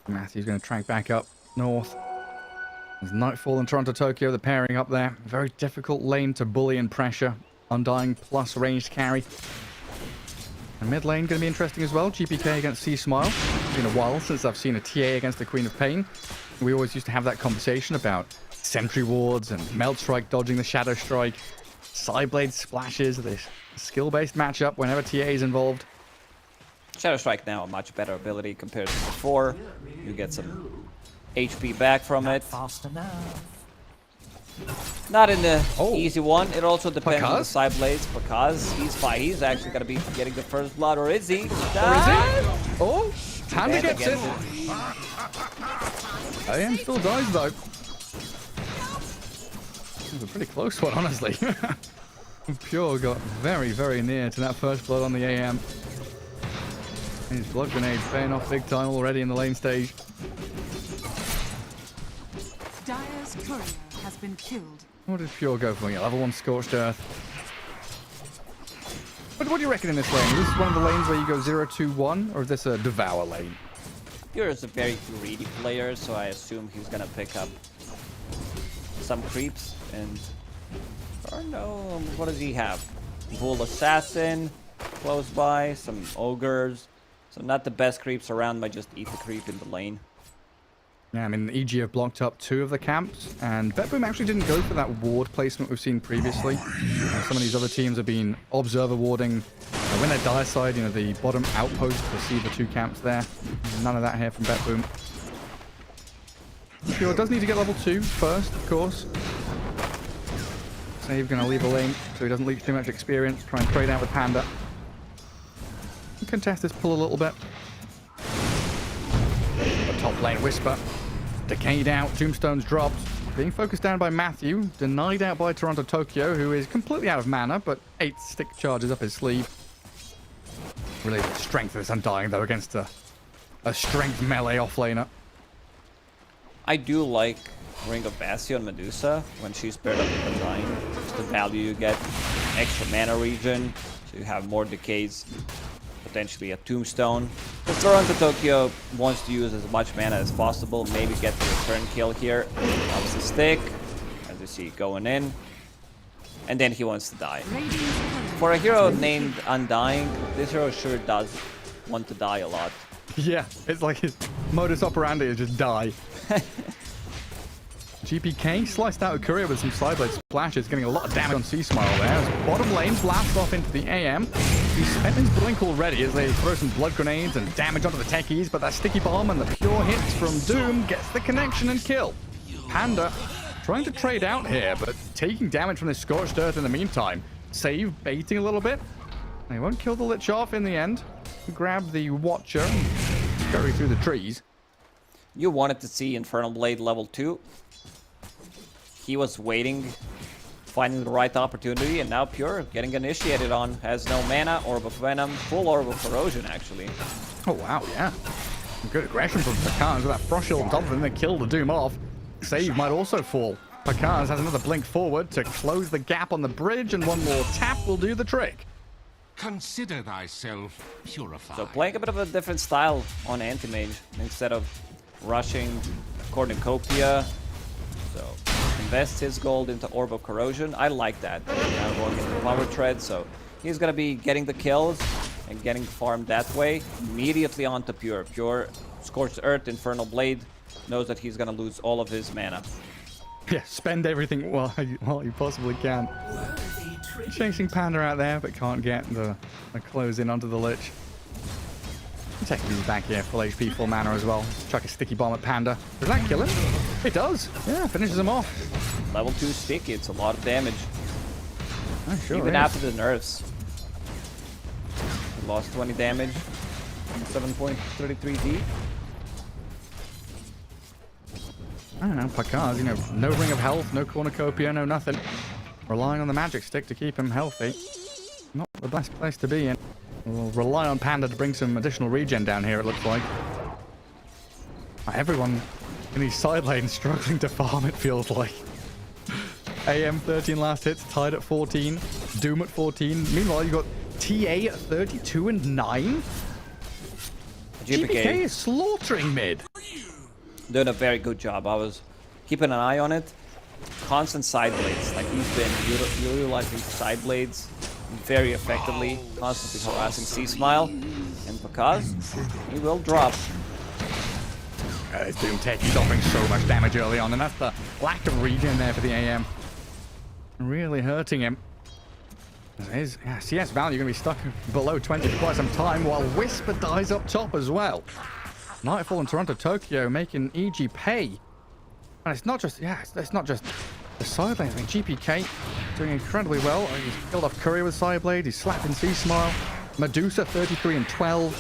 Matthew's going to track back up north. There's Nightfall and Toronto Tokyo, the pairing up there. Very difficult lane to bully and pressure. Undying plus ranged carry. And mid lane going to be interesting as well. GPK against C-Smile. It's been a while since I've seen a TA against the Queen of Pain. We always used to have that conversation about sentry wards and Melt Strike dodging the Shadow Strike. Sideblade splashes, this skill-based matchup whenever TA is involved. Shadow Strike now a much better ability compared to before. You get some HP back from it. Fast enough. Not in the easy one. It also depends on the Because? side blades because he's actually gonna be getting the first blood, or is he? Oh, Panda Bad gets it. AM still dies though. It was a pretty close one, honestly. Pure got very, very near to that first blood on the AM. His blood grenades paying off big time already in the lane stage. Dire's courier has been killed. What did Pure go for? Yeah, level 1 Scorched Earth. But what do you reckon in this lane? Is this one of the lanes where you go 0-2-1, or is this a Devour lane? Pure is a very greedy player, so I assume he's gonna pick up some creeps and... or no, what does he have? Bull Assassin close by, some Ogres. So not the best creeps around, but just eat the creep in the lane. Yeah, I mean, EG have blocked up 2 of the camps, and Betboom actually didn't go for that ward placement we've seen previously. Some of these other teams have been observer warding. When they're dire side, you know, the bottom outpost to see the 2 camps there. None of that here from Betboom. Pure does need to get level 2 first, of course. Save going to leave a lane so he doesn't leech too much experience. Try and trade out with Panda. Contest this pull a little bit. The top lane Whisper. Decayed out, Tombstone's dropped. Being focused down by Matthew. Denied out by Toronto Tokyo, who is completely out of mana, but 8 stick charges up his sleeve. Really the strength of this Undying, though, against a strength melee offlaner. I do like Ring of Bastion Medusa when she's paired up with Undying. Just the value you get, extra mana regen, so you have more decays. Potentially a Tombstone. The Toronto Tokyo wants to use as much mana as possible, maybe get the return kill here. Drops the stick, as you see going in, and then he wants to die. For a hero named Undying, this hero sure does want to die a lot. Yeah, it's like his modus operandi is just die. GPK sliced out a courier with some sideblade splashes, getting a lot of damage on C-Smile there. As bottom lane blasts off into the AM. He's spent his blink already as they throw some blood grenades and damage onto the techies, but that sticky bomb and the pure hits from Doom gets the connection and kill. Panda trying to trade out here, but taking damage from this Scorched Earth in the meantime. Save baiting a little bit. They won't kill the Lich off in the end. Grab the Watcher and scurry through the trees. You wanted to see Infernal Blade level 2. He was waiting, finding the right opportunity, and now Pure getting initiated on. Has no mana, Orb of Venom, full Orb of Corrosion actually. Oh wow, yeah. Good aggression from Pakaz with that Frost Shield on top of him that killed the Doom off. Save might also fall. Pakaz has another blink forward to close the gap on the bridge, and one more tap will do the trick. Consider thyself purified. So playing a bit of a different style on Anti-Mage instead of rushing Cornucopia. So invests his gold into Orb of Corrosion. I like that. Now going into Power Tread, so he's gonna be getting the kills and getting farmed that way. Immediately onto Pure. Pure Scorched Earth, Infernal Blade, knows that he's gonna lose all of his mana. Yeah, spend everything while you possibly can. Chasing Panda out there, but can't get the close in onto the Lich. Technically he's back here, full HP, full mana as well. Chuck a sticky bomb at Panda. Does that kill him? It does. Yeah, finishes him off. Level 2 sticky, it's a lot of damage. Oh, sure Even is. after the nerfs. He lost 20 damage. 7.33D. I don't know, Pakaz, you know, no Ring of Health, no Cornucopia, no nothing. Relying on the magic stick to keep him healthy. Not the best place to be in. We'll rely on Panda to bring some additional regen down here, it looks like. Everyone in these side lanes struggling to farm, it feels like. AM 13 last hits, tied at 14. Doom at 14. Meanwhile, you got TA at 32 and 9. GPK is slaughtering mid. Doing a very good job. I was keeping an eye on it. Constant side blades. Like, he's been utilizing side blades very effectively, constantly harassing C-Smile. And because he will drop. This Doom Tech, he's offering so much damage early on, and that's the lack of regen there for the AM. Really hurting him. His CS value going to be stuck below 20 for quite some time, while Whisper dies up top as well. Nightfall and Toronto Tokyo making EG pay. And it's not just, it's not just the side lanes. I mean, GPK doing incredibly well. He's killed off Courier with Sideblade. He's slapping C-Smile. Medusa 33 and 12.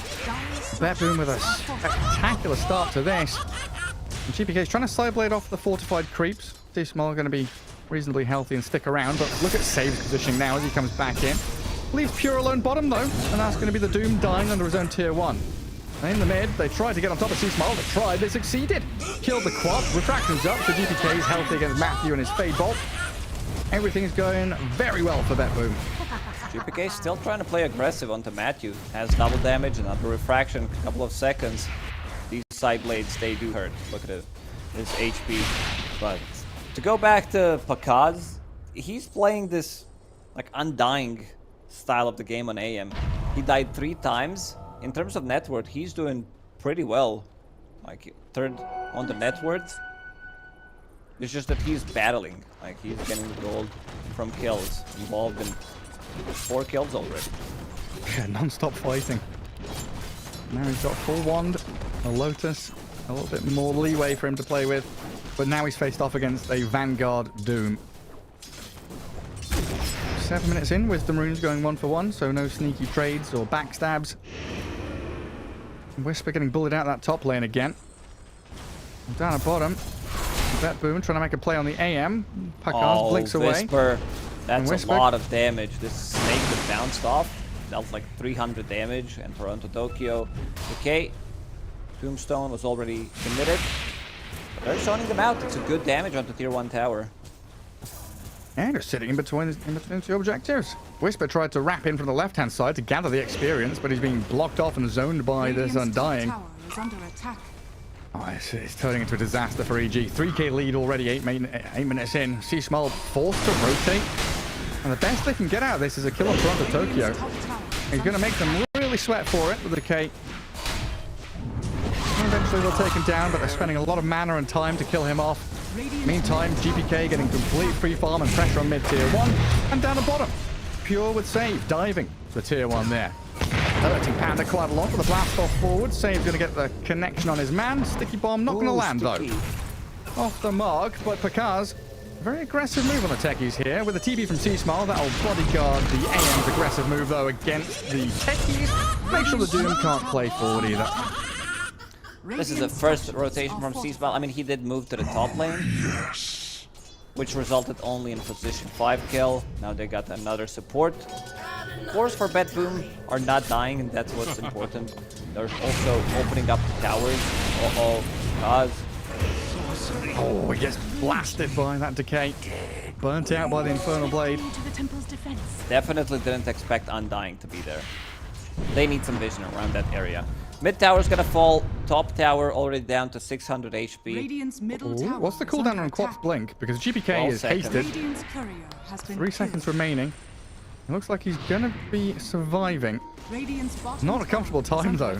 Betboom with a spectacular start to this. And GPK is trying to Sideblade off the fortified creeps. C-Smile going to be reasonably healthy and stick around, but look at Save's positioning now as he comes back in. Leaves Pure alone bottom though, and that's going to be the Doom dying under his own tier 1. In the mid, they tried to get on top of C-Smile. They tried, they succeeded. Killed the quad, refractions up, so GPK is healthy against Matthew and his Fade Bolt. Everything is going very well for Betboom. GPK still trying to play aggressive onto Matthew. Has double damage, another refraction, a couple of seconds. These side blades, they do hurt. Look at it, his HP. But to go back to Pakaz, he's playing this like undying style of the game on AM. He died 3 times. In terms of net worth, he's doing pretty well. Like, 3rd on the net worth. It's just that he's battling. Like, he's getting gold from kills. Involved in 4 kills already. Yeah, non-stop fighting. Now he's got full wand, a Lotus, a little bit more leeway for him to play with. But now he's faced off against a Vanguard Doom. 7 minutes in, Wisdom Runes going 1 for 1, so no sneaky trades or backstabs. Whisper getting bullied out that top lane again. Down at bottom. Betboom trying to make a play on the AM. Pakaz blinks away. Whisper. That's a lot of damage. This snake that bounced off dealt like 300 damage, and Toronto Tokyo. Okay. Tombstone was already committed. But they're zoning them out. It's a good damage onto tier 1 tower. And just sitting in between the 2 objectives. Whisper tried to wrap in from the left-hand side to gather the experience, but he's being blocked off and zoned by this Undying. Oh, it's turning into a disaster for EG. 3k lead already, 8 minutes in. C-Smile forced to rotate. And the best they can get out of this is a kill on Toronto Tokyo. He's going to make them really sweat for it with the K. Eventually they'll take him down, but they're spending a lot of mana and time to kill him off. Meantime, GPK getting complete free farm and pressure on mid tier 1. And down the bottom, Pure with Save, diving for tier 1 there. Hurting Panda quite a lot with the blast off forward. Save's going to get the connection on his man. Sticky Bomb not going to land though. Off the mark, but Pakaz, very aggressive move on the techies here. With a TP from C-Smile, that'll bodyguard the AM's aggressive move though against the techies. Make sure the Doom can't play forward either. This is the first rotation from C-Smile. I mean, he did move to the top lane, which resulted only in position 5 kill. Now they got another support. Cores for Betboom are not dying, and that's what's important. They're also opening up the towers. Uh-oh, Kaz. Oh, he gets blasted by that decay. Burnt out by the Infernal Blade. Definitely didn't expect Undying to be there. They need some vision around that area. Mid tower's gonna fall. Top tower already down to 600 HP. Ooh, what's the cooldown on Quap's Blink? Because GPK is hasted. 3 seconds remaining. It looks like he's gonna be surviving. Not a comfortable time though.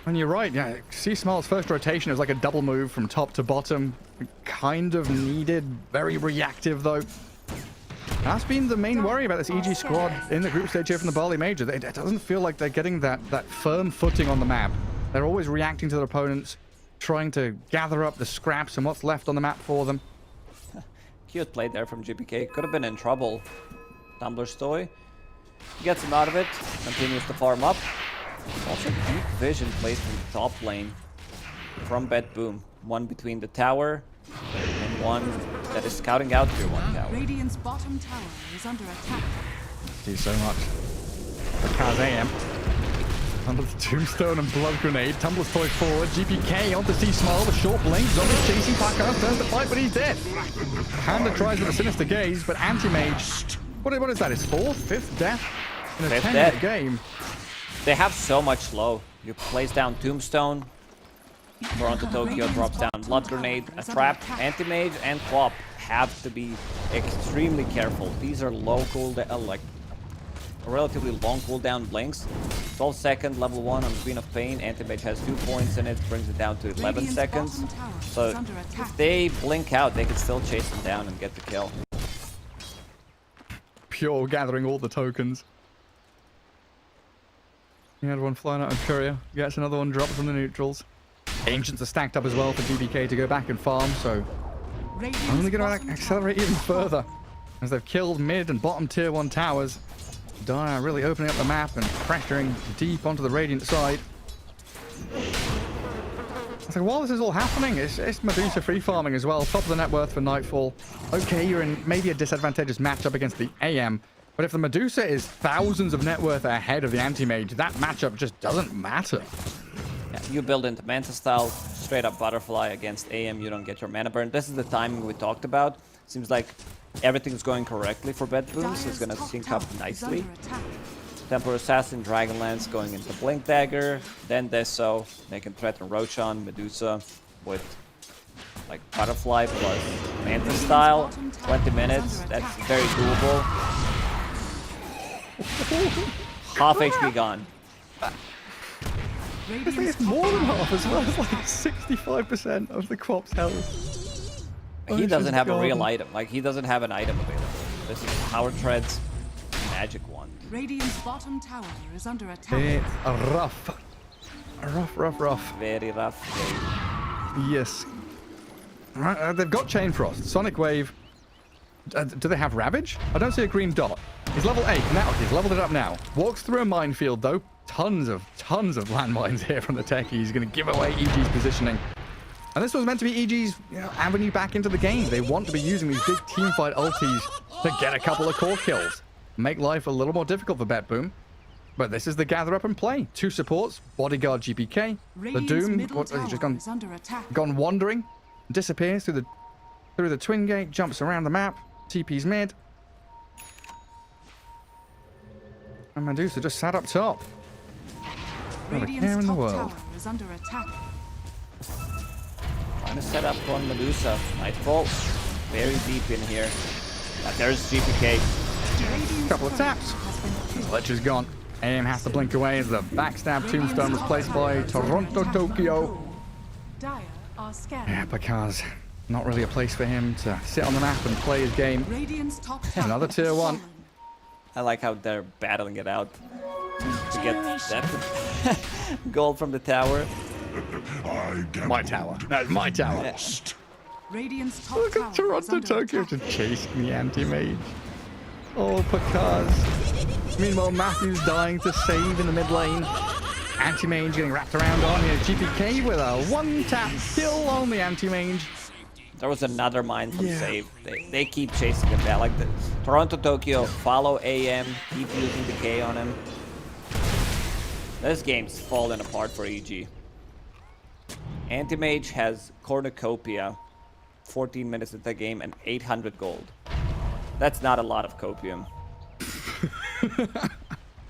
And you're right, yeah. C-Smile's first rotation is like a double move from top to bottom. Kind of needed, very reactive though. That's been the main worry about this EG squad in the group stage here from the Bali Major. It doesn't feel like they're getting that firm footing on the map. They're always reacting to their opponents, trying to gather up the scraps and what's left on the map for them. Cute play there from GPK. Could have been in trouble. Tumbler Stoy gets him out of it, continues to farm up. Also deep vision placed in the top lane from Betboom. One between the tower and one that is scouting out tier 1 tower. Radiant's bottom tower is under attack. See so much. Kaz AM. Under the tombstone and blood grenade. Tumbles toy forward. GPK onto C-Small. The short blink. Zombies chasing Packers. Turns the fight, but he's dead. Panda tries with a sinister gaze, but Anti-Mage. What is that? His fourth, fifth death in a 10-minute game. They have so much low. You place down Tombstone. Toronto Tokyo drops down blood grenade, a trap. Anti-Mage and Quap have to be extremely careful. These are low cooldown, like relatively long cooldown blinks. 12 second level 1 on Queen of Pain. Anti-Mage has 2 points in it, brings it down to 11 seconds. So if they blink out, they can still chase them down and get the kill. Pure gathering all the tokens. He had one flying out of Courier. Gets another one dropped from the neutrals. Ancients are stacked up as well for GBK to go back and farm, so only going to accelerate even further as they've killed mid and bottom tier 1 towers. Dire really opening up the map and pressuring deep onto the Radiant side. So while this is all happening, it's Medusa free farming as well. Top of the net worth for Nightfall. Okay, you're in maybe a disadvantageous matchup against the AM, but if the Medusa is thousands of net worth ahead of the Anti-Mage, that matchup just doesn't matter. Yeah, you build into Manta style, straight up butterfly against AM, you don't get your mana burn. This is the timing we talked about. Seems like everything's going correctly for Betboom, so it's gonna sync up nicely. Temple Assassin, Dragonlance going into Blink Dagger, then Deso. They can threaten Roshan, Medusa with like Butterfly plus Manta style. 20 minutes, that's very doable. Half HP gone. I think it's more than half as well. It's like 65% of the Quap's health. He doesn't have a real item. Like, he doesn't have an item available. This is Power Tread's magic wand. Radiant's bottom tower is under attack. It's rough. Rough. Very rough. Yes. Right, they've got Chain Frost, Sonic Wave. Do they have Ravage? I don't see a green dot. He's level 8 now. He's leveled it up now. Walks through a minefield though. Tons of landmines here from the techie. He's going to give away EG's positioning. And this was meant to be EG's avenue back into the game. They want to be using these big teamfight ultis to get a couple of core kills. Make life a little more difficult for Betboom. But this is the gather up and play. 2 supports, Bodyguard GPK. The Doom, he's just gone wandering. Disappears through the twin gate, jumps around the map. TP's mid. And Medusa just sat up top. Not a care in the world. Is under attack. Trying to set up on Medusa. Nightfall. Very deep in here. There's GPK. Couple of taps. Lich is gone. AM has to blink away as the backstab tombstone was placed by Toronto Tokyo. Dire are scared. Yeah, because not really a place for him to sit on the map and play his game. Radiant's top Another tier 1. I like how they're battling it out to get that gold from the tower. My tower. That's my tower. Yeah. Radiant's top Look at Toronto Tokyo just chasing the Anti-Mage. Oh, Picard. Meanwhile, Matthew's dying to save in the mid lane. Anti-Mage getting wrapped around on here. GPK with a 1-tap kill on the Anti-Mage. There was another mine from save. They keep chasing him down. Like the Toronto Tokyo, follow AM, keep using decay on him. This game's falling apart for EG. Anti-Mage has Cornucopia, 14 minutes into the game, and 800 gold. That's not a lot of copium.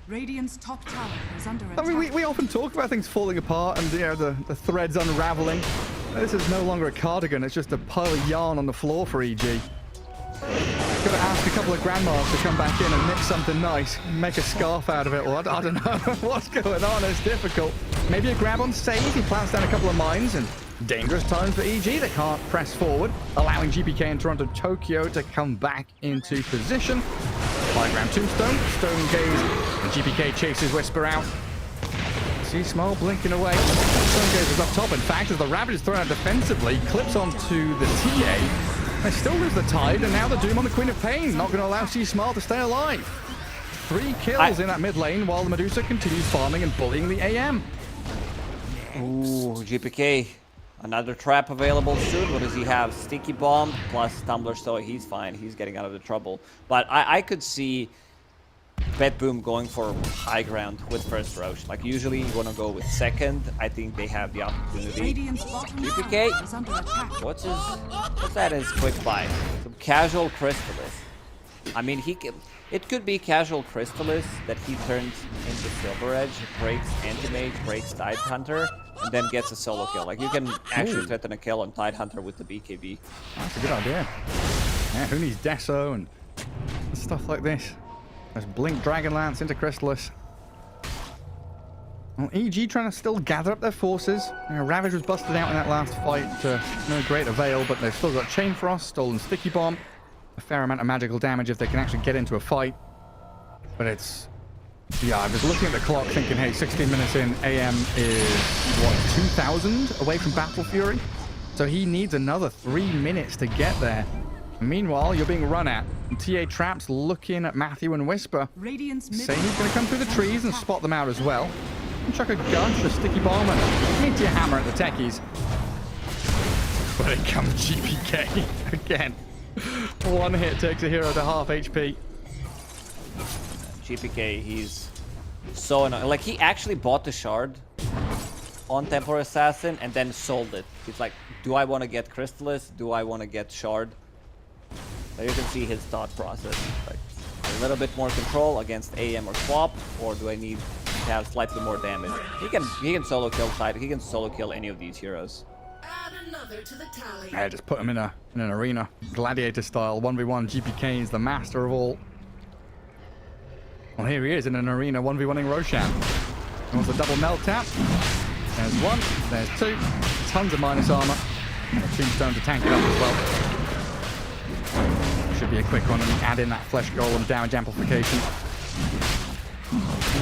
Radiant's top tower is under attack. I mean, we often talk about things falling apart and the threads unraveling. This is no longer a cardigan, it's just a pile of yarn on the floor for EG. Gotta ask a couple of grandmas to come back in and knit something nice, make a scarf out of it, or I don't know what's going on, it's difficult. Maybe a grab on save, he plants down a couple of mines, and dangerous times for EG, they can't press forward, allowing GPK and Toronto Tokyo to come back into position. 5-gram tombstone, stone gaze, and GPK chases Whisper out. See Small blinking away. Stone gaze is up top. In fact, as the Ravage is thrown out defensively, clips onto the TA. They still lose the tide, and now the Doom on the Queen of Pain. Not going to allow C Small to stay alive. 3 kills in that mid lane while the Medusa continues farming and bullying the AM. Ooh, GPK. Another trap available soon. What does he have? Sticky Bomb plus Tumbler, so he's fine. He's getting out of the trouble. But I could see Betboom going for high ground with first Roche. Like usually you want to go with second. I think they have the opportunity. Radiant's bottom GPK, tower is under attack. what's that his quick buy? Some casual Crystallis. I mean, it could be casual Crystallis that he turns into Silver Edge, breaks Anti-Mage, breaks Tidehunter, and then gets a solo kill. Like you can actually threaten a kill on Tidehunter with the BKB. That's a good idea. Yeah, who needs Deso and stuff like this? There's Blink Dragonlance into Crystallis. Well, EG trying to still gather up their forces. You know, Ravage was busted out in that last fight to no great avail, but they've still got Chain Frost, Stolen Sticky Bomb, a fair amount of magical damage if they can actually get into a fight. But it's... yeah, I was looking at the clock thinking, hey, 16 minutes in, AM is, what, 2,000 away from Battle Fury? So he needs another 3 minutes to get there. Meanwhile, you're being run at. And TA Traps looking at Matthew and Whisper, saying he's going to come through the trees and spot them out as well. And chuck a gush, a sticky bomb, and meteor hammer at the techies. But it comes GPK again. One hit takes a hero to half HP. GPK, he's so annoying. Like, he actually bought the shard on Temporary Assassin and then sold it. He's like, do I want to get Crystallis? Do I want to get shard? So you can see his thought process. Like, a little bit more control against AM or swap, or do I need to have slightly more damage? He can solo kill Tide. He can solo kill any of these heroes. Yeah, just put him in an arena, gladiator style, 1v1. GPK is the master of all. Well, here he is in an arena 1v1ing Roshan. He wants a double melt tap. There's one, there's two, tons of minus armor, and a tombstone to tank it up as well. Should be a quick one, and add in that flesh golem damage amplification.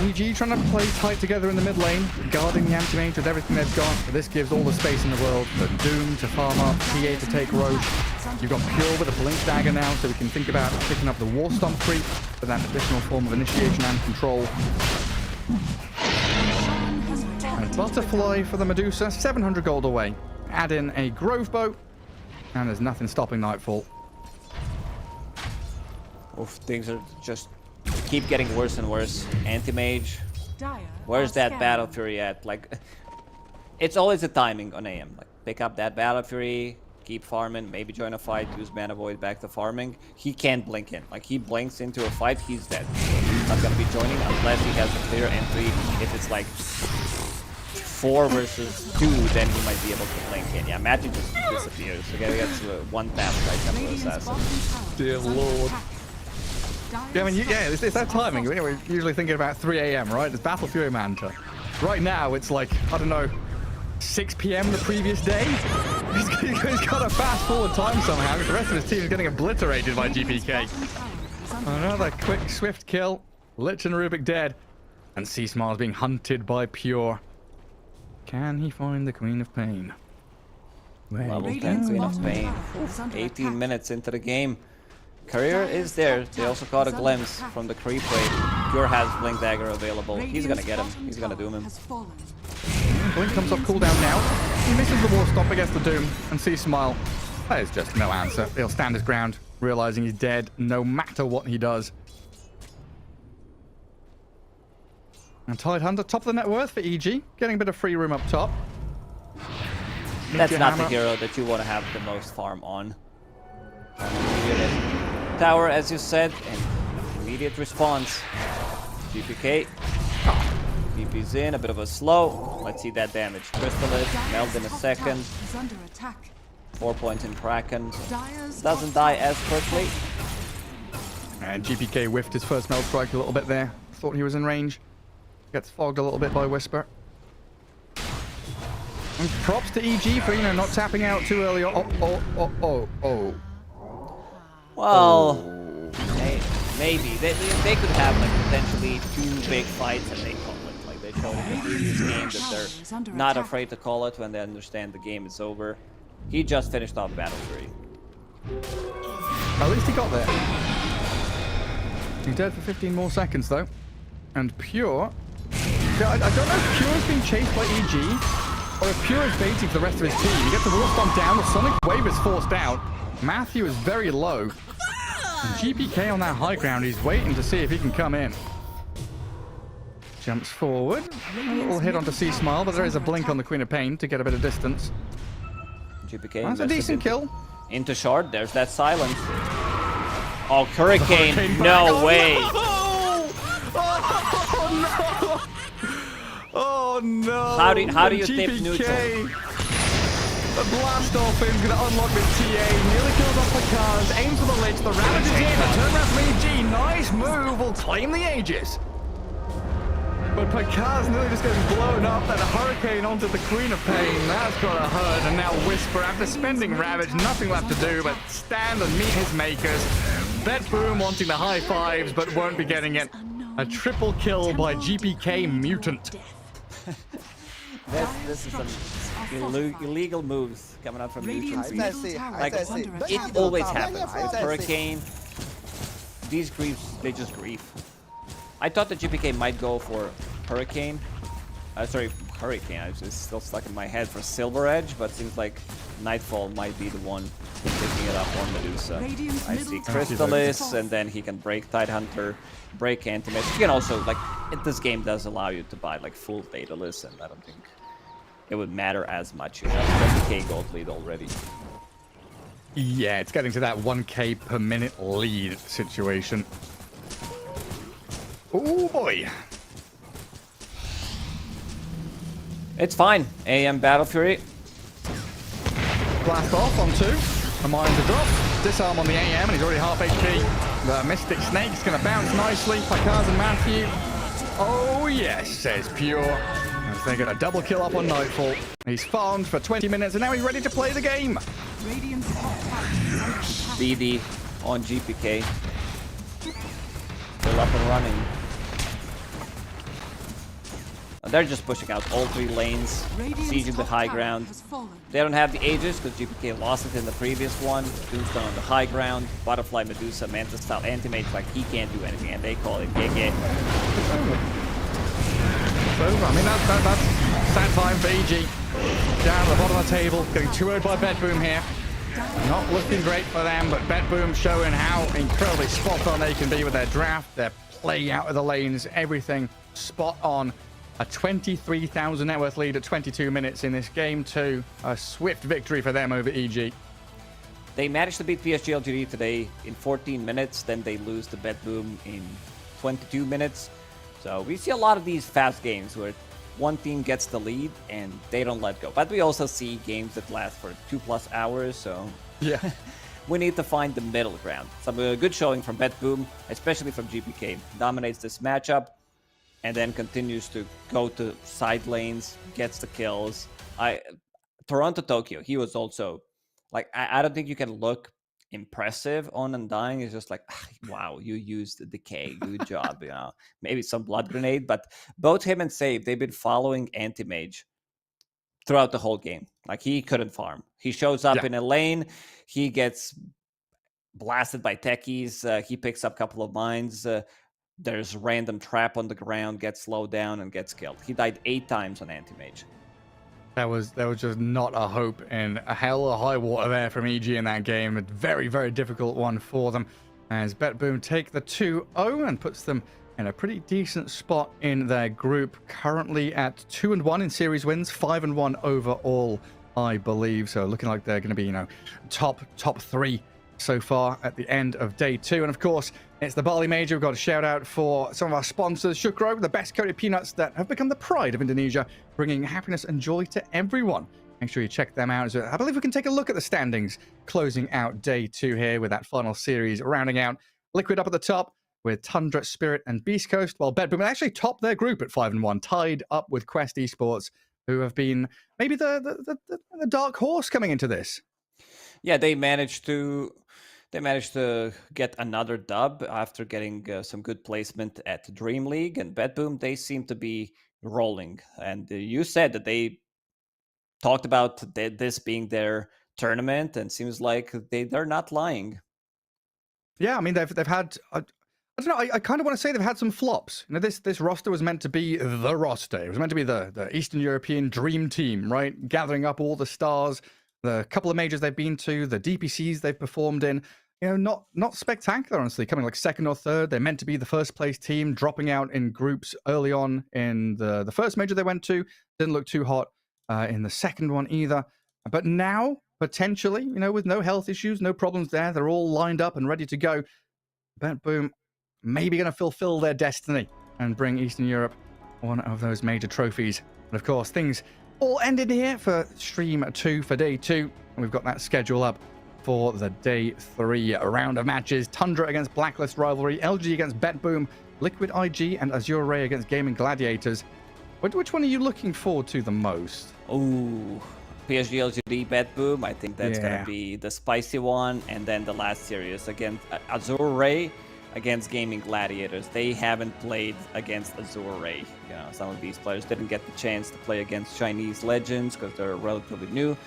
EG trying to play tight together in the mid lane, guarding the anti-mage with everything they've got. But this gives all the space in the world for Doom to farm up, TA to take Roche. You've got Pure with a Blink Dagger now, so we can think about picking up the War Stomp creep for that additional form of initiation and control. And Butterfly for the Medusa, 700 gold away. Add in a Grove Bow, and there's nothing stopping Nightfall. Oof, things are just keep getting worse and worse. Anti-Mage, where's that Battle Fury at? Like, it's always a timing on AM. Like, pick up that Battle Fury, keep farming, maybe join a fight, use Mana Void back to farming. He can't blink in. Like, he blinks into a fight, he's dead. He's not gonna be joining unless he has a clear entry. If it's like 4 versus 2, then he might be able to blink in. Yeah, magic just disappears. Okay, we got one tap right Temple Assassin. Dear Lord. Yeah, I mean, it's that timing. We're usually thinking about 3 AM, right? It's Battle Fury Manta. Right now, it's like, I don't know, 6 PM the previous day? He's got a fast forward time somehow. The rest of his team is getting obliterated by GPK. Another quick, swift kill. Lich and Rubik dead. And Seasmar is being hunted by Pure. Can he find the Queen of Pain? Level 10 Queen of Pain. 18 minutes into the game. Career is there. They also caught a glimpse from the creep wave. Pure has Blink Dagger available. He's gonna get him. He's gonna doom him. Blink comes off cooldown now. He misses the War Stomp against the Doom and sees Smile. That is just no answer. He'll stand his ground, realizing he's dead no matter what he does. And Tidehunter, top of the net worth for EG, getting a bit of free room up top. That's not the hero that you want to have the most farm on. Tower, as you said, and immediate response. GPK. DP's in, a bit of a slow. Let's see that damage. Crystallis, melt in a second. 4 points in Kraken. Doesn't die as quickly. And GPK whiffed his first melt strike a little bit there. Thought he was in range. Gets fogged a little bit by Whisper. And props to EG for, not tapping out too early. Oh. Well, maybe. They could have, like, potentially 2 big fights and they call it. Like, they showed in the previous game that they're not afraid to call it when they understand the game is over. He just finished off Battle Fury. At least he got there. He's dead for 15 more seconds, though. And Pure... I don't know if Pure is being chased by EG, or if Pure is baiting for the rest of his team. He gets the War Stomp down, the Sonic Wave is forced out. Matthew is very low. GPK on that high ground. He's waiting to see if he can come in. Jumps forward. A little hit onto C-Smile, but there is a blink on the Queen of Pain to get a bit of distance. GPK. That's a decent kill. Into short. There's that silence. Oh, Hurricane. No way. Oh no! How do you tip neutral? The blast off him's gonna unlock this TA. Nearly kills off the cars. Aims for the ledge. The Ravage is in. The turn around from EG. Nice move. Will claim the Aegis. But Picard's nearly just getting blown up. That Hurricane onto the Queen of Pain. That's gotta hurt. And now Whisper, after spending Ravage, nothing left to do but stand and meet his makers. Betboom wanting the high fives, but won't be getting it. A triple kill by GPK Mutant. This is some illegal moves coming out from Mutant. Like, it always always happens. With Hurricane, these griefs, they just grief. I thought that GPK might go for Hurricane. Hurricane. It's still stuck in my head for Silver Edge, but seems like Nightfall might be the one picking it up on Medusa. I see Crystallis, and then he can break Tidehunter, break Antimage. You can also, like, this game does allow you to buy, like, full Daedalus, and I don't think it would matter as much. You have 20k gold lead already. Yeah, it's getting to that 1k per minute lead situation. Oh boy. It's fine. AM Battle Fury. Blast off on 2. A mine to drop. Disarm on the AM, and he's already half HP. The Mystic Snake's going to bounce nicely. Picard and Matthew. Oh yes, says Pure. As they get a double kill up on Nightfall. He's farmed for 20 minutes, and now he's ready to play the game. BD on GPK. Still up and running. They're just pushing out all 3 lanes, sieging the high ground. They don't have the Aegis because GPK lost it in the previous one. Tombstone on the high ground, Butterfly, Medusa, Mantis style Anti-Mage, like he can't do anything, and they call it GG. So, I mean, that's sad time for EG. Down at the bottom of the table, getting 2-0'd by Betboom here. Not looking great for them, but Betboom showing how incredibly spot on they can be with their draft, their play out of the lanes, everything spot on. A 23,000 net worth lead at 22 minutes in this game too. A swift victory for them over EG. They managed to beat PSG.LGD today in 14 minutes, then they lose to Betboom in 22 minutes. So we see a lot of these fast games where one team gets the lead and they don't let go. But we also see games that last for 2+ hours, so yeah, we need to find the middle ground. Some good showing from Betboom, especially from GPK. Dominates this matchup and then continues to go to side lanes, gets the kills. Toronto-Tokyo, he was also, like, I don't think you can look impressive on Undying. It's just like, wow, you used the decay, good job, you know. Maybe some blood grenade, but both him and Save, they've been following Anti-Mage throughout the whole game. Like, he couldn't farm. He shows up in a lane, he gets blasted by techies, he picks up a couple of mines, there's random trap on the ground, gets slowed down and gets killed. He died 8 times on Anti-Mage. There was just not a hope in a hell of high water there from EG in that game. A very, very difficult one for them as Betboom take the 2-0 and puts them in a pretty decent spot in their group. Currently at 2-1 in series wins, 5-1 overall, I believe. So looking like they're going to be, you know, top 3 so far at the end of day 2. And of course, it's the Bali Major. We've got a shout out for some of our sponsors, Shukro, the best coated peanuts that have become the pride of Indonesia, bringing happiness and joy to everyone. Make sure you check them out. I believe we can take a look at the standings, closing out day 2 here with that final series, rounding out Liquid up at the top with Tundra, Spirit, and Beast Coast, while Betboom actually topped their group at 5-1, tied up with Quest Esports, who have been maybe the dark horse coming into this. Yeah, they managed to get another dub after getting some good placement at Dream League, and Betboom, they seem to be rolling. And you said that they talked about this being their tournament, and seems like they're not lying. Yeah, I mean, they've had, I don't know, I kind of want to say they've had some flops. You know, this roster was meant to be the roster. It was meant to be the Eastern European dream team, right? Gathering up all the stars, the couple of majors they've been to, the DPCs they've performed in. not spectacular, honestly. Coming like second or third. They're meant to be the first place team, dropping out in groups early on in the first major they went to. Didn't look too hot in the second one either. But now, potentially, with no health issues, no problems there, they're all lined up and ready to go. Betboom maybe going to fulfill their destiny and bring Eastern Europe one of those major trophies. And of course, things all ended here for Stream 2 for Day 2. And we've got that schedule up for the Day 3 round of matches. Tundra against Blacklist Rivalry, LG against Betboom, Liquid IG and Azure Ray against Gaming Gladiators. Which one are you looking forward to the most? Ooh, PSG.LGD Betboom. I think that's going to be the spicy one. And then the last series against Azure Ray against Gaming Gladiators. They haven't played against Azure Ray. Some of these players didn't get the chance to play against Chinese Legends because they're relatively new.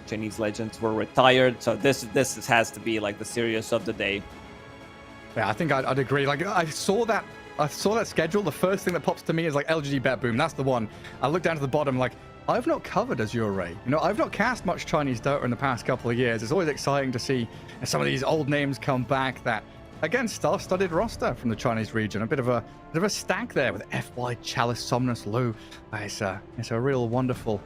Chinese Legends were retired, so this has to be like the series of the day. Yeah, I think I'd agree. Like I saw that schedule. The first thing that pops to me is like LGD Betboom. That's the one. I look down to the bottom, like I've not covered Azure Ray. I've not cast much Chinese Dota in the past couple of years. It's always exciting to see some of these old names come back. That again, star-studded roster from the Chinese region. A bit of a stack there with FY, Chalice, Somnus, Lu. It's a real wonderful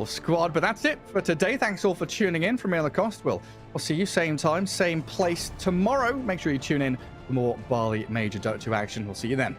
squad. But that's it for today. Thanks all for tuning in. From me, Lacoste. We'll see you same time, same place tomorrow. Make sure you tune in for more Bali Major Dota 2 action. We'll see you then.